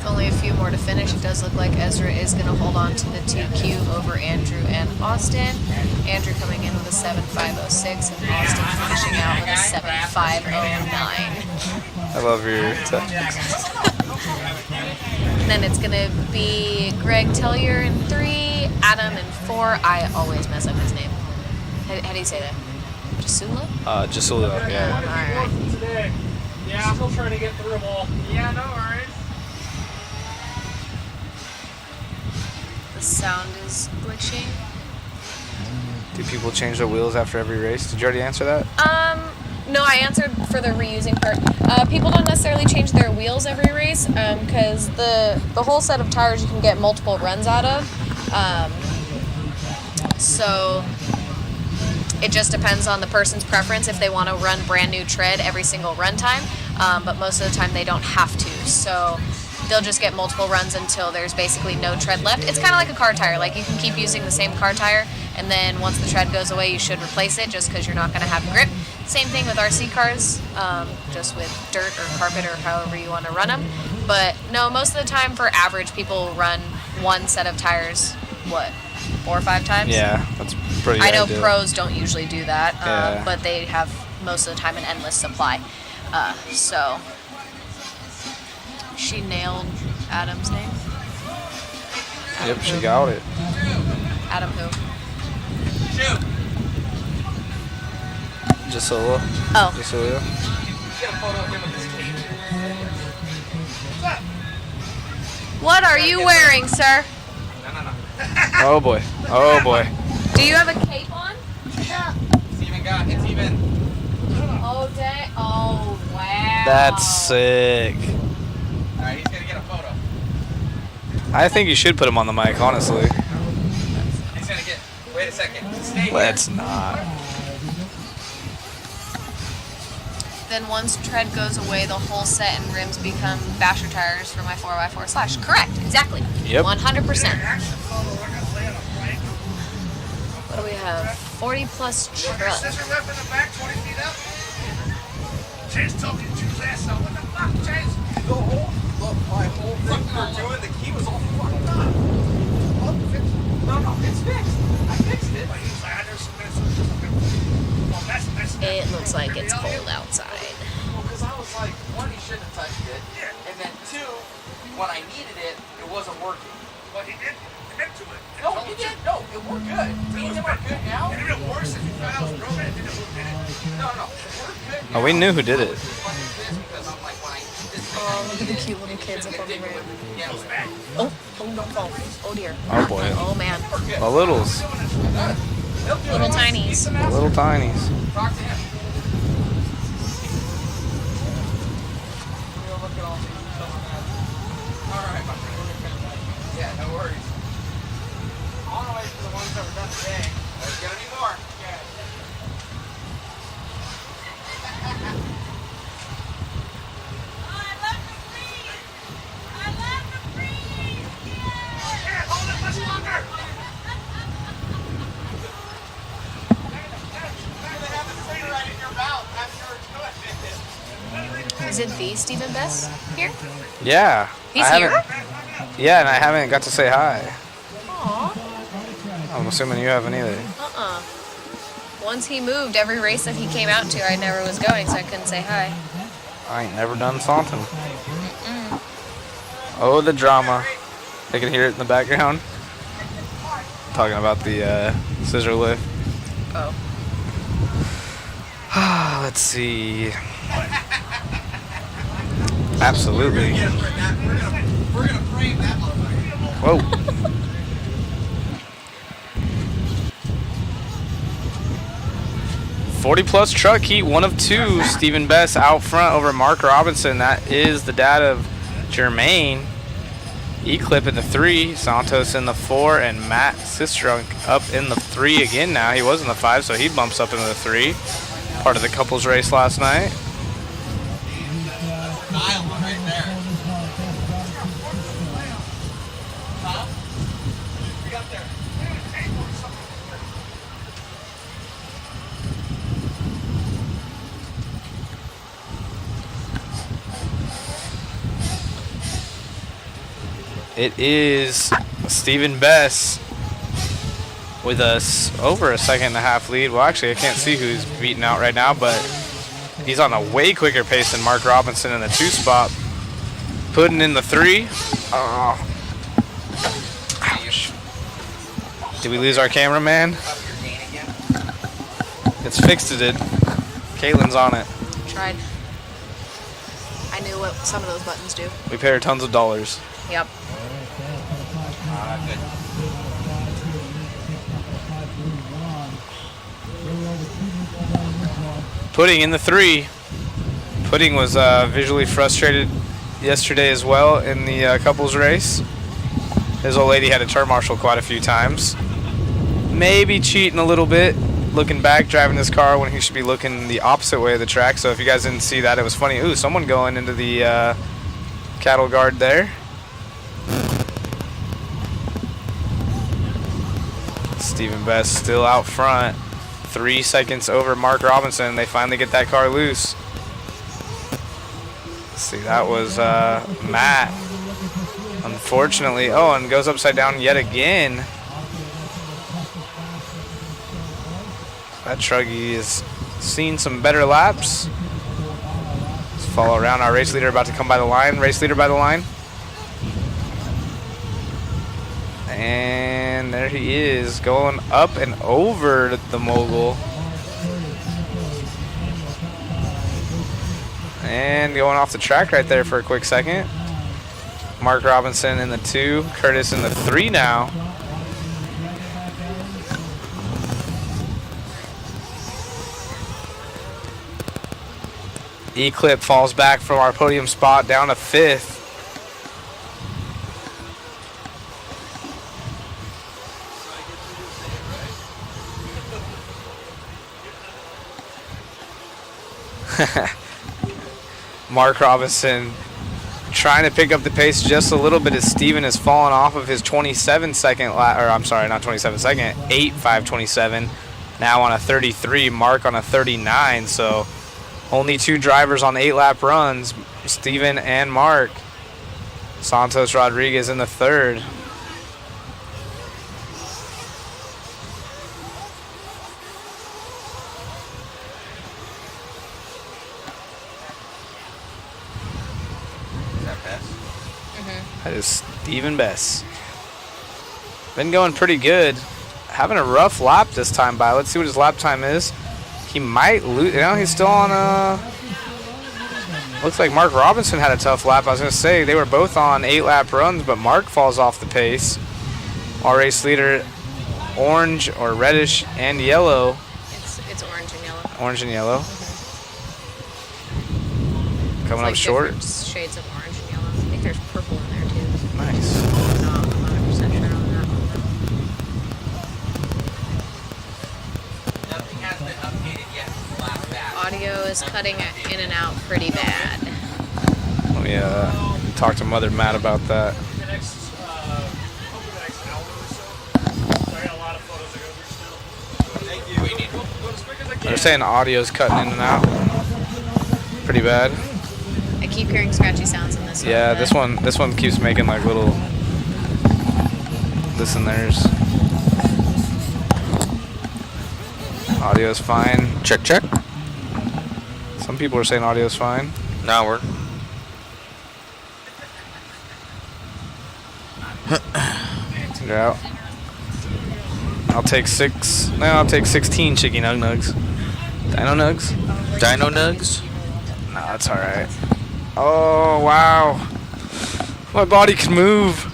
Only a few more to finish. It does look like Ezra is going to hold on to the TQ over Andrew and Austin. Andrew coming in with a 7.506 and Austin finishing out with a 7.509. I love your And then it's going to be Greg Tellier in 3, Adam in 4. I always mess up his name. How do you say that? Jasula? Jasula, yeah. Alright. Yeah, I'm still trying to get through them all. Yeah, no worries. The sound is glitching. Do people change their wheels after every race? Did you already answer that? No, I answered for the reusing part. People don't necessarily change their wheels every race because the whole set of tires you can get multiple runs out of. So it just depends on the person's preference if they want to run brand new tread every single run time. But most of the time they don't have to. So they'll just get multiple runs until there's basically no tread left. It's kind of like a car tire. Like you can keep using the same car tire, and then once the tread goes away, you should replace it just because you're not going to have grip. Same thing with RC cars, just with dirt or carpet or however you want to run them. But no, most of the time for average, people run one set of tires, 4 or 5 times? Yeah, that's pretty I know ideal. pros don't usually do that, Yeah. but they have most of the time an endless supply. So she nailed Adam's name. Yep, she got it. Adam who? Jasula. Oh. Jasula. What are you wearing, sir? Oh boy. Oh boy. Do you have a cape on? It's even. Oh, dang. Oh, wow. That's sick. Alright, he's gonna get a photo. I think you should put him on the mic, honestly. He's gonna get. Wait a second. Stay here. Let's not. Then once tread goes away, the whole set and rims become basher tires for my 4x4 slash. Correct. Exactly. Yep. 100%. What do we have? 40 plus truck. Scissor lift in the back, 20 feet up. Chase talking to his ass out. What the fuck, Chase? Look, my whole thing we were doing, the key was all fucked up. No, it's fixed. I fixed it. It looks like it's cold outside. Well, because I was like, 1, he shouldn't have touched it. And then 2, when I needed it, it wasn't working. Well, he did admit to it. No, he did. No, we're good. Me and him are good now. It did worse if you found out it was broken. It didn't move it. No, we're good. Oh, we knew who did it. Oh, look at the cute little kids up on the ramp. Oh, don't fall. Oh dear. Oh boy. Oh man. The littles. Little tinies. The little tinies. Yeah, no worries. On the way for the ones that were done today. There's gonna be more. Is it the Stephen Best here? Yeah. He's I here? haven't- Yeah, and I haven't got to say hi. Aw. I'm assuming you haven't either. Once he moved, every race that he came out to, I never was going, so I couldn't say hi. I ain't never done something. Oh, the drama. They can hear it in the background. Talking about the scissor lift. Oh. Let's see. Absolutely. Whoa. +40 truck heat, 1 of 2. Stephen Best out front over Mark Robinson. That is the dad of Jermaine. Eclip in the 3, Santos in the 4, and Matt Sistrunk up in the 3 again now. He was in the 5, so he bumps up into the 3. Part of the couples race last night. It is Stephen Best with us over a 1.5-second lead. Well, actually, I can't see who's beaten out right now, but he's on a way quicker pace than Mark Robinson in the 2 spot. Putting in the 3. Oh. Ouch. Did we lose our cameraman? It's fixed, it did. Caitlin's on it. Tried. I knew what some of those buttons do. We pay her tons of dollars. Yep. Pudding in the 3. Pudding was visually frustrated yesterday as well in the couples race. His old lady had to turn marshal quite a few times. Maybe cheating a little bit, looking back, driving this car when he should be looking the opposite way of the track. So if you guys didn't see that, it was funny. Ooh, someone going into the cattle guard there. Stephen Best still out front. 3 seconds over Mark Robinson. They finally get that car loose. Let's see, that was Matt. Unfortunately, oh, and goes upside down yet again. That Truggy has seen some better laps. Let's follow around our race leader about to come by the line. Race leader by the line. And there he is, going up and over the mogul. And going off the track right there for a quick second. Mark Robinson in the 2, Curtis in the 3 now. Eclip falls back from our podium spot down to 5th. Mark Robinson trying to pick up the pace just a little bit as Steven has fallen off of his 27-second lap, or I'm sorry, not 27-second, 8.527. Now on a 33, Mark on a 39. So only 2 drivers on 8-lap runs, Steven and Mark. Santos Rodriguez in the 3rd. That is Stephen Best. Been going pretty good. Having a rough lap this time by. Let's see what his lap time is. He might lose. You know, he's still on looks like Mark Robinson had a tough lap. I was going to say they were both on 8-lap runs, but Mark falls off the pace. Our race leader, orange or reddish and yellow. It's orange and yellow. Orange and yellow. Coming It's up short. different shades of orange and yellow. I think there's purple in there too. Nice. I'm not 100% sure on that one. Audio is cutting in and out pretty bad. Let me talk to Mother Matt about that. They're saying audio's cutting in and out. Pretty bad. I keep hearing scratchy sounds in this one. Yeah, but this one keeps making like little this and theirs. Audio's fine. Check, check. Some people are saying audio's fine. No, we're. They're out. I'll take 16 Chicky Nug Nugs. Dino Nugs? Dino Nugs? No, that's alright. Oh, wow. My body can move.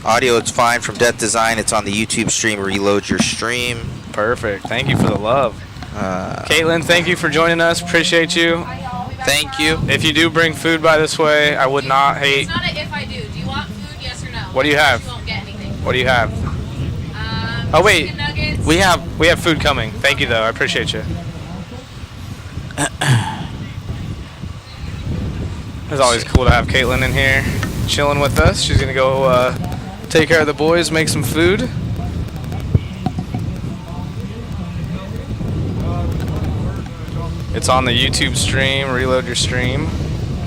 Audio, it's fine from Death Design. It's on the YouTube stream. Reload your stream. Perfect. Thank you for the love. Caitlin, thank you for joining us. Appreciate you. Thank you. If you do bring food by this way, I would not hate. It's not a if I do. Do you want food, yes or no? What do you have? You won't get anything. What do you have? Oh, wait. Chicken nuggets. We have food coming. Thank you, though. I appreciate you. It's always cool to have Caitlin in here chilling with us. She's going to go take care of the boys, make some food. It's on the YouTube stream. Reload your stream.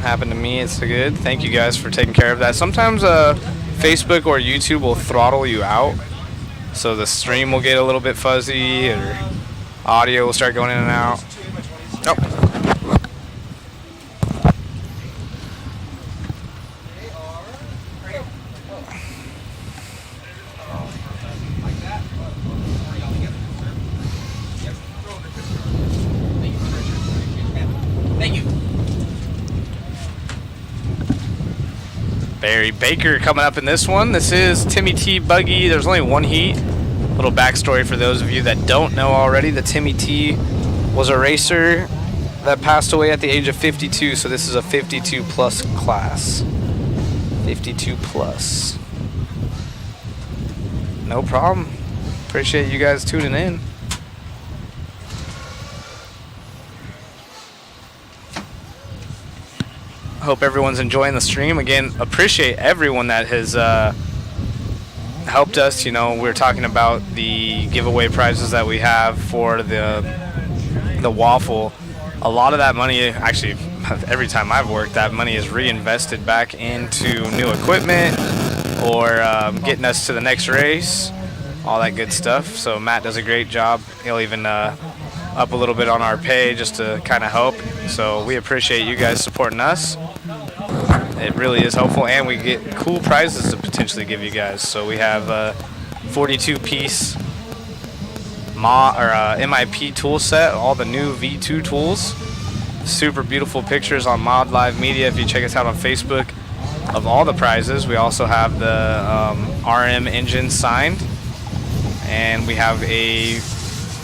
Happened to me. It's good. Thank you guys for taking care of that. Sometimes Facebook or YouTube will throttle you out. So the stream will get a little bit fuzzy or audio will start going in and out. Nope. Thank you. Barry Baker coming up in this one. This is Timmy T Buggy. There's only one heat. Little backstory for those of you that don't know already. The Timmy T was a racer that passed away at the age of 52. So this is a 52 plus class. 52 plus. No problem. Appreciate you guys tuning in. Hope everyone's enjoying the stream. Again, appreciate everyone that has helped us. You know, we're talking about the giveaway prizes that we have for the waffle. A lot of that money, actually, every time I've worked, that money is reinvested back into new equipment or getting us to the next race, all that good stuff. So Matt does a great job. He'll even up a little bit on our pay just to kind of help. So we appreciate you guys supporting us. It really is helpful, and we get cool prizes to potentially give you guys. So we have a 42-piece MIP tool set, all the new V2 tools. Super beautiful pictures on Mod Live Media if you check us out on Facebook of all the prizes. We also have the RM engine signed, and we have a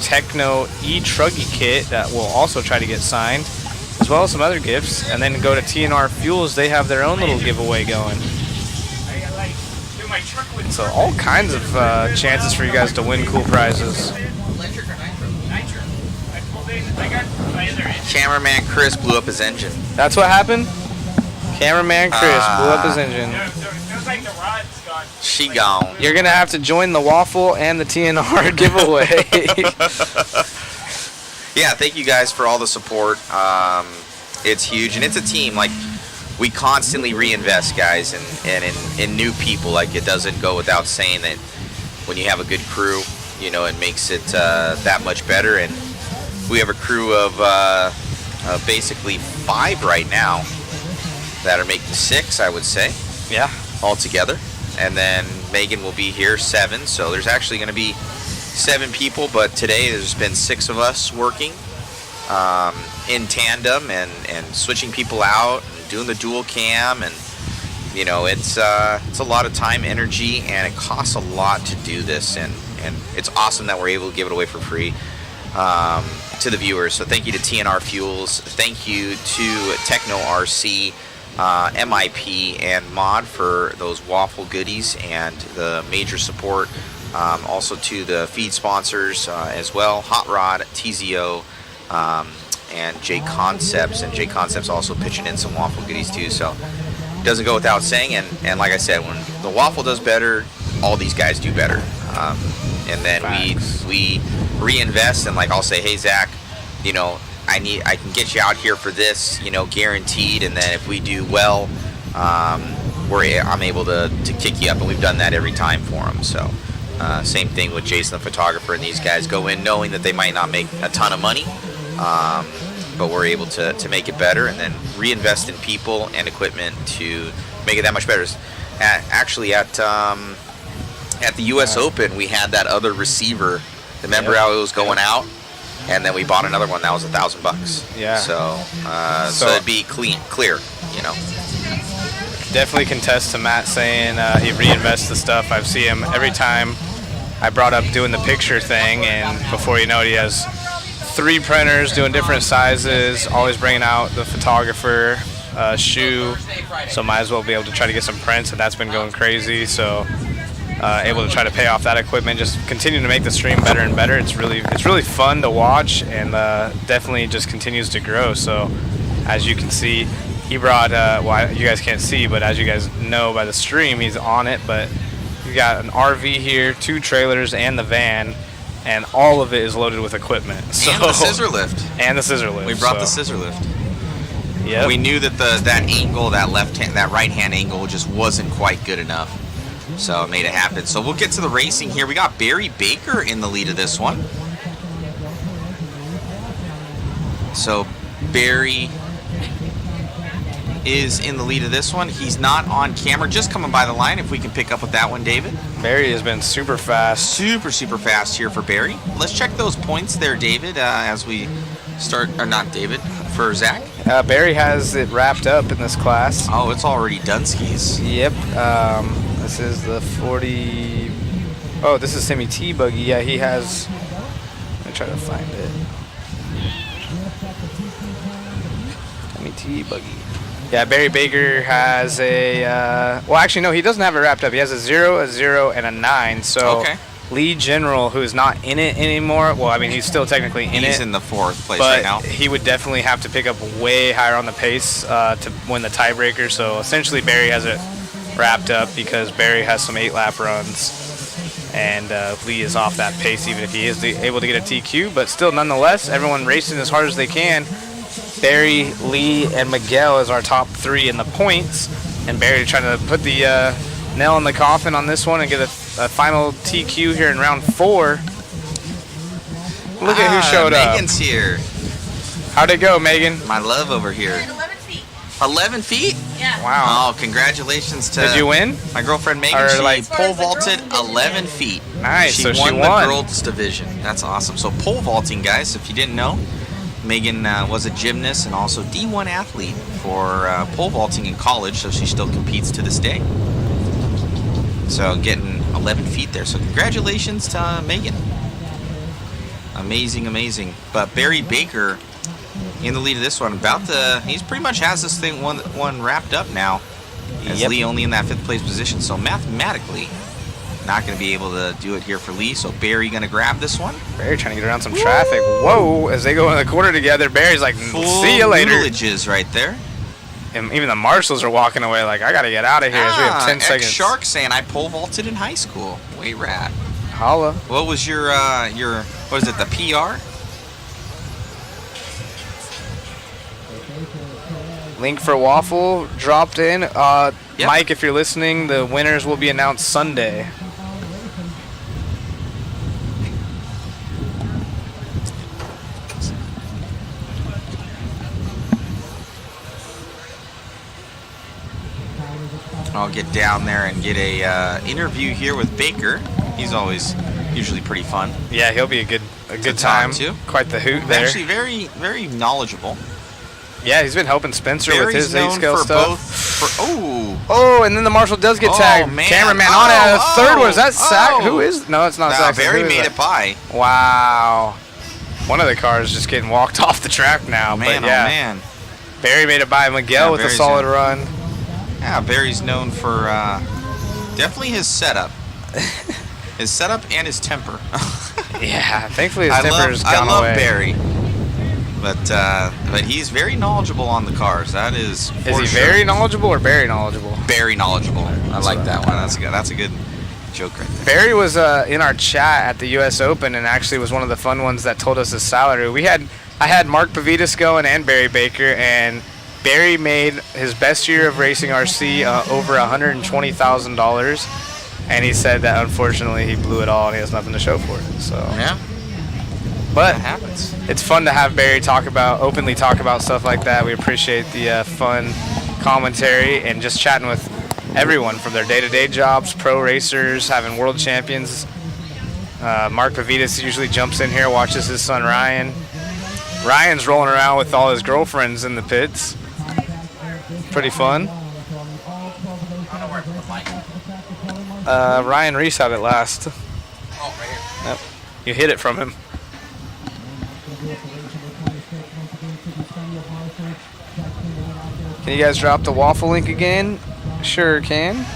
Techno E-Truggy kit that we'll also try to get signed, as well as some other gifts. And then go to TNR Fuels, they have their own little giveaway going. So all kinds of chances for you guys to win cool prizes. Cameraman Chris blew up his engine. That's what happened? Cameraman Chris blew up his engine. She gone. You're going to have to join the waffle and the TNR giveaway. Yeah, thank you guys for all the support. It's huge, and it's a team. Like, we constantly reinvest, guys, and in new people. Like, it doesn't go without saying that when you have a good crew, you know, it makes it that much better. And we have a crew of basically 5 right now that are making 6, I would say. Yeah. All together. And then Megan will be here 7. So there's actually going to be 7 people, but today there's been 6 of us working in tandem and switching people out and doing the dual cam, and you know, it's a lot of time, energy, and it costs a lot to do this, and it's awesome that we're able to give it away for free to the viewers. So thank you to TNR Fuels, thank you to Techno RC, MIP, and Mod for those waffle goodies and the major support. Also to the feed sponsors as well, Hot Rod, TZO, and J Concepts, and J Concepts also pitching in some waffle goodies too. So it doesn't go without saying, and like I said, when the waffle does better, all these guys do better. And then we reinvest, and like I'll say, hey Zach, you know, I can get you out here for this, you know, guaranteed, and then if we do well, I'm able to kick you up, and we've done that every time for them. So same thing with Jason the photographer, and these guys go in knowing that they might not make a ton of money, but we're able to make it better, and then reinvest in people and equipment to make it that much better. Actually at the U.S. Open, we had that other receiver. Remember how it was going out? And then we bought another one that was $1,000. Yeah. So it'd be clear, you know. Definitely contest to Matt saying he reinvests the stuff. I see him every time I brought up doing the picture thing, and before you know it, he has 3 printers doing different sizes, always bringing out the photographer shoe, so might as well be able to try to get some prints, and that's been going crazy. So able to try to pay off that equipment, just continue to make the stream better and better. It's really fun to watch, and definitely just continues to grow. So as you can see, he brought well, you guys can't see, but as you guys know by the stream, he's on it. But he's got an RV here, 2 trailers, and the van, and all of it is loaded with equipment. So, and the scissor lift. And the scissor lift. We brought the scissor lift. Yeah. We knew that that angle, that right hand angle, just wasn't quite good enough. So it made it happen. So we'll get to the racing here. We got Barry Baker in the lead of this one. So Barry is in the lead of this one. He's not on camera, just coming by the line. If we can pick up with that one, David. Barry has been super fast. Super fast here for Barry. Let's check those points there, David, as we start, or not David, for Zach. Barry has it wrapped up in this class. Oh, it's already done skis. Yep. This is the 40. Oh, this is Semi T buggy. Yeah, he has. Let me try to find it. Semi T buggy. Yeah, Barry Baker has a. Well, actually, no, he doesn't have it wrapped up. He has a 0, a 0, and a 9. So okay. Lee General, who is not in it anymore. Well, I mean, he's still technically in it. He's in the 4th place but right now. He would definitely have to pick up way higher on the pace to win the tiebreaker. So essentially, Barry has it wrapped up because Barry has some 8-lap runs, and Lee is off that pace even if he is able to get a TQ. But still, nonetheless, everyone racing as hard as they can. Barry, Lee, and Miguel is our top 3 in the points, and Barry trying to put the nail in the coffin on this one and get a final TQ here in round 4. Look at who showed up. Megan's here. How'd it go, Megan? My love over here. 11 feet? Yeah. Wow. Oh, congratulations to Did you win? My girlfriend Megan. Or She like pole vaulted 11 feet. Nice. She So won she the won. girls division. That's awesome. So pole vaulting, guys, if you didn't know, Megan was a gymnast and also D1 athlete for pole vaulting in college, so she still competes to this day. So getting 11 feet there. So congratulations to Megan. Amazing. But Barry Baker in the lead of this one. He's pretty much has this thing one wrapped up now. As Lee only in that 5th place position. So mathematically, not going to be able to do it here for Lee. So Barry going to grab this one. Barry trying to get around some traffic. Whoa! As they go in the corner together, Barry's like, "See you later." Villages right there. And even the marshals are walking away like, "I got to get out of here." As we have 10 seconds. Shark saying I pole vaulted in high school. Way rad. Holla. What was your what is it, the PR? Link for Waffle dropped in. Mike, if you're listening, the winners will be announced Sunday. I'll get down there and get a interview here with Baker. He's always usually pretty fun. Yeah, he'll be a good time too. Quite the hoot there. Actually, very knowledgeable. Yeah, he's been helping Spencer with Barry's his known 8-scale for stuff. Oh, and then the Marshal does get tagged. man. Cameraman on it. Third one. Is that Sack? Who is? No, it's not Nah, Sack. Barry made it by. Wow. One of the cars just getting walked off the track now. Man, but yeah, oh man. Barry made it by Miguel with a Barry's solid run. Yeah, Barry's known for definitely his setup. His setup and his temper. Yeah, thankfully his temper's gone away. I love Barry. But he's very knowledgeable on the cars. That is for Is he sure. very knowledgeable or Barry knowledgeable? Very knowledgeable. I like that one. That's a good joke right there. Barry was in our chat at the U.S. Open and actually was one of the fun ones that told us his salary. I had Mark Pavitas going and Barry Baker, and Barry made his best year of racing RC over $120,000, and he said that unfortunately he blew it all and he has nothing to show for it. So yeah, but that happens. It's fun to have Barry openly talk about stuff like that. We appreciate the fun commentary and just chatting with everyone from their day-to-day jobs, pro racers, having world champions. Mark Pavitas usually jumps in here, watches his son Ryan. Ryan's rolling around with all his girlfriends in the pits. Pretty fun. Ryan Reese had it last. Yep. You hit it from him. Can you guys drop the waffle link again? Sure can.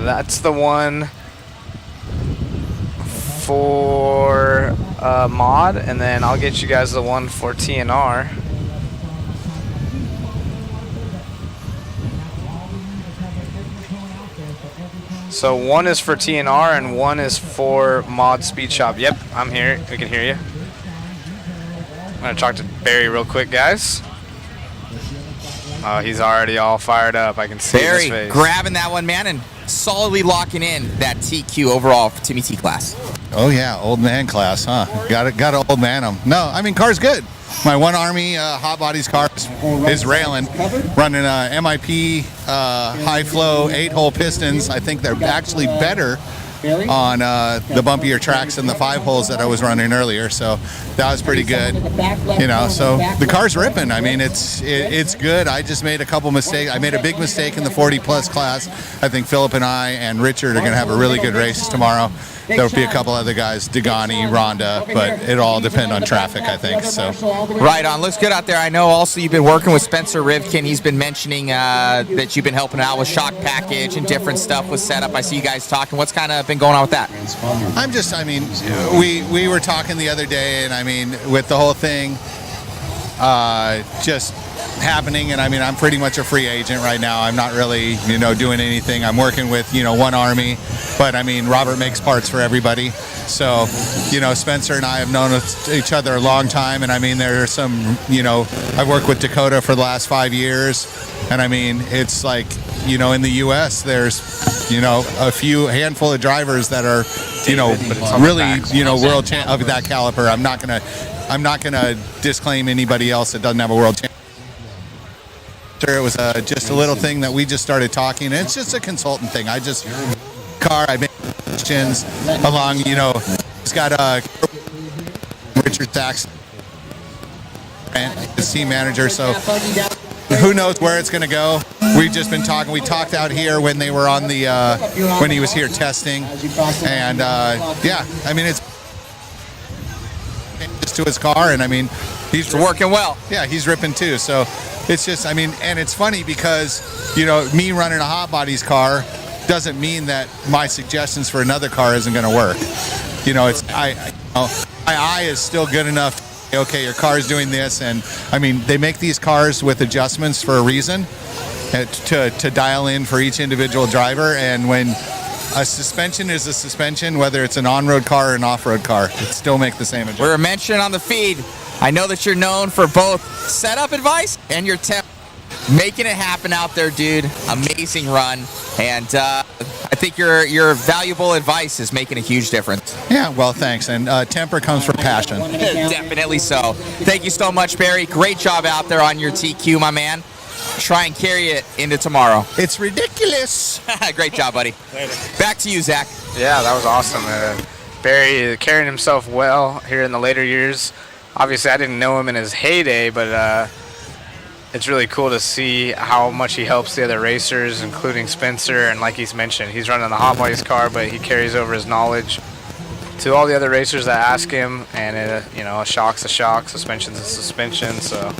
That's the one for mod, and then I'll get you guys the one for TNR. So one is for TNR and one is for Mod Speed Shop. Yep, I'm here. We can hear you. I'm gonna talk to Barry real quick, guys. Oh, he's already all fired up. I can see Barry his face. grabbing that one, man, and solidly locking in that TQ overall for Timmy T class. Oh yeah, old man class, huh? Got to old man him. No, I mean car's good. My One Army Hot Bodies car is railing, running MIP high flow 8-hole pistons. I think they're actually better on the bumpier tracks than the 5 holes that I was running earlier. So that was pretty good. You know, so the car's ripping. I mean, it's good. I just made a couple mistakes. I made a big mistake in the 40 plus class. I think Philip and I and Richard are going to have a really good race tomorrow. There'll be a couple other guys, Degani, Rhonda, but it'll all depend on traffic, I think. So, right on. Looks good out there. I know also you've been working with Spencer Rivkin. He's been mentioning that you've been helping out with shock package and different stuff with setup. I see you guys talking. What's kind of been going on with that? I mean, we were talking the other day, and I mean, with the whole thing just happening, and I mean, I'm pretty much a free agent right now. I'm not really, doing anything. I'm working with, One Army, but I mean, Robert makes parts for everybody. So, Spencer and I have known each other a long time, and I mean, there are some, I've worked with Dakota for the last 5 years, and I mean, it's like, in the U.S., there's, a handful of drivers that are, really, world champ of that caliber. I'm not gonna disclaim anybody else that doesn't have a world champ. It was just a little thing that we just started talking, and it's just a consultant thing. I make questions along, it's got Richard Saxon, his team manager, so who knows where it's going to go. We've just been talking. We talked out here when they were on the when he was here testing, and yeah, I mean, it's just to his car, and I mean, he's working well. Yeah, he's ripping too. So it's just, I mean, and it's funny because me running a Hot Bodies car doesn't mean that my suggestions for another car isn't going to work. It's my eye is still good enough to say, okay, your car is doing this, and I mean, they make these cars with adjustments for a reason, to dial in for each individual driver. And when a suspension is a suspension, whether it's an on-road car or an off-road car, it still make the same adjustment. We were mentioned on the feed. I know that you're known for both setup advice and your tip. Making it happen out there, dude. Amazing run. And I think your valuable advice is making a huge difference. Yeah, well, thanks. And temper comes from passion. Definitely so. Thank you so much, Barry. Great job out there on your TQ, my man. Try and carry it into tomorrow. It's ridiculous. Great job, buddy. Back to you, Zach. Yeah, that was awesome. Barry carrying himself well here in the later years. Obviously, I didn't know him in his heyday, but it's really cool to see how much he helps the other racers, including Spencer. And like he's mentioned, he's running the Hot Bodies car, but he carries over his knowledge to all the other racers that ask him. And a shock's a shock, suspension's a suspension. So.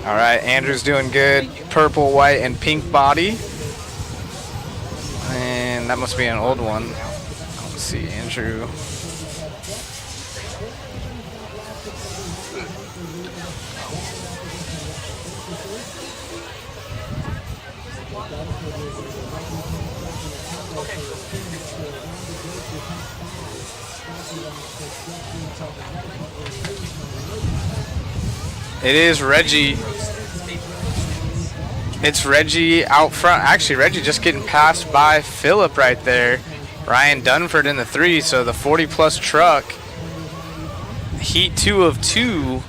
All right, Andrew's doing good. Purple, white, and pink body. And that must be an old one. Let's see, Andrew. It is Reggie. It's Reggie out front. Actually, Reggie just getting passed by Phillip right there. Ryan Dunford in the 3, so the 40-plus truck. Heat 2 of 2.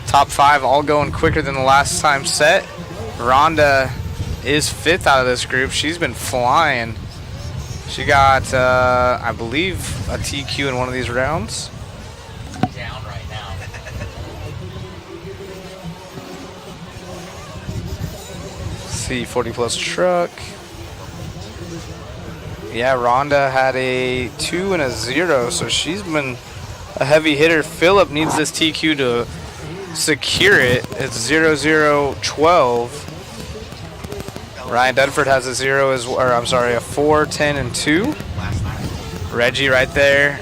Top 5 all going quicker than the last time set. Rhonda is 5th out of this group. She's been flying. She got, I believe, a TQ in one of these rounds. Down right now. See, 40-plus truck. Yeah, Rhonda had a 2 and a 0, so she's been a heavy hitter. Phillip needs this TQ to secure it. It's 0-0-12. Ryan Dunford has a 0 as well, or I'm sorry, a 4, 10, and 2. Reggie right there.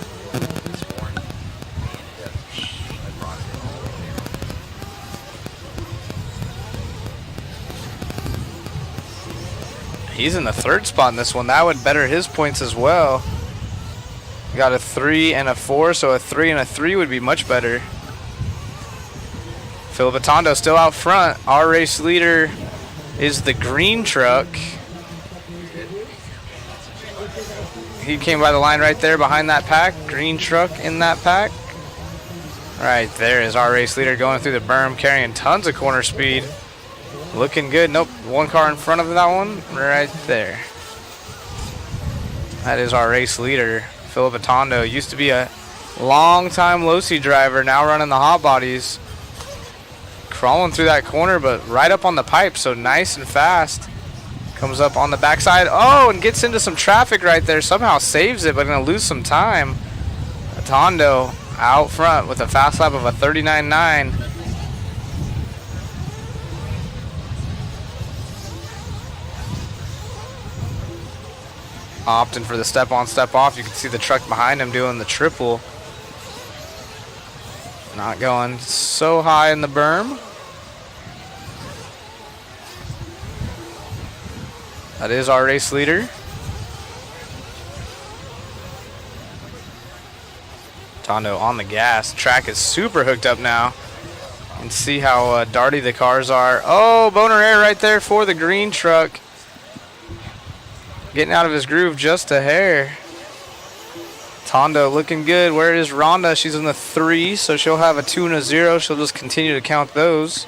He's in the 3rd spot in this one. That would better his points as well. Got a 3 and a 4, so a 3 and a 3 would be much better. Phil Vitondo still out front. Our race leader is the green truck. He came by the line right there behind that pack. Green truck in that pack. Right there is our race leader going through the berm, carrying tons of corner speed. Looking good. Nope, one car in front of that one right there. That is our race leader, Phil Vitondo. Used to be a long-time Losi driver, now running the hot bodies. Crawling through that corner, but right up on the pipe, so nice and fast. Comes up on the backside. Oh, and gets into some traffic right there. Somehow saves it, but going to lose some time. Vitondo out front with a fast lap of a 39.9. Opting for the step on, step off. You can see the truck behind him doing the triple. Not going so high in the berm. That is our race leader. Tondo on the gas. Track is super hooked up now. You can see how darty the cars are. Oh, boner air right there for the green truck. Getting out of his groove just a hair. Tondo looking good. Where is Rhonda? She's in the 3, so she'll have a 2 and a 0. She'll just continue to count those.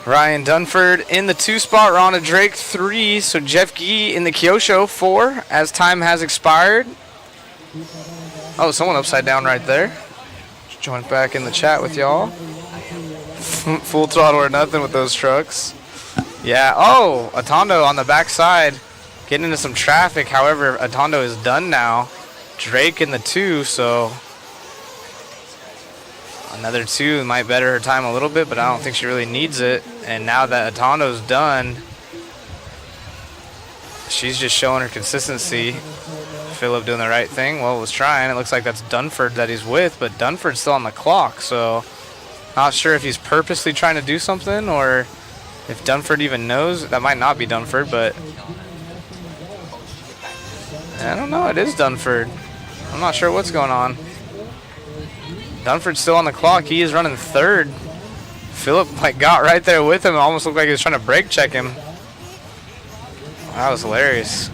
Ryan Dunford in the 2 spot, Rhonda Drake 3, so Jeff Gee in the Kyosho 4 as time has expired. Oh, someone upside down right there. Just joined back in the chat with y'all. Full throttle or nothing with those trucks. Yeah, oh, Atondo on the backside getting into some traffic. However, Atondo is done now. Drake in the 2, so another 2 might better her time a little bit, but I don't think she really needs it. And now that Atondo's done, she's just showing her consistency. Phillip doing the right thing. Well, was trying. It looks like that's Dunford that he's with, but Dunford's still on the clock, so not sure if he's purposely trying to do something or if Dunford even knows. That might not be Dunford, but I don't know. It is Dunford. I'm not sure what's going on. Dunford's still on the clock. He is running third. Phillip got right there with him. It almost looked like he was trying to brake check him. That was hilarious.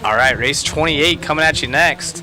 All right, race 28 coming at you next.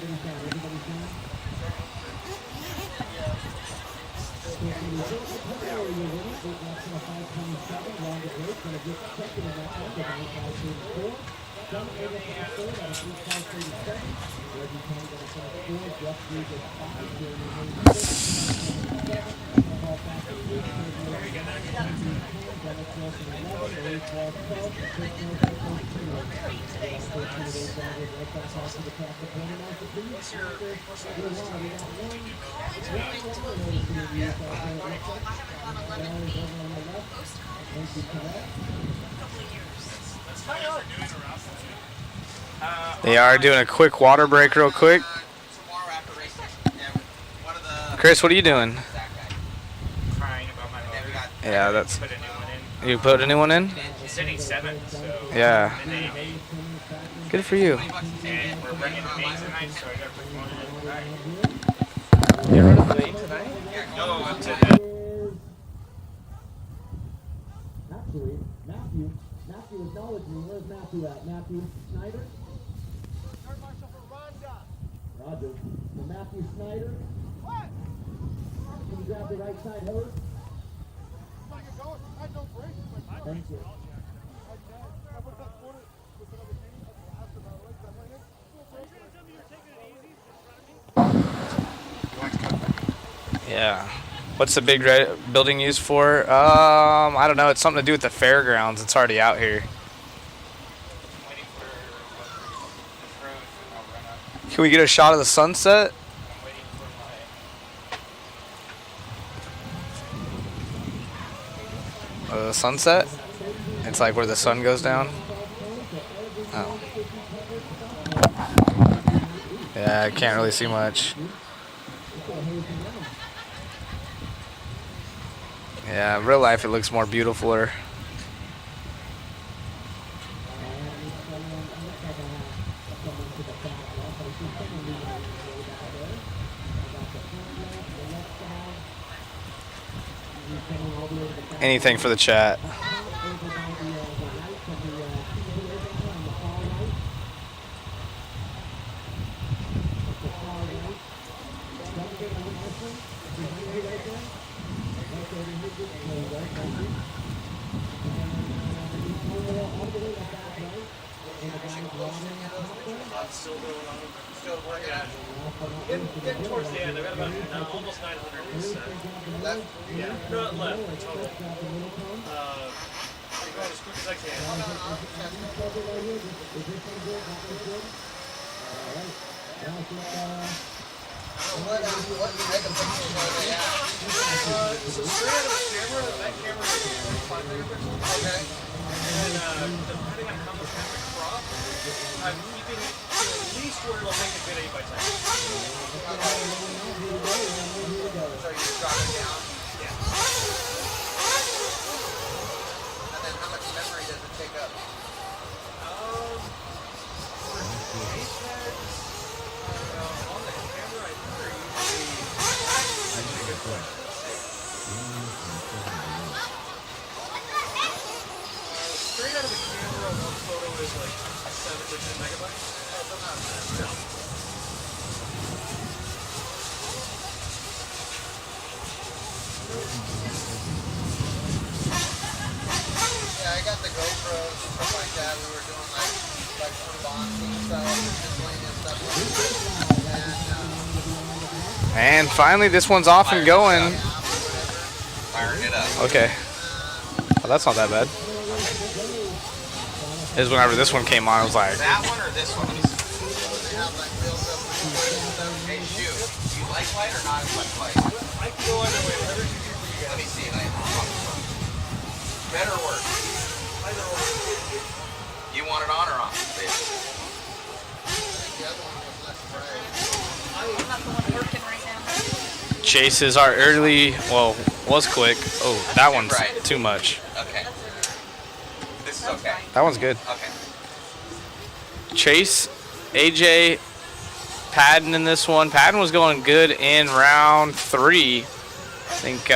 They are doing a quick water break real quick. Chris, what are you doing? Yeah, that's... You put a new one in? He said he's 7, so... Yeah. Good for you. And we're bringing Maze tonight, so I got to put one in. You're running late tonight? No, I'm today. Actually, Matthew acknowledged me. Where's Matthew at? Matthew Snyder? Roger. So Matthew Snyder. What? Can you grab the right side hose? Thank you. Yeah. What's the big red building used for? I don't know. It's something to do with the fairgrounds. It's already out here. Can we get a shot of the sunset? The sunset? It's like where the sun goes down. Oh. Yeah, I can't really see much. Yeah, in real life it looks more beautifuler. Anything for the chat. Getting towards the end, I've got about almost 900 is left. Yeah, no, left total. I'm going as quick as I So straight out of the camera, that camera is 5 megapixels. Okay. And then depending on how much I have to crop, I'm keeping it at least where it'll make a good 8x10. So you drop it down? Yeah. And then how much memory does it take up? For JPEGs, on the camera, I think they're usually... Straight out of the camera, one photo is like 7 to 10 megabytes. Oh, so not bad. No. Yeah, I got the GoPros and stuff like that. We were doing like unboxing stuff and miscellaneous stuff. And finally, this one's off and going. Firing it up. Okay. Oh, that's not that bad. Is whenever this one came on, I was like, That one or this one? Hey, shoot. Do you like light or not as much light? I can go either way. Whatever's easier for you guys. Let me see. Better or worse? Either or. You want it on or off? Chase is our early, well, was quick. Oh, that one's too much. Okay. This is okay. That one's good. Okay. Chase, AJ, Padden in this one. Padden was going good in round 3. I think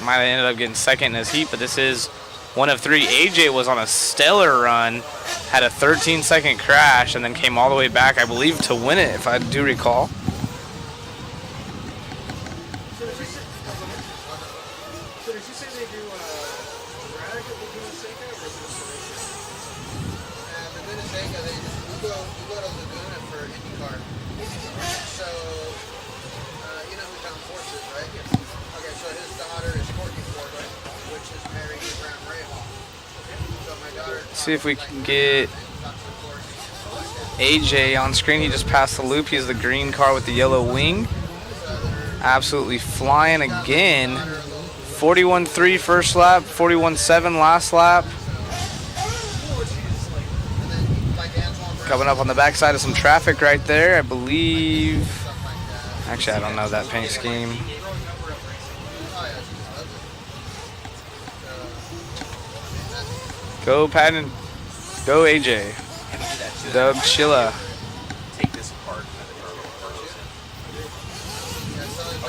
might have ended up getting second in his heat, but this is one of 3. AJ was on a stellar run, had a 13-second crash, and then came all the way back, I believe, to win it, if I do recall. So did you say they do drag at Laguna Seca or is it a Laguna Seca, we go to Laguna for IndyCar. So, you know who Tom Force is, right? Okay, so his daughter is Courtney Ford, which is married to Brown Rahal. So my daughter... See if we can get AJ on screen. He just passed the loop. He's the green car with the yellow wing. Absolutely flying again. 41.3 first lap, 41.7 last lap. Coming up on the backside of some traffic right there, I believe. Actually, I don't know that paint scheme. Go Patton. Go AJ. Dub Chilla.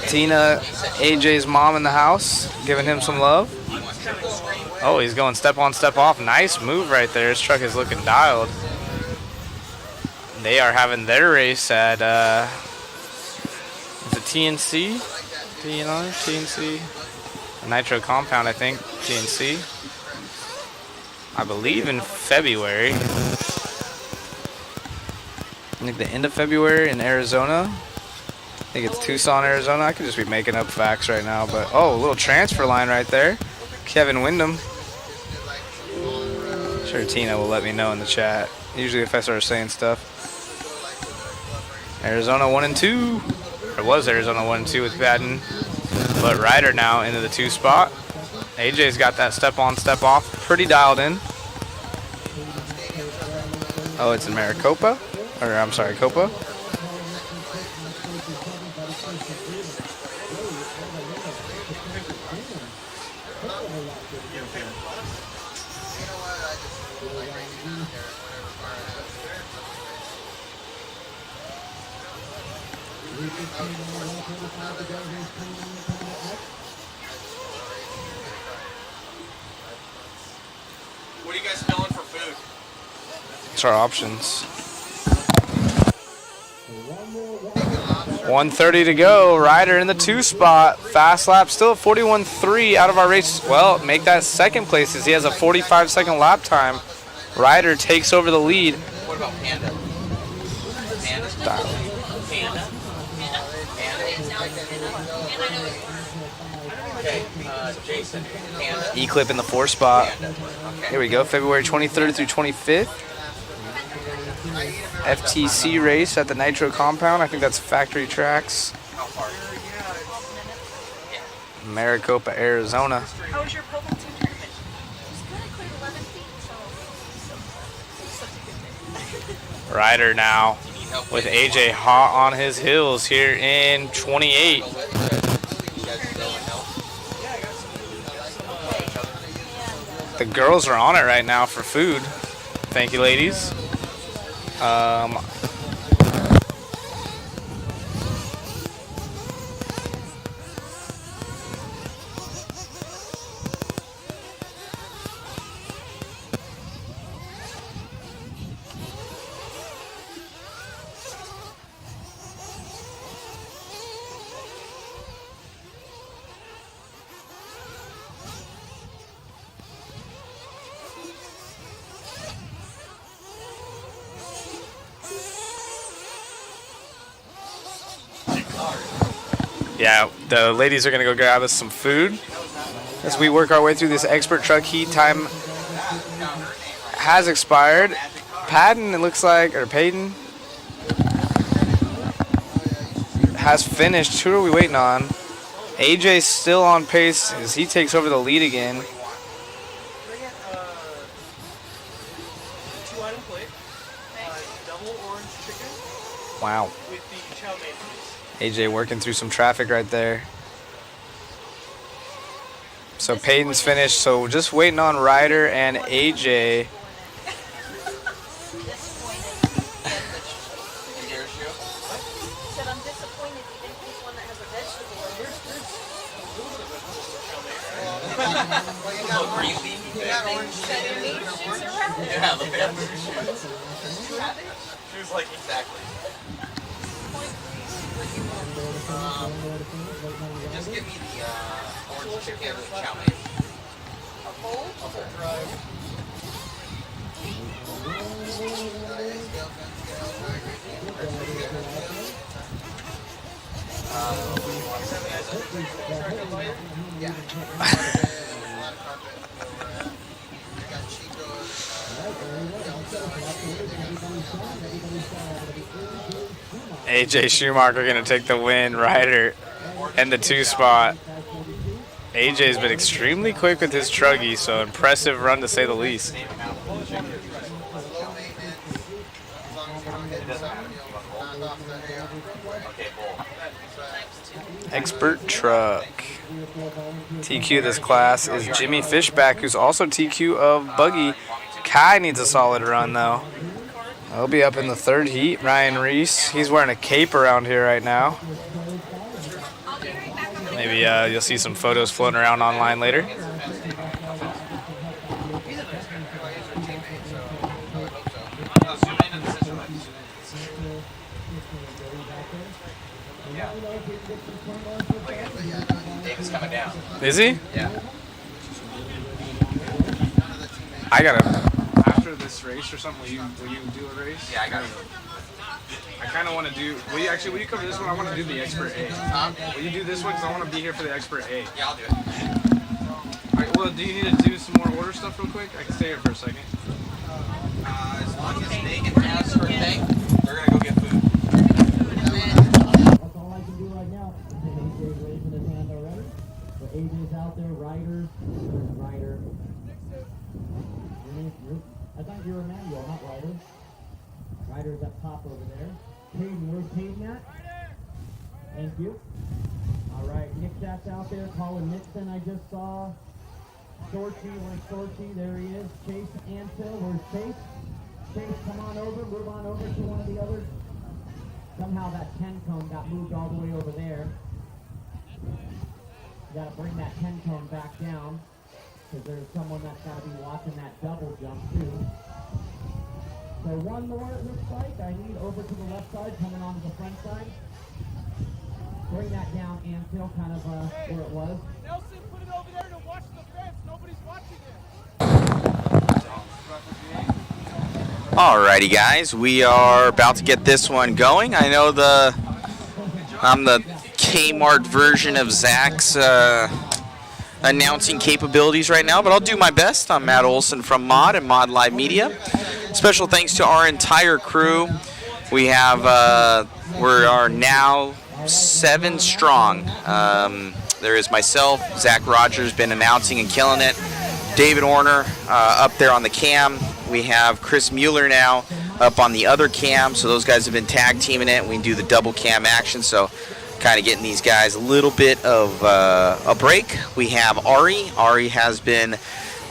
Tina, AJ's mom in the house, giving him some love. Oh, he's going step on, step off. Nice move right there. His truck is looking dialed. They are having their race at, is it TNC? TNR? TNC? Nitro Compound, I think. TNC. I believe in February. I think the end of February in Arizona. I think it's Tucson, Arizona. I could just be making up facts right now, but oh, a little transfer line right there. Kevin Wyndham. Sure, Tina will let me know in the chat. Usually if I start saying stuff. Arizona 1 and 2. It was Arizona 1 and 2 with Patton. But Ryder now into the 2 spot. AJ's got that step on, step off. Pretty dialed in. Oh, it's in Maricopa? Or I'm sorry, Copa. What are you guys feeling for food? It's our options. 1:30 to go. Ryder in the 2 spot. Fast lap still at 41.3 out of our race. Well, make that second place as he has a 45-second lap time. Ryder takes over the lead. What about Panda? Panda's Dial. Okay, Jason. Panda. E-Clip in the 4 spot. Here we go. February 23rd through 25th. FTC race at the Nitro Compound. I think that's factory tracks. Maricopa, Arizona. How was your pole vaulting tournament? It was good. I cleared 11 feet, so Ryder now with AJ hot on his heels here in 28. The girls are on it right now for food. Thank you, ladies. Yeah, the ladies are going to go grab us some food as we work our way through this expert truck heat. Time has expired. Patton, it looks like, or Peyton, has finished. Who are we waiting on? AJ's still on pace as he takes over the lead again. Two items? orange chicken Wow. with the chow mein, please. AJ working through some traffic right there. So Peyton's finished, so just waiting on Ryder and AJ. Said I'm disappointed you didn't pick one that has a vegetable in it. Yeah, look at that. She was like, exactly. Just give me the orange chicken with chow mein. A bowl? A bowl. AJ Schumacher gonna take the win. Ryder and the 2 spot. AJ's been extremely quick with his truggy, so impressive run to say the least. Expert truck. TQ this class is Jimmy Fishback, who's also TQ of Buggy. Kai needs a solid run though. He'll be up in the 3rd heat. Ryan Reese, he's wearing a cape around here right now. Maybe you'll see some photos floating around online later. David's coming down. Is he? Yeah. I gotta. After this race or something, will you do a race? Yeah, I got it. I kind of want to do. Will you cover this one? I want to do the expert A. Will you do this one? Because I want to be here for the expert A. Yeah, I'll do it. All right, well, do you need to do some more order stuff real quick? I can stay here for a second. As long as Megan has her thing, they're gonna go get food. That's all I can do right now. AJ's raising his hand already. So AJ's out there, Ryder. I thought you were Emmanuel, not Ryder. Ryder's up top over there. Peyton, where's Peyton at? Thank you. All right, Nick Jack's out there. Colin Nixon, I just saw. Sorchi, where's Sorchi? There he is. Chase Ansel, where's Chase? Chase, come on over, move on over to one of the others. Somehow that 10 cone got moved all the way over there. You gotta bring that 10 cone back down, because there's someone that's gotta be watching that double jump too. So one more, it looks like. I need over to the left side, coming onto the front side. Bring that down, Ansel, kind of where it was. Nelson, put it over there to watch the fence. Nobody's watching it. Alrighty, guys, we are about to get this one going. I know I'm the Kmart version of Zach's announcing capabilities right now, but I'll do my best. I'm Matt Olson from Mod and Mod Live Media. Special thanks to our entire crew. We have we are now 7 strong. There is myself, Zach Rogers, been announcing and killing it. David Orner up there on the cam. We have Chris Mueller now up on the other cam. So those guys have been tag teaming it. We do the double cam action. So kind of getting these guys a little bit of a break. We have Ari. Ari has been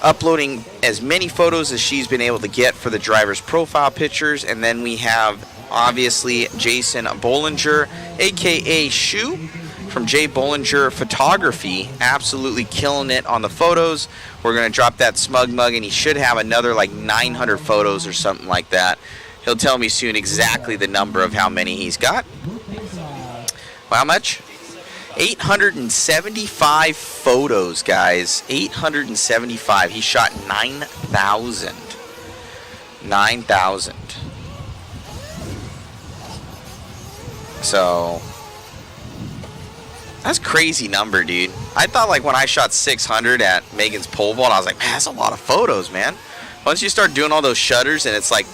uploading as many photos as she's been able to get for the driver's profile pictures. And then we have obviously Jason Bollinger, aka Shu, from Jay Bollinger Photography, absolutely killing it on the photos. We're going to drop that smug mug, and he should have another like 900 photos or something like that. He'll tell me soon exactly the number of how many he's got. How much? 875 photos, guys. 875. He shot 9,000. 9,000. So that's a crazy number, dude. I thought like when I shot 600 at Megan's pole vault, I was like, man, that's a lot of photos, man. Once you start doing all those shutters and it's like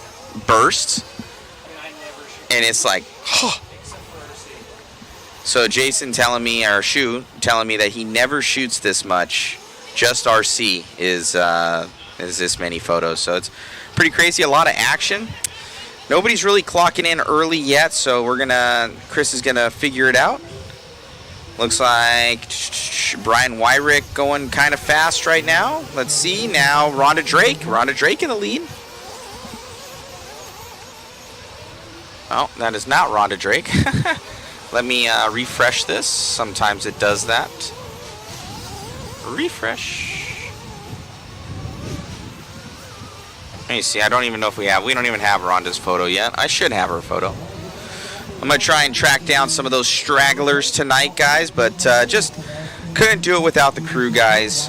bursts, and it's like, huh. So Jason telling me, or Shu telling me that he never shoots this much. Just RC is this many photos. So it's pretty crazy. A lot of action. Nobody's really clocking in early yet, so Chris is gonna figure it out. Looks like Brian Wyrick going kind of fast right now. Let's see now, Rhonda Drake in the lead. Oh, that is not Rhonda Drake. Let me refresh this. Sometimes it does that. Refresh. Let me see. I don't even know if we don't even have Rhonda's photo yet. I should have her photo. I'm going to try and track down some of those stragglers tonight, guys, but just couldn't do it without the crew, guys.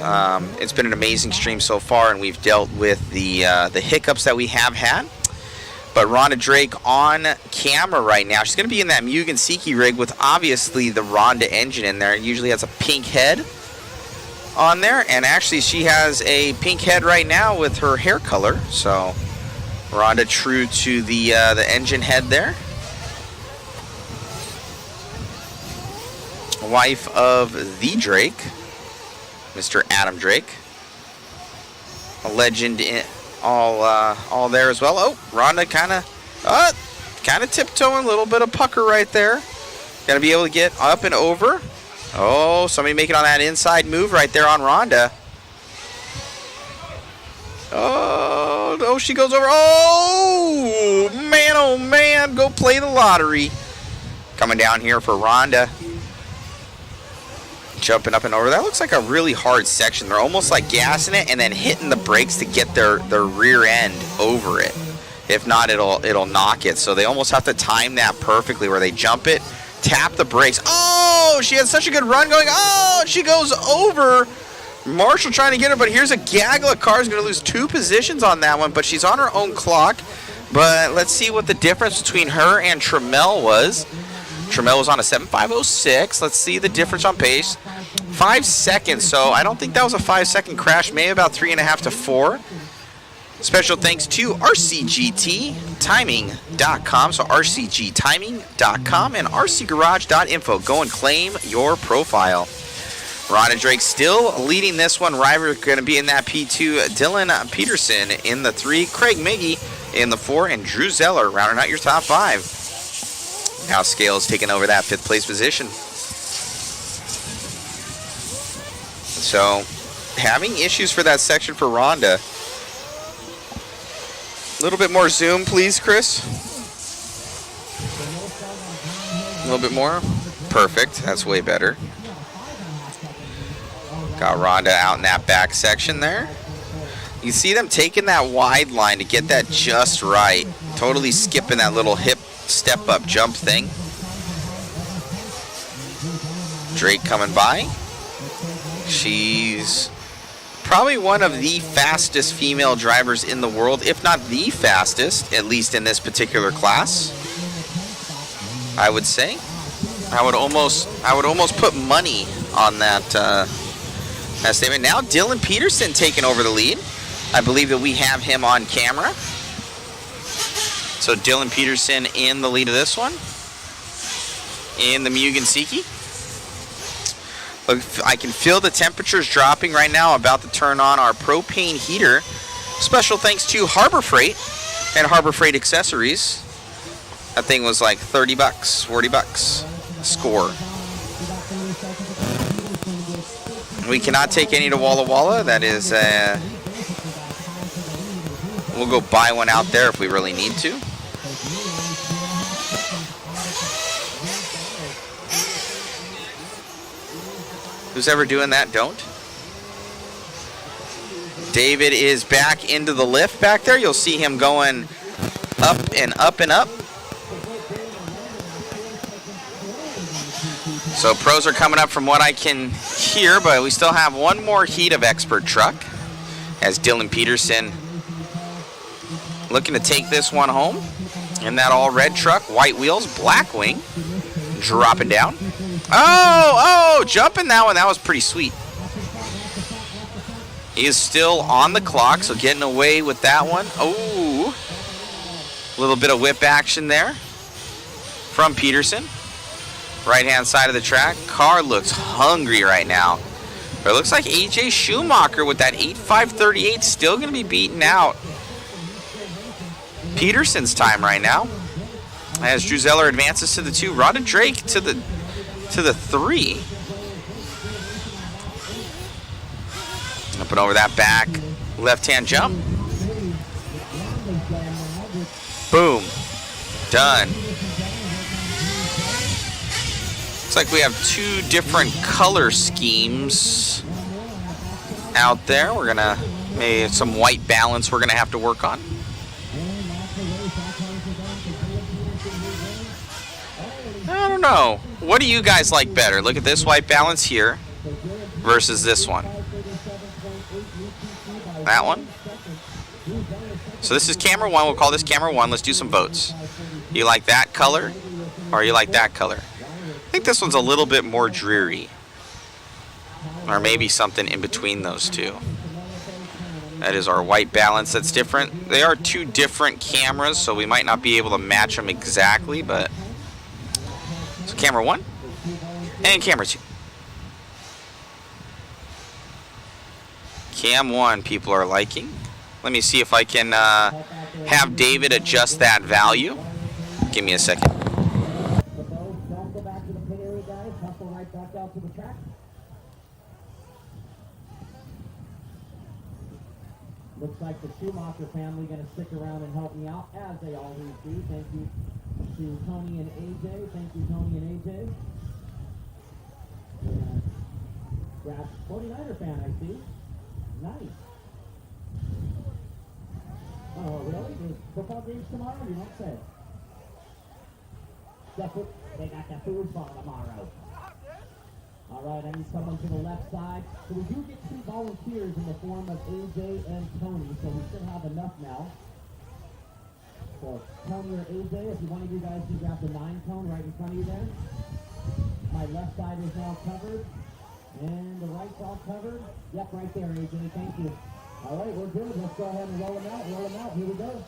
It's been an amazing stream so far, and we've dealt with the hiccups that we have had. But Rhonda Drake on camera right now. She's going to be in that Mugen Seiki rig with obviously the Rhonda engine in there. It usually has a pink head on there, and actually she has a pink head right now with her hair color. So Rhonda true to the engine head there. Wife of the Drake, Mr. Adam Drake, a legend in all there as well. Oh, Rhonda kind of tiptoeing, a little bit of pucker right there. Gonna be able to get up and over. Oh, somebody making on that inside move right there on Rhonda. Oh, she goes over. Oh man, go play the lottery. Coming down here for Rhonda. Jumping up and over. That looks like a really hard section. They're almost like gassing it and then hitting the brakes to get their rear end over it. If not, it'll knock it. So they almost have to time that perfectly where they jump it, tap the brakes. Oh, she had such a good run going. Oh, she goes over. Marshall trying to get her, but here's a gaggle of cars. Going to lose 2 positions on that one, but she's on her own clock. But let's see what the difference between her and Trammell was. Trammell was on a 7.506. Let's see the difference on pace. 5 seconds, so I don't think that was a 5-second crash. Maybe about 3.5 to 4. Special thanks to RCGTtiming.com. So RCGtiming.com and RCGarage.info. Go and claim your profile. Rhonda Drake still leading this one. River going to be in that P2. Dylan Peterson in the 3. Craig Miggy in the 4. And Drew Zeller rounding out your top 5. Now Scales taking over that 5th place position. So, having issues for that section for Rhonda. A little bit more zoom, please, Chris. A little bit more. Perfect. That's way better. Got Rhonda out in that back section there. You see them taking that wide line to get that just right. Totally skipping that little hip step up jump thing. Drake coming by. She's probably one of the fastest female drivers in the world, if not the fastest, at least in this particular class. I would say. I would almost put money on that statement. Now Dylan Peterson taking over the lead. I believe that we have him on camera. So Dylan Peterson in the lead of this one. In the Mugen Seiki. Look, I can feel the temperatures dropping right now. About to turn on our propane heater. Special thanks to Harbor Freight and Harbor Freight Accessories. That thing was like 30 bucks, 40 bucks. Score. We cannot take any to Walla Walla. That is, we'll go buy one out there if we really need to. Who's ever doing that, don't. David is back into the lift back there. You'll see him going up and up and up. So pros are coming up from what I can hear, but we still have one more heat of expert truck as Dylan Peterson looking to take this one home in that all red truck, white wheels, black wing, dropping down. Oh, jumping that one. That was pretty sweet. He is still on the clock, so getting away with that one. Oh, a little bit of whip action there from Peterson. Right-hand side of the track. Car looks hungry right now. But it looks like AJ Schumacher with that 8.538 still going to be beaten out. Peterson's time right now. As Drew Zeller advances to the 2, Rod and Drake to the 3. Up and over that back left-hand jump. Boom. Done. Looks like we have 2 different color schemes out there. We're gonna maybe some white balance we're gonna have to work on. I don't know. What do you guys like better? Look at this white balance here versus this one. That one. So this is camera 1. We'll call this camera 1. Let's do some votes. You like that color or you like that color? I think this one's a little bit more dreary. Or maybe something in between those two. That is our white balance that's different. They are 2 different cameras, so we might not be able to match them exactly, but... So camera 1 and camera 2. Cam 1 people are liking. Let me see if I can have David adjust that value. Give me a second. Don't go back to the pit area, guys. Hustle right back out to the track. Looks like the Schumacher family going to stick around and help me out, as they always do. Thank you to Tony and AJ. Thank you, Tony and AJ. Grab 49er fan, I see. Nice. Oh, really? There's football games tomorrow? You don't say. They got the football tomorrow. All right, I need someone to the left side. So we do get 2 volunteers in the form of AJ and Tony, so we should have enough now. So Tony or AJ, if you one of you guys can grab the 9 cone right in front of you there. My left side is now covered. And the right's all covered. Yep, right there, AJ. Thank you. All right, we're good. Let's go ahead and roll them out. Roll them out. Here we go.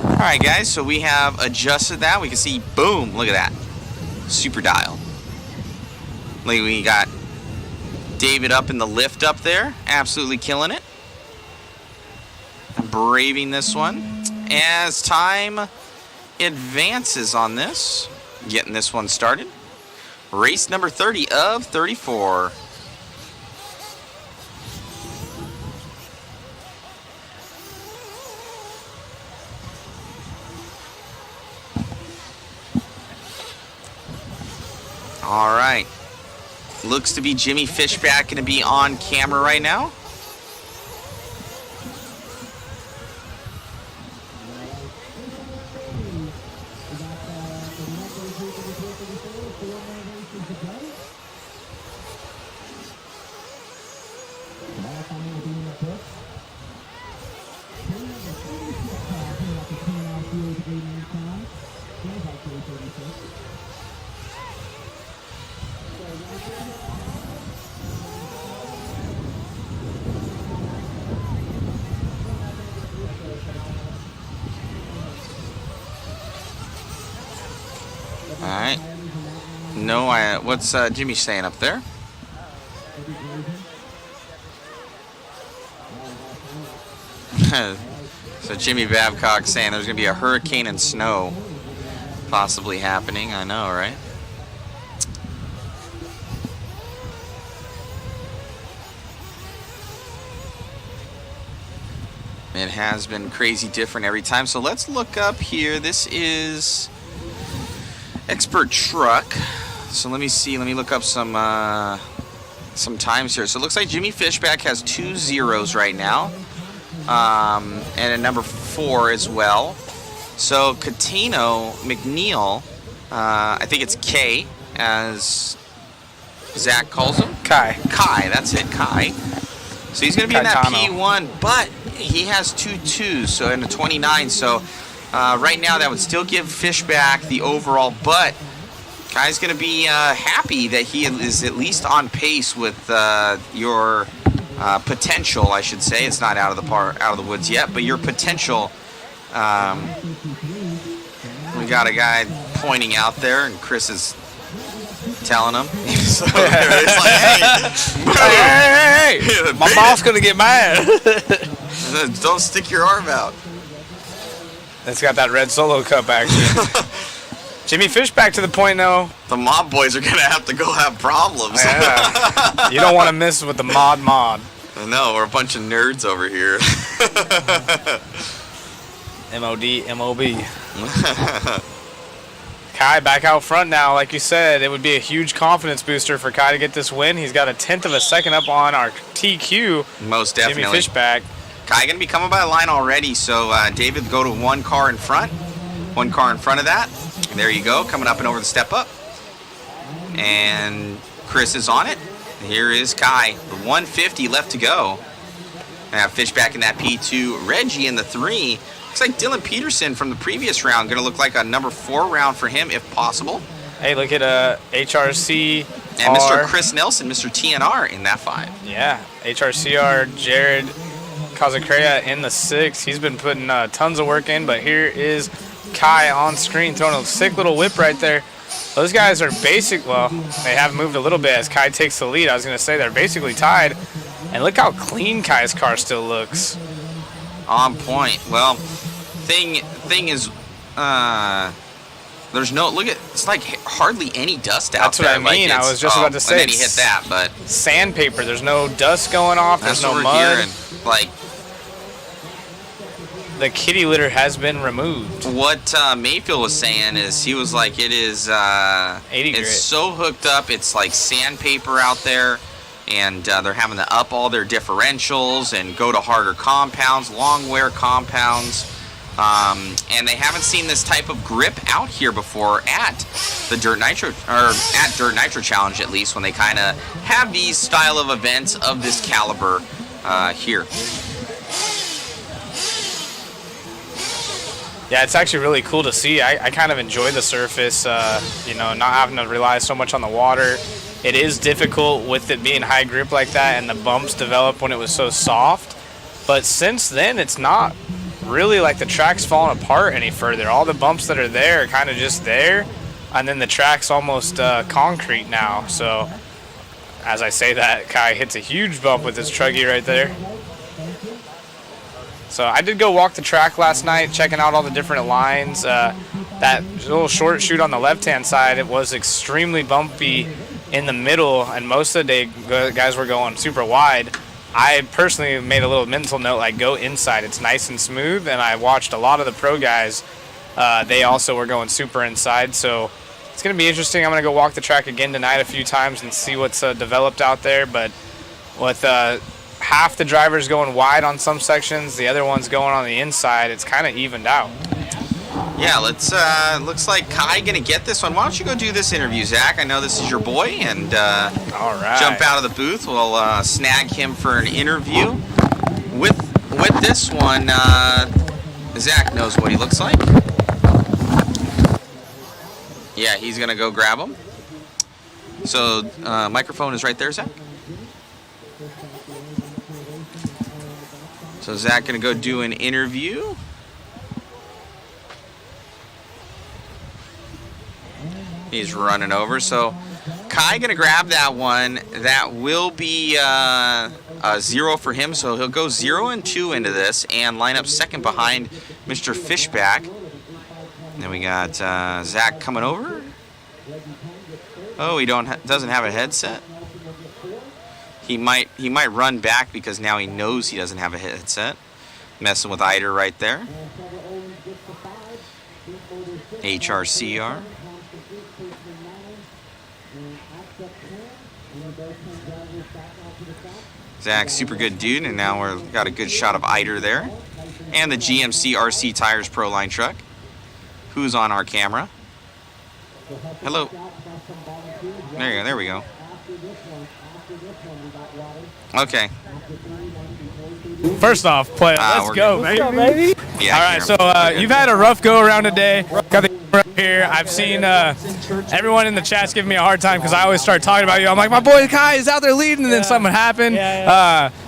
All right, guys, so we have adjusted that. We can see, boom, look at that. Super dial. Look, we got David up in the lift up there. Absolutely killing it. Braving this one. As time advances on this, getting this one started. Race number 30 of 34. All right. Looks to be Jimmy Fishback going to be on camera right now. All right. No, what's Jimmy saying up there? So Jimmy Babcock saying there's going to be a hurricane and snow possibly happening. I know, right? It has been crazy different every time. So let's look up here. This is Expert Truck. So let me see. Let me look up some times here. So it looks like Jimmy Fishback has 2 zeros right now. And a number 4 as well. So Catino McNeil, I think it's K, as Zach calls him. Kai, that's it, Kai. So he's going to be in that P1, but he has 2 2s, so in a 29. So right now that would still give Fishback the overall, but Kai's going to be happy that he is at least on pace with your potential, I should say. It's not out of the woods yet, but your potential. We got a guy pointing out there, and Chris is telling him. So it's like, hey, hey, my boss gonna get mad. Don't stick your arm out. It's got that red Solo Cup action. Jimmy Fishback to the point, though. The mob boys are gonna have to go have problems. Yeah. You don't want to miss with the mod. I know, we're a bunch of nerds over here. MOB. Kai back out front now. Like you said, it would be a huge confidence booster for Kai to get this win. He's got a 1/10 of a second up on our TQ. Most definitely. Jimmy Fishback. Kai going to be coming by the line already, so David, go to one car in front. One car in front of that. There you go, coming up and over the step up. And Chris is on it. Here is Kai. The 150 left to go. I have Fishback in that P2. Reggie in the 3. Looks like Dylan Peterson from the previous round. Going to look like a number 4 round for him, if possible. Hey, look at HRC. And Mr. Chris Nelson, Mr. TNR in that 5. Yeah, HRCR, Jared Kazacrea in the 6. He's been putting tons of work in, but here is Kai on screen throwing a sick little whip right there. Those guys are well, they have moved a little bit as Kai takes the lead. I was going to say they're basically tied. And look how clean Kai's car still looks. On point. Well, thing is, there's no, look at, it's like hardly any dust out there. That's what I mean. Like I was just about to say. And then he hit that, but. Sandpaper. There's no dust going off. There's no mud. Hearing. Like, the kitty litter has been removed. What Mayfield was saying is he was like, it is 80 it's grit. so hooked up, it's like sandpaper out there, and they're having to up all their differentials and go to harder compounds, long wear compounds, and they haven't seen this type of grip out here before at the Dirt Nitro, or at Dirt Nitro Challenge at least, when they kind of have these style of events of this caliber here. Yeah, it's actually really cool to see. I kind of enjoy the surface, you know, not having to rely so much on the water. It is difficult with it being high grip like that, and the bumps developed when it was so soft. But since then, it's not really like the track's falling apart any further. All the bumps that are there are kind of just there, and then the track's almost concrete now. So as I say that, Kai hits a huge bump with his truggy right there. So I did go walk the track last night, checking out all the different lines. That little short chute on the left-hand side, it was extremely bumpy in the middle, and most of the day guys were going super wide. I personally made a little mental note, like, go inside. It's nice and smooth, and I watched a lot of the pro guys. They also were going super inside, so it's going to be interesting. I'm going to go walk the track again tonight a few times and see what's developed out there. But with half the drivers going wide on some sections, the other ones going on the inside, it's kind of evened out. Yeah, let's. Looks like Kai gonna get this one. Why don't you go do this interview, Zach? I know this is your boy, and all right. Jump out of the booth. We'll snag him for an interview. With this one, Zach knows what he looks like. Yeah, he's gonna go grab him. So microphone is right there, Zach. So Zach gonna go do an interview. He's running over. So Kai gonna grab that one. That will be a 0 for him. So he'll go 0 and 2 into this and line up second behind Mr. Fishback. Then we got Zach coming over. Oh, he doesn't have a headset. He might run back because now he knows he doesn't have a headset. Messing with Eider right there. HRCR. Zach, super good dude, and now we've got a good shot of Eider there. And the GMC RC Tires Pro Line truck. Who's on our camera? Hello. There you go, there we go. Okay. First off, play. Let's go, baby. Yeah, all right, so you've had a rough go around today. Got the here. I've seen everyone in the chat's giving me a hard time because I always start talking about you. I'm like, my boy Kai is out there leading, and then something happened.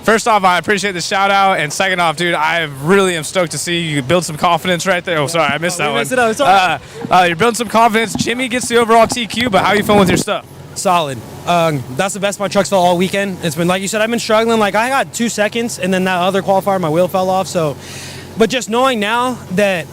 First off, I appreciate the shout out, and second off, dude, I really am stoked to see you build some confidence right there. Oh, sorry, I missed that one. Missed it. It's all right. You're building some confidence. Jimmy gets the overall TQ, but how are you feeling with your stuff? Solid. That's the best my truck's felt all weekend. It's been, like you said, I've been struggling. Like, I got 2 seconds, and then that other qualifier, my wheel fell off. So, but just knowing now that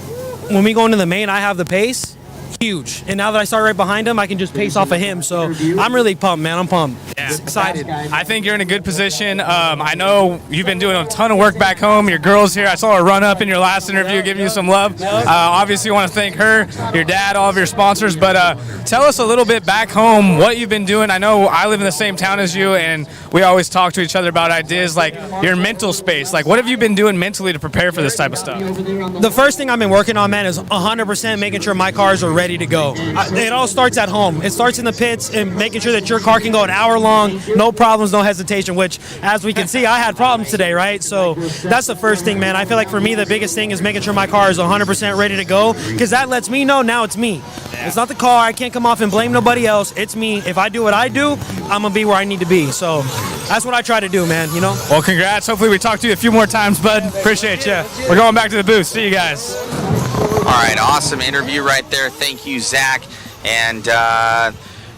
when we go into the main, I have the pace, huge. And now that I start right behind him, I can just pace off of him. So I'm really pumped, man. I'm pumped. Yeah. Excited. I think you're in a good position. I know you've been doing a ton of work back home. Your girl's here. I saw her run up in your last interview, giving you some love. Obviously, you want to thank her, your dad, all of your sponsors. But tell us a little bit back home what you've been doing. I know I live in the same town as you, and we always talk to each other about ideas like your mental space. Like, what have you been doing mentally to prepare for this type of stuff? The first thing I've been working on, man, is 100% making sure my cars are ready to go. It all starts at home. It starts in the pits and making sure that your car can go an hour long, no problems, no hesitation, which, as we can see, I had problems today, right? So that's the first thing, man. I feel like for me, the biggest thing is making sure my car is 100% ready to go, because that lets me know now it's me. It's not the car. I can't come off and blame nobody else. It's me. If I do what I do, I'm going to be where I need to be. So that's what I try to do, man, you know? Well, congrats. Hopefully we talk to you a few more times, bud. Appreciate you. We're going back to the booth. See you guys. All right, awesome interview right there. Thank you, Zach. And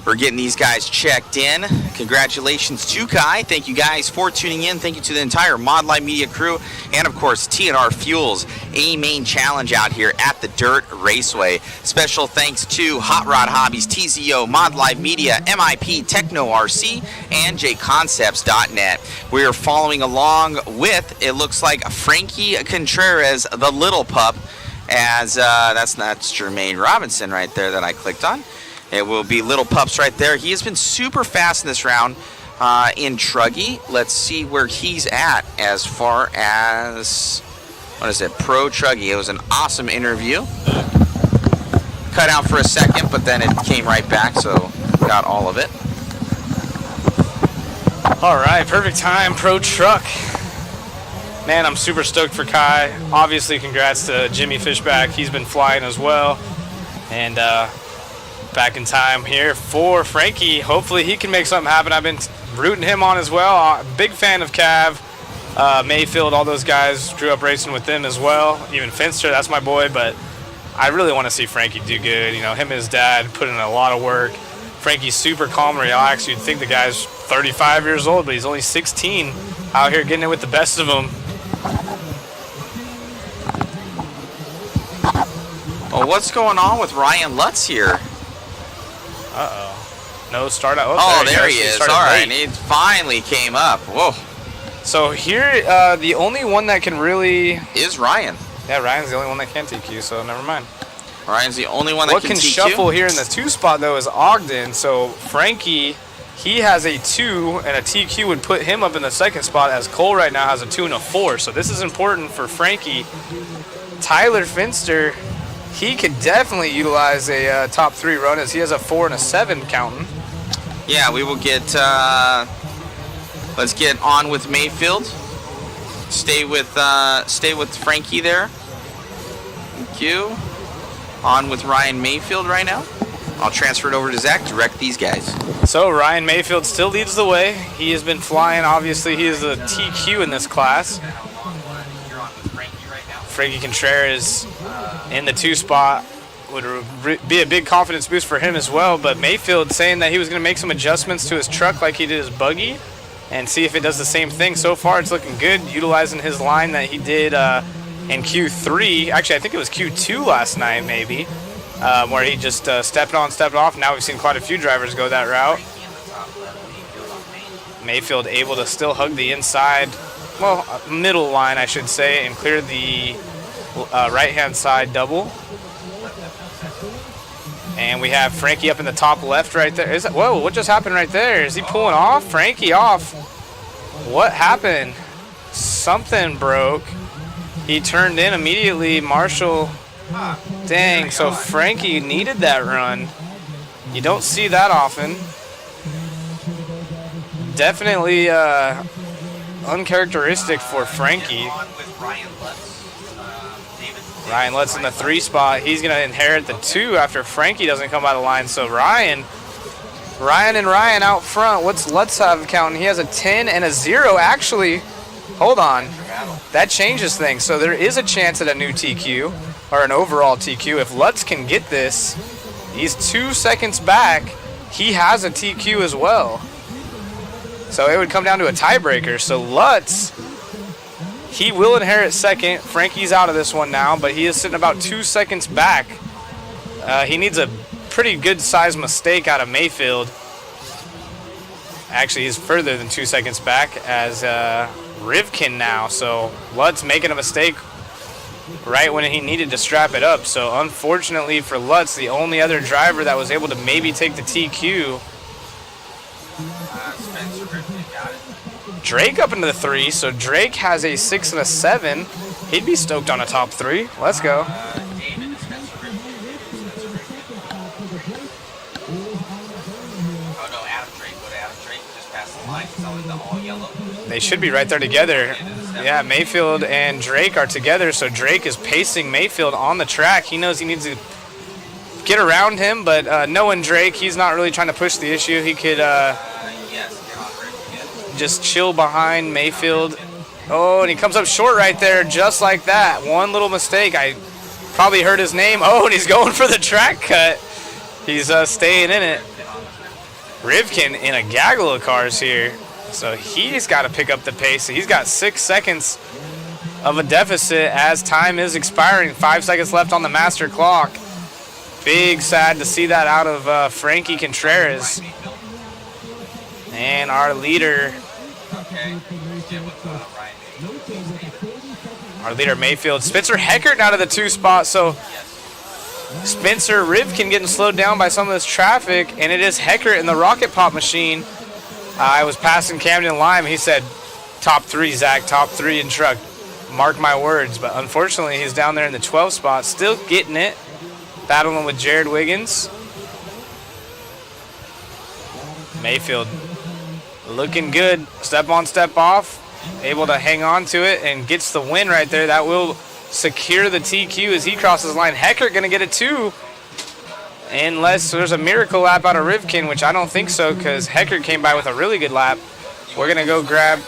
we're getting these guys checked in. Congratulations to Kai. Thank you guys for tuning in. Thank you to the entire Mod Live Media crew. And, of course, TNR Fuels, a main challenge out here at the Dirt Raceway. Special thanks to Hot Rod Hobbies, TZO, Mod Live Media, MIP, Techno RC, and JConcepts.net. We are following along with, it looks like, Frankie Contreras, the little pup, as that's Jermaine Robinson right there that I clicked on. It will be Little Pups right there. He has been super fast in this round in Truggy. Let's see where he's at as far as, what is it, Pro Truggy. It was an awesome interview. Cut out for a second, but then it came right back, so got all of it. All right, perfect time, Pro Truck. Man, I'm super stoked for Kai. Obviously, congrats to Jimmy Fishback. He's been flying as well. And back in time here for Frankie. Hopefully he can make something happen. I've been rooting him on as well. Big fan of Cav, Mayfield, all those guys. Grew up racing with them as well. Even Finster, that's my boy. But I really want to see Frankie do good. You know, him and his dad put in a lot of work. Frankie's super calm and relaxed. You'd think the guy's 35 years old, but he's only 16, out here getting it with the best of them. Well, what's going on with Ryan Lutz here? Uh-oh. No start out. Oh, there he is. All right, he finally came up. Whoa. So here, the only one that can really... is Ryan. Yeah, Ryan's the only one that can TQ, so never mind. Ryan's the only one that what can TQ? What can shuffle here in the 2 spot, though, is Ogden. So Frankie, he has a 2, and a TQ would put him up in the 2nd spot, as Cole right now has a 2 and a 4. So this is important for Frankie. Tyler Finster... he could definitely utilize a top 3 run, as he has a 4 and a 7 counting. Yeah, we will get, let's get on with Mayfield. Stay with Frankie there. Thank you. On with Ryan Mayfield right now. I'll transfer it over to Zach to wreck these guys. So Ryan Mayfield still leads the way. He has been flying. Obviously, he is a TQ in this class. Frankie Contreras in the 2 spot would be a big confidence boost for him as well. But Mayfield saying that he was going to make some adjustments to his truck like he did his buggy and see if it does the same thing. So far, it's looking good, utilizing his line that he did in Q3. Actually, I think it was Q2 last night, maybe, where he just stepped on, stepped off. Now we've seen quite a few drivers go that route. Mayfield able to still hug the inside, well, middle line, I should say, and clear the right-hand side double. And we have Frankie up in the top left right there. Whoa, what just happened right there? Is he pulling off? Frankie off. What happened? Something broke. He turned in immediately. Marshall, dang, so Frankie needed that run. You don't see that often. Definitely uncharacteristic for Frankie. Ryan Lutz in the 3 spot. He's going to inherit the 2 after Frankie doesn't come by the line. So Ryan out front. What's Lutz have counting? He has a 10 and a 0. Actually, hold on. That changes things. So there is a chance at a new TQ or an overall TQ. If Lutz can get this, he's 2 seconds back. He has a TQ as well. So it would come down to a tiebreaker. So Lutz, he will inherit second. Frankie's out of this one now, but he is sitting about 2 seconds back. He needs a pretty good size mistake out of Mayfield. Actually, he's further than 2 seconds back as Rivkin now. So Lutz making a mistake right when he needed to strap it up. So unfortunately for Lutz, the only other driver that was able to maybe take the TQ, Drake up into the 3. So Drake has a 6 and a 7. He'd be stoked on a top 3. Let's go. They should be right there together. Yeah, Mayfield and Drake are together, so Drake is pacing Mayfield on the track. He knows he needs to get around him, but knowing Drake, he's not really trying to push the issue. He could just chill behind Mayfield. Oh, and he comes up short right there, just like that. One little mistake. I probably heard his name. Oh, and he's going for the track cut. He's staying in it. Rivkin in a gaggle of cars here. So he's got to pick up the pace. He's got 6 seconds of a deficit as time is expiring. 5 seconds left on the master clock. Big sad to see that out of Frankie Contreras. And our leader, Mayfield. Spencer Heckert out of the 2 spot. So Spencer Rivkin getting slowed down by some of this traffic, and it is Heckert in the rocket pop machine. I was passing Camden Lime. He said, top 3, Zach, top 3 in truck. Mark my words. But unfortunately, he's down there in the 12 spot, still getting it, battling with Jared Wiggins. Mayfield looking good. Step on, step off. Able to hang on to it and gets the win right there. That will secure the TQ as he crosses the line. Heckert going to get it too. Unless there's a miracle lap out of Rivkin, which I don't think so because Heckert came by with a really good lap. We're going to go grab...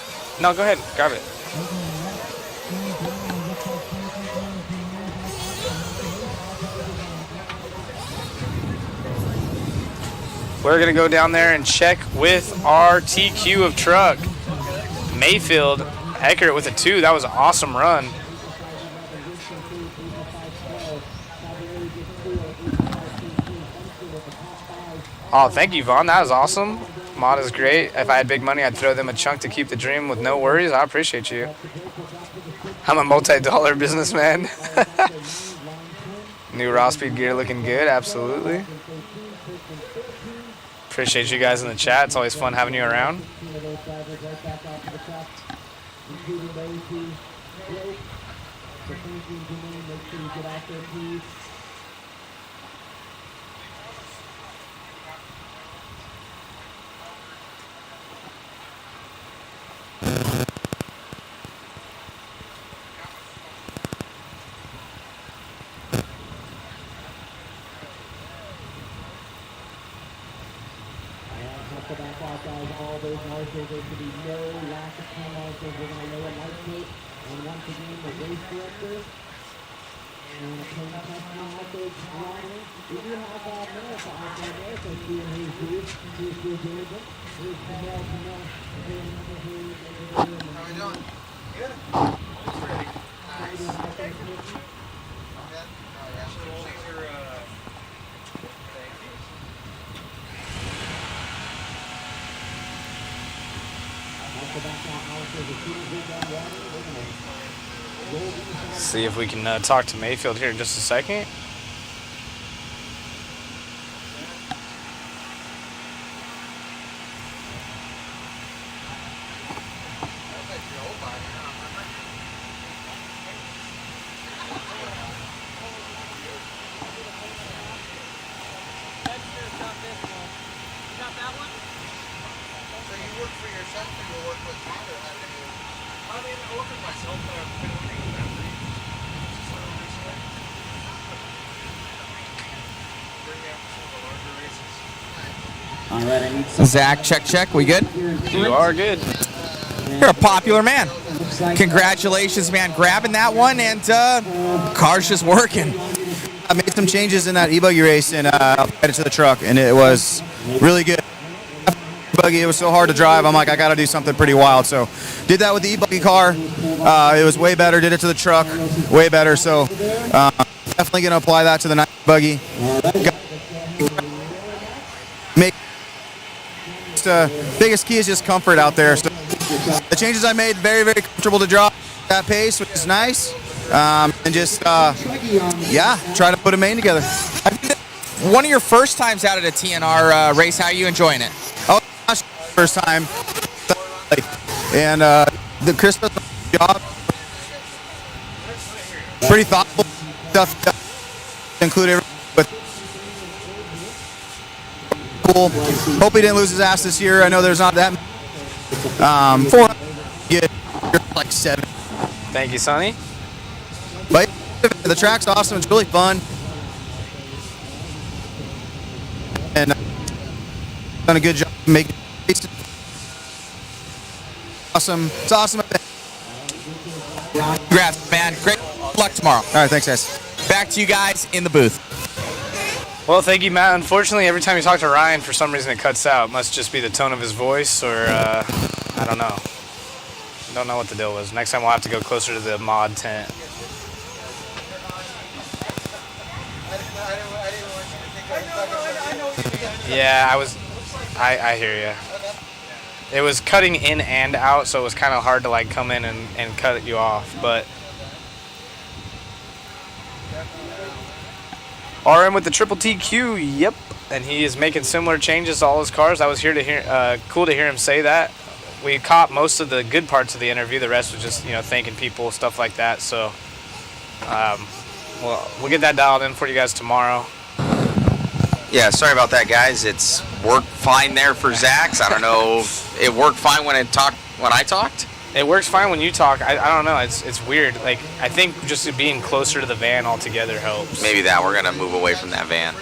No, go ahead. Grab it. We're going to go down there and check with our TQ of truck. Mayfield, Heckert with a 2. That was an awesome run. Oh, thank you, Vaughn. That was awesome. Mod is great. If I had big money, I'd throw them a chunk to keep the dream with no worries. I appreciate you. I'm a multi-dollar businessman. New raw speed gear looking good. Absolutely. Appreciate you guys in the chat. It's always fun having you around. All those marshals, there should be no lack of time marshals. We're going to lower light gate. And once again, the race director. And clean up that time also line. We do have America out there. America is doing his booth. He's still doing it. Here's Camille. How are we doing? Good. See if we can talk to Mayfield here in just a second. Zach, check. We good? You are good. You're a popular man. Congratulations, man, grabbing that one, and car's just working. I made some changes in that e-buggy race and headed to the truck, and it was really good. Buggy, it was so hard to drive. I'm like, I got to do something pretty wild. So did that with the e-buggy car. It was way better. Did it to the truck, way better. So definitely going to apply that to the night buggy. Make biggest key is just comfort out there. So the changes I made, very, very comfortable to drive at that pace, which is nice. And just, yeah, try to put a main together. One of your first times out at a TNR race, how are you enjoying it? Oh, first time. And the Chris does a job. Pretty thoughtful stuff. Include everything with cool. Hope he didn't lose his ass this year. I know there's not that many. 400 get like 7. Thank you, Sonny. But the track's awesome. It's really fun. And done a good job making it awesome. It's awesome. Congrats, man. Great luck tomorrow. All right, thanks, guys. Back to you guys in the booth. Well, thank you, Matt. Unfortunately, every time you talk to Ryan, for some reason it cuts out. Must just be the tone of his voice, or I don't know. Don't know what the deal was. Next time we'll have to go closer to the mod tent. Yeah, I hear you. It was cutting in and out, so it was kind of hard to like come in and cut you off, but RM with the triple TQ, yep, and he is making similar changes to all his cars. I was here to hear, cool to hear him say that. We caught most of the good parts of the interview. The rest was just, thanking people, stuff like that. So, we'll get that dialed in for you guys tomorrow. Yeah, sorry about that, guys. It's worked fine there for Zach's. I don't know. It worked fine when I talked. It works fine when you talk. I don't know. It's weird. Like, I think just being closer to the van altogether helps. Maybe that. We're gonna move away from that van.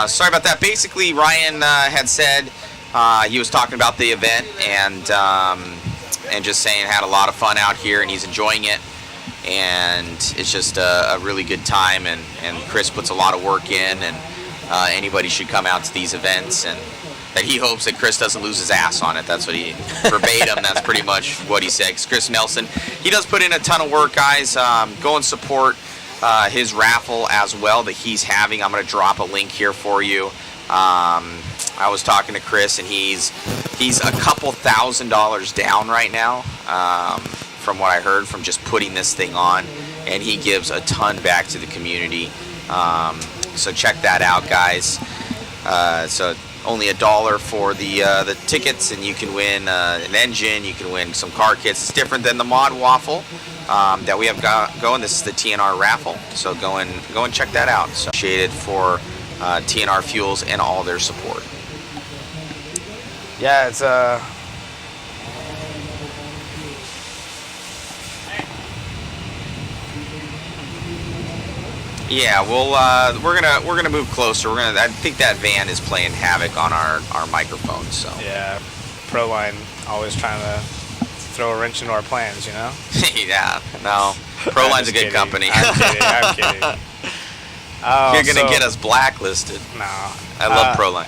Sorry about that. Basically, Ryan had said he was talking about the event and just saying had a lot of fun out here and he's enjoying it. And it's just a really good time. And Chris puts a lot of work in and. Anybody should come out to these events, and that he hopes that Chris doesn't lose his ass on it. That's what he verbatim. That's pretty much what he said. 'Cause Chris Nelson, he does put in a ton of work, guys. Go and support his raffle as well that he's having. I'm gonna drop a link here for you. I was talking to Chris, and he's a couple $1,000s down right now, from what I heard from just putting this thing on, and he gives a ton back to the community. So check that out, guys. So only $1 for the tickets, and you can win an engine. You can win some car kits. It's different than the mod waffle that we have going. This is the TNR raffle. So go and check that out. So appreciated for TNR Fuels and all their support. Yeah, it's Yeah, we're gonna move closer. I think that van is playing havoc on our microphones. So yeah, Proline always trying to throw a wrench into our plans, Yeah, no, Proline's a good company. I'm kidding. You're gonna get us blacklisted. No, I love Proline.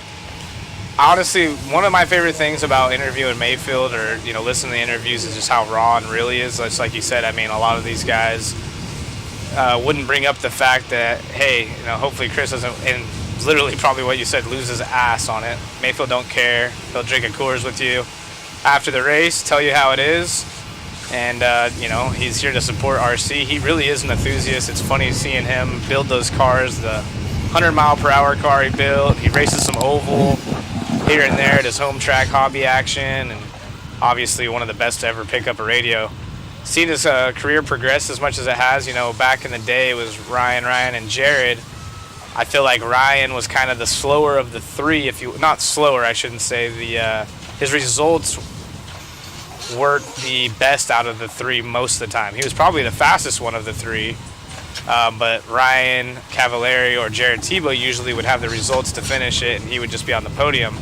Honestly, one of my favorite things about interviewing Mayfield or listening to the interviews is just how raw and real he is. Just like you said, I mean, a lot of these guys. Wouldn't bring up the fact that, hey, hopefully Chris doesn't, and literally probably what you said, lose his ass on it. Mayfield don't care. He'll drink a Coors with you after the race, tell you how it is, and, he's here to support RC. He really is an enthusiast. It's funny seeing him build those cars, the 100-mile-per-hour car he built. He races some oval here and there at his home track hobby action, and obviously one of the best to ever pick up a radio. Seen his career progress as much as it has. Back in the day it was Ryan, and Jared. I feel like Ryan was kind of the slower of the three. Not slower, I shouldn't say. His results weren't the best out of the three most of the time. He was probably the fastest one of the three. But Ryan Cavallari or Jared Tebow usually would have the results to finish it, and he would just be on the podium.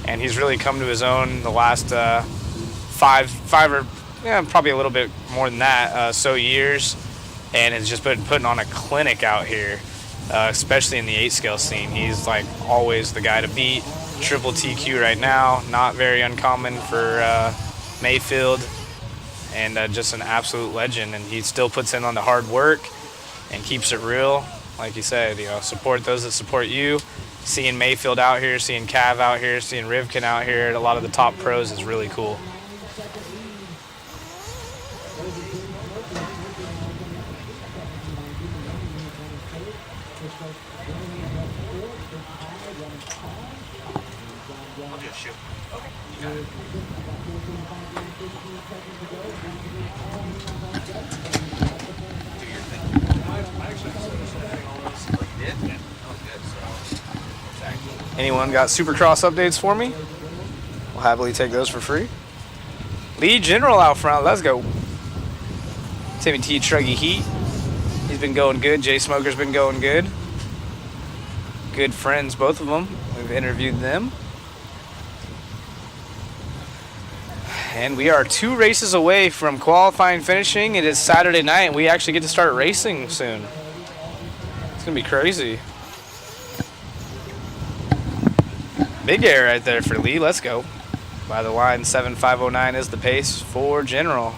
and he's really come to his own the last five or probably a little bit more than that so years, and has just been putting on a clinic out here, especially in the 8 scale scene. He's like always the guy to beat. Triple TQ right now, not very uncommon for Mayfield, and just an absolute legend. And he still puts in on the hard work and keeps it real. Like you said, support those that support you. Seeing Mayfield out here, seeing Cav out here, seeing Rivkin out here at a lot of the top pros is really cool. Anyone got Supercross updates for me? We'll happily take those for free. Lee General out front, let's go. Timmy T Truggy Heat, he's been going good. Jay Smoker's been going good. Good friends, both of them. We've interviewed them. And we are 2 races away from qualifying finishing. It is Saturday night, and we actually get to start racing soon. It's gonna be crazy. Big air right there for Lee. Let's go. By the line, 7.509 is the pace for General.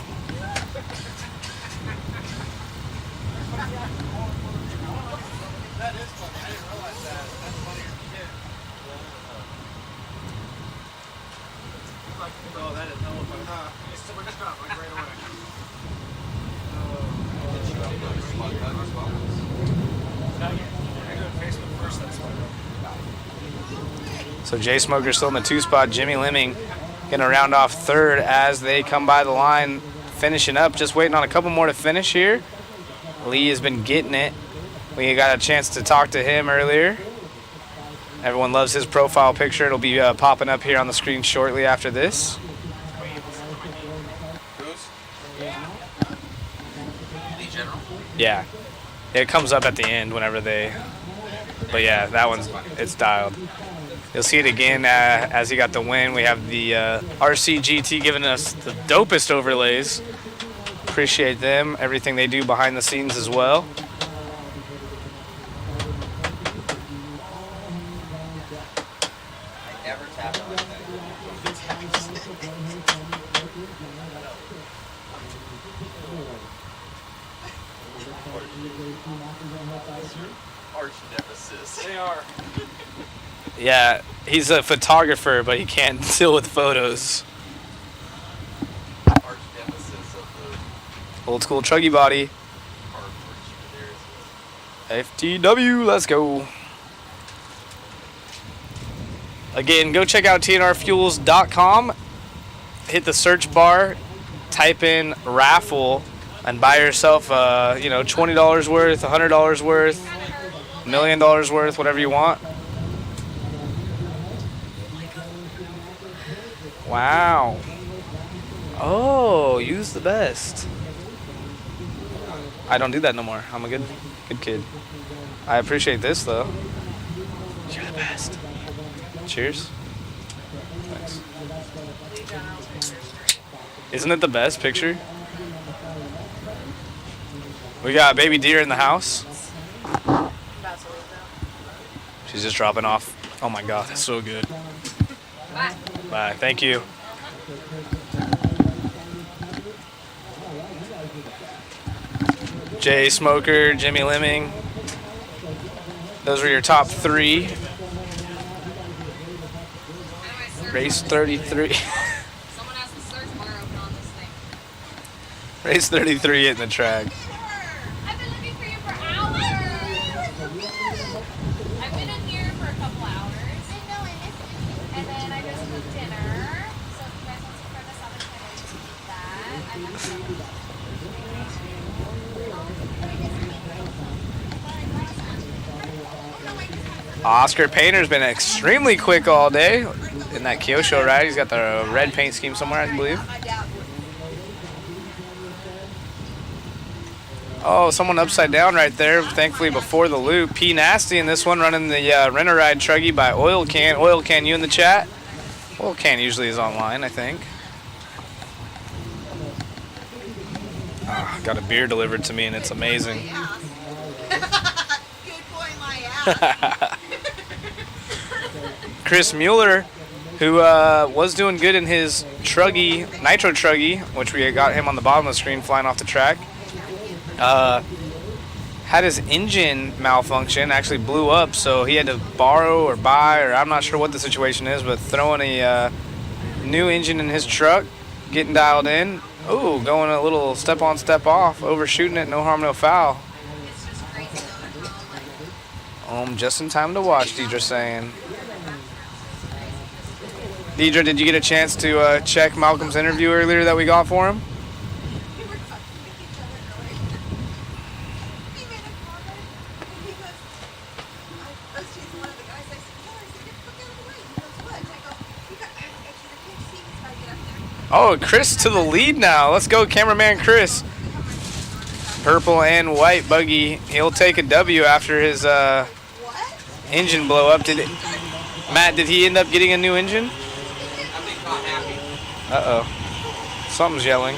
So Jay Smoker's still in the 2 spot. Jimmy Lemming gonna round off 3rd as they come by the line, finishing up. Just waiting on a couple more to finish here. Lee has been getting it. We got a chance to talk to him earlier. Everyone loves his profile picture. It'll be popping up here on the screen shortly after this. Yeah, it comes up at the end whenever they. But yeah, that one's it's dialed. You'll see it again as he got the win. We have the RCGT giving us the dopest overlays. Appreciate them, everything they do behind the scenes as well. They are. Yeah, he's a photographer, but he can't deal with photos. Old school truggy body. FTW, let's go. Again, go check out TNRfuels.com. Hit the search bar, type in raffle, and buy yourself, $20 worth, $100 worth, $1 million worth, whatever you want. Wow. Oh, use the best. I don't do that no more. I'm a good kid. I appreciate this though. You're the best. Cheers. Thanks. Isn't it the best picture? We got baby deer in the house. She's just dropping off. Oh my God, that's so good. Bye. Bye. Thank you. Jay Smoker, Jimmy Lemming. Those were your top 3. Race 33. Race 33 hitting the track. I've been looking for you for hours. I've been in here for a couple hours. I know, I missed it. And then I just cooked dinner. So if you guys want some for this, I'll just eat that. I'm not sure. Oscar Painter's been extremely quick all day in that Kyosho ride. He's got the red paint scheme somewhere, I believe. Oh, someone upside down right there, thankfully before the loop. P Nasty in this one, running the Rent-A-Ride Truggy by Oil Can. Oil Can, you in the chat? Well, Can usually is online, I think. Got a beer delivered to me, and it's amazing. Chris Mueller, who was doing good in his nitro truggy, which we got him on the bottom of the screen flying off the track, had his engine malfunction, actually blew up, so he had to borrow or buy, or I'm not sure what the situation is, but throwing a new engine in his truck, getting dialed in. Ooh, going a little step on, step off, overshooting it, no harm, no foul. Just in time to watch, Deidre's saying. Deidre, did you get a chance to check Malcolm's interview earlier that we got for him? Oh, Chris to the lead now. Let's go, cameraman Chris. Purple and white buggy. He'll take a W after his engine blow up. Matt, did he end up getting a new engine? Uh-oh. Something's yelling.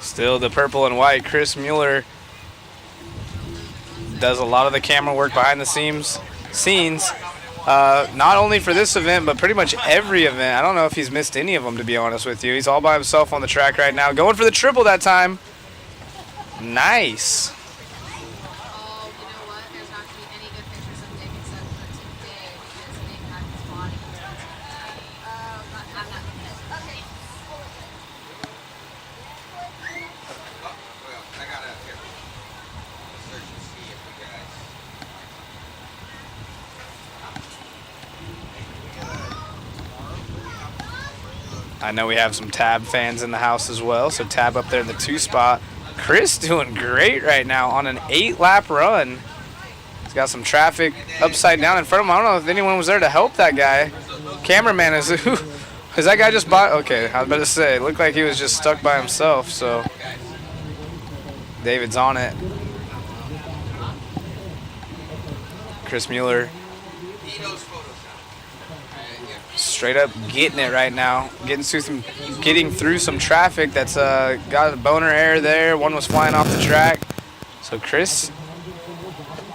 Still the purple and white. Chris Mueller does a lot of the camera work behind the scenes. Not only for this event, but pretty much every event. I don't know if he's missed any of them, to be honest with you. He's all by himself on the track right now. Going for the triple that time. Nice. I know we have some Tab fans in the house as well, so Tab up there in the 2 spot. Chris doing great right now on an 8-lap run. He's got some traffic upside down in front of him. I don't know if anyone was there to help that guy. Cameraman is that guy just bought? Okay, I was about to say, it looked like he was just stuck by himself, so David's on it. Chris Mueller straight up getting it right now, getting through some traffic that's got a boner air there. One was flying off the track. So Chris,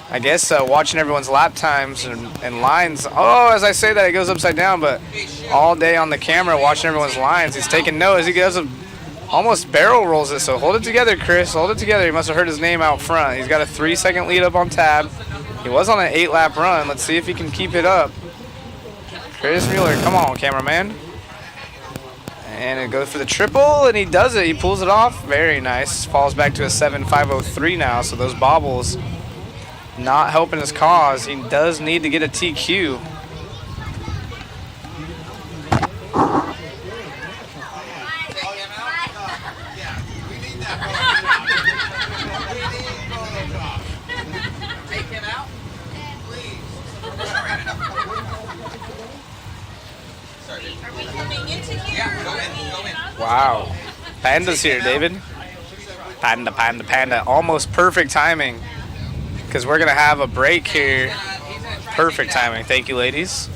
I guess watching everyone's lap times and lines. Oh, as I say that, it goes upside down, but all day on the camera watching everyone's lines. He's taking note as he goes, almost barrel rolls it. So hold it together, Chris. Hold it together. He must have heard his name out front. He's got a 3-second lead up on Tab. He was on an 8-lap run. Let's see if he can keep it up. Chris Mueller, come on, cameraman. And it goes for the triple, and he does it. He pulls it off. Very nice. Falls back to a 7.503 now, so those bobbles not helping his cause. He does need to get a TQ. Wow. Panda's here, David. Panda. Almost perfect timing. Because we're going to have a break here. Perfect timing. Thank you, ladies.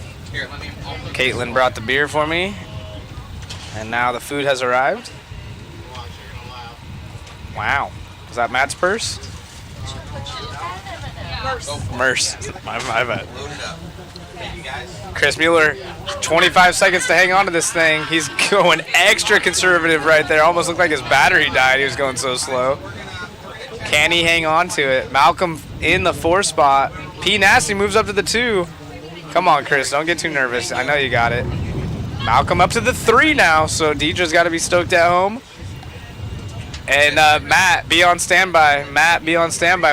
Caitlin brought the beer for me. And now the food has arrived. Wow. Was that Matt's purse? Merce. My bad. Chris Mueller, 25 seconds to hang on to this thing. He's going extra conservative right there. Almost looked like his battery died. He was going so slow. Can he hang on to it? Malcolm in the 4 spot. P Nasty moves up to the 2. Come on, Chris. Don't get too nervous. I know you got it. Malcolm up to the 3 now, so Deidre's got to be stoked at home. And Matt, be on standby.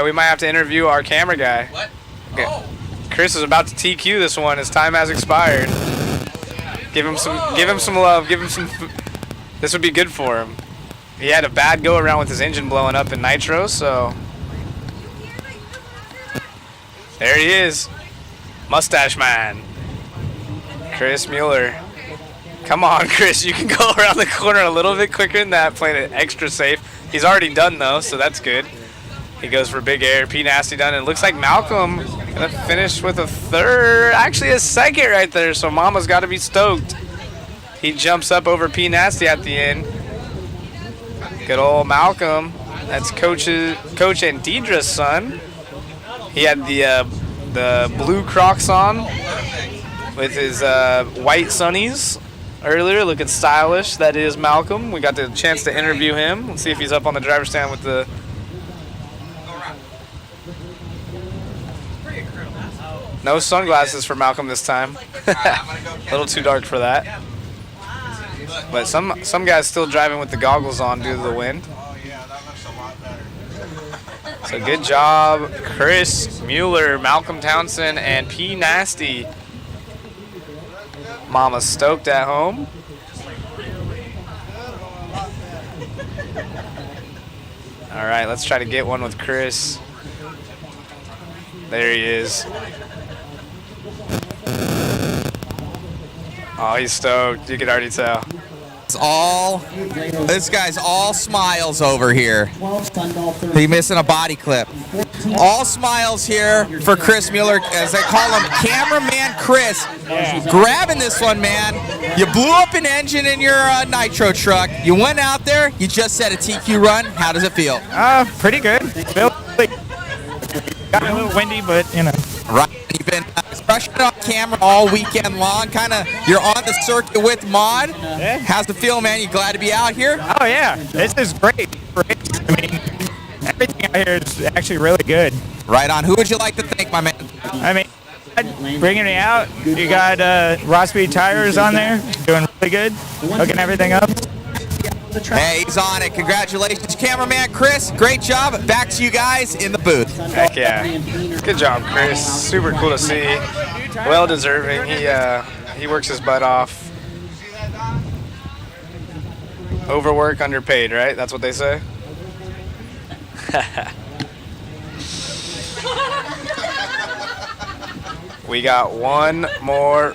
We might have to interview our camera guy. What? Okay. Oh. Chris is about to TQ this one. His time has expired. Give him some love. Give him some. This would be good for him. he had a bad go around with his engine blowing up in nitro, so there he is, Mustache Man, Chris Mueller. Come on, Chris, you can go around the corner a little bit quicker than that, playing it extra safe. He's already done though, so that's good. He goes for big air. P Nasty done, and it looks like Malcolm gonna finish with a third, actually a second right there. So Mama's got to be stoked. He jumps up over P Nasty at the end. Good old Malcolm. That's Coach and Deidre's son. He had the blue Crocs on with his white sunnies earlier, looking stylish. That is Malcolm. We got the chance to interview him. Let's see if he's up on the driver's stand with the. No sunglasses for Malcolm this time. A little too dark for that. But some guys still driving with the goggles on due to the wind. So good job, Chris Mueller, Malcolm Townsend, and P Nasty. Mama's stoked at home. All right, let's try to get one with Chris. There he is. Oh, he's stoked. You can already tell. This guy's all smiles over here. He missing a body clip. All smiles here for Chris Mueller, as they call him, Cameraman Chris. Grabbing this one, man. You blew up an engine in your nitro truck. You went out there. You just set a TQ run. How does it feel? Pretty good. Got a little windy, but you know. Right. You've been crushing it on camera all weekend long. You're on the circuit with Mod. Yeah. How's it feel, man? You glad to be out here? Oh yeah, this is great. I mean, everything out here is actually really good. Right on. Who would you like to thank, my man? I mean, bringing me out. You got Raw Speed Tires on there, doing really good, hooking everything up. Hey, he's on it. Congratulations, cameraman Chris. Great job. Back to you guys in the booth. Heck yeah. Good job, Chris. Super cool to see. Well deserving. He works his butt off. Overwork, underpaid, right? That's what they say? We got one more.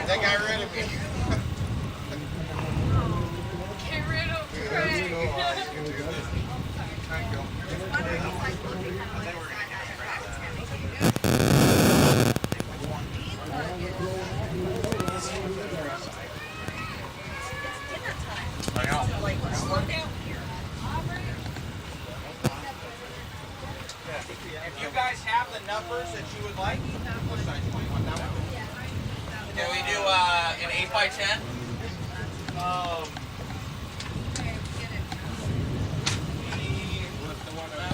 They got rid of me. If you guys have the numbers that you would like, what size do you want that one? Can we do an 8x10?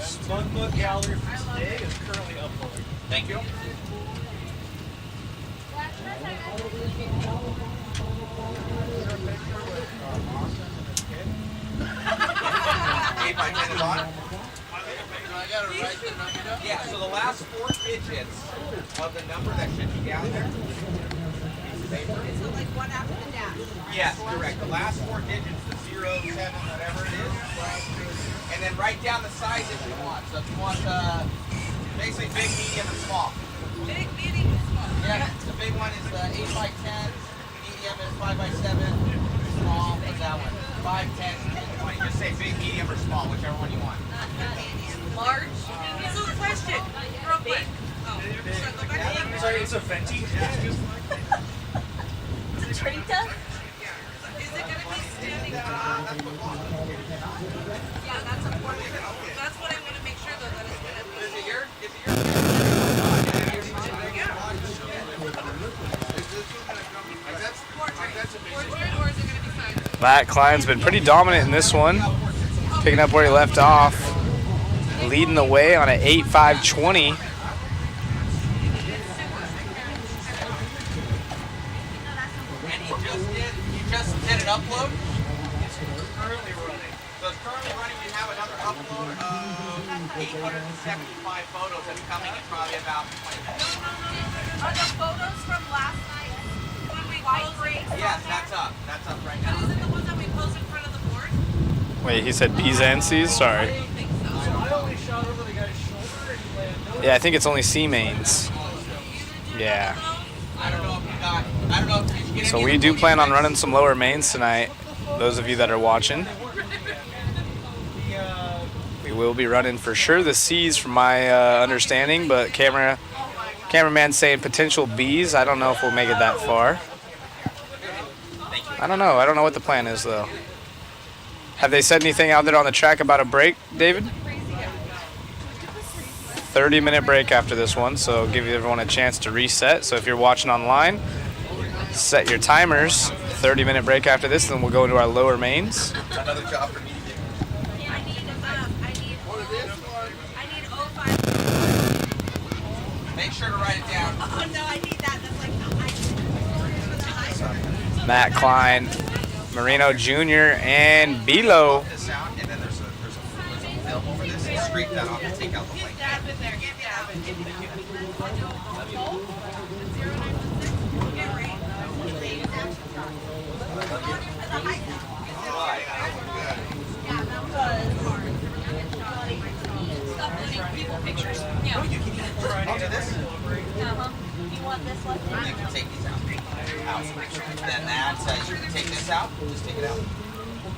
Spun gallery for today is currently uploaded. Thank you. Yeah, so the last 4 digits of the number that should be down there. So like one after the dash. Yes, correct. The last 4 digits, the 0, 7, whatever it is. And then write down the size that you want. So if you want basically big, medium, and small. Big, medium, and small. Yeah, the big one is the 8x10, medium is 5x7, small is that one. 5, 10, 20. Just say big, medium, or small, whichever one you want. Large. So question, real quick. Oh, should I go back to Sorry, it's a Fenty. Is it Trita? Is it going to be standing up? Yeah, that's important. That's what I'm going to make sure though, that it's going to be. Is it your? Portrait, or is it going to be signed? Matt Klein's been pretty dominant in this one, picking up where he left off, leading the way on an 8.520. You just did an upload? It's currently running. So it's currently running. We have another upload of 875 photos that's coming in probably about 20 minutes. Are the photos from last night when we posed? Yes, that's up. That's up right now. Is it the ones that we posed in front of the board? Wait, he said B's and C's? Sorry. Yeah, I think it's only C mains. Yeah. So we do plan on running some lower mains tonight, those of you that are watching. We will be running for sure the C's from my understanding, but cameraman's saying potential B's. I don't know if we'll make it that far. I don't know. I don't know what the plan is, though. Have they said anything out there on the track about a break, David? 30-minute break after this one, so give everyone a chance to reset. So if you're watching online, set your timers. 30-minute break after this, then we'll go into our lower mains. Another job for me. Make sure to write it down. Oh no, I need that. That's like Matt Klein, Marino Jr., and Bilo. This out, and then there's a film over this. And scrape that off and take out the link. Onto this. You want this one? You can take these out. Then that you can take this out. Just take it out.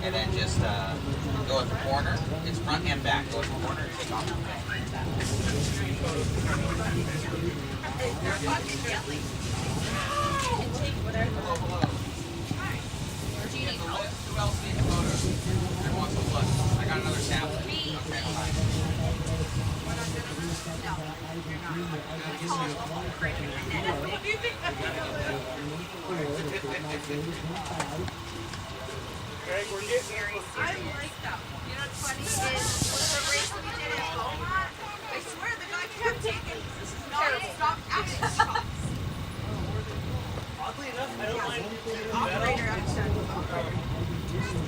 And then just go at the corner. It's front and back. Go at the corner and take off. Who else needs a photo? Everyone wants to look. I got another sample. Okay, hold on. Greg, we're getting I like that. You know what's funny is the race we did at Beaumont, I swear the guy kept taking non-stop action shots. Oddly enough, I don't mind Operator action.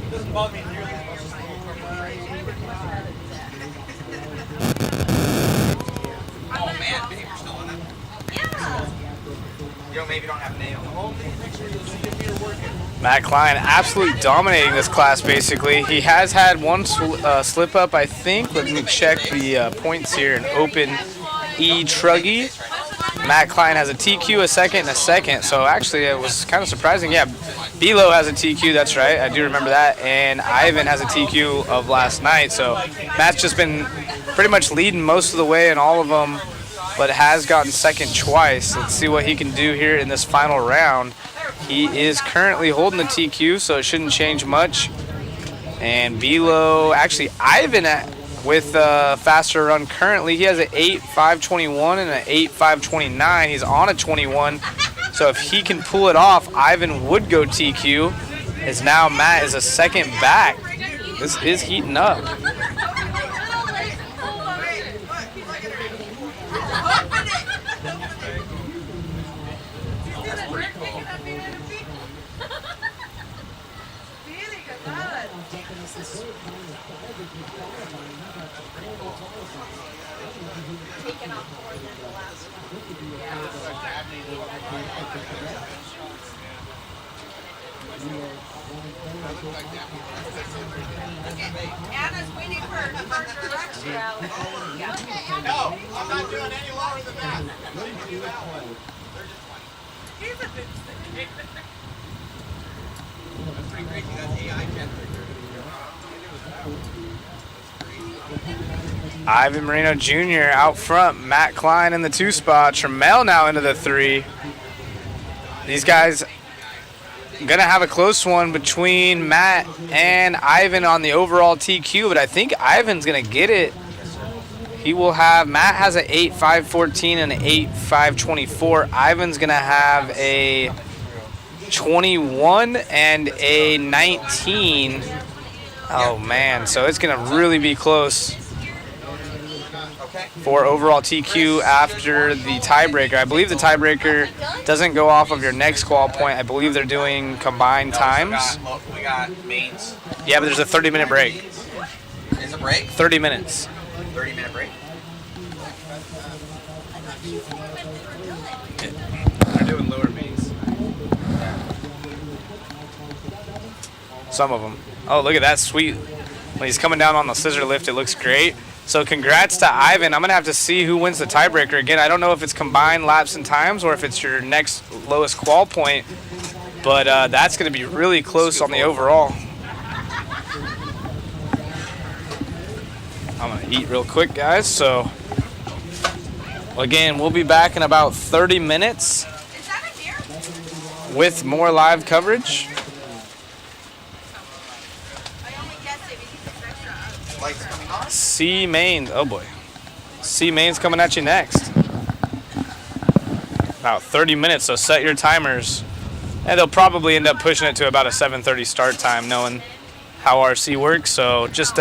It doesn't bother me nearly as much as the Oh man, babe, you're still on that? Yeah. You maybe don't have nails. Matt Klein absolutely dominating this class, basically. He has had one slip up, I think. Let me check the points here. An open E Truggy. Matt Klein has a TQ, a second, and a second. So actually, it was kind of surprising. Yeah, Bilo has a TQ, that's right. I do remember that. And Ivan has a TQ of last night. So Matt's just been pretty much leading most of the way in all of them, but has gotten second twice. Let's see what he can do here in this final round. He is currently holding the TQ, so it shouldn't change much. And Bilo, actually Ivan with a faster run currently. He has an 8.521 and an 8.529. He's on a 21. So if he can pull it off, Ivan would go TQ. As now Matt is a second back. This is heating up. Anna's waiting for her direction. No, I'm not doing any longer than that. Let me do that one. He's a bit That's pretty crazy. That's AI generated. Ivan Marino Jr. out front. Matt Klein in the 2 spot. Trammell now into the 3. These guys gonna have a close one between Matt and Ivan on the overall TQ, but I think Ivan's gonna get it. He will have, Matt has an 8.514 and an 8.524. Ivan's gonna have a 21 and a 19. Oh man, so it's gonna really be close for overall TQ after the tiebreaker. I believe the tiebreaker doesn't go off of your next qual point. I believe they're doing combined times. We got mains. Yeah, but there's a 30-minute break. Is a break? 30 minutes. 30-minute break. They're doing lower mains. Some of them. Oh, look at that sweet when he's coming down on the scissor lift, it looks great. So congrats to Ivan. I'm going to have to see who wins the tiebreaker. Again, I don't know if it's combined laps and times or if it's your next lowest qual point, but that's going to be really close on the overall. I'm going to eat real quick, guys. So, again, we'll be back in about 30 minutes with more live coverage. C Main, oh boy. C Main's coming at you next. About 30 minutes, so set your timers. And they'll probably end up pushing it to about a 7:30 start time, knowing how RC works. So just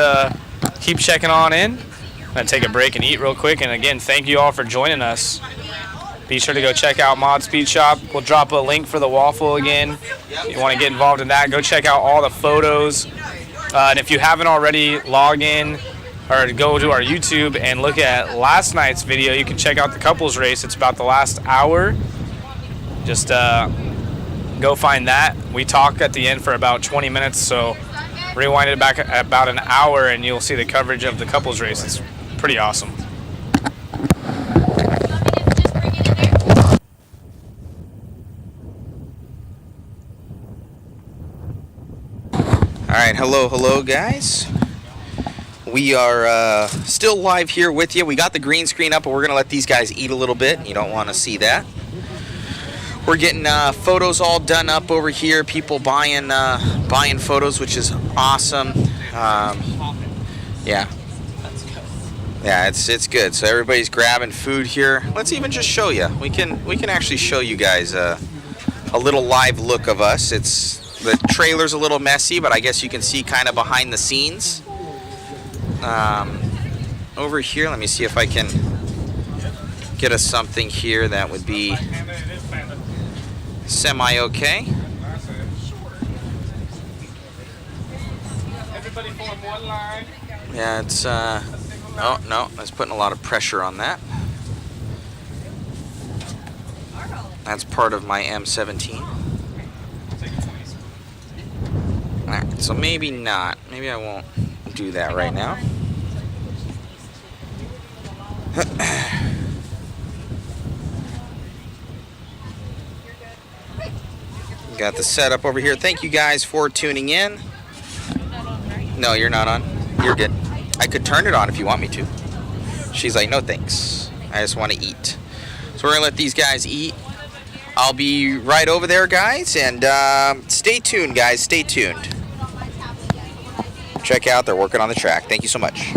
keep checking on in. I'm gonna take a break and eat real quick. And again, thank you all for joining us. Be sure to go check out Mod Speed Shop. We'll drop a link for the waffle again. If you want to get involved in that, go check out all the photos. And if you haven't already, log in or go to our YouTube and look at last night's video. You can check out the couples race. It's about the last hour. Just go find that. We talk at the end for about 20 minutes, so rewind it back about an hour and you'll see the coverage of the couples race. It's pretty awesome. All right, hello, guys. We are still live here with you. We got the green screen up, but we're going to let these guys eat a little bit. You don't want to see that. We're getting photos all done up over here. People buying photos, which is awesome. Yeah, it's good. So everybody's grabbing food here. Let's even just show you. We can actually show you guys a little live look of us. The trailer's a little messy, but I guess you can see kind of behind the scenes. Over here, let me see if I can get us something here that would be semi-okay. Everybody form one line. Yeah, it's, oh, no, that's putting a lot of pressure on that. That's part of my M17. Alright, so maybe not. Maybe I won't do that right now. Got the setup over here. Thank you guys for tuning in. No, you're not on. You're good. I could turn it on if you want me to. She's like, no thanks. I just want to eat. So we're going to let these guys eat. I'll be right over there, guys. And stay tuned, guys. Stay tuned. Check out, they're working on the track. Thank you so much.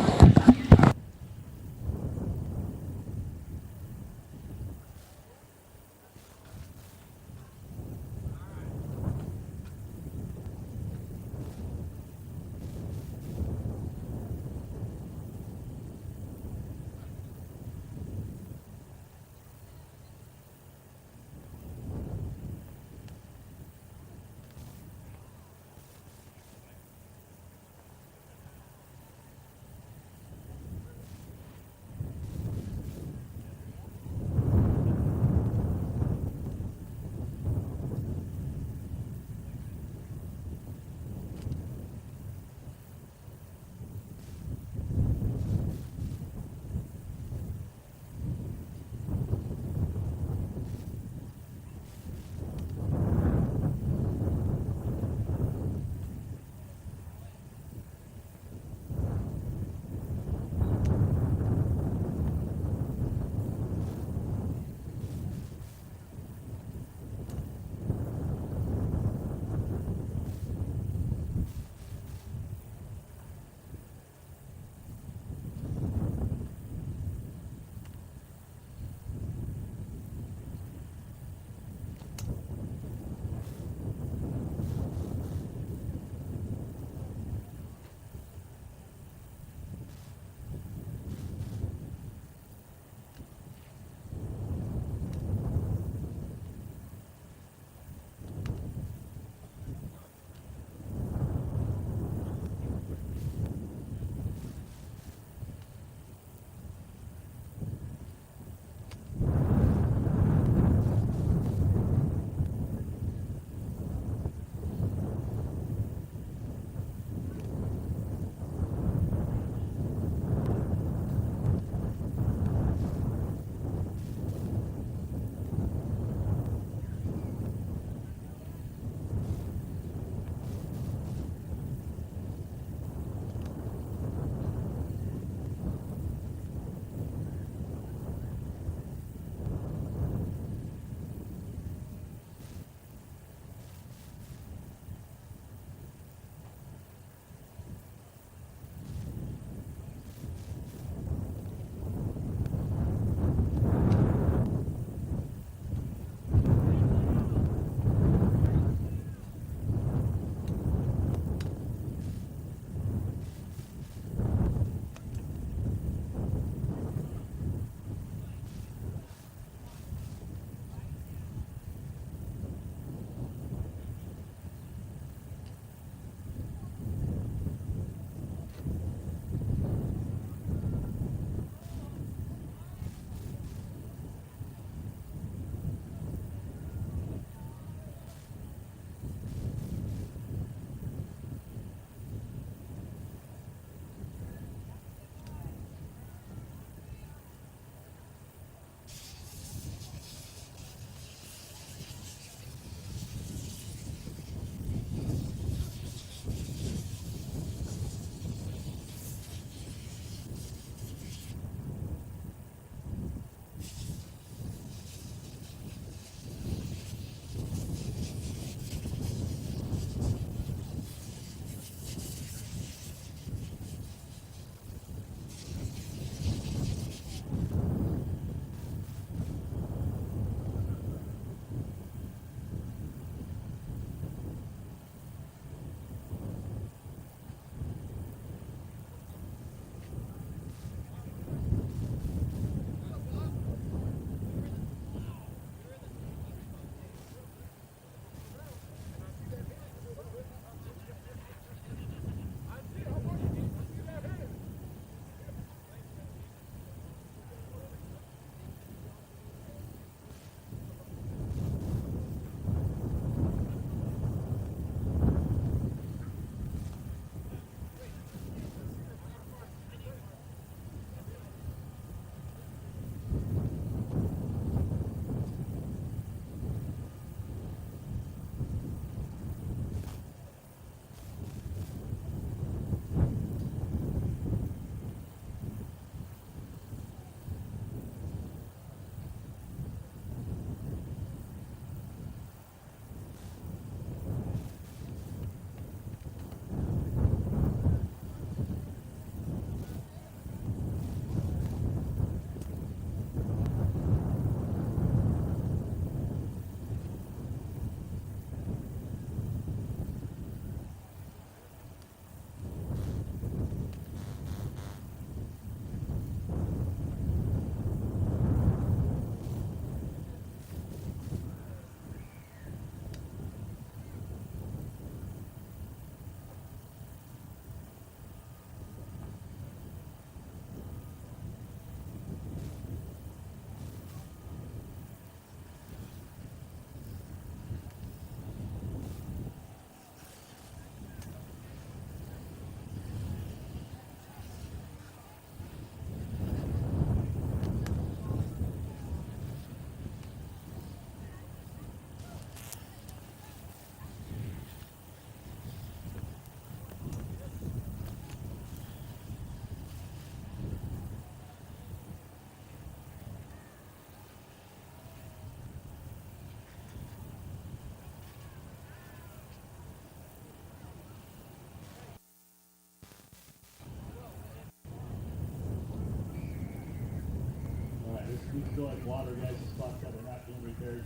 We still have water, guys. The spots that are not being repaired.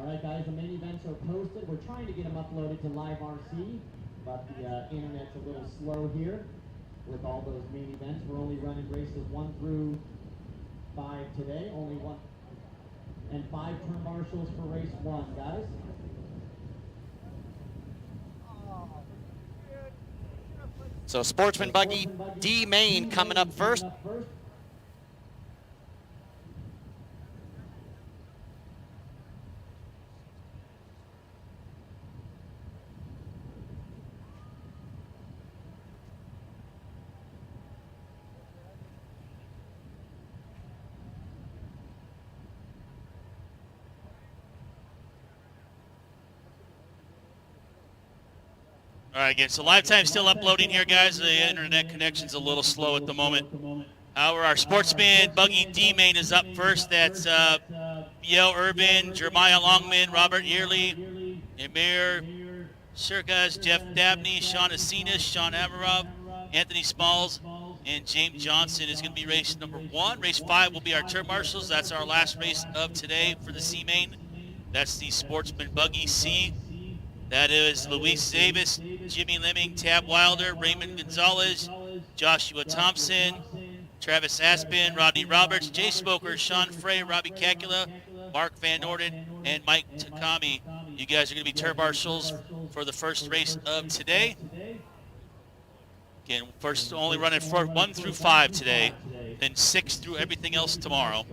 All right, guys, the main events are posted. We're trying to get them uploaded to Live RC, but the internet's a little slow here with all those main events. We're only running races 1 through 5 today, only 1, and 5 turn marshals for race 1, guys. So Sportsman Buggy D main coming up first. All right, again, so live time still uploading here, guys. The internet connection's a little slow at the moment. However, our Sportsman Buggy D main is up first. That's Biel Urban, Jeremiah Longman, Robert Yearley, Emir Circus, Jeff Dabney, Sean Asinas, Sean Amarov, Anthony Smalls, and James Johnson is going to be race number 1. Race 5 will be our turn marshals. That's our last race of today for the C main. That's the Sportsman Buggy C. That is Luis Davis, Jimmy Lemming, Tab Wilder, Raymond Gonzalez, Joshua Thompson, Travis Aspin, Rodney Roberts, Jay Smoker, Sean Frey, Robbie Kakula, Mark Van Orden, and Mike Takami. You guys are going to be turn marshals for the first race of today. Again, first only running 1 through 5 today, then 6 through everything else tomorrow.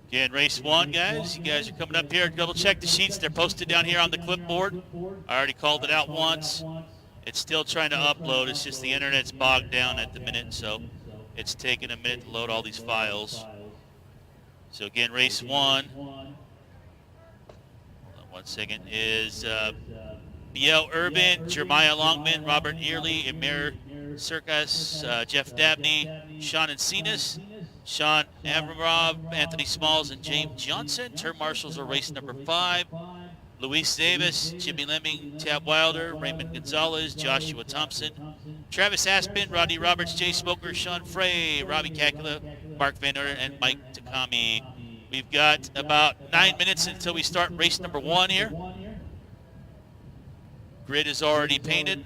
Again, race 1, guys. You guys are coming up here. Double check the sheets. They're posted down here on the clipboard. I already called it out once. It's still trying to upload. It's just the internet's bogged down at the minute, so it's taking a minute to load all these files. So again, race 1. Hold on 1 second. Is Biel Urban, Jeremiah Longman, Robert Yearley, Emir Circus, Jeff Dabney, Sean Encinas, Sean Amarov, Anthony Smalls, and James Johnson. Turn marshals are race number 5. Luis Davis, Jimmy Lemming, Tab Wilder, Raymond Gonzalez, Joshua Thompson, Travis Aspin, Rodney Roberts, Jay Smoker, Sean Frey, Robbie Kakula, Mark Van Orden, and Mike Takami. We've got about 9 minutes until we start race number 1 here. Grid is already painted.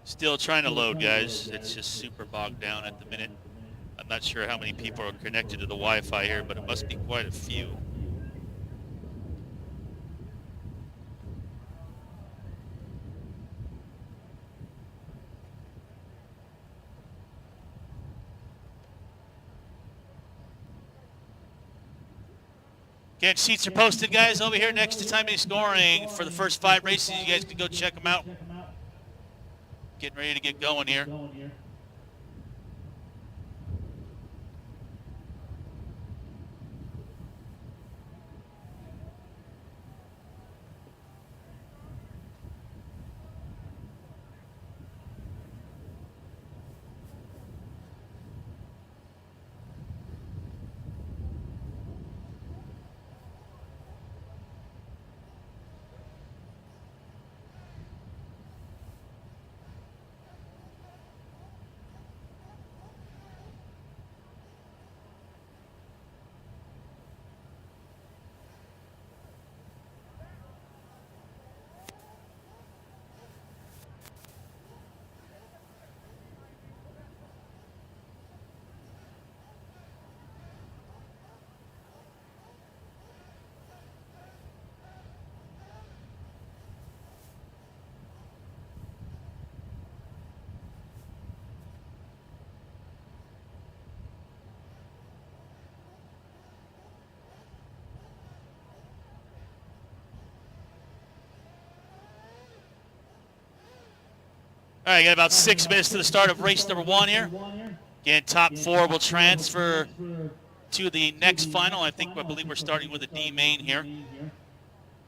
Still trying to load, guys. It's just super bogged down at the minute. I'm not sure how many people are connected to the Wi-Fi here, but it must be quite a few. Again, sheets are posted, guys, over here next to timing scoring for the first 5 races. You guys can go check them out. Getting ready to get going here. All right, got about 6 minutes to the start of race number 1 here. Again, top 4 will transfer to the next final. I believe we're starting with a D main here.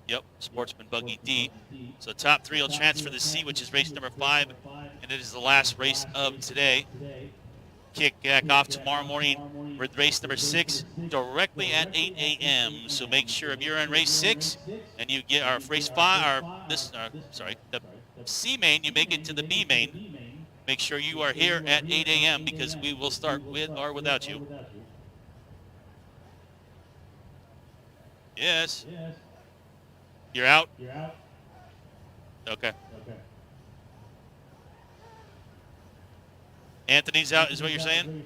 Yep, Sportsman Buggy D. So top 3 will transfer to C, which is race number 5, and it is the last race of today. Kick back off tomorrow morning with race number 6 directly at 8 a.m. So make sure if you're in race 6 and you get our race 5, the C main, you make it to the B main. Make sure you are here at 8 a.m. because we will start with or without you. Yes. You're out? Okay. Anthony's out, is what you're saying?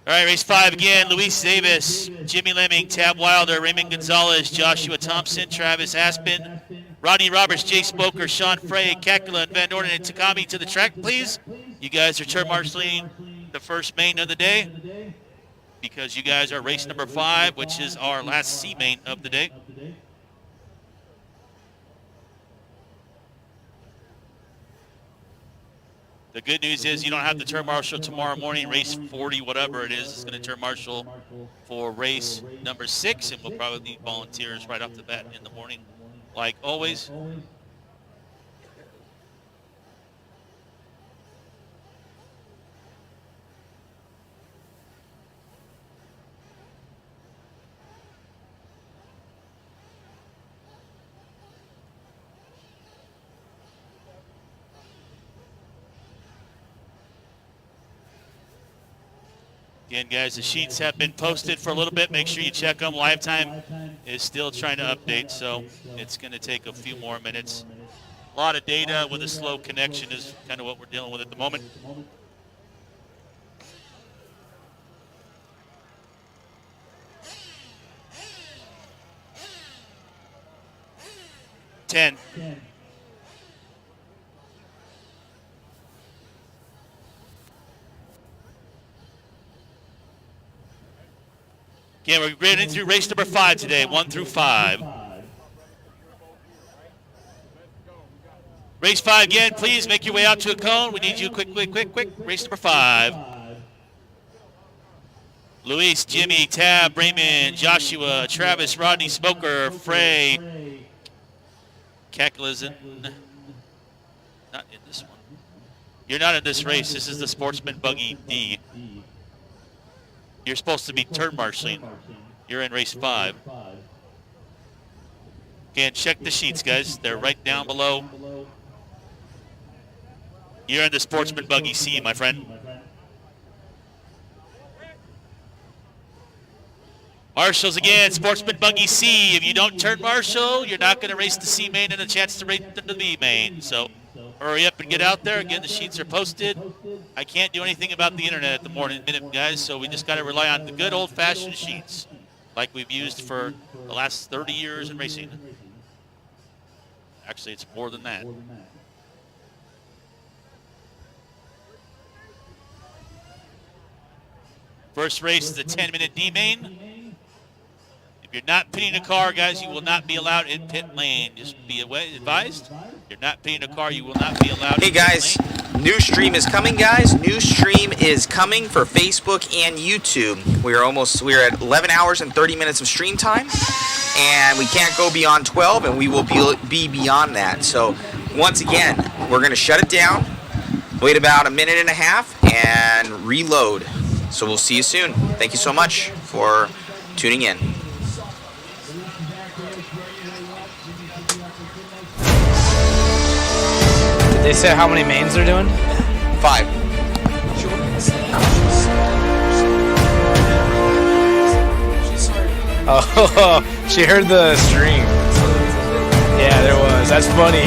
All right, race 5 again. Luis Davis, Jimmy Lemming, Tab Wilder, Raymond Gonzalez, Joshua Thompson, Travis Aspen, Rodney Roberts, Jay Spoker, Sean Frey, Kakula, and Van Orden, and Takami to the track, please. You guys are turn marshaling the first main of the day because you guys are race number 5, which is our last C main of the day. The good news is you don't have to turn marshal tomorrow morning, race 40, whatever it is. It's going to turn marshal for race number 6, and we'll probably need volunteers right off the bat in the morning, like always. Again, guys, the sheets have been posted for a little bit. Make sure you check them. Lifetime is still trying to update, so it's going to take a few more minutes. A lot of data with a slow connection is kind of what we're dealing with at the moment. Ten. Again, we're running through race number 5 today, 1 through 5. Race 5 again, please make your way out to a cone. We need you quick. Race number 5. Luis, Jimmy, Tab, Raymond, Joshua, Travis, Rodney, Smoker, Frey. Cackles not in this one. You're not in this race. This is the Sportsman Buggy D. You're supposed to be turn marshaling. You're in race 5. Again, check the sheets, guys. They're right down below. You're in the Sportsman Buggy C, my friend. Marshals again, Sportsman Buggy C. If you don't turn marshal, you're not going to race the C main and a chance to race the B main. So hurry up and get out there. Again, the sheets are posted. I can't do anything about the internet at the minute, guys, so we just got to rely on the good old-fashioned sheets like we've used for the last 30 years in racing. Actually, it's more than that. First race is the 10-minute D main. If you're not pitting a car, guys, you will not be allowed in pit lane. Just be advised. If you're not pitting a car, you will not be allowed in pit lane. Hey guys, new stream is coming, guys. New stream is coming for Facebook and YouTube. We're at 11 hours and 30 minutes of stream time, and we can't go beyond 12, and we will be beyond that. So once again, we're going to shut it down, wait about a minute and a half, and reload. So we'll see you soon. Thank you so much for tuning in. Did they say how many mains they're doing? 5. Oh, she heard the stream. Yeah, there was. That's funny.